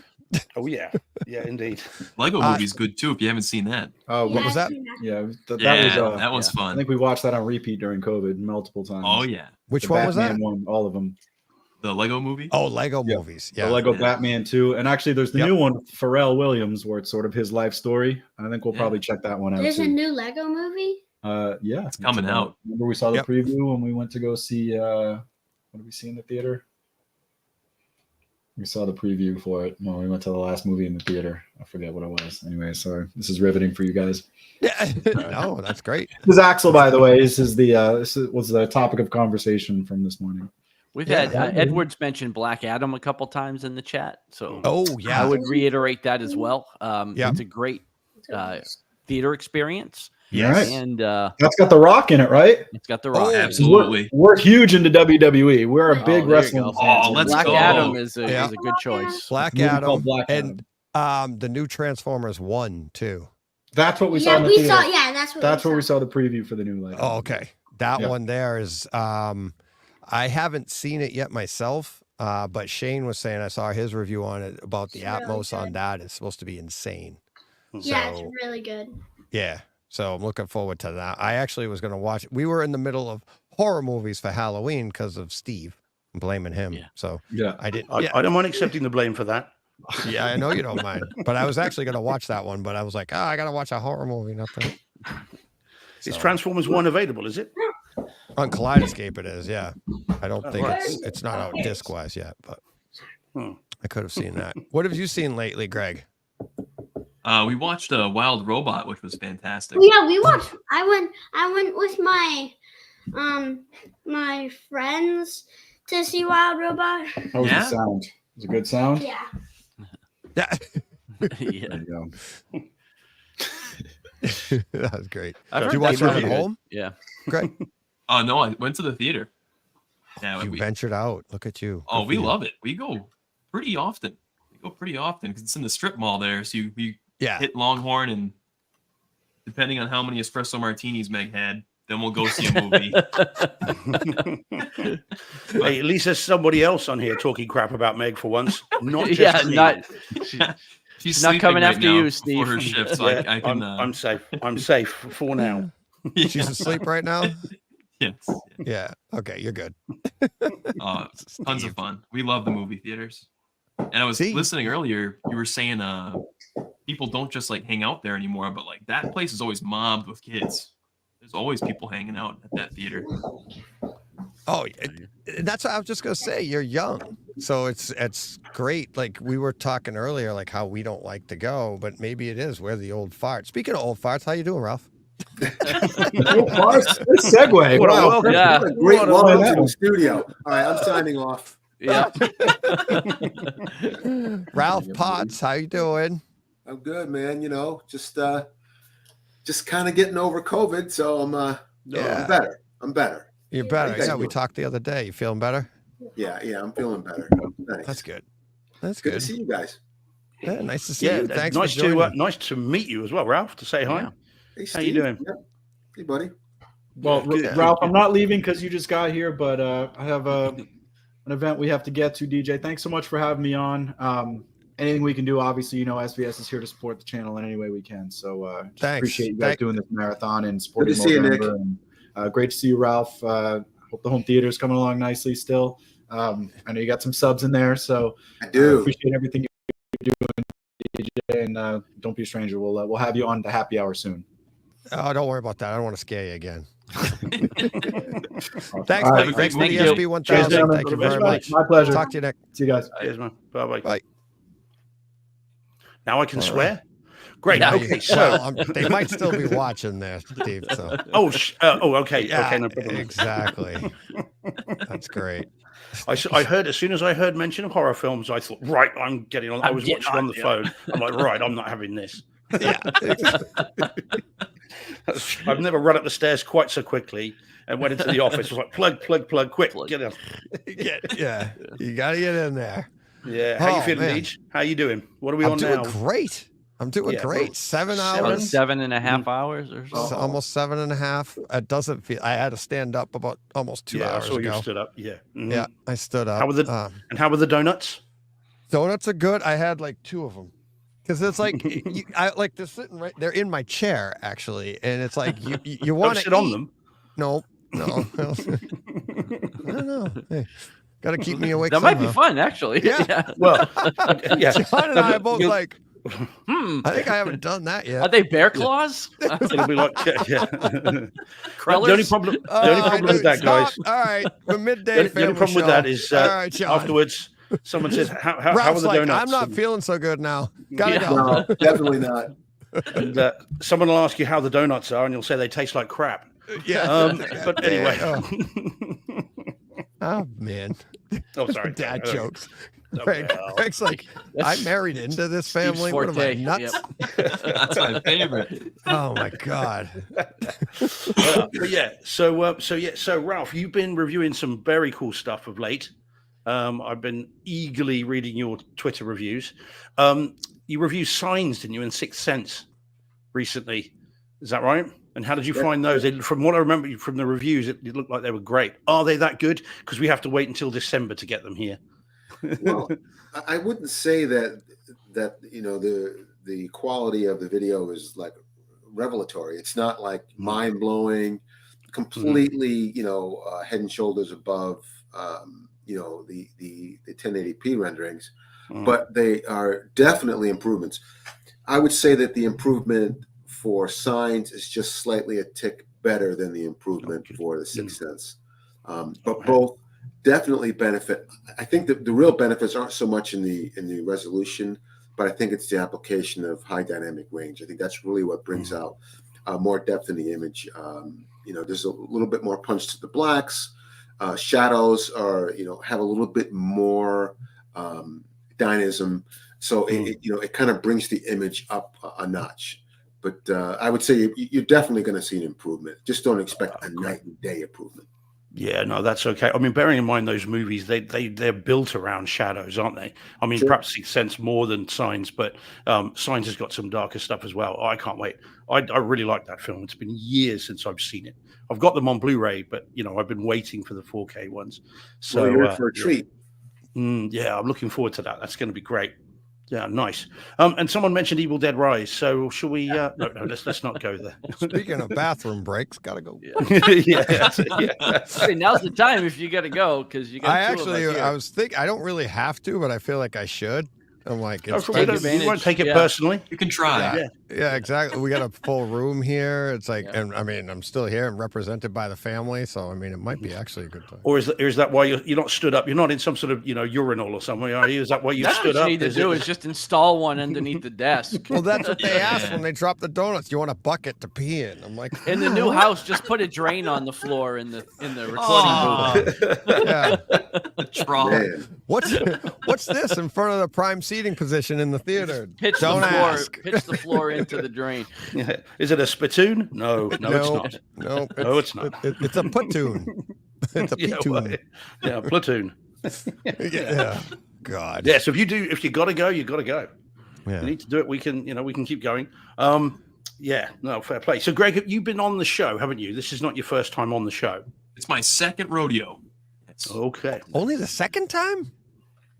Oh yeah, indeed. Lego movie's good too. If you haven't seen that. Oh, what was that? Yeah, that one's fun. I think we watched that on repeat during COVID multiple times. Oh yeah. Which one was that? One, all of them. The Lego movie. Oh, Lego movies. Yeah. The Lego Batman 2, and actually, there's the new one, Pharrell Williams, where it's sort of his life story. I think we'll probably check that one out. There's a new Lego movie. Yeah, it's coming out. Remember we saw the preview when we went to go see. What did we see in the theater? We saw the preview for it. No, we went to the last movie in the theater. I forget what it was. Anyway, sorry. This is riveting for you guys. Yeah, no, that's great. This is Axel, by the way. This was the topic of conversation from this morning. We've had Edwards mentioned Black Adam a couple times in the chat, so I would reiterate that as well. It's a great theater experience. Yes, and that's got The Rock in it, right? It's got The Rock. Absolutely. We're huge into WWE. We're a big wrestling fan. Let's Black go. Adam is a good choice. Black Adam and the new Transformers 1 too. That's what we saw. That's where we saw the preview for the new Lego. Oh, okay. That one there is. I haven't seen it yet myself, but Shane was saying I saw his review on it about the Atmos on that. It's supposed to be insane. Yeah, it's really good. Yeah. So I'm looking forward to that. I actually was going to watch it. We were in the middle of horror movies for Halloween because of Steve. I'm blaming him. Yeah. So I didn't. I don't mind accepting the blame for that. Yeah, I know you don't mind. But I was actually going to watch that one, but I was like, I got to watch a horror movie. Is Transformers 1 available, is it? On Kaleidoscape it is, yeah. I don't think it's not out disc-wise yet, but I could have seen that. What have you seen lately, Greg? We watched Wild Robot, which was fantastic. Yeah, we watched. I went with my friends to see Wild Robot. How was the sound? Was it a good sound? Yeah. Yeah. Yeah. There you go. That was great. Did you watch that at home? Yeah. Greg? Oh no, I went to the theater. Yeah, you ventured out. Look at you. Oh, we love it. We go pretty often. Because it's in the strip mall there. So you hit Longhorn, and depending on how many espresso martinis Meg had, then we'll go see a movie. Hey, at least there's somebody else on here talking crap about Meg for once. Not just me. She's not coming after you, Steve. For her shift, so I can. I'm safe. I'm safe for now. She's asleep right now? Yes. Yeah. Okay, you're good. Tons of fun. We love the movie theaters. And I was listening earlier, you were saying people don't just like hang out there anymore, but like that place is always mobbed with kids. There's always people hanging out at that theater. Oh, that's what I was just gonna say. You're young, so it's great. Like we were talking earlier, like how we don't like to go, but maybe it is. We're the old farts. Speaking of old farts, how you doing, Ralph? Old farts. Good segue. Wow. What a great welcome to the studio. All right, I'm signing off. Yeah. Ralph Potts, how you doing? I'm good, man. You know, just kind of getting over COVID, so I'm better. I'm better. You're better. Yeah, we talked the other day. You feeling better? Yeah, I'm feeling better. Thanks. That's good. That's good good. to see you guys. Yeah, nice to see you. Thanks nice for joining. nice to meet you as well, Ralph. To say hi. Yeah. Hey, how you doing? Yeah. Hey, buddy. Well, Ralph, I'm not leaving because you just got here, but I have an event we have to get to. DJ, thanks so much for having me on. Anything we can do, obviously, SVS is here to support the channel in any way we can. So thanks. Appreciate you guys doing this marathon and supporting Good to see you, Nick. And, great to see you, Ralph. Hope the home theater is coming along nicely still. I know you got some subs in there, so I do appreciate everything you're doing, DJ, and don't be a stranger. We'll have you on the happy hour soon. Oh, don't worry about that. I don't want to scare you again. Thanks, right, buddy. Thanks for the you. SB 1000. Thank you very much. My pleasure. Talk to you next. See you guys. Cheers, man. Bye. Bye. Now I can swear. Great. Yeah, okay, so they might still be watching there, Steve. So. Okay. Yeah, okay, no problem. Exactly. That's great. I heard as soon as I heard mention of horror films, I thought, right, I'm getting on. I was watching on the phone. I'm like, right, I'm not having this. Yeah. I've never run up the stairs quite so quickly and went into the office. I was like, plug, quick, get in. Yeah, you got to get in there. Yeah. How you feeling, Deej? How you doing? What are we on now? Great. I'm doing great. 7 hours. About 7.5 hours or so. Almost 7.5. It doesn't feel. I had to stand up about almost 2 hours I saw ago. you stood up. Yeah. Mm-hmm. Yeah, I stood up. How were the donuts? Donuts are good. I had like 2 of them. Because it's like, I like they're sitting right. They're in my chair actually, and it's like you want to sit on them. No. I don't know. Hey, got to keep me awake. That might be fun, actually. Yeah. Well, yeah. John and I are both like. I think I haven't done that yet. Are they bear claws? It'll be like, yeah. The Krellers? only problem with that, guys. All right, the midday. The only problem with that is all right, afterwards, someone says, "How Ralph's were the like, donuts?" I'm not feeling so good now. Gotta go. No, definitely not. And someone will ask you how the donuts are, and you'll say they taste like crap. Yeah. But anyway. Oh man. Oh, sorry. Dad jokes. Okay. Greg's like, I married into this family. What am I, nuts? Yep. That's my favorite. Oh my god. But yeah, so Ralph, you've been reviewing some very cool stuff of late. I've been eagerly reading your Twitter reviews. You reviewed Signs, didn't you, in Sixth Sense recently? Is that right? And how did you find those? From what I remember from the reviews, it looked like they were great. Are they that good? Because we have to wait until December to get them here. Well, I wouldn't say that the quality of the video is like revelatory. It's not like mind blowing, completely head and shoulders above the 1080p renderings, but they are definitely improvements. I would say that the improvement for Signs is just slightly a tick better than the improvement for The Sixth Sense. But both definitely benefit. I think that the real benefits aren't so much in the resolution, but I think it's the application of high dynamic range. I think that's really what brings out more depth in the image. There's a little bit more punch to the blacks. Shadows are, have a little bit more dynamism. So it kind of brings the image up a notch. But I would say you're definitely going to see an improvement. Just don't expect a night and day improvement. Yeah, no, that's okay. I mean, bearing in mind those movies, they're built around shadows, aren't they? I mean, perhaps Sixth Sense more than Signs, but Signs has got some darker stuff as well. I can't wait. I really like that film. It's been years since I've seen it. I've got them on Blu-ray, but I've been waiting for the 4K ones. So you're in for a treat. Yeah, I'm looking forward to that. That's going to be great. Yeah, nice. And someone mentioned Evil Dead Rise. So should we? No, let's not go there. Speaking of bathroom breaks, gotta go. Yeah. Hey, now's the time if you got to go because you got. I was thinking I don't really have to, but I feel like I should. I'm like, you won't take it personally. You can try. Yeah, exactly. We got a full room here. It's like, and I mean, I'm still here. I'm represented by the family, so I mean, it might be actually a good time. Or is that why you're not stood up? You're not in some sort of urinal or somewhere, are you? Is that why you stood up? What you need to do is just install one underneath the desk. Well, that's what they asked when they dropped the donuts. You want a bucket to pee in? I'm like, in the new house, just put a drain on the floor in the recording booth. Yeah. Trough. What's this in front of the prime seating position in the theater? Pitch the floor into the drain. Yeah. Is it a spittoon? No, it's not. No, it's not. It's a platoon. It's a platoon. Yeah, platoon. Yeah. God. Yeah. So if you got to go, you got to go. Yeah. You need to do it. We can keep going. Yeah. No, fair play. So, Greg, you've been on the show, haven't you? This is not your first time on the show. It's my second rodeo. Okay. Only the second time?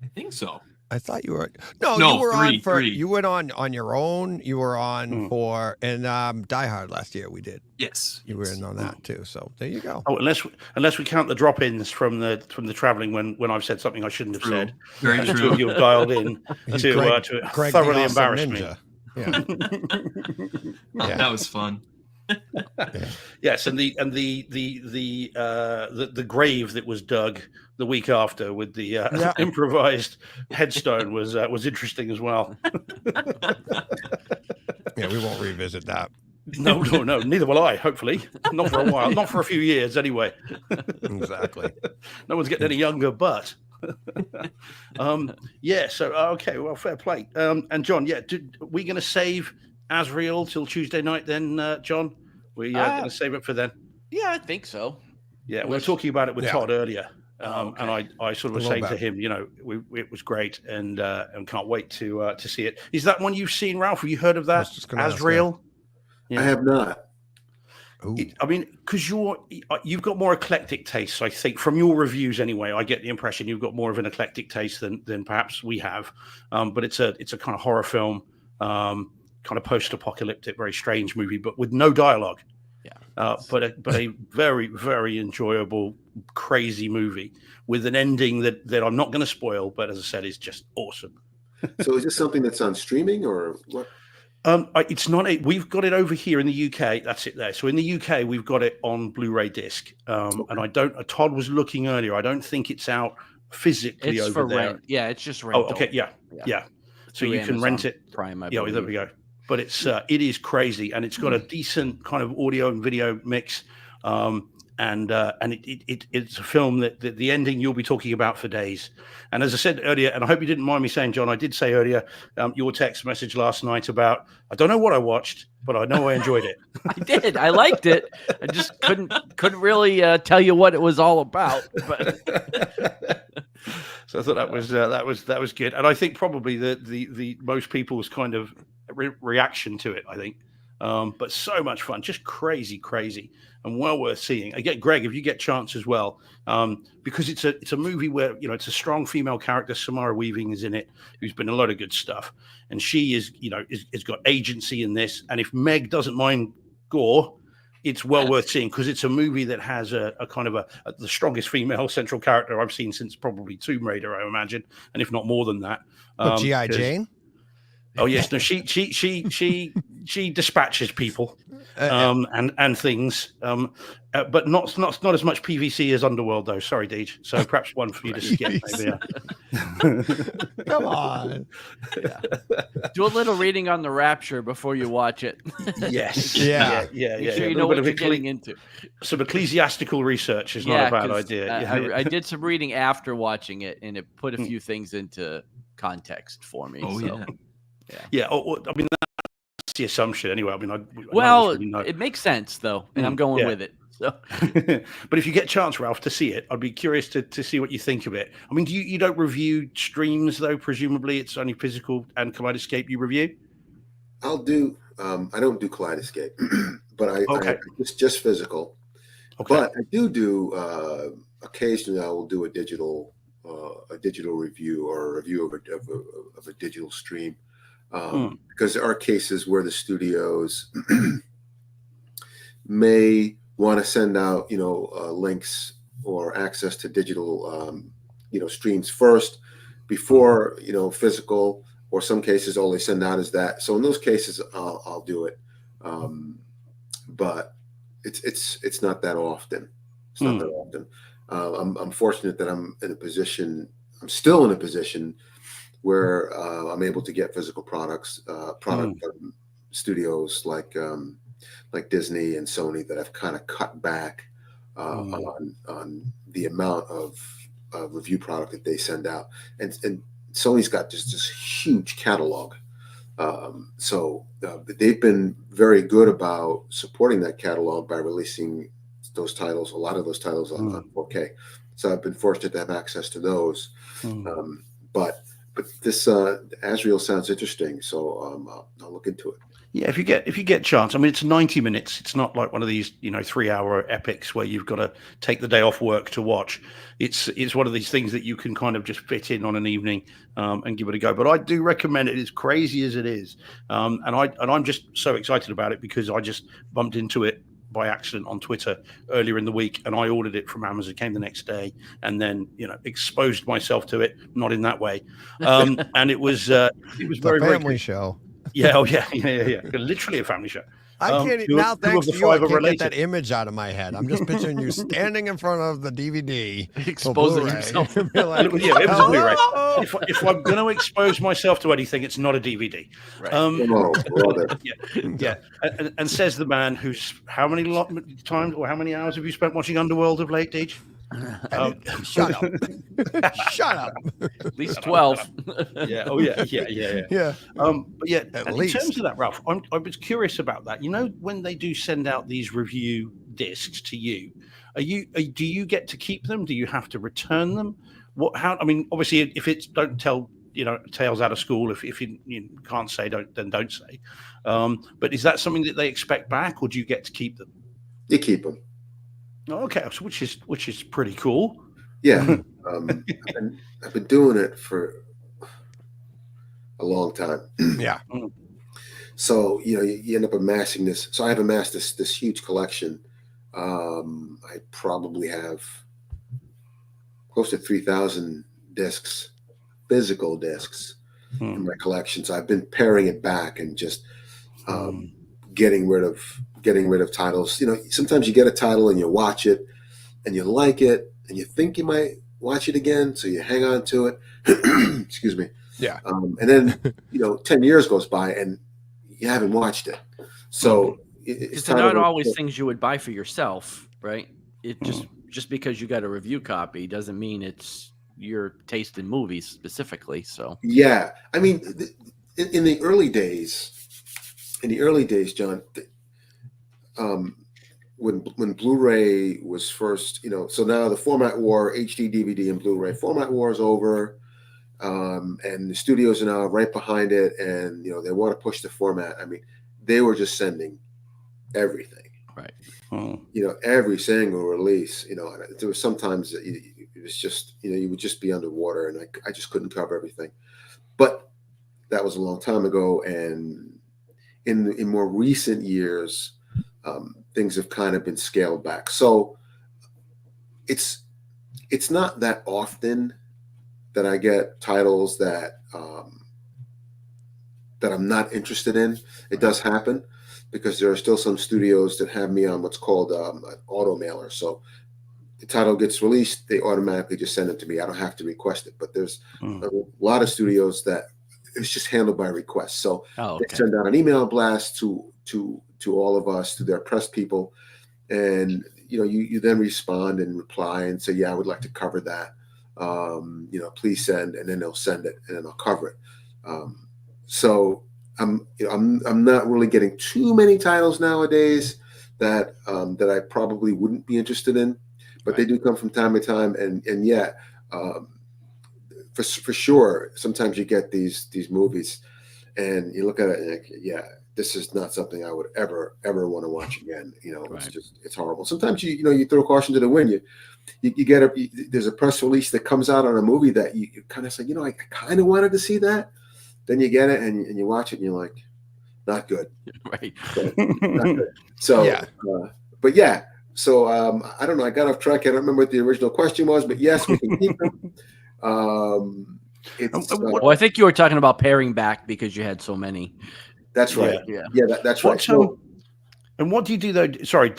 I think so. I thought you were no, you were three, on for three. You went on your own. You were on for Die Hard last year. We did. Yes. You were in on that too. So there you go. Oh, unless we count the drop-ins from the traveling when I've said something I shouldn't have said. Very true. You've dialed in to Greg thoroughly the embarrass Ninja. me. Yeah. That was fun. Yes, and the grave that was dug the week after with the improvised headstone was interesting as well. Yeah, we won't revisit that. No, neither will I. Hopefully, not for a while, not for a few years anyway. Exactly. No one's getting any younger, but. Yeah. So okay, well, fair play. And John, we're going to save Asriel till Tuesday night, then, John. We're going to save it for then. Yeah, I think so. Yeah, we were talking about it with Todd earlier, okay. and I sort of was saying to him, it was great, and can't wait to see it. Is that one you've seen, Ralph? Have you heard of that? Asriel? I have not. I mean, because you've got more eclectic tastes, I think, from your reviews anyway. I get the impression you've got more of an eclectic taste than perhaps we have. But it's a kind of horror film. Kind of post-apocalyptic, very strange movie, but with no dialogue. Yeah, but a very, very enjoyable, crazy movie with an ending that I'm not going to spoil, but as I said, is just awesome. So, is this something that's on streaming or what? It's not. We've got it over here in the UK. That's it there. So in the UK, we've got it on Blu-ray disc. And I don't. Todd was looking earlier. I don't think it's out physically it's over for there. Rent. Yeah, it's just rental. Oh, okay. Yeah. So you can rent it. Prime. There we go. But it is crazy, and it's got a decent kind of audio and video mix, and it's a film that the ending you'll be talking about for days. And as I said earlier, and I hope you didn't mind me saying, John, I did say earlier your text message last night about I don't know what I watched, but I know I enjoyed it. I did. I liked it. I just couldn't really tell you what it was all about. But. So I thought that was good, and I think probably the most people's kind of reaction to it. I think, but so much fun, just crazy, and well worth seeing. Again, Greg, if you get chance as well, because it's a movie where it's a strong female character. Samara Weaving is in it, who's been in a lot of good stuff, and she is got agency in this. And if Meg doesn't mind gore, it's well worth seeing because it's a movie that has a kind of the strongest female central character I've seen since probably Tomb Raider, I imagine, and if not more than that. G.I. Jane? Oh yes, no, she dispatches people, and things, but not as much PVC as Underworld though. Sorry, Deej. So perhaps one for you to skip, maybe. Yeah. Come on. Yeah. Do a little reading on the Rapture before you watch it. Yes. Yeah. Make sure you know what you're getting into. Some ecclesiastical research is not a bad idea. I did some reading after watching it, and it put a few things into context for me. Oh, so. Yeah. I mean, that's the assumption anyway. I mean, it makes sense though, and I'm going with it. So. But if you get a chance, Ralph, to see it, I'd be curious to see what you think of it. I mean, you don't review streams though? Presumably, it's only physical and Kaleidoscape you review. I'll do. I don't do Kaleidoscape, but I just physical. Okay. But I do occasionally. I will do a digital review or a review of a digital stream. Because there are cases where the studios may want to send out, links or access to digital, streams first before, physical, or some cases all they send out is that. So in those cases, I'll do it. But it's not that often. It's not that often. I'm fortunate that I'm still in a position where I'm able to get physical product from studios like Disney and Sony that have kind of cut back on the amount of review product that they send out, and Sony's got just this huge catalog. So they've been very good about supporting that catalog by releasing those titles, a lot of those titles on 4K. So I've been fortunate to have access to those. But this Asriel sounds interesting, so I'll look into it. Yeah, if you get a chance. I mean, it's 90 minutes. It's not like one of these 3-hour epics where you've got to take the day off work to watch. It's one of these things that you can kind of just fit in on an evening and give it a go. But I do recommend it, as crazy as it is, and I'm just so excited about it because I just bumped into it by accident on Twitter earlier in the week, and I ordered it from Amazon. It came the next day, and then exposed myself to it, not in that way, and it was very family show. Yeah, yeah. Literally a family show. I can't now. Thanks to you, I can't get that image out of my head. I'm just picturing you standing in front of the DVD, exposing yourself. Like, it was a Blu-ray. If I'm going to expose myself to anything, it's not a DVD. Right. Yeah. And says the man who's how many times or how many hours have you spent watching Underworld of late, Deej? Shut up. Shut up. At least 12. Yeah. Oh, yeah. But yeah, at least. In terms of that, Ralph, I was curious about that. When they do send out these review discs to you, do you get to keep them? Do you have to return them? I mean, obviously, if it's don't tell, tales out of school. If you can't say then don't say. But is that something that they expect back, or do you get to keep them? You keep them. Okay, so which is pretty cool. Yeah, I've been doing it for a long time. Yeah. So you end up amassing this. So I have amassed this huge collection. I probably have close to 3,000 discs, physical discs, in my collection. So I've been paring it back and just getting rid of titles. Sometimes you get a title and you watch it and you like it and you think you might watch it again, so you hang on to it. Excuse me. Yeah. And then 10 years goes by and you haven't watched it. So it's not always things you would buy for yourself, right? It just because you got a review copy doesn't mean it's your taste in movies specifically. So yeah, I mean, in the early days, John, when Blu-ray was first, so now the format war, HD, DVD, and Blu-ray format war is over, and the studios are now right behind it, and they want to push the format. I mean, they were just sending everything, right? Every single release. There was sometimes it was just you would just be underwater, and I just couldn't cover everything. But that was a long time ago, and in more recent years, things have kind of been scaled back. So it's not that often that I get titles that that I'm not interested in. It does happen because there are still some studios that have me on what's called an auto mailer. So the title gets released, they automatically just send it to me. I don't have to request it. But there's a lot of studios that it's just handled by request. So they send out an email blast to all of us, to their press people, and you then respond and reply and say, yeah, I would like to cover that. Please send, and then they'll send it, and then I'll cover it. So I'm not really getting too many titles nowadays that I probably wouldn't be interested in, but they do come from time to time, and for sure, sometimes you get these movies, and you look at it and like, yeah, this is not something I would ever want to watch again. It's horrible. Sometimes you throw caution to the wind. You get there's a press release that comes out on a movie that you kind of say, I kind of wanted to see that. Then you get it and you watch it and you're like, not good. Right. So, not good. So, yeah. But yeah. So I don't know. I got off track. I don't remember what the original question was, but yes, we can keep them. Well, I think you were talking about paring back because you had so many. That's right. Yeah, that's right. And what do you do though? Sorry,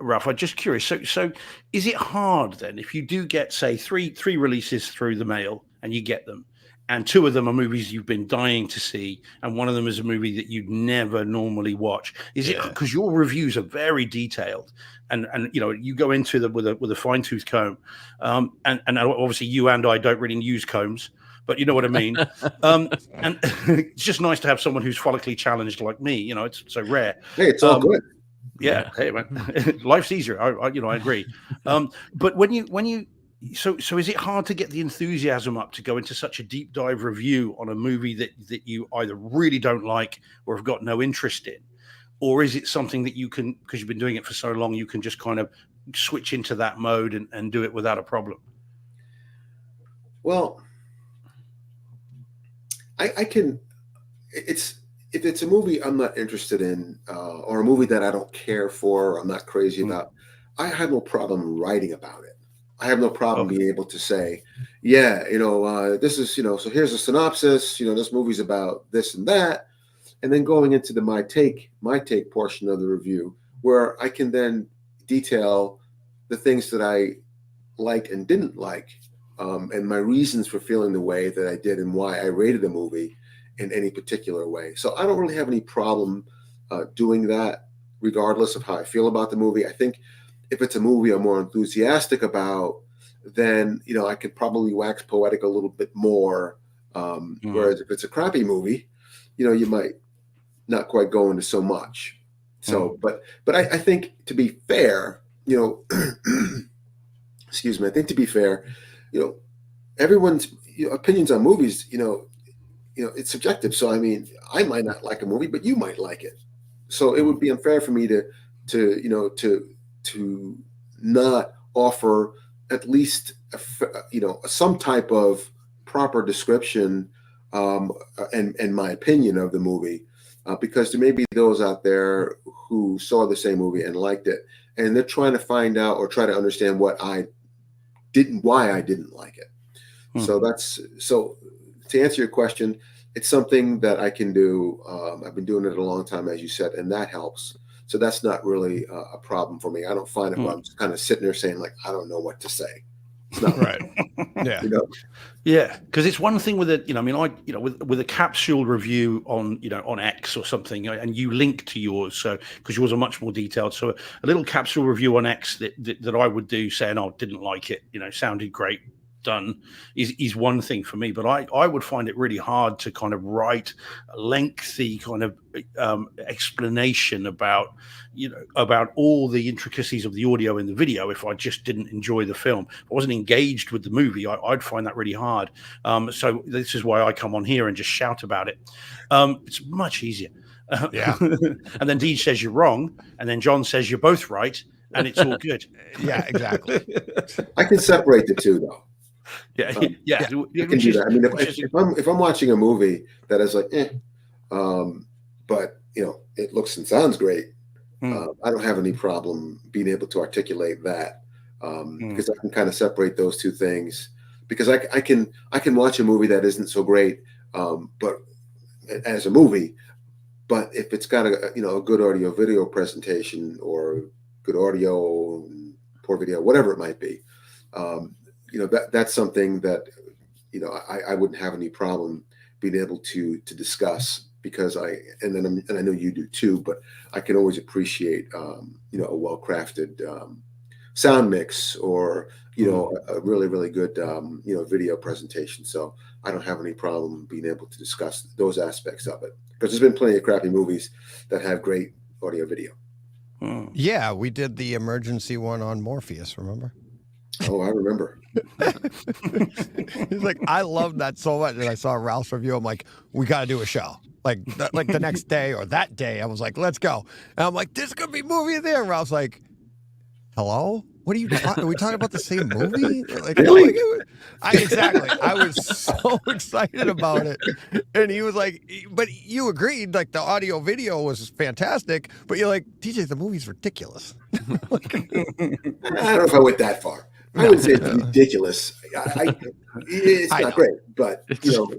Ralph. I'm just curious. So is it hard then if you do get, say, three releases through the mail and you get them, and two of them are movies you've been dying to see, and one of them is a movie that you'd never normally watch? Is it because your reviews are very detailed, and you go into them with a fine tooth comb, and obviously you and I don't really use combs, but you know what I mean. And it's just nice to have someone who's follically challenged like me. It's so rare. Hey, it's all good. Yeah. Hey, man, life's easier. I agree. But when you so is it hard to get the enthusiasm up to go into such a deep dive review on a movie that you either really don't like or have got no interest in, or is it something that you can, because you've been doing it for so long, you can just kind of switch into that mode and do it without a problem? Well, I can. If it's a movie I'm not interested in, or a movie that I don't care for, or I'm not crazy about, I have no problem writing about it. I have no problem being able to say, yeah, this is, so here's a synopsis, this movie's about this and that. And then going into the my take portion of the review, where I can then detail the things that I liked and didn't like, and my reasons for feeling the way that I did and why I rated a movie in any particular way. So I don't really have any problem doing that, regardless of how I feel about the movie. I think if it's a movie I'm more enthusiastic about, then I could probably wax poetic a little bit more. Whereas if it's a crappy movie, you might not quite go into so much. So, but I think, to be fair, excuse me, I think to be fair, everyone's opinions on movies, it's subjective. So, I mean, I might not like a movie, but you might like it. So it would be unfair for me to not offer at least some type of proper description and my opinion of the movie, because there may be those out there who saw the same movie and liked it, and they're trying to find out or try to understand why I didn't like it. So to answer your question, it's something that I can do. I've been doing it a long time, as you said, and that helps. So that's not really a problem for me. I don't find it where I'm just kind of sitting there saying, like, I don't know what to say. It's not right. Yeah. Yeah, because it's one thing with with a capsule review on on X or something, and you link to yours, so because yours are much more detailed. So a little capsule review on X that I would do, saying, "Oh, didn't like it," sounded great, done, is one thing for me. But I would find it really hard to kind of write a lengthy kind of explanation about all the intricacies of the audio in the video if I just didn't enjoy the film. If I wasn't engaged with the movie, I'd find that really hard. So this is why I come on here and just shout about it. It's much easier. Yeah. And then Deej says you're wrong, and then John says you're both right, and it's all good. Yeah, exactly. I can separate the two, though. Yeah. I can do that. I mean, if I'm watching a movie that is like, but it looks and sounds great, I don't have any problem being able to articulate that, because I can kind of separate those two things. Because I can watch a movie that isn't so great, but as a movie. But if it's got a good audio video presentation or good audio, poor video, whatever it might be, that's something that I wouldn't have any problem being able to discuss, because I know you do too, but I can always appreciate a well-crafted sound mix, or a really, really good video presentation. So I don't have any problem being able to discuss those aspects of it, because there's been plenty of crappy movies that have great audio video. Yeah, we did the emergency one on Morpheus, remember? Oh, I remember. He's like, I love that so much. And I saw Ralph's review. I'm like, we got to do a show. Like the next day or that day, I was like, let's go. And I'm like, there's going to be a movie in there. And Ralph's like, hello? What are you talking? Are we talking about the same movie? Like, really? Exactly. I was so excited about it. And he was like, but you agreed, like, the audio video was fantastic. But you're like, DJ, the movie's ridiculous. I don't know if I went that far. I wouldn't say it's ridiculous. It's not great, but it's not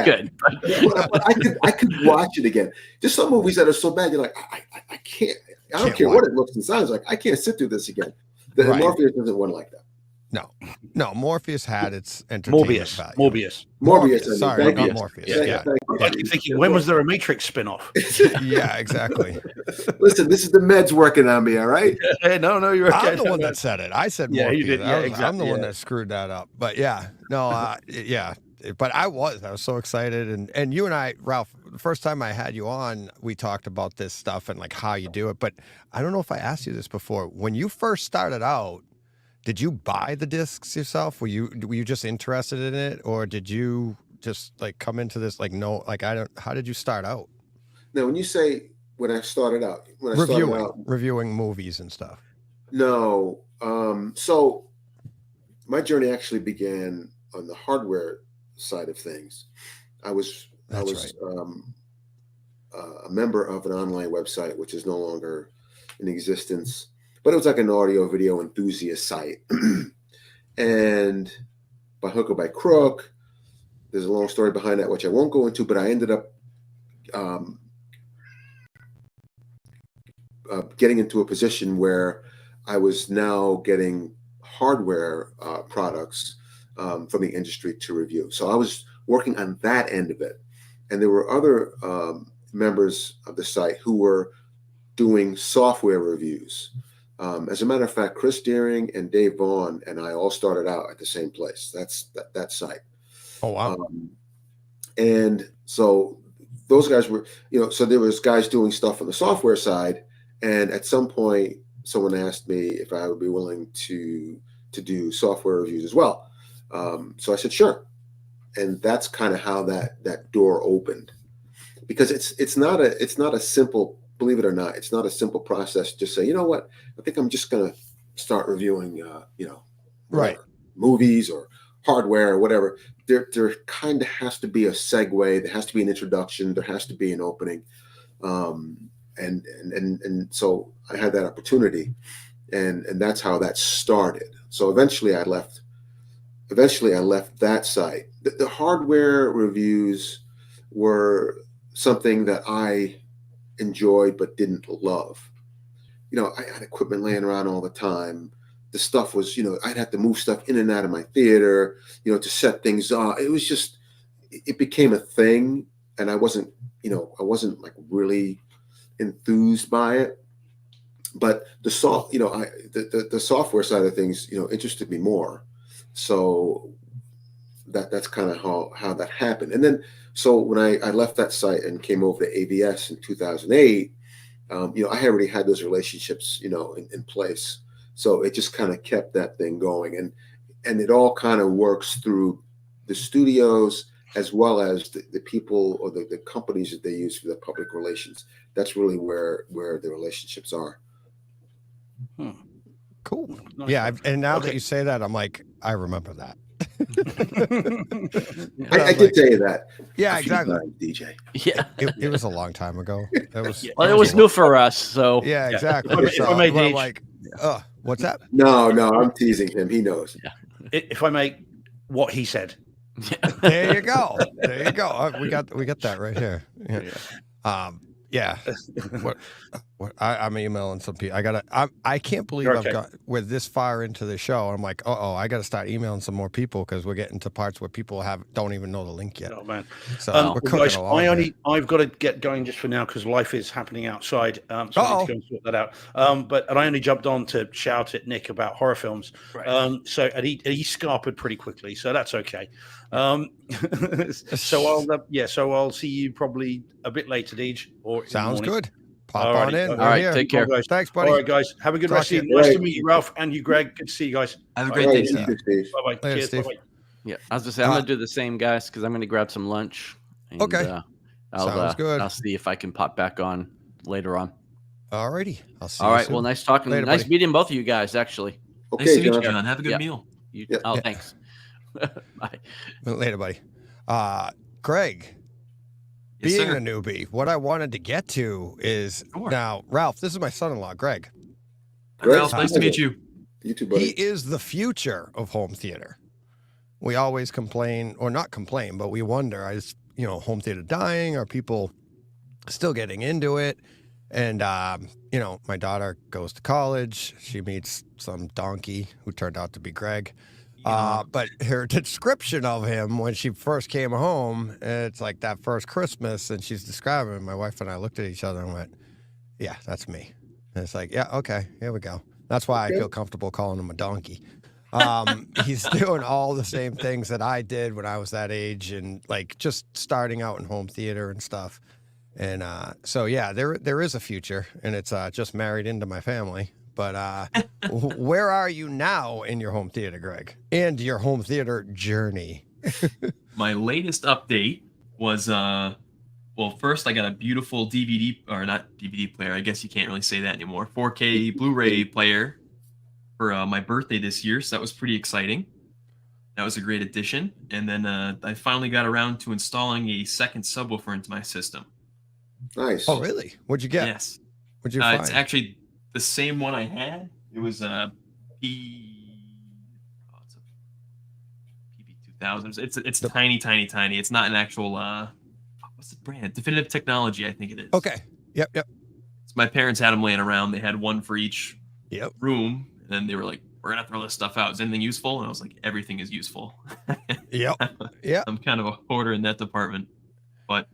good. But I could watch it again. Just some movies that are so bad, you're like, I can't. I don't care what it looks and sounds like. I can't sit through this again. Morpheus isn't one like that. No. Morpheus had its entertainment value. Morbius. Sorry, not Morpheus. Yeah. I keep thinking, when was there a Matrix spin-off? Yeah, exactly. Listen, this is the meds working on me, all right? No, you're okay. I'm the one that said it. I said Morpheus. You did. Yeah, exactly. I'm the one that screwed that up. But yeah, no, yeah. But I was so excited. And you and I, Ralph, the first time I had you on, we talked about this stuff and like how you do it. But I don't know if I asked you this before. When you first started out, did you buy the discs yourself? Were you just interested in it, or did you just like come into this like no, like how did you start out? Now, when you say when I started out, reviewing movies and stuff. No, so my journey actually began on the hardware side of things. I was a member of an online website which is no longer in existence. But it was like an audio video enthusiast site. And by hook or by crook, there's a long story behind that, which I won't go into, but I ended up getting into a position where I was now getting hardware products from the industry to review. So I was working on that end of it. And there were other members of the site who were doing software reviews. As a matter of fact, Chris Deering and Dave Vaughn and I all started out at the same place. That's that site. Oh, wow. And so those guys were, so there was guys doing stuff on the software side. And at some point, someone asked me if I would be willing to do software reviews as well. So I said, sure. And that's kind of how that door opened, because it's not a simple, believe it or not, it's not a simple process to just say, you know what, I think I'm just going to start reviewing, right, movies or hardware or whatever. There kind of has to be a segue. There has to be an introduction. There has to be an opening. And so I had that opportunity, and that's how that started. So eventually I left that site. The hardware reviews were something that I enjoyed but didn't love. I had equipment laying around all the time. The stuff was, I'd have to move stuff in and out of my theater, to set things up. It was just, it became a thing, and I wasn't like really enthused by it. But the software side of things, interested me more. So that's kind of how that happened. And then, so when I left that site and came over to AVS in 2008, I already had those relationships, in place. So it just kind of kept that thing going, and it all kind of works through the studios as well as the people or the companies that they use for the public relations. That's really where the relationships are. Cool. Yeah, and now that you say that, I'm like, I remember that. I did tell you that. Yeah, exactly. DJ. Yeah, it was a long time ago. It was new for us. So yeah, exactly. If I may, like, what's that? No, I'm teasing him. He knows. Yeah. If I make what he said, There you go. There you go. We got that right here. Yeah. Yeah. I'm emailing some people. I can't believe I've got we're this far into the show. I'm like, I got to start emailing some more people because we're getting to parts where people don't even know the link yet. Oh man. So we're cooking guys, along. I've got to get going just for now because life is happening outside. So I need to go and sort that out. And I only jumped on to shout at Nick about horror films. Right. And he scarpered pretty quickly, so that's okay. So I'll see you probably a bit later, Deej. Sounds good. Pop Alrighty. on in. All right, take care. Guys. Thanks, buddy. All right, guys. Have a good rest of the evening. Nice to meet you, Ralph, and you, Greg. Good to see you guys. Have a great day, Steve. Bye-bye. Later, Cheers. Steve. Bye-bye. Yeah, I was gonna say I'm gonna do the same, guys, because I'm gonna grab some lunch. And, Okay. Sounds good. I'll see if I can pop back on later on. Alrighty. I'll see All you right. soon. Well, nice talking. Later, nice buddy. meeting both of you guys, actually. Okay, Nice to meet you, John. John. Have a good meal. Thanks. Bye. Later, buddy. Greg, Yes, being sir. a newbie, what I wanted to get to is now, Ralph, this is my son-in-law, Greg. Ralph, nice to meet you. You too, buddy. He is the future of home theater. We always complain, or not complain, but we wonder, home theater dying? Are people still getting into it? And, my daughter goes to college. She meets some donkey who turned out to be Greg. But her description of him when she first came home, it's like that first Christmas, and she's describing him. My wife and I looked at each other and went, yeah, that's me. And it's like, yeah, okay, here we go. That's why I feel comfortable calling him a donkey. He's doing all the same things that I did when I was that age and like just starting out in home theater and stuff. And so, yeah, there is a future, and it's just married into my family. But where are you now in your home theater, Greg, and your home theater journey? My latest update was, first I got a beautiful DVD, or not DVD player, I guess you can't really say that anymore, 4K Blu-ray player for my birthday this year, so that was pretty exciting. That was a great addition. And then I finally got around to installing a second subwoofer into my system. Nice. Oh, really? What'd you get? Yes. What'd you find? It's actually the same one I had. It was a PB2000. It's tiny. It's not an actual what's the brand? Definitive Technology, I think it is. Okay. Yep. So my parents had them laying around. They had one for each room, and then they were like, "We're gonna throw this stuff out. Is anything useful?" And I was like, "Everything is useful." Yep. I'm kind of a hoarder in that department, but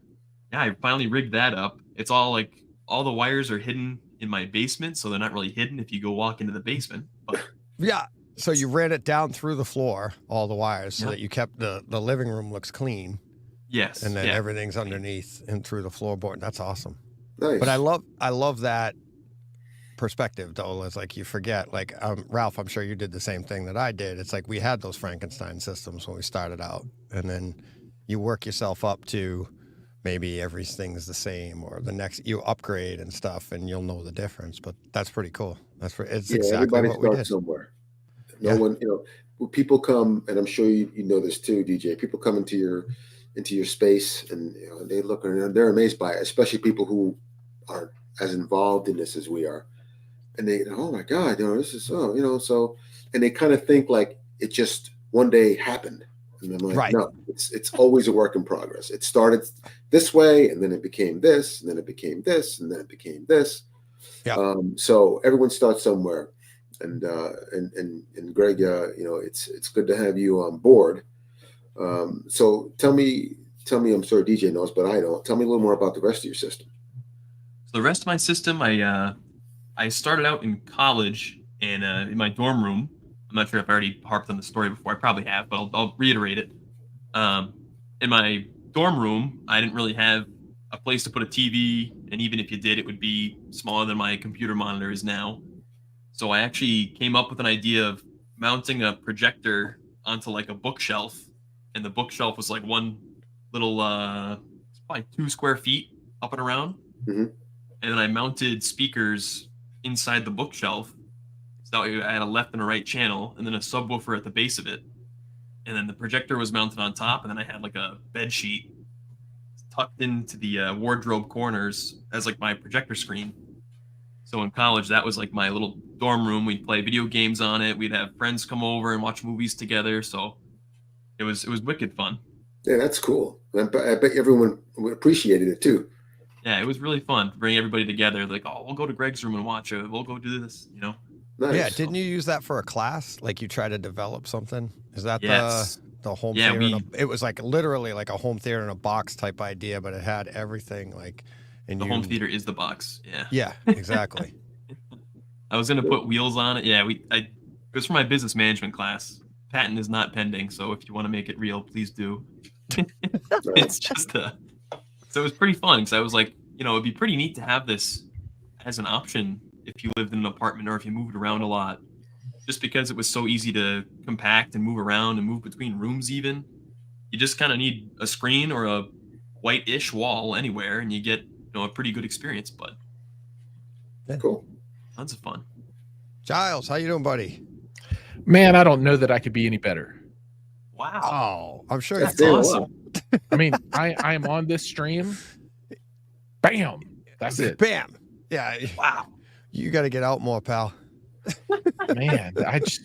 yeah, I finally rigged that up. It's all the wires are hidden in my basement, so they're not really hidden if you go walk into the basement. But yeah. So you ran it down through the floor, all the wires, so that you kept the living room looks clean. Yes. And then everything's underneath and through the floorboard. That's awesome. Nice. But I love that perspective, though. It's like you forget, like Ralph, I'm sure you did the same thing that I did. It's like we had those Frankenstein systems when we started out, and then you work yourself up to maybe everything's the same, or the next you upgrade and stuff, and you'll know the difference. But that's pretty cool. It's exactly everybody what we starts did. somewhere. No one, when people come, and I'm sure you know this too, DJ. People come into your space, and they look and they're amazed by it, especially people who aren't as involved in this as we are. And they, oh my God, this is so, and they kind of think like it just one day happened. And I'm like, no, it's always a work in progress. It started this way, and then it became this, and then it became this, and then it became this. Yeah. So everyone starts somewhere, and Greg, it's good to have you on board. So tell me, I'm sure DJ knows, but I don't. Tell me a little more about the rest of your system. So the rest of my system, I started out in college and in my dorm room. I'm not sure if I already harped on the story before. I probably have, but I'll reiterate it. In my dorm room, I didn't really have a place to put a TV, and even if you did, it would be smaller than my computer monitor is now. So I actually came up with an idea of mounting a projector onto like a bookshelf, and the bookshelf was like one little, it's probably 2 square feet up and around. Mm-hmm. And then I mounted speakers inside the bookshelf. So I had a left and a right channel, and then a subwoofer at the base of it. And then the projector was mounted on top, and then I had like a bed sheet tucked into the wardrobe corners as like my projector screen. So in college, that was like my little dorm room. We'd play video games on it. We'd have friends come over and watch movies together. So It was wicked fun. Yeah, that's cool. I bet everyone appreciated it too. Yeah, it was really fun to bring everybody together. Like, oh, we'll go to Greg's room and watch it. We'll go do this, you know? Nice. Yeah, didn't you use that for a class? Like you try to develop something? Is that the home theater? It was like literally like a home theater in a box type idea, but it had everything like. And the home theater is the box. Yeah. Yeah, exactly. I was gonna put wheels on it. Yeah, it was for my business management class. Patent is not pending, so if you want to make it real, please do. It's just so it was pretty fun because I was like, you know, it'd be pretty neat to have this as an option if you lived in an apartment or if you moved around a lot, just because it was so easy to compact and move around and move between rooms. Even you just kind of need a screen or a white-ish wall anywhere, and you get a pretty good experience. But cool, tons of fun. Giles, how you doing, buddy? Man, I don't know that I could be any better. Wow. Oh, I'm sure that's awesome. I mean, I am on this stream. Bam. That's it. Bam. Yeah. Wow. You got to get out more, pal. Man, that's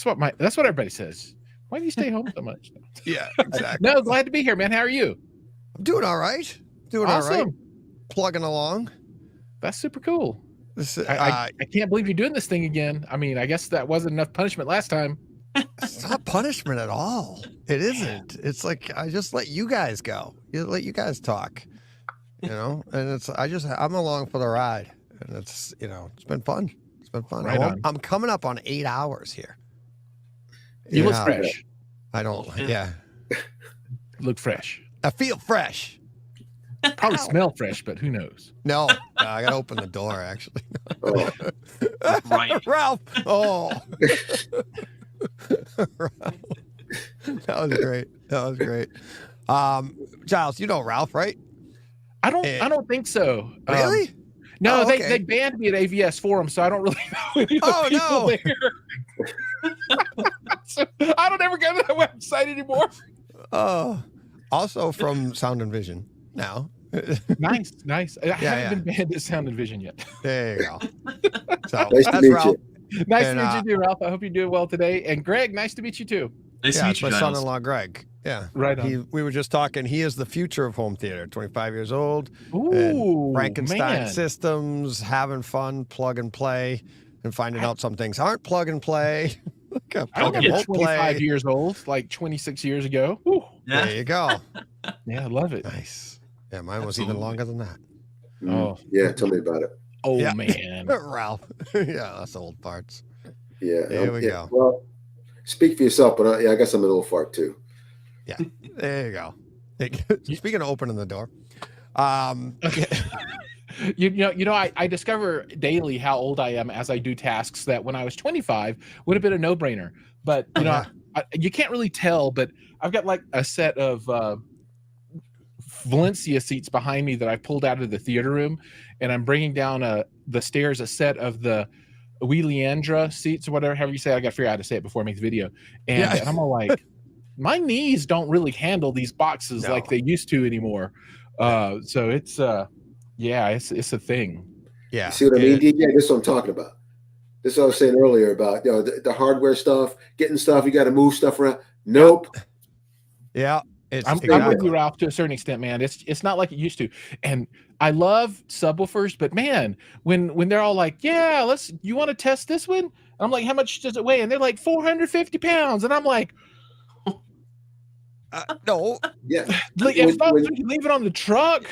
what everybody says. Why do you stay home so much? Yeah, exactly. No, glad to be here, man. How are you? I'm doing all right. Doing awesome. All right. Plugging along. That's super cool. I can't believe you're doing this thing again. I mean, I guess that wasn't enough punishment last time. It's not punishment at all. It isn't. It's like I just let you guys go. Let you guys talk. And I'm along for the ride. And it's it's been fun. It's been fun. Right I'm coming up on 8 hours here. You look fresh. I don't Look fresh. I feel fresh. Probably smell fresh, but who knows? No, I gotta open the door actually. Right. Ralph. Oh. That was great. Giles, you know Ralph, right? I don't think so. Really? No, okay. they banned me at AVS Forum, so I don't really know any of the people there. So I don't ever go to the website anymore. Also from Sound and Vision now. Nice. I haven't been banned at Sound and Vision yet. There you go. So nice to meet Ralph. You. Nice to meet you too, Ralph. I hope you're doing well today. And Greg, nice to meet you too. Nice to meet you, my Giles. son-in-law Greg. Yeah, right on. We were just talking. He is the future of home theater. 25 years old. Ooh, Frankenstein man. systems, having fun, plug and play, and finding out some things aren't plug and play. I remember 25 years old, like 26 years ago. Ooh. Yeah. There you go. Yeah, I love it. Nice. Yeah, mine was even longer than that. Oh, yeah. Tell me about it. Oh man, Ralph. Yeah, that's old parts. Yeah. There we go. Well, speak for yourself, but I guess I'm an old fart too. Yeah. There you go. Speaking of opening the door, I discover daily how old I am as I do tasks that when I was 25 would have been a no-brainer. But you can't really tell. But I've got like a set of Valencia seats behind me that I pulled out of the theater room, and I'm bringing down the stairs a set of the Leandra seats or whatever, however you say it. I got to figure out how to say it before I make the video. And I'm all like, my knees don't really handle these boxes like they used to anymore. So it's it's a thing. Yeah. You see what I mean, DJ? This is what I'm talking about. This is what I was saying earlier about the hardware stuff, getting stuff, you got to move stuff around. Nope. Yeah. I'm with you, Ralph, to a certain extent, man. It's not like it used to. And I love subwoofers, but man, when they're all like, yeah, you want to test this one? I'm like, how much does it weigh? And they're like 450 pounds. And I'm like, no. Yeah. Like, if you leave it on the truck.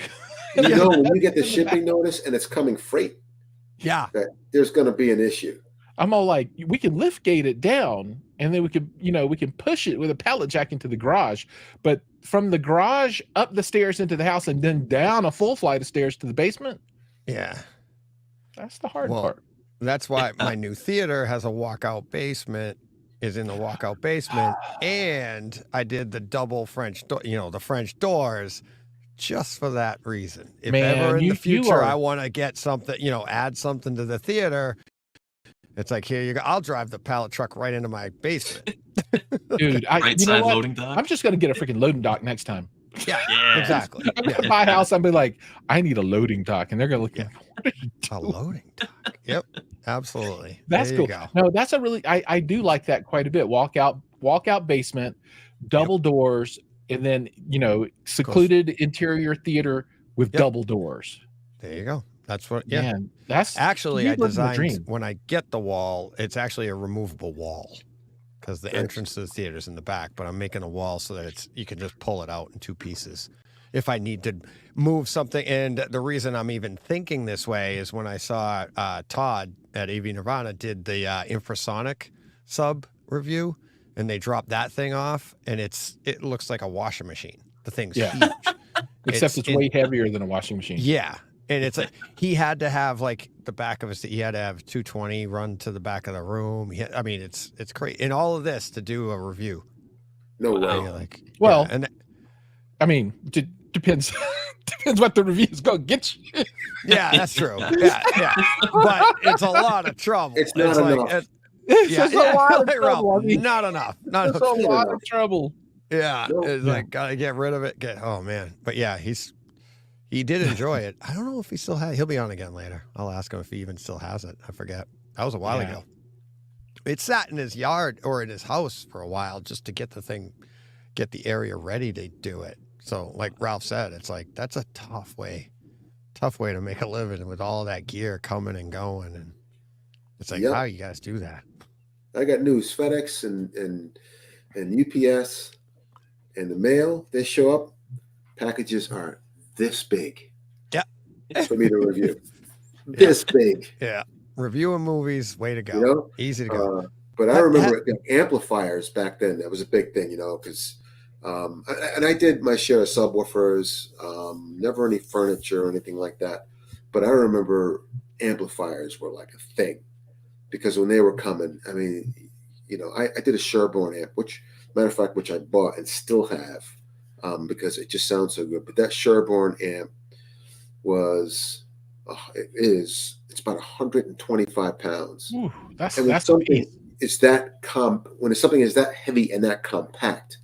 When you get the shipping notice and it's coming freight, there's going to be an issue. I'm all like, we can lift gate it down, and then we can push it with a pallet jack into the garage. But from the garage up the stairs into the house and then down a full flight of stairs to the basement. Yeah. That's the hard part. That's why my new theater has a walkout basement, is in the walkout basement. And I did the double French door, the French doors, just for that reason. If ever in the future I want to get something, add something to the theater, it's like, here you go. I'll drive the pallet truck right into my basement. Dude, loading dock. I'm just going to get a freaking loading dock next time. Yeah. Exactly. I'm going to my house. I'm be like, I need a loading dock. And they're going to look at a loading dock. Yep. Absolutely. That's cool. No, that's a really, I do like that quite a bit. Walkout basement double doors, and then secluded interior theater with double doors. There you go. That's what. Yeah, man, that's actually I designed when I get the wall. It's actually a removable wall because the entrance to the theater is in the back. But I'm making a wall so that you can just pull it out in two pieces if I need to move something. And the reason I'm even thinking this way is when I saw Todd at AV Nirvana did the infrasonic sub review, and they dropped that thing off, and it looks like a washing machine. The thing's huge. Except it's way heavier than a washing machine. Yeah. And it's like he had to have like the back of he had to have 220 run to the back of the room. I mean, it's great. And all of this to do a review. No way. Like, well, yeah, and I mean, depends what the review is going to get you. Yeah, that's true. Yeah. But it's a lot of trouble. It's not enough. It's a lot of trouble. Not enough. It's a lot of trouble. Yeah. It's like, gotta get rid of it. Oh, man. But yeah, he did enjoy it. I don't know if he still has. He'll be on again later. I'll ask him if he even still has it. I forget. That was a while ago. It sat in his yard or in his house for a while just to get the area ready to do it. So like Ralph said, it's like, that's a tough way to make a living with all that gear coming and going. And it's like, how you guys do that? I got news. FedEx and UPS and the mail, they show up. Packages are this big. Yeah. For me to review. This big. Yeah. Reviewing movies, way to go. Easy to go. But I remember amplifiers back then. That was a big thing, because and I did my share of subwoofers, never any furniture or anything like that. But I remember amplifiers were like a thing because when they were coming, I mean, I did a Sherborne amp, which I bought and still have. Because it just sounds so good. But that Sherborne amp it's about 125 pounds. Ooh, that's something is that when it's something is that heavy and that compact,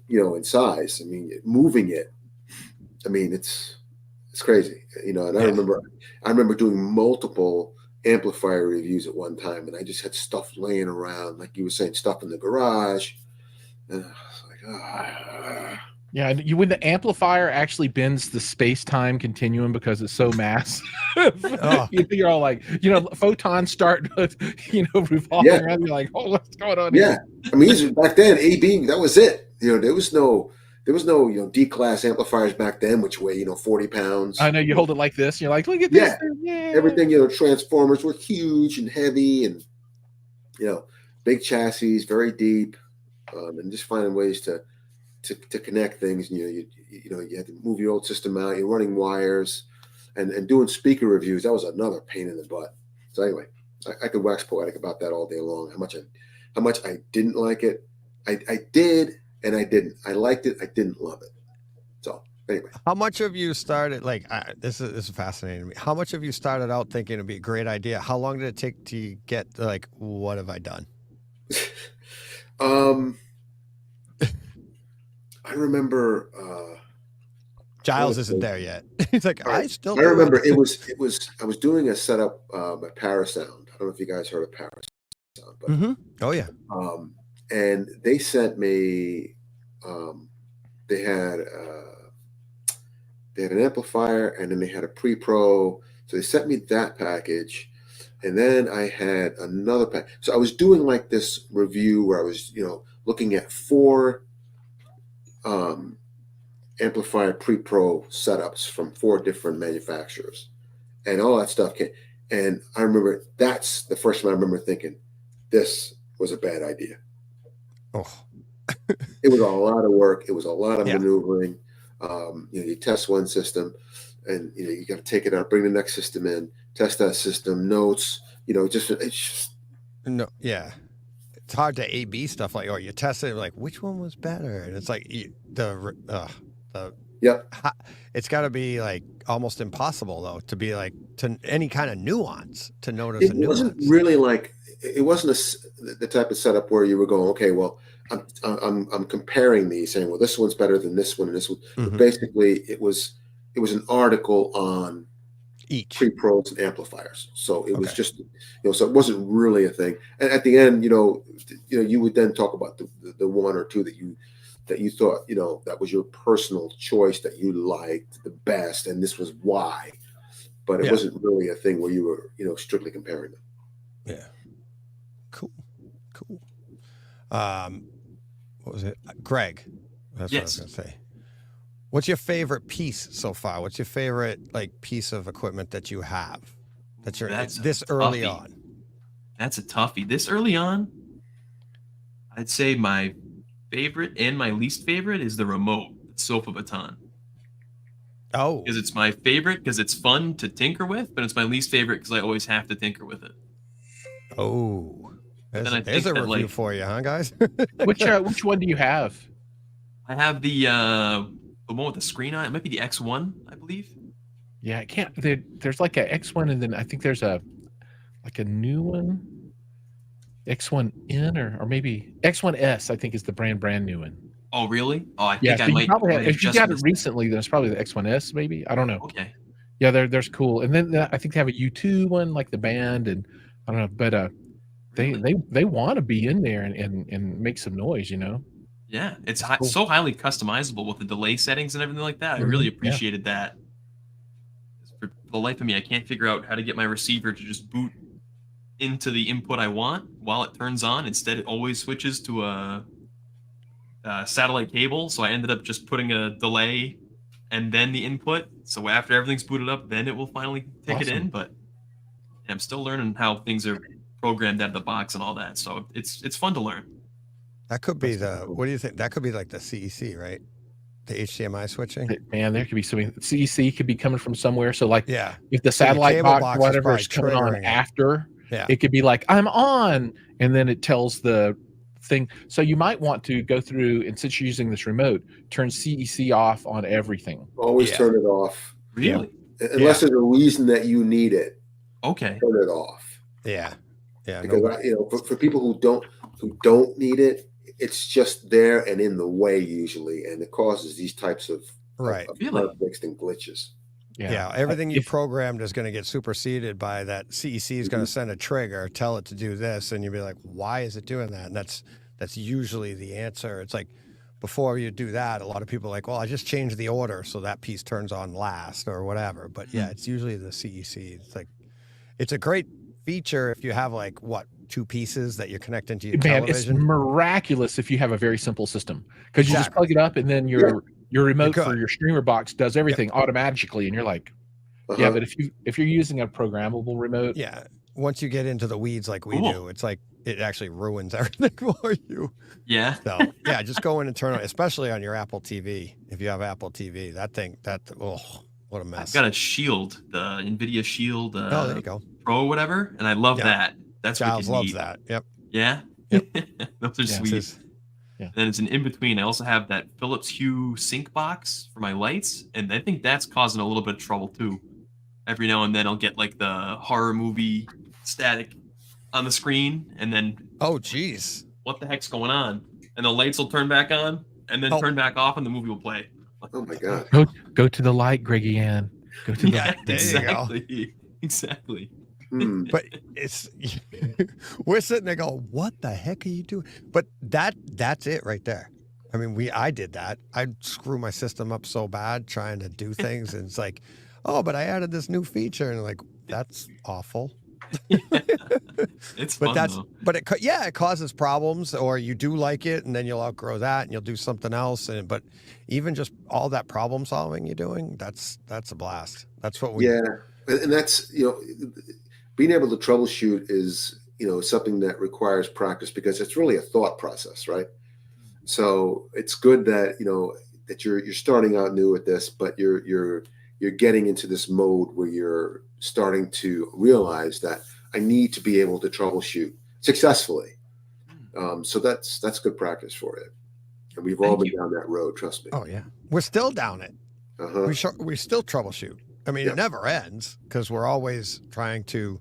in size. I mean, moving it. I mean, it's crazy. And I remember doing multiple amplifier reviews at one time, and I just had stuff laying around, like you were saying, stuff in the garage, and I was like, Yeah, when the amplifier actually bends the space-time continuum because it's so massive, you're all like, photons start, revolving around. You're like, oh, what's going on here? Yeah, I mean, back then, AB, that was it. There was no D-class amplifiers back then, which weigh 40 pounds. I know, you hold it like this. You're like, look at this. Yeah, everything. Transformers were huge and heavy, and big chassis, very deep, and just finding ways to connect things. You had to move your old system out. You're running wires, and doing speaker reviews. That was another pain in the butt. So anyway, I could wax poetic about that all day long. How much I didn't like it. I did, and I didn't. I liked it. I didn't love it. So anyway, how much of you started this is fascinating to me. How much of you started out thinking it'd be a great idea? How long did it take to get what have I done? I remember Giles isn't there yet. He's like, I remember it was I was doing a setup at Parasound. I don't know if you guys heard of Parasound, but oh yeah. And they sent me they had an amplifier, and then they had a pre-pro. So they sent me that package. And then I had another pack. So I was doing like this review where I was, looking at 4 amplifier pre-pro setups from 4 different manufacturers, and all that stuff came. And I remember that's the first time I remember thinking this was a bad idea. Oh, it was a lot of work. It was a lot of maneuvering. You test one system, and you got to take it out, bring the next system in, test that system, notes. It's just no, yeah. It's hard to A/B stuff you test it like which one was better, and it's like it's got to be like almost impossible though to be like to any kind of nuance to notice. It wasn't really it wasn't the type of setup where you were going, okay, well, I'm comparing these, saying, well, this one's better than this one and this one. But basically, it was an article on each pre-pros and amplifiers. So it was just, so it wasn't really a thing. And at the end, you would then talk about the one or two that you thought, that was your personal choice that you liked the best, and this was why. But it wasn't really a thing where you were, strictly comparing them. Yeah. Cool. What was it? Greg. That's what I was going to say. What's your favorite piece so far? What's your favorite piece of equipment that you have that you're this early on? That's a toughie. This early on, I'd say my favorite and my least favorite is the remote, the Sofa Baton. Oh. Because it's my favorite because it's fun to tinker with, but it's my least favorite because I always have to tinker with it. Oh. There's a review for you, huh, guys? Which one do you have? I have the one with the screen on it. It might be the X1, I believe. Yeah, I can't. There's like a X1, and then I think there's a new one, X1N or maybe X1S. I think is the brand new one. Oh, really? Oh, I Yeah, think I might. If you got it recently, then it's probably the X1S. Maybe, I don't know. Okay. Yeah, there's cool, and then I think they have a U2 one, like the band, and I don't know, but they want to be in there and make some noise, Yeah, it's cool. So highly customizable with the delay settings and everything like that. I really appreciated that. For the life of me, I can't figure out how to get my receiver to just boot into the input I want while it turns on. Instead, it always switches to a satellite cable. So I ended up just putting a delay and then the input. So after everything's booted up, then it will finally take it in. But I'm still learning how things are programmed out of the box and all that. So it's fun to learn. That could be what do you think? That could be like the CEC, right? The HDMI switching. Man, there could be something. CEC could be coming from somewhere. So if the So satellite cable box, whatever is coming on after, it could be like, I'm on, and then it tells the thing. So you might want to go through, and since you're using this remote, turn CEC off on everything. Always turn it off. Really? Unless there's a reason that you need it. Okay. Turn it off. Yeah. Because for people who don't need it, it's just there and in the way usually, and it causes these types of conflicts and glitches. Yeah, everything you programmed is going to get superseded by that. CEC is going to send a trigger, tell it to do this, and you'll be like, "Why is it doing that?" And that's usually the answer. It's like before you do that, a lot of people are like, "Well, I just changed the order so that piece turns on last or whatever." But yeah, it's usually the CEC. It's like it's a great feature if you have like two pieces that you're connecting to your television. It's miraculous if you have a very simple system because you just plug it up and then your remote for your streamer box does everything automatically, and you're like, yeah. But if you're using a programmable remote, once you get into the weeds like we do, it's like it actually ruins everything for you. Yeah. So just go in and turn on, especially on your Apple TV. If you have Apple TV, what a mess. I've got a Shield, the NVIDIA Shield. There you go. Pro or whatever, and I love that. That's Giles loves that. Yep. Yeah. Yep. Those are sweet. And then it's an in-between. I also have that Philips Hue sync box for my lights, and I think that's causing a little bit of trouble too. Every now and then I'll get like the horror movie static on the screen, and then geez, what the heck's going on? And the lights will turn back on and then turn back off, and the movie will play. Oh my god! Go to the light, Greggy Ann. Go to the light. Exactly. Exactly. But it's we're sitting there going, what the heck are you doing? But that's it right there. I mean, I did that. I'd screw my system up so bad trying to do things, and it's like, oh, but I added this new feature, and like that's awful. It's fun, though. But it causes problems, or you do like it, and then you'll outgrow that, and you'll do something else. But even just all that problem solving you're doing, that's a blast. That's what we and that's being able to troubleshoot is something that requires practice because it's really a thought process, right? So it's good that that you're starting out new at this, but you're getting into this mode where you're starting to realize that I need to be able to troubleshoot successfully. So that's good practice for it, and we've all been down that road. Trust me. Oh yeah, we're still down it. We still troubleshoot. I mean, it never ends because we're always trying to,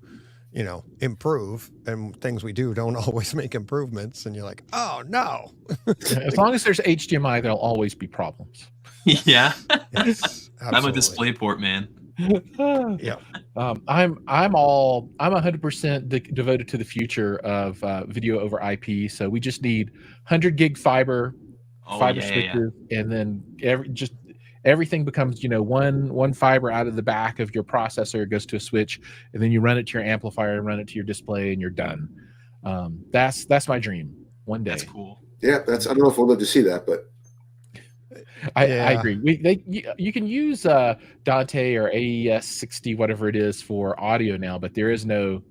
improve, and things we do don't always make improvements. And you're like, oh no. As long as there's HDMI, there'll always be problems. Yeah. Yes, I'm a DisplayPort man. Yeah. I'm 100% devoted to the future of video over IP. So we just need 100 gig fiber switches, and then everything becomes one fiber out of the back of your processor goes to a switch, and then you run it to your amplifier and run it to your display, and you're done. That's my dream. One day. That's cool. Yeah, I don't know if we'll live to see that, but I agree. You can use Dante or AES 60, whatever it is, for audio now, but there is no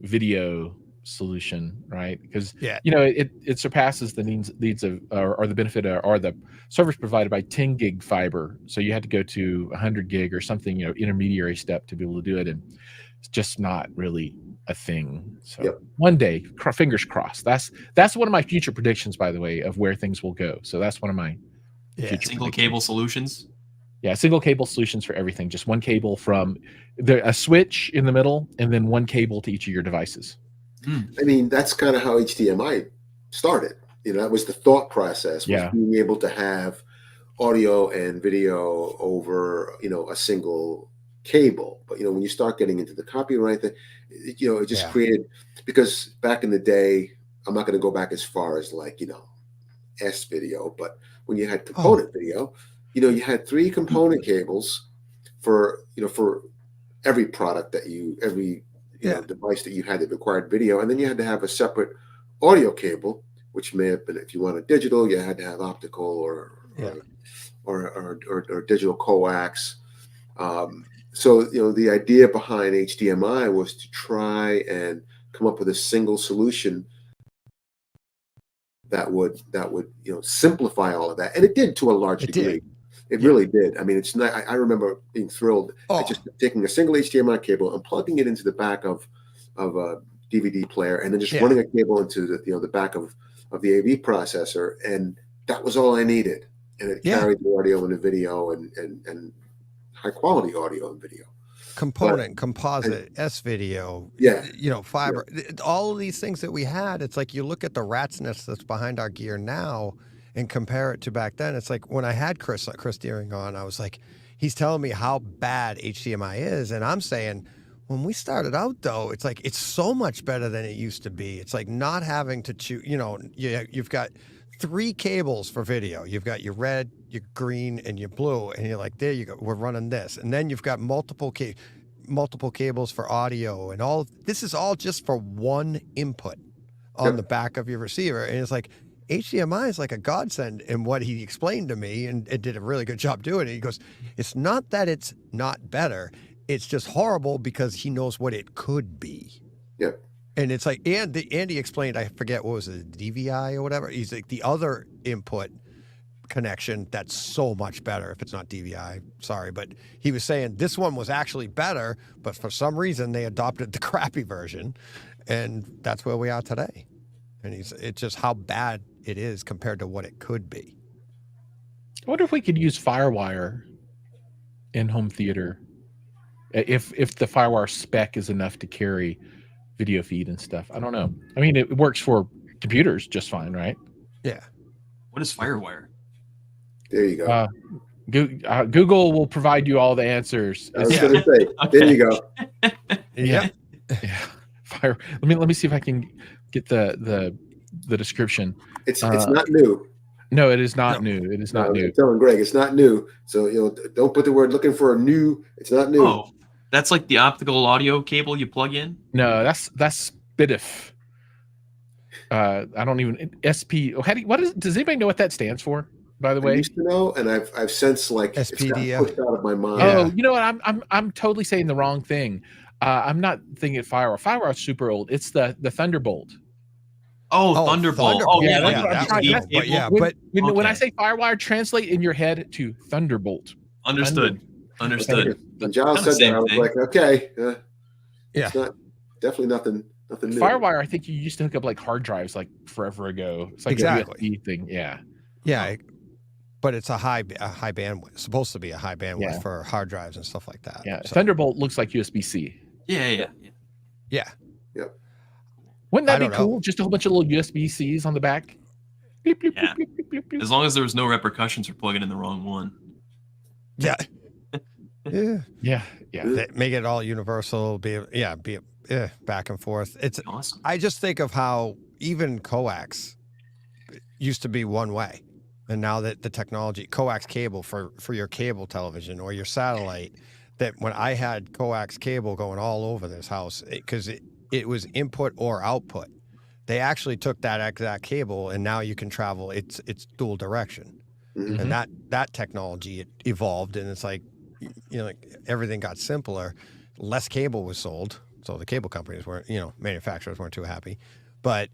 video solution, right? Because it surpasses the needs of or the benefit or the service provided by 10 gig fiber. So you had to go to 100 gig or something, intermediary step to be able to do it, and it's just not really a thing. So one day, fingers crossed. That's one of my future predictions, by the way, of where things will go. So that's one of my single cable solutions. Yeah, single cable solutions for everything. Just one cable from a switch in the middle, and then one cable to each of your devices. I mean, that's kind of how HDMI started. That was the thought process, was being able to have audio and video over, a single cable. But, when you start getting into the copyright thing, it just created, because back in the day, I'm not going to go back as far as S video, but when you had component video, you had 3 component cables for every product that every device that you had that required video, and then you had to have a separate audio cable, which may have been, if you wanted digital, you had to have optical or digital coax. So the idea behind HDMI was to try and come up with a single solution that would simplify all of that, and it did to a large degree. It really did. I mean, it's not. I remember being thrilled at just taking a single HDMI cable and plugging it into the back of a DVD player, and then just running a cable into the back of the AV processor, and that was all I needed. And it carried the audio and the video and high quality audio and video. Composite, S video, fiber, all of these things that we had. It's like you look at the rat's nest that's behind our gear now and compare it to back then. It's like when I had Chris Deering on, I was like, he's telling me how bad HDMI is. And I'm saying, when we started out, though, it's like, it's so much better than it used to be. It's like not having to choose, you've got 3 cables for video. You've got your red, your green, and your blue. And you're like, there you go. We're running this. And then you've got multiple cables for audio, and all. This is all just for one input on the back of your receiver. And it's like, HDMI is like a godsend. And what he explained to me, and it did a really good job doing it, he goes, it's not that it's not better. It's just horrible because he knows what it could be. Yeah. And it's like, and Andy explained, I forget, what was it, DVI or whatever? He's like, the other input connection, that's so much better. If it's not DVI, sorry. But he was saying this one was actually better, but for some reason they adopted the crappy version. And that's where we are today. And it's just how bad it is compared to what it could be. I wonder if we could use FireWire in home theater. If the FireWire spec is enough to carry video feed and stuff. I don't know. I mean, it works for computers just fine, right? Yeah. What is FireWire? There you go. Google will provide you all the answers. I was going to say, there you go. Yeah. Fire. Let me see if I can get the description. It's not new. No, it is not new. It is not new. I'm telling Greg, it's not new. So don't put the word looking for a new. It's not new. Oh, that's like the optical audio cable you plug in. No, that's SPDIF. I don't even SP. Does anybody know what that stands for? By the way, I used to know, and I've since SPD pushed out of my mind. Oh, you know what? I'm totally saying the wrong thing. I'm not thinking FireWire. FireWire is super old. It's the Thunderbolt. Oh, Thunderbolt. Oh, yeah. When I say FireWire, translate in your head to Thunderbolt. Understood. When Giles said that, I was like, okay, it's not definitely nothing new. FireWire, I think you used to hook up like hard drives like forever ago. It's like a USB thing. Yeah, but it's a high bandwidth. It's supposed to be a high bandwidth for hard drives and stuff like that. Yeah, so. Thunderbolt looks like USB-C. Yeah. Yep. Wouldn't that be cool? Just a whole bunch of little USB-Cs on the back. Bleep, bleep, bleep, bleep, bleep, bleep. As long as there was no repercussions for plugging in the wrong one. Yeah. Yeah. Make it all universal. Be back and forth. It's awesome. I just think of how even coax used to be one way, and now that the technology, coax cable for your cable television or your satellite, that when I had coax cable going all over this house, because it was input or output. They actually took that exact cable, and now you can travel. It's dual direction, and that technology evolved, and it's like, like everything got simpler. Less cable was sold, so the cable companies weren't, manufacturers weren't too happy. But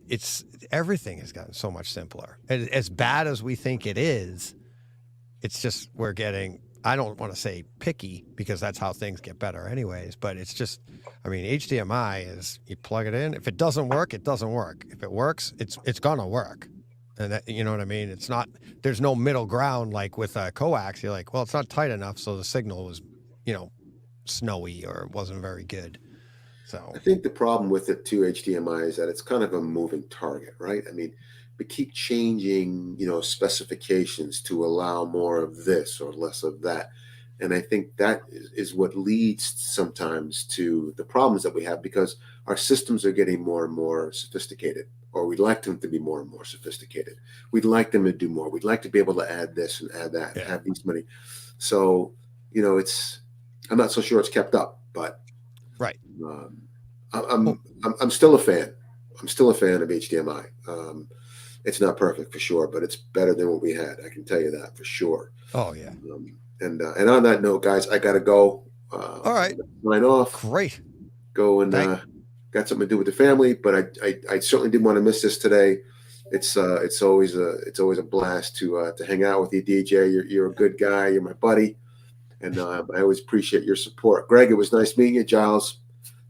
everything has gotten so much simpler. And as bad as we think it is, it's just we're getting. I don't want to say picky because that's how things get better anyways, but it's just, HDMI is you plug it in. If it doesn't work, it doesn't work. If it works, it's gonna work. And that, you know what I mean? It's not, there's no middle ground like with coax. You're like, well, it's not tight enough, so the signal was, snowy or wasn't very good. So I think the problem with it too, HDMI, is that it's kind of a moving target, right? We keep changing, specifications to allow more of this or less of that. And I think that is what leads sometimes to the problems that we have, because our systems are getting more and more sophisticated, or we'd like them to be more and more sophisticated. We'd like them to do more. We'd like to be able to add this and add that, and have these many. So, I'm not so sure it's kept up, but right. I'm still a fan. I'm still a fan of HDMI. It's not perfect for sure, but it's better than what we had. I can tell you that for sure. Oh yeah. And on that note, guys, I gotta go. All right. Sign off. Great. Go and got something to do with the family, but I certainly didn't want to miss this today. It's always a blast to hang out with you, DJ. You're a good guy. You're my buddy, and I always appreciate your support. Greg, it was nice meeting you. Giles,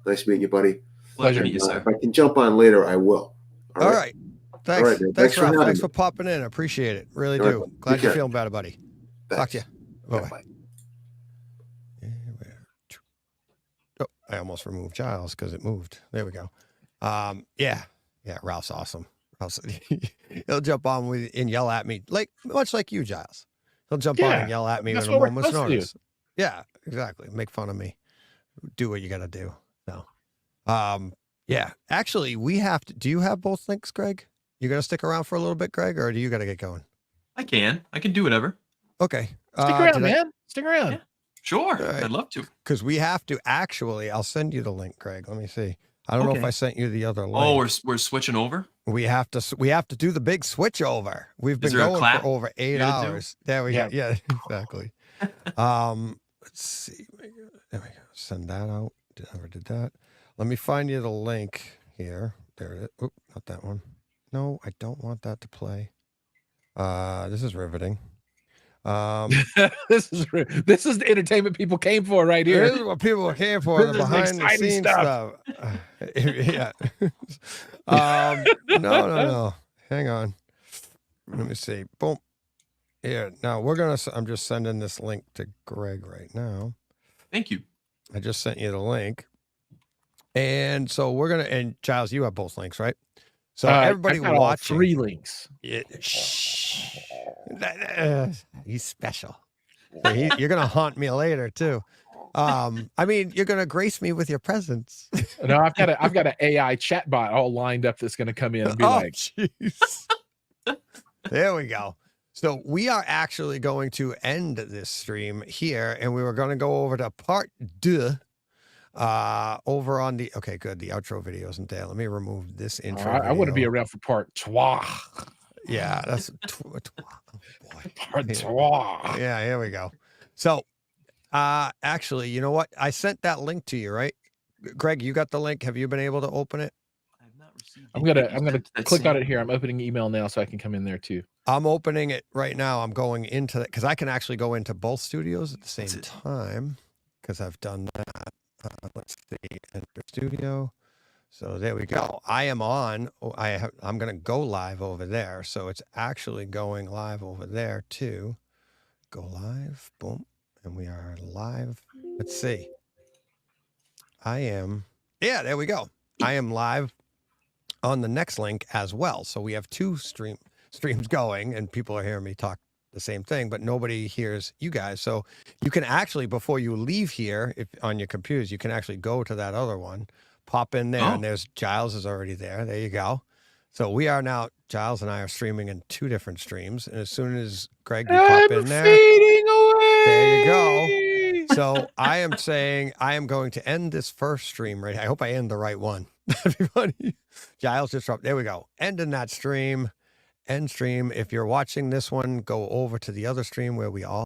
nice meeting you, buddy. Pleasure to meet you, sir. If I can jump on later, I will. All right. Thanks. All right, man. Thanks, Ralph. for Thanks for popping in. I appreciate it. Really All do. right, Glad you're feeling better, buddy. Thanks. Talk to you. Bye-bye. Bye. Oh, I almost removed Giles because it moved. There we go. Yeah, Ralph's awesome. He'll jump on with and yell at me, much like you, Giles. He'll jump on and yell at me with a moment's notice. Yeah, exactly. Make fun of me. Do what you got to do. So, yeah. Actually, we have to. Do you have both links, Greg? You gonna stick around for a little bit, Greg, or do you got to get going? I can do whatever. Okay. Stick around, man. Stick around. Yeah. Sure. Right. I'd love to. Because we have to actually. I'll send you the link, Greg. Let me see. I don't know if I sent you the other link. Oh, we're switching over. We have to do the big switch over. We've been going for over 8 hours. There we go. Yeah, exactly. Let's see. There we go. Send that out. Never did that. Let me find you the link here. There it is. Oop, not that one. No, I don't want that to play. This is riveting. This is the entertainment people came for right here. This is what people came for. The behind the scenes stuff. Yeah. No. Hang on. Let me see. Boom. Yeah. Now I'm just sending this link to Greg right now. Thank you. I just sent you the link. And so and Giles, you have both links, right? So everybody watching. All 3 links. Yeah, he's special. So you're gonna haunt me later too. You're gonna grace me with your presence. No, I've got an AI chatbot all lined up that's gonna come in and be like, jeez. There we go. So we are actually going to end this stream here, and we were going to go over to part 2. Over on the good. The outro video isn't there. Let me remove this intro. I want to be around for part 2. Yeah, that's part 2. Yeah, here we go. So, actually, you know what? I sent that link to you, right? Greg, you got the link. Have you been able to open it? I've not received. I'm gonna click on it here. I'm opening email now, so I can come in there too. I'm opening it right now. I'm going into it because I can actually go into both studios at the same time because I've done that. Let's see, enter studio. So there we go. I am on. I'm going to go live over there. So it's actually going live over there too. Go live. Boom. And we are live. Let's see. Yeah, there we go. I am live on the next link as well. So we have 2 streams going, and people are hearing me talk the same thing, but nobody hears you guys. So you can actually, before you leave here, if on your computers, you can actually go to that other one, pop in there, and there's Giles is already there. There you go. So we are now, Giles and I are streaming in 2 different streams. And as soon as Greg, you pop in there, fading away. there you go. So I am saying I am going to end this first stream right. I hope I end the right one. Everybody, Giles just dropped. There we go. Ending that stream. End stream. If you're watching this one, go over to the other stream where we all